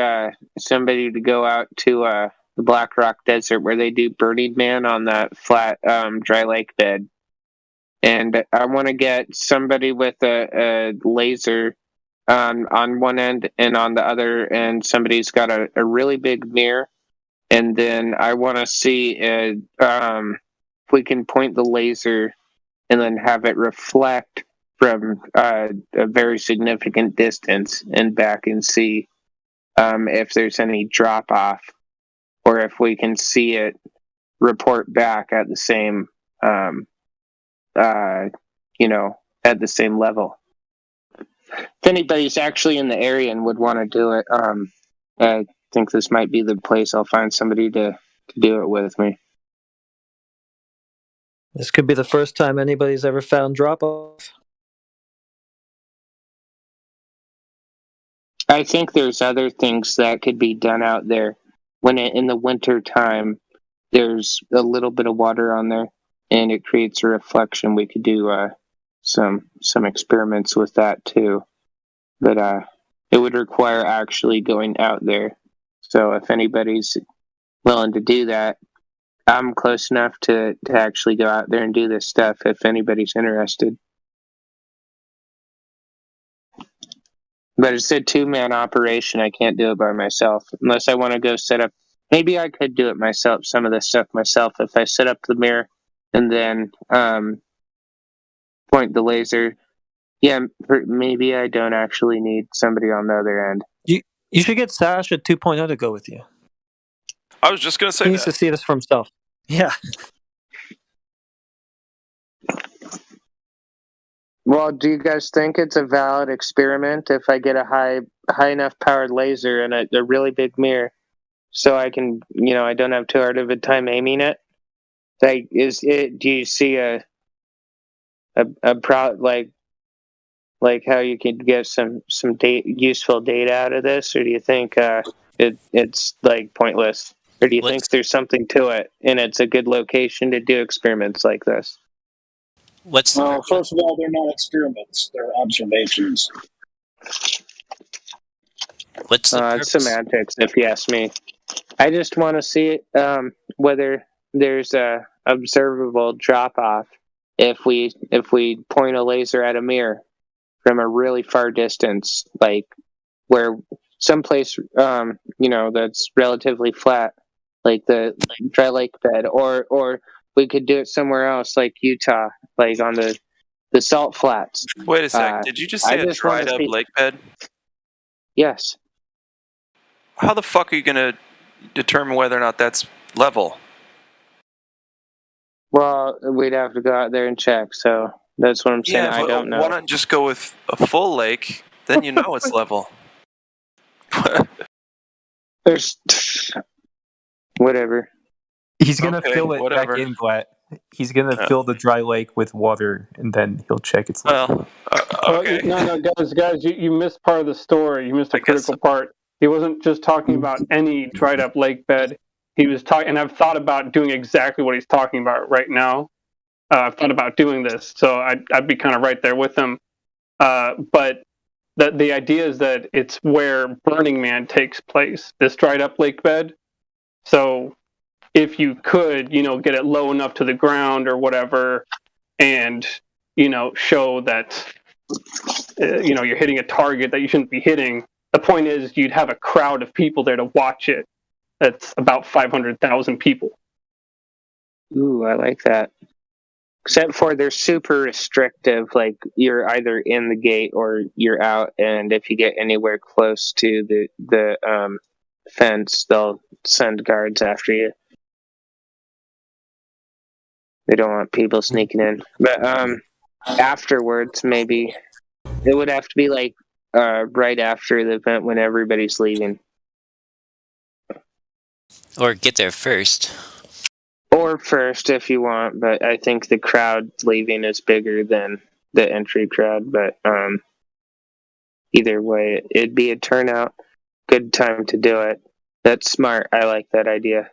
somebody to go out to the Black Rock Desert where they do Burning Man on that flat dry lake bed, and I want to get somebody with a laser on one end, and on the other end somebody's got a really big mirror, and then I want to see if we can point the laser and then have it reflect from a very significant distance and back and see if there's any drop off, or if we can see it report back at the same at the same level. If anybody's actually in the area and would want to do it, I think this might be the place. I'll find somebody to do it with me. This could be the first time anybody's ever found drop-off. I think there's other things that could be done out there. When in the winter time, there's a little bit of water on there, and it creates a reflection. We could do some experiments with that too, but it would require actually going out there. So if anybody's willing to do that, I'm close enough to actually go out there and do this stuff. If anybody's interested. But it's a 2-man operation. I can't do it by myself unless I want to go set up. Maybe I could do it myself, some of this stuff myself, if I set up the mirror and then point the laser. Yeah, maybe I don't actually need somebody on the other end. You should get Sasha 2.0 to go with you. I was just going to say He needs to see this for himself. Yeah. Well, do you guys think it's a valid experiment if I get a high enough powered laser and a really big mirror, so I can, I don't have too hard of a time aiming it? Like, do you see a like how you can get some useful data out of this, or do you think it's like pointless, or do you think there's something to it and it's a good location to do experiments like this? Well, first of all, they're not experiments; they're observations. What's the it's semantics, if you ask me. I just want to see whether there's a observable drop off if we point a laser at a mirror from a really far distance, like where someplace that's relatively flat, like the dry lake bed, or we could do it somewhere else, like Utah, like on the salt flats. Wait a sec. Did you just say a dried up lake bed? Yes. How the fuck are you going to determine whether or not that's level? Well, we'd have to go out there and check, so that's what I'm saying. Yeah, I don't know. Why not just go with a full lake? Then you know it's level. There's whatever. He's gonna fill it back in, Glatt. He's gonna fill the dry lake with water, and then he'll check its level. Okay. No, guys, you missed part of the story. You missed a critical part. He wasn't just talking about any dried up lake bed. He was talking, and I've thought about doing exactly what he's talking about right now. I've thought about doing this, so I'd be kind of right there with him. But the idea is that it's where Burning Man takes place, this dried up lake bed. So if you could, get it low enough to the ground or whatever, and, show that, you're hitting a target that you shouldn't be hitting, the point is you'd have a crowd of people there to watch it. That's about 500,000 people. Ooh, I like that. Except for they're super restrictive, like you're either in the gate or you're out, and if you get anywhere close to the fence, they'll send guards after you. They don't want people sneaking in. But afterwards, maybe it would have to be like right after the event when everybody's leaving. Or get there first. Or first if you want, but I think the crowd leaving is bigger than the entry crowd. But either way, it'd be a turnout. Good time to do it. That's smart. I like that idea.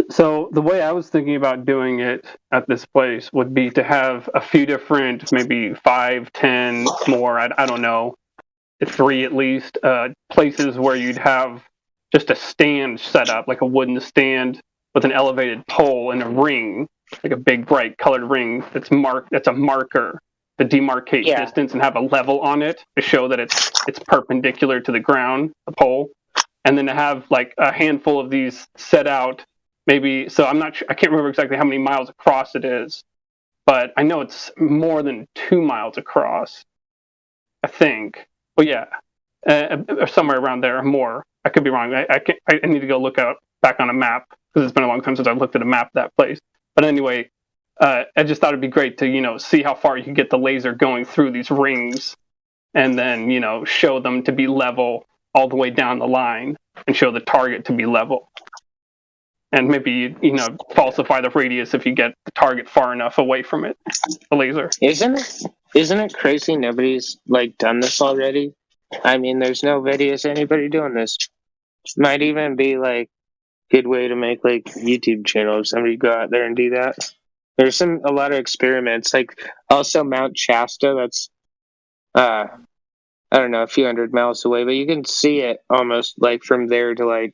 So the way I was thinking about doing it at this place would be to have a few different, maybe 5, 10 more, I don't know, 3 at least, places where you'd have just a stand set up, like a wooden stand with an elevated pole and a ring, like a big bright colored ring that's a marker to demarcate distance and have a level on it to show that it's perpendicular to the ground, the pole. And then to have like a handful of these set out, maybe, so I'm not sure, I can't remember exactly how many miles across it is, but I know it's more than 2 miles across, I think. Well, yeah, or somewhere around there or more. I could be wrong. I need to go look back on a map because it's been a long time since I've looked at a map of that place. But anyway, I just thought it'd be great to, see how far you can get the laser going through these rings and then, show them to be level all the way down the line and show the target to be level. And maybe, falsify the radius if you get the target far enough away from it, the laser. Isn't it crazy nobody's done this already? I mean, there's no videos of anybody doing this. Might even be a good way to make YouTube channels. Somebody go out there and do that. There's a lot of experiments, also Mount Shasta. That's I don't know, a few hundred miles away, but you can see it almost from there to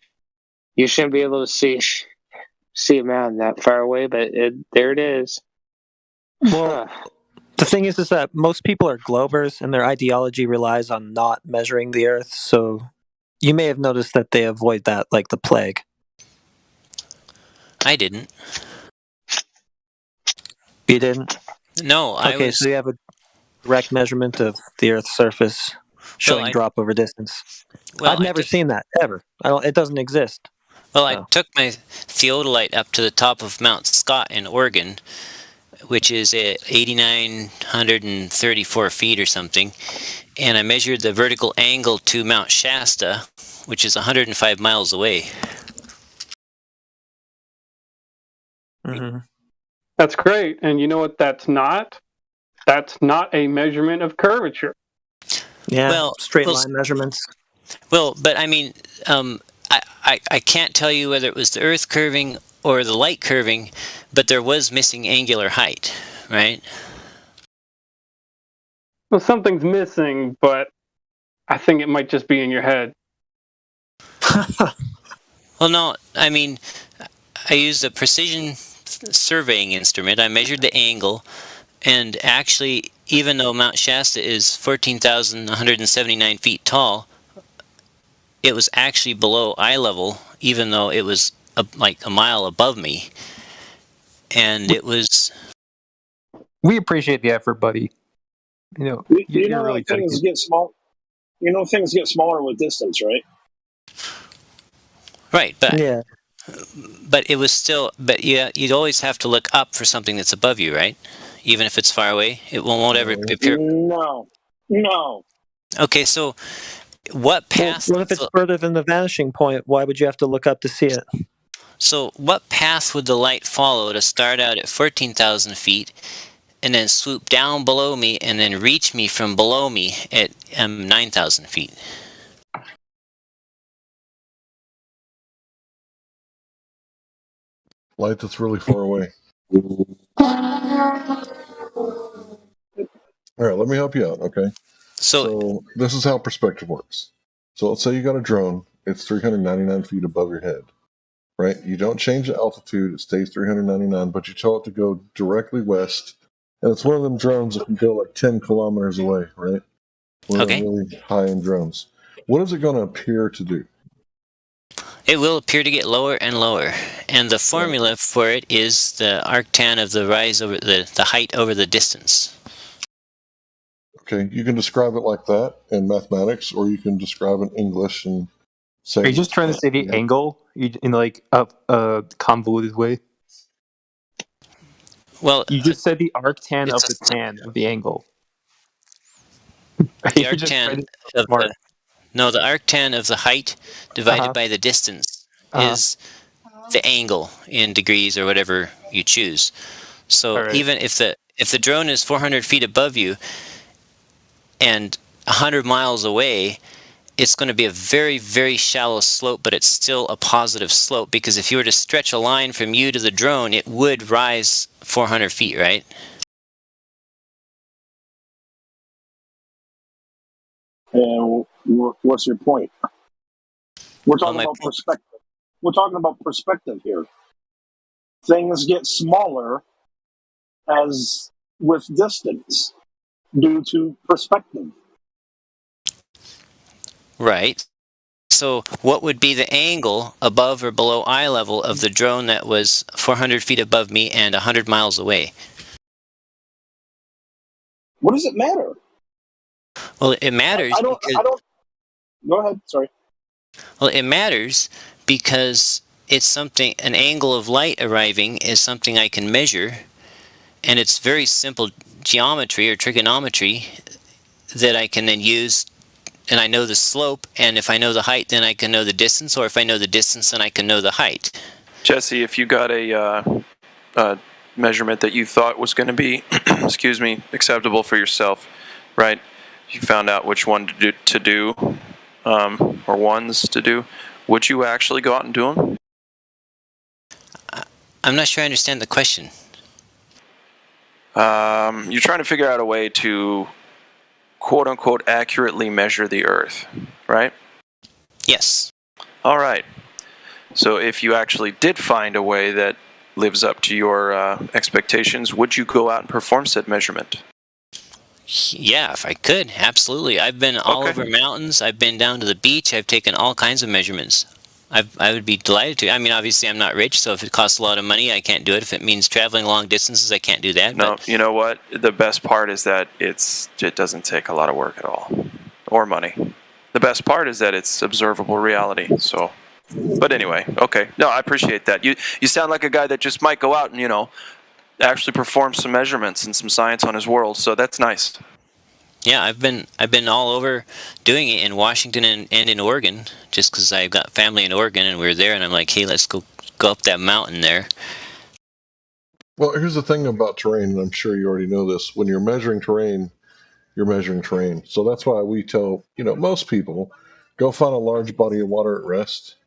you shouldn't be able to see a mountain that far away, but there it is. Well, the thing is that most people are globers and their ideology relies on not measuring the Earth, so you may have noticed that they avoid that like the plague. I didn't. You didn't? No, Okay, so you have a direct measurement of the Earth's surface showing drop over distance. Well, I've never seen that, ever. It doesn't exist. Well, I took my theodolite up to the top of Mount Scott in Oregon, which is at 8,934 feet or something, and I measured the vertical angle to Mount Shasta, which is 105 miles away. Mm-hmm. That's great. And you know what that's not? That's not a measurement of curvature. Yeah, straight line measurements. Well, but I mean, I can't tell you whether it was the Earth curving or the light curving, but there was missing angular height, right? Well, something's missing, but I think it might just be in your head. Well, no, I mean, I used a precision surveying instrument. I measured the angle, and actually, even though Mount Shasta is 14,179 feet tall, it was actually below eye level, even though it was like a mile above me. And it was... We appreciate the effort, buddy. You you're know really things dedicated. get small. You know things get smaller with distance, right? Right, but yeah. But it was still... But yeah, you'd always have to look up for something that's above you, right? Even if it's far away, it won't ever appear. No. Okay, so what path... Well, if it's further than the vanishing point, why would you have to look up to see it? So what path would the light follow to start out at 14,000 feet and then swoop down below me and then reach me from below me at 9,000 feet? Light that's really far away. All right, let me help you out, okay? So this is how perspective works. So let's say you got a drone. It's 399 feet above your head, right? You don't change the altitude. It stays 399, but you tell it to go directly west. And it's one of them drones that can go like 10 kilometers away, right? One of them really high-end drones. What is it going to appear to do? It will appear to get lower and lower. And the formula for it is the arctan of the rise over the height over the distance. Okay, you can describe it like that in mathematics, or you can describe it in English and say... Are you just trying to say the angle in like a convoluted way? Well, you just said the arctan of the tan of the angle. The arctan of the arctan of the height divided by the distance is the angle in degrees or whatever you choose. So even if the drone is 400 feet above you and 100 miles away, it's going to be a very, very shallow slope, but it's still a positive slope, because if you were to stretch a line from you to the drone, it would rise 400 feet, right? And what's your point? We're talking about perspective. We're talking about perspective here. Things get smaller as with distance due to perspective. Right. So what would be the angle above or below eye level of the drone that was 400 feet above me and 100 miles away? What does it matter? Well, it matters. I don't. Go ahead. Sorry. Well, it matters because it's something. An angle of light arriving is something I can measure, and it's very simple geometry or trigonometry that I can then use. And I know the slope, and if I know the height, then I can know the distance, or if I know the distance, then I can know the height. Jesse, if you got a measurement that you thought was going to be, excuse me, acceptable for yourself, right? You found out which one to do, or ones to do. Would you actually go out and do them? I'm not sure I understand the question. You're trying to figure out a way to quote-unquote accurately measure the Earth, right? Yes. All right. So if you actually did find a way that lives up to your expectations, would you go out and perform said measurement? Yeah, if I could, absolutely. I've been all over mountains. I've been down to the beach. I've taken all kinds of measurements. I would be delighted to. I mean, obviously, I'm not rich, so if it costs a lot of money, I can't do it. If it means traveling long distances, I can't do that. No, you know what? The best part is that it doesn't take a lot of work at all, or money. The best part is that it's observable reality. So, but anyway, okay. No, I appreciate that. You sound like a guy that just might go out and actually perform some measurements and some science on his world. So that's nice. Yeah, I've been all over doing it in Washington and in Oregon, just because I've got family in Oregon and we're there, and I'm like, hey, let's go up that mountain there. Well, here's the thing about terrain, and I'm sure you already know this. When you're measuring terrain, you're measuring terrain. So that's why we tell most people, go find a large body of water at rest,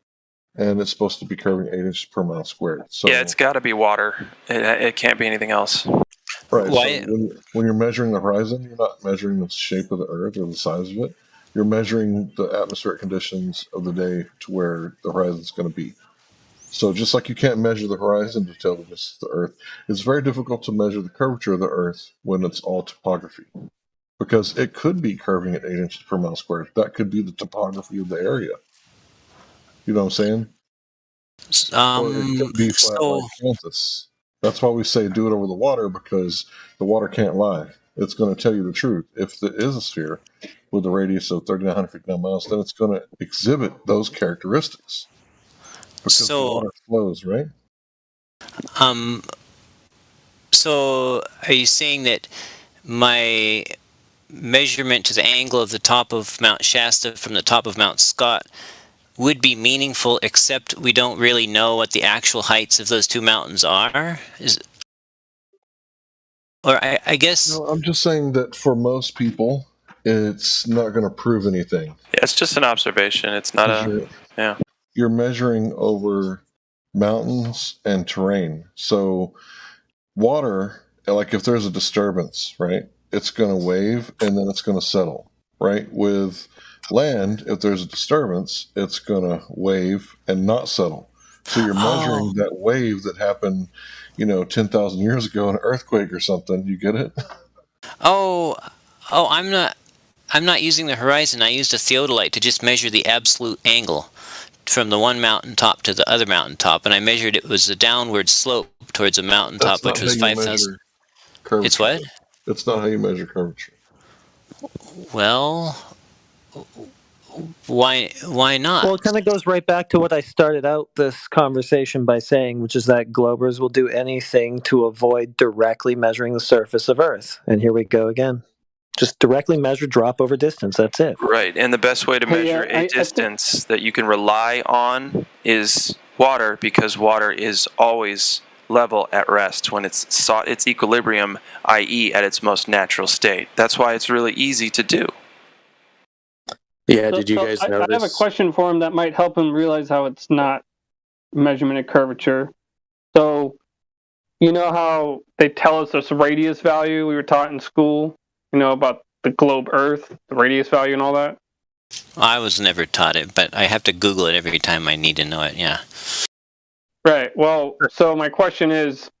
and it's supposed to be curving 8 inches per mile squared. So yeah, it's got to be water. It can't be anything else. Right. So when you're measuring the horizon, you're not measuring the shape of the Earth or the size of it. You're measuring the atmospheric conditions of the day to where the horizon is going to be. So just like you can't measure the horizon to tell the distance of the Earth, it's very difficult to measure the curvature of the Earth when it's all topography, because it could be curving at 8 inches per mile squared. That could be the topography of the area. You know what I'm saying? Or it could be flat like Kansas. That's why we say do it over the water, because the water can't lie. It's going to tell you the truth. If it is a sphere with a radius of 3,900 feet 9 miles, then it's going to exhibit those characteristics because the water flows, right? So are you saying that my measurement to the angle of the top of Mount Shasta from the top of Mount Scott would be meaningful, except we don't really know what the actual heights of those two mountains are? I guess... No, I'm just saying that for most people, it's not going to prove anything. Yeah, it's just an observation. It's not You're measuring over mountains and terrain. So water, like if there's a disturbance, right? it's going to wave and then it's going to settle, right? With land, if there's a disturbance, it's going to wave and not settle. So you're measuring that wave that happened, 10,000 years ago, an earthquake or something. You get it? Oh, I'm not using the horizon. I used a theodolite to just measure the absolute angle from the one mountaintop to the other mountaintop, and I measured it was a downward slope towards a mountaintop, which was 5,000. It's what? That's not how you measure curvature. Well, why not? Well, it kind of goes right back to what I started out this conversation by saying, which is that Globers will do anything to avoid directly measuring the surface of Earth. And here we go again. Just directly measure drop over distance. That's it. Right, and the best way to measure a distance that you can rely on is water, because water is always level at rest when it's sought its equilibrium, i.e. at its most natural state. That's why it's really easy to do. Yeah, did you guys know I have a question for him that might help him realize how it's not measurement of curvature. So, you know how they tell us this radius value we were taught in school? About the globe Earth, the radius value and all that? I was never taught it, but I have to Google it every time I need to know it, yeah. Right. Well, so my question is,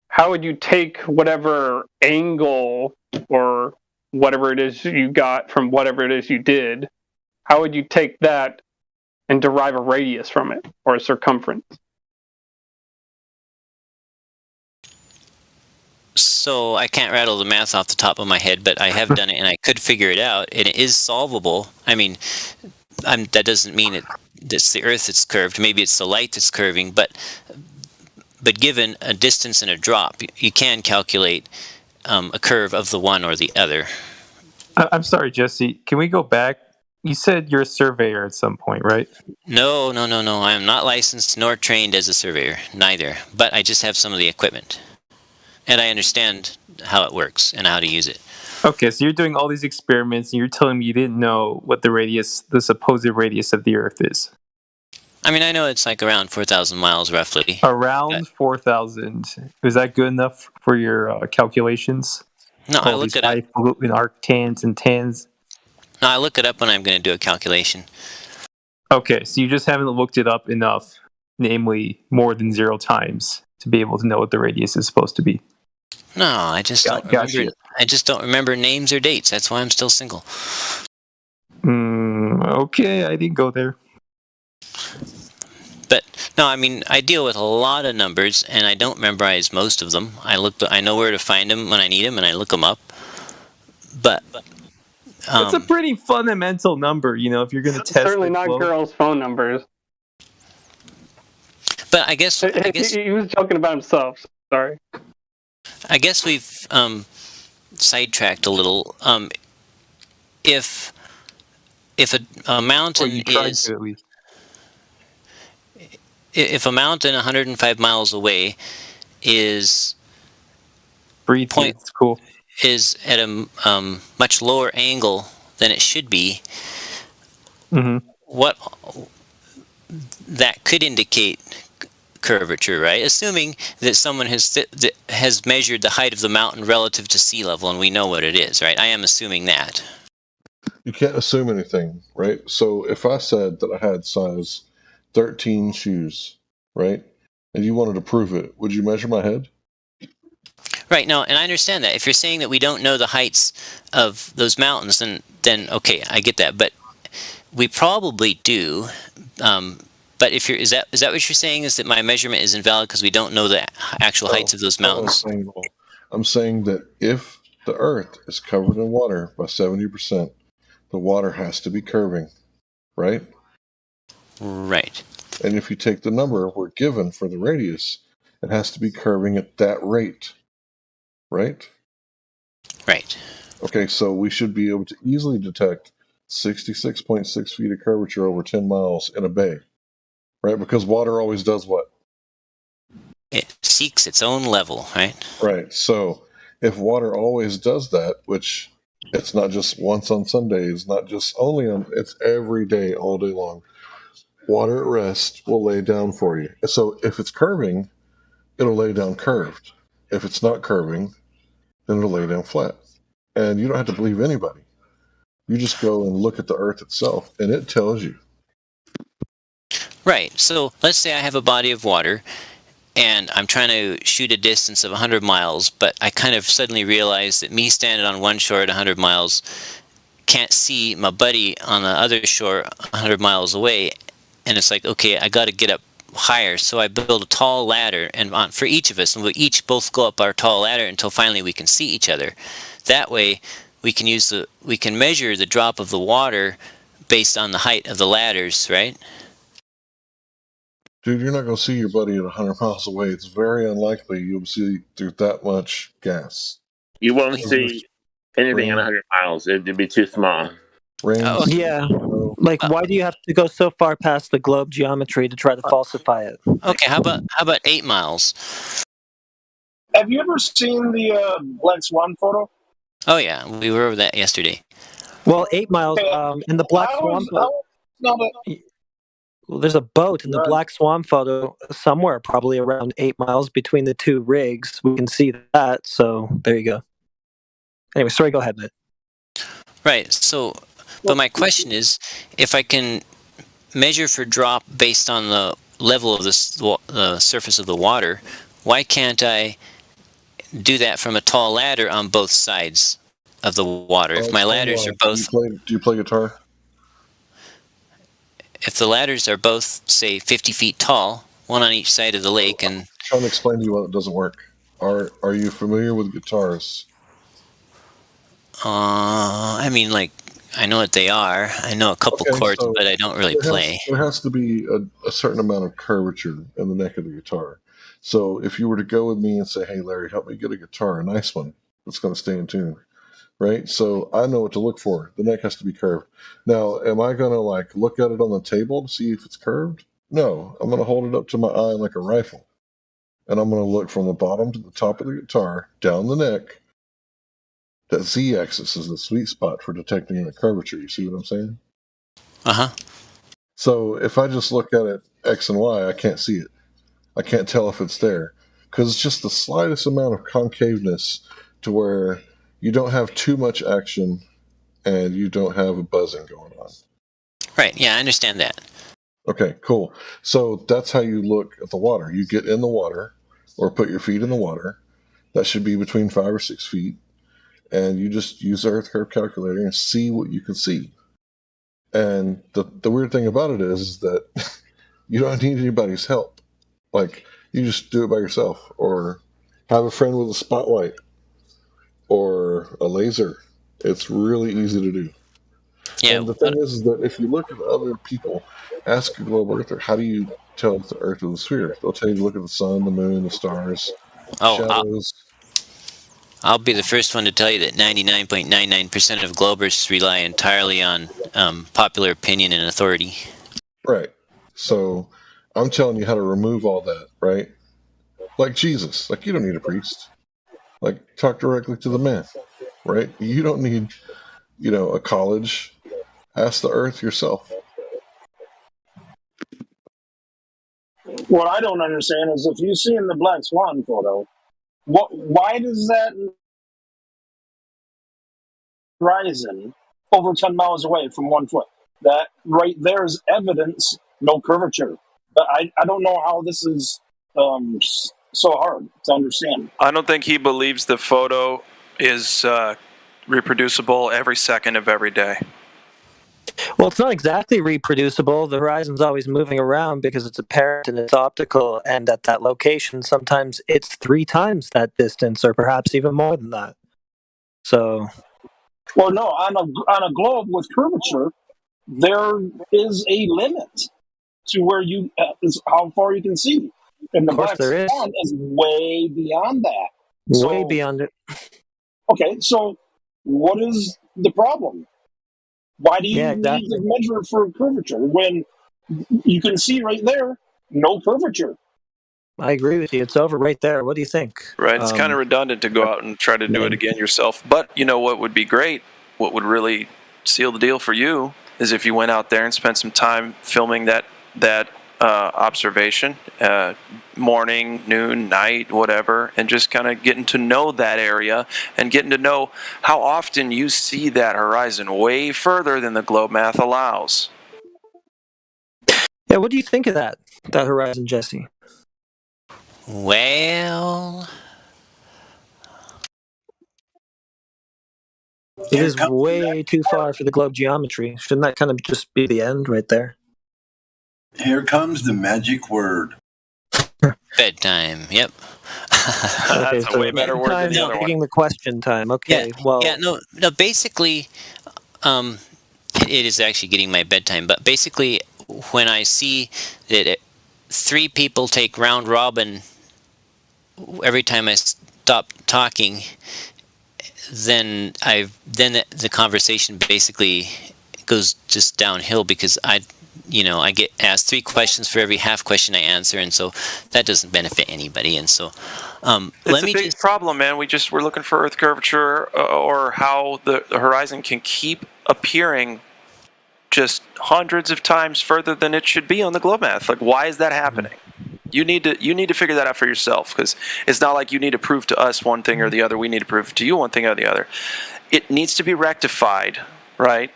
how would you take whatever angle or whatever it is you got from whatever it is you did, how would you take that and derive a radius from it, or a circumference? So I can't rattle the math off the top of my head, but I have done it and I could figure it out, and it is solvable. I mean, that doesn't mean it's the Earth that's curved. Maybe it's the light that's curving, but given a distance and a drop, you can calculate a curve of the one or the other. I'm sorry, Jesse. Can we go back? You said you're a surveyor at some point, right? No. I am not licensed nor trained as a surveyor, neither. But I just have some of the equipment. And I understand how it works and how to use it. Okay, so you're doing all these experiments and you're telling me you didn't know what the supposed radius of the Earth is. I mean, I know it's like around 4,000 miles roughly. Around 4,000. Is that good enough for your calculations? No, I look it up. In arctans and tans. No, I look it up when I'm going to do a calculation. Okay, so you just haven't looked it up enough, namely more than 0 times, to be able to know what the radius is supposed to be. No, I just don't remember names or dates. That's why I'm still single. Okay, I didn't go there. But no, I mean, I deal with a lot of numbers, and I don't memorize most of them. I know where to find them when I need them, and I look them up. But it's a pretty fundamental number, if you're going to test. Certainly not girls' phone numbers. But I guess he was joking about himself. Sorry. I guess we've sidetracked a little. If a mountain is, if a mountain 105 miles away is it's cool, is at a much lower angle than it should be, what that could indicate curvature, right? Assuming that someone has measured the height of the mountain relative to sea level, and we know what it is, right? I am assuming that. You can't assume anything, right? So if I said that I had size 13 shoes, right, and you wanted to prove it, would you measure my head? Right, no, and I understand that. If you're saying that we don't know the heights of those mountains, then okay, I get that. But we probably do. But is that what you're saying? Is that my measurement is invalid because we don't know the actual heights of those mountains? I'm saying that if the Earth is covered in water by 70%, the water has to be curving, right? Right. And if you take the number we're given for the radius, it has to be curving at that rate, right? Right. Okay, so we should be able to easily detect 66.6 feet of curvature over 10 miles in a bay. Right, because water always does what? It seeks its own level, right? Right. So if water always does that, which it's not just once on Sundays, not just only on, it's every day, all day long. Water at rest will lay down for you. So if it's curving, it'll lay down curved. If it's not curving, then it'll lay down flat. and you don't have to believe anybody. You just go and look at the Earth itself, and it tells you. Right. So let's say I have a body of water, and I'm trying to shoot a distance of 100 miles, but I kind of suddenly realize that me standing on one shore at 100 miles can't see my buddy on the other shore 100 miles away, and it's like, okay, I got to get up higher, so I build a tall ladder, and for each of us, and we each both go up our tall ladder until finally we can see each other. That way, we can measure the drop of the water based on the height of the ladders, right? Dude, you're not going to see your buddy at 100 miles away. It's very unlikely you'll see through that much gas. You won't see anything at 100 miles. It'd be too small. Yeah. Like, why do you have to go so far past the globe geometry to try to falsify it? Okay, how about 8 miles? Have you ever seen the Black Swan photo? Oh yeah, we were over that yesterday. Well, 8 miles in the Black Swan photo. Well, there's a boat in the Black Swan photo somewhere, probably around 8 miles between the two rigs. We can see that, so there you go. Anyway, sorry, go ahead, Matt. Right, so, but my question is, if I can measure for drop based on the level of the surface of the water, why can't I do that from a tall ladder on both sides of the water? If my ladders are both... Do you play guitar? If the ladders are both, say, 50 feet tall, one on each side of the lake, and... I'm trying to explain to you why it doesn't work. Are you familiar with guitars? I mean, like, I know what they are. I know a couple chords, but I don't really play. There has to be a certain amount of curvature in the neck of the guitar. So if you were to go with me and say, hey, Larry, help me get a guitar, a nice one, that's going to stay in tune, right? So I know what to look for. The neck has to be curved. Now, am I going to, like, look at it on the table to see if it's curved? No. I'm going to hold it up to my eye like a rifle. And I'm going to look from the bottom to the top of the guitar, down the neck. That Z-axis is the sweet spot for detecting the curvature. You see what I'm saying? Uh-huh. So if I just look at it X and Y, I can't see it. I can't tell if it's there. Because it's just the slightest amount of concaveness to where you don't have too much action and you don't have a buzzing going on. Right, yeah, I understand that. Okay, cool. So that's how you look at the water. You get in the water or put your feet in the water. That should be between 5 or 6 feet. And you just use the Earth Curve calculator and see what you can see. And the weird thing about it is that you don't need anybody's help. Like, you just do it by yourself, or have a friend with a spotlight or a laser. It's really easy to do. Yeah. And the thing is that if you look at other people, ask a globe earther, how do you tell if the Earth is a sphere? They'll tell you to look at the sun, the moon, the stars, shadows. I'll be the first one to tell you that 99.99% of Globers rely entirely on popular opinion and authority. Right. So I'm telling you how to remove all that, right? Like Jesus. Like, you don't need a priest. Like, talk directly to the man, right? You don't need, a college. Ask the Earth yourself. What I don't understand is if you see in the Black Swan photo, why does that horizon over 10 miles away from 1 foot? That right there is evidence, no curvature. But I don't know how this is so hard to understand. I don't think he believes the photo is reproducible every second of every day. Well, it's not exactly reproducible. The horizon's always moving around because it's apparent and it's optical, and at that location, sometimes it's 3 times that distance, or perhaps even more than that. So, well, no, on a globe with curvature, there is a limit to where is how far you can see, and the Black Swan is way beyond that. Way beyond it. Okay, so what is the problem? Why do you need to measure for curvature when you can see right there, no curvature? I agree with you. It's over right there. What do you think? Right. It's kind of redundant to go out and try to do it again yourself. But you know what would be great? What would really seal the deal for you is if you went out there and spent some time filming that observation, morning, noon, night, whatever, and just kind of getting to know that area and getting to know how often you see that horizon way further than the globe math allows. Yeah, what do you think of that horizon, Jesse? Well, it is way too far for the globe geometry. Shouldn't that kind of just be the end right there? Here comes the magic word. Bedtime. Yep. Okay, That's a way better word than the other one. Taking the question time. Okay, well. Yeah, no, basically, it is actually getting my bedtime, but basically, when I see that 3 people take round robin every time I stop talking, then the conversation basically goes just downhill because I get asked 3 questions for every half question I answer, and so that doesn't benefit anybody. And so, it's a big problem, man. We're looking for Earth curvature or how the horizon can keep appearing just hundreds of times further than it should be on the globe math. Like, why is that happening? You need to figure that out for yourself, because it's not like you need to prove to us one thing or the other. We need to prove to you one thing or the other. It needs to be rectified, right?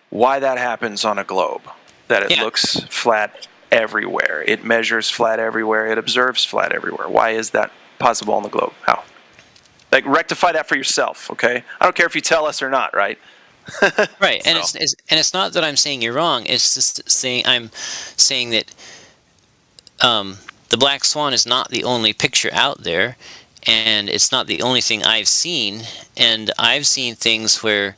Why that happens on a globe. That it looks flat everywhere. It measures flat everywhere. It observes flat everywhere. Why is that possible on the globe? How? Like, rectify that for yourself, okay? I don't care if you tell us or not, right? Right, and it's not that I'm saying you're wrong. It's just saying I'm saying that the black swan is not the only picture out there, and it's not the only thing I've seen. And I've seen things where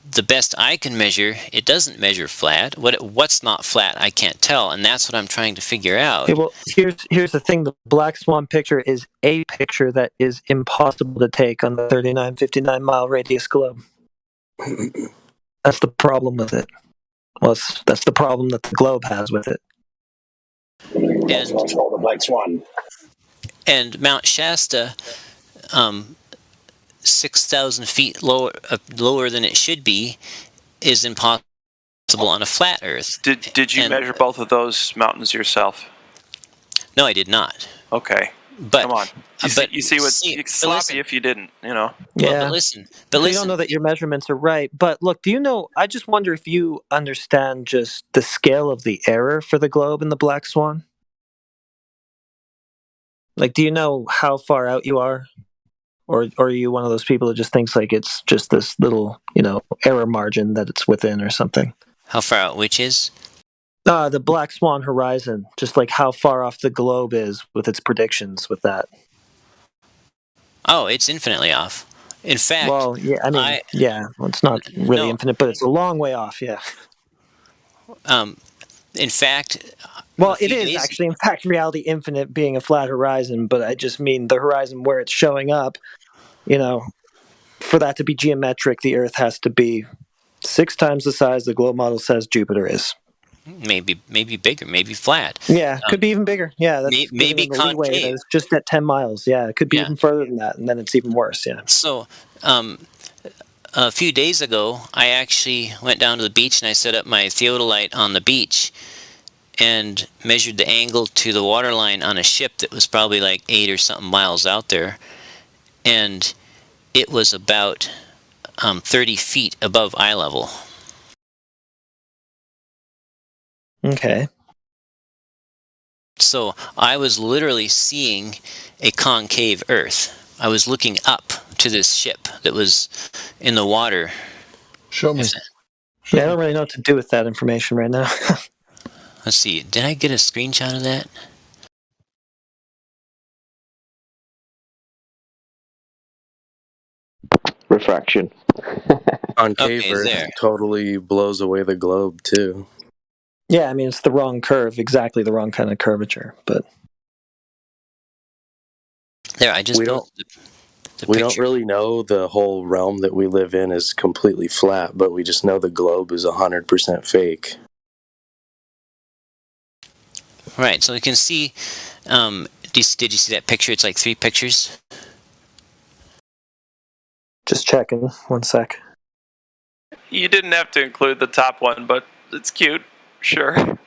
the best I can measure, it doesn't measure flat. What's not flat, I can't tell, and that's what I'm trying to figure out. Okay, well, here's the thing: the black swan picture is a picture that is impossible to take on the 3959 mile radius globe. That's the problem with it. Well, that's the problem that the globe has with it. And the black swan. And Mount Shasta, 6,000 feet lower than it should be, is impossible on a flat Earth. Did you measure both of those mountains yourself? No, I did not. Okay. But come on. You see what it's sloppy if you didn't, Yeah. Well, but listen. We don't know that your measurements are right. But look, do you know, I just wonder if you understand just the scale of the error for the globe and the black swan? Like, do you know how far out you are? Or are you one of those people that just thinks like it's just this little, error margin that it's within or something? How far out which is? The black swan horizon, just like how far off the globe is with its predictions with that. Oh, it's infinitely off. In fact, well, yeah, I mean, well, it's not really infinite, but it's a long way off. Yeah. In fact, well, it is actually, in fact, reality infinite being a flat horizon, but I just mean the horizon where it's showing up. For that to be geometric, the Earth has to be 6 times the size the globe model says Jupiter is. Maybe bigger, maybe flat. Yeah, could be even bigger. Yeah, that's maybe concave. It's just at 10 miles. Yeah, it could be even further than that, and then it's even worse. Yeah. So, a few days ago, I actually went down to the beach and I set up my theodolite on the beach and measured the angle to the waterline on a ship that was probably like 8 or something miles out there, and it was about 30 feet above eye level. Okay. So I was literally seeing a concave Earth. I was looking up to this ship that was in the water. Show me. Yeah, I don't really know what to do with that information right now. Let's see. Did I get a screenshot of that? Refraction. Concave Okay, Earth there. totally blows away the globe too. Yeah, I mean, it's the wrong curve, exactly the wrong kind of curvature, but... There, I just... We don't really know the whole realm that we live in is completely flat, but we just know the globe is 100% fake. Right, so you can see... did you see that picture? It's like 3 pictures. Just checking. 1 sec. You didn't have to include the top one, but it's cute. Sure.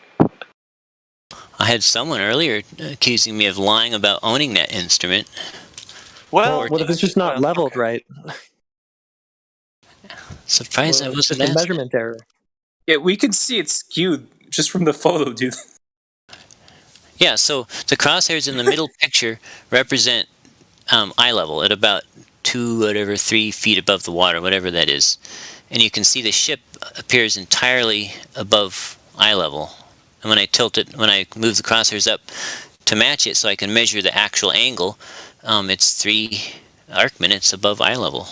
I had someone earlier accusing me of lying about owning that instrument. Well, what if it's just not leveled right? Surprised I It's wasn't just a asked. measurement error. Yeah, we can see it's skewed just from the photo, dude. Yeah, so the crosshairs in the middle picture represent eye level at about 3 feet above the water, whatever that is. And you can see the ship appears entirely above eye level. And when I move the crosshairs up to match it so I can measure the actual angle, it's 3 arc minutes above eye level.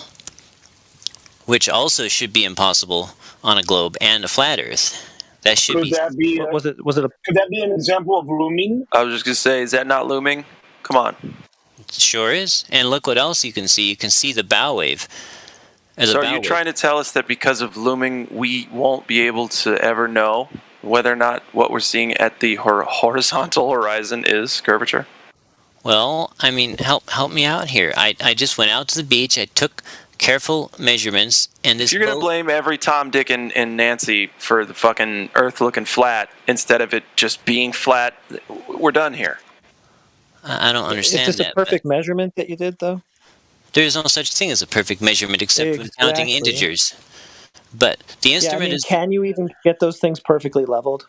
Which also should be impossible on a globe and a flat Earth. That should Could that be? Was it? Could that be an example of looming? I was just gonna say, is that not looming? Come on. It sure is. And look what else you can see. You can see the bow wave. So are you trying to tell us that because of looming, we won't be able to ever know whether or not what we're seeing at the horizontal horizon is curvature? Well, I mean, help me out here. I just went out to the beach. I took careful measurements, and this If you're going to blame every Tom, Dick, and Nancy for the fucking Earth looking flat instead of it just being flat, we're done here. I don't understand Is this a perfect measurement that you did, though? There is no such thing as a perfect measurement except when counting integers. But the instrument is... Can you even get those things perfectly leveled?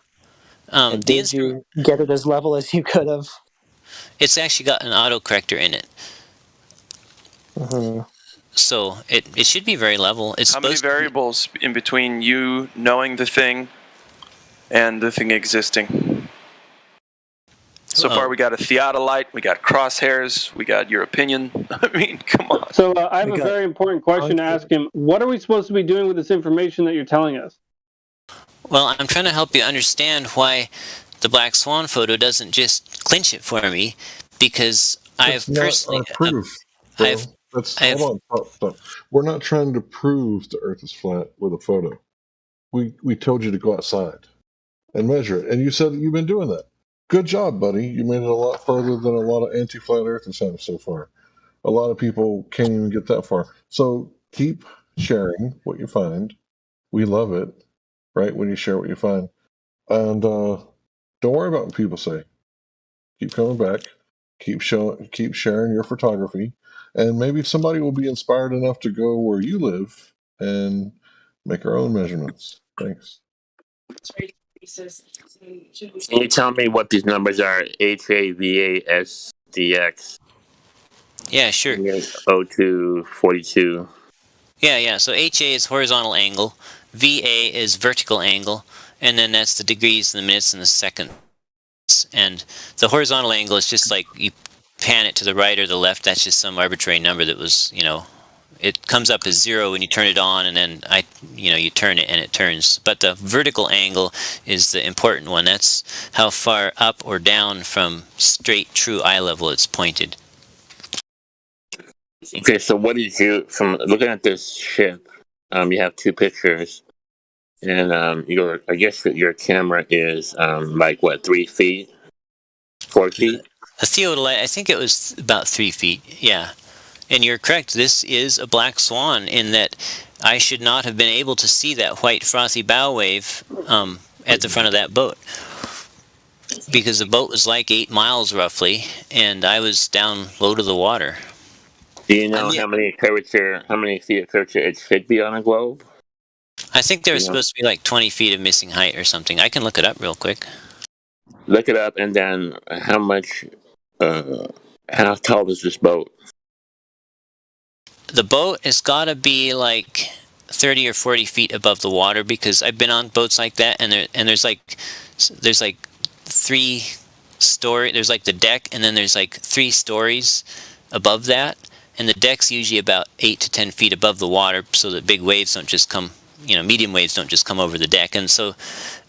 And did you get it as level as you could have? It's actually got an autocorrector in it. Mm-hmm. So it should be very level. It's How many variables in between you knowing the thing and the thing existing? So far, we got a theodolite, we got crosshairs, we got your opinion. I mean, come on. So I have a very important question to ask him. What are we supposed to be doing with this information that you're telling us? Well, I'm trying to help you understand why the Black Swan photo doesn't just clinch it for me, because I have personally... proof. Hold on, stop. We're not trying to prove the Earth is flat with a photo. We told you to go outside and measure it, and you said that you've been doing that. Good job, buddy. You made it a lot further than a lot of anti-flat earthers have so far. A lot of people can't even get that far. So keep sharing what you find. We love it, right, when you share what you find. And don't worry about what people say. Keep coming back. Keep sharing your photography. And maybe somebody will be inspired enough to go where you live and make our own measurements. Thanks. Can you tell me what these numbers are? HAVASDX. Yeah, sure. 0242. Yeah. So HA is horizontal angle, VA is vertical angle, and then that's the degrees and the minutes and the seconds. And the horizontal angle is just like you pan it to the right or the left. That's just some arbitrary number that was, it comes up as 0 when you turn it on, and then you turn it and it turns. But the vertical angle is the important one. That's how far up or down from straight true eye level it's pointed. Okay, so what did you, from looking at this ship, you have 2 pictures, and I guess your camera is 3 feet, 4 feet? A theodolite, I think it was about 3 feet, yeah. And you're correct, this is a black swan in that I should not have been able to see that white frothy bow wave at the front of that boat. Because the boat was like 8 miles roughly, and I was down low to the water. Do you know how many feet of curvature it should be on a globe? I think there was supposed to be like 20 feet of missing height or something. I can look it up real quick. Look it up, and then how tall is this boat? The boat has got to be like 30 or 40 feet above the water, because I've been on boats like that, and there's like 3 story. There's like the deck, and then there's like 3 stories above that, and the deck's usually about 8 to 10 feet above the water, so that big waves don't just come. Medium waves don't just come over the deck, and so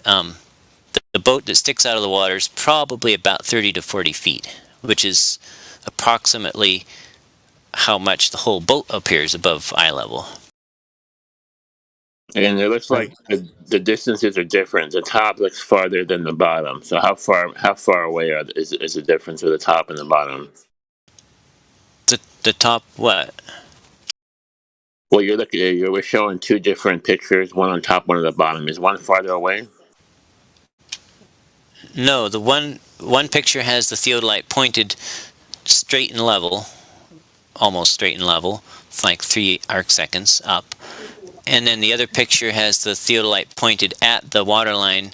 the boat that sticks out of the water is probably about 30 to 40 feet, which is approximately how much the whole boat appears above eye level. And it looks like the distances are different. The top looks farther than the bottom. So how far away is the difference of the top and the bottom? The top what? Well, we're showing 2 different pictures, one on top, one on the bottom. Is one farther away? No, the one picture has the theodolite pointed straight and level, almost straight and level, like 3 arc seconds up. And then the other picture has the theodolite pointed at the waterline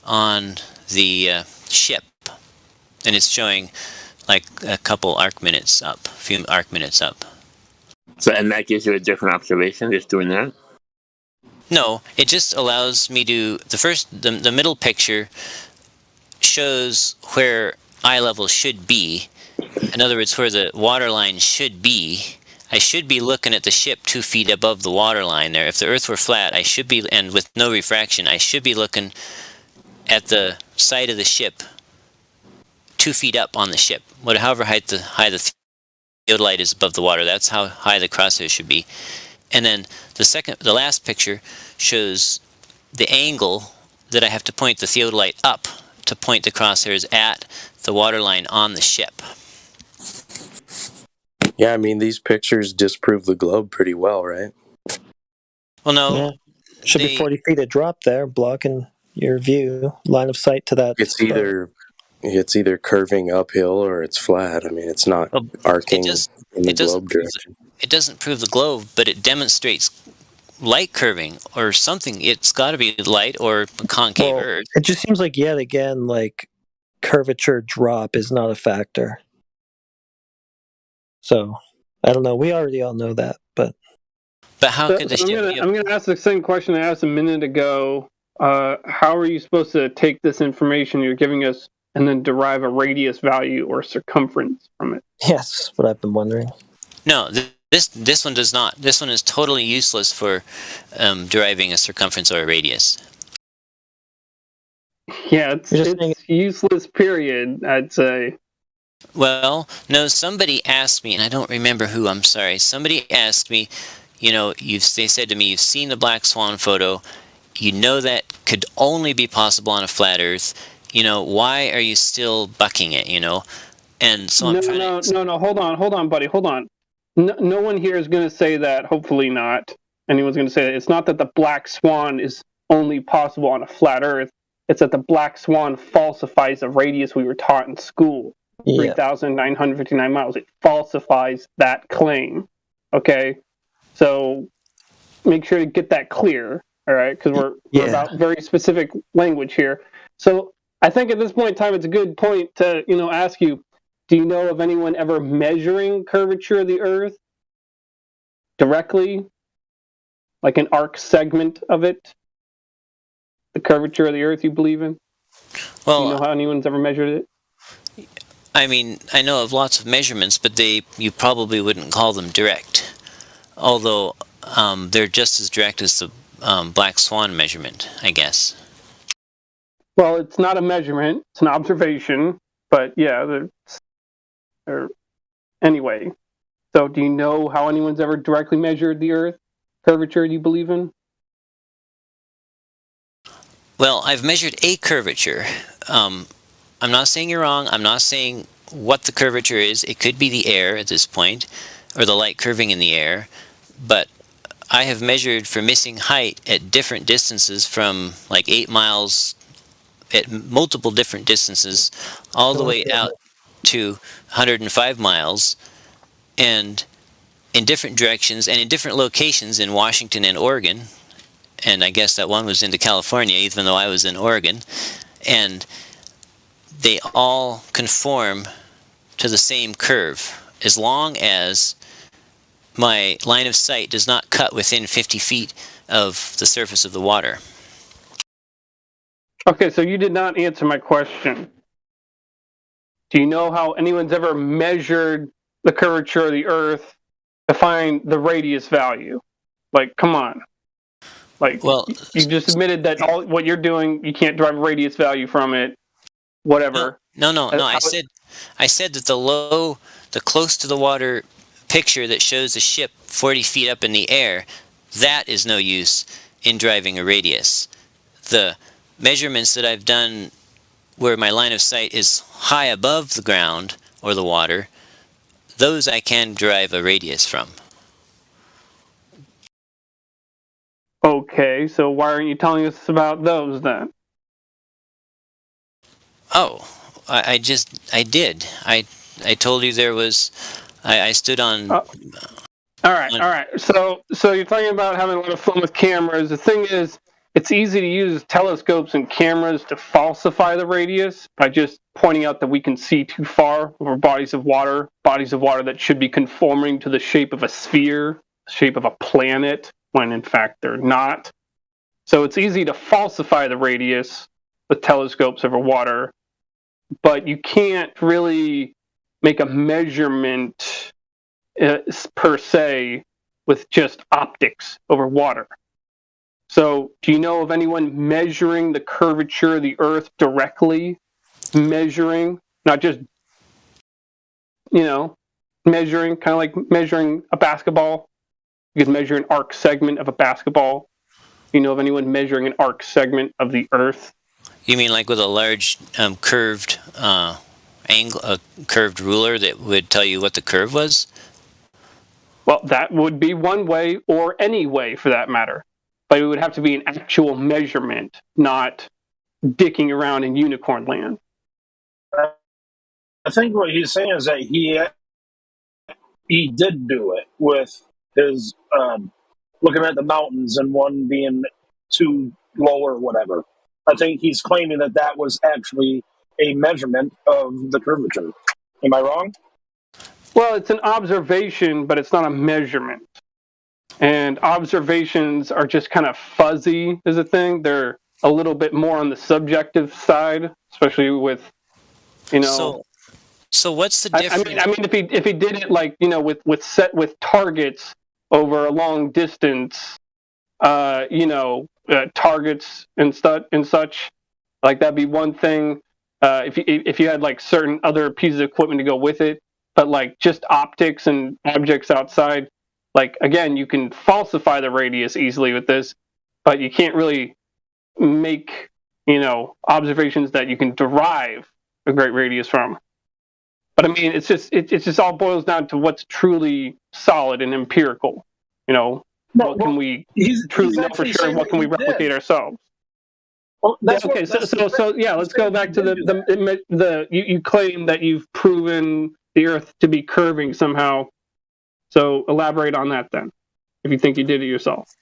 on the ship. And it's showing like a couple arc minutes up, a few arc minutes up. So, and that gives you a different observation, just doing that? No, it just allows me to, the middle picture shows where eye level should be. In other words, where the waterline should be. I should be looking at the ship 2 feet above the waterline there. If the Earth were flat, I should be, and with no refraction, I should be looking at the side of the ship 2 feet up on the ship. However high the theodolite is above the water, that's how high the crosshair should be. And then the last picture shows the angle that I have to point the theodolite up to point the crosshairs at the waterline on the ship. Yeah, I mean, these pictures disprove the globe pretty well, right? Well, no. Yeah. Should be 40 feet of drop there, blocking your view, line of sight to that. It's either curving uphill or it's flat. I mean, it's not arcing in the globe direction. It doesn't prove the globe, but it demonstrates light curving or something. It's got to be light or concave Earth. It just seems like yet again, like curvature drop is not a factor. So I don't know. We already all know that, but how could the ship? I'm going to ask the same question I asked a minute ago. How are you supposed to take this information you're giving us and then derive a radius value or circumference from it? Yes, what I've been wondering. No, this one does not. This one is totally useless for deriving a circumference or a radius. Yeah, it's useless, period, I'd say. Well, no, somebody asked me, and I don't remember who, I'm sorry. Somebody asked me, they said to me, you've seen the Black Swan photo. You know that could only be possible on a flat Earth. Why are you still bucking it, And so I'm trying No, hold on, buddy, hold on. No one here is going to say that, hopefully not. Anyone's going to say that. It's not that the Black Swan is only possible on a flat Earth. It's that the Black Swan falsifies the radius we were taught in school. 3,959 miles. It falsifies that claim. Okay? So make sure to get that clear, all right? Because we're about very specific language here. So I think at this point in time, it's a good point to, ask you, do you know of anyone ever measuring curvature of the Earth directly? Like an arc segment of it? The curvature of the Earth you believe in? Well, do you know how anyone's ever measured it? I mean, I know of lots of measurements, but you probably wouldn't call them direct. Although they're just as direct as the Black Swan measurement, I guess. Well, it's not a measurement, it's an observation, but yeah, anyway. So do you know how anyone's ever directly measured the Earth? Curvature, do you believe in? Well, I've measured a curvature. I'm not saying you're wrong. I'm not saying what the curvature is. It could be the air at this point, or the light curving in the air. But I have measured for missing height at different distances from like 8 miles, at multiple different distances, all the way out to 105 miles, and in different directions and in different locations in Washington and Oregon. And I guess that one was into California, even though I was in Oregon. And they all conform to the same curve, as long as my line of sight does not cut within 50 feet of the surface of the water. Okay, so you did not answer my question. Do you know how anyone's ever measured the curvature of the Earth to find the radius value? Like, come on. Like, well, you just admitted that all what you're doing, you can't derive a radius value from it. Whatever. No. I said that the close to the water picture that shows the ship 40 feet up in the air, that is no use in driving a radius. The measurements that I've done where my line of sight is high above the ground or the water, those I can derive a radius from. Okay, so why aren't you telling us about those then? Oh, I did. I told you there was. I stood on. All right. So you're talking about having a lot of fun with cameras. The thing is, it's easy to use telescopes and cameras to falsify the radius by just pointing out that we can see too far over bodies of water that should be conforming to the shape of a sphere, the shape of a planet, when in fact they're not. So it's easy to falsify the radius with telescopes over water, but you can't really make a measurement per se with just optics over water. So do you know of anyone measuring the curvature of the Earth directly? Measuring, not just, measuring, kind of like measuring a basketball. You could measure an arc segment of a basketball. Do you know of anyone measuring an arc segment of the Earth? You mean like with a large curved angle, a curved ruler that would tell you what the curve was? Well, that would be one way, or any way for that matter. But it would have to be an actual measurement, not dicking around in unicorn land. I think what he's saying is that he did do it with his looking at the mountains and one being too low or whatever. I think he's claiming that was actually a measurement of the curvature. Am I wrong? Well, it's an observation, but it's not a measurement. And observations are just kind of fuzzy as a thing. They're a little bit more on the subjective side, especially with, So what's the difference? I mean, if he did it like with targets over a long distance, targets and such, like that'd be one thing. If you had like certain other pieces of equipment to go with it, but like just optics and objects outside, like again, you can falsify the radius easily with this, but you can't really make observations that you can derive a great radius from. But I mean, it's just all boils down to what's truly solid and empirical. What can we truly know for sure, and what can we replicate ourselves? Well, let's go back to you claim that you've proven the Earth to be curving somehow. So elaborate on that then, if you think you did it yourself.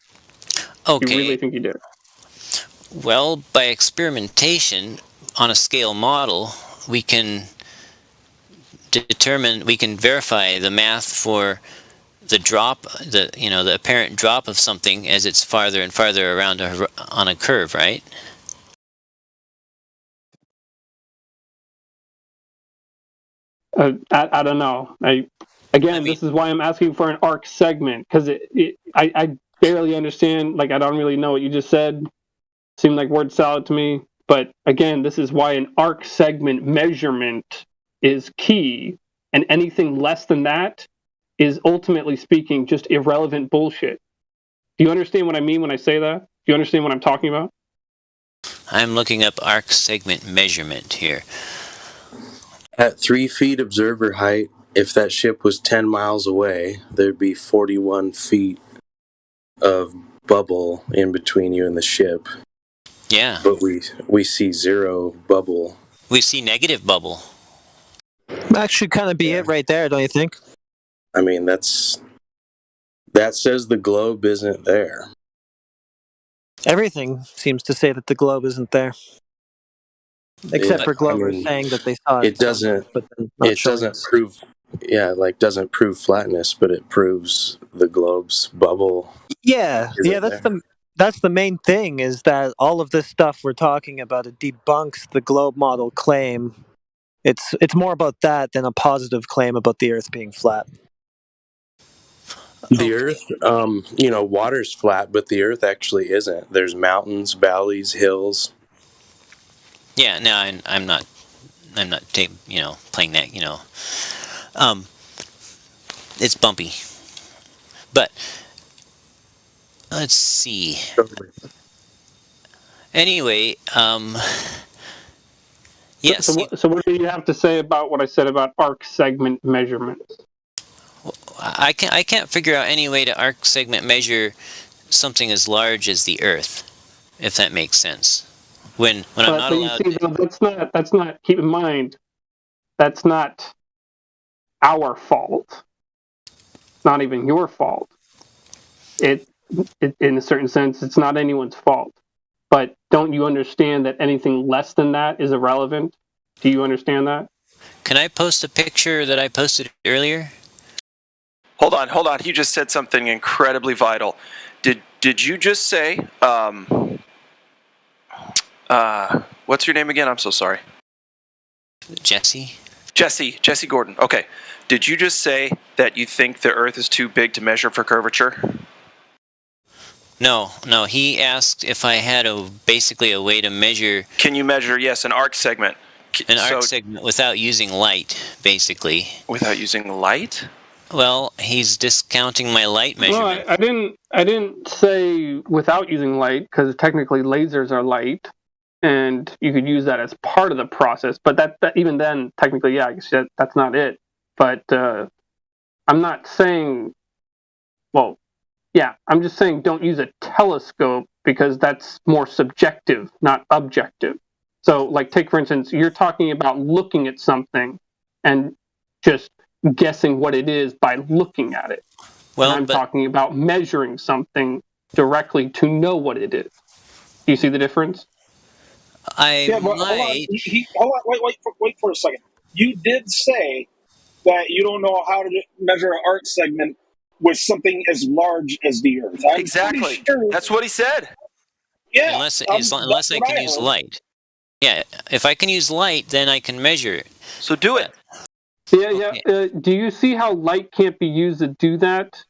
Okay. You really think you did it? Well, by experimentation on a scale model, we can verify the math for the drop, the apparent drop of something as it's farther and farther around on a curve, right? I don't know. This is why I'm asking for an arc segment, because I barely understand. Like, I don't really know what you just said. Seemed like word salad to me. But again, this is why an arc segment measurement is key, and anything less than that is, ultimately speaking, just irrelevant bullshit. Do you understand what I mean when I say that? Do you understand what I'm talking about? I'm looking up arc segment measurement here. At 3 feet observer height, if that ship was 10 miles away, there'd be 41 feet of bubble in between you and the ship. Yeah. But we see zero bubble. We see negative bubble. That should kind of be it right there, don't you think? I mean, that says the globe isn't there. Everything seems to say that the globe isn't there. Except for Glover saying that they saw it. It doesn't prove flatness, but it proves the globe's bubble. Yeah, that's the main thing, is that all of this stuff we're talking about, it debunks the globe model claim. It's more about that than a positive claim about the Earth being flat. The Earth, water's flat, but the Earth actually isn't. There's mountains, valleys, hills. Yeah, no, I'm not playing that. It's bumpy, but let's see. Anyway, yes. So what do you have to say about what I said about arc segment measurements? I can't figure out any way to arc segment measure something as large as the Earth, if that makes sense. when I'm not but you allowed. see, though, that's not. Keep in mind, that's not our fault. It's not even your fault. It in a certain sense, it's not anyone's fault. But don't you understand that anything less than that is irrelevant? Do you understand that? Can I post a picture that I posted earlier? Hold on. He just said something incredibly vital. Did you just say, what's your name again? I'm so sorry. Jesse Gordon. Okay. Did you just say that you think the Earth is too big to measure for curvature? No. He asked if I had basically a way to measure. Can you measure? Yes, an arc segment. An arc segment without using light, basically. Without using light? Well, he's discounting my light measurement. No, I didn't say without using light, because technically lasers are light, and you could use that as part of the process. But that even then, technically, yeah, I guess that's not it. But I'm not saying. Well, yeah, I'm just saying don't use a telescope, because that's more subjective, not objective. So, like, take for instance, you're talking about looking at something and just guessing what it is by looking at it. Well, and I'm talking about measuring something directly to know what it is. Do you see the difference? Hold on, wait for a second. You did say that you don't know how to measure an arc segment with something as large as the Earth. Exactly. That's what he said. Yeah. Unless I can use light. Yeah, if I can use light, then I can measure it. So do it. Yeah. Do you see how light can't be used to do that?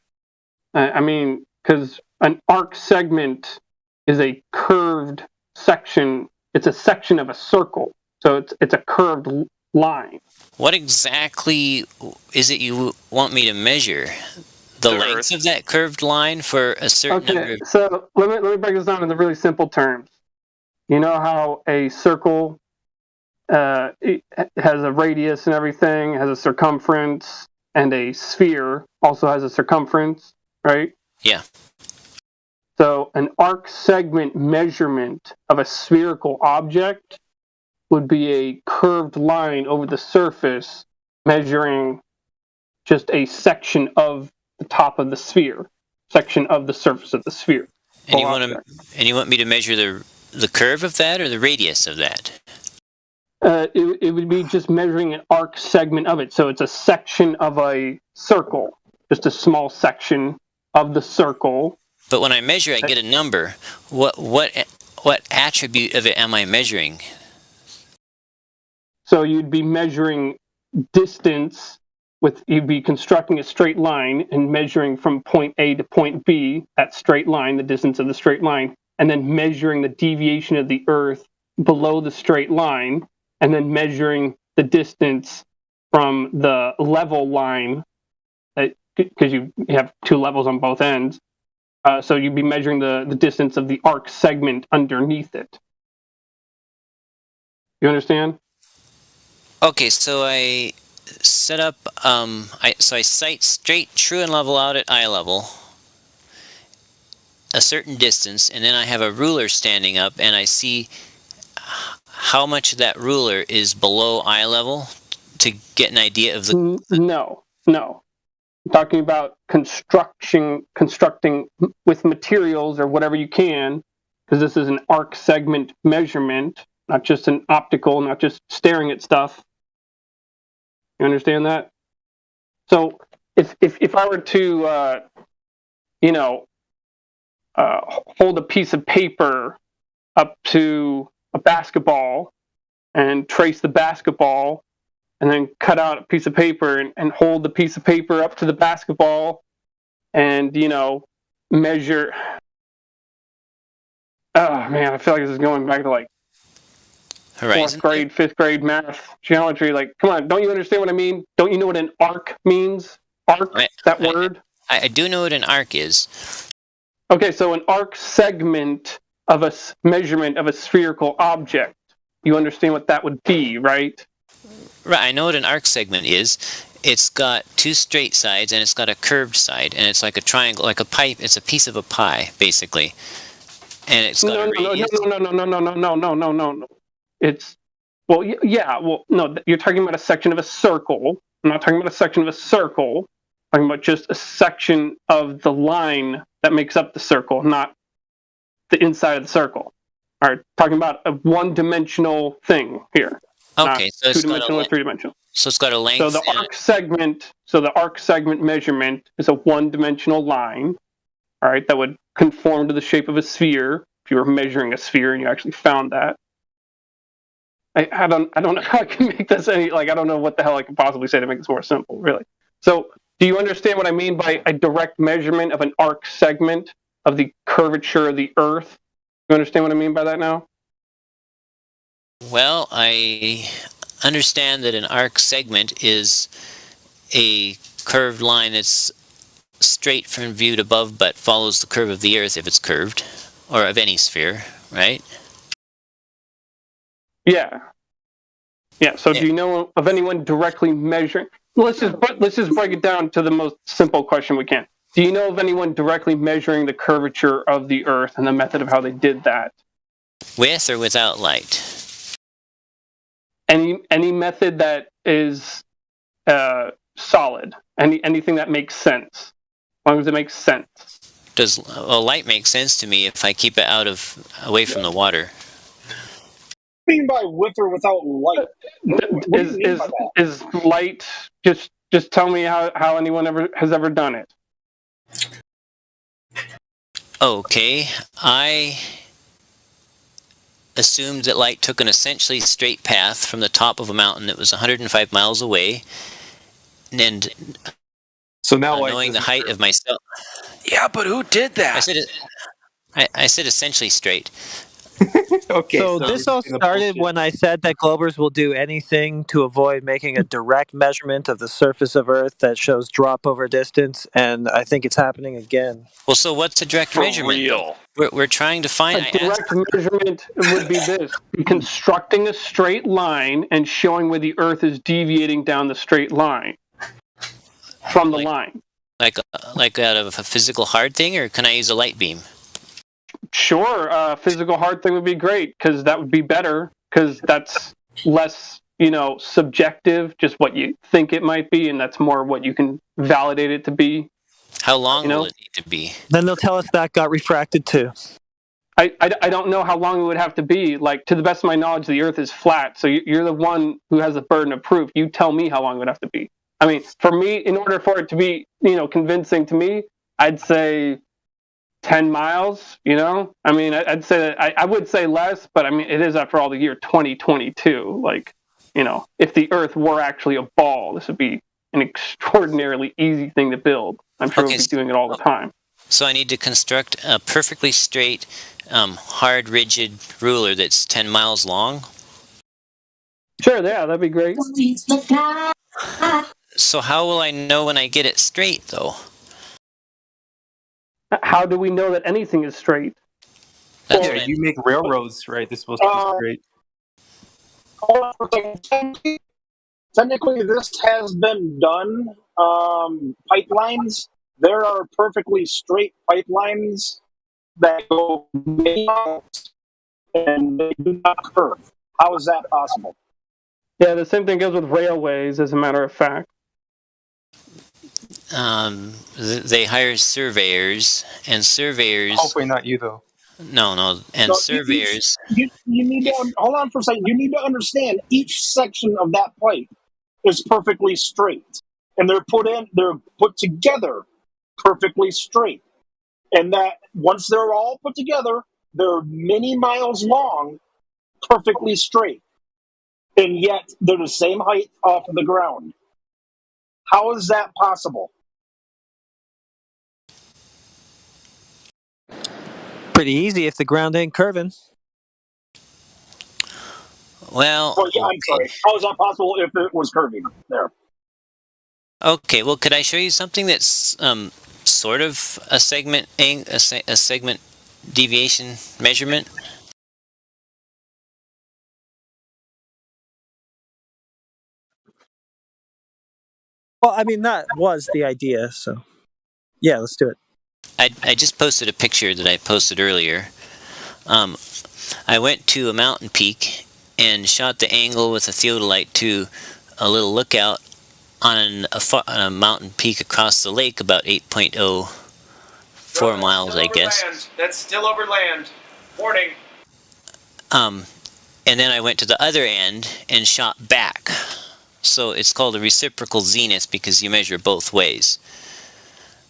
I mean, because an arc segment is a curved section. It's a section of a circle, so it's a curved line. What exactly is it you want me to measure? The length of that curved line for a certain number of... So let me break this down in the really simple terms. You know how a circle it has a radius and everything, has a circumference, and a sphere also has a circumference, right? Yeah. So an arc segment measurement of a spherical object would be a curved line over the surface measuring just a section of the top of the sphere, section of the surface of the sphere. And you want me to measure the curve of that or the radius of that? It would be just measuring an arc segment of it. So it's a section of a circle, just a small section of the circle. But when I measure, I get a number. What attribute of it am I measuring? So you'd be measuring distance you'd be constructing a straight line and measuring from point A to point B, that straight line, the distance of the straight line, and then measuring the deviation of the Earth below the straight line, and then measuring the distance from the level line, because you have two levels on both ends. So you'd be measuring the distance of the arc segment underneath it. You understand? Okay, so I set up, I sight straight, true and level out at eye level, a certain distance, and then I have a ruler standing up, and I see how much of that ruler is below eye level to get an idea of the... No. I'm talking about constructing with materials or whatever you can, because this is an arc segment measurement, not just an optical, not just staring at stuff. You understand that? So if I were to, hold a piece of paper up to a basketball and trace the basketball, and then cut out a piece of paper and hold the piece of paper up to the basketball and, measure. Oh, man, I feel like this is going back to like Horizon. 4th grade, 5th grade math, geometry. Like, come on, don't you understand what I mean? Don't you know what an arc means? Arc, that word? I do know what an arc is. Okay, so an arc segment of a measurement of a spherical object. You understand what that would be, right? Right, I know what an arc segment is. It's got two straight sides and it's got a curved side, and it's like a triangle, like a pipe. It's a piece of a pie, basically. and it's got a radius. No. It's you're talking about a section of a circle. I'm not talking about a section of a circle. I'm talking about just a section of the line that makes up the circle, not the inside of the circle. All right, talking about a one-dimensional thing here. Okay, so it's two-dimensional or three-dimensional. So it's got a length. So the arc segment measurement is a one-dimensional line. All right, that would conform to the shape of a sphere if you were measuring a sphere and you actually found that. I don't know how I can make this any, I don't know what the hell I can possibly say to make this more simple, really. So do you understand what I mean by a direct measurement of an arc segment of the curvature of the Earth? You understand what I mean by that now? Well, I understand that an arc segment is a curved line that's straight from viewed above but follows the curve of the Earth if it's curved, or of any sphere, right? Yeah. So do you know of anyone directly measuring? Let's just break it down to the most simple question we can. Do you know of anyone directly measuring the curvature of the Earth and the method of how they did that? With or without light? Any method that is solid. Anything that makes sense. As long as it makes sense. Light makes sense to me if I keep it away from the water. What do you mean by with or without light? What do you mean by that? Is light just tell me how anyone has ever done it? Okay, I assumed that light took an essentially straight path from the top of a mountain that was 105 miles away, and so now knowing the height of myself. Yeah, but who did that? I said essentially straight. Okay. So this all started when I said that Globers will do anything to avoid making a direct measurement of the surface of Earth that shows drop over distance, and I think it's happening again. Well, so what's a direct measurement? Real. We're trying to find a direct measurement would be this: constructing a straight line and showing where the Earth is deviating down the straight line from the line. Like out of a physical hard thing, or can I use a light beam? Sure, physical hard thing would be great because that would be better because that's less, subjective, just what you think it might be, and that's more what you can validate it to be. How long will it need to be? Then they'll tell us that got refracted too. I don't know how long it would have to be. To the best of my knowledge, the Earth is flat, so you're the one who has the burden of proof. You tell me how long it would have to be. I mean, for me, in order for it to be, convincing to me, I'd say 10 miles, I mean, I'd say that I would say less, but I mean, it is after all the year 2022. If the Earth were actually a ball, this would be an extraordinarily easy thing to build. I'm sure we'll be doing it all the time. So I need to construct a perfectly straight, hard, rigid ruler that's 10 miles long? Sure, yeah, that'd be great. So how will I know when I get it straight, though? How do we know that anything is straight? Yeah, you make railroads, right? They're supposed to be straight. Technically, this has been done. Pipelines. There are perfectly straight pipelines that go miles and they do not curve. How is that possible? Yeah, the same thing goes with railways, as a matter of fact. They hire surveyors, and surveyors... Hopefully not you, though. No, and surveyors... You need to... Hold on for a second. You need to understand each section of that pipe is perfectly straight. And they're put together perfectly straight. And that once they're all put together, they're many miles long, perfectly straight. And yet they're the same height off of the ground. How is that possible? Pretty easy if the ground ain't curving. Well, yeah, I'm sorry. How is that possible if it was curving there? Okay, well, could I show you something that's sort of a segment deviation measurement? Well, I mean, that was the idea, so yeah, let's do it. I just posted a picture that I posted earlier. I went to a mountain peak and shot the angle with a theodolite to a little lookout on a mountain peak across the lake, about 8.04 miles, I guess. Land. That's still over land. Warning. And then I went to the other end and shot back. So it's called a reciprocal zenith because you measure both ways.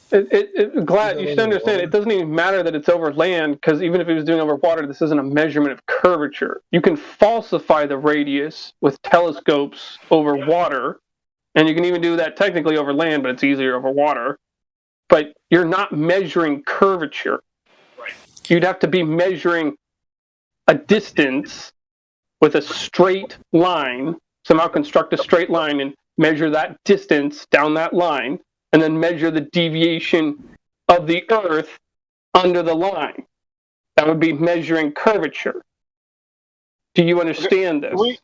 Glad you should understand. It doesn't even matter that it's over land, because even if it was doing over water, this isn't a measurement of curvature. You can falsify the radius with telescopes over water, and you can even do that technically over land, but it's easier over water. But you're not measuring curvature. Right. You'd have to be measuring a distance with a straight line, somehow construct a straight line and measure that distance down that line, and then measure the deviation of the Earth under the line. That would be measuring curvature. Do you understand this?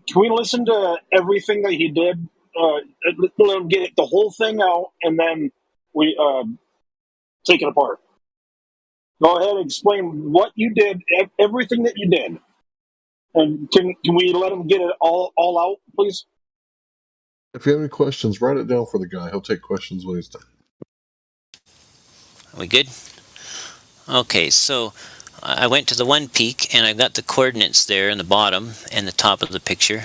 Can we listen to everything that he did? Let him get the whole thing out, and then we take it apart. Go ahead and explain what you did, everything that you did. And can we let him get it all out, please? If you have any questions, write it down for the guy. He'll take questions when he's done. Are we good? Okay, so I went to the one peak and I got the coordinates there in the bottom and the top of the picture.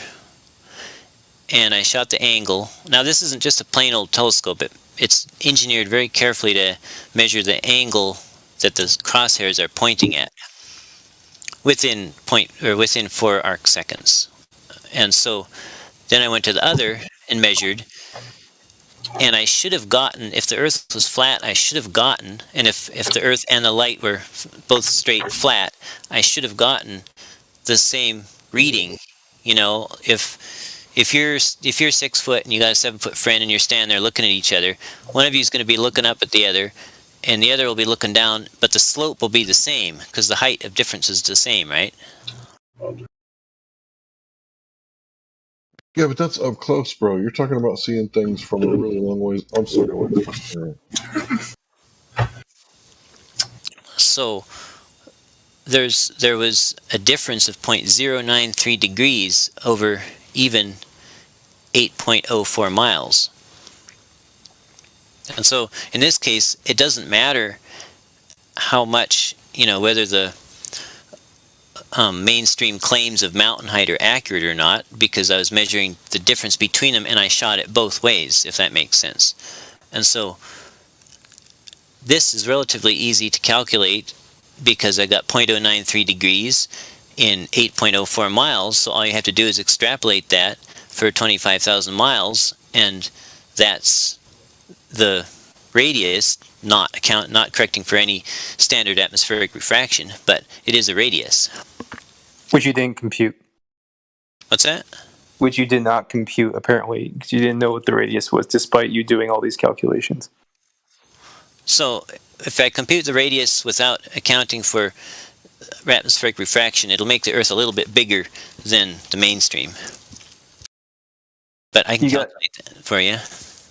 And I shot the angle. Now this isn't just a plain old telescope. It's engineered very carefully to measure the angle that the crosshairs are pointing at within 4 arc seconds. And so then I went to the other and measured, and I should have gotten, if the Earth was flat, I should have gotten, and if the Earth and the light were both straight flat, I should have gotten the same reading. You know, if you're 6 foot and you got a 7 foot friend and you're standing there looking at each other, one of you is going to be looking up at the other, and the other will be looking down, but the slope will be the same because the height of difference is the same, right? Yeah, but that's up close, bro. You're talking about seeing things from a really long ways. I'm sorry. So there was a difference of 0.093 degrees over even 8.04 miles. And so in this case, it doesn't matter how much, whether the mainstream claims of mountain height are accurate or not, because I was measuring the difference between them and I shot it both ways, if that makes sense. And so this is relatively easy to calculate because I got 0.093 degrees in 8.04 miles, so all you have to do is extrapolate that for 25,000 miles, and that's the radius, not correcting for any standard atmospheric refraction, but it is a radius. Which you didn't compute. What's that? Which you did not compute, apparently, because you didn't know what the radius was, despite you doing all these calculations. So, if I compute the radius without accounting for atmospheric refraction, it'll make the Earth a little bit bigger than the mainstream. But I can calculate that for you.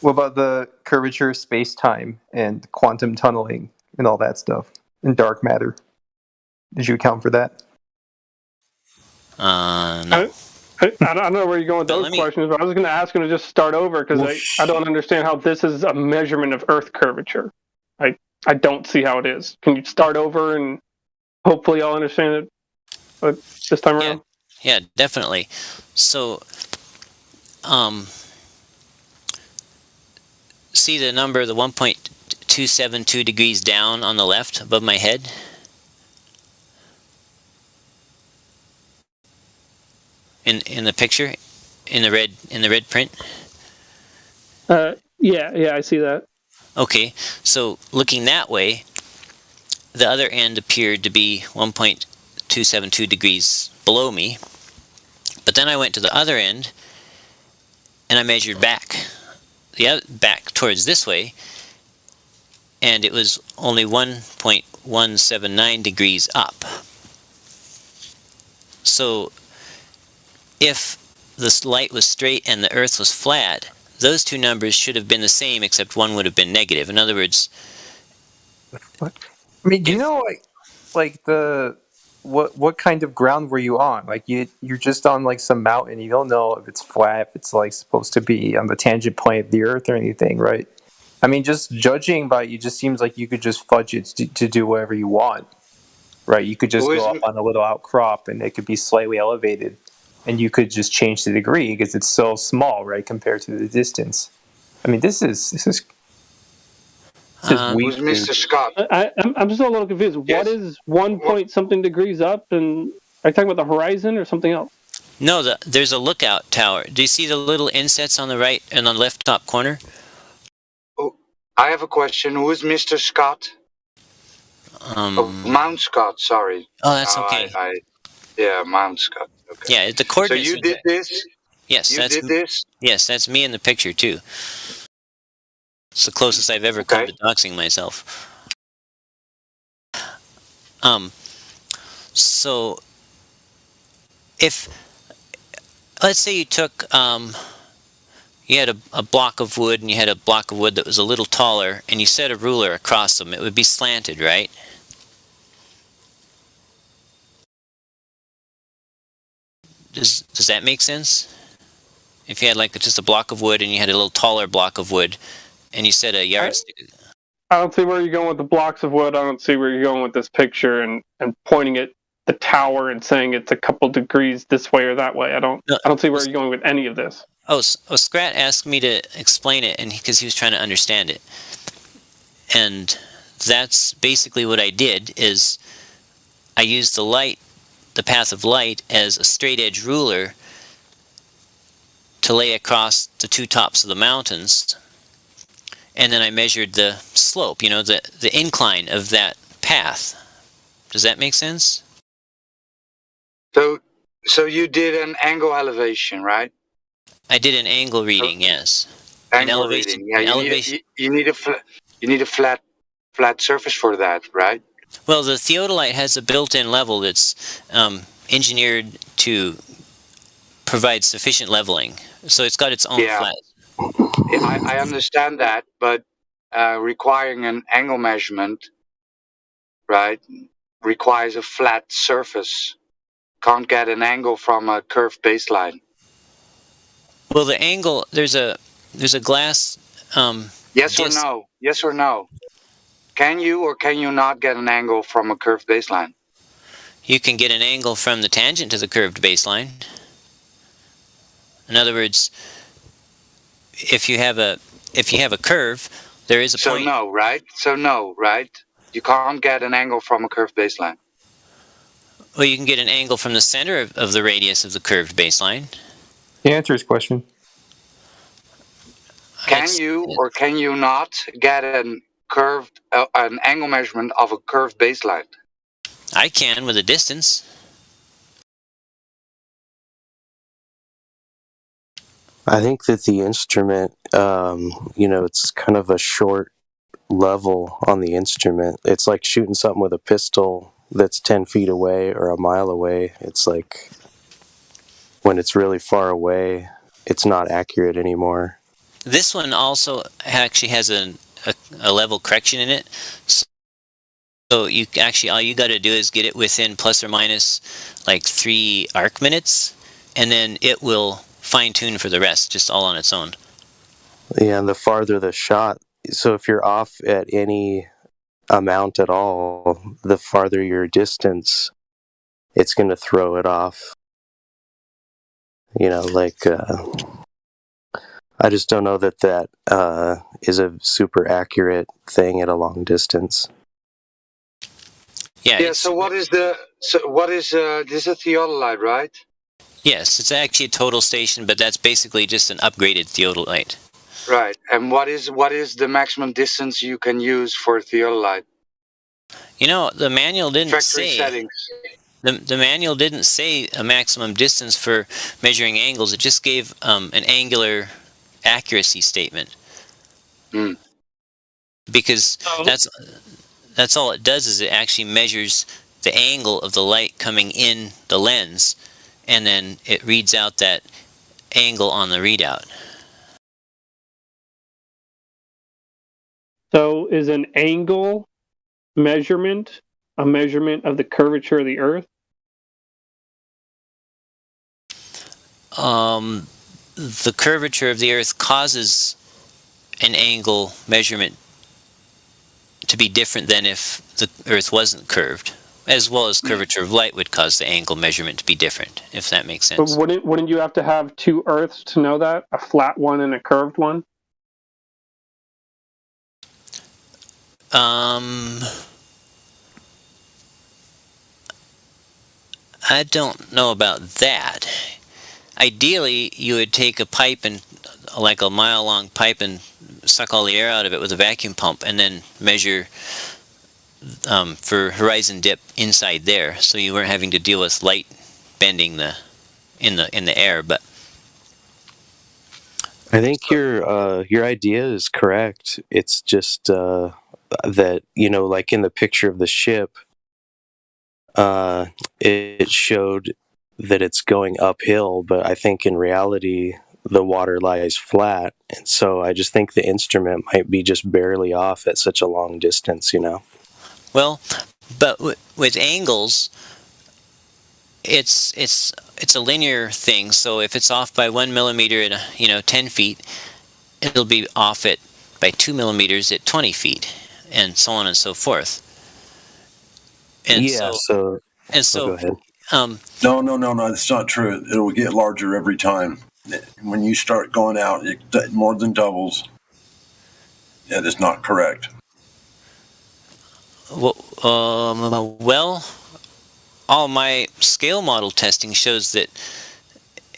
What about the curvature, space-time, and quantum tunneling, and all that stuff, and dark matter? Did you account for that? No. I don't know where you're going with those questions, but I was going to ask him to just start over because I don't understand how this is a measurement of Earth curvature. I don't see how it is. Can you start over and hopefully I'll understand it this time around? Yeah, definitely. So, see the number, the 1.272 degrees down on the left above my head? In the picture, in the red print. Yeah, I see that. Okay, so looking that way, the other end appeared to be 1.272 degrees below me. But then I went to the other end, and I measured back towards this way, and it was only 1.179 degrees up. So if the light was straight and the Earth was flat, those two numbers should have been the same, except one would have been negative. In other words... What? I mean, do you know, like what kind of ground were you on? Like you're just on like some mountain. You don't know if it's flat, if it's like supposed to be on the tangent plane of the Earth or anything, right? I mean, just judging by it just seems like you could just fudge it to do whatever you want, right? You could just Who is go up on a little outcrop and it could be slightly elevated, and you could just change the degree because it's so small, right, compared to the distance. I mean, this is weak. who's Mr. Scott? I'm just a little confused. Yes. What is 1 point something degrees up? And are you talking about the horizon or something else? No, there's a lookout tower. Do you see the little insets on the right and on the left top corner? Oh, I have a question. Who is Mr. Scott? Mount Scott, sorry. Oh, that's okay. Yeah, Mount Scott. Okay. Yeah, the coordinates. So you did this? Yes, did this? Yes, that's me in the picture too. It's the closest I've ever come to doxing myself. So if let's say you took you had a block of wood and you had a block of wood that was a little taller and you set a ruler across them, it would be slanted, right? Does that make sense? If you had like just a block of wood and you had a little taller block of wood and you set a yardstick. I don't see where you're going with the blocks of wood. I don't see where you're going with this picture and pointing at the tower and saying it's a couple degrees this way or that way. I don't see where you're going with any of this. Scrat asked me to explain it, and because he was trying to understand it, and that's basically what I did. Is I used the path of light, as a straight edge ruler to lay across the two tops of the mountains, and then I measured the slope. You know, the incline of that path. Does that make sense? So you did an angle elevation, right? I did an angle reading, yes. Angle reading. Yeah, you need a flat surface for that, right? Well, the theodolite has a built-in level that's engineered to provide sufficient leveling, so it's got its own flat. I understand that, but requiring an angle measurement, right, requires a flat surface. Can't get an angle from a curved baseline. Well, the angle, there's a glass. Yes or no? Yes or no? Can you or can you not get an angle from a curved baseline? You can get an angle from the tangent to the curved baseline. In other words, if you have a curve, there is a point. So no, right? You can't get an angle from a curved baseline. Well, you can get an angle from the center of the radius of the curved baseline. He answers his question. Can you or can you not get an angle measurement of a curved baseline? I can with a distance. I think that the instrument, it's kind of a short level on the instrument. It's like shooting something with a pistol that's 10 feet away or a mile away. It's like when it's really far away, it's not accurate anymore. This one also actually has a level correction in it. So you actually, all you got to do is get it within plus or minus like 3 arc minutes, and then it will fine tune for the rest, just all on its own. Yeah, and the farther the shot, so if you're off at any amount at all, the farther your distance, it's going to throw it off. I just don't know that is a super accurate thing at a long distance. Yeah. So what is this is a theodolite, right? Yes, it's actually a total station, but that's basically just an upgraded theodolite. Right. And what is the maximum distance you can use for theodolite? The manual didn't Factory say. Settings. The manual didn't say a maximum distance for measuring angles. It just gave an angular accuracy statement. Because that's all it does, is it actually measures the angle of the light coming in the lens, and then it reads out that angle on the readout. So is an angle measurement a measurement of the curvature of the Earth? The curvature of the Earth causes an angle measurement to be different than if the Earth wasn't curved, as well as curvature of light would cause the angle measurement to be different, if that makes sense. But wouldn't you have to have two Earths to know that? A flat one and a curved one? I don't know about that. Ideally, you would take a pipe and like a mile-long pipe and suck all the air out of it with a vacuum pump, and then measure for horizon dip inside there, so you weren't having to deal with light bending in the air. But I think your idea is correct. It's just that, you know, like in the picture of the ship, it showed that it's going uphill, but I think in reality the water lies flat, and so I just think the instrument might be just barely off at such a long distance, you know. Well, but with angles, it's a linear thing. So if it's off by 1 millimeter at 10 feet, it'll be off it by 2 millimeters at 20 feet, and so on and so forth. And yeah. So go ahead. No, that's not true. It will get larger every time. When you start going out, it more than doubles. That is not correct. Well, all my scale model testing shows that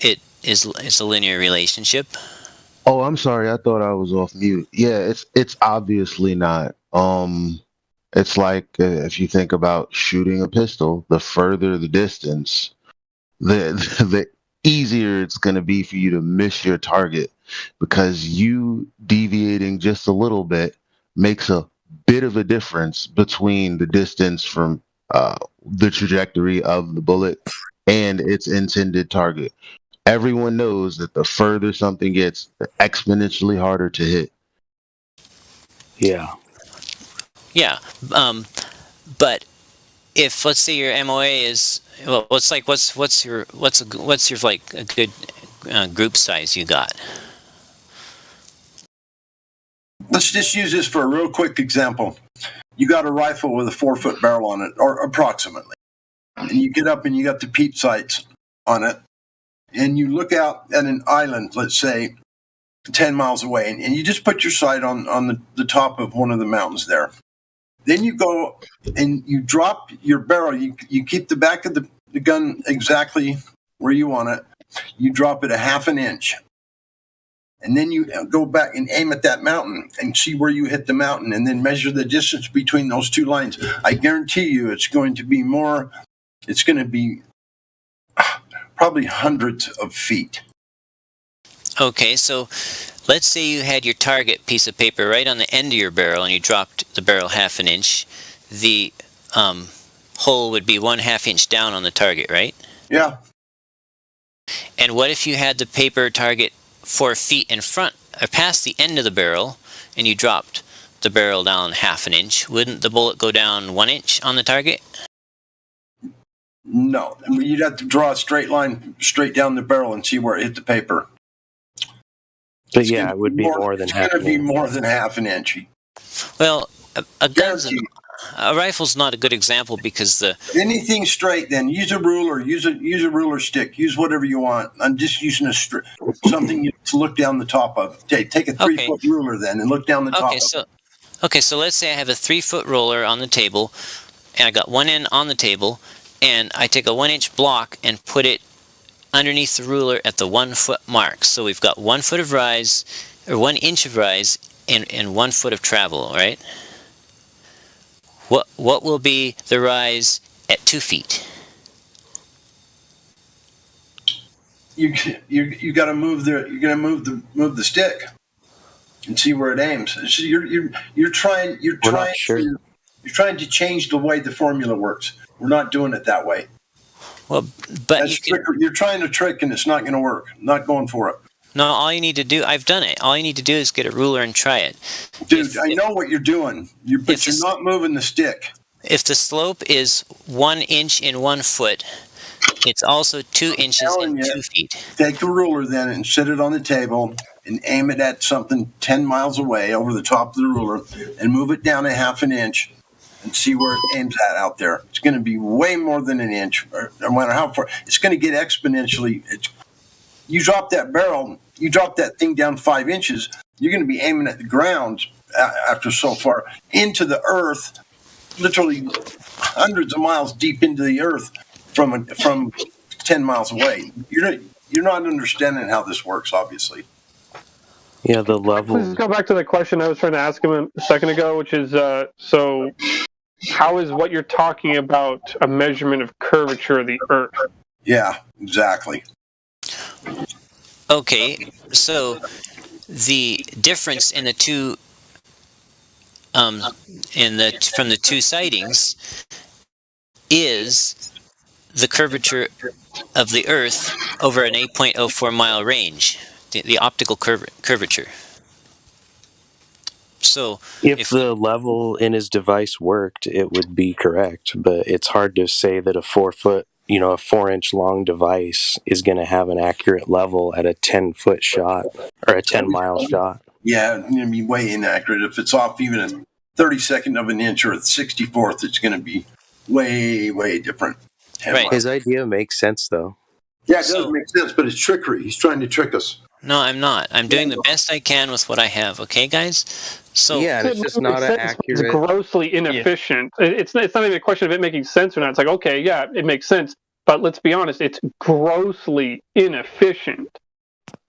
it's a linear relationship. Oh, I'm sorry. I thought I was off mute. Yeah, it's obviously not. It's like if you think about shooting a pistol, the further the distance, the easier it's going to be for you to miss your target, because you deviating just a little bit makes a bit of a difference between the distance from the trajectory of the bullet and its intended target. Everyone knows that the further something gets, the exponentially harder to hit. Yeah. Yeah. But if, let's say, your MOA is, well, what's your like a good group size you got? Let's just use this for a real quick example. You got a rifle with a 4-foot barrel on it, or approximately, and you get up and you got the peep sights on it, and you look out at an island, let's say 10 miles away, and you just put your sight on the top of one of the mountains there. Then you go and you drop your barrel. You keep the back of the gun exactly where you want it. You drop it a half an inch. And then you go back and aim at that mountain and see where you hit the mountain, and then measure the distance between those two lines. I guarantee you it's going to be more. It's going to be probably hundreds of feet. Okay, so let's say you had your target piece of paper right on the end of your barrel, and you dropped the barrel half an inch. The hole would be 1/2 inch down on the target, right? Yeah. And what if you had the paper target 4 feet in front, or past the end of the barrel, and you dropped the barrel down 1/2 inch? Wouldn't the bullet go down 1 inch on the target? No, I mean, you'd have to draw a straight line straight down the barrel and see where it hit the paper. But yeah, it would be more than half. It's going to be more than half an inch. Well, a rifle's not a good example because anything straight. Then use a ruler. Use a ruler stick. Use whatever you want. I'm just using something to look down the top of. Take a 3-foot ruler then and look down the top. Okay, so let's say I have a 3-foot roller on the table, and I got one end on the table, and I take a 1-inch block and put it underneath the ruler at the 1-foot mark. So we've got 1 foot of rise, or 1 inch of rise, and 1 foot of travel, right? What will be the rise at 2 feet? You got to move the stick and see where it aims. So you're trying to change the way the formula works. We're not doing it that way. Well, but you're trying to trick, and it's not going to work. Not going for it. No, all you need to do, I've done it. All you need to do is get a ruler and try it. Dude, I know what you're doing. But you're not moving the stick. if the slope is 1 inch in 1 foot, it's also 2 inches in 2 feet. Take the ruler then and sit it on the table and aim it at something 10 miles away over the top of the ruler and move it down a half an inch and see where it aims at out there. It's going to be way more than an inch, no matter how far. It's going to get exponentially. You drop that barrel, you drop that thing down 5 inches, you're going to be aiming at the ground after so far into the earth, literally hundreds of miles deep into the earth from 10 miles away. You're not understanding how this works, obviously. Yeah, the level. Let's go back to the question I was trying to ask him a second ago, which is, so how is what you're talking about a measurement of curvature of the Earth? Yeah, exactly. Okay, so the difference in the two, from the two sightings, is the curvature of the Earth over an 8.04 mile range, the optical curvature. So if the level in his device worked, it would be correct, but it's hard to say that a 4-inch long device is going to have an accurate level at a 10-foot shot or a 10-mile shot. Yeah, it's going to be way inaccurate. If it's off even a 32nd of an inch or a 64th, it's going to be way, way different. Right. His idea makes sense, though. Yeah, it does make sense, but it's trickery. He's trying to trick us. No, I'm not. I'm doing the best I can with what I have. Okay, guys? So yeah, it's just not accurate. It's grossly inefficient. Yeah. It's not even a question of it making sense or not. It's like, okay, yeah, it makes sense, but let's be honest, it's grossly inefficient.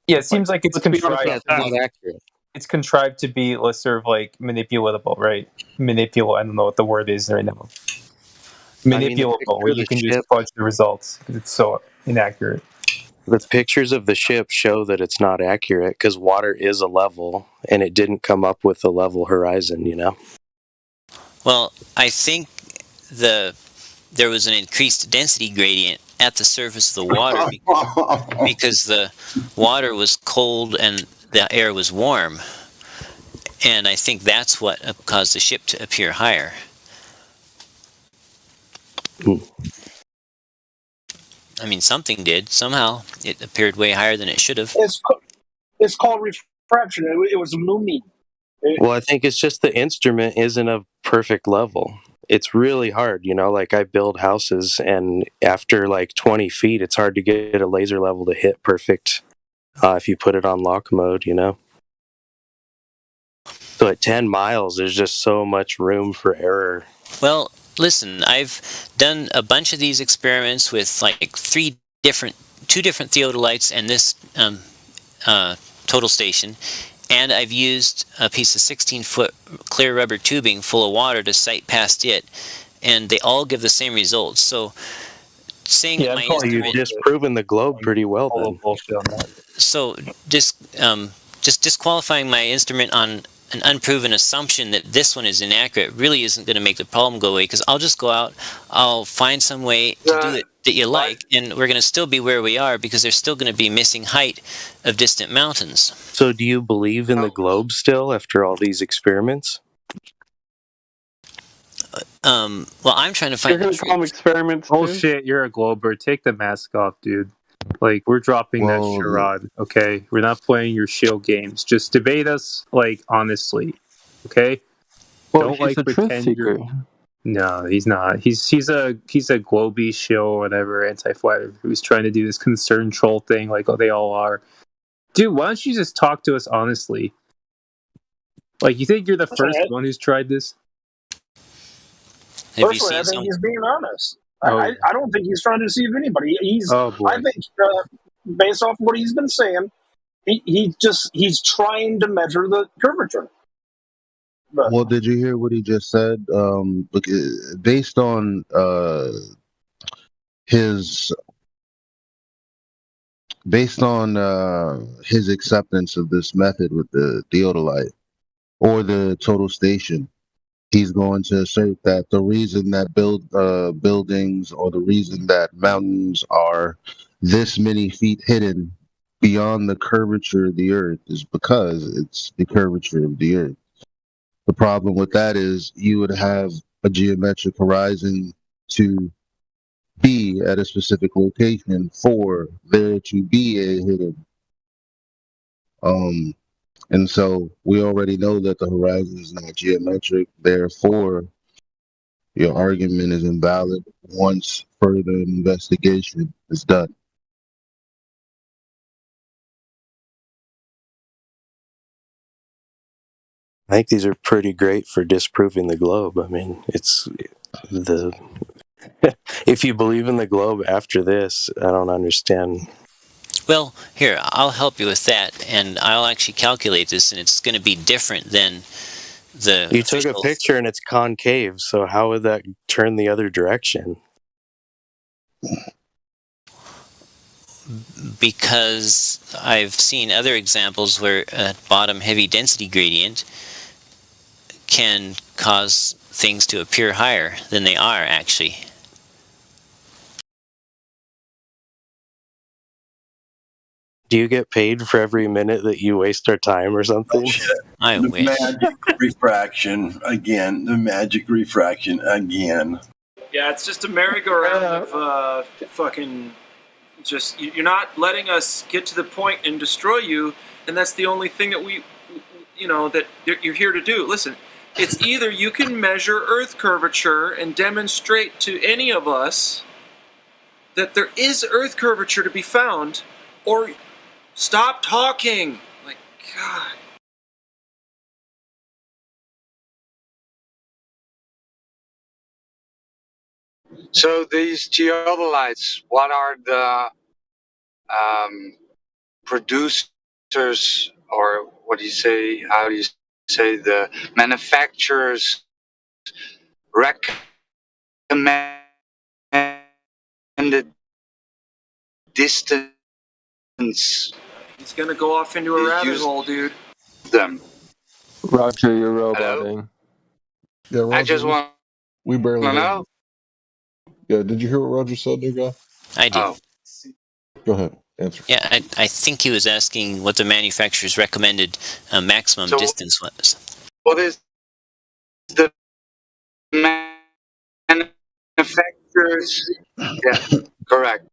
Yeah, it seems like it's contrived. It's not accurate. It's contrived to be sort of like manipulatable, right? Manipulable. I don't know what the word is right now. Manipulable, where you can just fudge the results because it's so inaccurate. The pictures of the ship show that it's not accurate because water is a level, and it didn't come up with a level horizon, you know? Well, I think there was an increased density gradient at the surface of the water because the water was cold and the air was warm. And I think that's what caused the ship to appear higher. I mean, something did. Somehow, it appeared way higher than it should have. It's called refraction. It was moving. Well, I think it's just the instrument isn't a perfect level. It's really hard, you know, like I build houses, and after like 20 feet, it's hard to get a laser level to hit perfect if you put it on lock mode, you know? So at 10 miles, there's just so much room for error. Well, listen, I've done a bunch of these experiments with like two different theodolites and this total station, and I've used a piece of 16-foot clear rubber tubing full of water to sight past it, and they all give the same results. So saying that my instrument, you've disproven the globe pretty well then. So just disqualifying my instrument on an unproven assumption that this one is inaccurate really isn't going to make the problem go away, because I'll just go out, I'll find some way to do it that you like, and we're going to still be where we are because there's still going to be missing height of distant mountains. So do you believe in the globe still after all these experiments? Well, I'm trying to find. You're going to call them experiments too? Bullshit, you're a glober. Take the mask off, dude. Like, we're dropping that charade, okay? We're not playing your shield games. Just debate us, like, honestly, okay? Well, he's a truth seeker. No, he's not. He's a globy shill or whatever, anti-flat, who's trying to do this concern troll thing like they all are. Dude, why don't you just talk to us honestly? Like, you think you're the first one who's tried this? Personally, I think he's being honest. I don't think he's trying to deceive anybody. I think, based off what he's been saying, he's trying to measure the curvature. But, well, did you hear what he just said? Based on his acceptance of this method with the theodolite or the total station, he's going to assert that the reason that buildings or the reason that mountains are this many feet hidden beyond the curvature of the earth is because it's the curvature of the earth. The problem with that is you would have a geometric horizon to be at a specific location for there to be a hidden. And so we already know that the horizon is not geometric. Therefore, your argument is invalid once further investigation is done. I think these are pretty great for disproving the globe. I mean, it's the if you believe in the globe after this, I don't understand. Well, here, I'll help you with that, and I'll actually calculate this, and it's going to be different than the You took a official. picture and it's concave, so how would that turn the other direction? Because I've seen other examples where a bottom heavy density gradient can cause things to appear higher than they are actually. Do you get paid for every minute that you waste our time or something? I the wish. magic refraction again. The magic refraction again. Yeah, it's just a merry-go-round of fucking. Just you're not letting us get to the point and destroy you, and that's the only thing that that you're here to do. Listen, it's either you can measure Earth curvature and demonstrate to any of us that there is Earth curvature to be found, or stop talking. Like, God. So these geodolites, what are the producers, or what do you say? How do you say the manufacturers recommended distance? He's gonna go off into a rabbit hole, dude. Them. Roger, you're roboting. Yeah, Roger, I just want we barely to heard know. you. Yeah, did you hear what Roger said, new guy? I did. Oh. Go ahead, answer. Yeah, I think he was asking what the manufacturer's recommended maximum distance was. What is the manufacturers? Yeah, correct.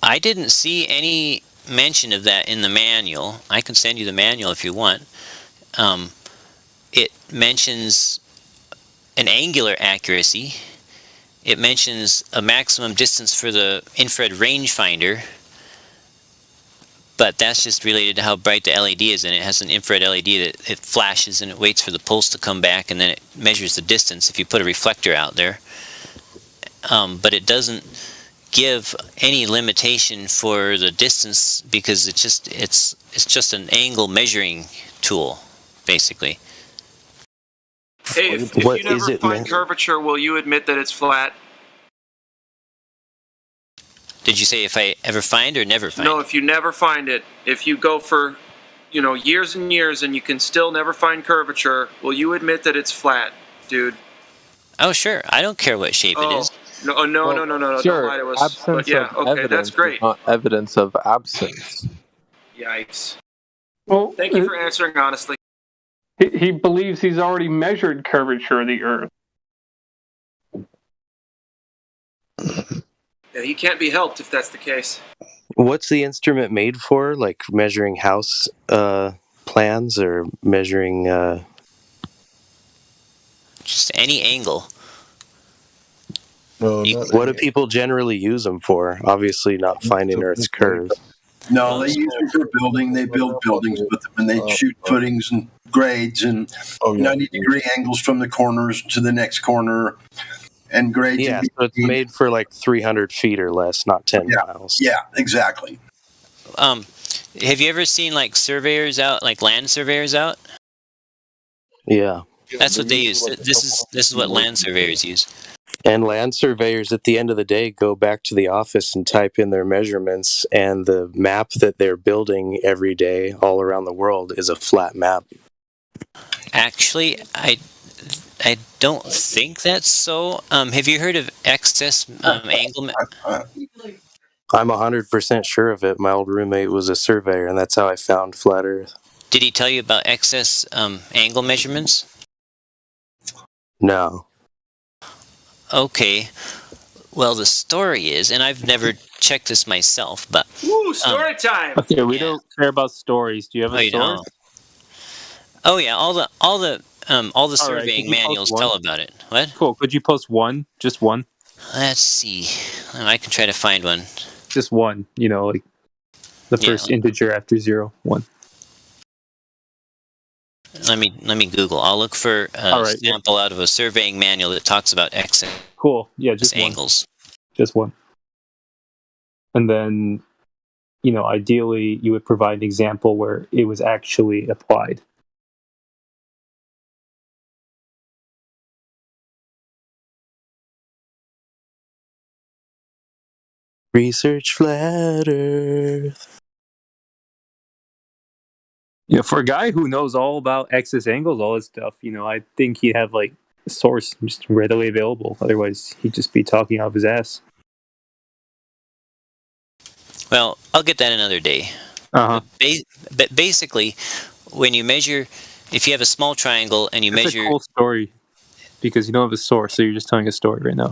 I didn't see any mention of that in the manual. I can send you the manual if you want. It mentions an angular accuracy. It mentions a maximum distance for the infrared rangefinder, but that's just related to how bright the LED is, and it has an infrared LED that it flashes and it waits for the pulse to come back, and then it measures the distance if you put a reflector out there. But it doesn't give any limitation for the distance because it's just an angle measuring tool, basically. Hey, if you never find curvature, will you admit that it's flat? Did you say if I ever find or never find? No, if you never find it, if you go for, years and years and you can still never find curvature, will you admit that it's flat, dude? Oh, sure. I don't care what shape it is. No. Sure, Don't lie to us. absence But yeah, of okay, evidence that's great. is not evidence of absence. Yikes. Well, Thank you for answering honestly. He believes he's already measured curvature of the Earth. Yeah, he can't be helped if that's the case. What's the instrument made for? Like measuring house plans or measuring just any angle. What do people generally use them for? Obviously not finding Earth's curve. No, they use them for building. They build buildings with them, and they shoot footings and grades and 90-degree angles from the corners to the next corner, and grades. Yeah, so it's made for like 300 feet or less, not 10 miles. Yeah, exactly. Have you ever seen like surveyors out, like land surveyors out? Yeah. That's what they use. This is what land surveyors use. And land surveyors at the end of the day go back to the office and type in their measurements, and the map that they're building every day all around the world is a flat map. Actually, I don't think that's so. Have you heard of excess angle? I'm 100% sure of it. My old roommate was a surveyor, and that's how I found flat Earth. Did he tell you about excess angle measurements? No. Okay. Well, the story is, and I've never checked this myself, but Woo, story time. Okay, we don't care about stories. Do you have oh, a you source? don't. Oh yeah, all the All right, could surveying you post manuals one? tell about it. What? Cool. Could you post one? Just one? Let's see. I can try to find one. Just one. You know, like the Yeah. first integer after 0, 1. Let me Google. I'll look for a All right, yeah. sample out of a surveying manual that talks about X Cool. Yeah, just angles. Just one. And then, you know, ideally you would provide an example where it was actually applied. Research flat Earth. You know, for a guy who knows all about axis angles, all this stuff, you know, I think he'd have like a source just readily available. Otherwise, he'd just be talking out of his ass. Well, I'll get that another day. Uh-huh. But basically, when you measure, if you have a small triangle and you It's measure, a cool story because you don't have a source, so you're just telling a story right now.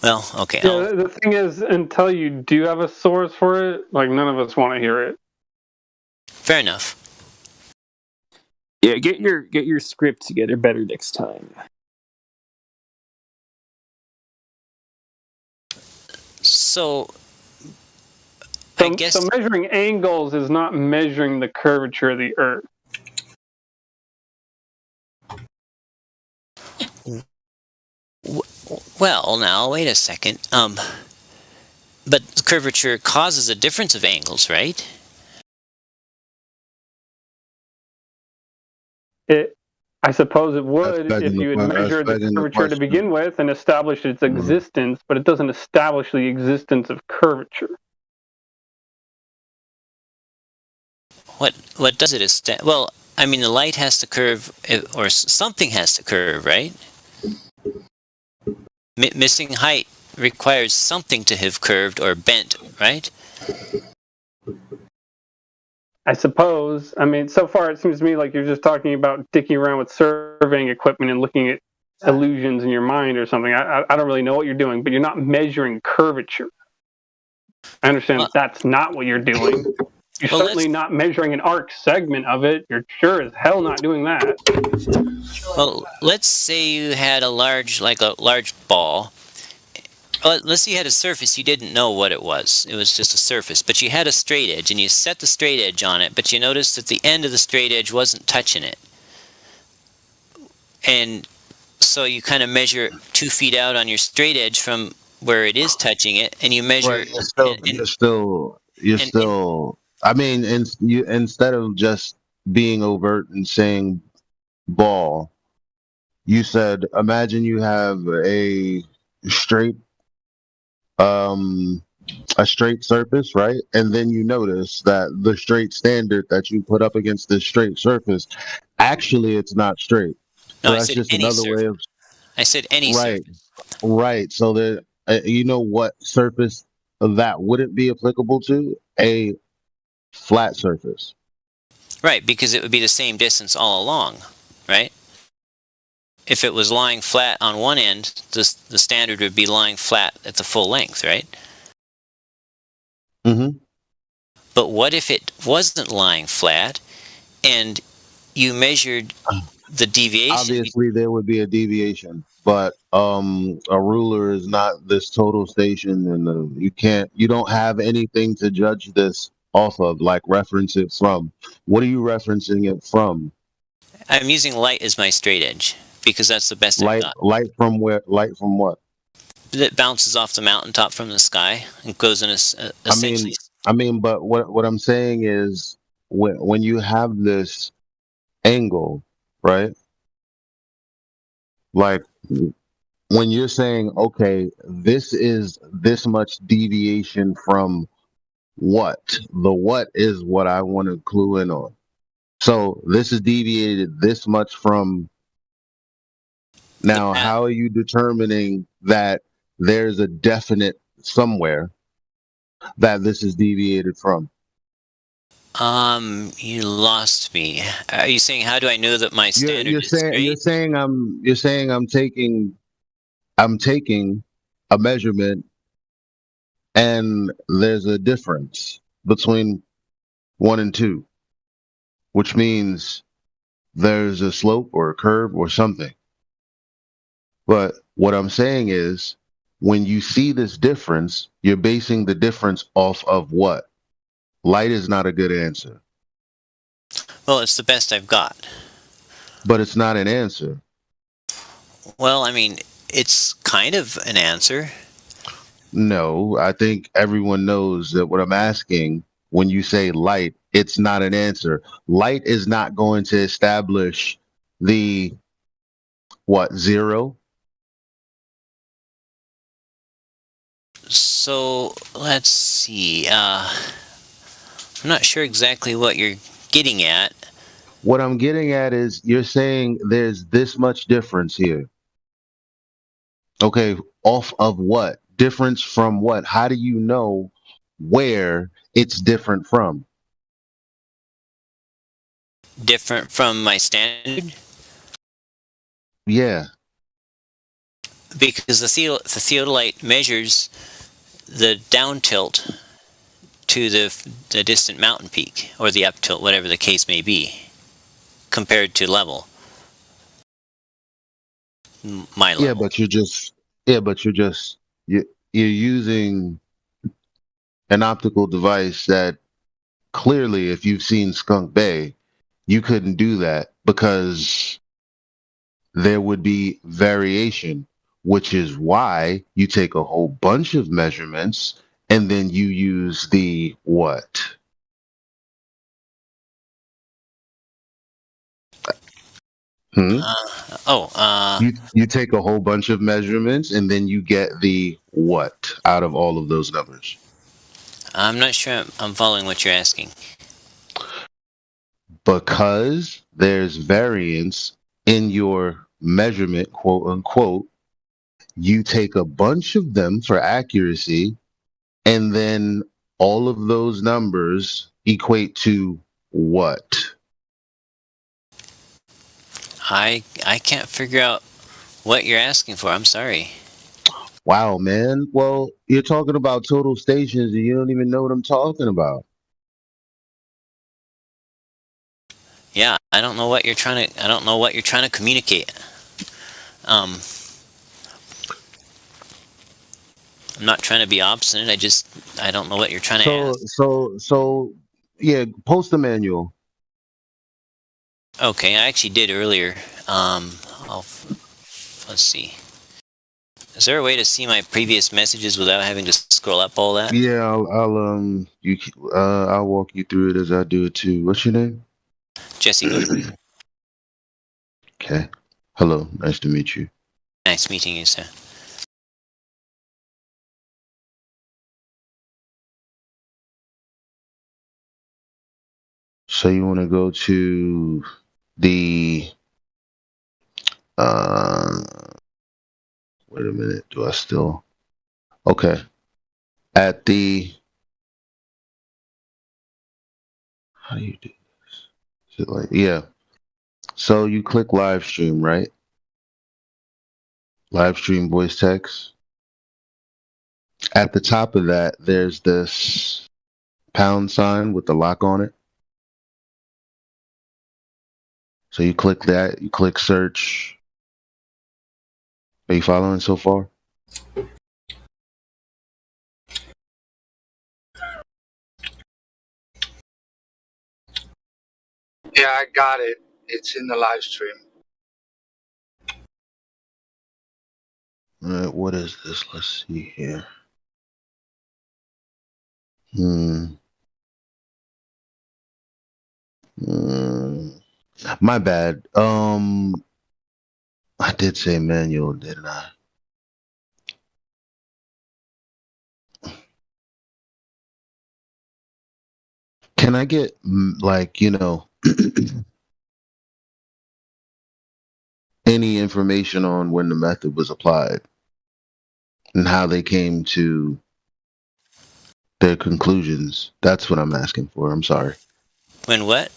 well, okay. Yeah, the thing is, until you do have a source for it, like none of us want to hear it. Fair enough. Yeah, get your script together better next time. So, I guess So measuring angles is not measuring the curvature of the Earth. Well, now wait a second. But curvature causes a difference of angles, right? I suppose it would begging if the you had que- that's measured the begging the curvature to question. begin with and established its existence, but it doesn't establish the existence of curvature. What does it well, I mean, the light has to curve, or something has to curve, right? Missing height requires something to have curved or bent, right? I suppose. I mean, so far it seems to me like you're just talking about dicking around with surveying equipment and looking at illusions in your mind or something. I don't really know what you're doing, but you're not measuring curvature. I understand that's not what you're doing. You're certainly not measuring an arc segment of it. You're sure as hell not doing that. Well, let's say you had a large ball. Let's say you had a surface, you didn't know what it was. It was just a surface, but you had a straight edge, and you set the straight edge on it, but you noticed that the end of the straight edge wasn't touching it. And so you kind of measure 2 feet out on your straight edge from where it is touching it, and you measure. Right, you're still. I mean, instead of just being overt and saying ball, you said, imagine you have a straight surface, right? And then you notice that the straight standard that you put up against this straight surface, actually it's not straight. No, So I that's said just any another way of I said any right, surface. right. So that you know what surface that wouldn't be applicable to? A flat surface. Right, because it would be the same distance all along, right? If it was lying flat on one end, the standard would be lying flat at the full length, right? Mm-hmm. But what if it wasn't lying flat and you measured the deviation? Obviously, there would be a deviation, but a ruler is not this total station, and you don't have anything to judge this off of, like reference it from. What are you referencing it from? I'm using light as my straight edge because that's the best I've got. Light from where? Light from what? That bounces off the mountaintop from the sky and goes in essentially. I mean, but what I'm saying is when you have this angle, right? Like when you're saying, okay, this is this much deviation from what? The what is what I want to clue in on. So this is deviated this much from. Now, how are you determining that there's a definite somewhere that this is deviated from? You lost me. Are you saying how do I know that my standard You're is saying straight? I'm taking a measurement and there's a difference between 1 and 2, which means there's a slope or a curve or something. But what I'm saying is, when you see this difference, you're basing the difference off of what? Light is not a good answer. Well, it's the best I've got. But it's not an answer. Well, I mean, it's kind of an answer. No, I think everyone knows that what I'm asking, when you say light, it's not an answer. Light is not going to establish the, what, 0? So, let's see. I'm not sure exactly what you're getting at. What I'm getting at is you're saying there's this much difference here. Okay, off of what? Difference from what? How do you know where it's different from? Different from my standard? Yeah. Because the theodolite measures the down tilt to the distant mountain peak, or the up tilt, whatever the case may be, compared to level. My level. Yeah, but you're using an optical device that clearly, if you've seen Skunk Bay, you couldn't do that because there would be variation, which is why you take a whole bunch of measurements and then you use the what? You take a whole bunch of measurements and then you get the what out of all of those numbers? I'm not sure I'm following what you're asking. Because there's variance in your measurement, quote unquote, you take a bunch of them for accuracy, and then all of those numbers equate to what? I can't figure out what you're asking for. I'm sorry. Wow, man. Well, you're talking about total stations and you don't even know what I'm talking about. Yeah, I don't know what you're trying to communicate. I'm not trying to be obstinate. I don't know what you're trying to ask. So yeah, post the manual. Okay, I actually did earlier. Let's see. Is there a way to see my previous messages without having to scroll up all that? Yeah, I'll walk you through it as I do it too. What's your name? Jesse Good. Okay. Hello. Nice to meet you. Nice meeting you, sir. So you want to go to the wait a minute, do I still okay. At the how do you do this? Is it like yeah. So you click live stream, right? Live stream voice text. At the top of that, there's this pound sign with the lock on it. So you click that, you click search. Are you following so far? Yeah, I got it. It's in the live stream. All right, what is this? Let's see here. My bad. I did say manual, didn't I? Can I get like, any information on when the method was applied and how they came to their conclusions? That's what I'm asking for. I'm sorry. When what?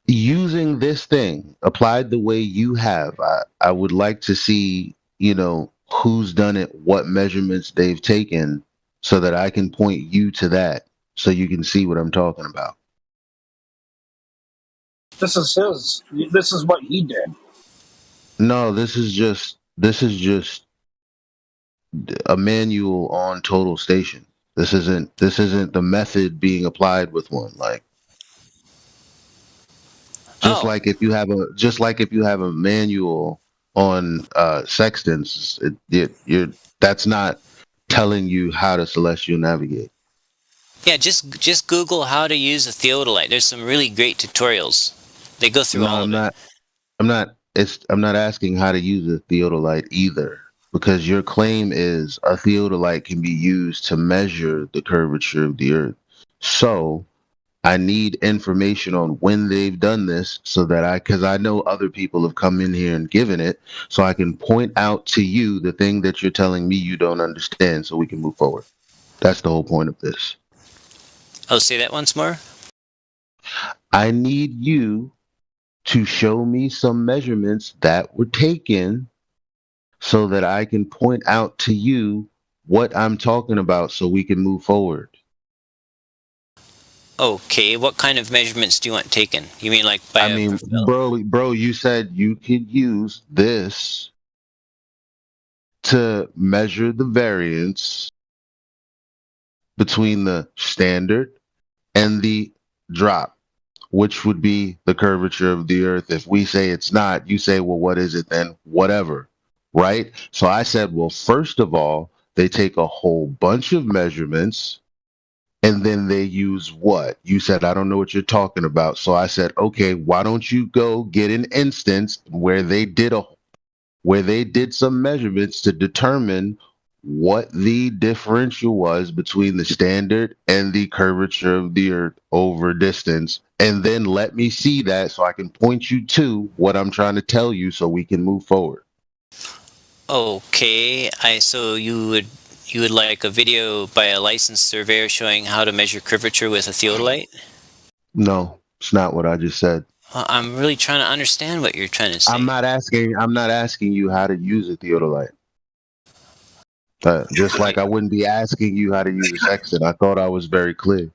Using this thing applied the way you have, I would like to see, who's done it, what measurements they've taken, so that I can point you to that, so you can see what I'm talking about. This is his. This is what he did. No, this is just a manual on total station. This isn't the method being applied with one. Like, just Oh, like if you have a manual on sextants, that's not telling you how to celestial navigate. yeah. Just Google how to use a theodolite. There's some really great tutorials. They go through No, all of it. I'm not asking how to use a theodolite either, because your claim is a theodolite can be used to measure the curvature of the Earth. So I need information on when they've done this, so that because I know other people have come in here and given it, so I can point out to you the thing that you're telling me you don't understand, so we can move forward. That's the whole point of this. Oh, say that once more. I need you to show me some measurements that were taken, so that I can point out to you what I'm talking about, so we can move forward. Okay, what kind of measurements do you want taken? You mean like by I mean, bro, you said you could use this to measure the variance between the standard and the drop, which would be the curvature of the Earth. If we say it's not, you say, well, what is it then? Whatever, right? So I said, well, first of all, they take a whole bunch of measurements, and then they use what? You said, I don't know what you're talking about. So I said, okay, why don't you go get an instance where they did some measurements to determine what the differential was between the standard and the curvature of the Earth over distance, and then let me see that, so I can point you to what I'm trying to tell you, so we can move forward. Okay, so you would like a video by a licensed surveyor showing how to measure curvature with a theodolite? No, it's not what I just said. I'm really trying to understand what you're trying to say. I'm not asking you how to use a theodolite. Just like I wouldn't be asking you how to use a sextant. I thought I was very clear.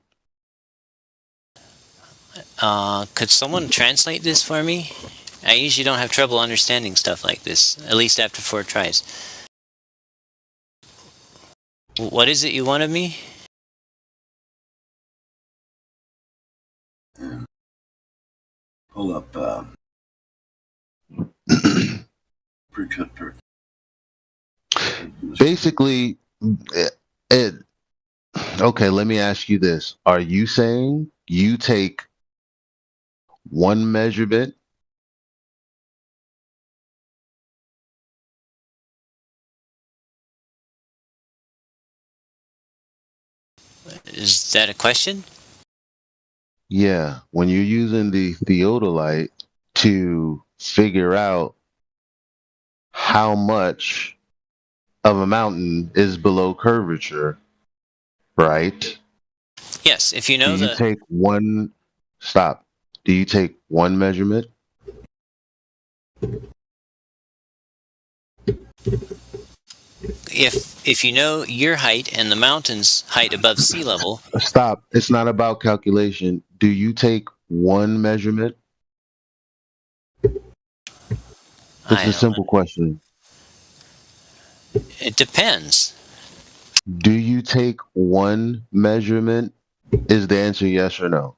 Could someone translate this for me? I usually don't have trouble understanding stuff like this, at least after 4 tries. What is it you want of me? Pull up pre-cut turkey. Basically, okay, let me ask you this. Are you saying you take one measurement Is that a question? Yeah, when you're using the theodolite to figure out how much of a mountain is below curvature, right? Yes, if you know Do you take one measurement? If you know your height and the mountain's height above sea level. Stop. It's not about calculation. Do you take one measurement? It's a simple question. It depends. Do you take one measurement? Is the answer yes or no?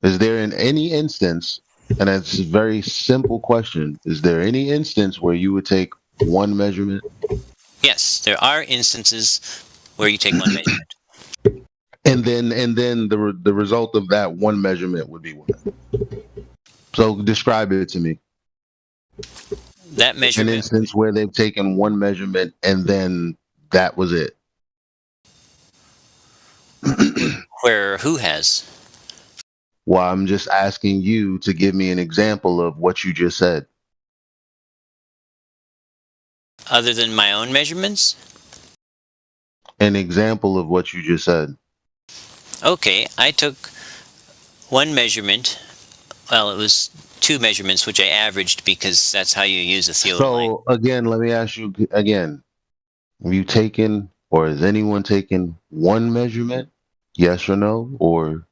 Is there in any instance, and it's a very simple question, is there any instance where you would take one measurement? Yes, there are instances where you take one measurement. And then the result of that one measurement would be what? So describe it to me. That measurement. An instance where they've taken one measurement and then that was it. Where who has? Well, I'm just asking you to give me an example of what you just said. Other than my own measurements? An example of what you just said. Okay, I took one measurement. Well, it was two measurements, which I averaged because that's how you use a theodolite. So again, let me ask you again: have you taken, or has anyone taken one measurement? Yes or no? Or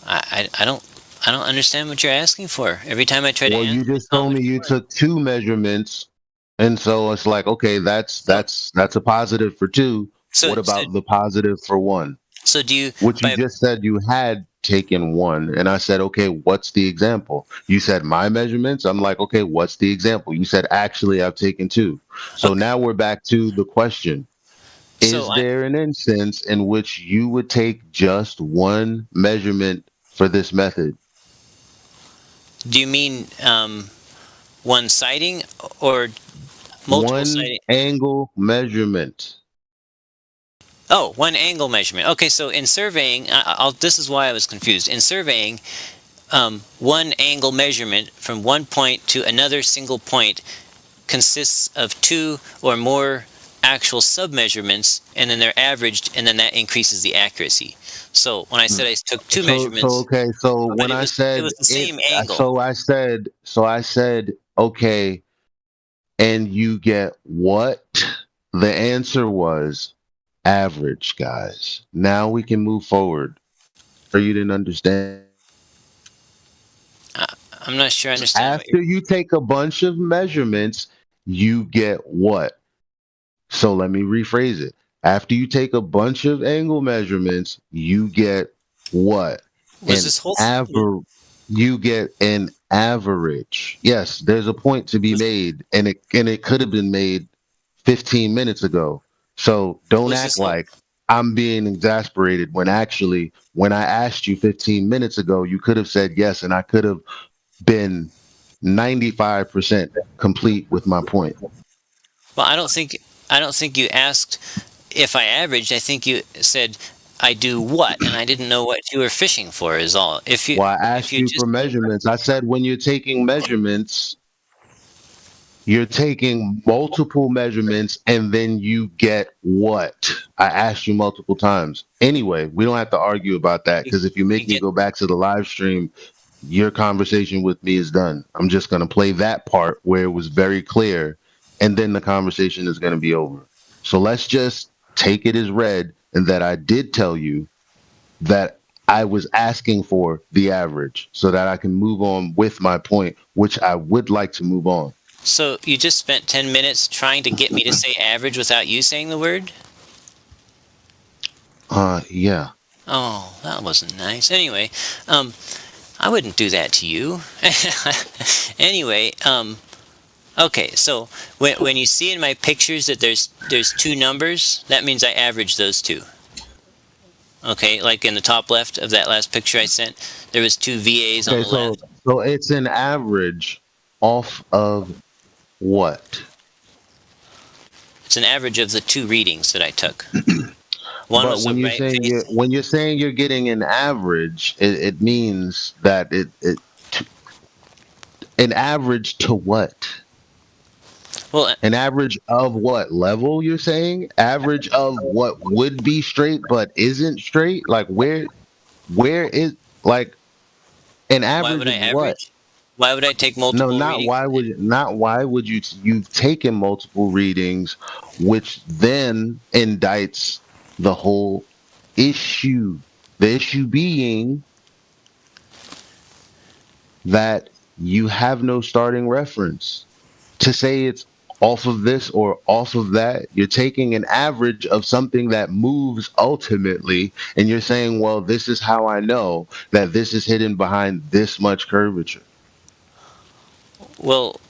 I don't understand what you're asking for. Every time I try to well, you answer, just told me you took two measurements, and so it's like, okay, that's a positive for two. So- What about the positive for one? so do you? Which you just said you had taken one, and I said, okay, what's the example? You said my measurements. I'm like, okay, what's the example? You said actually I've taken two. So now we're back to the question. Is there an instance in which you would take just one measurement for this method? Do you mean one sighting or multiple One sighting? angle measurement. Oh, one angle measurement. Okay, so in surveying, this is why I was confused. In surveying, one angle measurement from one point to another single point consists of two or more actual submeasurements, and then they're averaged, and then that increases the accuracy. So when I said I took two measurements, So when I said it was the same angle. so I said, okay, and you get what? The answer was average, guys. Now we can move forward. Or you didn't understand? I'm not sure I understand. After you take a bunch of measurements, you get what? So let me rephrase it. After you take a bunch of angle measurements, you get what? You get an average. Yes, there's a point to be made, and it could have been made 15 minutes ago. So don't act like I'm being exasperated when actually, when I asked you 15 minutes ago, you could have said yes, and I could have been 95% complete with my point. Well, I don't think you asked if I averaged. I think you said I do what, and I didn't know what you were fishing for. Is all. Well, I asked you for measurements. I said when you're taking measurements, you're taking multiple measurements, and then you get what? I asked you multiple times. Anyway, we don't have to argue about that, because if you make me go back to the live stream, your conversation with me is done. I'm just going to play that part where it was very clear, and then the conversation is going to be over. So let's just take it as read, and that I did tell you that I was asking for the average so that I can move on with my point, which I would like to move on. So you just spent 10 minutes trying to get me to say average without you saying the word? Yeah. Oh, that wasn't nice. Anyway, I wouldn't do that to you. Anyway, okay, so when you see in my pictures that there's two numbers, that means I averaged those two. Okay, like in the top left of that last picture I sent, there was two VAs on the left. So it's an average off of what? It's an average of the two readings that I took. But when you're saying you're getting an average, it means that an average to what? Well, an average of what level? You're saying average of what would be straight but isn't straight? Like where is like an average? Why would I of average? What? Why would I take multiple? No, not readings? why would you? You've taken multiple readings, which then indicts the whole issue. The issue being that you have no starting reference to say it's off of this or off of that. You're taking an average of something that moves ultimately, and you're saying, well, this is how I know that this is hidden behind this much curvature. Well,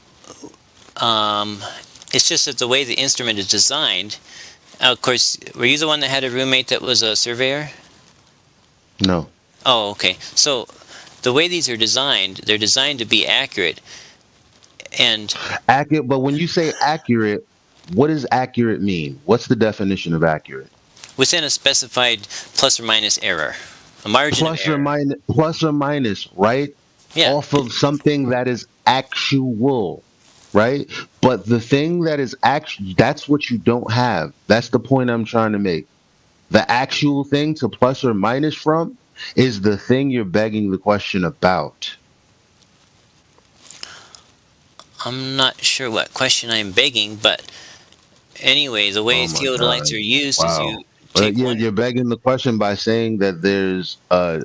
it's just that the way the instrument is designed. Of course, were you the one that had a roommate that was a surveyor? No. Oh, okay. So the way these are designed, they're designed to be accurate. And accurate, but when you say accurate, what does accurate mean? What's the definition of accurate? Within a specified plus or minus error, a margin of error. Plus or minus, right? Yeah. Off of something that is actual, right? But the thing that is actually, that's what you don't have. That's the point I'm trying to make. The actual thing to plus or minus from is the thing you're begging the question about. I'm not sure what question I'm begging, but anyway, the way Oh my theodolites god! are used is Wow. you take one. You're begging the question by saying that there's a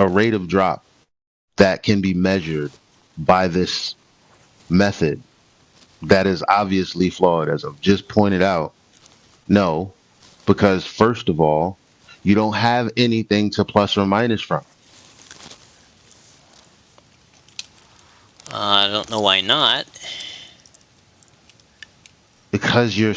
rate of drop that can be measured by this method that is obviously flawed, as I've just pointed out. No, because first of all, you don't have anything to plus or minus from. I don't know why not. Because you're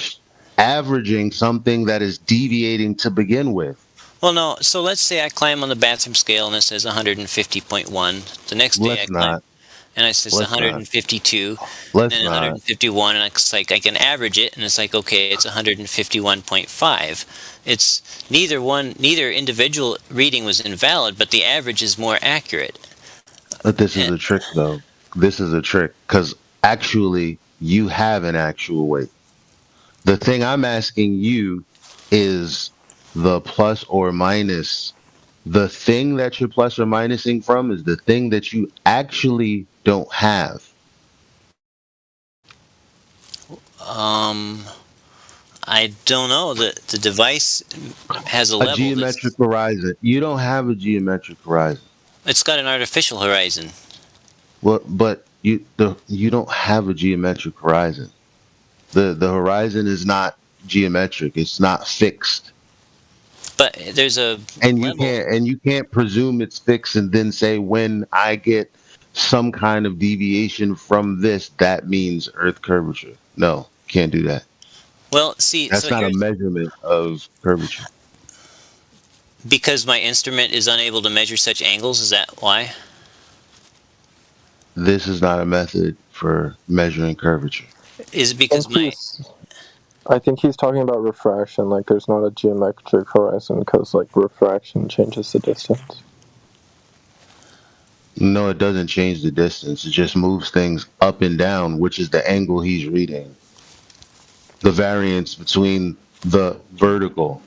averaging something that is deviating to begin with. Well, no. So let's say I climb on the bathroom scale and it says 150.1. The next day I Let's climb not. and it says Let's not. 152, Let's then not. 151, and it's like I can average it, and it's like, okay, it's 151.5. It's neither individual reading was invalid, but the average is more accurate. But this is a trick, though. This is a trick because actually you have an actual weight. The thing I'm asking you is the plus or minus. The thing that you're plus or minusing from is the thing that you actually don't have. I don't know. The device has a A level geometric horizon. You don't have a geometric horizon. it's got an artificial horizon. Well, but you don't have a geometric horizon. The horizon is not geometric. It's not fixed. But there's a And level. you can't presume it's fixed and then say when I get some kind of deviation from this, that means Earth curvature. No, can't do that. Well, see, That's so not a here's measurement of curvature. because my instrument is unable to measure such angles. Is that why? This is not a method for measuring curvature. Is it because I think he's talking about refraction. Like, there's not a geometric horizon because, like, refraction changes the distance. No, it doesn't change the distance. It just moves things up and down, which is the angle he's reading. The variance between the vertical.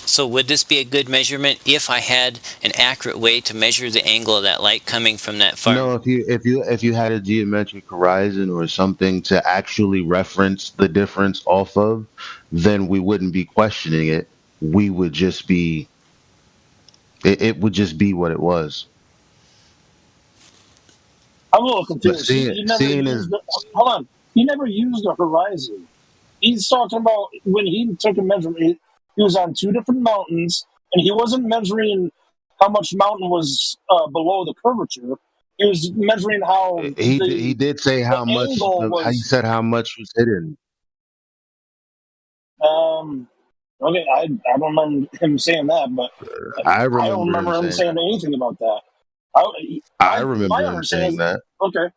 So would this be a good measurement if I had an accurate way to measure the angle of that light coming from that far? No, if you had a geometric horizon or something to actually reference the difference off of, then we wouldn't be questioning it. We would just be it would just be what it was. I'm a little But confused. He never used hold on. He never used a horizon. He's talking about when he took a measurement. He was on two different mountains, and he wasn't measuring how much mountain was below the curvature. He was measuring how He did say how the much angle how he was. said how much was hidden. Okay, I don't remember him saying that, but I I don't remember him remember him saying saying that. anything about that. I My remember him understanding saying is that. okay.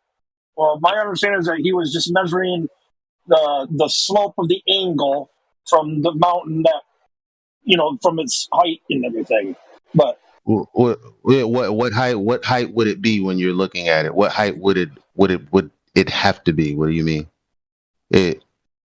Well, my understanding is that he was just measuring the slope of the angle from the mountain that from its height and everything. But What height would it be when you're looking at it? What height would it have to be? What do you mean? It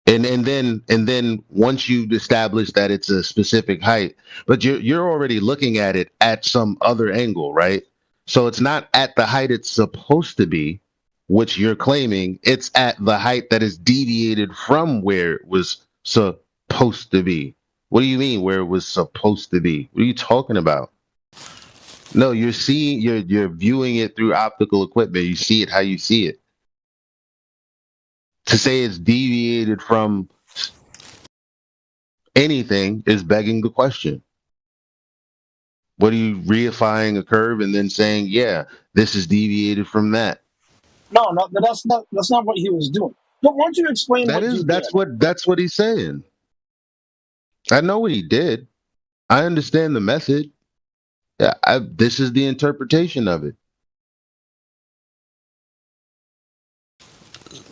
and then once you've established that it's a specific height, but you're already looking at it at some other angle, right? So it's not at the height it's supposed to be, which you're claiming. It's at the height that is deviated from where it was supposed to be. What do you mean where it was supposed to be? What are you talking about? No, you're viewing it through optical equipment. You see it how you see it. To say it's deviated from anything is begging the question. What are you reifying a curve and then saying, yeah, this is deviated from that? no, that's not what he was doing. But why don't you explain what he did? That's what he's saying. I know what he did. I understand the method. This is the interpretation of it.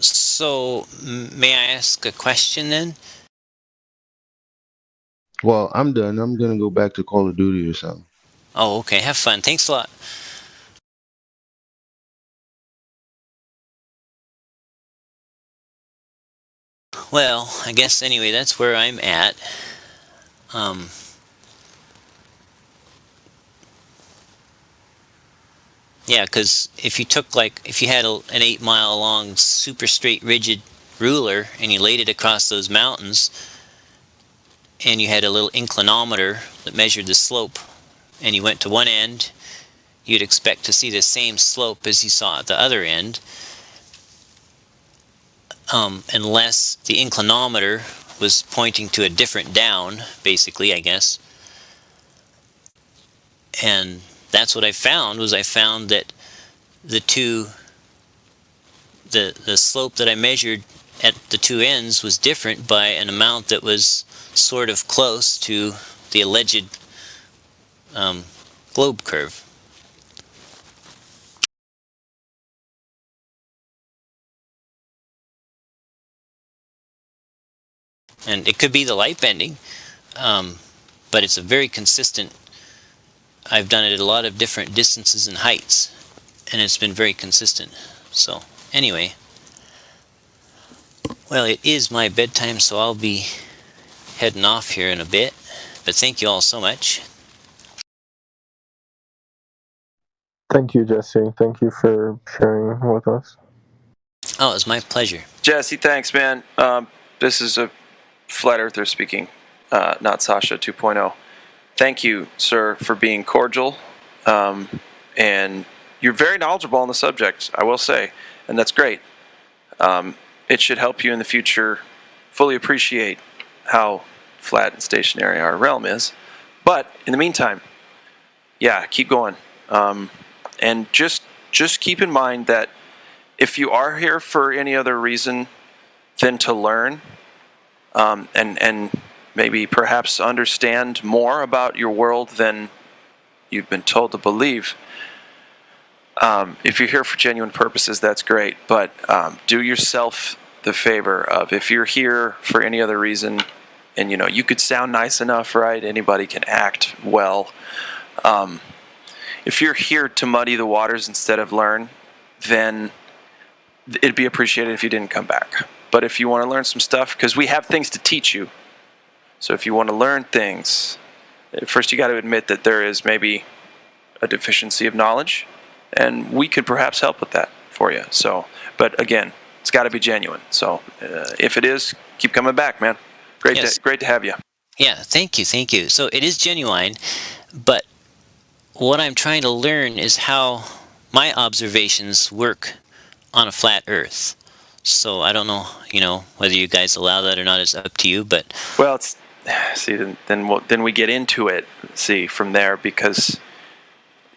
So, may I ask a question then? Well, I'm done. I'm gonna go back to Call of Duty or something. Oh, okay. Have fun. Thanks a lot. Well, I guess anyway, that's where I'm at. Yeah, because if you had an 8 mile long, super straight, rigid ruler and you laid it across those mountains and you had a little inclinometer that measured the slope and you went to one end, you'd expect to see the same slope as you saw at the other end, unless the inclinometer was pointing to a different down, basically, I guess. And that's what I found that the slope that I measured at the two ends was different by an amount that was sort of close to the alleged globe curve. And it could be the light bending, but it's a very consistent. I've done it at a lot of different distances and heights, and it's been very consistent. So anyway, well, it is my bedtime, so I'll be heading off here in a bit. But thank you all so much. Thank you, Jesse. Thank you for sharing with us. Oh, it's my pleasure. Jesse, thanks, man. This is a flat earther speaking, not Sasha 2.0. Thank you, sir, for being cordial. And you're very knowledgeable on the subject, I will say, and that's great. It should help you in the future fully appreciate how flat and stationary our realm is. But in the meantime, yeah, keep going. And just keep in mind that if you are here for any other reason than to learn, and maybe perhaps understand more about your world than you've been told to believe, if you're here for genuine purposes, that's great. But do yourself the favor of, if you're here for any other reason, and you could sound nice enough, right? Anybody can act well. If you're here to muddy the waters instead of learn, then it'd be appreciated if you didn't come back. But if you want to learn some stuff, because we have things to teach you. So if you want to learn things, first you got to admit that there is maybe a deficiency of knowledge, and we could perhaps help with that for you. So, but again, it's got to be genuine. So if it is, keep coming back, man. Great to have you. Yeah, thank you. So it is genuine, but what I'm trying to learn is how my observations work on a flat Earth. So I don't know, whether you guys allow that or not is up to you. But well, then we get into it. From there, because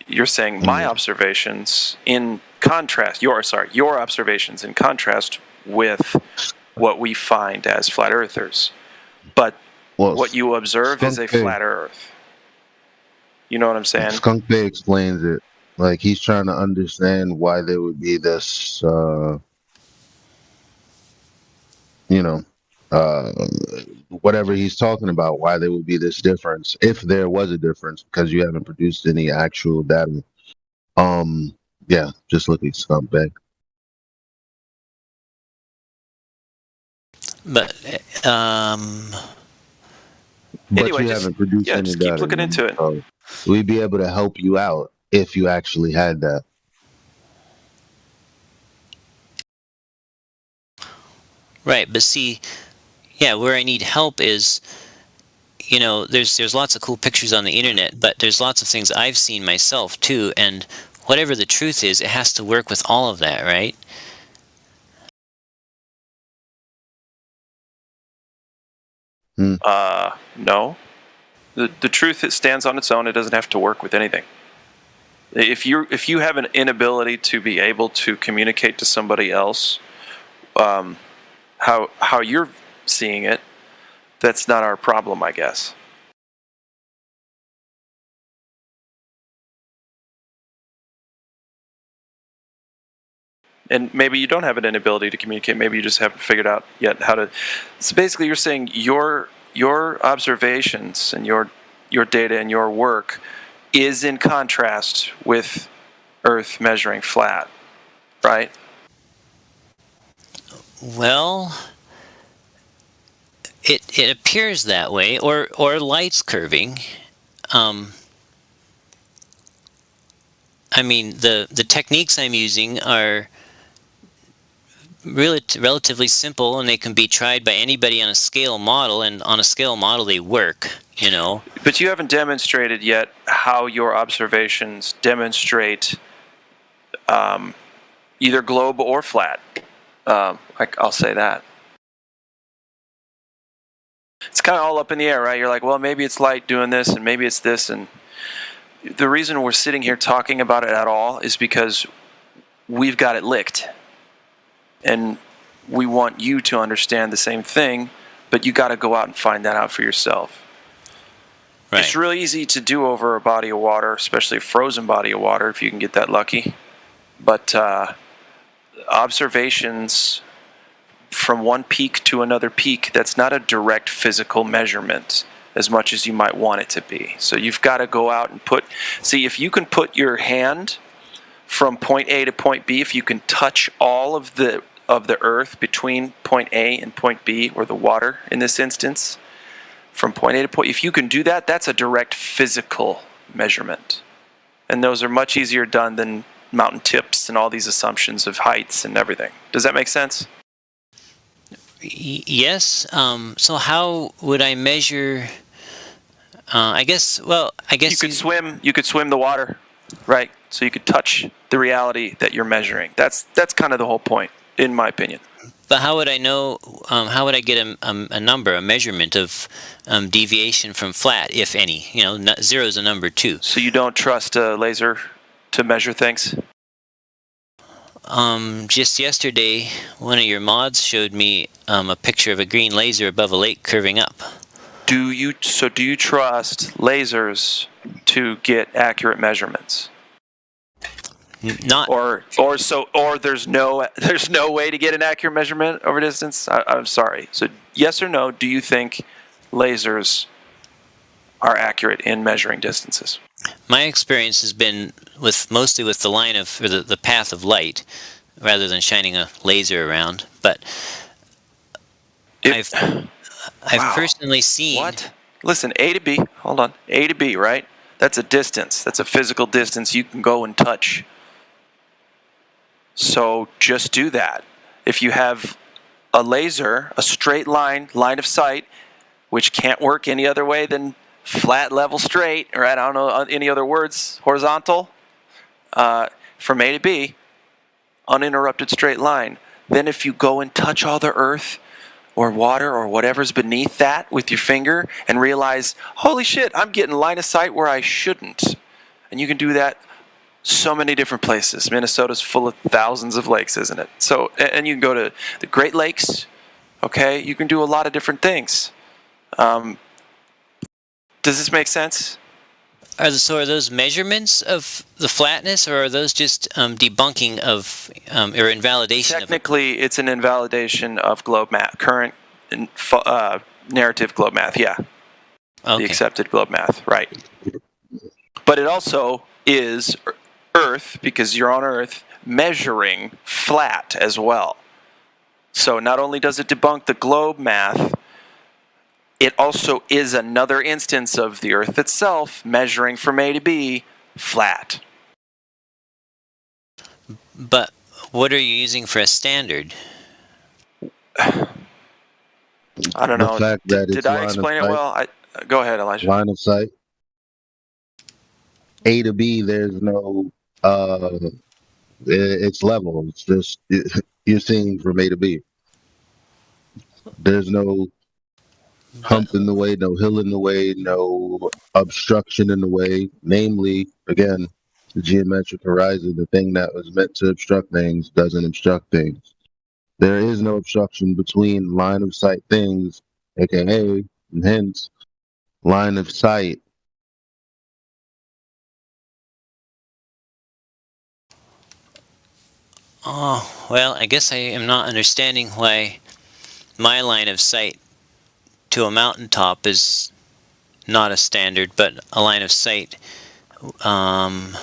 you're saying my observations in contrast. Your observations in contrast with what we find as flat earthers. But what you observe is a flat Earth. You know what I'm saying? Skunk Bay explains it. Like, he's trying to understand why there would be this, whatever he's talking about, why there would be this difference, if there was a difference, because you haven't produced any actual data. Yeah, just look at Skunk Bay. But anyway, you haven't produced any just data. Keep looking into it. So we'd be able to help you out if you actually had that. Right, but see, yeah, where I need help is, there's lots of cool pictures on the internet, but there's lots of things I've seen myself too, and whatever the truth is, it has to work with all of that, right? No. The truth, it stands on its own. It doesn't have to work with anything. If you have an inability to be able to communicate to somebody else, how you're seeing it, that's not our problem, I guess. And maybe you don't have an inability to communicate. Maybe you just haven't figured out yet how to. So basically, you're saying your observations and your data and your work is in contrast with Earth measuring flat, right? Well, it it appears that way, or light's curving. I mean, the techniques I'm using are really relatively simple, and they can be tried by anybody on a scale model, and on a scale model they work, you know. But you haven't demonstrated yet how your observations demonstrate either globe or flat. I'll say that. It's kind of all up in the air, right? You're like, well, maybe it's light doing this, and maybe it's this, and the reason we're sitting here talking about it at all is because we've got it licked. And we want you to understand the same thing, but you got to go out and find that out for yourself. Right. It's really easy to do over a body of water, especially a frozen body of water, if you can get that lucky. But observations from one peak to another peak, that's not a direct physical measurement as much as you might want it to be. So you've got to go out and see if you can put your hand from point A to point B, if you can touch all of the earth between point A and point B, or the water in this instance, from point A to point, if you can do that, that's a direct physical measurement. And those are much easier done than mountain tips and all these assumptions of heights and everything. Does that make sense? Yes. So how would I measure? I guess you could swim. You could swim the water, right? So you could touch the reality that you're measuring. That's kind of the whole point, in my opinion. But how would I know? How would I get a number, a measurement of deviation from flat, if any? You know, 0 is a number too. So you don't trust a laser to measure things? Just yesterday, one of your mods showed me a picture of a green laser above a lake curving up. Do you trust lasers to get accurate measurements? Not or there's no way to get an accurate measurement over distance? I'm sorry. So yes or no, do you think lasers are accurate in measuring distances? My experience has been mostly with the line of, or the path of light, rather than shining a laser around. But I've personally seen. What? Listen, A to B. Hold on. A to B, right? That's a distance. That's a physical distance you can go and touch. So just do that. If you have a laser, a straight line of sight, which can't work any other way than flat, level, straight, right? I don't know any other words, horizontal, from A to B, uninterrupted straight line. Then if you go and touch all the earth or water or whatever's beneath that with your finger and realize, holy shit, I'm getting line of sight where I shouldn't. And you can do that so many different places. Minnesota's full of thousands of lakes, isn't it? So, and you can go to the Great Lakes, okay? You can do a lot of different things. Does this make sense? Are those measurements of the flatness, or are those just debunking of or invalidation? Technically, it's an invalidation of globe math, current narrative globe math. Yeah, okay. The accepted globe math, right? But it also is Earth, because you're on Earth, measuring flat as well. So not only does it debunk the globe math, it also is another instance of the Earth itself measuring from A to B flat. But what are you using for a standard? I don't know. Did I explain it well? Go ahead, Elijah. Line of sight. A to B, there's no, it's level. It's just, you're seeing from A to B. There's no hump in the way, no hill in the way, no obstruction in the way. Namely, again, the geometric horizon, the thing that was meant to obstruct things doesn't obstruct things. There is no obstruction between line of sight things, aka, and hence, line of sight. Oh, well, I guess I am not understanding why my line of sight to a mountaintop is not a standard, but a line of sight that...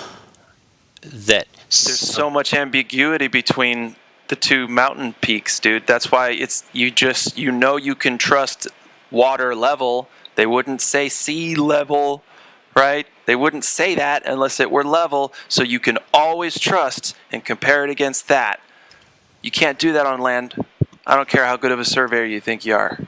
There's so much ambiguity between the two mountain peaks, dude. That's why you can trust water level. They wouldn't say sea level, right? They wouldn't say that unless it were level, so you can always trust and compare it against that. You can't do that on land. I don't care how good of a surveyor you think you are.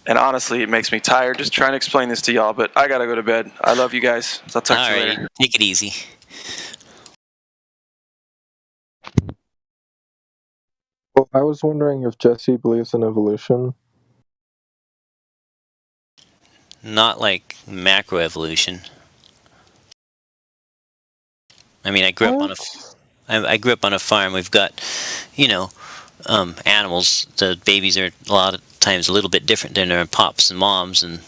And honestly, it makes me tired just trying to explain this to y'all, but I gotta go to bed. I love you guys. I'll talk to you later. Take it easy. Well, I was wondering if Jesse believes in evolution. Not like macroevolution. I mean, I grew up on a farm. We've got, animals. The babies are a lot of times a little bit different than their pops and moms, and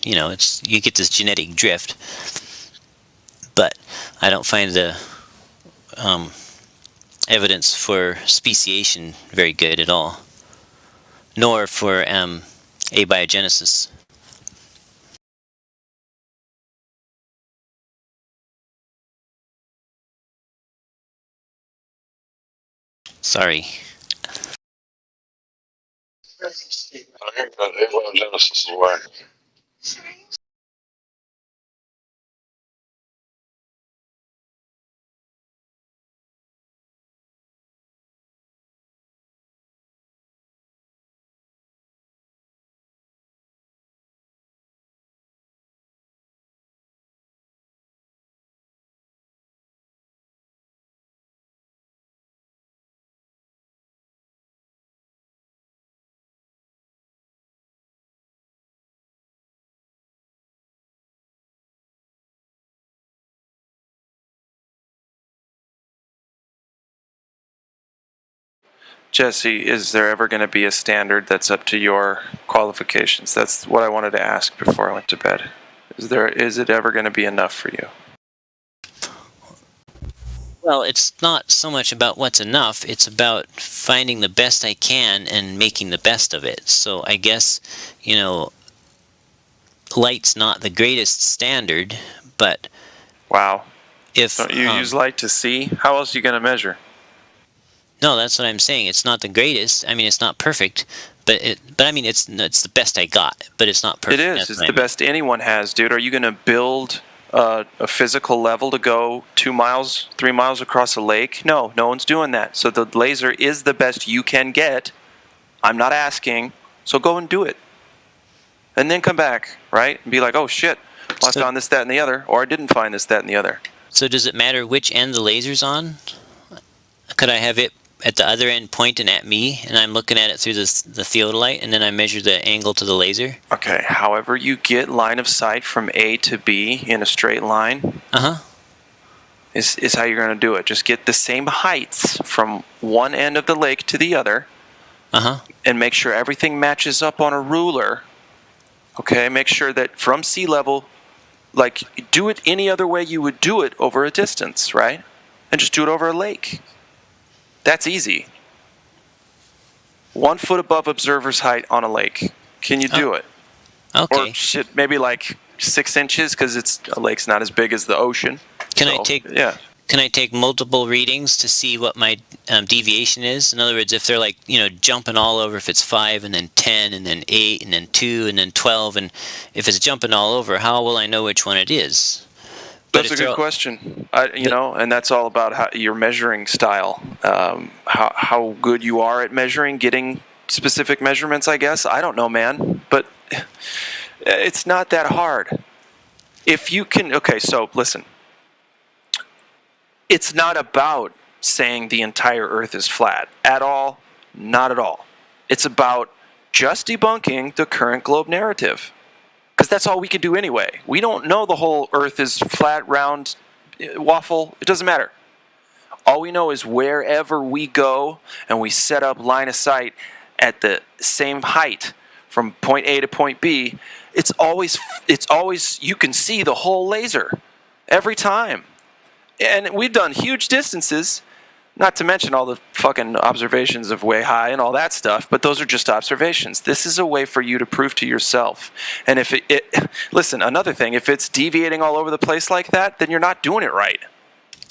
you get this genetic drift. But I don't find the evidence for speciation very good at all, nor for abiogenesis. Sorry. I think that abiogenesis is whack. Jesse, is there ever going to be a standard that's up to your qualifications? That's what I wanted to ask before I went to bed. Is it ever going to be enough for you? Well, it's not so much about what's enough, it's about finding the best I can and making the best of it. So I guess, light's not the greatest standard, but... Wow. If Don't you use light to see? How else are you going to measure? No, that's what I'm saying. It's not the greatest. I mean, it's not perfect, but I mean, it's the best I got, but it's not perfect. It is. It's the best anyone has, dude. Are you going to build a physical level to go 2 miles, 3 miles across a lake? No one's doing that. So the laser is the best you can get. I'm not asking, so go and do it. And then come back, right? And be like, oh shit, well, I found this, that, and the other, or I didn't find this, that, and the other. So does it matter which end the laser's on? Could I have it at the other end pointing at me, and I'm looking at it through the theodolite, and then I measure the angle to the laser? Okay, however you get line of sight from A to B in a straight line is how you're going to do it. Just get the same heights from one end of the lake to the other, and make sure everything matches up on a ruler. Okay, make sure that from sea level, like, do it any other way you would do it over a distance, right? And just do it over a lake. That's easy. 1 foot above observer's height on a lake. Can you do it? Okay. Or shit, maybe like 6 inches, because a lake's not as big as the ocean. Can I take multiple readings to see what my deviation is? In other words, if they're like, jumping all over, if it's 5 and then 10 and then 8 and then 2 and then 12, and if it's jumping all over, how will I know which one it is? That's a good question. And that's all about your measuring style, how good you are at measuring, getting specific measurements, I guess. I don't know, man, but it's not that hard. If you can, okay, so listen. It's not about saying the entire Earth is flat at all, not at all. It's about just debunking the current globe narrative. Because that's all we can do anyway. We don't know the whole Earth is flat, round, waffle. It doesn't matter. All we know is wherever we go and we set up line of sight at the same height from point A to point B, it's always you can see the whole laser every time. And we've done huge distances, not to mention all the fucking observations of way high and all that stuff, but those are just observations. This is a way for you to prove to yourself. And if listen, another thing, if it's deviating all over the place like that, then you're not doing it right.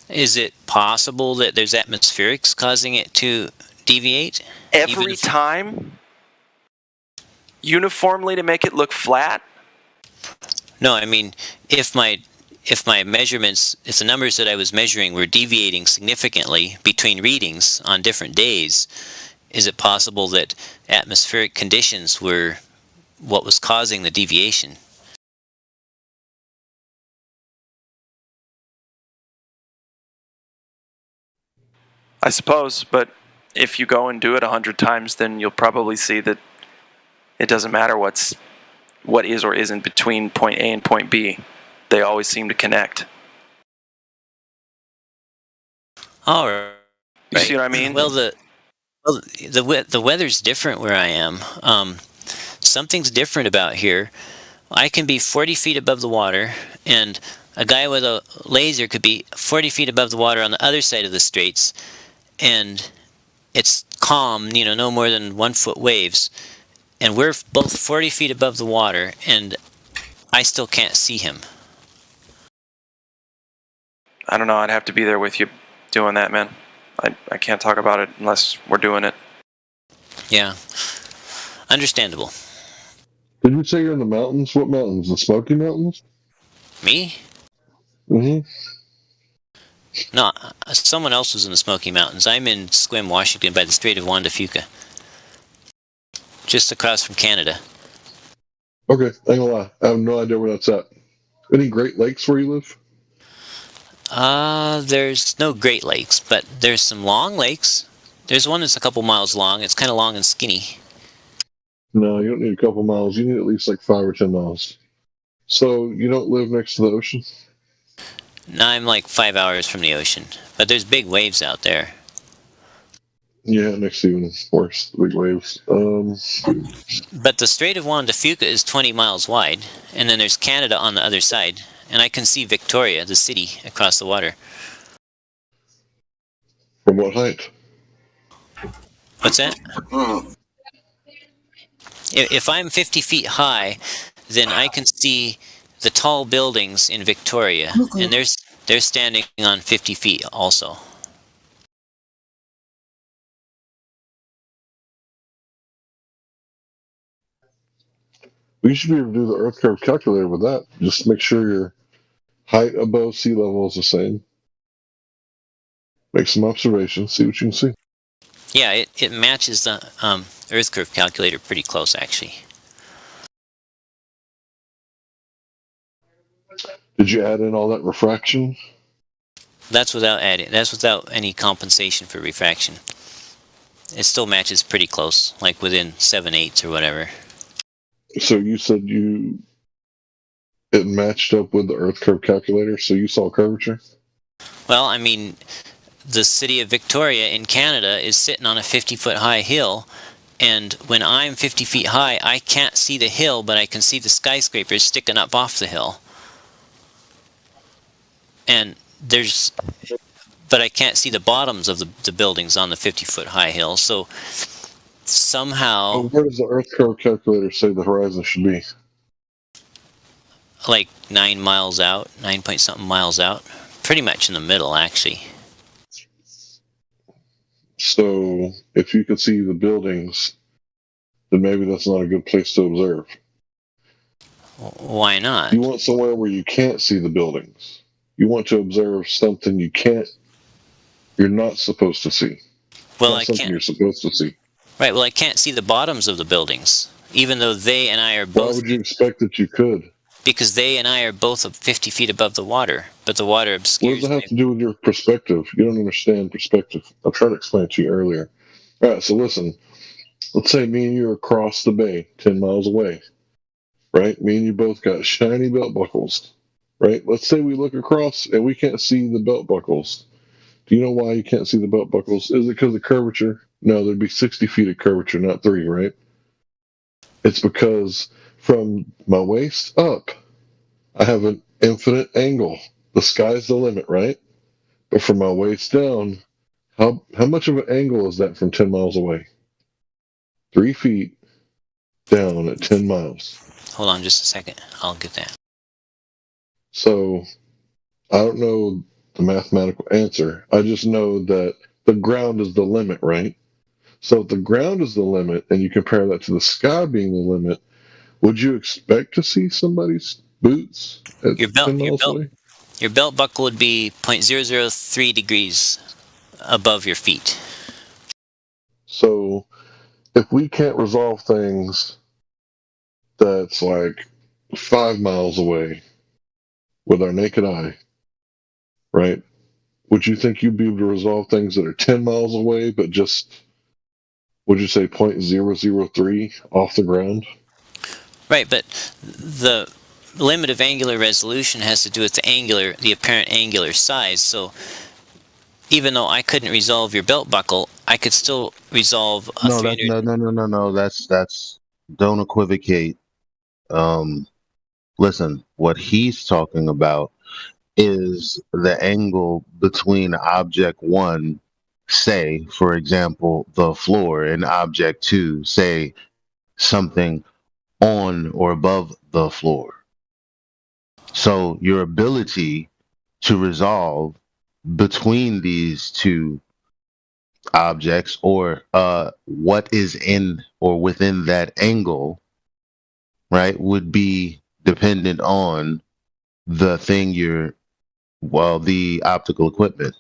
Is it possible that there's atmospherics causing it to deviate? Every time? Uniformly to make it look flat? No, I mean, if my measurements, if the numbers that I was measuring were deviating significantly between readings on different days, is it possible that atmospheric conditions were what was causing the deviation? I suppose, but if you go and do it 100 times, then you'll probably see that it doesn't matter what is or isn't between point A and point B. They always seem to connect. All right. You see what I mean? Well, the weather's different where I am. Something's different about here. I can be 40 feet above the water, and a guy with a laser could be 40 feet above the water on the other side of the straits, and it's calm, no more than 1 foot waves, and we're both 40 feet above the water, and I still can't see him. I don't know. I'd have to be there with you doing that, man. I can't talk about it unless we're doing it. Yeah. Understandable. Did you say you're in the mountains? What mountains? The Smoky Mountains? Me? Mm-hmm. No, someone else was in the Smoky Mountains. I'm in Sequim, Washington, by the Strait of Juan de Fuca. Just across from Canada. Okay, I ain't gonna lie. I have no idea where that's at. Any Great Lakes where you live? There's no Great Lakes, but there's some long lakes. There's one that's a couple miles long. It's kind of long and skinny. No, you don't need a couple miles. You need at least like 5 or 10 miles. So you don't live next to the ocean? No, I'm like 5 hours from the ocean, but there's big waves out there. Yeah, next to even worse, the big waves. But the Strait of Juan de Fuca is 20 miles wide, and then there's Canada on the other side, and I can see Victoria, the city, across the water. From what height? What's that? If I'm 50 feet high, then I can see the tall buildings in Victoria, and they're standing on 50 feet also. We should be able to do the Earth curve calculator with that. Just make sure your height above sea level is the same. Make some observations, see what you can see. Yeah, it matches the Earth curve calculator pretty close, actually. Did you add in all that refraction? That's without any compensation for refraction. It still matches pretty close, like within 7/8 or whatever. So you said it matched up with the Earth curve calculator, so you saw curvature? Well, I mean, the city of Victoria in Canada is sitting on a 50-foot high hill, and when I'm 50 feet high, I can't see the hill, but I can see the skyscrapers sticking up off the hill. But I can't see the bottoms of the buildings on the 50-foot high hill, so somehow... Well, where does the Earth curve calculator say the horizon should be? Like 9 miles out, 9 point something miles out. Pretty much in the middle, actually. So, if you could see the buildings, then maybe that's not a good place to observe. Why not? You want somewhere where you can't see the buildings. You want to observe something you're not supposed to see. Well, not something you're supposed to see. Right, well, I can't see the bottoms of the buildings, even though they and I are both... Why would you expect that you could? Because they and I are both 50 feet above the water, but the water obscures... What does that have to do with your perspective? You don't understand perspective. I'll try to explain it to you earlier. All right, so listen. Let's say me and you are across the bay, 10 miles away. Right? Me and you both got shiny belt buckles. Right? Let's say we look across and we can't see the belt buckles. Do you know why you can't see the belt buckles? Is it because of curvature? No, there'd be 60 feet of curvature, not 3, right? It's because from my waist up, I have an infinite angle. The sky's the limit, right? But from my waist down, how much of an angle is that from 10 miles away? 3 feet down at 10 miles. Hold on just a second. I'll get that. So, I don't know the mathematical answer. I just know that the ground is the limit, right? So if the ground is the limit, and you compare that to the sky being the limit, would you expect to see somebody's boots at Your belt, 10 miles away? your belt buckle would be 0.003 degrees above your feet. So if we can't resolve things that's like 5 miles away with our naked eye, right? Would you think you'd be able to resolve things that are 10 miles away, but just, would you say 0.003 off the ground? Right, but the limit of angular resolution has to do with the apparent angular size. So even though I couldn't resolve your belt buckle, I could still resolve a No, that's 300. no. That's don't equivocate. Listen, what he's talking about is the angle between object one, say, for example, the floor, and object two, say, something on or above the floor. So your ability to resolve between these two objects, or what is in or within that angle, right, would be dependent on the thing the optical equipment.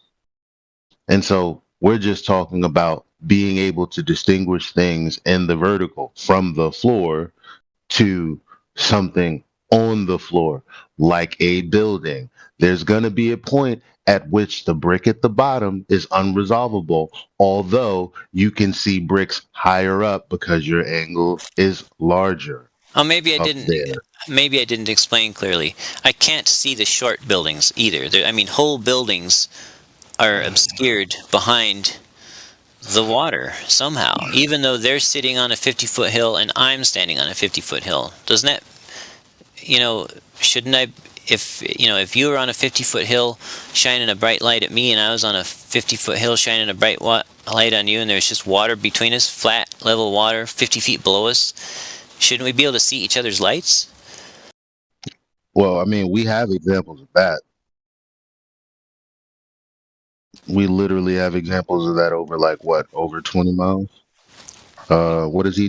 And so we're just talking about being able to distinguish things in the vertical from the floor to something on the floor, like a building. There's going to be a point at which the brick at the bottom is unresolvable, although you can see bricks higher up because your angle is larger. Oh, maybe I up didn't. there. Maybe I didn't explain clearly. I can't see the short buildings either. Whole buildings are obscured behind the water somehow, even though they're sitting on a 50-foot hill and I'm standing on a 50-foot hill. Doesn't that, shouldn't I, if you were on a 50-foot hill shining a bright light at me and I was on a 50-foot hill shining a bright light on you, and there's just water between us, flat, level water, 50 feet below us, shouldn't we be able to see each other's lights? Well, I mean, we have examples of that. We literally have examples of that over over 20 miles. What is he?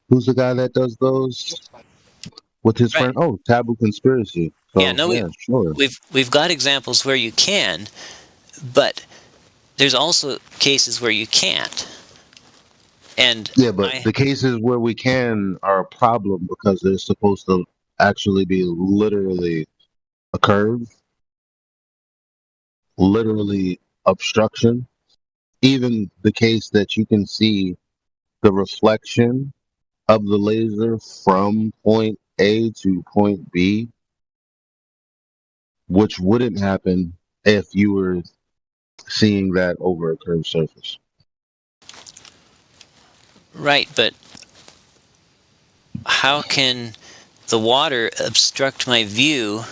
Who's the guy that does those? With his friend? Oh, Taboo Conspiracy. So, Yeah, no, sure. we've got examples where you can, but there's also cases where you can't. And yeah, but the cases where we can are a problem because they're supposed to actually be literally a curve, literally obstruction. Even the case that you can see the reflection of the laser from point A to point B, which wouldn't happen if you were seeing that over a curved surface. Right, but how can the water obstruct my view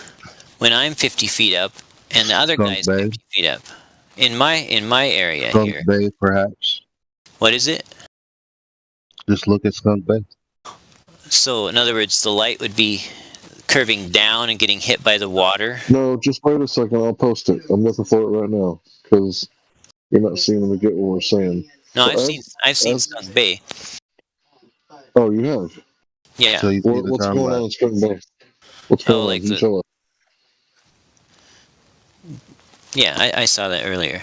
when I'm 50 feet up and the other Skunk guy's Bay. 50 feet up? In my area Skunk here. Bay, perhaps. What is it? Just look at Skunk Bay. So, in other words, the light would be curving down and getting hit by the water? No, just wait a second. I'll post it. I'm looking for it right now because you're not seeming to get what we're saying. No, So I've seen Skunk Bay. Oh, you have? Yeah. So you see the What's time going lapse. on in Skunk Bay? What's going on? You tell us. Yeah, I saw that earlier.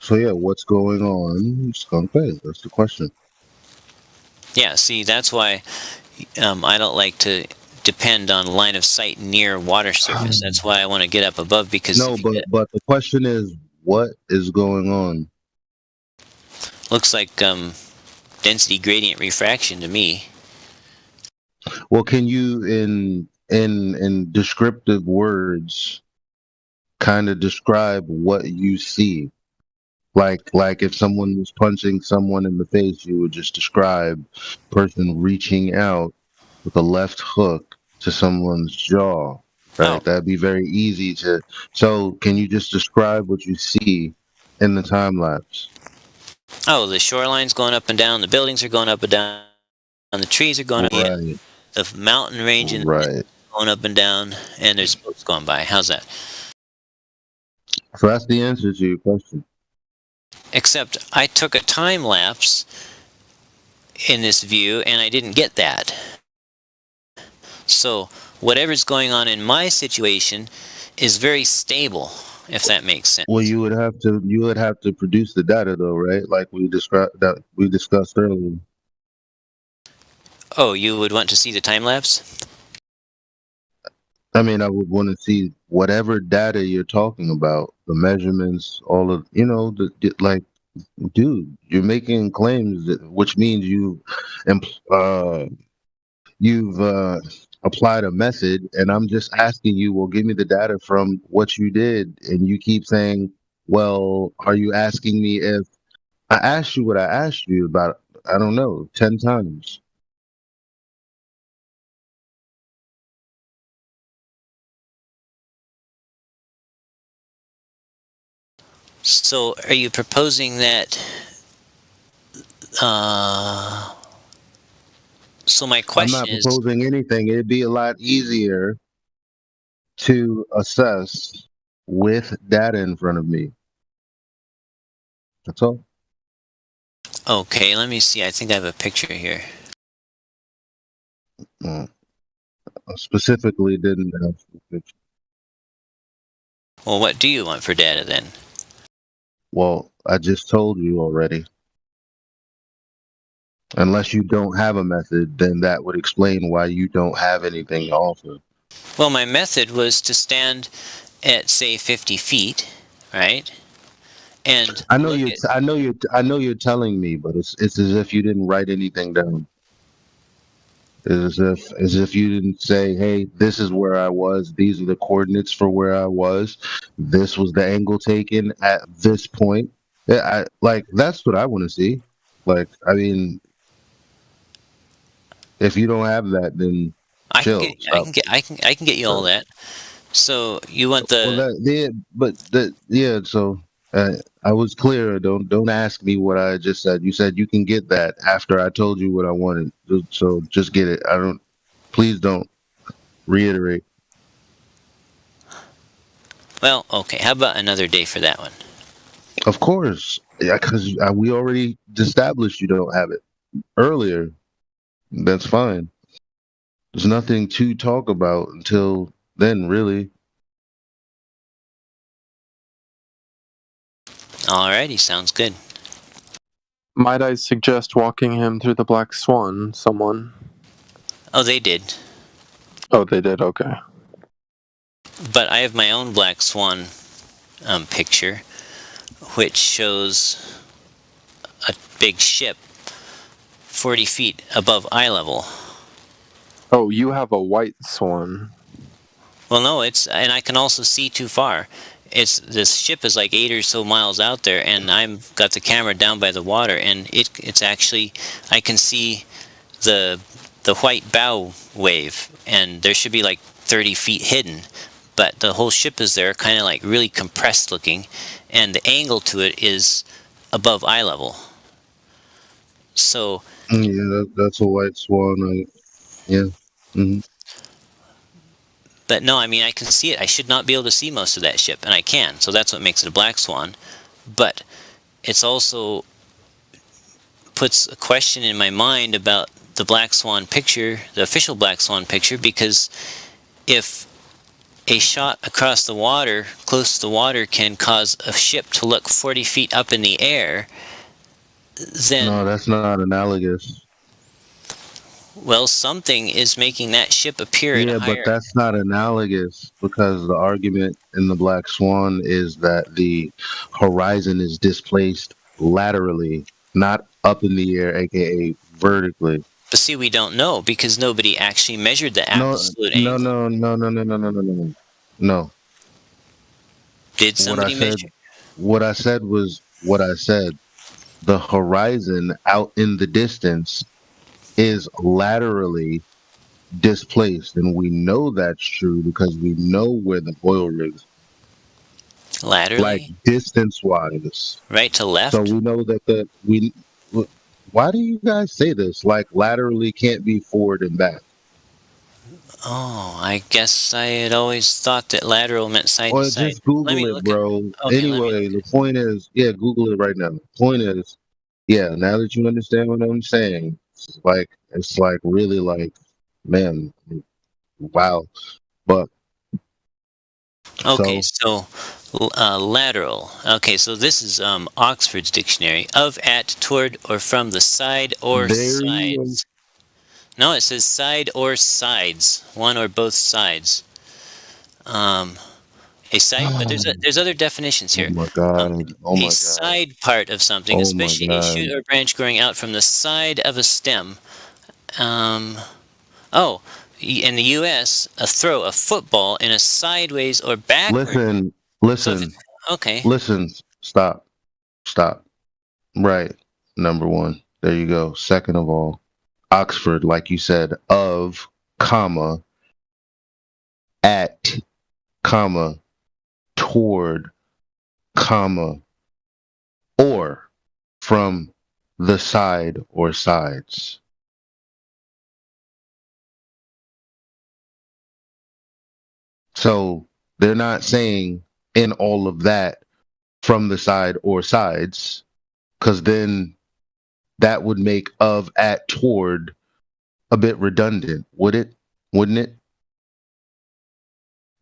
So yeah, what's going on in Skunk Bay? That's the question. Yeah, see, that's why I don't like to depend on line of sight near water surface. That's why I want to get up above, because No, but the question is, what is going on? looks like density gradient refraction to me. Well, can you in descriptive words kind of describe what you see? Like if someone was punching someone in the face, you would just describe person reaching out with a left hook to someone's jaw, right? That'd be very easy to. So, can you just describe what you see in the time lapse? Oh, the shoreline's going up and down, the buildings are going up and down, and the trees are going up and down, the mountain range is going up and down, and there's boats going by. How's that? So that's the answer to your question. Except I took a time lapse in this view and I didn't get that. So whatever's going on in my situation is very stable, if that makes sense. Well, you would have to produce the data though, right? Like we discussed earlier. Oh, you would want to see the time lapse? I mean, I would want to see whatever data you're talking about, the measurements, all of, like, dude, you're making claims which means you've applied a method, and I'm just asking you, well, give me the data from what you did, and you keep saying, well, are you asking me if I asked you what I asked you about? I don't know, 10 times. So are you proposing that so my question I'm not is, proposing anything. It'd be a lot easier to assess with data in front of me. That's all. okay, let me see. I think I have a picture here. I specifically didn't have the picture. Well, what do you want for data then? Well, I just told you already. Unless you don't have a method, then that would explain why you don't have anything to offer. Well, my method was to stand at, say, 50 feet, right? And I know you're telling me, but it's as if you didn't write anything down. It's as if you didn't say, "Hey, this is where I was. These are the coordinates for where I was. This was the angle taken at this point." Yeah, that's what I want to see. Like, I mean, if you don't have that, then chill. I can get you all that. So you want the So I was clear. Don't ask me what I just said. You said you can get that after I told you what I wanted. So just get it. Please don't reiterate. Well, okay. How about another day for that one? Of course, yeah, because we already established you don't have it earlier. That's fine. There's nothing to talk about until then, really. Alrighty, sounds good. Might I suggest walking him through the Black Swan, someone? Oh, they did. Oh, they did, okay. But I have my own Black Swan picture, which shows a big ship 40 feet above eye level. Oh, you have a white swan. Well, no, and I can also see too far. This ship is like 8 or so miles out there, and I've got the camera down by the water, and it's actually, I can see the white bow wave, and there should be like 30 feet hidden, but the whole ship is there, kind of like really compressed looking, and the angle to it is above eye level. So yeah, that's a white swan. Yeah. Mm-hmm. But no, I mean, I can see it. I should not be able to see most of that ship, and I can. So that's what makes it a black swan. But it's also puts a question in my mind about the black swan picture, the official black swan picture, because if a shot across the water, close to the water, can cause a ship to look 40 feet up in the air, then... No, that's not analogous. Well, something is making that ship appear at a higher... Yeah, but that's not analogous, because the argument in the Black Swan is that the horizon is displaced laterally, not up in the air, aka vertically. But see, we don't know, because nobody actually measured the absolute angle. No. Did somebody measure? What I said was what I said. The horizon out in the distance is laterally displaced, and we know that's true because we know where the oil rigs laterally, like distance wise, right to left. So we know that why do you guys say this? Like laterally can't be forward and back. Oh, I guess I had always thought that lateral meant side to Or side. just Let Google me it, look at. bro. Okay, let me Anyway, look the at. point is, yeah, Google it right now. The point is, yeah, now that you understand what I'm saying, it's like really like, man, wow. But Okay, so so lateral. Okay, so this is Oxford's dictionary of, at, toward, or from the side or there you sides. No, it says side or sides, one or both sides. Um, a side, but go. there's other definitions Oh here. my Um, god. Oh a my god. side part of something, Oh my especially a shoot god. or branch growing out from the side of a stem. Um, oh, in the U.S., a throw a football in a sideways or backward. Listen, So if listen, it's okay, listen. Stop. Stop. Right. Number one. There you go. Second of all, Oxford, like you said, of, comma, at, comma, toward, comma, or from the side or sides. So they're not saying in all of that from the side or sides, because then that would make of, at, toward a bit redundant, would it? Wouldn't it?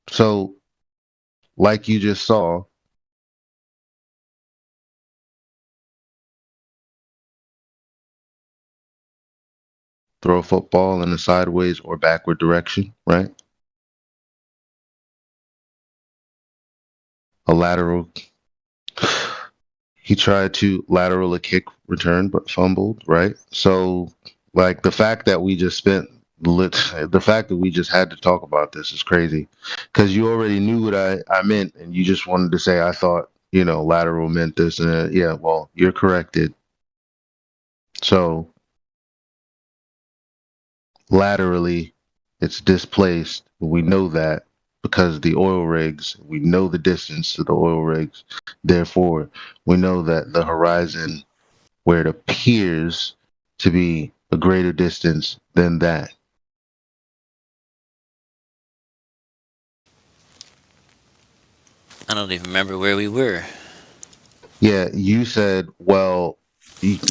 So, like you just saw, throw a football in a sideways or backward direction, right? A lateral. He tried to lateral a kick return but fumbled, right? So, like the fact that we just had to talk about this is crazy, because you already knew what I meant, and you just wanted to say I thought lateral meant this, and yeah, well, you're corrected. So laterally, it's displaced. We know that because the oil rigs, we know the distance to the oil rigs. Therefore, we know that the horizon, where it appears to be a greater distance than that. I don't even remember where we were. Yeah, you said, well,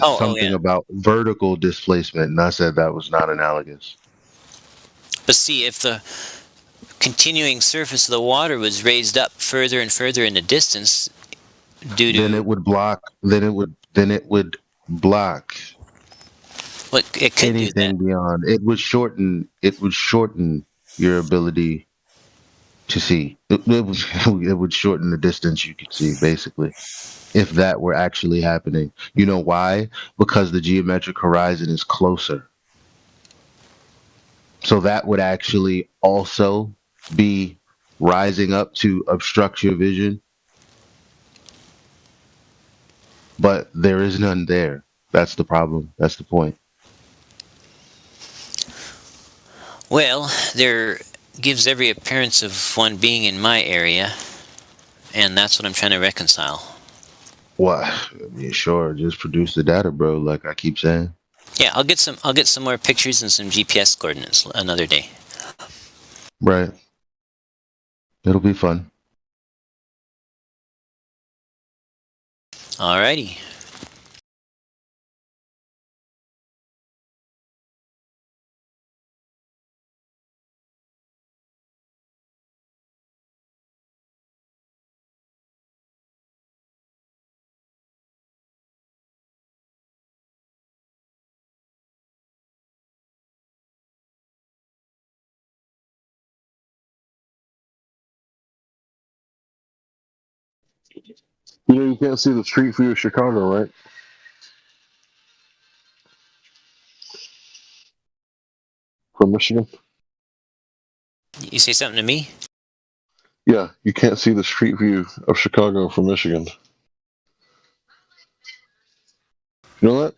Oh something yeah. about vertical displacement, and I said that was not analogous. But see, if the continuing surface of the water was raised up further and further in the distance due Then to it would block. Then it would block what it could do that. anything beyond. It would shorten. It would shorten your ability to see. It would shorten the distance you could see, basically, if that were actually happening. You know why? Because the geometric horizon is closer. So that would actually also be rising up to obstruct your vision, but there is none there. That's the problem. That's the point. Well, there gives every appearance of one being in my area, and that's what I'm trying to reconcile. What? I mean, sure, just produce the data, bro, like I keep saying. Yeah, I'll get some more pictures and some GPS coordinates another day. Right. It'll be fun. Alrighty. You know, you can't see the street view of Chicago, right? From Michigan. You say something to me? Yeah, you can't see the street view of Chicago from Michigan. You know that?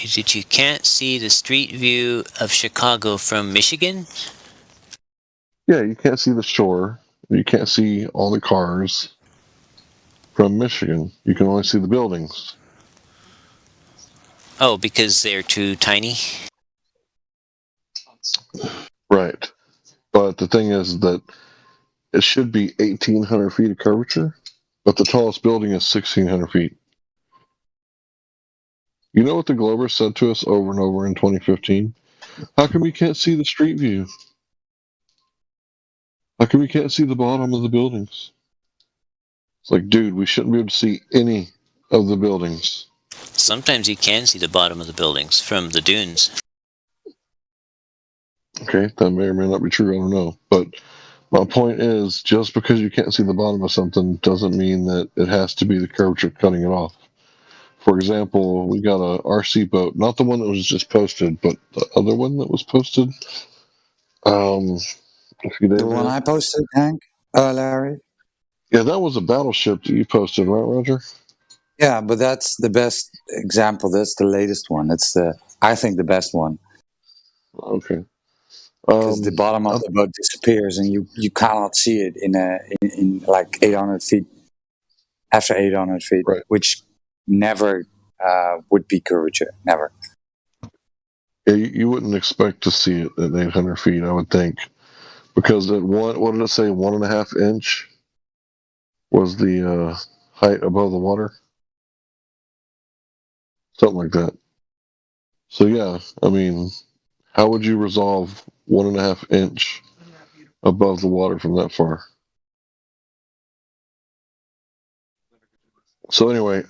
Is it you can't see the street view of Chicago from Michigan? Yeah, you can't see the shore. You can't see all the cars from Michigan. You can only see the buildings. Oh, because they're too tiny? Right. But the thing is that it should be 1,800 feet of curvature, but the tallest building is 1,600 feet. You know what the Glober said to us over and over in 2015? How come we can't see the street view? How come we can't see the bottom of the buildings? It's like, dude, we shouldn't be able to see any of the buildings. Sometimes you can see the bottom of the buildings from the dunes. Okay, that may or may not be true, I don't know. But my point is, just because you can't see the bottom of something doesn't mean that it has to be the curvature cutting it off. For example, we got a RC boat, not the one that was just posted, but the other one that was posted a few days The one ago. I posted, Hank, Larry. Yeah, that was a battleship that you posted, right, Roger? Yeah, but that's the best example. That's the latest one. It's I think the best one. Okay. Because the bottom of the boat disappears and you cannot see it in like 800 feet after 800 feet, right. Which never would be curvature, never. Yeah, you wouldn't expect to see it at 800 feet, I would think, because at what did it say? 1.5 inch was the height above the water, something like that. So yeah, I mean, how would you resolve 1.5 inch above the water from that far? So anyway,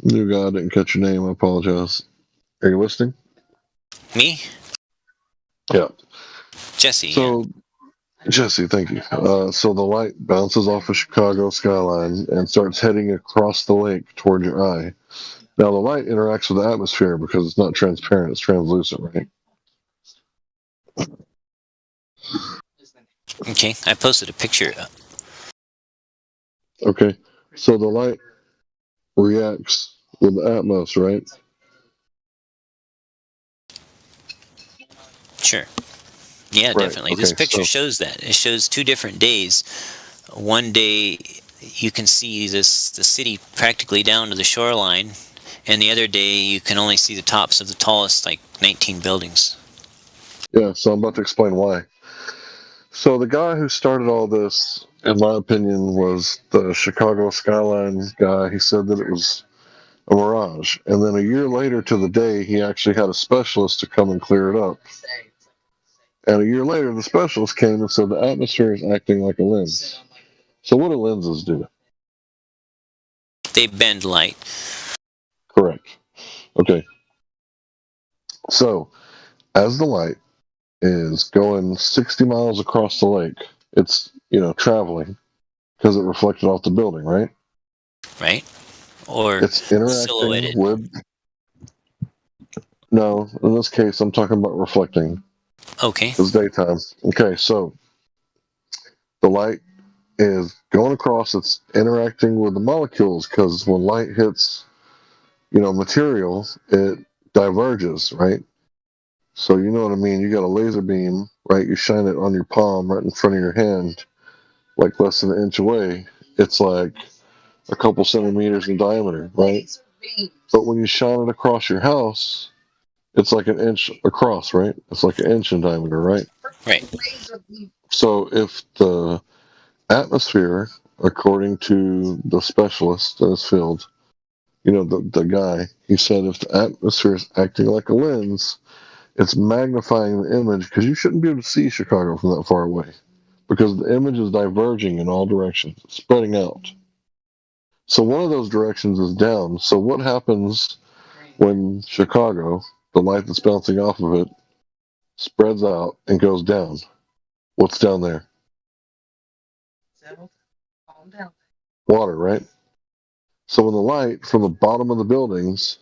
new guy, I didn't catch your name. I apologize. Are you listening? Me? Yeah. Jesse. So, Jesse, thank you. So the light bounces off of Chicago skyline and starts heading across the lake toward your eye. Now, the light interacts with the atmosphere because it's not transparent; it's translucent, right? Okay, I posted a picture. Okay. So the light reacts with the atmos, right? Sure. Yeah, Right. definitely. This Okay. picture So shows that. It shows 2 different days. One day you can see the city practically down to the shoreline, and the other day you can only see the tops of the tallest, like 19 buildings. yeah. So I'm about to explain why. So the guy who started all this, in my opinion, was the Chicago skyline guy. He said that it was a mirage, and then a year later to the day, he actually had a specialist to come and clear it up. And a year later, the specialist came and said the atmosphere is acting like a lens. So what do lenses do? They bend light. Correct. Okay. So as the light is going 60 miles across the lake, it's, traveling because it reflected off the building, right? Right? Or It's interacting silhouetted. with. No, in this case, I'm talking about reflecting. Okay. It's daytime. Okay, so the light is going across, it's interacting with the molecules because when light hits, material, it diverges, right? So you know what I mean? You got a laser beam, right? You shine it on your palm right in front of your hand, like less than an inch away. It's like a couple centimeters in diameter, right? But when you shine it across your house, it's like an inch across, right? It's like an inch in diameter, right? Right. So if the atmosphere, according to the specialist in his field, the guy, he said if the atmosphere is acting like a lens, it's magnifying the image because you shouldn't be able to see Chicago from that far away because the image is diverging in all directions, spreading out. So one of those directions is down. So what happens when Chicago, the light that's bouncing off of it, spreads out and goes down? What's down there? Water, right? So when the light from the bottom of the buildings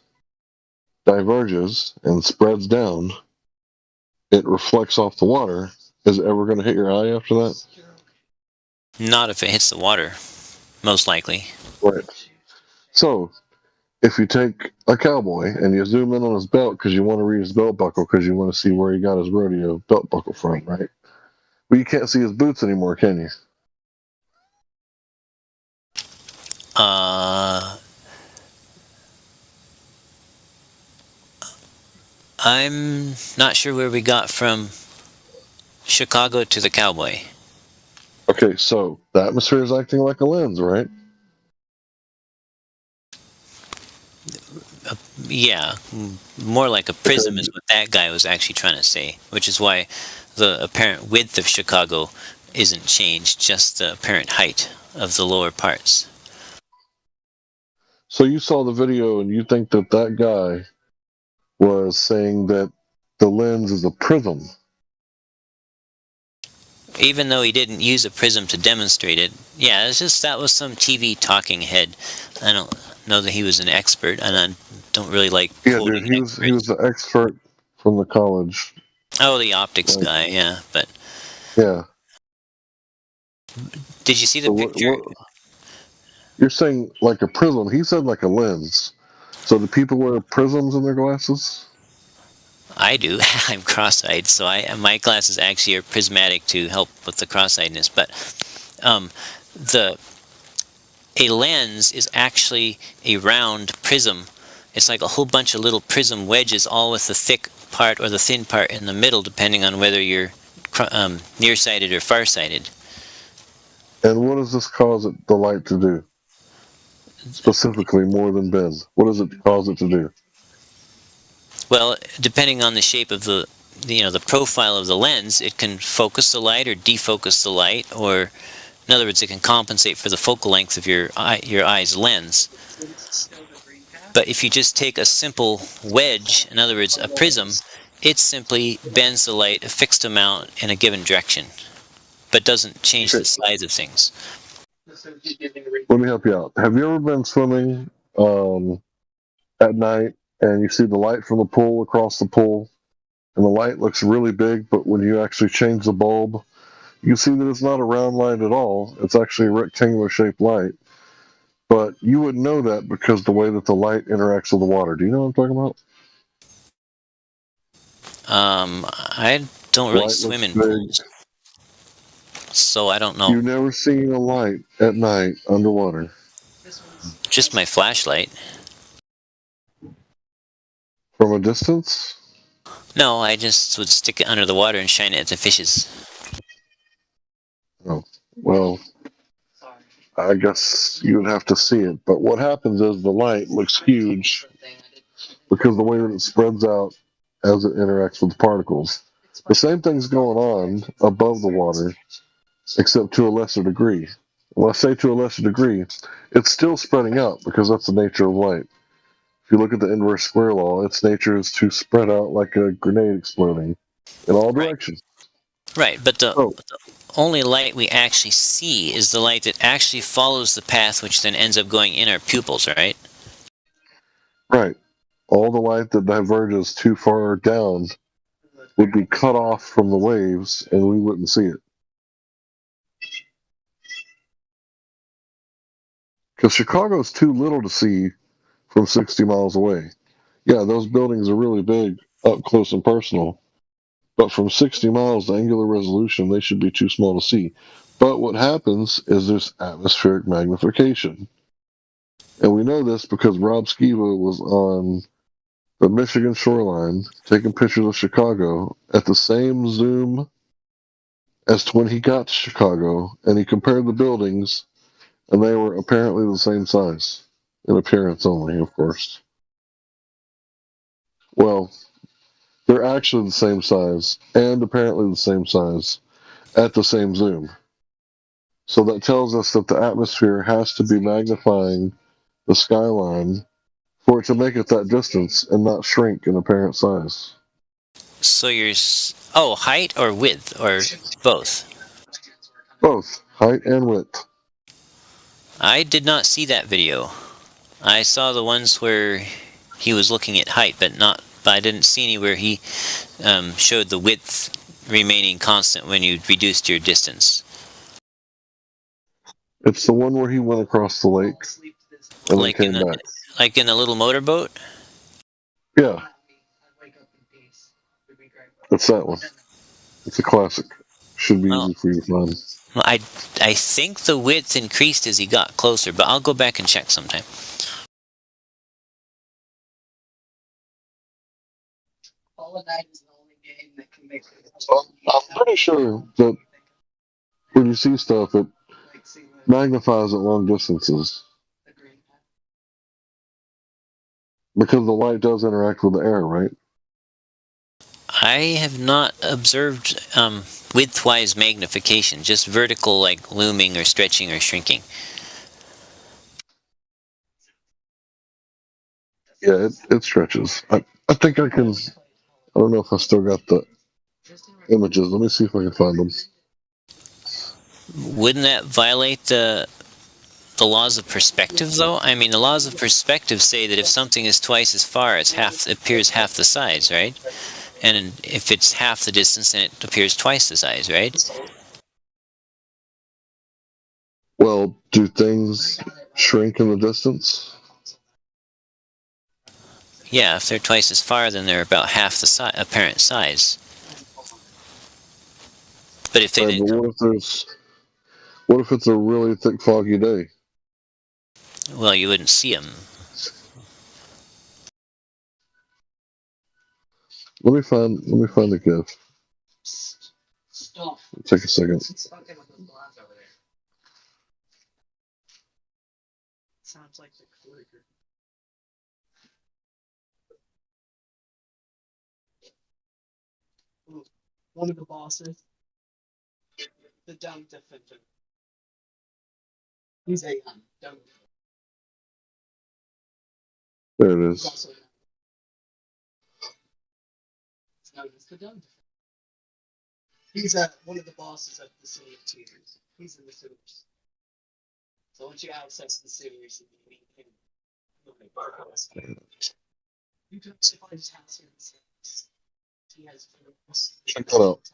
diverges and spreads down, it reflects off the water. Is it ever going to hit your eye after that? Not if it hits the water, most likely. Right. So if you take a cowboy and you zoom in on his belt because you want to read his belt buckle because you want to see where he got his rodeo belt buckle from, right? Well, you can't see his boots anymore, can you? I'm not sure where we got from Chicago to the Cowboy. Okay, so the atmosphere is acting like a lens, right? Yeah, more like a prism is what that guy was actually trying to say, which is why the apparent width of Chicago isn't changed, just the apparent height of the lower parts. So you saw the video and you think that that guy was saying that the lens is a prism. Even though he didn't use a prism to demonstrate it, yeah, it's just that was some TV talking head. I don't know that he was an expert, and I don't really like quoting He was the expert from the college. Oh, the optics guy, yeah, but Yeah. did you see the picture? You're saying like a prism. He said like a lens. So do people wear prisms in their glasses? I do. I'm cross-eyed, so my glasses actually are prismatic to help with the cross-eyedness. But a lens is actually a round prism. It's like a whole bunch of little prism wedges, all with the thick part or the thin part in the middle, depending on whether you're nearsighted or farsighted. And what does this cause the light to do? Specifically, more than Ben. What does it cause it to do? Well, depending on the shape of the profile of the lens, it can focus the light or defocus the light, or in other words, it can compensate for the focal length of your eye's lens. But if you just take a simple wedge, in other words, a prism, it simply bends the light a fixed amount in a given direction, but doesn't change the size of things. Let me help you out. Have you ever been swimming at night and you see the light from the pool across the pool, and the light looks really big, but when you actually change the bulb, you see that it's not a round light at all. It's actually a rectangular shaped light. But you wouldn't know that because the way that the light interacts with the water. Do you know what I'm talking about? I don't really swim in pools, so I don't know. You've never seen a light at night underwater? Just my flashlight. From a distance? No, I just would stick it under the water and shine it at the fishes. Oh, well, I guess you would have to see it. But what happens is the light looks huge because the way that it spreads out as it interacts with the particles. The same thing's going on above the water, except to a lesser degree. Well, I say to a lesser degree, it's still spreading out because that's the nature of light. If you look at the inverse square law, its nature is to spread out like a grenade exploding in all directions. Right, but the only light we actually see is the light that actually follows the path, which then ends up going in our pupils, right? Right. All the light that diverges too far down would be cut off from the waves, and we wouldn't see it. Because Chicago's too little to see from 60 miles away. Yeah, those buildings are really big, up close and personal. But from 60 miles, the angular resolution, they should be too small to see. But what happens is there's atmospheric magnification. And we know this because Rob Skiba was on the Michigan shoreline taking pictures of Chicago at the same zoom as to when he got to Chicago, and he compared the buildings, and they were apparently the same size. In appearance only, of course. Well, they're actually the same size, and apparently the same size, at the same zoom. So that tells us that the atmosphere has to be magnifying the skyline for it to make it that distance and not shrink in apparent size. So you're... height or width, or both? Both, height and width. I did not see that video. I saw the ones where he was looking at height, but I didn't see any where he showed the width remaining constant when you reduced your distance. It's the one where he went across the lake and like then came back. Like in a little motorboat? Yeah. It's that one. It's a classic. Should be easy for you to find. Well, I think the width increased as he got closer, but I'll go back and check sometime. I'm pretty sure that when you see stuff, it magnifies at long distances because the light does interact with the air, right? I have not observed widthwise magnification, just vertical, like looming or stretching or shrinking. Yeah, it stretches. I think I can. I don't know if I still got the images. Let me see if I can find them. Wouldn't that violate the laws of perspective, though? I mean, the laws of perspective say that if something is twice as far, it appears half the size, right? And if it's half the distance, then it appears twice the size, right? Well, do things shrink in the distance? Yeah, if they're twice as far, then they're about half the apparent size. But if they Right, but what if it's a really thick, foggy day? well, you wouldn't see them. Let me find the GIF. Take a second. One of the bosses, the dumb defender. He's a dumb. There it is. It's known as the dumb defender. He's one of the bosses of the City of Tears. He's in the sewers. So once you access the sewers, you meet him. You can actually find his house in the sewers. He has Check that out.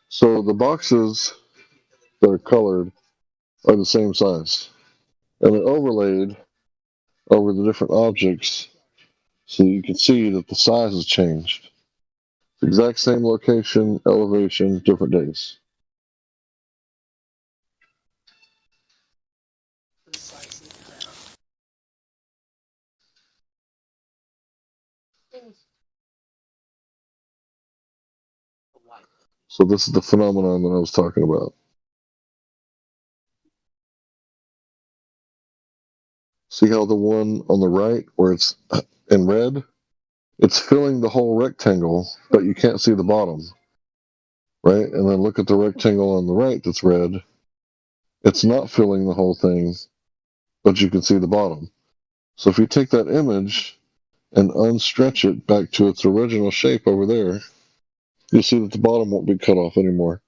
So the boxes that are colored are the same size, and they're overlaid over the different objects, so you can see that the size has changed. The exact same location, elevation, different days. So this is the phenomenon that I was talking about. See how the one on the right, where it's in red, it's filling the whole rectangle, but you can't see the bottom, right? And then look at the rectangle on the right that's red. It's not filling the whole thing, but you can see the bottom. So if you take that image and unstretch it back to its original shape over there, you'll see that the bottom won't be cut off anymore.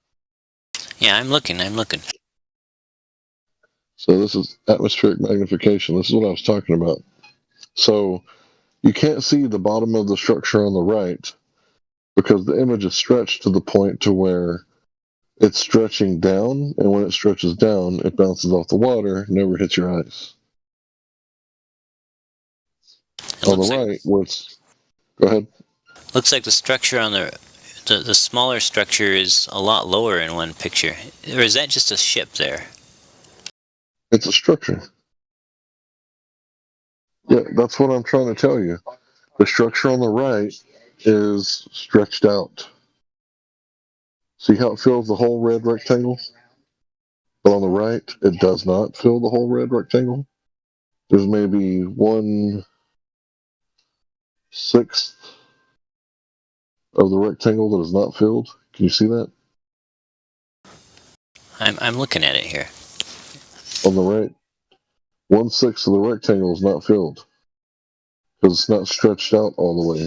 Yeah, I'm looking. So this is atmospheric magnification. This is what I was talking about. So you can't see the bottom of the structure on the right because the image is stretched to the point to where it's stretching down, and when it stretches down, it bounces off the water, never hits your eyes. On the right, where it's... Go ahead. Looks like the structure on the smaller structure is a lot lower in one picture. Or is that just a ship there? It's a structure. Yeah, that's what I'm trying to tell you. The structure on the right is stretched out. See how it fills the whole red rectangle? But on the right, it does not fill the whole red rectangle. There's maybe 1/6 of the rectangle that is not filled. Can you see that? I'm looking at it here. On the right, 1/6 of the rectangle is not filled because it's not stretched out all the way.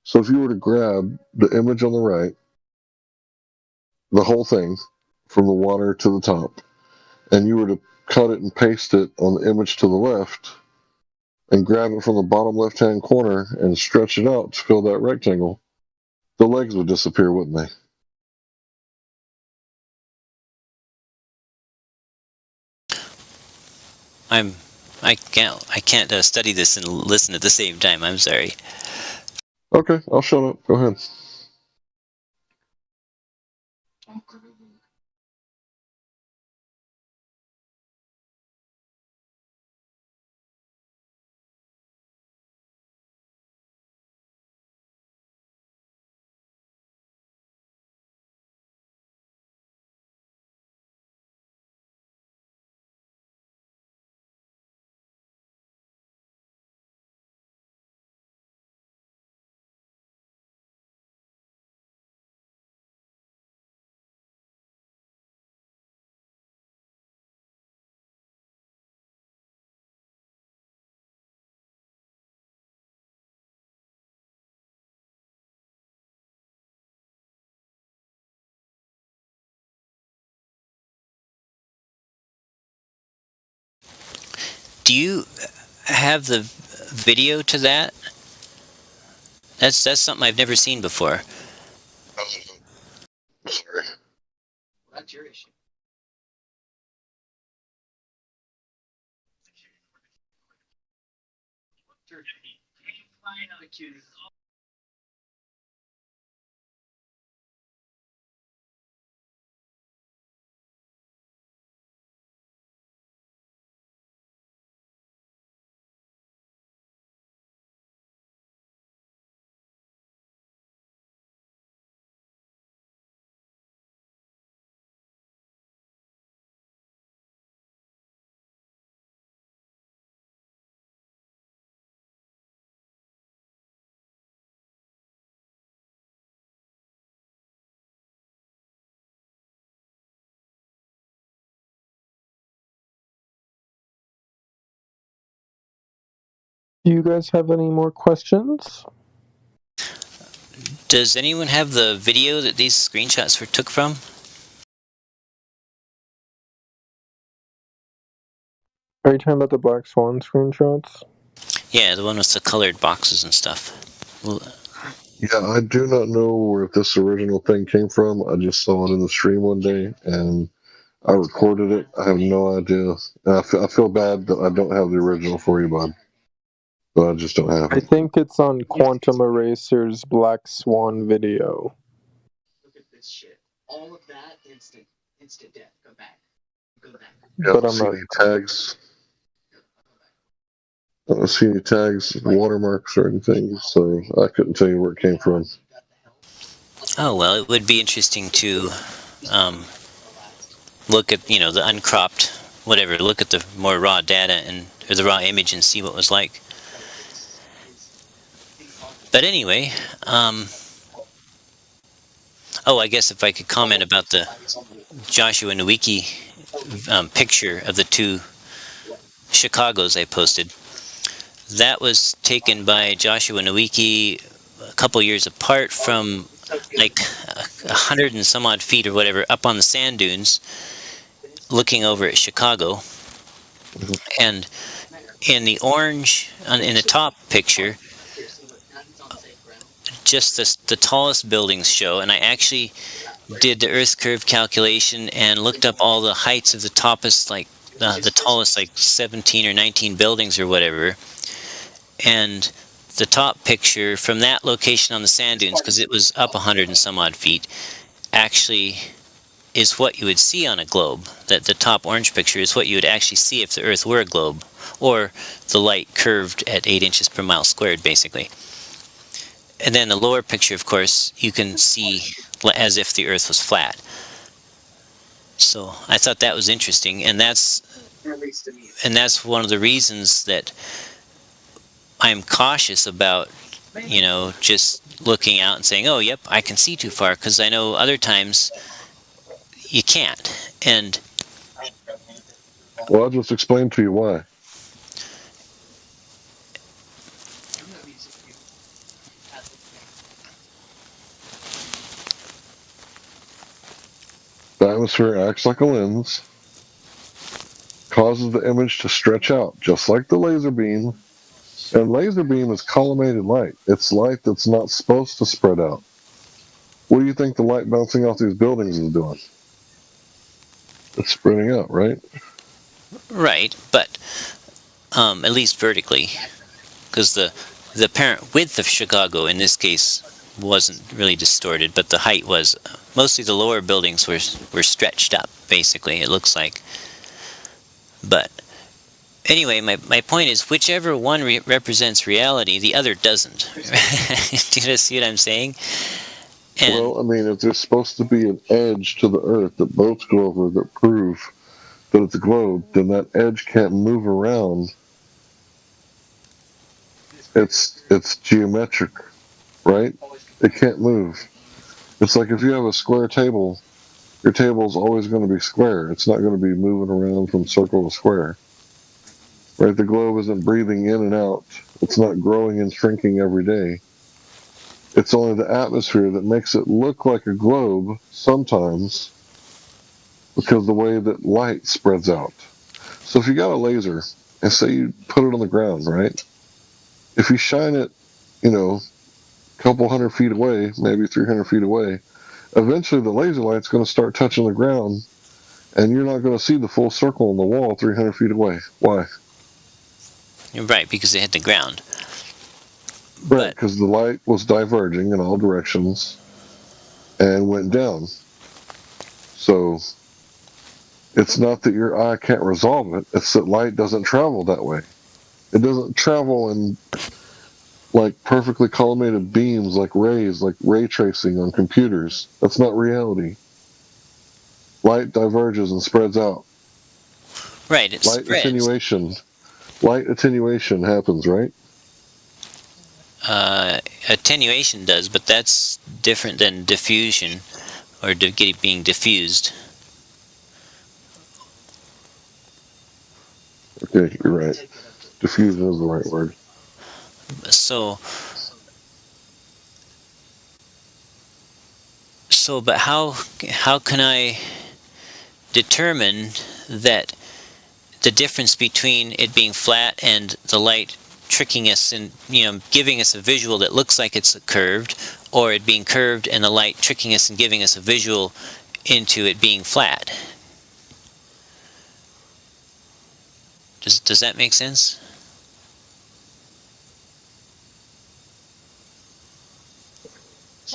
So if you were to grab the image on the right, the whole thing, from the water to the top, and you were to cut it and paste it on the image to the left, and grab it from the bottom left-hand corner and stretch it out to fill that rectangle, the legs would disappear, wouldn't they? I can't study this and listen at the same time. I'm sorry. Okay, I'll shut up. Go ahead. Do you have the video to that? That's something I've never seen before. Sorry. That's your issue. Do you guys have any more questions? Does anyone have the video that these screenshots were took from? Are you talking about the Black Swan screenshots? Yeah, the one with the colored boxes and stuff. Well, Yeah, I do not know where this original thing came from. I just saw it in the stream one day, and I recorded it. I have no idea. I feel bad that I don't have the original for you, bud. But I just don't have I it. think it's on Quantum Eraser's Black Swan video. Look at this shit. All of that, instant death. Go back. Yeah, But I I'm don't see not. any tags. I don't see any tags, watermarks, or anything, so I couldn't tell you where it came from. oh well, it would be interesting to look at the uncropped whatever. Look at the more raw data or the raw image and see what it was like. But anyway, I guess if I could comment about the Joshua Nowicki picture of the two Chicagos I posted. That was taken by Joshua Nowicki a couple years apart from like 100 and some odd feet or whatever up on the sand dunes looking over at Chicago. And in the orange, in the top picture, just the tallest buildings show, and I actually did the Earth curve calculation and looked up all the heights of the topest, like the tallest, like 17 or 19 buildings or whatever. And the top picture from that location on the sand dunes, because it was up 100 and some odd feet, actually is what you would see on a globe. That the top orange picture is what you would actually see if the Earth were a globe, or the light curved at 8 inches per mile squared, basically. And then the lower picture, of course, you can see as if the Earth was flat. So I thought that was interesting, and that's one of the reasons that I'm cautious about, just looking out and saying, "Oh, yep, I can see too far," because I know other times you can't. And well, I'll just explain to you why. The atmosphere acts like a lens, causes the image to stretch out, just like the laser beam. And laser beam is collimated light. It's light that's not supposed to spread out. What do you think the light bouncing off these buildings is doing? It's spreading out, right? Right, but at least vertically, because the apparent width of Chicago in this case wasn't really distorted, but the height was. Mostly the lower buildings were stretched up, basically, it looks like. But anyway, my point is, whichever one represents reality, the other doesn't. Do you see what I'm saying? And well, I mean, if there's supposed to be an edge to the Earth that boats go over that prove that it's a globe, then that edge can't move around. It's geometric, right? It can't move. It's like if you have a square table, your table is always going to be square. It's not going to be moving around from circle to square. Right? The globe isn't breathing in and out. It's not growing and shrinking every day. It's only the atmosphere that makes it look like a globe sometimes because the way that light spreads out. So if you got a laser and say you put it on the ground, right? If you shine it, a couple hundred feet away, maybe 300 feet away, eventually the laser light's going to start touching the ground, and you're not going to see the full circle on the wall 300 feet away. Why? You're right, because it hit the ground. Right, because the light was diverging in all directions and went down. So it's not that your eye can't resolve it, it's that light doesn't travel that way. It doesn't travel in like perfectly collimated beams, like rays, like ray tracing on computers. That's not reality. Light diverges and spreads out. Right, it light spreads. Light attenuation happens, right? Attenuation does, but that's different than diffusion, or being diffused. Okay, you're right. Diffusion is the right word. But how can I determine that the difference between it being flat and the light tricking us and giving us a visual that looks like it's curved, or it being curved and the light tricking us and giving us a visual into it being flat? Does that make sense?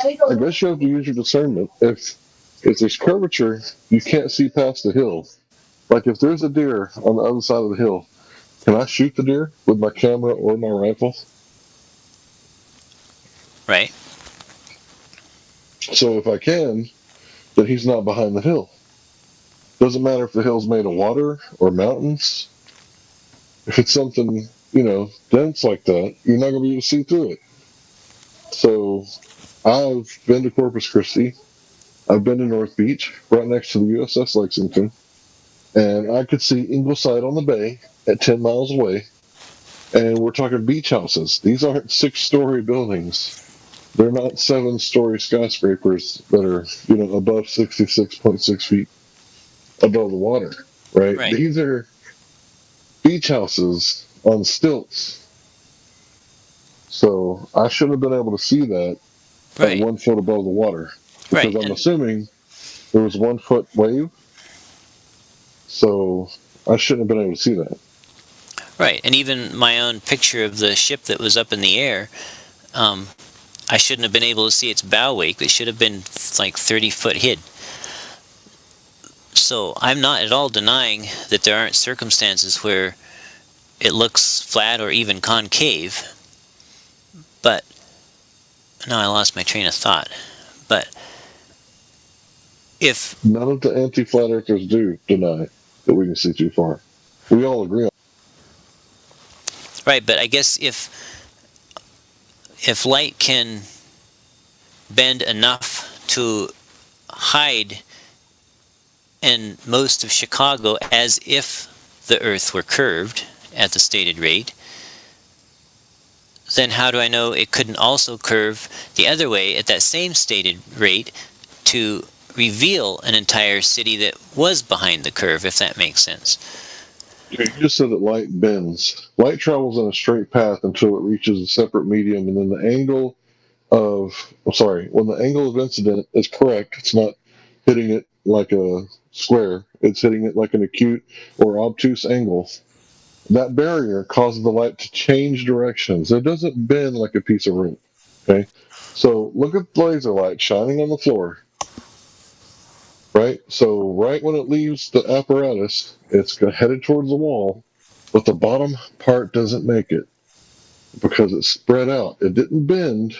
I guess you have to use your discernment. If there's curvature, you can't see past the hill. Like if there's a deer on the other side of the hill, can I shoot the deer with my camera or my rifle? Right. So if I can, then he's not behind the hill. Doesn't matter if the hill's made of water or mountains. If it's something, dense like that, you're not going to be able to see through it. So I've been to Corpus Christi. I've been to North Beach, right next to the USS Lexington. And I could see Ingleside on the bay at 10 miles away. And we're talking beach houses. These aren't 6-story buildings. They're not 7-story skyscrapers that are, above 66.6 feet above the water, right? These are beach houses on stilts. So I should have been able to see that at 1 foot above the water. Because I'm assuming there was 1 foot wave. So I shouldn't have been able to see that. Right, and even my own picture of the ship that was up in the air, I shouldn't have been able to see its bow wake. It should have been like 30 foot hid. So I'm not at all denying that there aren't circumstances where it looks flat or even concave. But, no, I lost my train of thought. But if... None of the anti-flat earthers do deny that we can see too far. We all agree on. Right, but I guess if light can bend enough to hide in most of Chicago as if the earth were curved at the stated rate, then how do I know it couldn't also curve the other way at that same stated rate to reveal an entire city that was behind the curve, if that makes sense? You just said that light bends. Light travels in a straight path until it reaches a separate medium, and then when the angle of incident is correct, it's not hitting it like a square, it's hitting it like an acute or obtuse angle. That barrier causes the light to change directions. It doesn't bend like a piece of rope. Okay? So look at the laser light shining on the floor. Right? So right when it leaves the apparatus, it's headed towards the wall, but the bottom part doesn't make it because it's spread out. It didn't bend.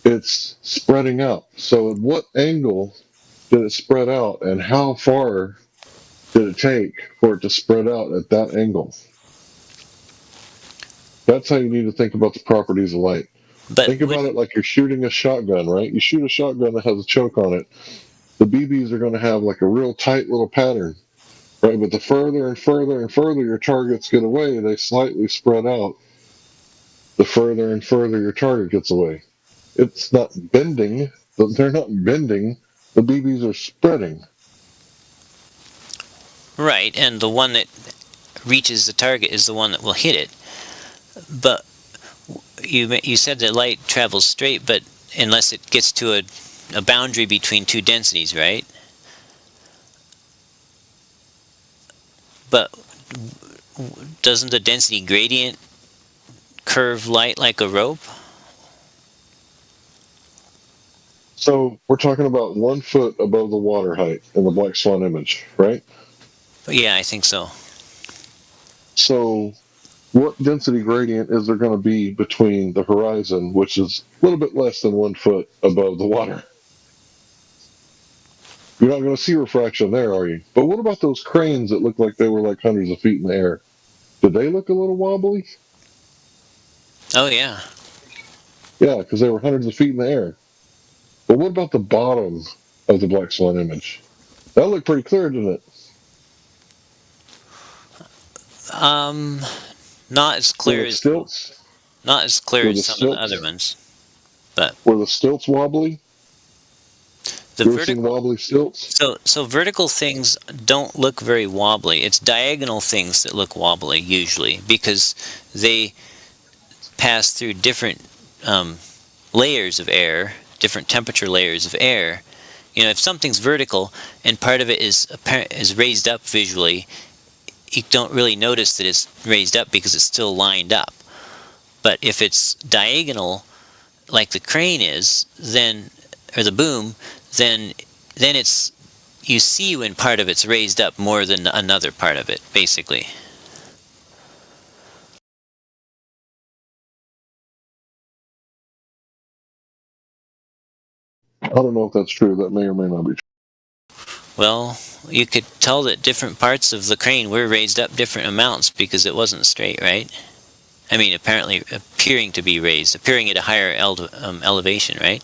It's spreading out. So at what angle did it spread out, and how far did it take for it to spread out at that angle? That's how you need to think about the properties of light. Think about it like you're shooting a shotgun, right? You shoot a shotgun that has a choke on it. The BBs are going to have like a real tight little pattern, right? But the further and further and further your targets get away, they slightly spread out. The further and further your target gets away. It's not bending. They're not bending. The BBs are spreading. Right, and the one that reaches the target is the one that will hit it. But you said that light travels straight, but unless it gets to a boundary between two densities, right? But doesn't the density gradient curve light like a rope? So we're talking about 1 foot above the water height in the black swan image, right? Yeah, I think so. So what density gradient is there going to be between the horizon, which is a little bit less than 1 foot above the water? You're not going to see refraction there, are you? But what about those cranes that look like they were like hundreds of feet in the air? Did they look a little wobbly? Oh, yeah. Yeah, because they were hundreds of feet in the air. But what about the bottom of the black swan image? That looked pretty clear, didn't it? Not as clear as stilts. Not as clear Were as the some of the stilts? other ones, but Were the stilts wobbly? the You ever seen vertical. wobbly stilts? So vertical things don't look very wobbly. It's diagonal things that look wobbly usually because they pass through different layers of air, different temperature layers of air. You know, if something's vertical and part of it is raised up visually, you don't really notice that it's raised up because it's still lined up. But if it's diagonal, like the crane is, then or the boom, then it's you see when part of it's raised up more than another part of it, basically. I don't know if that's true. That may or may not be true. Well, you could tell that different parts of the crane were raised up different amounts because it wasn't straight, right? I mean, apparently appearing to be raised, appearing at a higher elevation, right?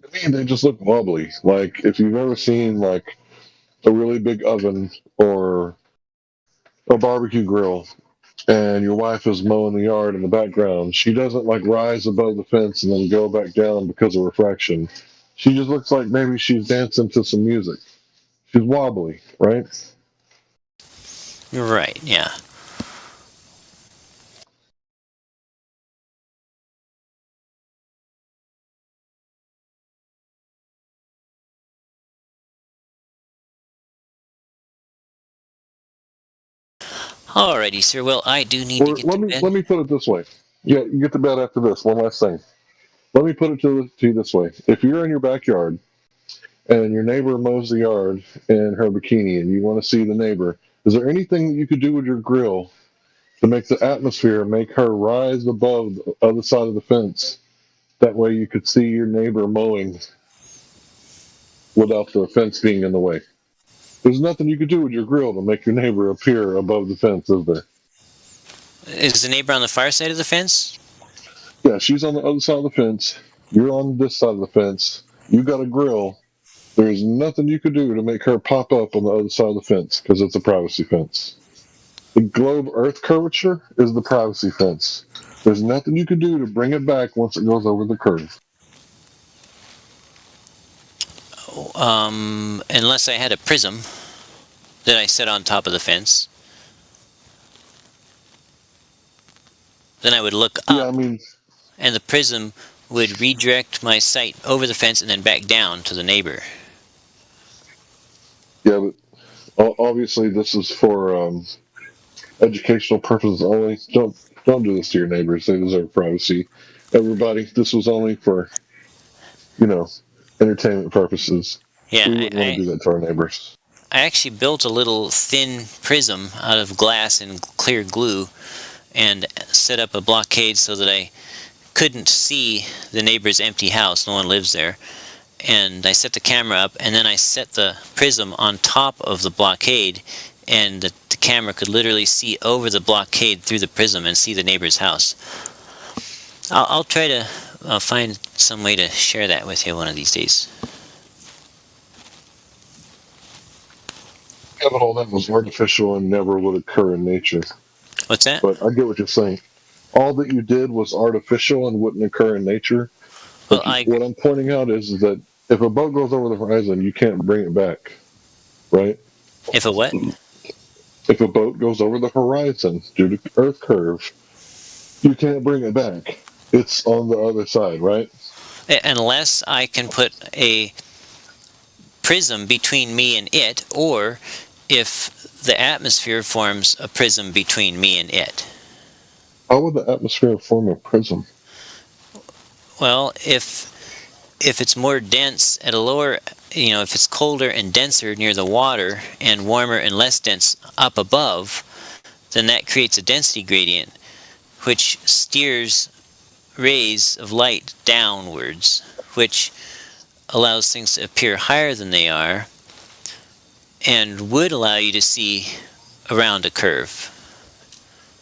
To me, they just look wobbly. Like if you've ever seen like a really big oven or a barbecue grill, and your wife is mowing the yard in the background, she doesn't like rise above the fence and then go back down because of refraction. She just looks like maybe she's dancing to some music. She's wobbly, right? Right, yeah. Alrighty, sir. Well, I do need to get to bed. Let me put it this way. Yeah, you get to bed after this. One last thing. Let me put it to you this way. If you're in your backyard and your neighbor mows the yard in her bikini and you want to see the neighbor, is there anything that you could do with your grill to make the atmosphere, make her rise above the other side of the fence? That way you could see your neighbor mowing without the fence being in the way. There's nothing you could do with your grill to make your neighbor appear above the fence, is there? Is the neighbor on the far side of the fence? Yeah, she's on the other side of the fence. You're on this side of the fence. You got a grill. There's nothing you could do to make her pop up on the other side of the fence because it's a privacy fence. The globe Earth curvature is the privacy fence. There's nothing you could do to bring it back once it goes over the curve. Unless I had a prism that I set on top of the fence. Then I would look up. Yeah, I mean, and the prism would redirect my sight over the fence and then back down to the neighbor. Yeah, but obviously this is for educational purposes only. Don't do this to your neighbors. They deserve privacy. Everybody, this was only for, entertainment purposes. Yeah, We wouldn't want to do that to our neighbors. I actually built a little thin prism out of glass and clear glue and set up a blockade so that I couldn't see the neighbor's empty house. No one lives there. And I set the camera up, and then I set the prism on top of the blockade, and the camera could literally see over the blockade through the prism and see the neighbor's house. I'll try to find some way to share that with you one of these days. Yeah, but all that was artificial and never would occur in nature. What's that? But I get what you're saying. All that you did was artificial and wouldn't occur in nature. Well, what I'm pointing out is that if a boat goes over the horizon, you can't bring it back. right? If a what? If a boat goes over the horizon due to Earth curve, you can't bring it back. It's on the other side, right? Unless I can put a prism between me and it, or if the atmosphere forms a prism between me and it. How would the atmosphere form a prism? Well, if it's more dense at a lower, if it's colder and denser near the water and warmer and less dense up above, then that creates a density gradient, which steers rays of light downwards, which allows things to appear higher than they are and would allow you to see around a curve.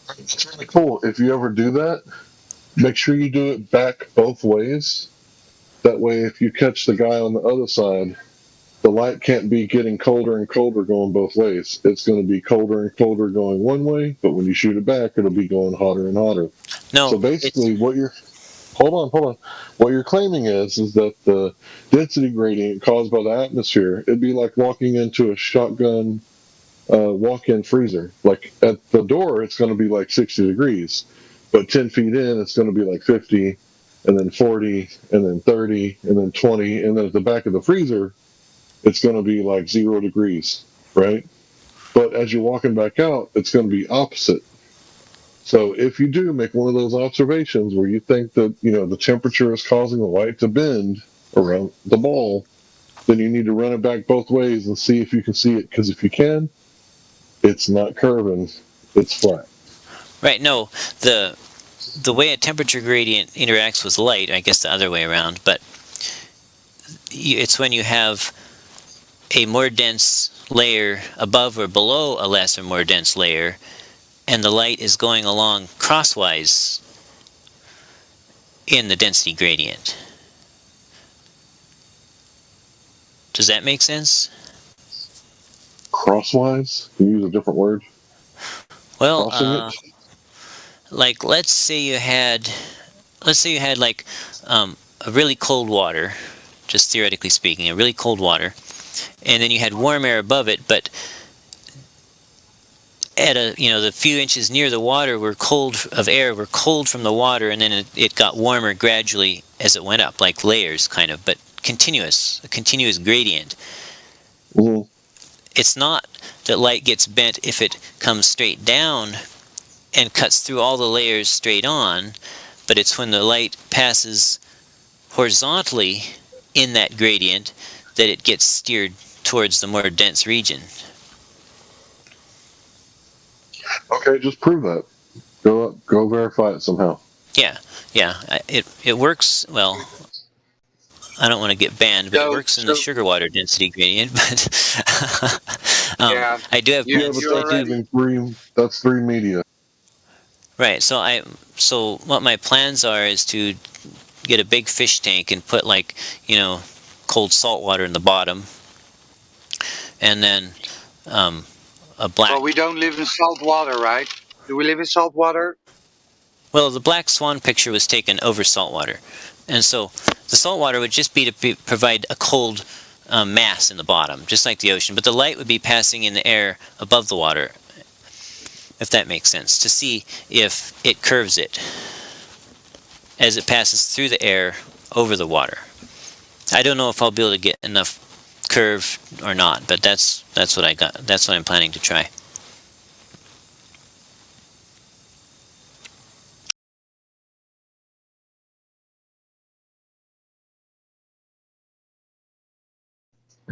That's really cool. If you ever do that, make sure you do it back both ways. That way, if you catch the guy on the other side, the light can't be getting colder and colder going both ways. It's going to be colder and colder going one way, but when you shoot it back, it'll be going hotter and hotter. No. So basically, hold on. What you're claiming is that the density gradient caused by the atmosphere, it'd be like walking into a shotgun walk-in freezer. Like at the door, it's going to be like 60 degrees, but 10 feet in, it's going to be like 50, and then 40, and then 30, and then 20, and then at the back of the freezer, it's going to be like 0 degrees, right? But as you're walking back out, it's going to be opposite. So if you do make one of those observations where you think that, the temperature is causing the light to bend around the ball, then you need to run it back both ways and see if you can see it. Because if you can, it's not curving, it's flat. Right, no, the way a temperature gradient interacts with light, I guess the other way around, but it's when you have a more dense layer above or below a less or more dense layer, and the light is going along crosswise in the density gradient. Does that make sense? Crosswise? Can you use a different word? Well, like let's say you had like a really cold water, just theoretically speaking, a really cold water, and then you had warm air above it, but at the few inches near the water were cold from the water, and then it got warmer gradually as it went up, like layers kind of, but a continuous gradient. Mm-hmm. It's not that light gets bent if it comes straight down and cuts through all the layers straight on, but it's when the light passes horizontally in that gradient that it gets steered towards the more dense region. Okay, just prove that. Go verify it somehow. Yeah, it works. Well, I don't want to get banned, but it works in the sugar water density gradient. But I do have. Yeah, but that's three media. Right. So what my plans are is to get a big fish tank and put cold salt water in the bottom, and then a black. Well, we don't live in salt water, right? Do we live in salt water? Well, the black swan picture was taken over salt water, and so the salt water would just be to provide a cold mass in the bottom, just like the ocean, but the light would be passing in the air above the water, if that makes sense, to see if it curves it as it passes through the air over the water. I don't know if I'll be able to get enough curve or not, but that's what I got. That's what I'm planning to try.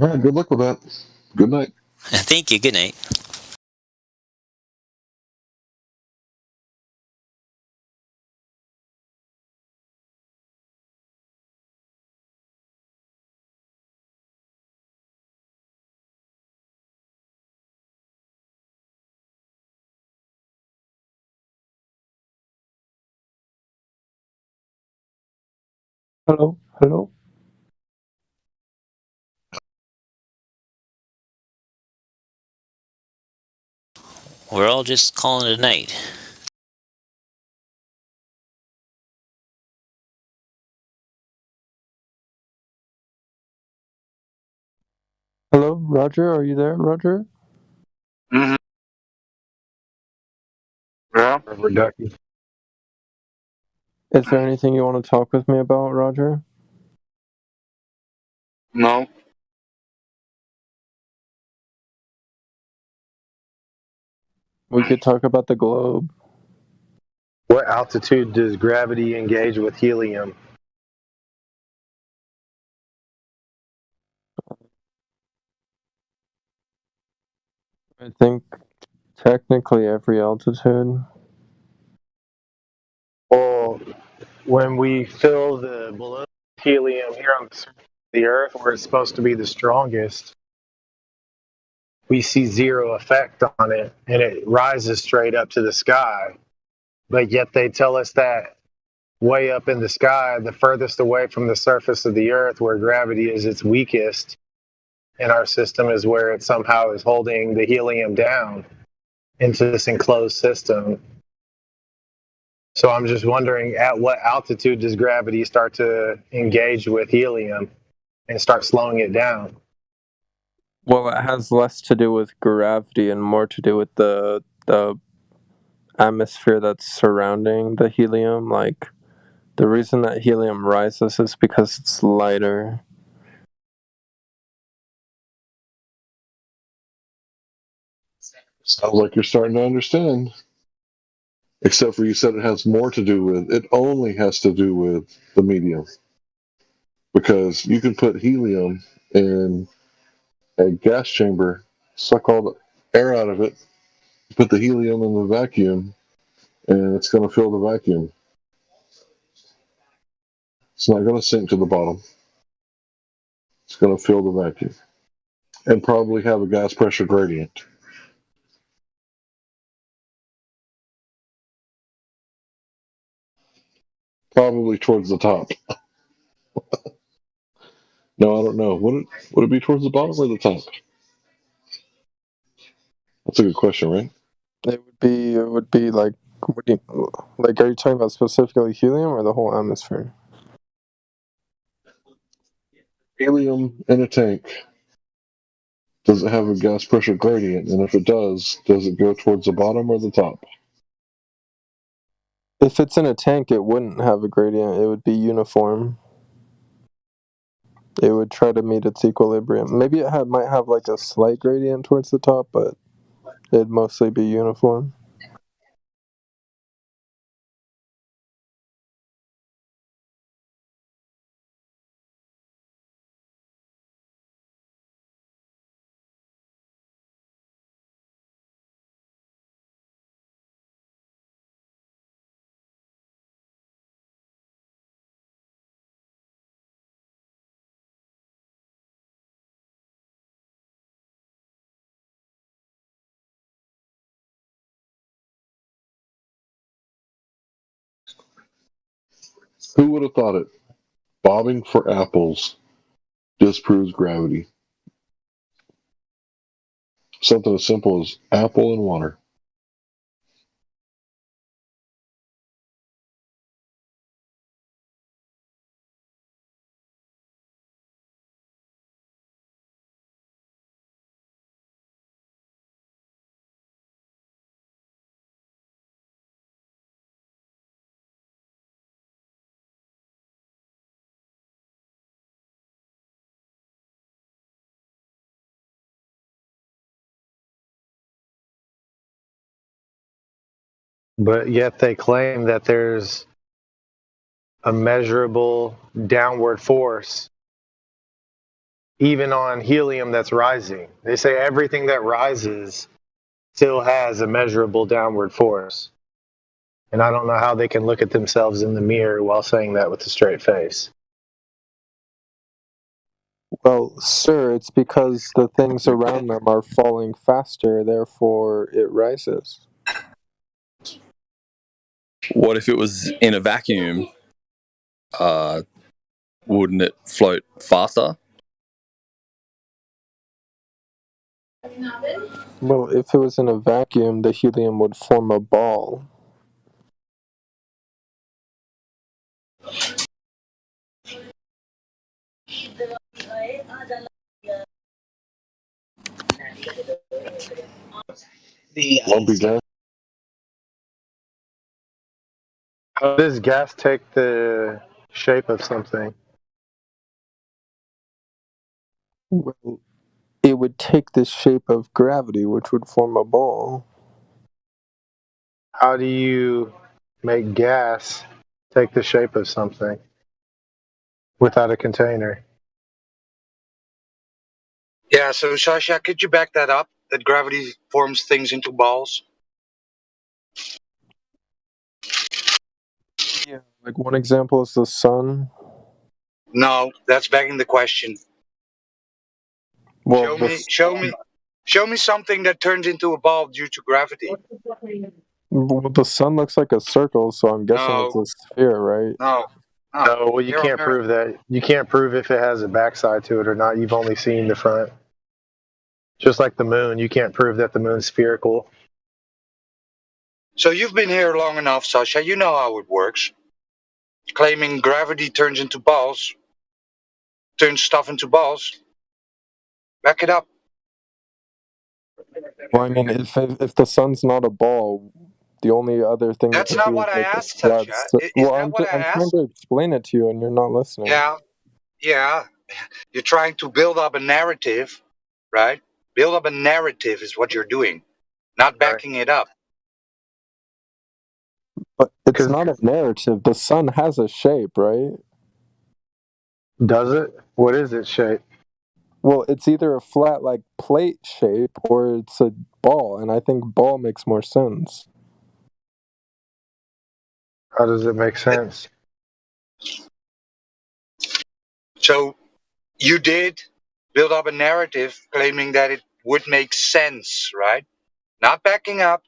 All right, good luck with that. Good night. Thank you. Good night. Hello. We're all just calling it a night. Hello, Roger. Are you there, Roger? Mm-hmm. Yeah. Reductive. Is there anything you want to talk with me about, Roger? No. We could talk about the globe. What altitude does gravity engage with helium? I think technically every altitude. Well, when we fill the balloon with helium here on the surface of the Earth, where it's supposed to be the strongest, we see zero effect on it, and it rises straight up to the sky. But yet they tell us that way up in the sky, the furthest away from the surface of the Earth, where gravity is its weakest in our system, is where it somehow is holding the helium down into this enclosed system. So I'm just wondering, at what altitude does gravity start to engage with helium and start slowing it down? Well, it has less to do with gravity and more to do with the atmosphere that's surrounding the helium. Like, the reason that helium rises is because it's lighter. Sounds like you're starting to understand. Except for you said it has more to do with, it only has to do with the medium. Because you can put helium in a gas chamber, suck all the air out of it, put the helium in the vacuum, and it's going to fill the vacuum. It's not going to sink to the bottom. It's going to fill the vacuum. And probably have a gas pressure gradient. Probably towards the top. No, I don't know. Would it be towards the bottom or the top? That's a good question, right? It would be like, are you talking about specifically helium or the whole atmosphere? Helium in a tank. Does it have a gas pressure gradient? And if it does it go towards the bottom or the top? If it's in a tank, it wouldn't have a gradient. It would be uniform. It would try to meet its equilibrium. Maybe it might have like a slight gradient towards the top, but it'd mostly be uniform. Who would have thought it? Bobbing for apples disproves gravity. Something as simple as apple and water. But yet they claim that there's a measurable downward force even on helium that's rising. They say everything that rises still has a measurable downward force. And I don't know how they can look at themselves in the mirror while saying that with a straight face. Well, sir, it's because the things around them are falling faster, therefore it rises. What if it was in a vacuum? Wouldn't it float faster? Well, if it was in a vacuum, the helium would form a ball. Lumpy gas. How does gas take the shape of something? Well, it would take the shape of gravity, which would form a ball. How do you make gas take the shape of something without a container? Yeah, so Sasha, could you back that up? That gravity forms things into balls? Yeah. Like one example is the sun. No, that's begging the question. Well, Show me something that turns into a ball due to gravity. the sun looks like a circle, so I'm guessing it's a sphere, right? No. No, well, you can't prove that. You can't prove if it has a backside to it or not. You've only seen the front. Just like the moon, you can't prove that the moon's spherical. So you've been here long enough, Sasha. You know how it works. Claiming gravity turns into balls, turns stuff into balls. Back it up. Well, I mean, if the sun's not a ball, the only other thing That's it not could be what is I like asked, a flat. Sasha. Is Well, that what I I'm trying asked? to explain it to you, and you're not listening. Yeah. You're trying to build up a narrative, right? Build up a narrative is what you're doing, not backing it up. But it's not a narrative. The sun has a shape, right? Does it? What is its shape? Well, it's either a flat, like, plate shape, or it's a ball, and I think ball makes more sense. How does it make sense? So you did build up a narrative claiming that it would make sense, right? Not backing up,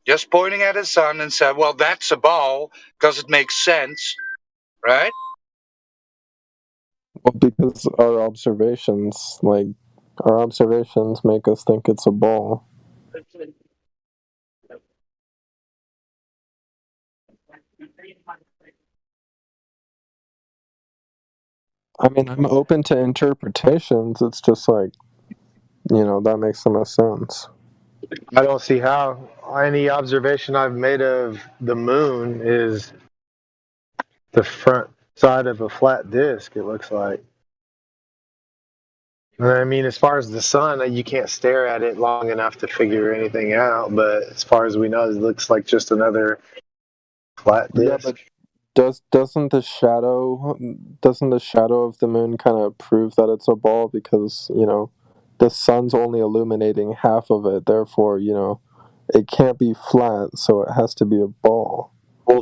just pointing at the sun and said, well, that's a ball because it makes sense, right? Well, because our observations make us think it's a ball. I mean, I'm open to interpretations. It's just like, that makes the most sense. I don't see how. Any observation I've made of the moon is the front side of a flat disk, it looks like. I mean, as far as the sun, you can't stare at it long enough to figure anything out, but as far as we know, it looks like just another flat disk. Yeah, but doesn't the shadow of the moon kind of prove that it's a ball, because the sun's only illuminating half of it, therefore it can't be flat, so it has to be a ball. Well,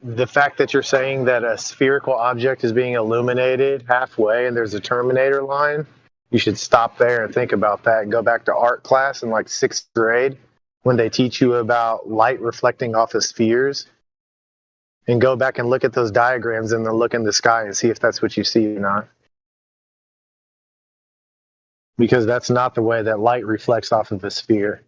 the fact that you're saying that a spherical object is being illuminated halfway and there's a terminator line, you should stop there and think about that and go back to art class in like 6th grade when they teach you about light reflecting off of spheres, and go back and look at those diagrams and then look in the sky and see if that's what you see or not. Because that's not the way that light reflects off of a sphere.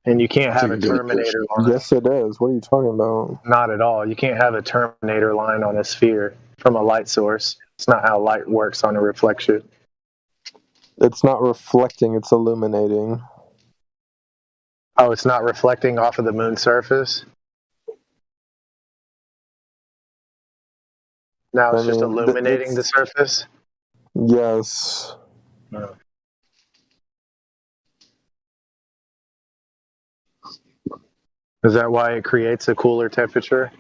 And you can't have a terminator line. Yes, it is. What are you talking about? Not at all. You can't have a terminator line on a sphere from a light source. It's not how light works on a reflection. It's not reflecting, it's illuminating. Oh, it's not reflecting off of the moon's surface? Now it's just illuminating the surface? Yes. No. Is that why it creates a cooler temperature?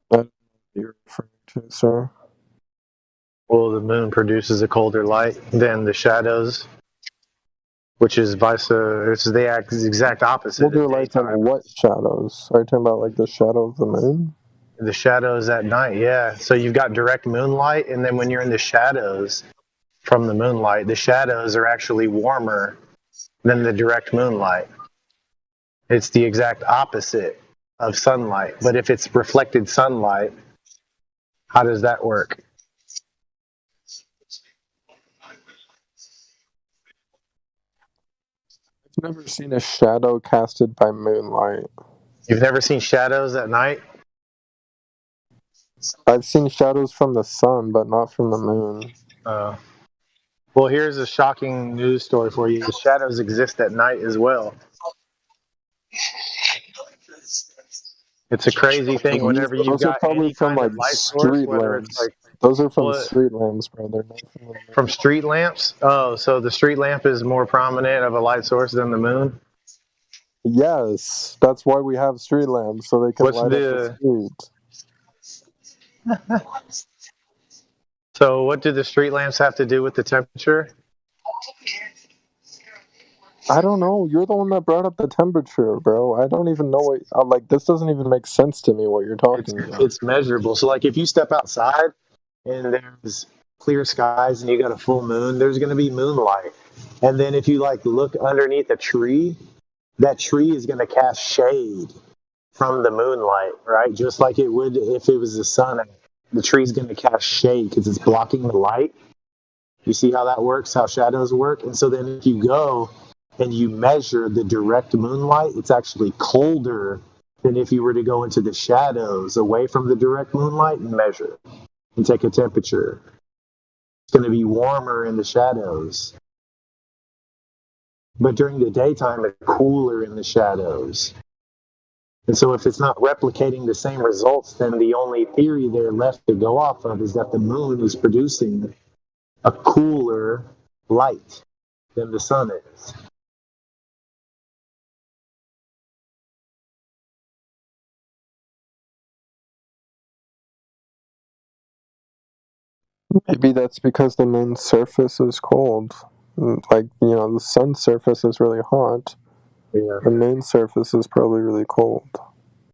What you're referring to, sir? Well, the moon produces a colder light than the shadows, which is it's the exact opposite. Colder light than what shadows? Are you talking about like the shadow of the moon? The shadows at night, yeah. So you've got direct moonlight, and then when you're in the shadows from the moonlight, the shadows are actually warmer than the direct moonlight. It's the exact opposite of sunlight. But if it's reflected sunlight, how does that work? I've never seen a shadow casted by moonlight. You've never seen shadows at night? I've seen shadows from the sun, but not from the moon. Well, here's a shocking news story for you. The shadows exist at night as well. It's a crazy thing whenever you've Those are got probably any from kind like of light source, street whether it's lamps. like Those are from well, street lamps, bro. They're not from the moon. from street lamps. Oh, so the street lamp is more prominent of a light source than the moon? Yes, that's why we have street lamps, so they can What's light up the street. So what do the street lamps have to do with the temperature? I don't know. You're the one that brought up the temperature, bro. I don't even know what. Like, this doesn't even make sense to me. What you're talking about? It's measurable. So, like, if you step outside and there's clear skies and you got a full moon, there's going to be moonlight. And then if you like look underneath a tree, that tree is going to cast shade from the moonlight, right? Just like it would if it was the sun. The tree's going to cast shade because it's blocking the light. You see how that works? How shadows work? And so then if you go and you measure the direct moonlight, it's actually colder than if you were to go into the shadows away from the direct moonlight and measure and take a temperature. It's going to be warmer in the shadows. But during the daytime, it's cooler in the shadows. And so if it's not replicating the same results, then the only theory they're left to go off of is that the moon is producing a cooler light than the sun is. Maybe that's because the moon's surface is cold. Like, the sun's surface is really hot. Yeah. The moon's surface is probably really cold.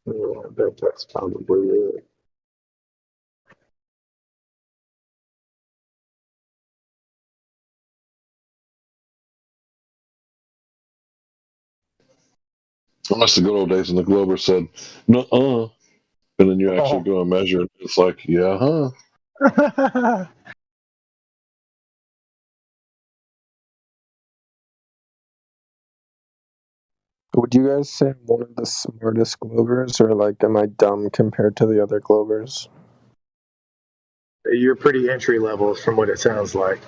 Yeah, I bet that's probably it. Unless the good old days when the Glober said, "Nuh-uh," and then you actually go and measure it. It's like, yeah, huh? Would you guys say I'm one of the smartest Glovers, or like, am I dumb compared to the other Glovers? You're pretty entry level from what it sounds like.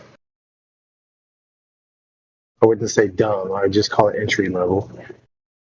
I wouldn't say dumb. I would just call it entry level.